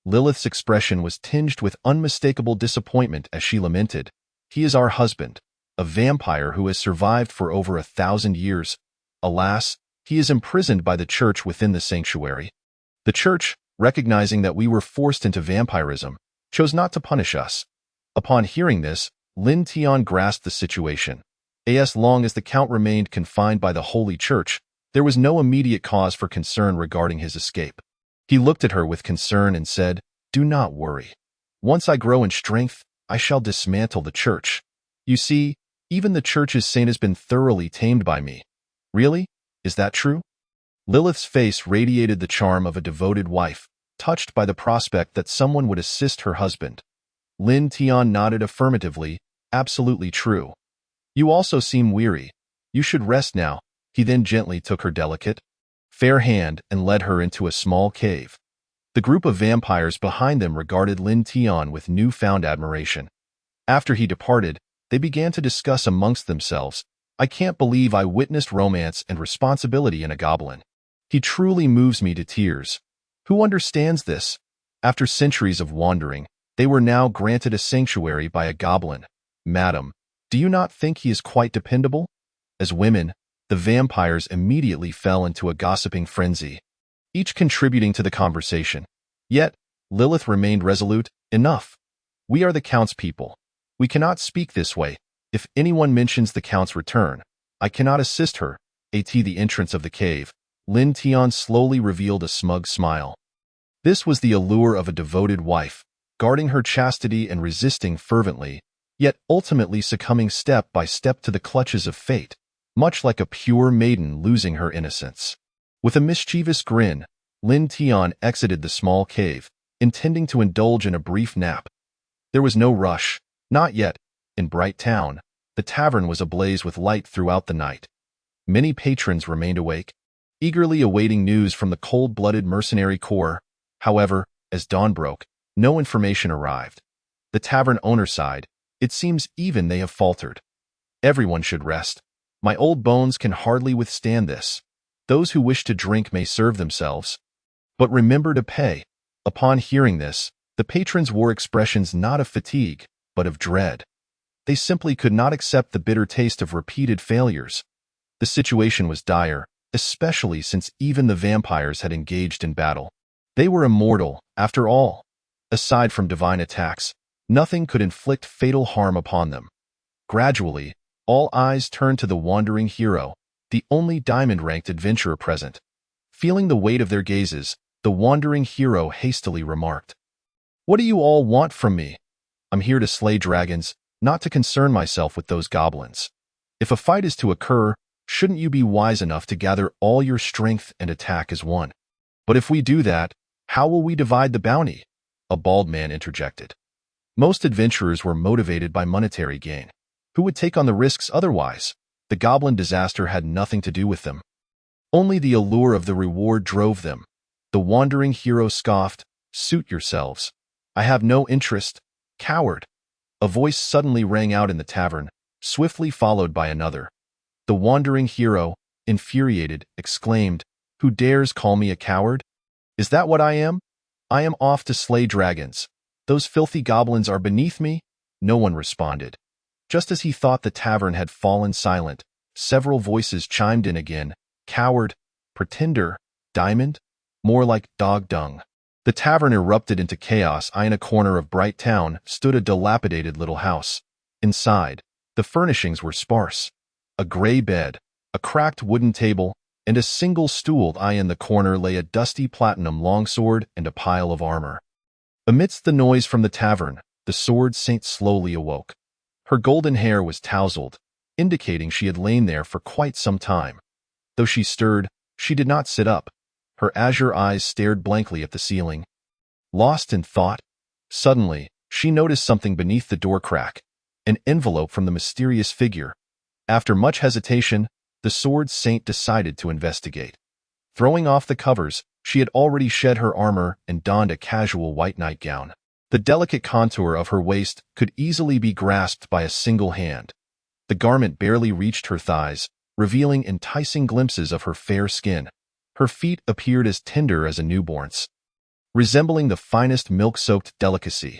Lilith's expression was tinged with unmistakable disappointment as she lamented, "He is our husband, a vampire who has survived for over 1,000 years. Alas, he is imprisoned by the church within the sanctuary. The church, recognizing that we were forced into vampirism, chose not to punish us." Upon hearing this, Lin Tian grasped the situation. As long as the Count remained confined by the Holy Church, there was no immediate cause for concern regarding his escape. He looked at her with concern and said, "Do not worry. Once I grow in strength, I shall dismantle the church. You see, even the church's saint has been thoroughly tamed by me." "Really? Is that true?" Lilith's face radiated the charm of a devoted wife, touched by the prospect that someone would assist her husband. Lin Tian nodded affirmatively, "Absolutely true. You also seem weary. You should rest now." He then gently took her delicate, fair hand and led her into a small cave. The group of vampires behind them regarded Lin Tian with newfound admiration. After he departed, they began to discuss amongst themselves, "I can't believe I witnessed romance and responsibility in a goblin. He truly moves me to tears. Who understands this?" After centuries of wandering, they were now granted a sanctuary by a goblin. "Madam, do you not think he is quite dependable?" As women, the vampires immediately fell into a gossiping frenzy, each contributing to the conversation. Yet, Lilith remained resolute. "Enough. We are the Count's people. We cannot speak this way. If anyone mentions the Count's return, I cannot assist her." At the entrance of the cave, Lin Tian slowly revealed a smug smile. This was the allure of a devoted wife, guarding her chastity and resisting fervently, yet ultimately succumbing step by step to the clutches of fate, much like a pure maiden losing her innocence. With a mischievous grin, Lin Tian exited the small cave, intending to indulge in a brief nap. There was no rush, not yet. In Bright Town, the tavern was ablaze with light throughout the night. Many patrons remained awake, eagerly awaiting news from the cold-blooded mercenary corps. However, as dawn broke, no information arrived. The tavern owner sighed, "It seems even they have faltered. Everyone should rest. My old bones can hardly withstand this. Those who wish to drink may serve themselves, but remember to pay." Upon hearing this, the patrons wore expressions not of fatigue, but of dread. They simply could not accept the bitter taste of repeated failures. The situation was dire, especially since even the vampires had engaged in battle. They were immortal, after all. Aside from divine attacks, nothing could inflict fatal harm upon them. Gradually, all eyes turned to the wandering hero, the only diamond-ranked adventurer present. Feeling the weight of their gazes, the wandering hero hastily remarked, "What do you all want from me? I'm here to slay dragons, not to concern myself with those goblins. If a fight is to occur, shouldn't you be wise enough to gather all your strength and attack as one? But if we do that, how will we divide the bounty?" A bald man interjected. Most adventurers were motivated by monetary gain. Who would take on the risks otherwise? The goblin disaster had nothing to do with them. Only the allure of the reward drove them. The wandering hero scoffed, "Suit yourselves. I have no interest. Coward." A voice suddenly rang out in the tavern, swiftly followed by another. The wandering hero, infuriated, exclaimed, "Who dares call me a coward? Is that what I am? I am off to slay dragons. Those filthy goblins are beneath me?" No one responded. Just as he thought the tavern had fallen silent, several voices chimed in again. "Coward, pretender, diamond? More like dog dung." The tavern erupted into chaos. In a corner of Bright Town stood a dilapidated little house. Inside, the furnishings were sparse. A gray bed, a cracked wooden table, and a single stool. In the corner lay a dusty platinum longsword and a pile of armor. Amidst the noise from the tavern, the sword saint slowly awoke. Her golden hair was tousled, indicating she had lain there for quite some time. Though she stirred, she did not sit up. Her azure eyes stared blankly at the ceiling. Lost in thought, suddenly, she noticed something beneath the door crack, an envelope from the mysterious figure. After much hesitation, the sword saint decided to investigate. Throwing off the covers, she had already shed her armor and donned a casual white nightgown. The delicate contour of her waist could easily be grasped by a single hand. The garment barely reached her thighs, revealing enticing glimpses of her fair skin. Her feet appeared as tender as a newborn's. resembling the finest milk-soaked delicacy.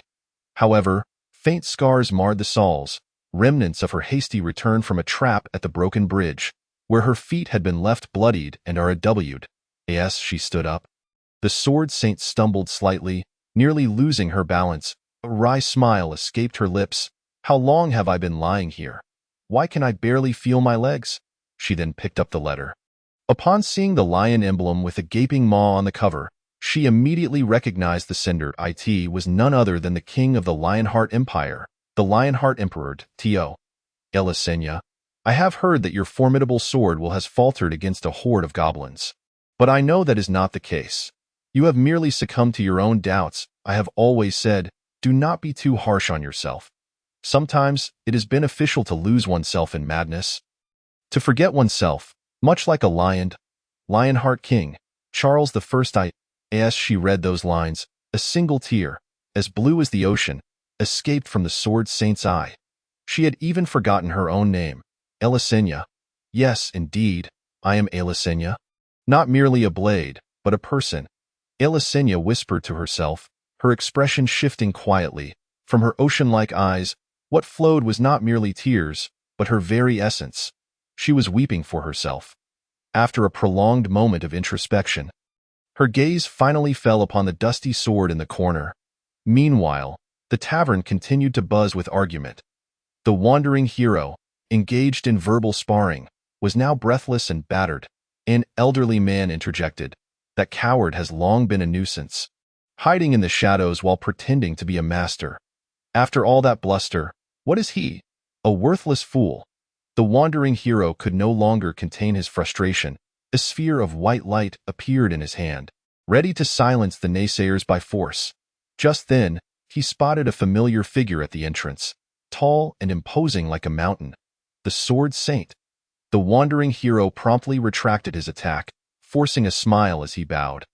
However, faint scars marred the soles, remnants of her hasty return from a trap at the broken bridge, where her feet had been left bloodied and RW'd. As she stood up, the sword saint stumbled slightly, nearly losing her balance. A wry smile escaped her lips. How long have I been lying here? Why can I barely feel my legs? She then picked up the letter. Upon seeing the lion emblem with a gaping maw on the cover, she immediately recognized the sender. It was none other than the king of the Lionheart Empire, the Lionheart Emperor, T.O. Elisenia. I have heard that your formidable sword will has faltered against a horde of goblins. But I know that is not the case. You have merely succumbed to your own doubts. I have always said, do not be too harsh on yourself. Sometimes it is beneficial to lose oneself in madness. To forget oneself, much like a Lionheart King, Charles I. As she read those lines, a single tear, as blue as the ocean, escaped from the sword saint's eye. She had even forgotten her own name, Elisenia. Yes, indeed, I am Elisenia. Not merely a blade, but a person. Elisenia whispered to herself, her expression shifting quietly. From her ocean-like eyes, what flowed was not merely tears, but her very essence. She was weeping for herself. After a prolonged moment of introspection, her gaze finally fell upon the dusty sword in the corner. Meanwhile, the tavern continued to buzz with argument. The wandering hero, engaged in verbal sparring, was now breathless and battered. An elderly man interjected, "That coward has long been a nuisance, hiding in the shadows while pretending to be a master. After all that bluster, what is he? A worthless fool." The wandering hero could no longer contain his frustration. A sphere of white light appeared in his hand, ready to silence the naysayers by force. Just then, he spotted a familiar figure at the entrance, tall and imposing like a mountain. The sword saint. The wandering hero promptly retracted his attack, forcing a smile as he bowed.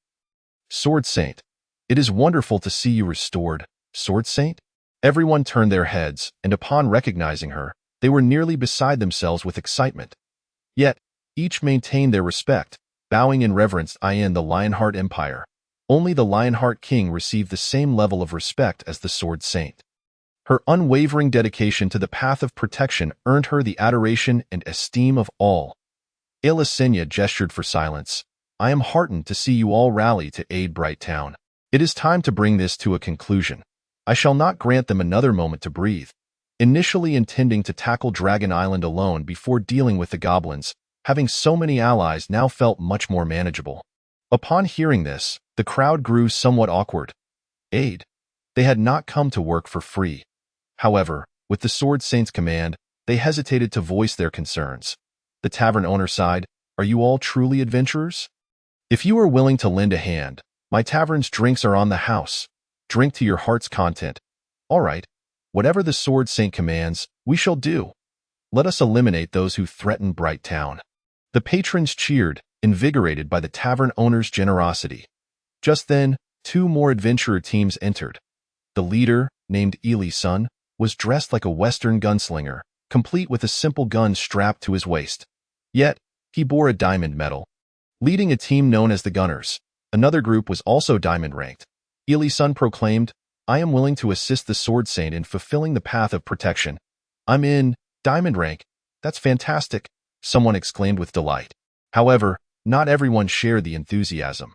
"Sword saint, it is wonderful to see you restored, sword saint." Everyone turned their heads, and upon recognizing her, they were nearly beside themselves with excitement. Yet, each maintained their respect, bowing in reverence. In the Lionheart Empire, only the Lionheart King received the same level of respect as the Sword Saint. Her unwavering dedication to the path of protection earned her the adoration and esteem of all. Elisenia gestured for silence. "I am heartened to see you all rally to aid Bright Town. It is time to bring this to a conclusion. I shall not grant them another moment to breathe." Initially intending to tackle Dragon Island alone before dealing with the goblins, having so many allies now felt much more manageable. Upon hearing this, the crowd grew somewhat awkward. Aid. They had not come to work for free. However, with the Sword Saint's command, they hesitated to voice their concerns. The tavern owner sighed, "Are you all truly adventurers? If you are willing to lend a hand, my tavern's drinks are on the house. Drink to your heart's content. All right, whatever the Sword Saint commands, we shall do. Let us eliminate those who threaten Bright Town." The patrons cheered, invigorated by the tavern owner's generosity. Just then, two more adventurer teams entered. The leader, named Eli-sun, was dressed like a Western gunslinger, complete with a simple gun strapped to his waist. Yet, he bore a diamond medal. Leading a team known as the Gunners, another group was also diamond-ranked. Eli-sun proclaimed, "I am willing to assist the Sword Saint in fulfilling the path of protection." "I'm in diamond rank. That's fantastic," someone exclaimed with delight. However, not everyone shared the enthusiasm.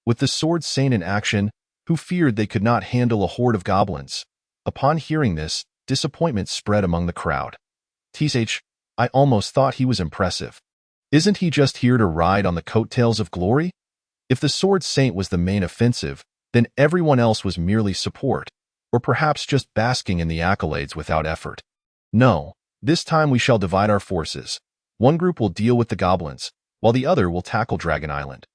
With the Sword Saint in action, who feared they could not handle a horde of goblins? Upon hearing this, disappointment spread among the crowd. I almost thought he was impressive. Isn't he just here to ride on the coattails of glory? If the Sword Saint was the main offensive, then everyone else was merely support, or perhaps just basking in the accolades without effort. No, this time we shall divide our forces. One group will deal with the goblins, while the other will tackle Dragon Island.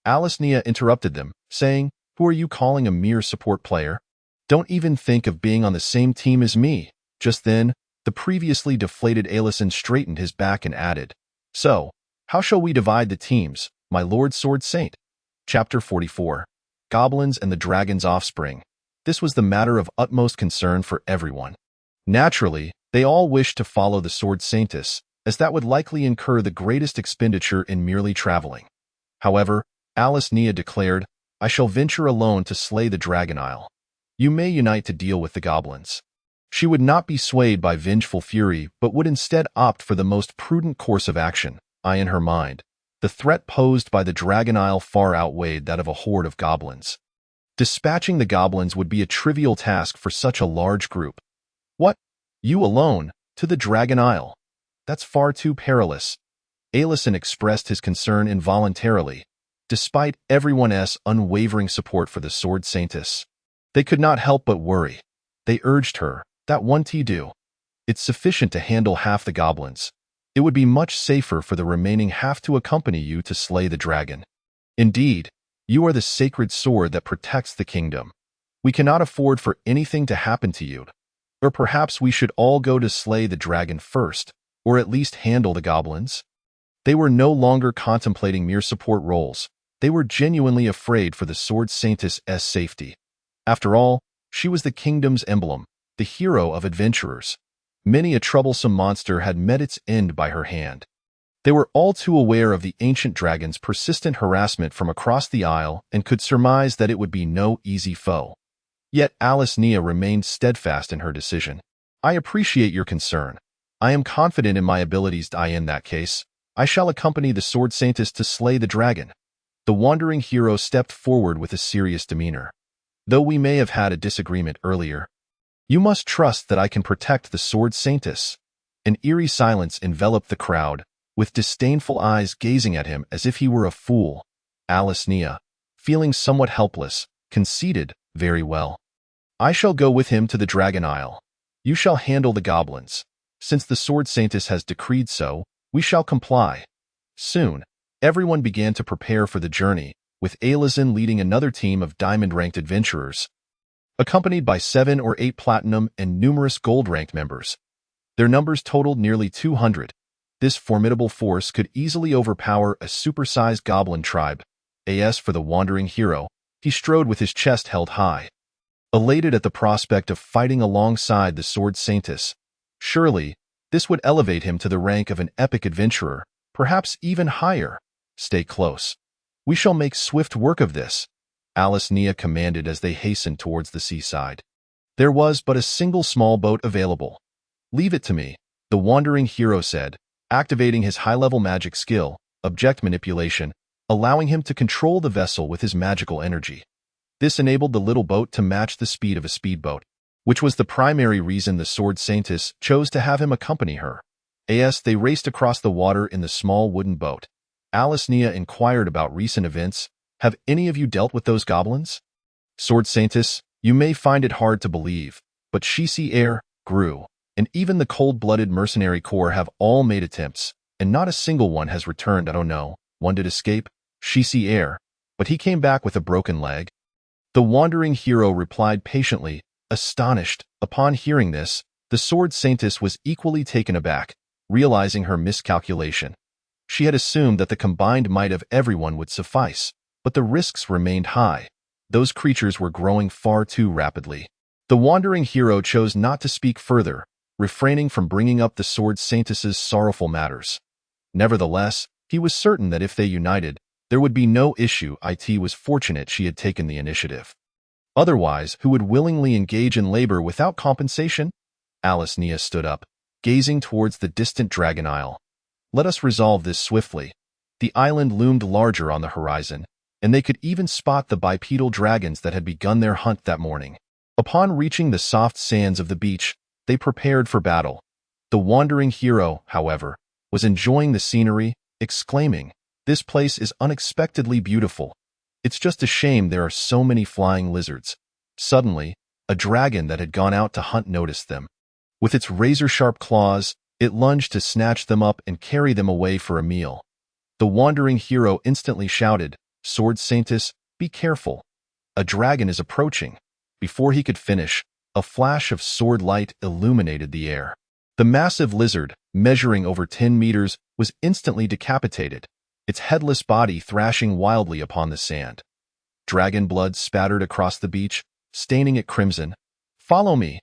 Elisenia interrupted them, saying, "Who are you calling a mere support player? Don't even think of being on the same team as me." Just then, the previously deflated Elisson straightened his back and added, "So, how shall we divide the teams, my Lord Sword Saint?" Chapter 44. Goblins and the Dragon's Offspring. This was the matter of utmost concern for everyone. Naturally, they all wished to follow the Sword Saintess, as that would likely incur the greatest expenditure in merely traveling. However, Elisenia declared, I shall venture alone to slay the Dragon Isle. You may unite to deal with the goblins." She would not be swayed by vengeful fury, but would instead opt for the most prudent course of action. In her mind, the threat posed by the Dragon Isle far outweighed that of a horde of goblins. Dispatching the goblins would be a trivial task for such a large group. "What? You alone, to the Dragon Isle? That's far too perilous." Alison expressed his concern involuntarily, despite everyone's unwavering support for the Sword Saintess. They could not help but worry. They urged her, "That won't do. It's sufficient to handle half the goblins. It would be much safer for the remaining half to accompany you to slay the dragon. Indeed, you are the sacred sword that protects the kingdom. We cannot afford for anything to happen to you. Or perhaps we should all go to slay the dragon first, or at least handle the goblins." They were no longer contemplating mere support roles. They were genuinely afraid for the Sword Saintess' safety. After all, she was the kingdom's emblem, the hero of adventurers. Many a troublesome monster had met its end by her hand. They were all too aware of the ancient dragon's persistent harassment from across the isle and could surmise that it would be no easy foe. Yet Alice Nia remained steadfast in her decision. "I appreciate your concern. I am confident in my abilities. In that case, I shall accompany the Sword Saintess to slay the dragon." The wandering hero stepped forward with a serious demeanor. "Though we may have had a disagreement earlier, you must trust that I can protect the Sword Saintess." An eerie silence enveloped the crowd, with disdainful eyes gazing at him as if he were a fool. Alice Nia, feeling somewhat helpless, conceded, "Very well. I shall go with him to the Dragon Isle. You shall handle the goblins. Since the Sword Saintess has decreed so, we shall comply." Soon, everyone began to prepare for the journey, with Alison leading another team of diamond-ranked adventurers, accompanied by 7 or 8 platinum and numerous gold-ranked members. Their numbers totaled nearly 200. This formidable force could easily overpower a supersized goblin tribe. As for the wandering hero, he strode with his chest held high, elated at the prospect of fighting alongside the Sword Saintess. Surely, this would elevate him to the rank of an epic adventurer, perhaps even higher. "Stay close. We shall make swift work of this," Alice Nia commanded as they hastened towards the seaside. There was but a single small boat available. "Leave it to me," the wandering hero said, activating his high-level magic skill, object manipulation, allowing him to control the vessel with his magical energy. This enabled the little boat to match the speed of a speedboat, which was the primary reason the Sword Saintess chose to have him accompany her. As they raced across the water in the small wooden boat, Alice Nia inquired about recent events. "Have any of you dealt with those goblins?" "Sword Saintess, you may find it hard to believe, but Air, Gru, and even the cold-blooded mercenary corps have all made attempts, and not a single one has returned. I don't know. One did escape, Air, but he came back with a broken leg." The wandering hero replied patiently, astonished. Upon hearing this, the Sword Saintess was equally taken aback, realizing her miscalculation. She had assumed that the combined might of everyone would suffice, but the risks remained high. Those creatures were growing far too rapidly. The wandering hero chose not to speak further, refraining from bringing up the Sword Saintess's sorrowful matters. Nevertheless, he was certain that if they united, there would be no issue. It was fortunate she had taken the initiative. Otherwise, who would willingly engage in labor without compensation? Alice Nia stood up, gazing towards the distant Dragon Isle. "Let us resolve this swiftly." The island loomed larger on the horizon, and they could even spot the bipedal dragons that had begun their hunt that morning. Upon reaching the soft sands of the beach, they prepared for battle. The wandering hero, however, was enjoying the scenery, exclaiming, "This place is unexpectedly beautiful. It's just a shame there are so many flying lizards." Suddenly, a dragon that had gone out to hunt noticed them. With its razor-sharp claws, it lunged to snatch them up and carry them away for a meal. The wandering hero instantly shouted, "Sword Saintess, be careful. A dragon is approaching." Before he could finish, a flash of sword light illuminated the air. The massive lizard, measuring over 10 meters, was instantly decapitated, its headless body thrashing wildly upon the sand. Dragon blood spattered across the beach, staining it crimson. "Follow me,"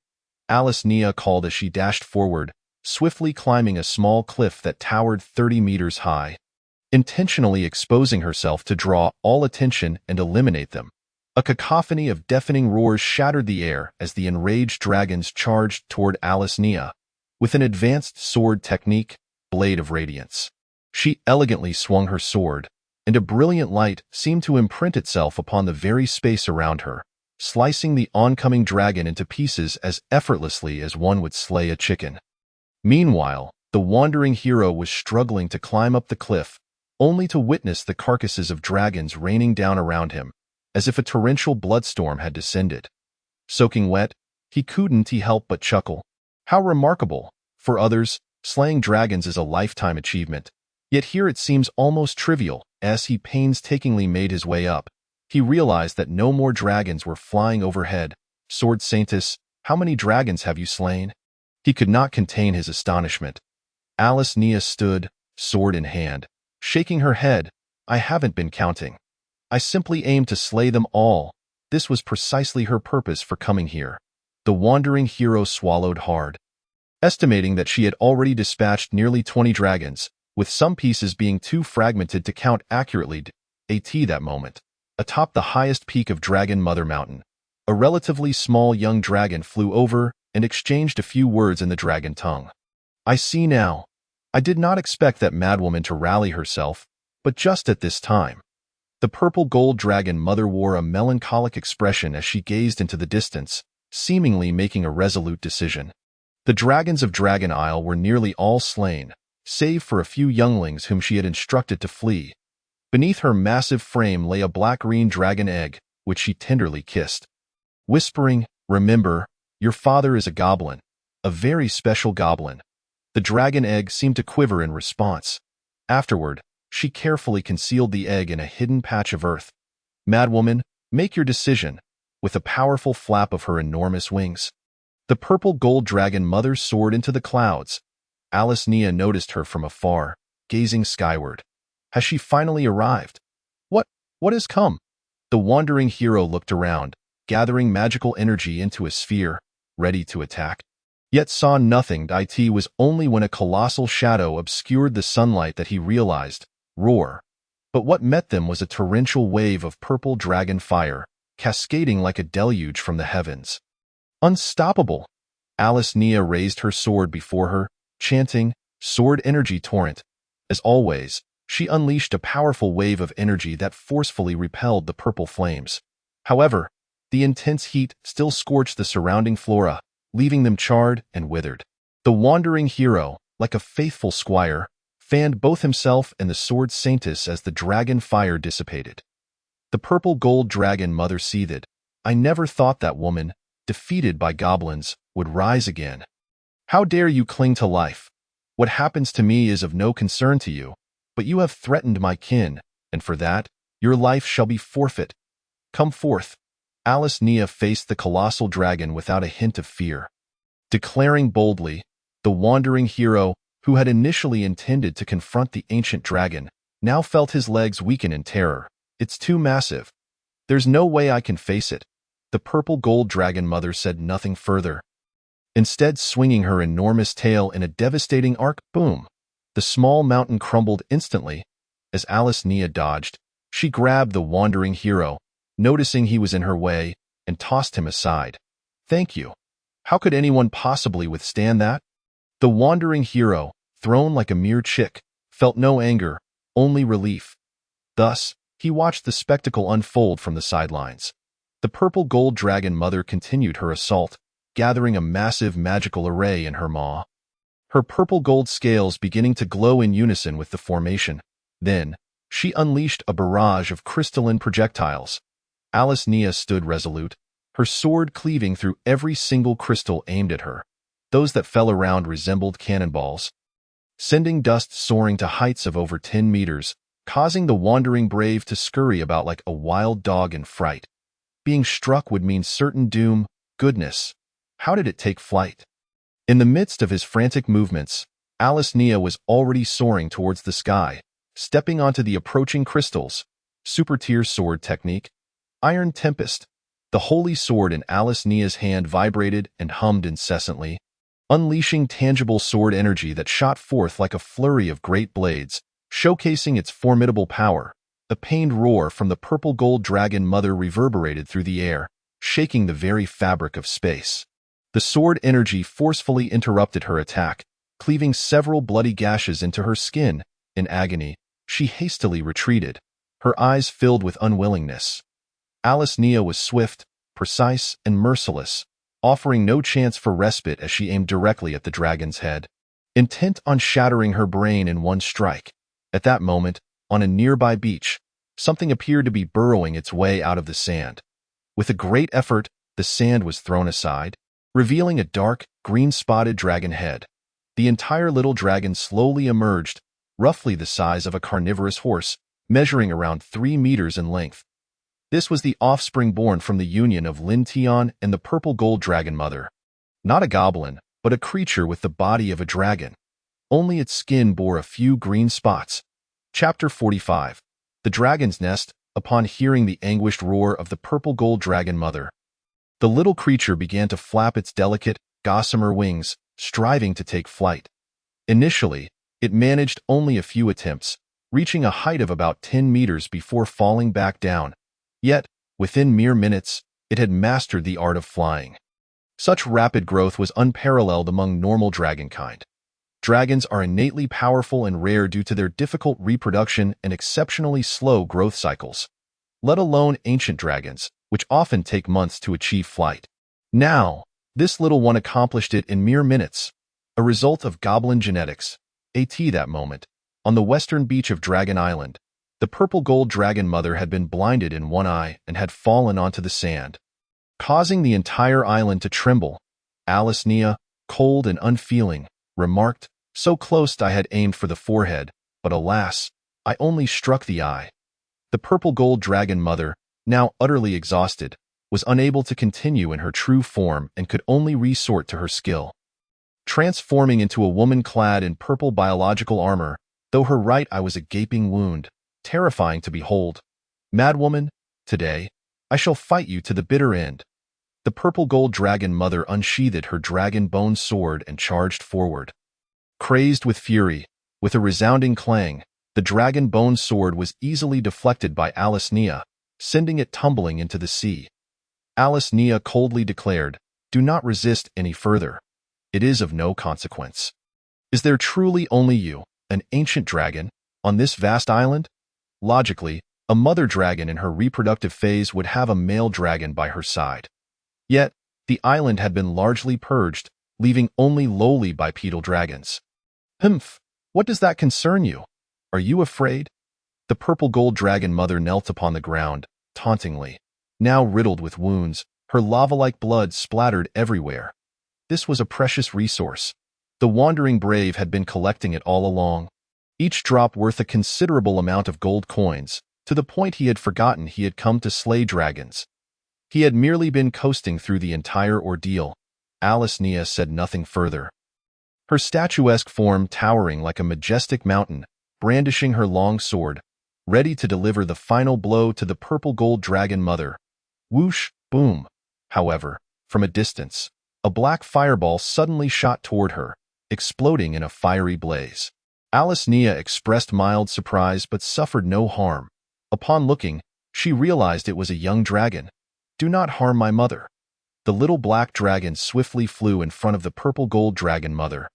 Alice Nia called as she dashed forward, swiftly climbing a small cliff that towered 30 meters high. intentionally exposing herself to draw all attention and eliminate them. A cacophony of deafening roars shattered the air as the enraged dragons charged toward Alice Nia. With an advanced sword technique, Blade of Radiance, she elegantly swung her sword, and a brilliant light seemed to imprint itself upon the very space around her, slicing the oncoming dragon into pieces as effortlessly as one would slay a chicken. Meanwhile, the wandering hero was struggling to climb up the cliff, only to witness the carcasses of dragons raining down around him, as if a torrential bloodstorm had descended. Soaking wet, he couldn't help but chuckle. How remarkable! For others, slaying dragons is a lifetime achievement. Yet here it seems almost trivial. As he painstakingly made his way up, he realized that no more dragons were flying overhead. Sword Saintess, how many dragons have you slain? He could not contain his astonishment. Alice Nia stood, sword in hand, shaking her head. I haven't been counting. I simply aim to slay them all. This was precisely her purpose for coming here. The wandering hero swallowed hard, estimating that she had already dispatched nearly 20 dragons, with some pieces being too fragmented to count accurately. That moment, atop the highest peak of Dragon Mother Mountain, a relatively small young dragon flew over and exchanged a few words in the dragon tongue. I see now. I did not expect that madwoman to rally herself, but just at this time. The purple gold dragon mother wore a melancholic expression as she gazed into the distance, seemingly making a resolute decision. The dragons of Dragon Isle were nearly all slain, save for a few younglings whom she had instructed to flee. Beneath her massive frame lay a black-green dragon egg, which she tenderly kissed. Whispering, "Remember, your father is a goblin, a very special goblin." The dragon egg seemed to quiver in response. Afterward, she carefully concealed the egg in a hidden patch of earth. Madwoman, make your decision. With a powerful flap of her enormous wings, the purple gold dragon mother soared into the clouds. Alice Nia noticed her from afar, gazing skyward. Has she finally arrived? What has come? The wandering hero looked around, gathering magical energy into a sphere, ready to attack. Yet saw nothing. It was only when a colossal shadow obscured the sunlight that he realized, roar. But what met them was a torrential wave of purple dragon fire, cascading like a deluge from the heavens. Unstoppable! Alice Nia raised her sword before her, chanting, "Sword Energy Torrent." As always, she unleashed a powerful wave of energy that forcefully repelled the purple flames. However, the intense heat still scorched the surrounding flora, leaving them charred and withered. The wandering hero, like a faithful squire, fanned both himself and the sword saintess as the dragon fire dissipated. The purple gold dragon mother seethed. I never thought that woman, defeated by goblins, would rise again. How dare you cling to life? What happens to me is of no concern to you, but you have threatened my kin, and for that, your life shall be forfeit. Come forth. Alice Nia faced the colossal dragon without a hint of fear. Declaring boldly, the wandering hero, who had initially intended to confront the ancient dragon, now felt his legs weaken in terror. It's too massive. There's no way I can face it. The purple gold dragon mother said nothing further. Instead, swinging her enormous tail in a devastating arc, boom! The small mountain crumbled instantly. As Alice Nia dodged, she grabbed the wandering hero, noticing he was in her way, and tossed him aside. Thank you. How could anyone possibly withstand that? The wandering hero, thrown like a mere chick, felt no anger, only relief. Thus, he watched the spectacle unfold from the sidelines. The purple gold dragon mother continued her assault, gathering a massive magical array in her maw. Her purple gold scales beginning to glow in unison with the formation. Then, she unleashed a barrage of crystalline projectiles. Alice Nia stood resolute, her sword cleaving through every single crystal aimed at her. Those that fell around resembled cannonballs, sending dust soaring to heights of over 10 meters, causing the wandering brave to scurry about like a wild dog in fright. Being struck would mean certain doom. Goodness, how did it take flight? In the midst of his frantic movements, Alice Nia was already soaring towards the sky, stepping onto the approaching crystals. Super tier sword technique. Iron Tempest. The holy sword in Alice Nia's hand vibrated and hummed incessantly, unleashing tangible sword energy that shot forth like a flurry of great blades, Showcasing its formidable power, a pained roar from the purple gold dragon mother reverberated through the air, shaking the very fabric of space. The sword energy forcefully interrupted her attack, cleaving several bloody gashes into her skin. In agony, she hastily retreated, her eyes filled with unwillingness. Alice Nia was swift, precise, and merciless, offering no chance for respite as she aimed directly at the dragon's head, intent on shattering her brain in one strike. At that moment, on a nearby beach, something appeared to be burrowing its way out of the sand. With a great effort, the sand was thrown aside, revealing a dark, green-spotted dragon head. The entire little dragon slowly emerged, roughly the size of a carnivorous horse, measuring around 3 meters in length. This was the offspring born from the union of Lin Tian and the purple gold dragon mother. Not a goblin, but a creature with the body of a dragon. Only its skin bore a few green spots. Chapter 45. The Dragon's Nest. Upon hearing the anguished roar of the purple gold dragon mother, the little creature began to flap its delicate, gossamer wings, striving to take flight. Initially, it managed only a few attempts, reaching a height of about 10 meters before falling back down. Yet, within mere minutes, it had mastered the art of flying. Such rapid growth was unparalleled among normal dragonkind. Dragons are innately powerful and rare due to their difficult reproduction and exceptionally slow growth cycles, let alone ancient dragons, which often take months to achieve flight. Now, this little one accomplished it in mere minutes, a result of goblin genetics. That moment, on the western beach of Dragon Island, the purple gold dragon mother had been blinded in one eye and had fallen onto the sand, causing the entire island to tremble. Alice Nia, cold and unfeeling, remarked, "So close I had aimed for the forehead, but alas, I only struck the eye." The purple gold dragon mother, now utterly exhausted, was unable to continue in her true form and could only resort to her skill. Transforming into a woman clad in purple biological armor, though her right eye was a gaping wound, terrifying to behold. "Madwoman, today, I shall fight you to the bitter end." The purple gold dragon mother unsheathed her dragon bone sword and charged forward. Crazed with fury, with a resounding clang, the dragon bone sword was easily deflected by Alice Nia, sending it tumbling into the sea. Alice Nia coldly declared, "Do not resist any further. It is of no consequence. Is there truly only you, an ancient dragon, on this vast island?" Logically, a mother dragon in her reproductive phase would have a male dragon by her side. Yet, the island had been largely purged, leaving only lowly bipedal dragons. "Humph, what does that concern you? Are you afraid?" The purple gold dragon mother knelt upon the ground, tauntingly. Now riddled with wounds, her lava-like blood splattered everywhere. This was a precious resource. The wandering brave had been collecting it all along, each drop worth a considerable amount of gold coins, to the point he had forgotten he had come to slay dragons. He had merely been coasting through the entire ordeal. Alice Nia said nothing further. Her statuesque form towering like a majestic mountain, brandishing her long sword, ready to deliver the final blow to the purple gold dragon mother. Whoosh, boom. However, from a distance, a black fireball suddenly shot toward her, exploding in a fiery blaze. Alice Nia expressed mild surprise but suffered no harm. Upon looking, she realized it was a young dragon. "Do not harm my mother." The little black dragon swiftly flew in front of the purple gold dragon mother,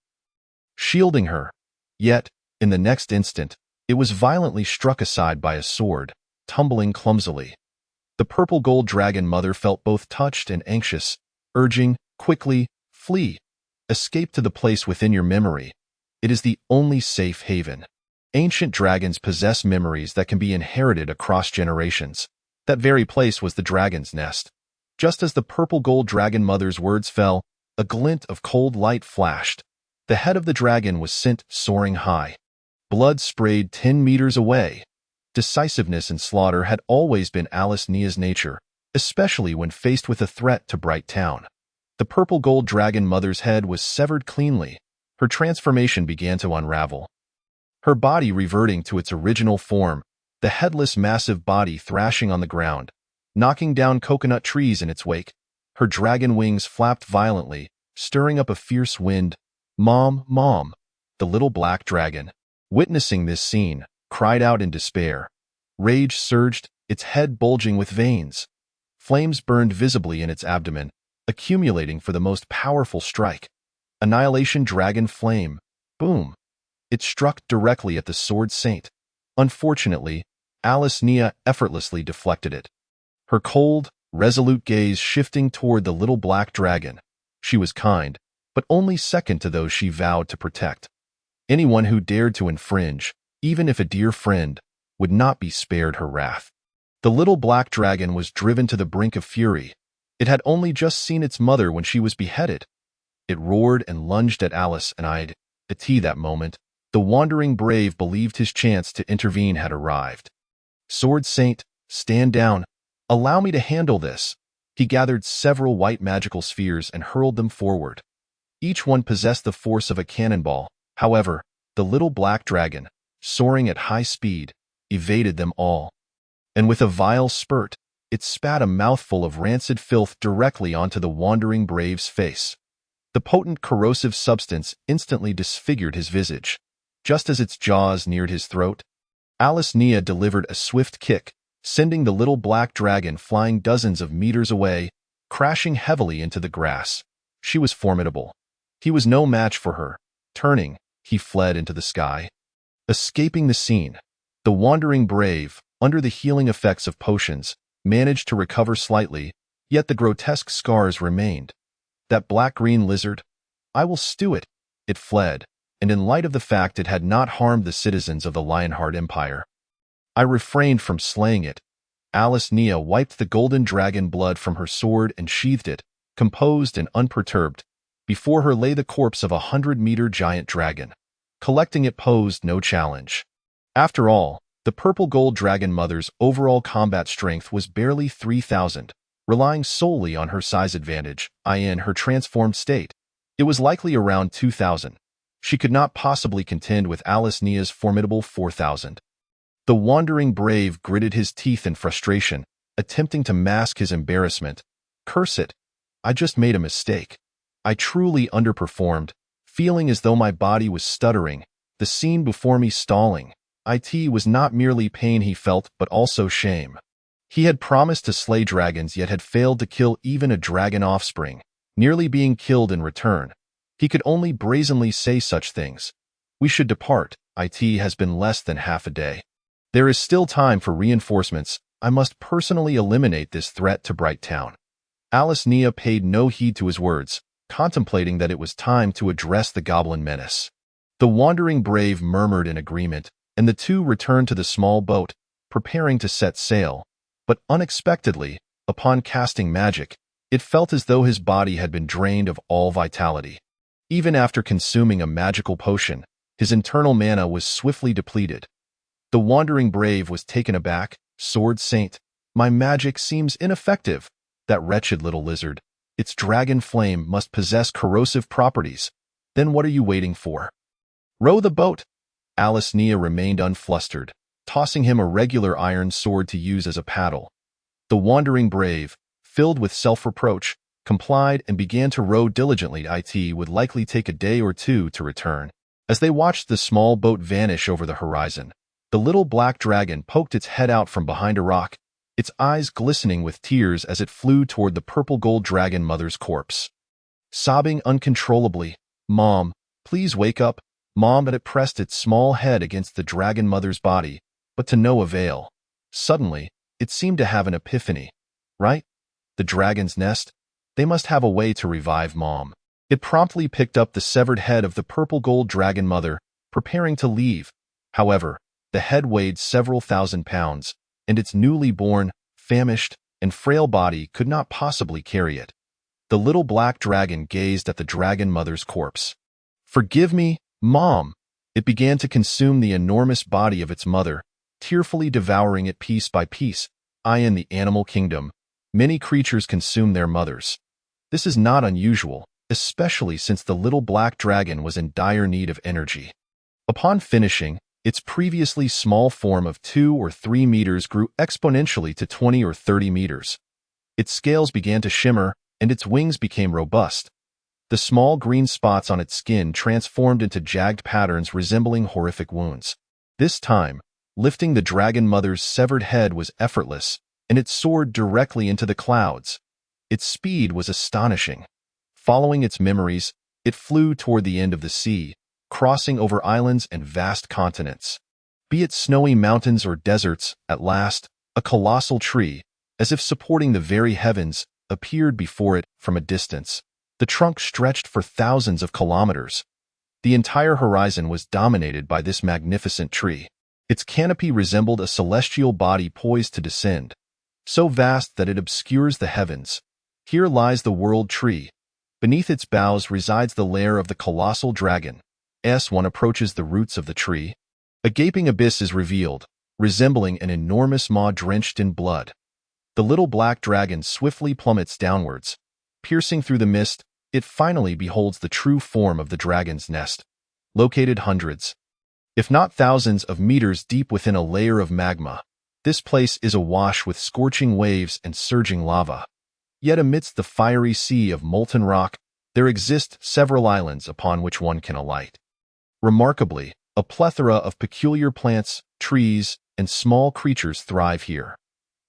shielding her. Yet, in the next instant, it was violently struck aside by a sword, tumbling clumsily. The purple gold dragon mother felt both touched and anxious, urging, "Quickly, flee. Escape to the place within your memory. It is the only safe haven." Ancient dragons possess memories that can be inherited across generations. That very place was the dragon's nest. Just as the purple gold dragon mother's words fell, a glint of cold light flashed. The head of the dragon was sent soaring high. Blood sprayed 10 meters away. Decisiveness and slaughter had always been Alice Nia's nature, especially when faced with a threat to Bright Town. The purple gold dragon mother's head was severed cleanly. Her transformation began to unravel, her body reverting to its original form, the headless massive body thrashing on the ground, knocking down coconut trees in its wake. Her dragon wings flapped violently, stirring up a fierce wind. "Mom, Mom!" The little black dragon, witnessing this scene, cried out in despair. Rage surged, its head bulging with veins. Flames burned visibly in its abdomen, accumulating for the most powerful strike. Annihilation Dragon Flame. Boom! It struck directly at the Sword Saint. Unfortunately, Alice Nia effortlessly deflected it. Her cold, resolute gaze shifting toward the little black dragon. She was kind, but only second to those she vowed to protect. Anyone who dared to infringe, even if a dear friend, would not be spared her wrath. The little black dragon was driven to the brink of fury. It had only just seen its mother when she was beheaded. It roared and lunged at Alice and I'd. At that moment, the wandering brave believed his chance to intervene had arrived. Sword Saint, stand down. Allow me to handle this. He gathered several white magical spheres and hurled them forward. Each one possessed the force of a cannonball. However, the little black dragon, soaring at high speed, evaded them all. And with a vile spurt, it spat a mouthful of rancid filth directly onto the wandering brave's face. The potent corrosive substance instantly disfigured his visage. Just as its jaws neared his throat, Alice Nia delivered a swift kick, sending the little black dragon flying dozens of meters away, crashing heavily into the grass. She was formidable. He was no match for her. Turning, he fled into the sky. Escaping the scene, the wandering brave, under the healing effects of potions, managed to recover slightly, yet the grotesque scars remained. That black-green lizard? I will stew it. It fled, and in light of the fact it had not harmed the citizens of the Lionheart Empire, I refrained from slaying it. Alice Nia wiped the golden dragon blood from her sword and sheathed it, composed and unperturbed. Before her lay the corpse of 100-meter giant dragon. Collecting it posed no challenge. After all, the purple gold dragon mother's overall combat strength was barely 3,000, relying solely on her size advantage, in her transformed state. It was likely around 2,000. She could not possibly contend with Alice Nia's formidable 4,000. The wandering brave gritted his teeth in frustration, attempting to mask his embarrassment. Curse it! I just made a mistake. I truly underperformed, feeling as though my body was stuttering, the scene before me stalling. It was not merely pain he felt, but also shame. He had promised to slay dragons yet had failed to kill even a dragon offspring, nearly being killed in return. He could only brazenly say such things. We should depart. It has been less than half a day. There is still time for reinforcements. I must personally eliminate this threat to Bright Town. Alice Nia paid no heed to his words, contemplating that it was time to address the goblin menace. The wandering brave murmured in agreement, and the two returned to the small boat, preparing to set sail. But unexpectedly, upon casting magic, it felt as though his body had been drained of all vitality. Even after consuming a magical potion, his internal mana was swiftly depleted. The wandering brave was taken aback. Sword Saint, my magic seems ineffective. That wretched little lizard, its dragon flame must possess corrosive properties. Then what are you waiting for? Row the boat. Alice Nia remained unflustered, tossing him a regular iron sword to use as a paddle. The wandering brave, filled with self-reproach, complied and began to row diligently. It would likely take a day or two to return. As they watched the small boat vanish over the horizon, the little black dragon poked its head out from behind a rock, its eyes glistening with tears as it flew toward the purple gold dragon mother's corpse. Sobbing uncontrollably, Mom, please wake up. Mom, it pressed its small head against the dragon mother's body, but to no avail. Suddenly, it seemed to have an epiphany. Right? The dragon's nest? They must have a way to revive Mom. It promptly picked up the severed head of the purple gold dragon mother, preparing to leave. However, the head weighed several thousand pounds, and its newly born, famished, and frail body could not possibly carry it. The little black dragon gazed at the dragon mother's corpse. Forgive me, Mom! It began to consume the enormous body of its mother, tearfully devouring it piece by piece. In the animal kingdom, many creatures consume their mothers. This is not unusual, especially since the little black dragon was in dire need of energy. Upon finishing, its previously small form of 2 or 3 meters grew exponentially to 20 or 30 meters. Its scales began to shimmer, and its wings became robust. The small green spots on its skin transformed into jagged patterns resembling horrific wounds. This time, lifting the dragon mother's severed head was effortless, and it soared directly into the clouds. Its speed was astonishing. Following its memories, it flew toward the end of the sea, crossing over islands and vast continents. Be it snowy mountains or deserts, at last, a colossal tree, as if supporting the very heavens, appeared before it from a distance. The trunk stretched for thousands of kilometers. The entire horizon was dominated by this magnificent tree. Its canopy resembled a celestial body poised to descend, so vast that it obscures the heavens. Here lies the world tree. Beneath its boughs resides the lair of the colossal dragon. As one approaches the roots of the tree, a gaping abyss is revealed, resembling an enormous maw drenched in blood. The little black dragon swiftly plummets downwards. Piercing through the mist, it finally beholds the true form of the dragon's nest, located hundreds, if not thousands of meters deep within a layer of magma. This place is awash with scorching waves and surging lava. Yet amidst the fiery sea of molten rock, there exist several islands upon which one can alight. Remarkably, a plethora of peculiar plants, trees, and small creatures thrive here.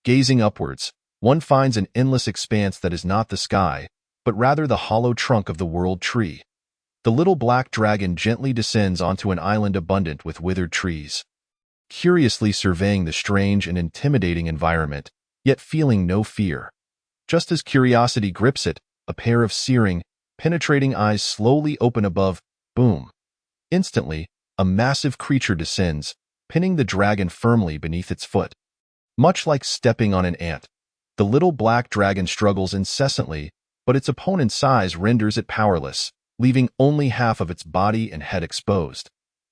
Gazing upwards, one finds an endless expanse that is not the sky, but rather the hollow trunk of the world tree. The little black dragon gently descends onto an island abundant with withered trees. Curiously surveying the strange and intimidating environment, yet feeling no fear. Just as curiosity grips it, a pair of searing, penetrating eyes slowly open above. Boom! Instantly, a massive creature descends, pinning the dragon firmly beneath its foot. Much like stepping on an ant, the little black dragon struggles incessantly, but its opponent's size renders it powerless, leaving only half of its body and head exposed.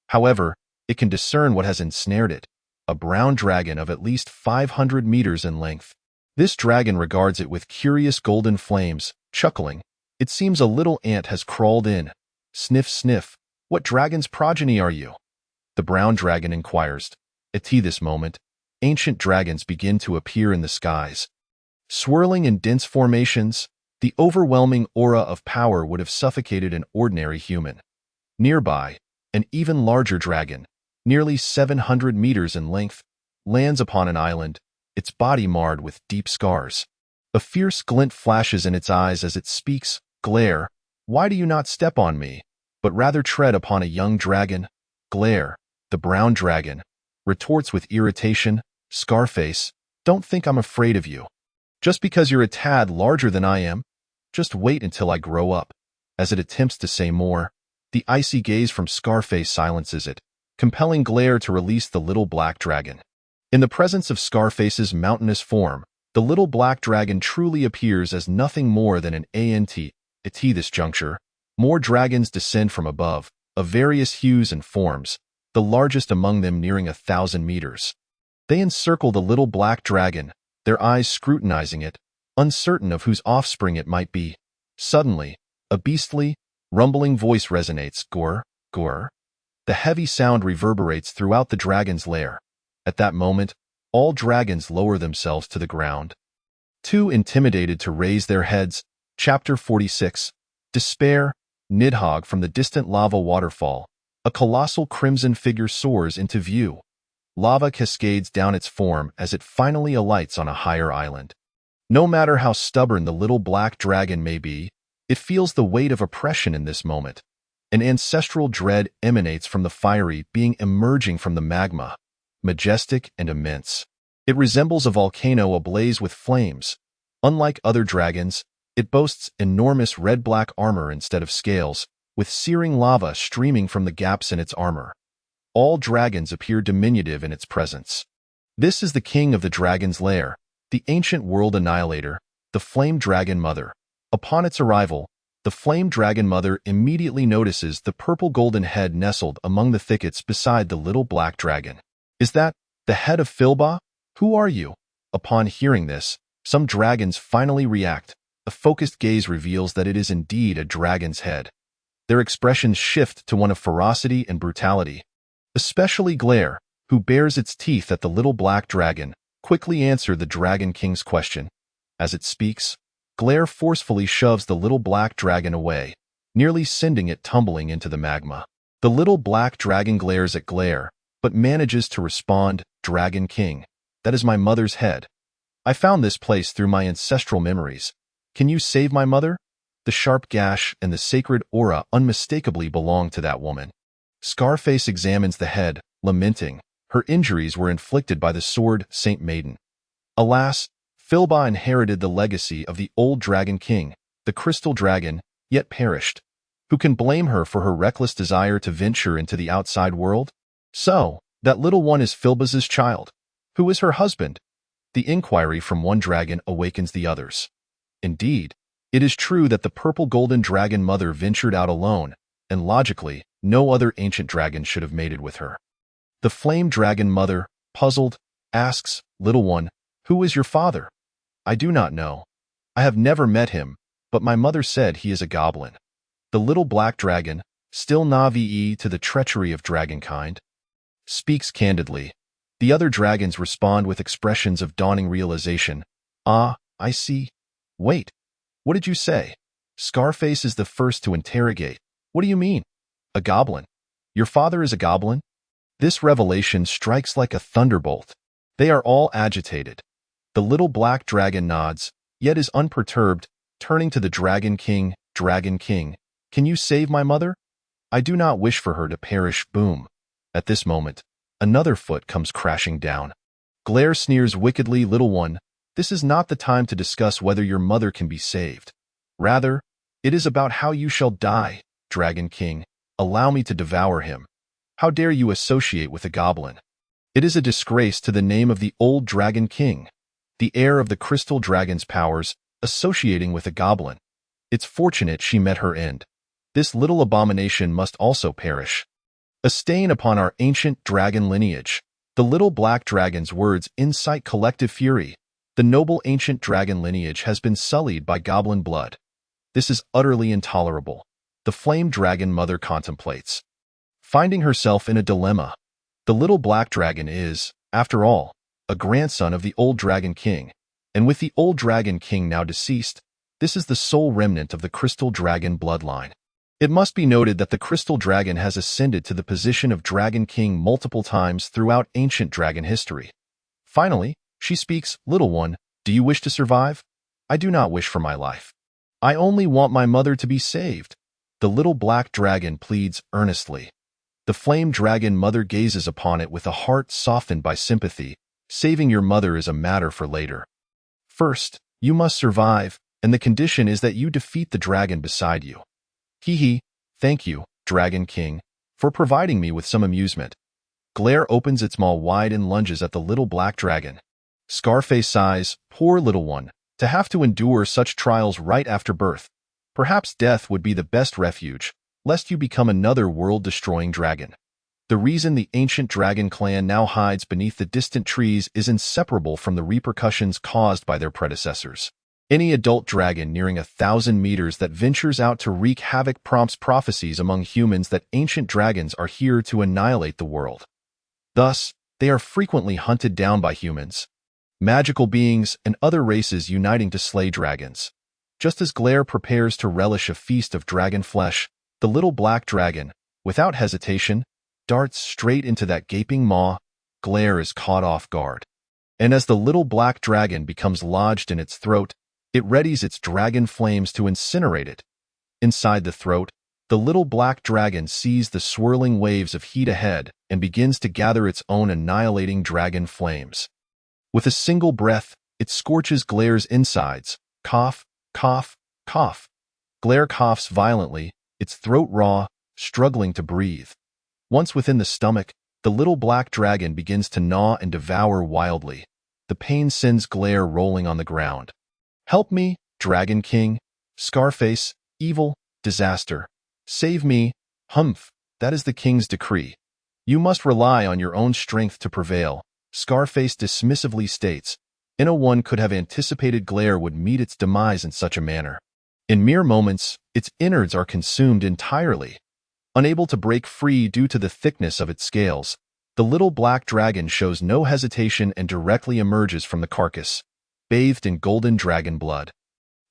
However, it can discern what has ensnared it, a brown dragon of at least 500 meters in length. This dragon regards it with curious golden flames, chuckling. It seems a little ant has crawled in. Sniff, sniff. What dragon's progeny are you? The brown dragon inquires. At this moment, ancient dragons begin to appear in the skies. Swirling in dense formations, the overwhelming aura of power would have suffocated an ordinary human. Nearby, an even larger dragon, nearly 700 meters in length, lands upon an island, its body marred with deep scars. A fierce glint flashes in its eyes as it speaks. Glare, why do you not step on me, but rather tread upon a young dragon? Glare, the brown dragon, retorts with irritation. Scarface, don't think I'm afraid of you. Just because you're a tad larger than I am, just wait until I grow up. As it attempts to say more, the icy gaze from Scarface silences it, compelling Glare to release the little black dragon. In the presence of Scarface's mountainous form, the little black dragon truly appears as nothing more than an ant. At this juncture, more dragons descend from above, of various hues and forms, the largest among them nearing 1,000 meters. They encircle the little black dragon, their eyes scrutinizing it, uncertain of whose offspring it might be. Suddenly, a beastly, rumbling voice resonates. Gore, gore. The heavy sound reverberates throughout the dragon's lair. At that moment, all dragons lower themselves to the ground. Too intimidated to raise their heads. Chapter 46. Despair. Nidhogg from the distant lava waterfall. A colossal crimson figure soars into view. Lava cascades down its form as it finally alights on a higher island. No matter how stubborn the little black dragon may be, it feels the weight of oppression in this moment. An ancestral dread emanates from the fiery being emerging from the magma, majestic and immense. It resembles a volcano ablaze with flames. Unlike other dragons, it boasts enormous red-black armor instead of scales, with searing lava streaming from the gaps in its armor. All dragons appear diminutive in its presence. This is the king of the dragon's lair, the ancient world annihilator, the flame dragon mother. Upon its arrival, the flame dragon mother immediately notices the purple-golden head nestled among the thickets beside the little black dragon. Is that the head of Filba? Who are you? Upon hearing this, some dragons finally react. A focused gaze reveals that it is indeed a dragon's head. Their expressions shift to one of ferocity and brutality. Especially Glare, who bares its teeth at the little black dragon, quickly answer the Dragon King's question. As it speaks, Glare forcefully shoves the little black dragon away, nearly sending it tumbling into the magma. The little black dragon glares at Glare, but manages to respond, "Dragon King, that is my mother's head. I found this place through my ancestral memories. Can you save my mother?" The sharp gash and the sacred aura unmistakably belong to that woman. Scarface examines the head, lamenting. Her injuries were inflicted by the sword Saint Maiden. Alas, Philba inherited the legacy of the old Dragon King, the Crystal Dragon, yet perished. Who can blame her for her reckless desire to venture into the outside world? So, that little one is Philba's child. Who is her husband? The inquiry from one dragon awakens the others. Indeed, it is true that the purple golden dragon mother ventured out alone, and logically, no other ancient dragon should have mated with her. The flame dragon mother, puzzled, asks, "Little one, who is your father?" "I do not know. I have never met him, but my mother said he is a goblin." The little black dragon, still naive to the treachery of dragonkind, speaks candidly. The other dragons respond with expressions of dawning realization. "Ah, I see. Wait, what did you say?" Scarface is the first to interrogate. "What do you mean? A goblin? Your father is a goblin?" This revelation strikes like a thunderbolt. They are all agitated. The little black dragon nods, yet is unperturbed, turning to the Dragon King. "Dragon King, can you save my mother? I do not wish for her to perish." Boom. At this moment, another foot comes crashing down. Glare sneers wickedly. "Little one, this is not the time to discuss whether your mother can be saved. Rather, it is about how you shall die. Dragon King, allow me to devour him. How dare you associate with a goblin? It is a disgrace to the name of the old Dragon King, the heir of the Crystal Dragon's powers, associating with a goblin. It's fortunate she met her end. This little abomination must also perish. A stain upon our ancient dragon lineage." The little black dragon's words incite collective fury. The noble ancient dragon lineage has been sullied by goblin blood. This is utterly intolerable. The flame dragon mother contemplates, finding herself in a dilemma. The little black dragon is, after all, a grandson of the old Dragon King, and with the old Dragon King now deceased, this is the sole remnant of the Crystal Dragon bloodline. It must be noted that the Crystal Dragon has ascended to the position of Dragon King multiple times throughout ancient dragon history. Finally, she speaks. "Little one, do you wish to survive?" "I do not wish for my life. I only want my mother to be saved." The little black dragon pleads earnestly. The flame dragon mother gazes upon it with a heart softened by sympathy. "Saving your mother is a matter for later. First, you must survive, and the condition is that you defeat the dragon beside you." "Hee. Thank you, Dragon King, for providing me with some amusement." Glare opens its maw wide and lunges at the little black dragon. Scarface sighs, "Poor little one, to have to endure such trials right after birth. Perhaps death would be the best refuge, lest you become another world-destroying dragon." The reason the ancient dragon clan now hides beneath the distant trees is inseparable from the repercussions caused by their predecessors. Any adult dragon nearing 1,000 meters that ventures out to wreak havoc prompts prophecies among humans that ancient dragons are here to annihilate the world. Thus, they are frequently hunted down by humans, magical beings, and other races uniting to slay dragons. Just as Glare prepares to relish a feast of dragon flesh, the little black dragon, without hesitation, darts straight into that gaping maw. Glare is caught off guard. And as the little black dragon becomes lodged in its throat, it readies its dragon flames to incinerate it. Inside the throat, the little black dragon sees the swirling waves of heat ahead and begins to gather its own annihilating dragon flames. With a single breath, it scorches Glare's insides. Cough, cough, cough. Glare coughs violently, its throat raw, struggling to breathe. Once within the stomach, the little black dragon begins to gnaw and devour wildly. The pain sends Glare rolling on the ground. "Help me, Dragon King. Scarface, evil, disaster. Save me." "Humph, that is the king's decree. You must rely on your own strength to prevail," Scarface dismissively states. One could have anticipated Glare would meet its demise in such a manner. In mere moments, its innards are consumed entirely. Unable to break free due to the thickness of its scales, the little black dragon shows no hesitation and directly emerges from the carcass, bathed in golden dragon blood.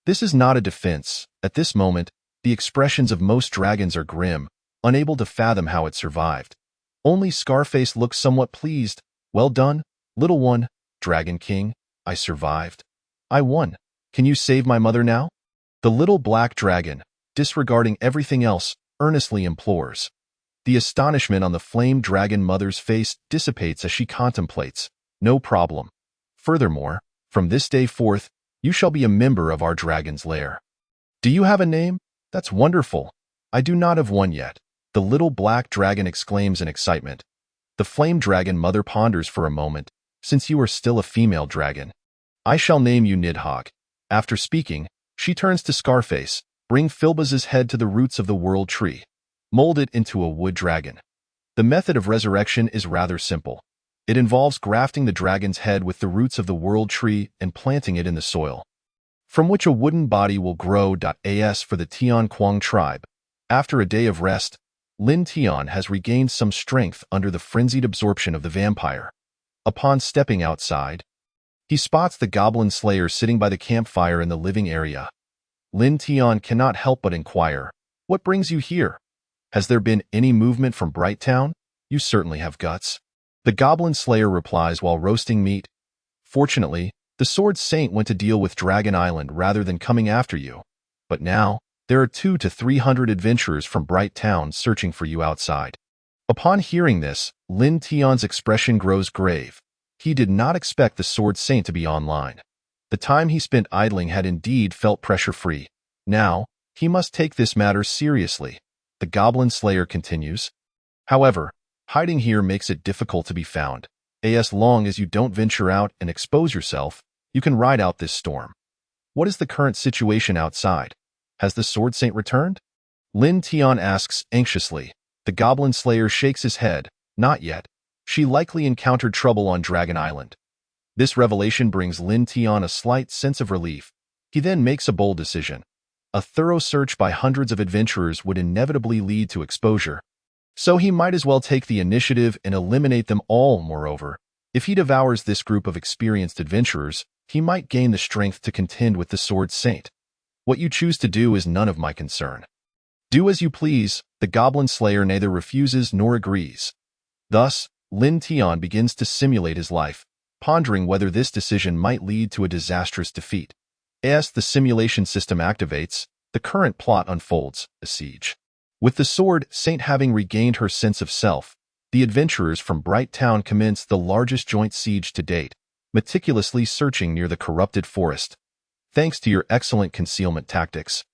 This is not a defense. At this moment, The expressions of most dragons are grim, unable to fathom how it survived. Only Scarface looks somewhat pleased. Well done, little one, Dragon King. I survived. I won. Can you save my mother now? The little black dragon, disregarding everything else, earnestly implores. The astonishment on the flame dragon mother's face dissipates as she contemplates. No problem. Furthermore, from this day forth, you shall be a member of our dragon's lair. Do you have a name? That's wonderful. I do not have one yet, the little black dragon exclaims in excitement. The flame dragon mother ponders for a moment, since you are still a female dragon. I shall name you Nidhogg. After speaking, she turns to Scarface. Bring Filbuz's head to the roots of the world tree. Mold it into a wood dragon. The method of resurrection is rather simple. It involves grafting the dragon's head with the roots of the world tree and planting it in the soil, from which a wooden body will grow. As for the Tian Quang tribe, after a day of rest, Lin Tian has regained some strength under the frenzied absorption of the vampire. Upon stepping outside, he spots the goblin slayer sitting by the campfire in the living area. Lin Tian cannot help but inquire, "What brings you here? Has there been any movement from Bright Town? You certainly have guts." The goblin slayer replies while roasting meat, "Fortunately, the Sword Saint went to deal with Dragon Island rather than coming after you. But now, there are 200 to 300 adventurers from Bright Town searching for you outside." Upon hearing this, Lin Tian's expression grows grave. He did not expect the Sword Saint to be online. The time he spent idling had indeed felt pressure-free. Now, he must take this matter seriously. The goblin slayer continues. However, hiding here makes it difficult to be found. As long as you don't venture out and expose yourself, you can ride out this storm. What is the current situation outside? Has the Sword Saint returned? Lin Tian asks anxiously. The goblin slayer shakes his head. Not yet. She likely encountered trouble on Dragon Island. This revelation brings Lin Tian a slight sense of relief. He then makes a bold decision. A thorough search by hundreds of adventurers would inevitably lead to exposure. So he might as well take the initiative and eliminate them all. Moreover, if he devours this group of experienced adventurers, he might gain the strength to contend with the Sword Saint. What you choose to do is none of my concern. Do as you please. The goblin slayer neither refuses nor agrees. Thus, Lin Tian begins to simulate his life, pondering whether this decision might lead to a disastrous defeat. As the simulation system activates, the current plot unfolds, a siege. With the Sword Saint having regained her sense of self, the adventurers from Bright Town commence the largest joint siege to date, meticulously searching near the corrupted forest. Thanks to your excellent concealment tactics,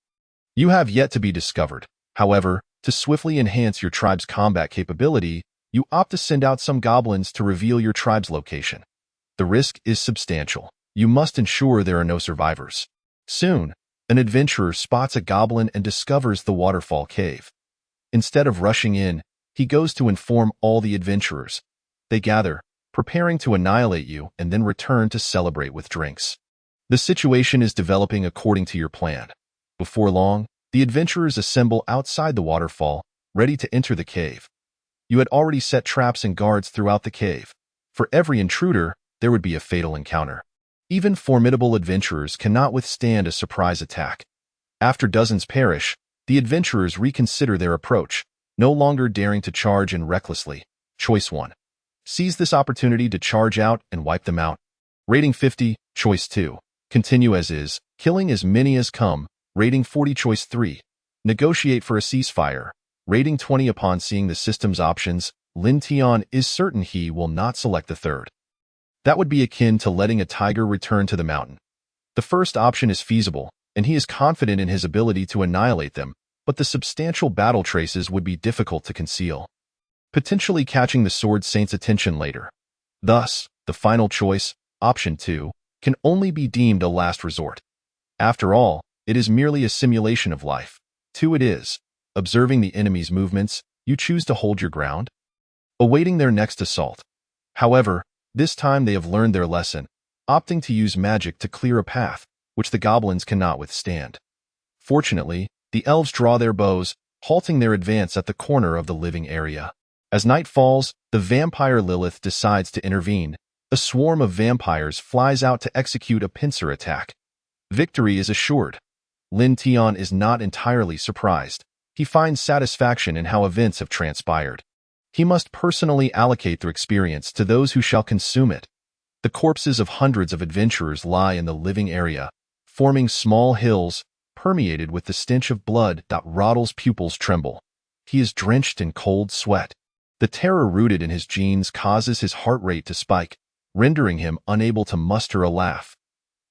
you have yet to be discovered. However, to swiftly enhance your tribe's combat capability, you opt to send out some goblins to reveal your tribe's location. The risk is substantial. You must ensure there are no survivors. Soon, an adventurer spots a goblin and discovers the waterfall cave. Instead of rushing in, he goes to inform all the adventurers. They gather, preparing to annihilate you and then return to celebrate with drinks. The situation is developing according to your plan. Before long, the adventurers assemble outside the waterfall, ready to enter the cave. You had already set traps and guards throughout the cave. For every intruder, there would be a fatal encounter. Even formidable adventurers cannot withstand a surprise attack. After dozens perish, the adventurers reconsider their approach, no longer daring to charge in recklessly. Choice 1. Seize this opportunity to charge out and wipe them out. Rating 50. Choice 2. Continue as is, killing as many as come. Rating 40. Choice 3. Negotiate for a ceasefire. Rating 20. Upon seeing the system's options, Lin Tian is certain he will not select the third. That would be akin to letting a tiger return to the mountain. The first option is feasible, and he is confident in his ability to annihilate them, but the substantial battle traces would be difficult to conceal, potentially catching the Sword Saint's attention later. Thus, the final choice, option 2, can only be deemed a last resort. After all, it is merely a simulation of life. 2. It is. Observing the enemy's movements, you choose to hold your ground, awaiting their next assault. However, this time they have learned their lesson, opting to use magic to clear a path, which the goblins cannot withstand. Fortunately, the elves draw their bows, halting their advance at the corner of the living area. As night falls, the vampire Lilith decides to intervene. A swarm of vampires flies out to execute a pincer attack. Victory is assured. Lin Tian is not entirely surprised. He finds satisfaction in how events have transpired. He must personally allocate their experience to those who shall consume it. The corpses of hundreds of adventurers lie in the living area, forming small hills, permeated with the stench of blood. Rottle's pupils tremble. He is drenched in cold sweat. The terror rooted in his genes causes his heart rate to spike, rendering him unable to muster a laugh.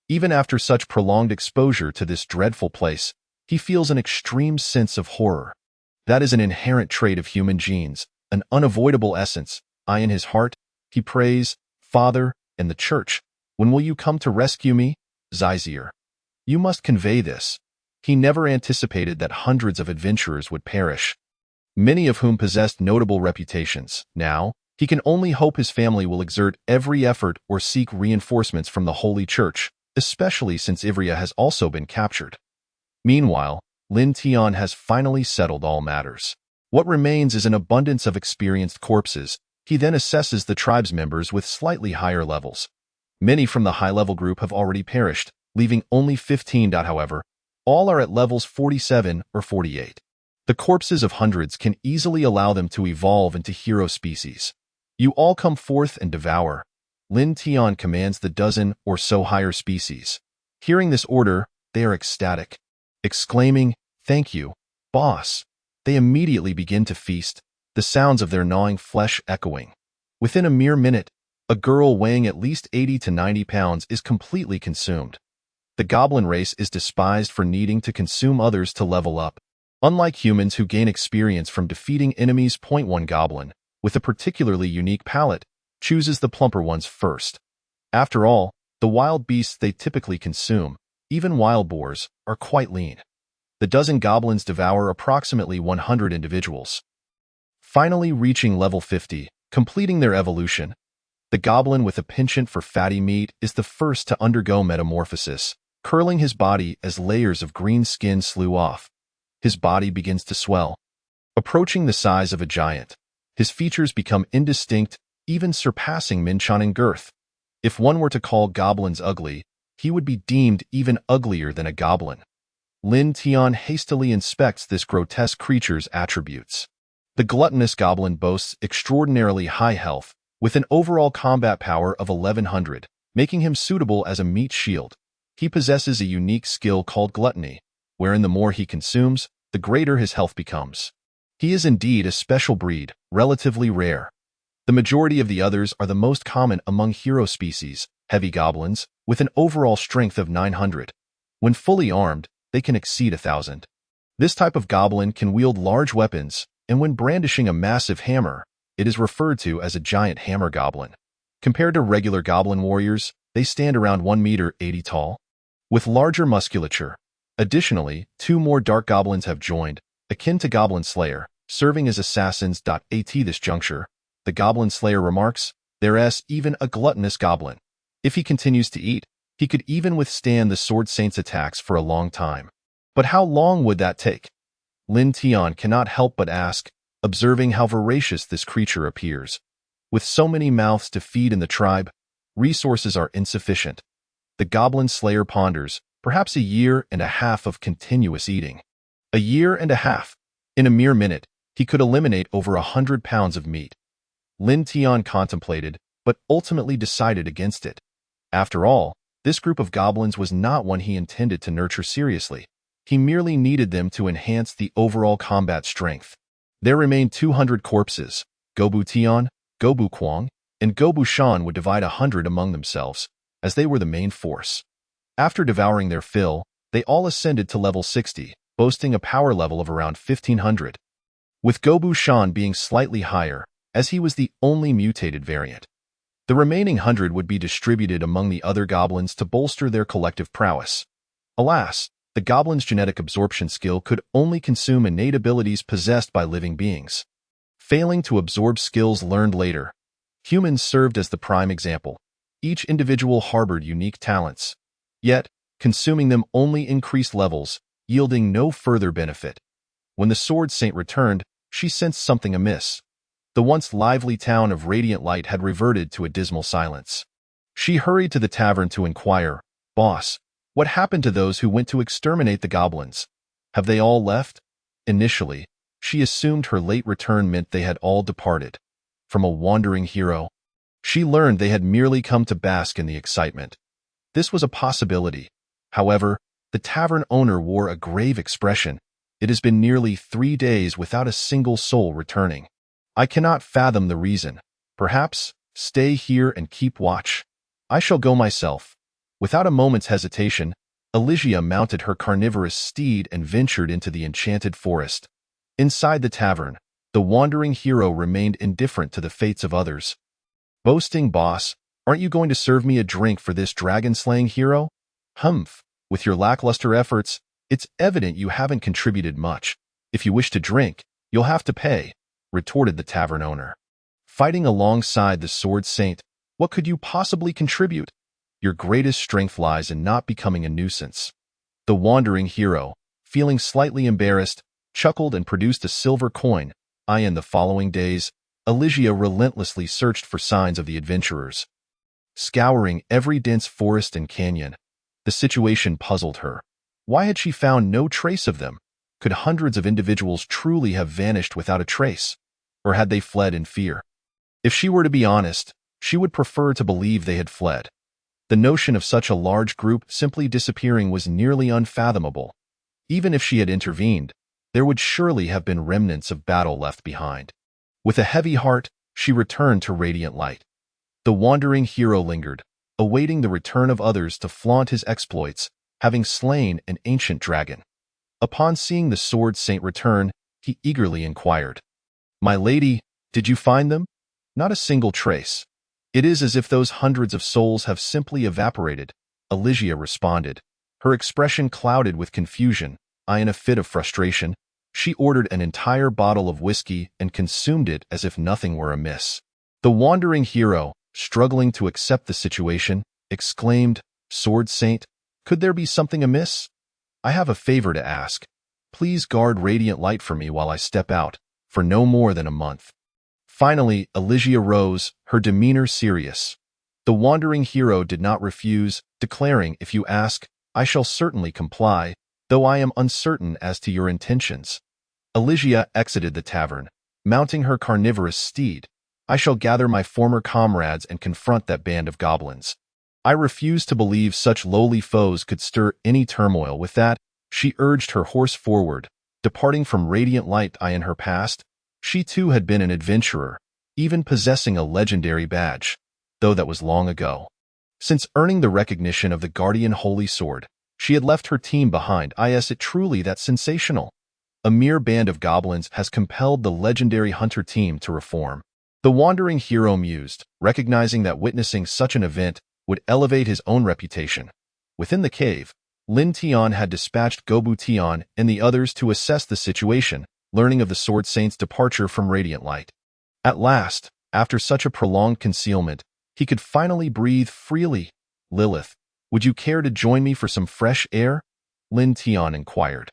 Even after such prolonged exposure to this dreadful place, he feels an extreme sense of horror. That is an inherent trait of human genes, an unavoidable essence. In his heart, he prays, "Father, and the Church, when will you come to rescue me? Zizir. You must convey this." He never anticipated that hundreds of adventurers would perish, many of whom possessed notable reputations. Now, he can only hope his family will exert every effort or seek reinforcements from the Holy Church, especially since Ivrea has also been captured. Meanwhile, Lin Tian has finally settled all matters. What remains is an abundance of experienced corpses. He then assesses the tribe's members with slightly higher levels. Many from the high-level group have already perished, leaving only 15. However, all are at levels 47 or 48. The corpses of hundreds can easily allow them to evolve into hero species. You all come forth and devour. Lin Tian commands the dozen or so higher species. Hearing this order, they are ecstatic, exclaiming, "Thank you, boss." They immediately begin to feast, the sounds of their gnawing flesh echoing. Within a mere minute, a girl weighing at least 80 to 90 pounds is completely consumed. The goblin race is despised for needing to consume others to level up. Unlike humans who gain experience from defeating enemies, one goblin, with a particularly unique palate, chooses the plumper ones first. After all, the wild beasts they typically consume, even wild boars, are quite lean. The dozen goblins devour approximately 100 individuals. Finally reaching level 50, completing their evolution, the goblin with a penchant for fatty meat is the first to undergo metamorphosis, curling his body as layers of green skin slew off. His body begins to swell, approaching the size of a giant. His features become indistinct, even surpassing Minchan in girth. If one were to call goblins ugly, he would be deemed even uglier than a goblin. Lin Tian hastily inspects this grotesque creature's attributes. The gluttonous goblin boasts extraordinarily high health, with an overall combat power of 1100, making him suitable as a meat shield. He possesses a unique skill called gluttony, wherein the more he consumes, the greater his health becomes. He is indeed a special breed, relatively rare. The majority of the others are the most common among hero species, heavy goblins, with an overall strength of 900. When fully armed, they can exceed 1,000. This type of goblin can wield large weapons, and when brandishing a massive hammer, it is referred to as a giant hammer goblin. Compared to regular goblin warriors, they stand around 1.80 meters tall, with larger musculature. Additionally, 2 more dark goblins have joined, akin to Goblin Slayer, serving as assassins. At this juncture, the Goblin Slayer remarks, "There's even a gluttonous goblin. If he continues to eat, he could even withstand the Sword Saint's attacks for a long time." But how long would that take? Lin Tian cannot help but ask, observing how voracious this creature appears. With so many mouths to feed in the tribe, resources are insufficient. The Goblin Slayer ponders, perhaps a year and a half of continuous eating. A year and a half. In a mere minute, he could eliminate over 100 pounds of meat. Lin Tian contemplated, but ultimately decided against it. After all, this group of goblins was not one he intended to nurture seriously. He merely needed them to enhance the overall combat strength. There remained 200 corpses. Gobu Tian, Gobu Kuang, and Gobu Shan would divide 100 among themselves, as they were the main force. After devouring their fill, they all ascended to level 60, boasting a power level of around 1,500. With Gobu Shan being slightly higher, as he was the only mutated variant. The remaining 100 would be distributed among the other goblins to bolster their collective prowess. Alas, the goblin's genetic absorption skill could only consume innate abilities possessed by living beings, failing to absorb skills learned later. Humans served as the prime example. Each individual harbored unique talents. Yet, consuming them only increased levels, yielding no further benefit. When the Sword Saint returned, she sensed something amiss. The once lively town of Radiant Light had reverted to a dismal silence. She hurried to the tavern to inquire, "Boss, What happened to those who went to exterminate the goblins? Have they all left? Initially, she assumed her late return meant they had all departed. From a wandering hero, she learned they had merely come to bask in the excitement. This was a possibility. However, the tavern owner wore a grave expression. It has been nearly 3 days without a single soul returning. I cannot fathom the reason. Perhaps, stay here and keep watch. I shall go myself. Without a moment's hesitation, Elysia mounted her carnivorous steed and ventured into the enchanted forest. Inside the tavern, the wandering hero remained indifferent to the fates of others. Boasting boss, aren't you going to serve me a drink for this dragon-slaying hero? Humph, with your lackluster efforts, it's evident you haven't contributed much. If you wish to drink, you'll have to pay, retorted the tavern owner. Fighting alongside the sword saint, what could you possibly contribute? Your greatest strength lies in not becoming a nuisance. The wandering hero, feeling slightly embarrassed, chuckled and produced a silver coin. In the following days, Elysia relentlessly searched for signs of the adventurers. Scouring every dense forest and canyon, the situation puzzled her. Why had she found no trace of them? Could hundreds of individuals truly have vanished without a trace? Or had they fled in fear? If she were to be honest, she would prefer to believe they had fled. The notion of such a large group simply disappearing was nearly unfathomable. Even if she had intervened, there would surely have been remnants of battle left behind. With a heavy heart, she returned to Radiant Light. The wandering hero lingered, awaiting the return of others to flaunt his exploits, having slain an ancient dragon. Upon seeing the sword saint return, he eagerly inquired, "My lady, did you find them?" "Not a single trace. It is as if those hundreds of souls have simply evaporated," Elysia responded, her expression clouded with confusion. In a fit of frustration, she ordered an entire bottle of whiskey and consumed it as if nothing were amiss. The wandering hero, struggling to accept the situation, exclaimed, "Sword Saint, could there be something amiss? I have a favor to ask. Please guard Radiant Light for me while I step out, for no more than a month." Finally, Elysia rose, her demeanor serious. The wandering hero did not refuse, declaring, "If you ask, I shall certainly comply, though I am uncertain as to your intentions." Elysia exited the tavern, mounting her carnivorous steed. "I shall gather my former comrades and confront that band of goblins. I refuse to believe such lowly foes could stir any turmoil." With that, she urged her horse forward, departing from Radiant Light. In her past, she too had been an adventurer, even possessing a legendary badge, though that was long ago. Since earning the recognition of the Guardian Holy Sword, she had left her team behind. Is it truly that sensational? A mere band of goblins has compelled the legendary hunter team to reform. The wandering hero mused, recognizing that witnessing such an event would elevate his own reputation. Within the cave, Lin Tian had dispatched Gobu Tian and the others to assess the situation, learning of the Sword Saint's departure from Radiant Light. At last, after such a prolonged concealment, he could finally breathe freely. "Lilith, would you care to join me for some fresh air?" Lin Tian inquired.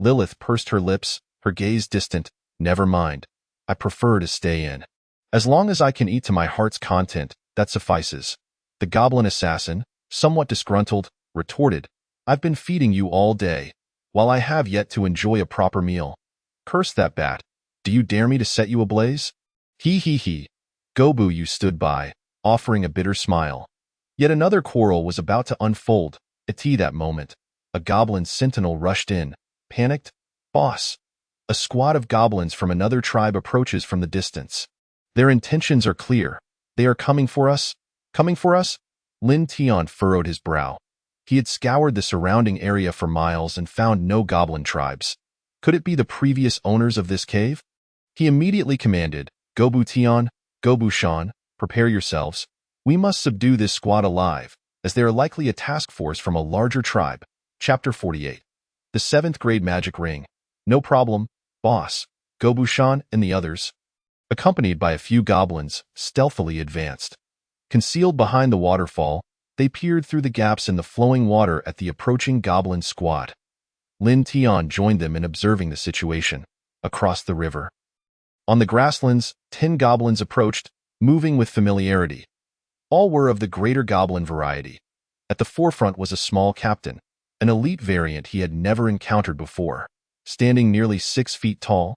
Lilith pursed her lips, her gaze distant. "Never mind. I prefer to stay in. As long as I can eat to my heart's content, that suffices." The goblin assassin, somewhat disgruntled, retorted, "I've been feeding you all day, while I have yet to enjoy a proper meal. Curse that bat. Do you dare me to set you ablaze?" He. Gobu Yu stood by, offering a bitter smile. Yet another quarrel was about to unfold. At that moment, a goblin sentinel rushed in, panicked. "Boss, a squad of goblins from another tribe approaches from the distance. Their intentions are clear. They are coming for us. Coming for us?" Lin Tian furrowed his brow. He had scoured the surrounding area for miles and found no goblin tribes. Could it be the previous owners of this cave? He immediately commanded, "Gobu Tian, Gobu Shan, prepare yourselves. We must subdue this squad alive, as they are likely a task force from a larger tribe." Chapter 48. The 7th grade magic ring. "No problem, boss." Gobu Shan and the others, accompanied by a few goblins, stealthily advanced. Concealed behind the waterfall, they peered through the gaps in the flowing water at the approaching goblin squad. Lin Tian joined them in observing the situation. Across the river, on the grasslands, 10 goblins approached, moving with familiarity. All were of the greater goblin variety. At the forefront was a small captain, an elite variant he had never encountered before, standing nearly 6 feet tall.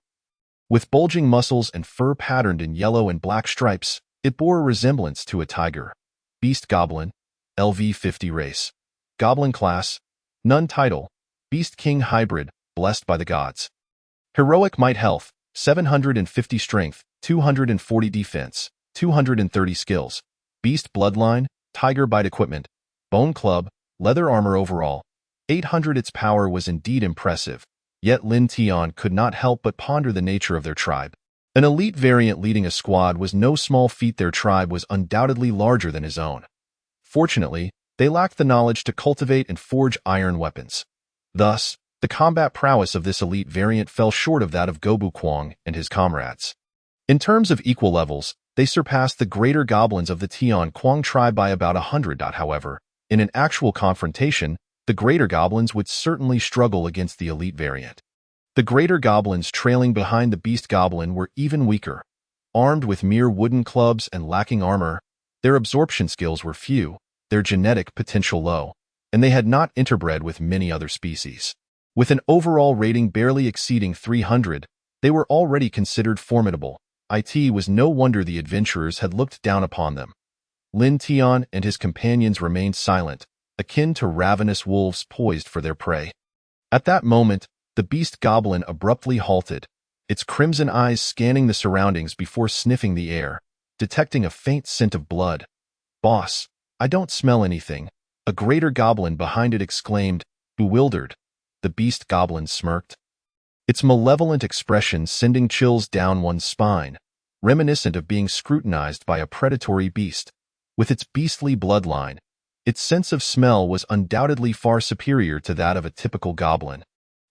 With bulging muscles and fur patterned in yellow and black stripes, it bore a resemblance to a tiger. Beast Goblin, LV-50 race. Goblin class, none title, Beast King hybrid, blessed by the gods. Heroic might health, 750 strength, 240 defense, 230 skills. Beast bloodline, tiger bite equipment, bone club, leather armor overall. 800. Its power was indeed impressive, yet Lin Tian could not help but ponder the nature of their tribe. An elite variant leading a squad was no small feat. Their tribe was undoubtedly larger than his own. Fortunately, they lacked the knowledge to cultivate and forge iron weapons. Thus, the combat prowess of this elite variant fell short of that of Gobu Kwang and his comrades. In terms of equal levels, they surpassed the greater goblins of the Tian Kwang tribe by about 100. However, in an actual confrontation, the greater goblins would certainly struggle against the elite variant. The greater goblins trailing behind the beast goblin were even weaker. Armed with mere wooden clubs and lacking armor, their absorption skills were few, their genetic potential low, and they had not interbred with many other species. With an overall rating barely exceeding 300, they were already considered formidable. It was no wonder the adventurers had looked down upon them. Lin Tian and his companions remained silent, akin to ravenous wolves poised for their prey. At that moment, the beast goblin abruptly halted, its crimson eyes scanning the surroundings before sniffing the air, detecting a faint scent of blood. "Boss, I don't smell anything," a greater goblin behind it exclaimed, bewildered. The beast goblin smirked, its malevolent expression sending chills down one's spine, reminiscent of being scrutinized by a predatory beast. With its beastly bloodline, its sense of smell was undoubtedly far superior to that of a typical goblin.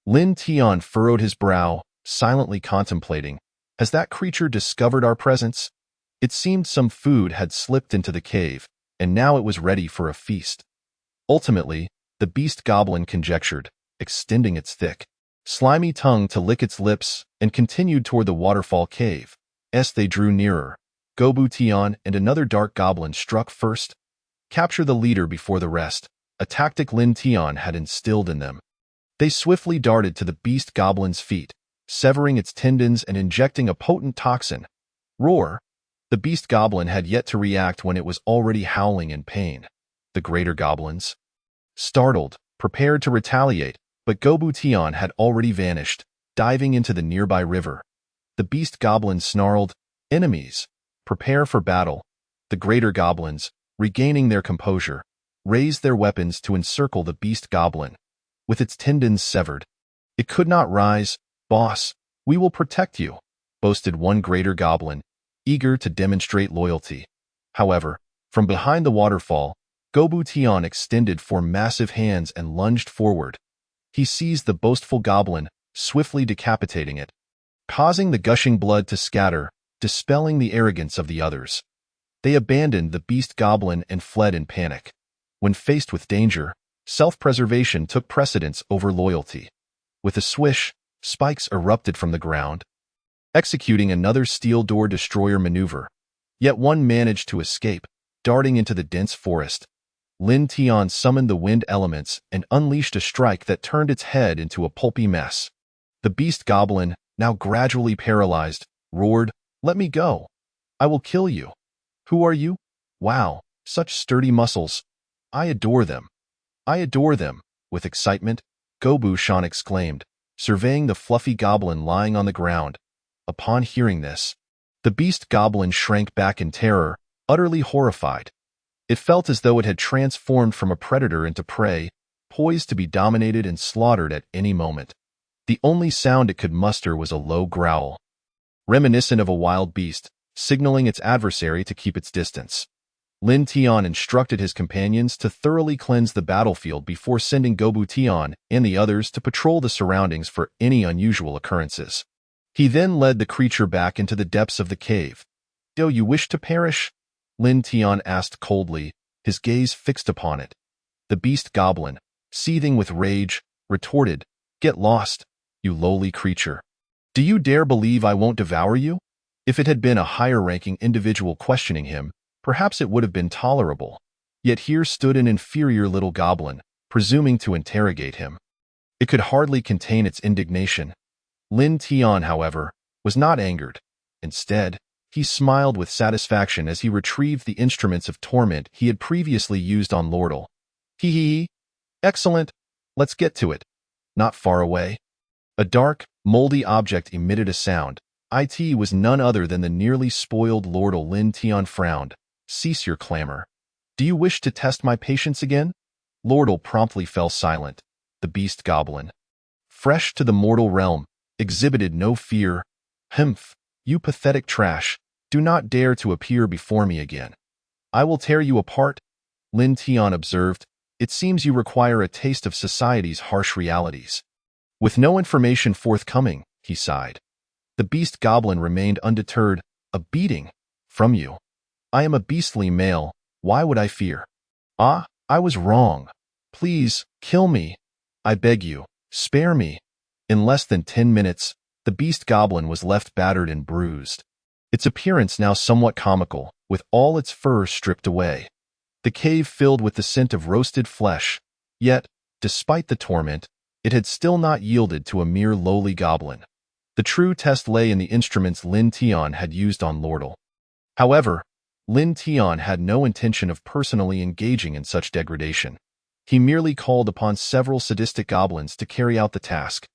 Lin Tian furrowed his brow, silently contemplating. Has that creature discovered our presence? It seemed some food had slipped into the cave, and now it was ready for a feast. Ultimately, the beast goblin conjectured, extending its thick, slimy tongue to lick its lips, and continued toward the waterfall cave. As they drew nearer, Gobu Tian and another dark goblin struck first. Capture the leader before the rest, a tactic Lin Tian had instilled in them. They swiftly darted to the beast goblin's feet, severing its tendons and injecting a potent toxin. Roar! The beast goblin had yet to react when it was already howling in pain. The greater goblins, startled, prepared to retaliate, but Gobu Tian had already vanished, diving into the nearby river. The beast goblins snarled, "Enemies! Prepare for battle." The greater goblins, regaining their composure, raised their weapons to encircle the beast goblin. With its tendons severed, it could not rise. "Boss, we will protect you," boasted one greater goblin, eager to demonstrate loyalty. However, from behind the waterfall, Gobu Tian extended four massive hands and lunged forward. He seized the boastful goblin, swiftly decapitating it, causing the gushing blood to scatter, dispelling the arrogance of the others. They abandoned the beast goblin and fled in panic. When faced with danger, self-preservation took precedence over loyalty. With a swish, spikes erupted from the ground, executing another steel door destroyer maneuver. Yet one managed to escape, darting into the dense forest. Lin Tian summoned the wind elements and unleashed a strike that turned its head into a pulpy mess. The beast goblin, now gradually paralyzed, roared, "Let me go! I will kill you! Who are you? Wow, such sturdy muscles! I adore them! I adore them!" With excitement, Gobu Shan exclaimed, surveying the fluffy goblin lying on the ground. Upon hearing this, the beast goblin shrank back in terror, utterly horrified. It felt as though it had transformed from a predator into prey, poised to be dominated and slaughtered at any moment. The only sound it could muster was a low growl, reminiscent of a wild beast, signaling its adversary to keep its distance. Lin Tian instructed his companions to thoroughly cleanse the battlefield before sending Gobu Tian and the others to patrol the surroundings for any unusual occurrences. He then led the creature back into the depths of the cave. "Do you wish to perish?" Lin Tian asked coldly, his gaze fixed upon it. The beast goblin, seething with rage, retorted, "Get lost, you lowly creature. Do you dare believe I won't devour you?" If it had been a higher-ranking individual questioning him, perhaps it would have been tolerable. Yet here stood an inferior little goblin, presuming to interrogate him. It could hardly contain its indignation. Lin Tian, however, was not angered. Instead, he smiled with satisfaction as he retrieved the instruments of torment he had previously used on Lordle. Hee hee. Excellent. Let's get to it. Not far away. A dark, moldy object emitted a sound. It was none other than the nearly spoiled Lordle. Lin Tian frowned. Cease your clamor. Do you wish to test my patience again? Lordle promptly fell silent. The beast goblin, fresh to the mortal realm, exhibited no fear. Humph, you pathetic trash, do not dare to appear before me again. I will tear you apart. Lin Tian observed. It seems you require a taste of society's harsh realities. With no information forthcoming, he sighed. The beast goblin remained undeterred. A beating? From you? I am a beastly male. Why would I fear? Ah, I was wrong. Please, kill me. I beg you, spare me. In less than 10 minutes, the beast goblin was left battered and bruised. Its appearance now somewhat comical, with all its fur stripped away. The cave filled with the scent of roasted flesh. Yet, despite the torment, it had still not yielded to a mere lowly goblin. The true test lay in the instruments Lin Tian had used on Lordle. However, Lin Tian had no intention of personally engaging in such degradation. He merely called upon several sadistic goblins to carry out the task.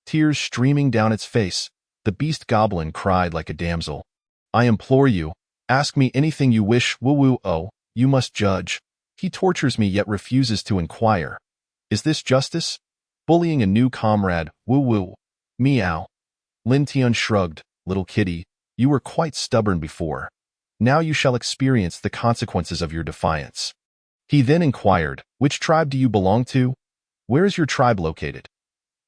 Tears streaming down its face, the beast goblin cried like a damsel. I implore you, ask me anything you wish. Woo-woo. Oh, you must judge. He tortures me yet refuses to inquire. Is this justice? Bullying a new comrade. Woo-woo. Meow. Lin Tian shrugged. Little kitty, you were quite stubborn before. Now you shall experience the consequences of your defiance. He then inquired, which tribe do you belong to? Where is your tribe located?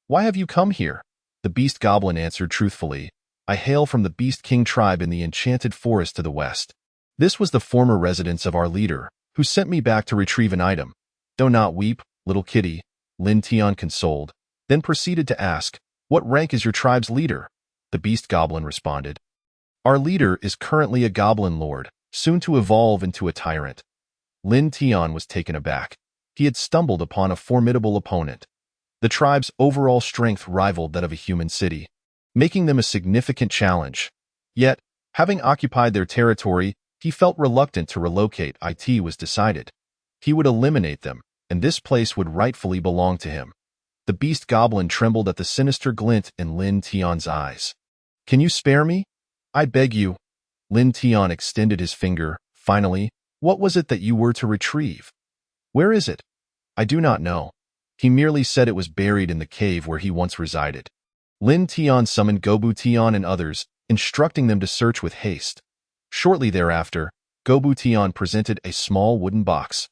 Why have you come here? The beast goblin answered truthfully. I hail from the Beast King tribe in the enchanted forest to the west. This was the former residence of our leader, who sent me back to retrieve an item. Do not weep, little kitty, Lin Tian consoled, then proceeded to ask, what rank is your tribe's leader? The beast goblin responded. Our leader is currently a goblin lord, soon to evolve into a tyrant. Lin Tian was taken aback. He had stumbled upon a formidable opponent. The tribe's overall strength rivaled that of a human city, making them a significant challenge. Yet, having occupied their territory, he felt reluctant to relocate. It was decided. He would eliminate them, and this place would rightfully belong to him. The beast goblin trembled at the sinister glint in Lin Tian's eyes. Can you spare me? I beg you. Lin Tian extended his finger. Finally, what was it that you were to retrieve? Where is it? I do not know. He merely said it was buried in the cave where he once resided. Lin Tian summoned Gobu Tian and others, instructing them to search with haste. Shortly thereafter, Gobu Tian presented a small wooden box.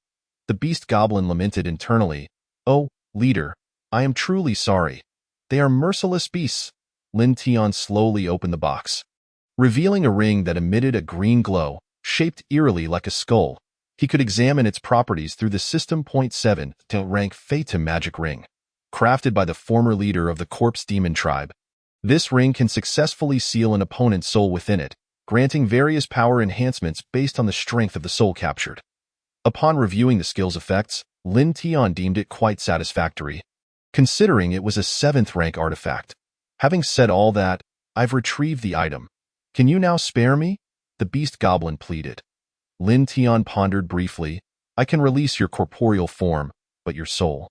The beast goblin lamented internally. Oh, leader, I am truly sorry. They are merciless beasts. Lin Tian slowly opened the box, revealing a ring that emitted a green glow, shaped eerily like a skull. He could examine its properties through the System .7 to rank Fate Magic Ring, crafted by the former leader of the Corpse Demon tribe. This ring can successfully seal an opponent's soul within it, granting various power enhancements based on the strength of the soul captured. Upon reviewing the skill's effects, Lin Tian deemed it quite satisfactory, considering it was a 7th rank artifact. Having said all that, I've retrieved the item. Can you now spare me? The beast goblin pleaded. Lin Tian pondered briefly. I can release your corporeal form, but your soul.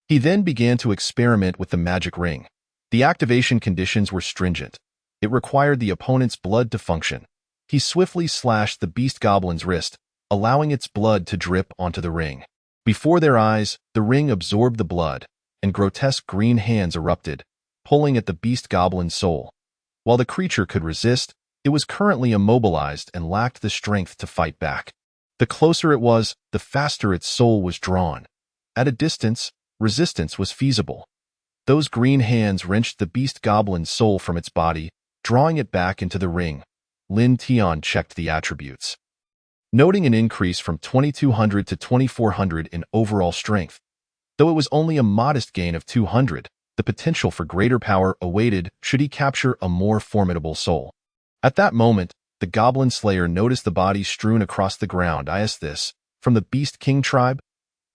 He then began to experiment with the magic ring. The activation conditions were stringent. It required the opponent's blood to function. He swiftly slashed the beast goblin's wrist, allowing its blood to drip onto the ring. Before their eyes, the ring absorbed the blood, and grotesque green hands erupted, pulling at the beast goblin's soul. While the creature could resist, it was currently immobilized and lacked the strength to fight back. The closer it was, the faster its soul was drawn. At a distance, resistance was feasible. Those green hands wrenched the beast goblin's soul from its body, drawing it back into the ring. Lin Tian checked the attributes, noting an increase from 2200 to 2400 in overall strength. Though it was only a modest gain of 200, the potential for greater power awaited should he capture a more formidable soul. At that moment, the goblin slayer noticed the bodies strewn across the ground. This, From the Beast King tribe?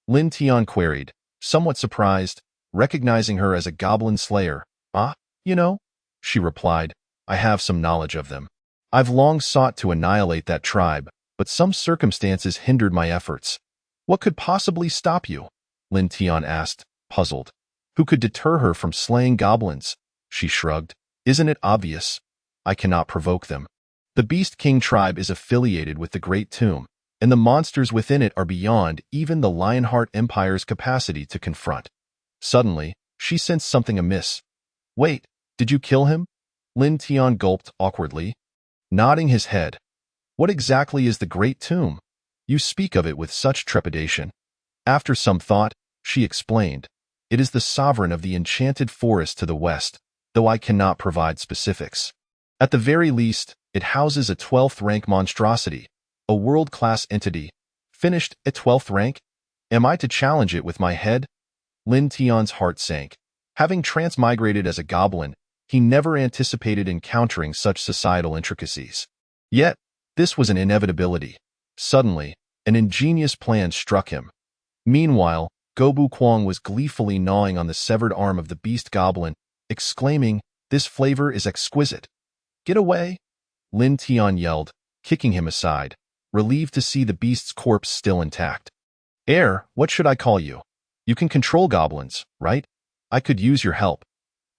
Lin Tian queried, somewhat surprised, recognizing her as a goblin slayer. Ah, you know, she replied, I have some knowledge of them. I've long sought to annihilate that tribe, but some circumstances hindered my efforts. What could possibly stop you? Lin Tian asked, puzzled. Who could deter her from slaying goblins? She shrugged. Isn't it obvious? I cannot provoke them. The Beast King tribe is affiliated with the Great Tomb, and the monsters within it are beyond even the Lionheart Empire's capacity to confront. Suddenly, she sensed something amiss. Wait, did you kill him? Lin Tian gulped awkwardly, nodding his head. What exactly is the Great Tomb? You speak of it with such trepidation. After some thought, she explained. It is the sovereign of the enchanted forest to the west, though I cannot provide specifics. At the very least, it houses a 12th rank monstrosity, a world-class entity, finished at 12th rank. Am I to challenge it with my head? Lin Tian's heart sank. Having transmigrated as a goblin, he never anticipated encountering such societal intricacies. Yet, this was an inevitability. Suddenly, an ingenious plan struck him. Meanwhile, Gobu Kwang was gleefully gnawing on the severed arm of the beast goblin, exclaiming, this flavor is exquisite. Get away! Lin Tian yelled, kicking him aside, relieved to see the beast's corpse still intact. What should I call you? You can control goblins, right? I could use your help.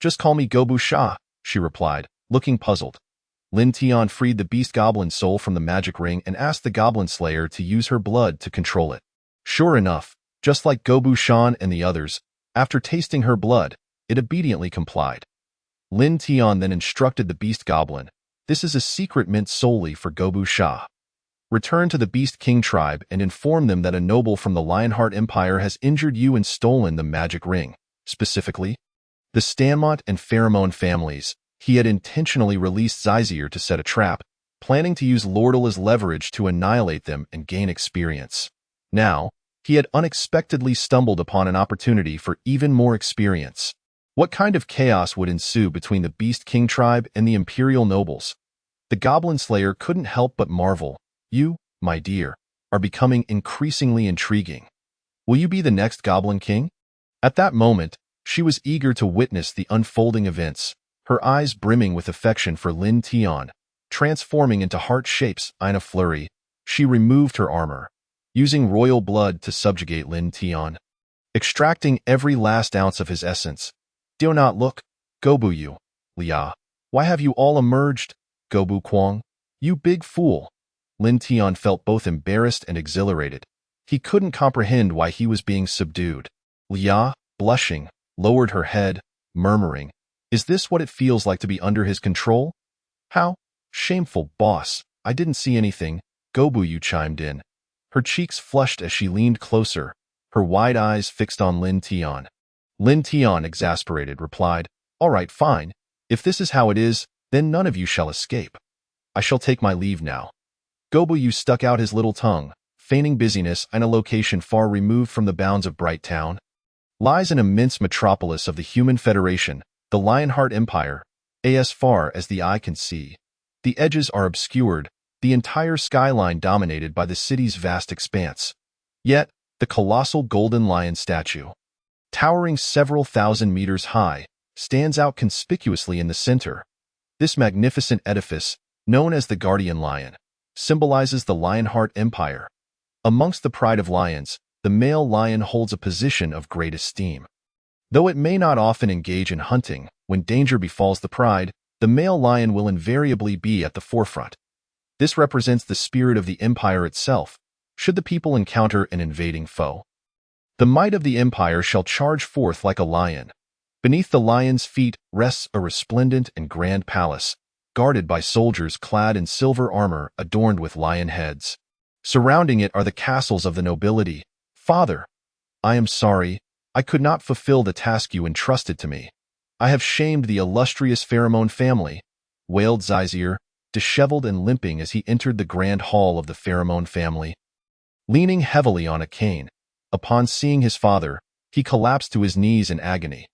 Just call me Gobu Sha, she replied, looking puzzled. Lin Tian freed the beast goblin's soul from the magic ring and asked the goblin slayer to use her blood to control it. Sure enough, just like Gobu Shan and the others, after tasting her blood, it obediently complied. Lin Tian then instructed the beast goblin, this is a secret meant solely for Gobu Sha. Return to the Beast King tribe and inform them that a noble from the Lionheart Empire has injured you and stolen the magic ring. Specifically, the Stanmont and Pheromone families. He had intentionally released Zizir to set a trap, planning to use Lordle as leverage to annihilate them and gain experience. Now, he had unexpectedly stumbled upon an opportunity for even more experience. What kind of chaos would ensue between the Beast King tribe and the Imperial nobles? The Goblin Slayer couldn't help but marvel. You, my dear, are becoming increasingly intriguing. Will you be the next Goblin King? At that moment, she was eager to witness the unfolding events, her eyes brimming with affection for Lin Tian. Transforming into heart shapes in a flurry, she removed her armor, using royal blood to subjugate Lin Tian, extracting every last ounce of his essence. Do not look, Gobu you, Lia. Why have you all emerged, Gobu Kwang? You big fool. Lin Tian felt both embarrassed and exhilarated. He couldn't comprehend why he was being subdued. Lia, blushing, lowered her head, murmuring, is this what it feels like to be under his control? How? Shameful boss, I didn't see anything, Gobu Yu chimed in. Her cheeks flushed as she leaned closer, her wide eyes fixed on Lin Tian. Lin Tian, exasperated, replied, all right, fine. If this is how it is, then none of you shall escape. I shall take my leave now. Gobu Yu stuck out his little tongue, feigning busyness in a location far removed from the bounds of Bright Town. Lies an immense metropolis of the Human Federation, the Lionheart Empire, as far as the eye can see. The edges are obscured, the entire skyline dominated by the city's vast expanse. Yet, the colossal golden lion statue, towering several thousand meters high, stands out conspicuously in the center. This magnificent edifice, known as the Guardian Lion, symbolizes the Lionheart Empire. Amongst the pride of lions, the male lion holds a position of great esteem. Though it may not often engage in hunting, when danger befalls the pride, the male lion will invariably be at the forefront. This represents the spirit of the empire itself, should the people encounter an invading foe. The might of the empire shall charge forth like a lion. Beneath the lion's feet rests a resplendent and grand palace, guarded by soldiers clad in silver armor adorned with lion heads. Surrounding it are the castles of the nobility. Father, I am sorry, I could not fulfill the task you entrusted to me. I have shamed the illustrious Pheromone family, wailed Zizir, disheveled and limping as he entered the grand hall of the Pheromone family. Leaning heavily on a cane, upon seeing his father, he collapsed to his knees in agony.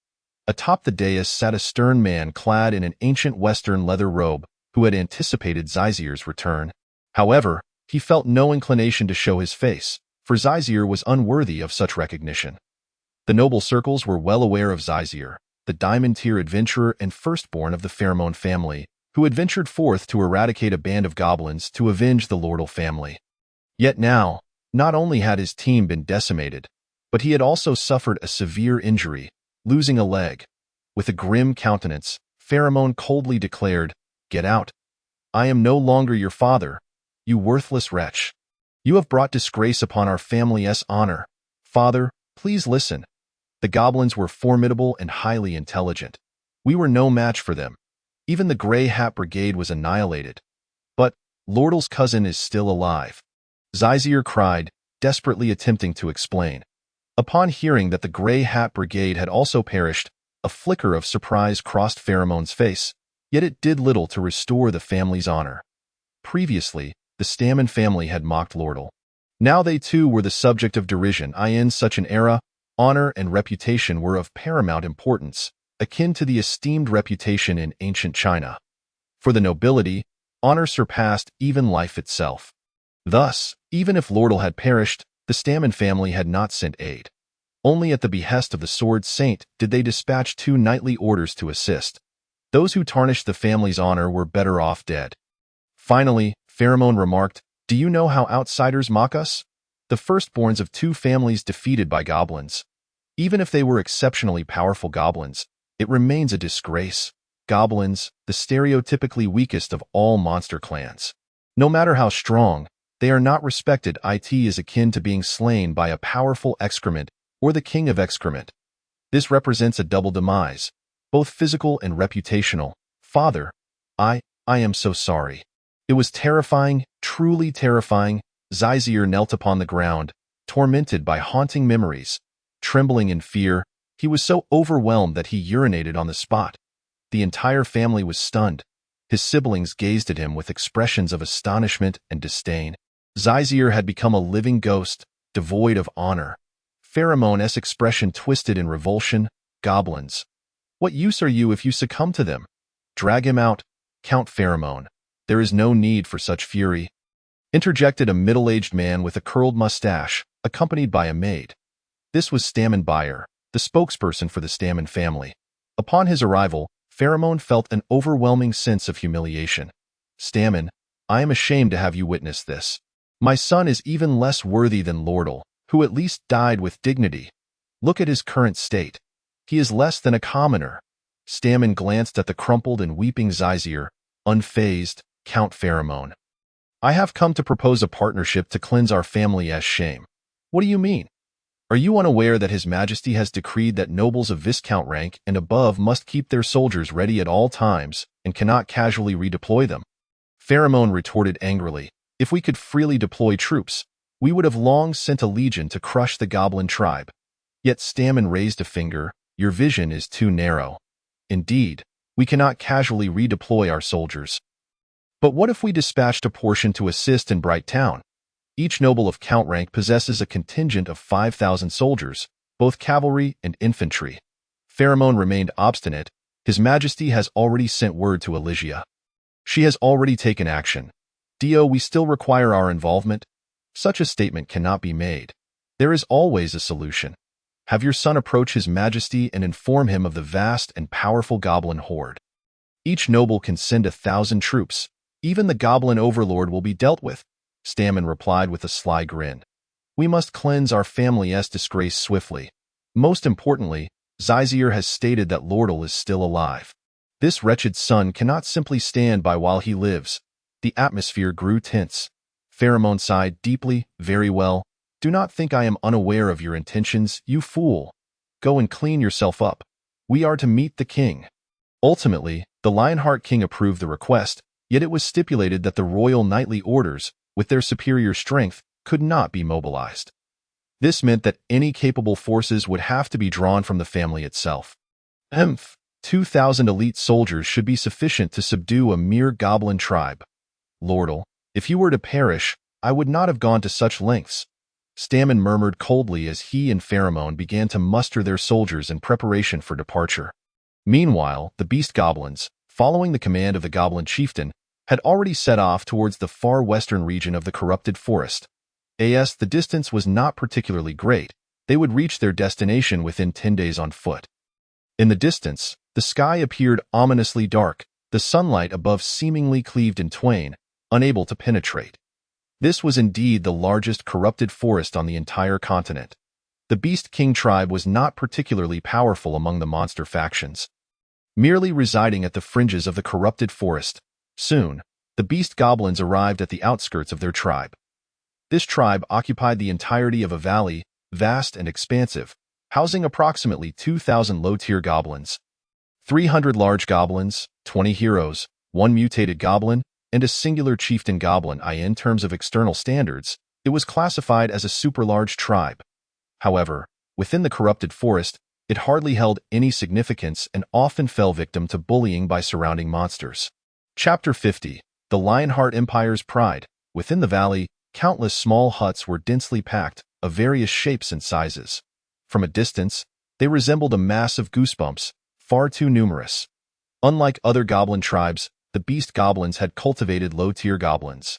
Atop the dais sat a stern man clad in an ancient western leather robe who had anticipated Zizir's return. However, he felt no inclination to show his face, for Zizir was unworthy of such recognition. The noble circles were well aware of Zizir, the diamond-tier adventurer and firstborn of the Pheromone family, who had ventured forth to eradicate a band of goblins to avenge the Lordle family. Yet now, not only had his team been decimated, but he had also suffered a severe injury, losing a leg. With a grim countenance, Pheromone coldly declared, "Get out. I am no longer your father, you worthless wretch. You have brought disgrace upon our family's honor. Father, please listen. The goblins were formidable and highly intelligent. We were no match for them. Even the Grey Hat Brigade was annihilated. But Lordle's cousin is still alive." Zizir cried, desperately attempting to explain. Upon hearing that the Grey Hat Brigade had also perished, a flicker of surprise crossed Pheromone's face, yet it did little to restore the family's honor. Previously, the Stammen family had mocked Lordle. Now they too were the subject of derision. In such an era, honor and reputation were of paramount importance, akin to the esteemed reputation in ancient China. For the nobility, honor surpassed even life itself. Thus, even if Lordle had perished, the Stammen family had not sent aid. Only at the behest of the Sword Saint did they dispatch 2 knightly orders to assist. Those who tarnished the family's honor were better off dead. Finally, Pheromone remarked, "Do you know how outsiders mock us? The firstborns of 2 families defeated by goblins. Even if they were exceptionally powerful goblins, it remains a disgrace. Goblins, the stereotypically weakest of all monster clans. No matter how strong, they are not respected. It is akin to being slain by a powerful excrement or the king of excrement. This represents a double demise, both physical and reputational. Father, I am so sorry." It was terrifying, truly terrifying. Zizir knelt upon the ground, tormented by haunting memories. Trembling in fear, he was so overwhelmed that he urinated on the spot. The entire family was stunned. His siblings gazed at him with expressions of astonishment and disdain. Zizir had become a living ghost, devoid of honor. Pheromone's expression twisted in revulsion. "Goblins. What use are you if you succumb to them? Drag him out, Count Pheromone. There is no need for such fury," interjected a middle-aged man with a curled mustache, accompanied by a maid. This was Stammen Bayer, the spokesperson for the Stammen family. Upon his arrival, Pheromone felt an overwhelming sense of humiliation. "Stammen, I am ashamed to have you witness this. My son is even less worthy than Lordle, who at least died with dignity. Look at his current state. He is less than a commoner." Stammen glanced at the crumpled and weeping Zizir, unfazed. "Count Pheromone, I have come to propose a partnership to cleanse our family's shame." "What do you mean? Are you unaware that His Majesty has decreed that nobles of Viscount rank and above must keep their soldiers ready at all times and cannot casually redeploy them?" Pheromone retorted angrily, "If we could freely deploy troops, we would have long sent a legion to crush the goblin tribe." Yet Stammen raised a finger. "Your vision is too narrow. Indeed, we cannot casually redeploy our soldiers. But what if we dispatched a portion to assist in Bright Town? Each noble of count rank possesses a contingent of 5,000 soldiers, both cavalry and infantry." Pheromone remained obstinate. "His Majesty has already sent word to Elysia. She has already taken action. We still require our involvement." Such a statement cannot be made. There is always a solution. Have your son approach His Majesty and inform him of the vast and powerful goblin horde. Each noble can send 1,000 troops. Even the goblin overlord will be dealt with," Stammen replied with a sly grin. "We must cleanse our family's disgrace swiftly. Most importantly, Zizir has stated that Lordle is still alive. This wretched son cannot simply stand by while he lives." The atmosphere grew tense. Pheromone sighed deeply. "Very well. Do not think I am unaware of your intentions, you fool. Go and clean yourself up. We are to meet the king." Ultimately, the Lionheart King approved the request, yet it was stipulated that the royal knightly orders, with their superior strength, could not be mobilized. This meant that any capable forces would have to be drawn from the family itself. 2,000 elite soldiers should be sufficient to subdue a mere goblin tribe. "Lordle, if you were to perish, I would not have gone to such lengths." Stammen murmured coldly as he and Pheromone began to muster their soldiers in preparation for departure. Meanwhile, the beast goblins, following the command of the goblin chieftain, had already set off towards the far western region of the corrupted forest. As the distance was not particularly great, they would reach their destination within 10 days on foot. In the distance, the sky appeared ominously dark, the sunlight above seemingly cleaved in twain, unable to penetrate. This was indeed the largest corrupted forest on the entire continent. The Beast King tribe was not particularly powerful among the monster factions, merely residing at the fringes of the corrupted forest. Soon, the beast goblins arrived at the outskirts of their tribe. This tribe occupied the entirety of a valley, vast and expansive, housing approximately 2,000 low-tier goblins. 300 large goblins, 20 heroes, 1 mutated goblin, and a singular chieftain goblin. In terms of external standards, it was classified as a super-large tribe. However, within the corrupted forest, it hardly held any significance and often fell victim to bullying by surrounding monsters. Chapter 50. The Lionheart Empire's Pride. Within the valley, countless small huts were densely packed, of various shapes and sizes. From a distance, they resembled a mass of goosebumps, far too numerous. Unlike other goblin tribes, the beast goblins had cultivated low-tier goblins.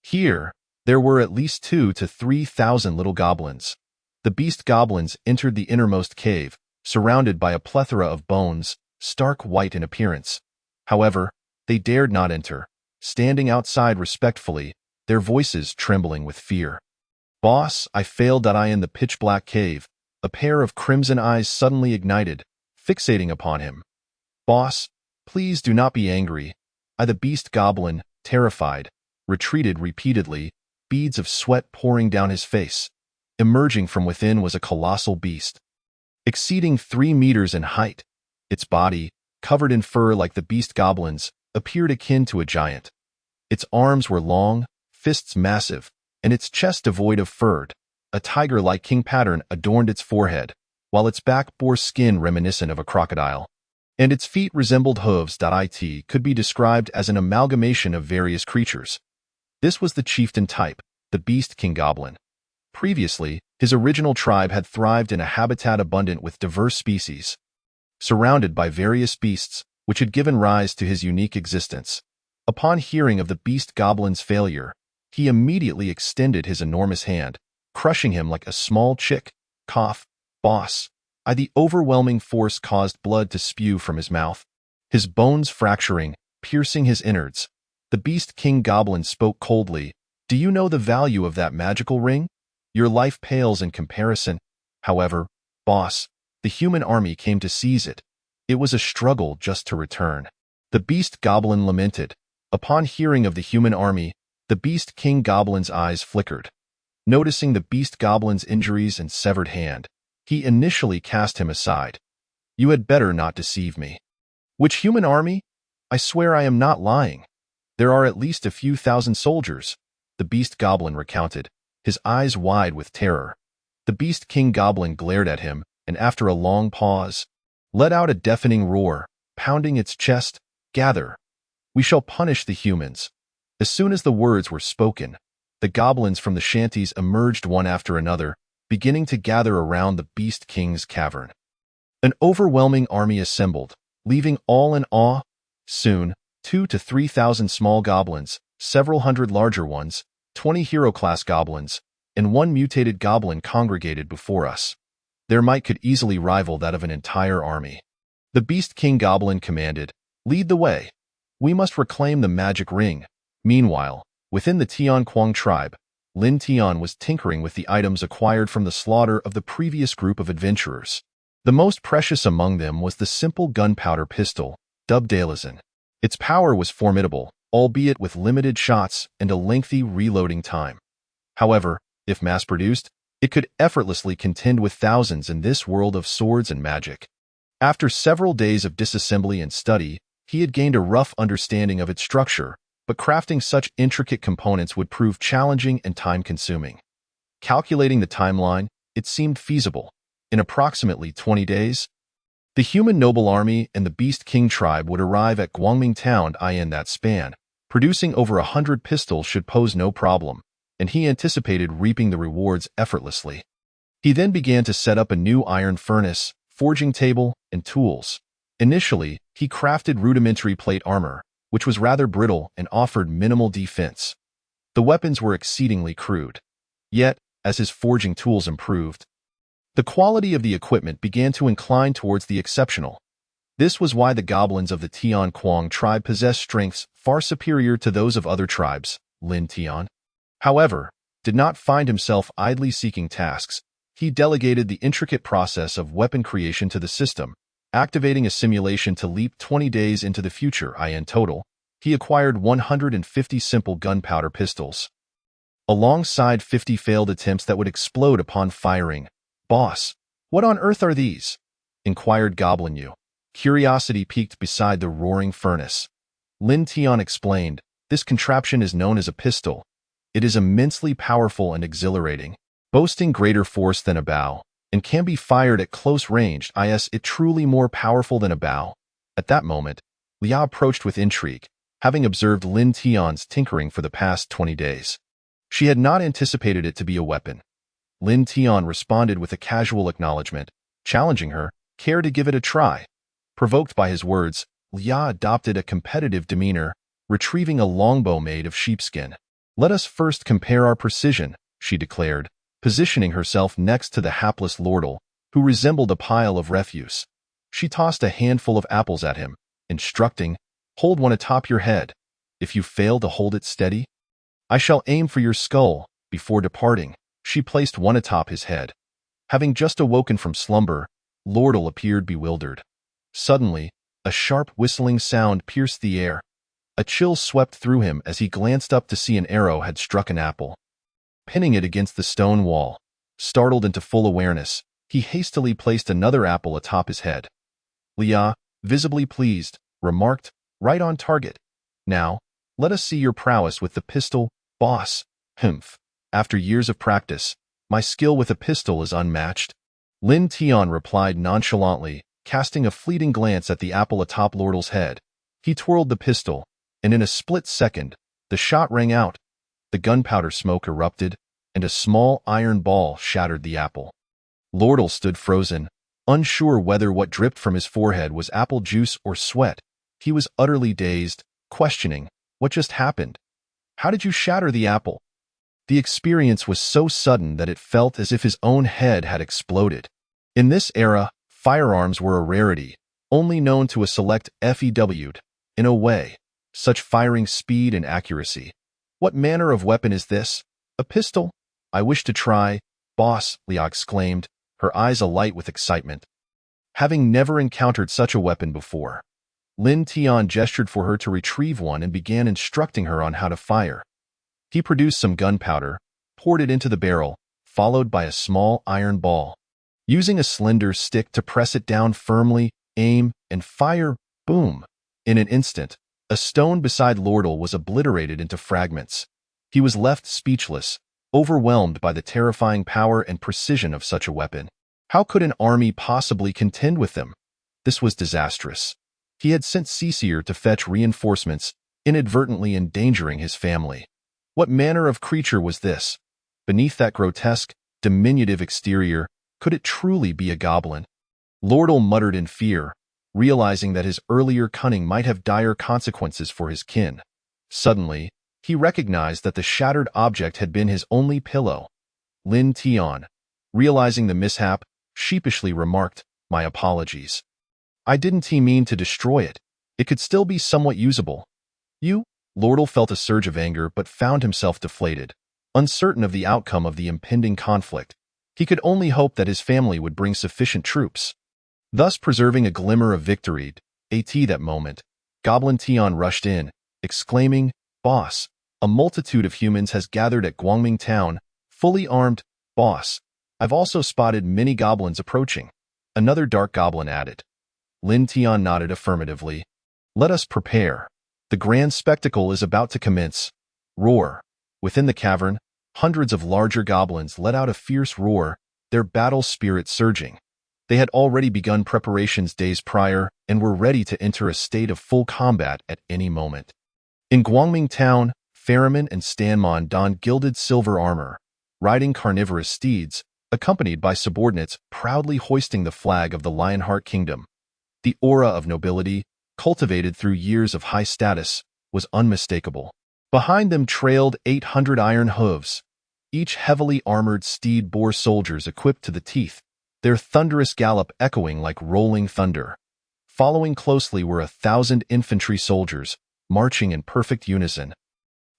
Here, there were at least 2,000 to 3,000 little goblins. The beast goblins entered the innermost cave, surrounded by a plethora of bones, stark white in appearance. However, they dared not enter, standing outside respectfully, their voices trembling with fear. "Boss, I failed." In the pitch-black cave, a pair of crimson eyes suddenly ignited, fixating upon him. "Boss, please do not be angry." The beast goblin, terrified, retreated repeatedly, beads of sweat pouring down his face. Emerging from within was a colossal beast, exceeding 3 meters in height. Its body, covered in fur like the beast goblins, appeared akin to a giant. Its arms were long, fists massive, and its chest devoid of fur. A tiger-like king pattern adorned its forehead, while its back bore skin reminiscent of a crocodile, and its feet resembled hooves. It could be described as an amalgamation of various creatures. This was the chieftain type, the Beast King Goblin. Previously, his original tribe had thrived in a habitat abundant with diverse species, surrounded by various beasts, which had given rise to his unique existence. Upon hearing of the Beast Goblin's failure, he immediately extended his enormous hand, crushing him like a small chick. Cough. "Boss." The overwhelming force caused blood to spew from his mouth, his bones fracturing, piercing his innards. The Beast King Goblin spoke coldly. "Do you know the value of that magical ring? Your life pales in comparison." "However, boss, the human army came to seize it. It was a struggle just to return." The Beast Goblin lamented. Upon hearing of the human army, the Beast King Goblin's eyes flickered. Noticing the Beast Goblin's injuries and severed hand, he initially cast him aside. "You had better not deceive me." "Which human army? I swear I am not lying. There are at least a few thousand soldiers," the Beast Goblin recounted, his eyes wide with terror. The Beast King Goblin glared at him, and after a long pause, let out a deafening roar, pounding its chest. "Gather. We shall punish the humans." As soon as the words were spoken, the goblins from the shanties emerged one after another, beginning to gather around the Beast King's cavern. An overwhelming army assembled, leaving all in awe. Soon, 2,000 to 3,000 small goblins, several hundred larger ones, 20 hero-class goblins, and 1 mutated goblin congregated before us. Their might could easily rival that of an entire army. The Beast King Goblin commanded, "Lead the way. We must reclaim the magic ring." Meanwhile, within the Tian Quang tribe, Lin Tian was tinkering with the items acquired from the slaughter of the previous group of adventurers. The most precious among them was the simple gunpowder pistol, dubbed Dalazin. Its power was formidable, albeit with limited shots and a lengthy reloading time. However, if mass-produced, it could effortlessly contend with thousands in this world of swords and magic. After several days of disassembly and study, he had gained a rough understanding of its structure, but crafting such intricate components would prove challenging and time-consuming. Calculating the timeline, it seemed feasible. In approximately 20 days, the human noble army and the Beast King tribe would arrive at Guangming Town. In that span, producing over 100 pistols should pose no problem, and he anticipated reaping the rewards effortlessly. He then began to set up a new iron furnace, forging table, and tools. Initially, he crafted rudimentary plate armor, which was rather brittle and offered minimal defense. The weapons were exceedingly crude, Yet, as his forging tools improved, the quality of the equipment began to incline towards the exceptional. This was why the goblins of the Tian Quang tribe possessed strengths far superior to those of other tribes. Lin Tian, however, did not find himself idly seeking tasks. He delegated the intricate process of weapon creation to the system, activating a simulation to leap 20 days into the future. In total, he acquired 150 simple gunpowder pistols, alongside 50 failed attempts that would explode upon firing. "Boss, what on earth are these?" inquired Goblin Yu, curiosity peaked beside the roaring furnace. Lin Tian explained, "This contraption is known as a pistol. It is immensely powerful and exhilarating, boasting greater force than a bow, and can be fired at close range. It truly more powerful than a bow." At that moment, Liao approached with intrigue, having observed Lin Tian's tinkering for the past 20 days. She had not anticipated it to be a weapon. Lin Tian responded with a casual acknowledgement, challenging her, "Care to give it a try?" Provoked by his words, Liao adopted a competitive demeanor, retrieving a longbow made of sheepskin. "Let us first compare our precision," she declared, positioning herself next to the hapless Lordle, who resembled a pile of refuse. She tossed a handful of apples at him, instructing, "Hold one atop your head. If you fail to hold it steady, I shall aim for your skull." Before departing, she placed one atop his head. Having just awoken from slumber, Lordle appeared bewildered. Suddenly, a sharp whistling sound pierced the air. A chill swept through him as he glanced up to see an arrow had struck an apple, pinning it against the stone wall. Startled into full awareness, he hastily placed another apple atop his head. Liao, visibly pleased, remarked, "Right on target. Now, let us see your prowess with the pistol, boss." "Humph. After years of practice, my skill with a pistol is unmatched." Lin Tian replied nonchalantly, casting a fleeting glance at the apple atop Lordle's head. He twirled the pistol, and in a split second, the shot rang out. The gunpowder smoke erupted, and a small iron ball shattered the apple. Lordle stood frozen, unsure whether what dripped from his forehead was apple juice or sweat. He was utterly dazed, questioning, "What just happened? How did you shatter the apple?" The experience was so sudden that it felt as if his own head had exploded. In this era, firearms were a rarity, only known to a select few. In a way, such firing speed and accuracy. "What manner of weapon is this? A pistol? I wish to try, boss," Liao exclaimed, her eyes alight with excitement. Having never encountered such a weapon before, Lin Tian gestured for her to retrieve one and began instructing her on how to fire. He produced some gunpowder, poured it into the barrel, followed by a small iron ball. Using a slender stick to press it down firmly, aim, and fire, boom. In an instant, a stone beside Lordle was obliterated into fragments. He was left speechless, overwhelmed by the terrifying power and precision of such a weapon. How could an army possibly contend with them? This was disastrous. He had sent Cecere to fetch reinforcements, inadvertently endangering his family. What manner of creature was this? Beneath that grotesque, diminutive exterior, could it truly be a goblin? Lordle muttered in fear, realizing that his earlier cunning might have dire consequences for his kin. Suddenly, he recognized that the shattered object had been his only pillow. Lin Tian, realizing the mishap, sheepishly remarked, "My apologies. I didn't mean to destroy it. It could still be somewhat usable." "You?" Lordle felt a surge of anger but found himself deflated. Uncertain of the outcome of the impending conflict, he could only hope that his family would bring sufficient troops, thus preserving a glimmer of victory. At that moment, Goblin Tian rushed in, exclaiming, "Boss, a multitude of humans has gathered at Guangming Town, fully armed. Boss, I've also spotted many goblins approaching." Another dark goblin added. Lin Tian nodded affirmatively. "Let us prepare. The grand spectacle is about to commence." Roar. Within the cavern, hundreds of larger goblins let out a fierce roar, their battle spirit surging. They had already begun preparations days prior and were ready to enter a state of full combat at any moment. In Guangming Town, Ferryman and Stanmon donned gilded silver armor, riding carnivorous steeds, accompanied by subordinates proudly hoisting the flag of the Lionheart Kingdom. The aura of nobility, cultivated through years of high status, was unmistakable. Behind them trailed 800 iron hooves, Each heavily armored steed bore soldiers equipped to the teeth, their thunderous gallop echoing like rolling thunder. Following closely were 1,000 infantry soldiers, marching in perfect unison,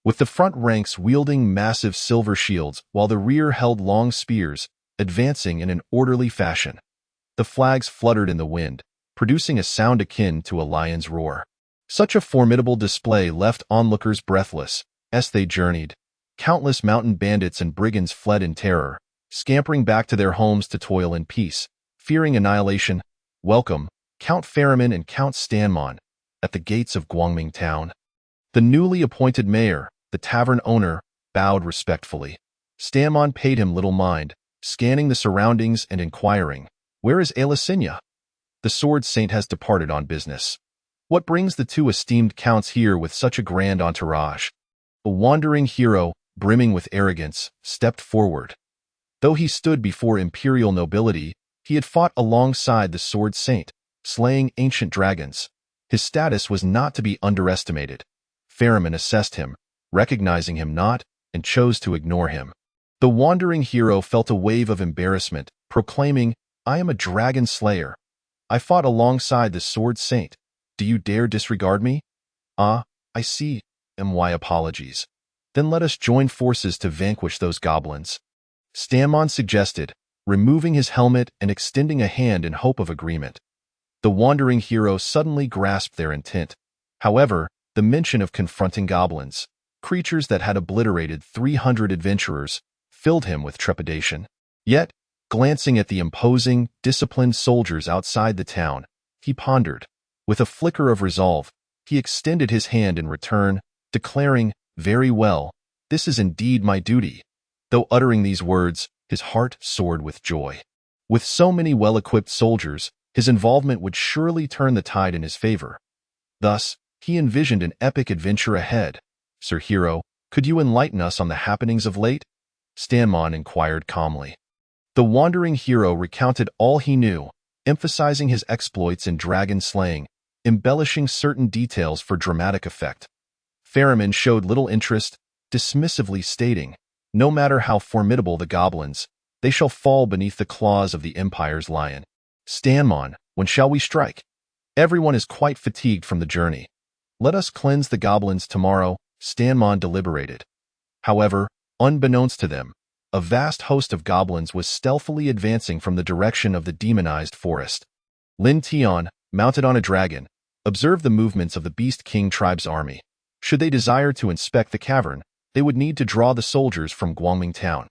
with the front ranks wielding massive silver shields while the rear held long spears, advancing in an orderly fashion. The flags fluttered in the wind, producing a sound akin to a lion's roar. Such a formidable display left onlookers breathless as they journeyed. Countless mountain bandits and brigands fled in terror, scampering back to their homes to toil in peace, fearing annihilation. Welcome, Count Ferriman and Count Stanmon, at the gates of Guangming town. The newly appointed mayor, the tavern owner, bowed respectfully. Stanmon paid him little mind, scanning the surroundings and inquiring, "Where is Elisinia?" "The Sword Saint has departed on business." "What brings the two esteemed counts here with such a grand entourage?" A wandering hero, brimming with arrogance, stepped forward. Though he stood before imperial nobility, he had fought alongside the Sword Saint, slaying ancient dragons. His status was not to be underestimated. Ferriman assessed him, recognizing him not, and chose to ignore him. The wandering hero felt a wave of embarrassment, proclaiming, "I am a dragon slayer. I fought alongside the Sword Saint. Do you dare disregard me?" "Ah, I see. My apologies. Then let us join forces to vanquish those goblins," Stanmon suggested, removing his helmet and extending a hand in hope of agreement. The wandering hero suddenly grasped their intent. However, the mention of confronting goblins, creatures that had obliterated 300 adventurers, filled him with trepidation. Yet, glancing at the imposing, disciplined soldiers outside the town, he pondered. With a flicker of resolve, he extended his hand in return, declaring, "Very well, this is indeed my duty." Though uttering these words, his heart soared with joy. With so many well-equipped soldiers, his involvement would surely turn the tide in his favor. Thus, he envisioned an epic adventure ahead. "Sir Hero, could you enlighten us on the happenings of late?" Stanmon inquired calmly. The wandering hero recounted all he knew, emphasizing his exploits in dragon slaying, embellishing certain details for dramatic effect. Ferriman showed little interest, dismissively stating, "No matter how formidable the goblins, they shall fall beneath the claws of the Empire's lion." "Stanmon, when shall we strike? Everyone is quite fatigued from the journey." "Let us cleanse the goblins tomorrow," Stanmon deliberated. However, unbeknownst to them, a vast host of goblins was stealthily advancing from the direction of the demonized forest. Lin Tian, mounted on a dragon, observed the movements of the Beast King tribe's army. Should they desire to inspect the cavern, they would need to draw the soldiers from Guangming town.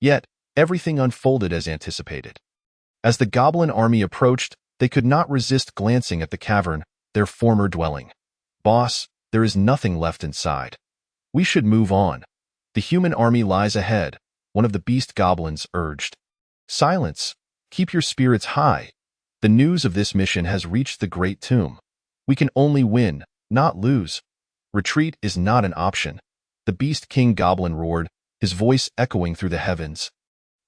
Yet, everything unfolded as anticipated. As the goblin army approached, they could not resist glancing at the cavern, their former dwelling. "Boss, there is nothing left inside. We should move on. The human army lies ahead," one of the beast goblins urged. "Silence. Keep your spirits high. The news of this mission has reached the Great Tomb. We can only win, not lose. Retreat is not an option," the Beast King Goblin roared, his voice echoing through the heavens.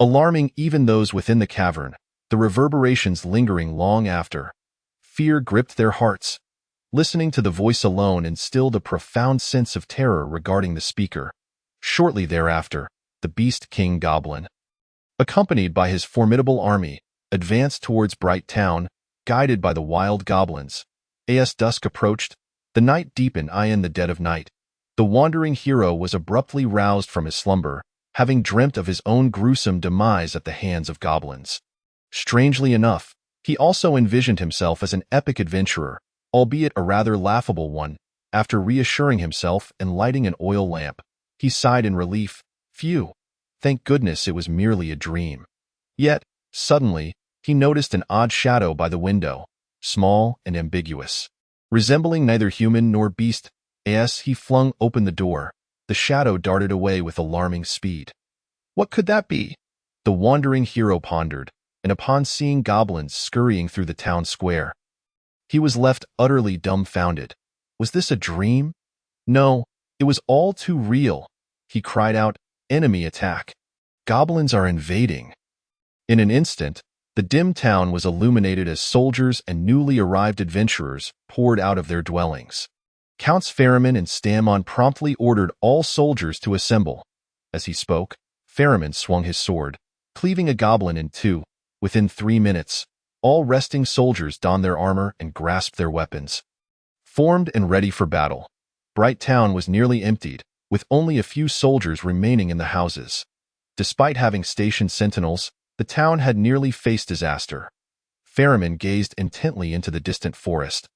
Alarming even those within the cavern, the reverberations lingering long after. Fear gripped their hearts. Listening to the voice alone instilled a profound sense of terror regarding the speaker. Shortly thereafter, the Beast King Goblin, accompanied by his formidable army, advanced towards Bright Town, guided by the wild goblins. As dusk approached, the night deepened in the dead of night. The wandering hero was abruptly roused from his slumber, having dreamt of his own gruesome demise at the hands of goblins. Strangely enough, he also envisioned himself as an epic adventurer, albeit a rather laughable one. After reassuring himself and lighting an oil lamp, he sighed in relief. "Phew! Thank goodness it was merely a dream." Yet, suddenly, he noticed an odd shadow by the window, small and ambiguous. Resembling neither human nor beast, as he flung open the door, the shadow darted away with alarming speed. What could that be? The wandering hero pondered, and upon seeing goblins scurrying through the town square, he was left utterly dumbfounded. Was this a dream? No, it was all too real. He cried out, "Enemy attack! Goblins are invading!" In an instant, the dim town was illuminated as soldiers and newly arrived adventurers poured out of their dwellings. Counts Ferriman and Stanmon promptly ordered all soldiers to assemble. As he spoke, Ferriman swung his sword, cleaving a goblin in two. Within 3 minutes, all resting soldiers donned their armor and grasped their weapons. Formed and ready for battle, Bright Town was nearly emptied, with only a few soldiers remaining in the houses. Despite having stationed sentinels, the town had nearly faced disaster. Ferriman gazed intently into the distant forest,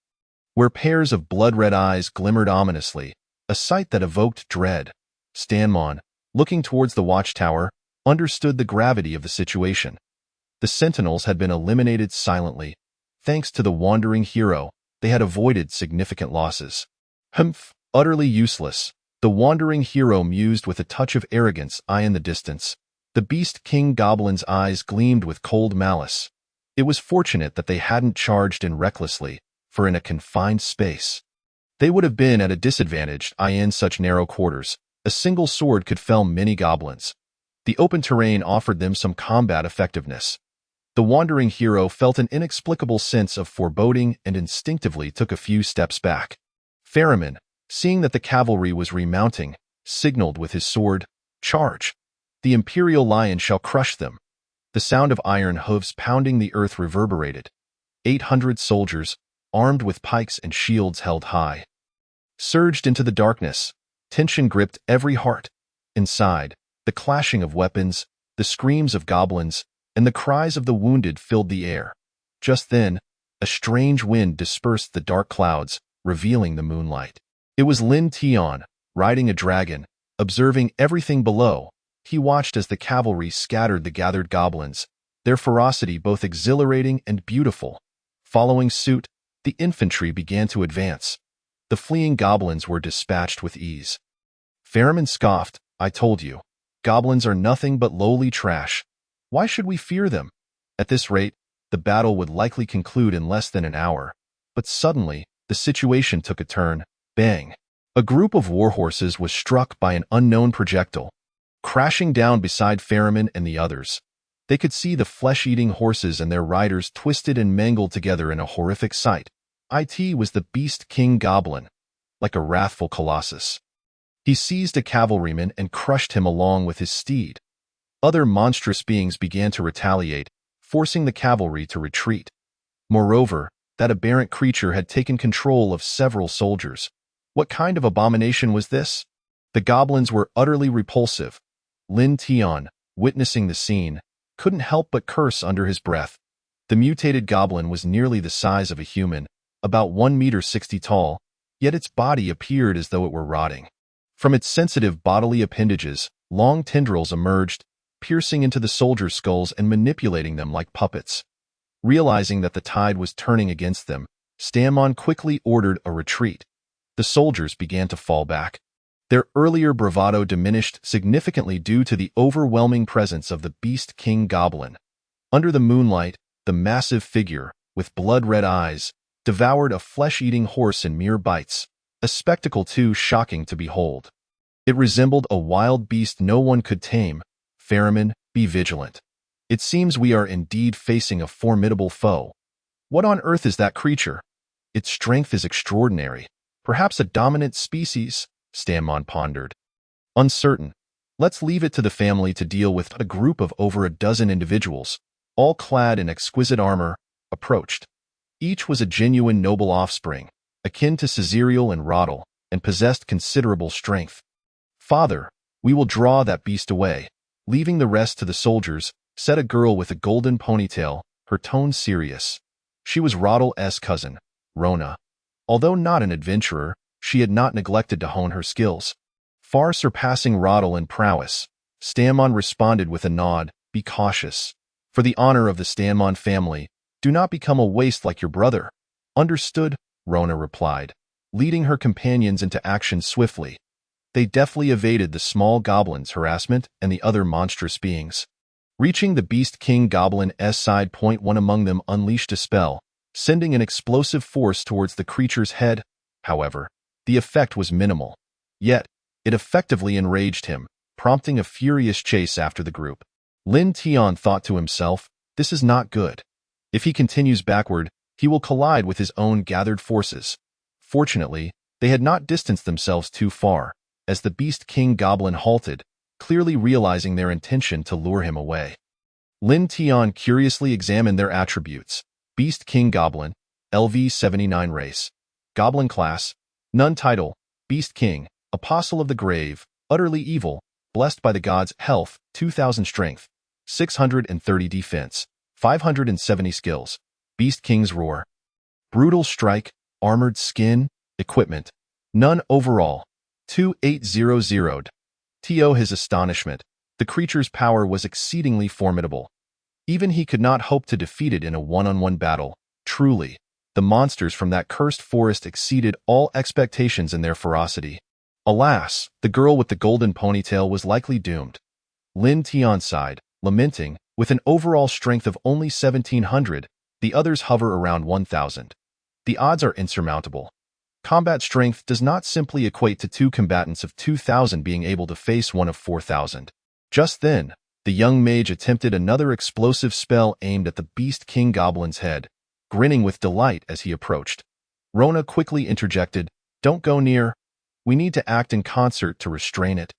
where pairs of blood-red eyes glimmered ominously, a sight that evoked dread. Stanmon, looking towards the watchtower, understood the gravity of the situation. The sentinels had been eliminated silently. Thanks to the wandering hero, they had avoided significant losses. Humph, utterly useless, the wandering hero mused with a touch of arrogance, in the distance. The Beast King Goblin's eyes gleamed with cold malice. It was fortunate that they hadn't charged in recklessly, for in a confined space, they would have been at a disadvantage. In such narrow quarters, a single sword could fell many goblins. The open terrain offered them some combat effectiveness. The wandering hero felt an inexplicable sense of foreboding and instinctively took a few steps back. Ferriman, seeing that the cavalry was remounting, signaled with his sword, "Charge! The Imperial Lion shall crush them." The sound of iron hooves pounding the earth reverberated. 800 soldiers, armed with pikes and shields held high, surged into the darkness. Tension gripped every heart. Inside, the clashing of weapons, the screams of goblins, and the cries of the wounded filled the air. Just then, a strange wind dispersed the dark clouds, revealing the moonlight. It was Lin Tian, riding a dragon, observing everything below. He watched as the cavalry scattered the gathered goblins, their ferocity both exhilarating and beautiful. Following suit, the infantry began to advance. The fleeing goblins were dispatched with ease. Ferriman scoffed, "I told you, goblins are nothing but lowly trash. Why should we fear them?" At this rate, the battle would likely conclude in less than an hour. But suddenly, the situation took a turn. Bang! A group of warhorses was struck by an unknown projectile, crashing down beside Ferriman and the others. They could see the flesh-eating horses and their riders twisted and mangled together in a horrific sight. It was the Beast King Goblin, like a wrathful colossus. He seized a cavalryman and crushed him along with his steed. Other monstrous beings began to retaliate, forcing the cavalry to retreat. Moreover, that aberrant creature had taken control of several soldiers. What kind of abomination was this? The goblins were utterly repulsive. Lin Tian, witnessing the scene, couldn't help but curse under his breath. The mutated goblin was nearly the size of a human, about 1.60 meters tall, yet its body appeared as though it were rotting. From its sensitive bodily appendages, long tendrils emerged, piercing into the soldiers' skulls and manipulating them like puppets. Realizing that the tide was turning against them, Stanmon quickly ordered a retreat. The soldiers began to fall back. Their earlier bravado diminished significantly due to the overwhelming presence of the Beast King Goblin. Under the moonlight, the massive figure, with blood-red eyes, devoured a flesh-eating horse in mere bites, a spectacle too shocking to behold. It resembled a wild beast no one could tame. Ferriman, be vigilant. It seems we are indeed facing a formidable foe. What on earth is that creature? Its strength is extraordinary. Perhaps a dominant species, Stanmon pondered. Uncertain. Let's leave it to the family to deal with. A group of over a dozen individuals, all clad in exquisite armor, approached. Each was a genuine noble offspring, akin to Caesariel and Roddle, and possessed considerable strength. "Father, we will draw that beast away." Leaving the rest to the soldiers, said a girl with a golden ponytail, her tone serious. She was Roddle's cousin, Rona. Although not an adventurer, she had not neglected to hone her skills. Far surpassing Roddle in prowess, Stanmon responded with a nod, "Be cautious. For the honor of the Stanmon family, do not become a waste like your brother." "Understood," Rona replied, leading her companions into action swiftly. They deftly evaded the small goblin's harassment and the other monstrous beings. Reaching the Beast King Goblin's side, one among them unleashed a spell, sending an explosive force towards the creature's head. However, the effect was minimal. Yet, it effectively enraged him, prompting a furious chase after the group. Lin Tian thought to himself, "This is not good. If he continues backward, he will collide with his own gathered forces." Fortunately, they had not distanced themselves too far. As the Beast King Goblin halted, clearly realizing their intention to lure him away. Lin Tian curiously examined their attributes. Beast King Goblin, LV-79 race. Goblin class, none title, Beast King, Apostle of the Grave, utterly evil, blessed by the gods, health, 2000 strength, 630 defense, 570 skills. Beast King's roar. Brutal strike, armored skin, equipment, none overall, 2800. To his astonishment, the creature's power was exceedingly formidable. Even he could not hope to defeat it in a one-on-one battle. Truly, the monsters from that cursed forest exceeded all expectations in their ferocity. Alas, the girl with the golden ponytail was likely doomed. Lin Tian sighed, lamenting, with an overall strength of only 1700, the others hover around 1000. The odds are insurmountable. Combat strength does not simply equate to two combatants of 2000 being able to face one of 4000. Just then, the young mage attempted another explosive spell aimed at the Beast King Goblin's head, grinning with delight as he approached. Rona quickly interjected, "Don't go near. We need to act in concert to restrain it."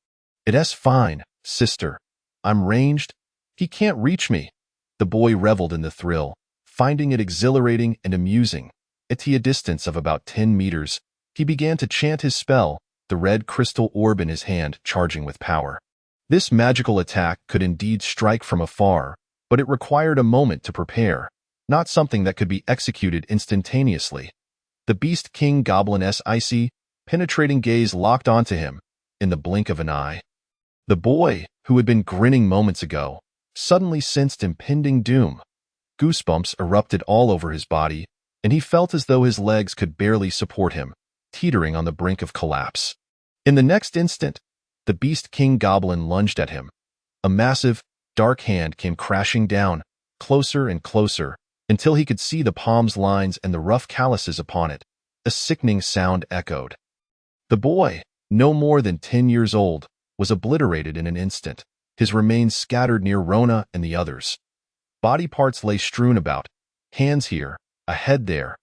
"It's fine, sister. I'm ranged. He can't reach me." The boy reveled in the thrill, finding it exhilarating and amusing. At a distance of about 10 meters, he began to chant his spell, the red crystal orb in his hand charging with power. This magical attack could indeed strike from afar, but it required a moment to prepare, not something that could be executed instantaneously. The Beast King Goblin's icy, penetrating gaze locked onto him, in the blink of an eye. The boy, who had been grinning moments ago, suddenly sensed impending doom. Goosebumps erupted all over his body, and he felt as though his legs could barely support him, teetering on the brink of collapse. In the next instant, the Beast King Goblin lunged at him. A massive, dark hand came crashing down, closer and closer, until he could see the palm's lines and the rough calluses upon it. A sickening sound echoed. The boy, no more than 10 years old, was obliterated in an instant, his remains scattered near Rona and the others. Body parts lay strewn about, hands here, a head there.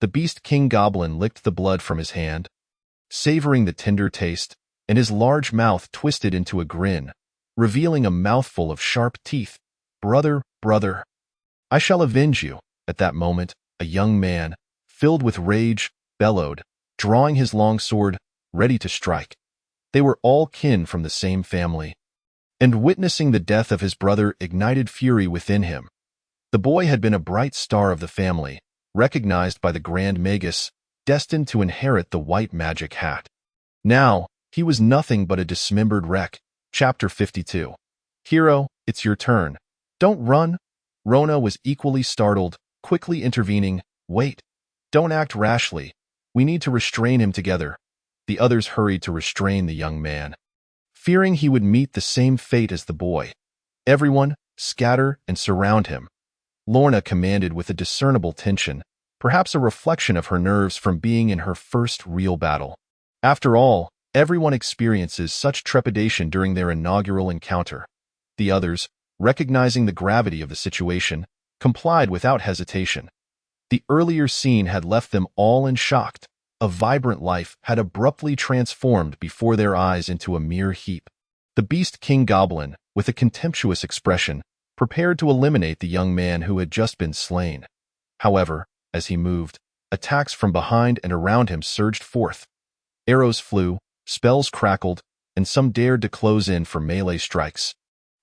The Beast King Goblin licked the blood from his hand, savoring the tender taste, and his large mouth twisted into a grin, revealing a mouthful of sharp teeth. "Brother, brother, I shall avenge you." At that moment, a young man, filled with rage, bellowed, drawing his long sword, ready to strike. They were all kin from the same family, and witnessing the death of his brother ignited fury within him. The boy had been a bright star of the family, recognized by the Grand Magus, destined to inherit the white magic hat. Now, he was nothing but a dismembered wreck. Chapter 52. "Hero, it's your turn. Don't run." Rona was equally startled, quickly intervening. "Wait. Don't act rashly. We need to restrain him together." The others hurried to restrain the young man, fearing he would meet the same fate as the boy. "Everyone, scatter and surround him." Lorna commanded with a discernible tension, perhaps a reflection of her nerves from being in her first real battle. After all, everyone experiences such trepidation during their inaugural encounter. The others, recognizing the gravity of the situation, complied without hesitation. The earlier scene had left them all in shock. A vibrant life had abruptly transformed before their eyes into a mere heap. The Beast King Goblin, with a contemptuous expression, prepared to eliminate the young man who had just been slain. However, as he moved, attacks from behind and around him surged forth. Arrows flew, spells crackled, and some dared to close in for melee strikes,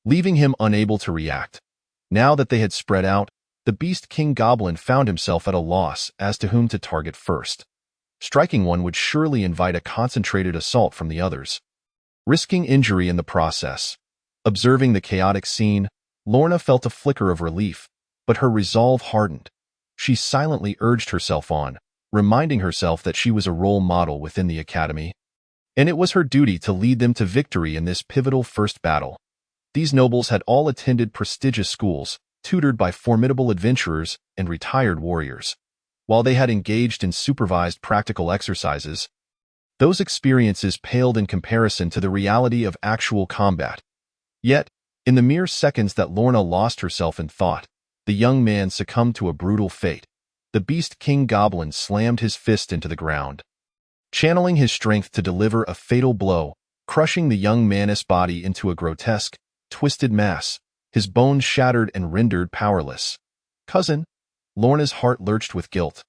leaving him unable to react. Now that they had spread out, the Beast King Goblin found himself at a loss as to whom to target first. Striking one would surely invite a concentrated assault from the others, risking injury in the process. Observing the chaotic scene, Lorna felt a flicker of relief, but her resolve hardened. She silently urged herself on, reminding herself that she was a role model within the academy, and it was her duty to lead them to victory in this pivotal first battle. These nobles had all attended prestigious schools, tutored by formidable adventurers and retired warriors. While they had engaged in supervised practical exercises, those experiences paled in comparison to the reality of actual combat. Yet, in the mere seconds that Lorna lost herself in thought, the young man succumbed to a brutal fate. The Beast King Goblin slammed his fist into the ground, channeling his strength to deliver a fatal blow, crushing the young man's body into a grotesque, twisted mass, his bones shattered and rendered powerless. Cousin, Lorna's heart lurched with guilt.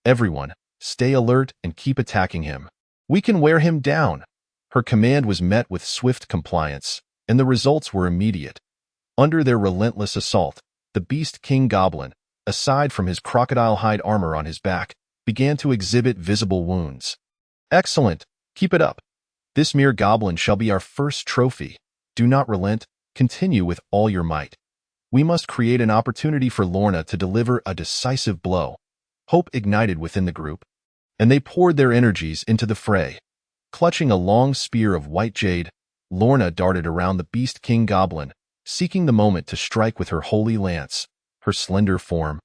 Everyone, stay alert and keep attacking him. We can wear him down. Her command was met with swift compliance, and the results were immediate. Under their relentless assault, the Beast King Goblin, aside from his crocodile hide armor on his back, began to exhibit visible wounds. Excellent, keep it up. This mere goblin shall be our first trophy. Do not relent, continue with all your might. We must create an opportunity for Lorna to deliver a decisive blow. Hope ignited within the group, and they poured their energies into the fray. Clutching a long spear of white jade, Lorna darted around the Beast King Goblin, seeking the moment to strike with her holy lance. Her slender form,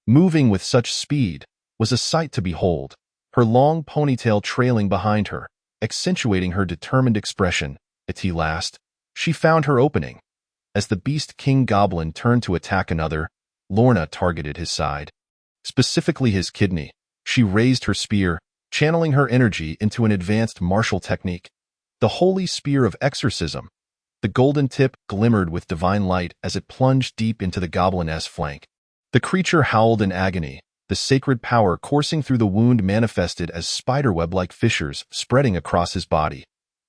moving with such speed, was a sight to behold, her long ponytail trailing behind her, accentuating her determined expression. At last, she found her opening. As the Beast King Goblin turned to attack another, Lorna targeted his side, specifically his kidney. She raised her spear, channeling her energy into an advanced martial technique, the Holy Spear of Exorcism. The golden tip glimmered with divine light as it plunged deep into the goblin's flank. The creature howled in agony, the sacred power coursing through the wound manifested as spiderweb-like fissures spreading across his body.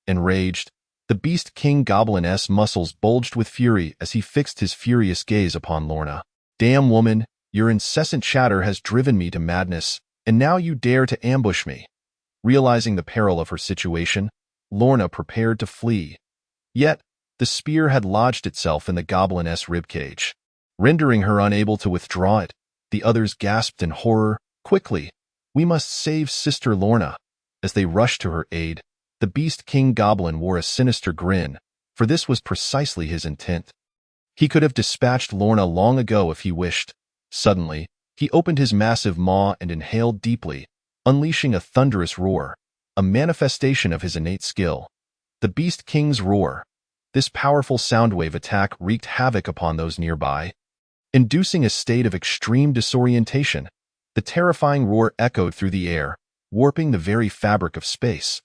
Enraged, the Beast King Goblin's muscles bulged with fury as he fixed his furious gaze upon Lorna. Damn woman, your incessant chatter has driven me to madness, and now you dare to ambush me. Realizing the peril of her situation, Lorna prepared to flee. Yet, the spear had lodged itself in the goblin's ribcage, rendering her unable to withdraw it. The others gasped in horror. Quickly, we must save Sister Lorna. As they rushed to her aid, the Beast King Goblin wore a sinister grin, for this was precisely his intent. He could have dispatched Lorna long ago if he wished. Suddenly, he opened his massive maw and inhaled deeply, unleashing a thunderous roar, a manifestation of his innate skill. The Beast King's roar. This powerful soundwave attack wreaked havoc upon those nearby, inducing a state of extreme disorientation. The terrifying roar echoed through the air, warping the very fabric of space.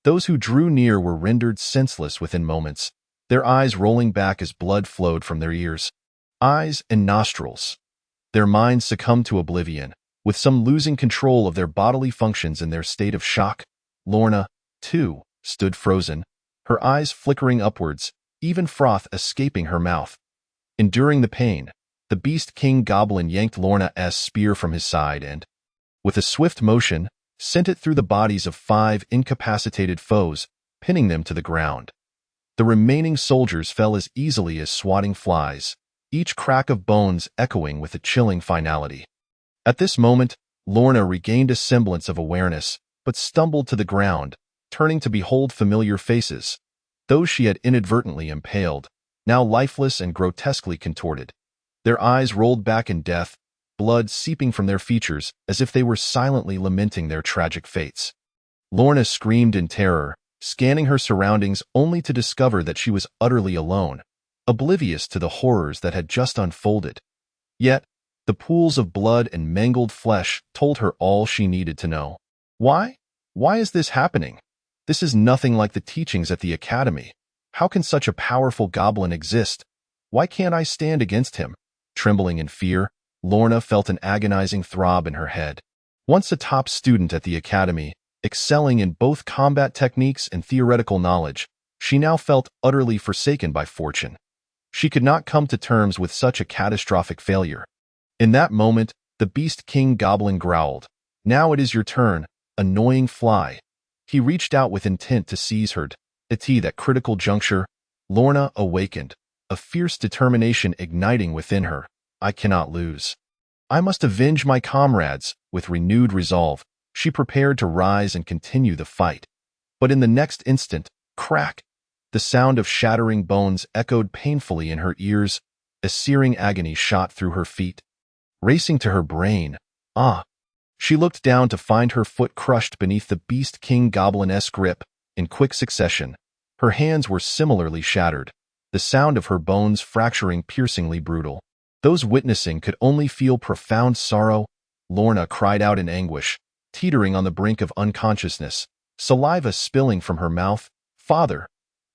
Those who drew near were rendered senseless within moments, their eyes rolling back as blood flowed from their ears, eyes, and nostrils. Their minds succumbed to oblivion, with some losing control of their bodily functions in their state of shock. Lorna, too, stood frozen, her eyes flickering upwards, even froth escaping her mouth. Enduring the pain, the Beast King Goblin yanked Lorna's spear from his side and, with a swift motion, sent it through the bodies of 5 incapacitated foes, pinning them to the ground. The remaining soldiers fell as easily as swatting flies, each crack of bones echoing with a chilling finality. At this moment, Lorna regained a semblance of awareness, but stumbled to the ground, turning to behold familiar faces, those she had inadvertently impaled, now lifeless and grotesquely contorted. Their eyes rolled back in death, blood seeping from their features as if they were silently lamenting their tragic fates. Lorna screamed in terror, scanning her surroundings only to discover that she was utterly alone, oblivious to the horrors that had just unfolded. Yet, the pools of blood and mangled flesh told her all she needed to know. Why? Why is this happening? This is nothing like the teachings at the academy. How can such a powerful goblin exist? Why can't I stand against him? Trembling in fear, Lorna felt an agonizing throb in her head. Once a top student at the academy, excelling in both combat techniques and theoretical knowledge, she now felt utterly forsaken by fortune. She could not come to terms with such a catastrophic failure. In that moment, the Beast King Goblin growled. Now it is your turn, annoying fly. He reached out with intent to seize her. At that critical juncture, Lorna awakened, a fierce determination igniting within her. I cannot lose. I must avenge my comrades. With renewed resolve, she prepared to rise and continue the fight. But in the next instant, crack! The sound of shattering bones echoed painfully in her ears. A searing agony shot through her feet, racing to her brain. She looked down to find her foot crushed beneath the Beast King Goblin's grip. In quick succession, her hands were similarly shattered, the sound of her bones fracturing piercingly brutal. Those witnessing could only feel profound sorrow. Lorna cried out in anguish, teetering on the brink of unconsciousness, saliva spilling from her mouth, "Father,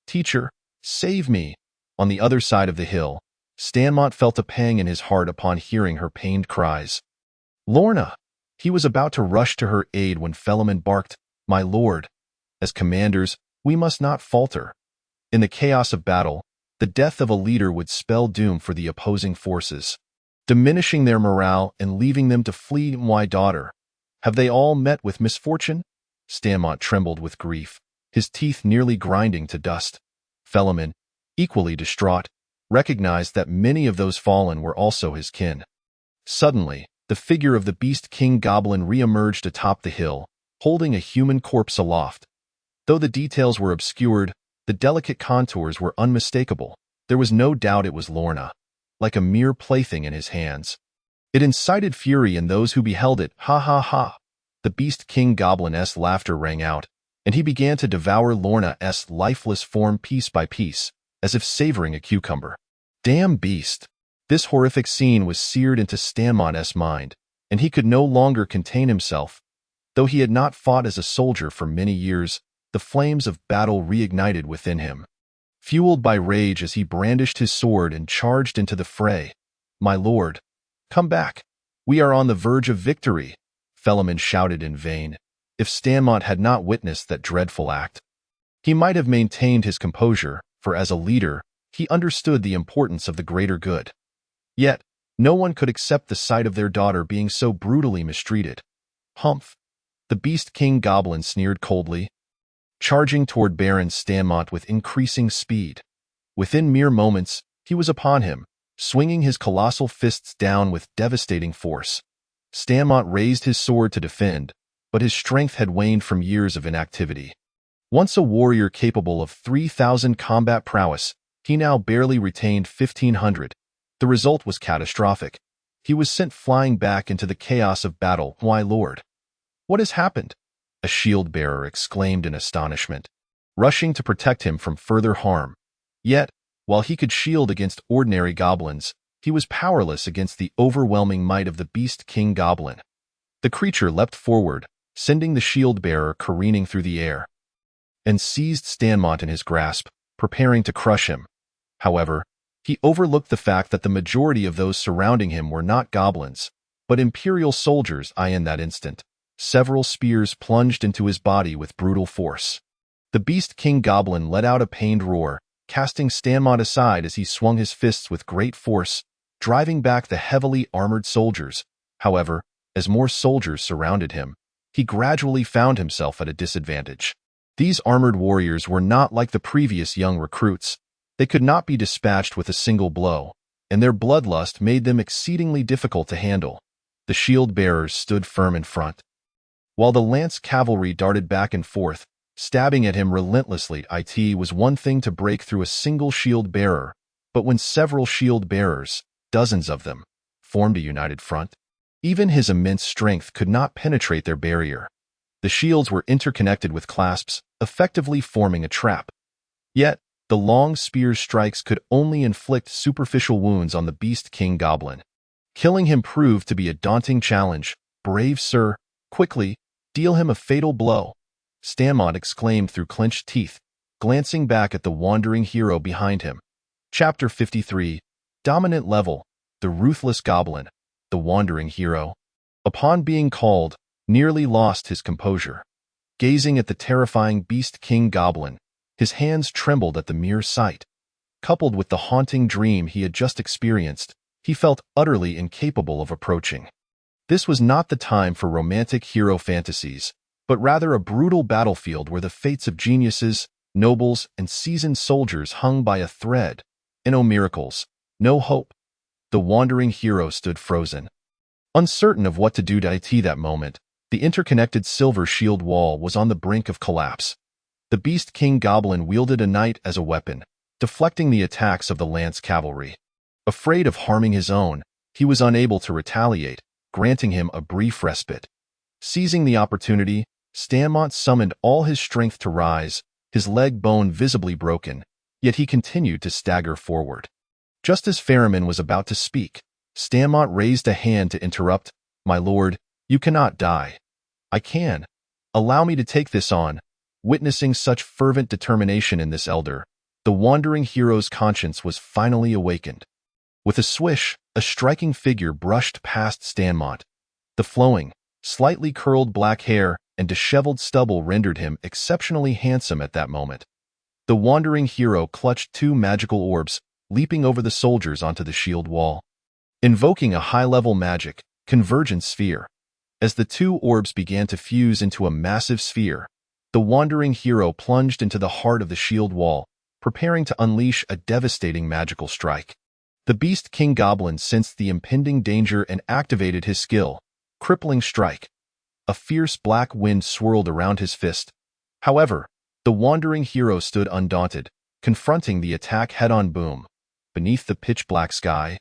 teacher, save me!" On the other side of the hill, Stanmont felt a pang in his heart upon hearing her pained cries. "Lorna!" He was about to rush to her aid when Philemon barked, "My lord, as commanders, we must not falter." In the chaos of battle, the death of a leader would spell doom for the opposing forces, diminishing their morale and leaving them to flee. "My daughter, have they all met with misfortune?" Stanmont trembled with grief, his teeth nearly grinding to dust. Philemon, equally distraught, recognized that many of those fallen were also his kin. Suddenly, the figure of the Beast King Goblin re-emerged atop the hill, holding a human corpse aloft. Though the details were obscured, the delicate contours were unmistakable. There was no doubt it was Lorna, like a mere plaything in his hands. It incited fury in those who beheld it. "Ha ha ha!" The Beast King Goblin's laughter rang out, and he began to devour Lorna's lifeless form piece by piece, as if savoring a cucumber. Damn beast! This horrific scene was seared into Stanmont's mind, and he could no longer contain himself. Though he had not fought as a soldier for many years, the flames of battle reignited within him. Fueled by rage as he brandished his sword and charged into the fray. "My lord, come back! We are on the verge of victory!" Philemon shouted in vain. If Stanmont had not witnessed that dreadful act, he might have maintained his composure, for as a leader, he understood the importance of the greater good. Yet, no one could accept the sight of their daughter being so brutally mistreated. "Humph!" The Beast King Goblin sneered coldly, charging toward Baron Stanmont with increasing speed. Within mere moments, he was upon him, swinging his colossal fists down with devastating force. Stanmont raised his sword to defend, but his strength had waned from years of inactivity. Once a warrior capable of 3,000 combat prowess, he now barely retained 1,500. The result was catastrophic. He was sent flying back into the chaos of battle. "Why, lord, what has happened?" a shield-bearer exclaimed in astonishment, rushing to protect him from further harm. Yet, while he could shield against ordinary goblins, he was powerless against the overwhelming might of the Beast King Goblin. The creature leapt forward, sending the shield-bearer careening through the air, and seized Stanmont in his grasp, preparing to crush him. However, he overlooked the fact that the majority of those surrounding him were not goblins, but imperial soldiers. In that instant, several spears plunged into his body with brutal force. The Beast King Goblin let out a pained roar, casting Stanmont aside as he swung his fists with great force, driving back the heavily armored soldiers. However, as more soldiers surrounded him, he gradually found himself at a disadvantage. These armored warriors were not like the previous young recruits. They could not be dispatched with a single blow, and their bloodlust made them exceedingly difficult to handle. The shield-bearers stood firm in front, while the lance cavalry darted back and forth, stabbing at him relentlessly. It was one thing to break through a single shield-bearer, but when several shield-bearers, dozens of them, formed a united front, even his immense strength could not penetrate their barrier. The shields were interconnected with clasps, effectively forming a trap. Yet, the long spear strikes could only inflict superficial wounds on the Beast King Goblin. Killing him proved to be a daunting challenge. "Brave sir, quickly, deal him a fatal blow," Stanmont exclaimed through clenched teeth, glancing back at the wandering hero behind him. Chapter 53. Dominant Level. The Ruthless Goblin. The wandering hero, upon being called, nearly lost his composure. Gazing at the terrifying Beast King Goblin, his hands trembled at the mere sight. Coupled with the haunting dream he had just experienced, he felt utterly incapable of approaching. This was not the time for romantic hero fantasies, but rather a brutal battlefield where the fates of geniuses, nobles, and seasoned soldiers hung by a thread. And no miracles, no hope. The wandering hero stood frozen, uncertain of what to do. That moment, the interconnected silver shield wall was on the brink of collapse. The Beast King Goblin wielded a knight as a weapon, deflecting the attacks of the lance cavalry. Afraid of harming his own, he was unable to retaliate, granting him a brief respite. Seizing the opportunity, Stanmont summoned all his strength to rise, his leg bone visibly broken, yet he continued to stagger forward. Just as Philemon was about to speak, Stanmont raised a hand to interrupt. "My lord, you cannot die." "I can. Allow me to take this on." Witnessing such fervent determination in this elder, the wandering hero's conscience was finally awakened. With a swish, a striking figure brushed past Stanmont. The flowing, slightly curled black hair and disheveled stubble rendered him exceptionally handsome at that moment. The wandering hero clutched two magical orbs, leaping over the soldiers onto the shield wall, invoking a high-level magic, Convergence Sphere. As the two orbs began to fuse into a massive sphere, the wandering hero plunged into the heart of the shield wall, preparing to unleash a devastating magical strike. The Beast King Goblin sensed the impending danger and activated his skill, Crippling Strike. A fierce black wind swirled around his fist. However, the wandering hero stood undaunted, confronting the attack head-on. Boom. Beneath the pitch-black sky,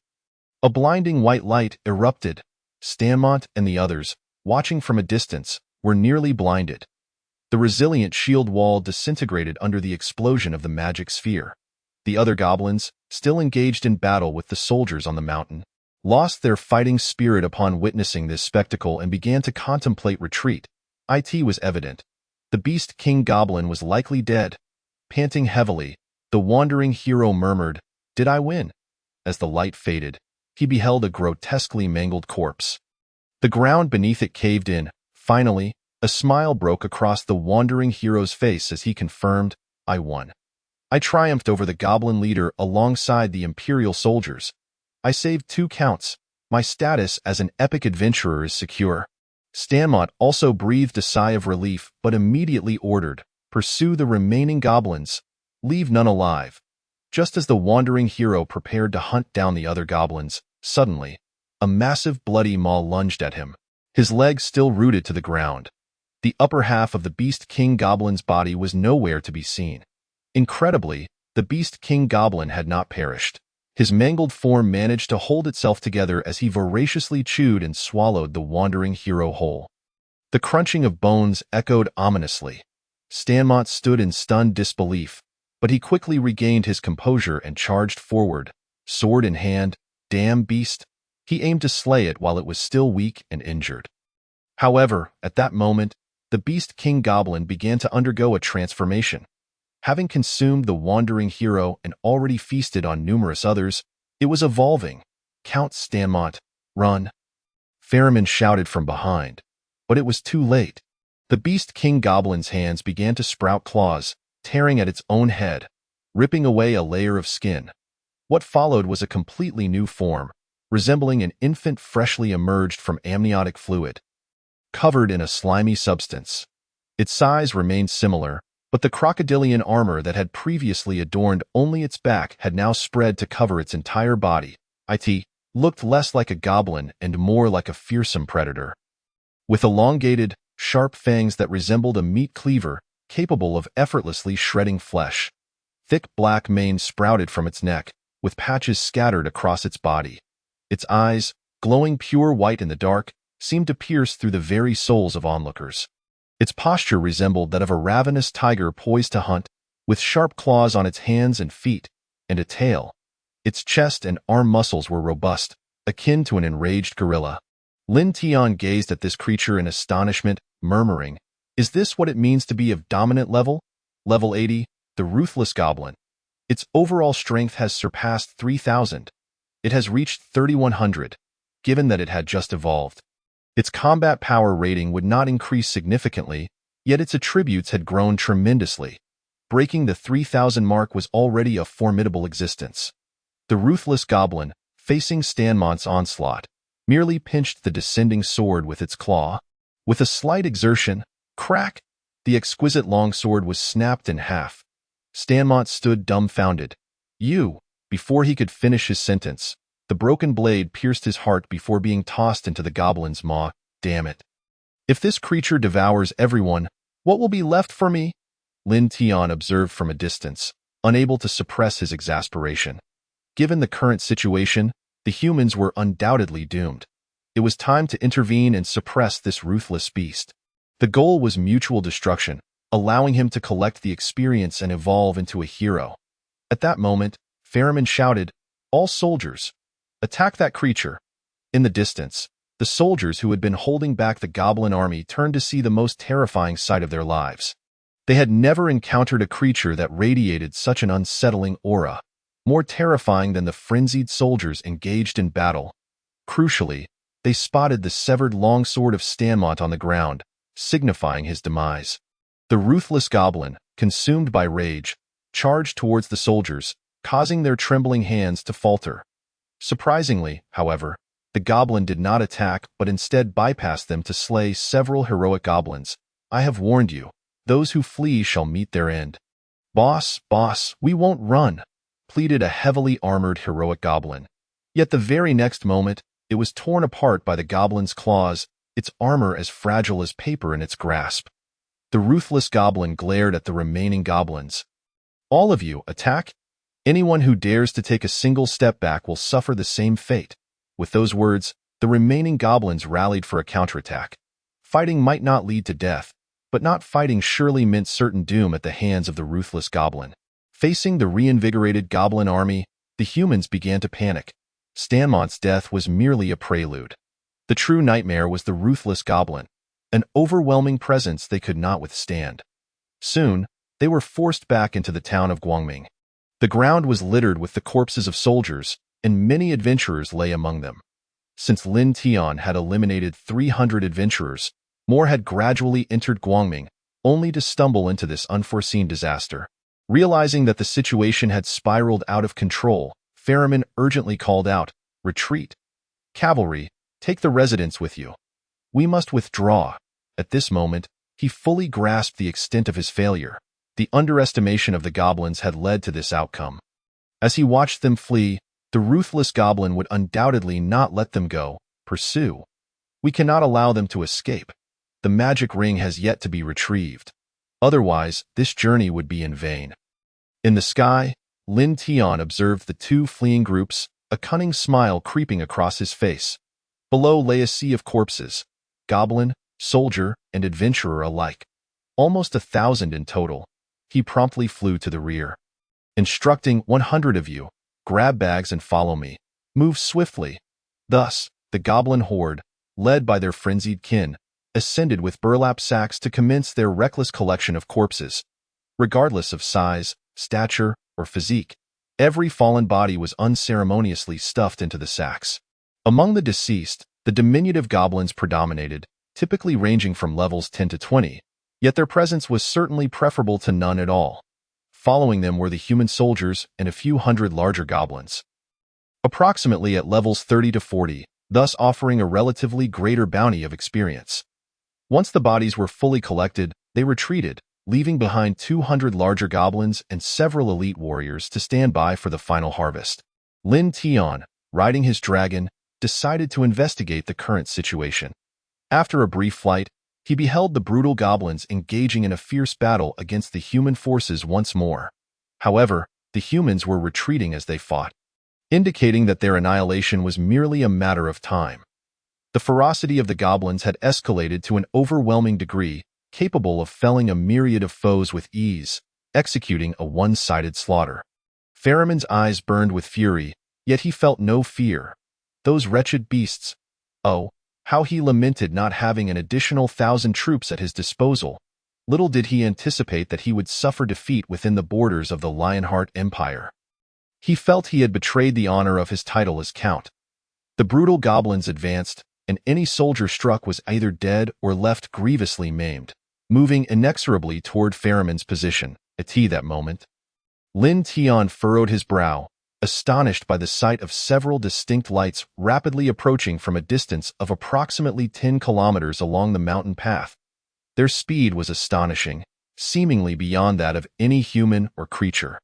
a blinding white light erupted. Stanmont and the others, watching from a distance, were nearly blinded. The resilient shield wall disintegrated under the explosion of the magic sphere. The other goblins, still engaged in battle with the soldiers on the mountain, lost their fighting spirit upon witnessing this spectacle and began to contemplate retreat. It was evident. The Beast King Goblin was likely dead. Panting heavily, the wandering hero murmured, "Did I win?" As the light faded, he beheld a grotesquely mangled corpse. The ground beneath it caved in. Finally, a smile broke across the wandering hero's face as he confirmed, "I won. I triumphed over the goblin leader alongside the Imperial soldiers. I saved 2 counts. My status as an epic adventurer is secure." Stanmont also breathed a sigh of relief but immediately ordered, "Pursue the remaining goblins. Leave none alive." Just as the wandering hero prepared to hunt down the other goblins, suddenly, a massive bloody maw lunged at him, his legs still rooted to the ground. The upper half of the Beast King Goblin's body was nowhere to be seen. Incredibly, the Beast King Goblin had not perished. His mangled form managed to hold itself together as he voraciously chewed and swallowed the wandering hero whole. The crunching of bones echoed ominously. Stanmont stood in stunned disbelief, but he quickly regained his composure and charged forward, sword in hand. Damn beast! He aimed to slay it while it was still weak and injured. However, at that moment, the Beast King Goblin began to undergo a transformation. Having consumed the wandering hero and already feasted on numerous others, it was evolving. "Count Stanmont, run!" Faramir shouted from behind, but it was too late. The Beast King Goblin's hands began to sprout claws, tearing at its own head, ripping away a layer of skin. What followed was a completely new form, resembling an infant freshly emerged from amniotic fluid, covered in a slimy substance. Its size remained similar, but the crocodilian armor that had previously adorned only its back had now spread to cover its entire body. It looked less like a goblin and more like a fearsome predator. With elongated, sharp fangs that resembled a meat cleaver, capable of effortlessly shredding flesh. Thick black mane sprouted from its neck, with patches scattered across its body. Its eyes, glowing pure white in the dark, seemed to pierce through the very souls of onlookers. Its posture resembled that of a ravenous tiger poised to hunt, with sharp claws on its hands and feet, and a tail. Its chest and arm muscles were robust, akin to an enraged gorilla. Lin Tian gazed at this creature in astonishment, murmuring, "Is this what it means to be of dominant level? Level 80, the Ruthless Goblin. Its overall strength has surpassed 3,000. It has reached 3,100, given that it had just evolved. Its combat power rating would not increase significantly, yet its attributes had grown tremendously. Breaking the 3,000 mark was already a formidable existence." The Ruthless Goblin, facing Stanmont's onslaught, merely pinched the descending sword with its claw. With a slight exertion, crack! The exquisite longsword was snapped in half. Stanmont stood dumbfounded. Before he could finish his sentence, the broken blade pierced his heart before being tossed into the goblin's maw. "Damn it. If this creature devours everyone, what will be left for me?" Lin Tian observed from a distance, unable to suppress his exasperation. Given the current situation, the humans were undoubtedly doomed. It was time to intervene and suppress this ruthless beast. The goal was mutual destruction, allowing him to collect the experience and evolve into a hero. At that moment, Faramir shouted, "All soldiers, attack that creature." In the distance, the soldiers who had been holding back the goblin army turned to see the most terrifying sight of their lives. They had never encountered a creature that radiated such an unsettling aura, more terrifying than the frenzied soldiers engaged in battle. Crucially, they spotted the severed longsword of Stanmont on the ground, signifying his demise. The ruthless goblin, consumed by rage, charged towards the soldiers, causing their trembling hands to falter. Surprisingly, however, the goblin did not attack but instead bypassed them to slay several heroic goblins. "I have warned you, those who flee shall meet their end." "Boss, we won't run," pleaded a heavily armored heroic goblin. Yet the very next moment, it was torn apart by the goblin's claws, its armor as fragile as paper in its grasp. The ruthless goblin glared at the remaining goblins. "All of you, attack! Anyone who dares to take a single step back will suffer the same fate." With those words, the remaining goblins rallied for a counterattack. Fighting might not lead to death, but not fighting surely meant certain doom at the hands of the ruthless goblin. Facing the reinvigorated goblin army, the humans began to panic. Stanmont's death was merely a prelude. The true nightmare was the ruthless goblin, an overwhelming presence they could not withstand. Soon, they were forced back into the town of Guangming. The ground was littered with the corpses of soldiers, and many adventurers lay among them. Since Lin Tian had eliminated 300 adventurers, more had gradually entered Guangming, only to stumble into this unforeseen disaster. Realizing that the situation had spiraled out of control, Ferriman urgently called out, "Retreat! Cavalry, take the residents with you. We must withdraw." At this moment, he fully grasped the extent of his failure. The underestimation of the goblins had led to this outcome. As he watched them flee, the ruthless goblin would undoubtedly not let them go. "Pursue. We cannot allow them to escape. The magic ring has yet to be retrieved. Otherwise, this journey would be in vain." In the sky, Lin Tian observed the two fleeing groups, a cunning smile creeping across his face. Below lay a sea of corpses, goblin, soldier, and adventurer alike. Almost 1,000 in total. He promptly flew to the rear. Instructing 100 of you, grab bags and follow me. Move swiftly. Thus, the goblin horde, led by their frenzied kin, ascended with burlap sacks to commence their reckless collection of corpses. Regardless of size, stature, or physique, every fallen body was unceremoniously stuffed into the sacks. Among the deceased, the diminutive goblins predominated, typically ranging from levels 10 to 20, yet their presence was certainly preferable to none at all. Following them were the human soldiers and a few hundred larger goblins, approximately at levels 30 to 40, thus offering a relatively greater bounty of experience. Once the bodies were fully collected, they retreated, leaving behind 200 larger goblins and several elite warriors to stand by for the final harvest. Lin Tian, riding his dragon, decided to investigate the current situation. After a brief flight, he beheld the brutal goblins engaging in a fierce battle against the human forces once more. However, the humans were retreating as they fought, indicating that their annihilation was merely a matter of time. The ferocity of the goblins had escalated to an overwhelming degree, capable of felling a myriad of foes with ease, executing a one-sided slaughter. Ferriman's eyes burned with fury, yet he felt no fear. Those wretched beasts! Oh, how he lamented not having an additional 1,000 troops at his disposal. Little did he anticipate that he would suffer defeat within the borders of the Lionheart Empire. He felt he had betrayed the honor of his title as Count. The brutal goblins advanced, and any soldier struck was either dead or left grievously maimed, moving inexorably toward Ferriman's position. At that moment, Lin Tian furrowed his brow, astonished by the sight of several distinct lights rapidly approaching from a distance of approximately 10 kilometers along the mountain path. Their speed was astonishing, seemingly beyond that of any human or creature.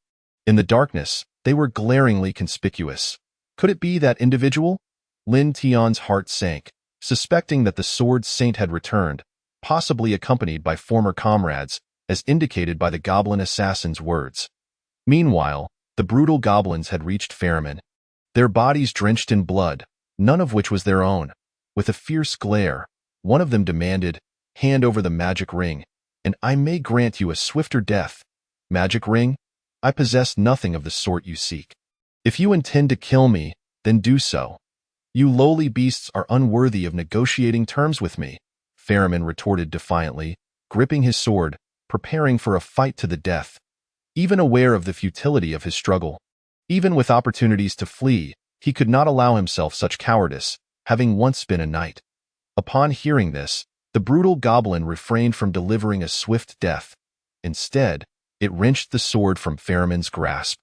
In the darkness, they were glaringly conspicuous. Could it be that individual? Lin Tian's heart sank, suspecting that the Sword Saint had returned, possibly accompanied by former comrades, as indicated by the goblin assassin's words. Meanwhile, the brutal goblins had reached Ferriman, their bodies drenched in blood, none of which was their own. With a fierce glare, one of them demanded, "Hand over the magic ring, and I may grant you a swifter death." "Magic ring? I possess nothing of the sort you seek. If you intend to kill me, then do so. You lowly beasts are unworthy of negotiating terms with me," Ferriman retorted defiantly, gripping his sword, preparing for a fight to the death. Even aware of the futility of his struggle, even with opportunities to flee, he could not allow himself such cowardice, having once been a knight. Upon hearing this, the brutal goblin refrained from delivering a swift death. Instead, it wrenched the sword from Faramund's grasp,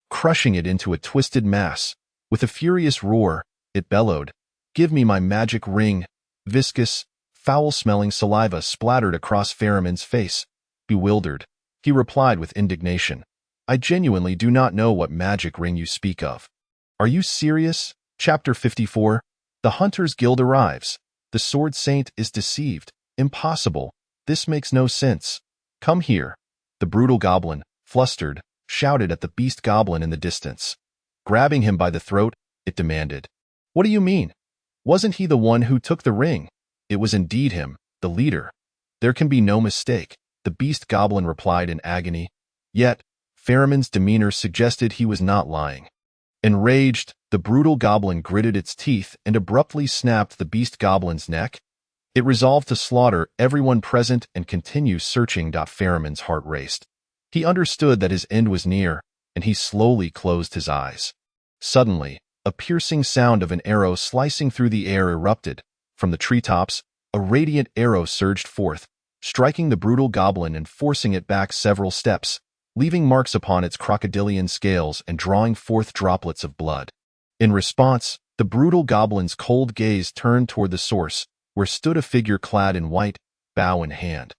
crushing it into a twisted mass. With a furious roar, it bellowed, "Give me my magic ring!" Viscous, foul-smelling saliva splattered across Faramund's face. Bewildered, he replied with indignation, "I genuinely do not know what magic ring you speak of." "Are you serious?" Chapter 54. The Hunter's Guild arrives. The Sword Saint is deceived. Impossible. This makes no sense. Come here. The brutal goblin, flustered, shouted at the beast goblin in the distance. Grabbing him by the throat, it demanded, "What do you mean? Wasn't he the one who took the ring?" "It was indeed him, the leader. There can be no mistake," the beast goblin replied in agony. Yet, Faramund's demeanor suggested he was not lying. Enraged, the brutal goblin gritted its teeth and abruptly snapped the beast goblin's neck. It resolved to slaughter everyone present and continue searching. Faramund's heart raced. He understood that his end was near, and he slowly closed his eyes. Suddenly, a piercing sound of an arrow slicing through the air erupted. From the treetops, a radiant arrow surged forth, striking the brutal goblin and forcing it back several steps, leaving marks upon its crocodilian scales and drawing forth droplets of blood. In response, the brutal goblin's cold gaze turned toward the source, where stood a figure clad in white, bow in hand.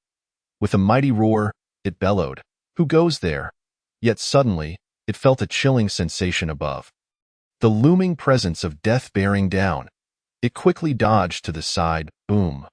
With a mighty roar, it bellowed, "Who goes there?" Yet suddenly, it felt a chilling sensation above. The looming presence of death bearing down. It quickly dodged to the side. Boom.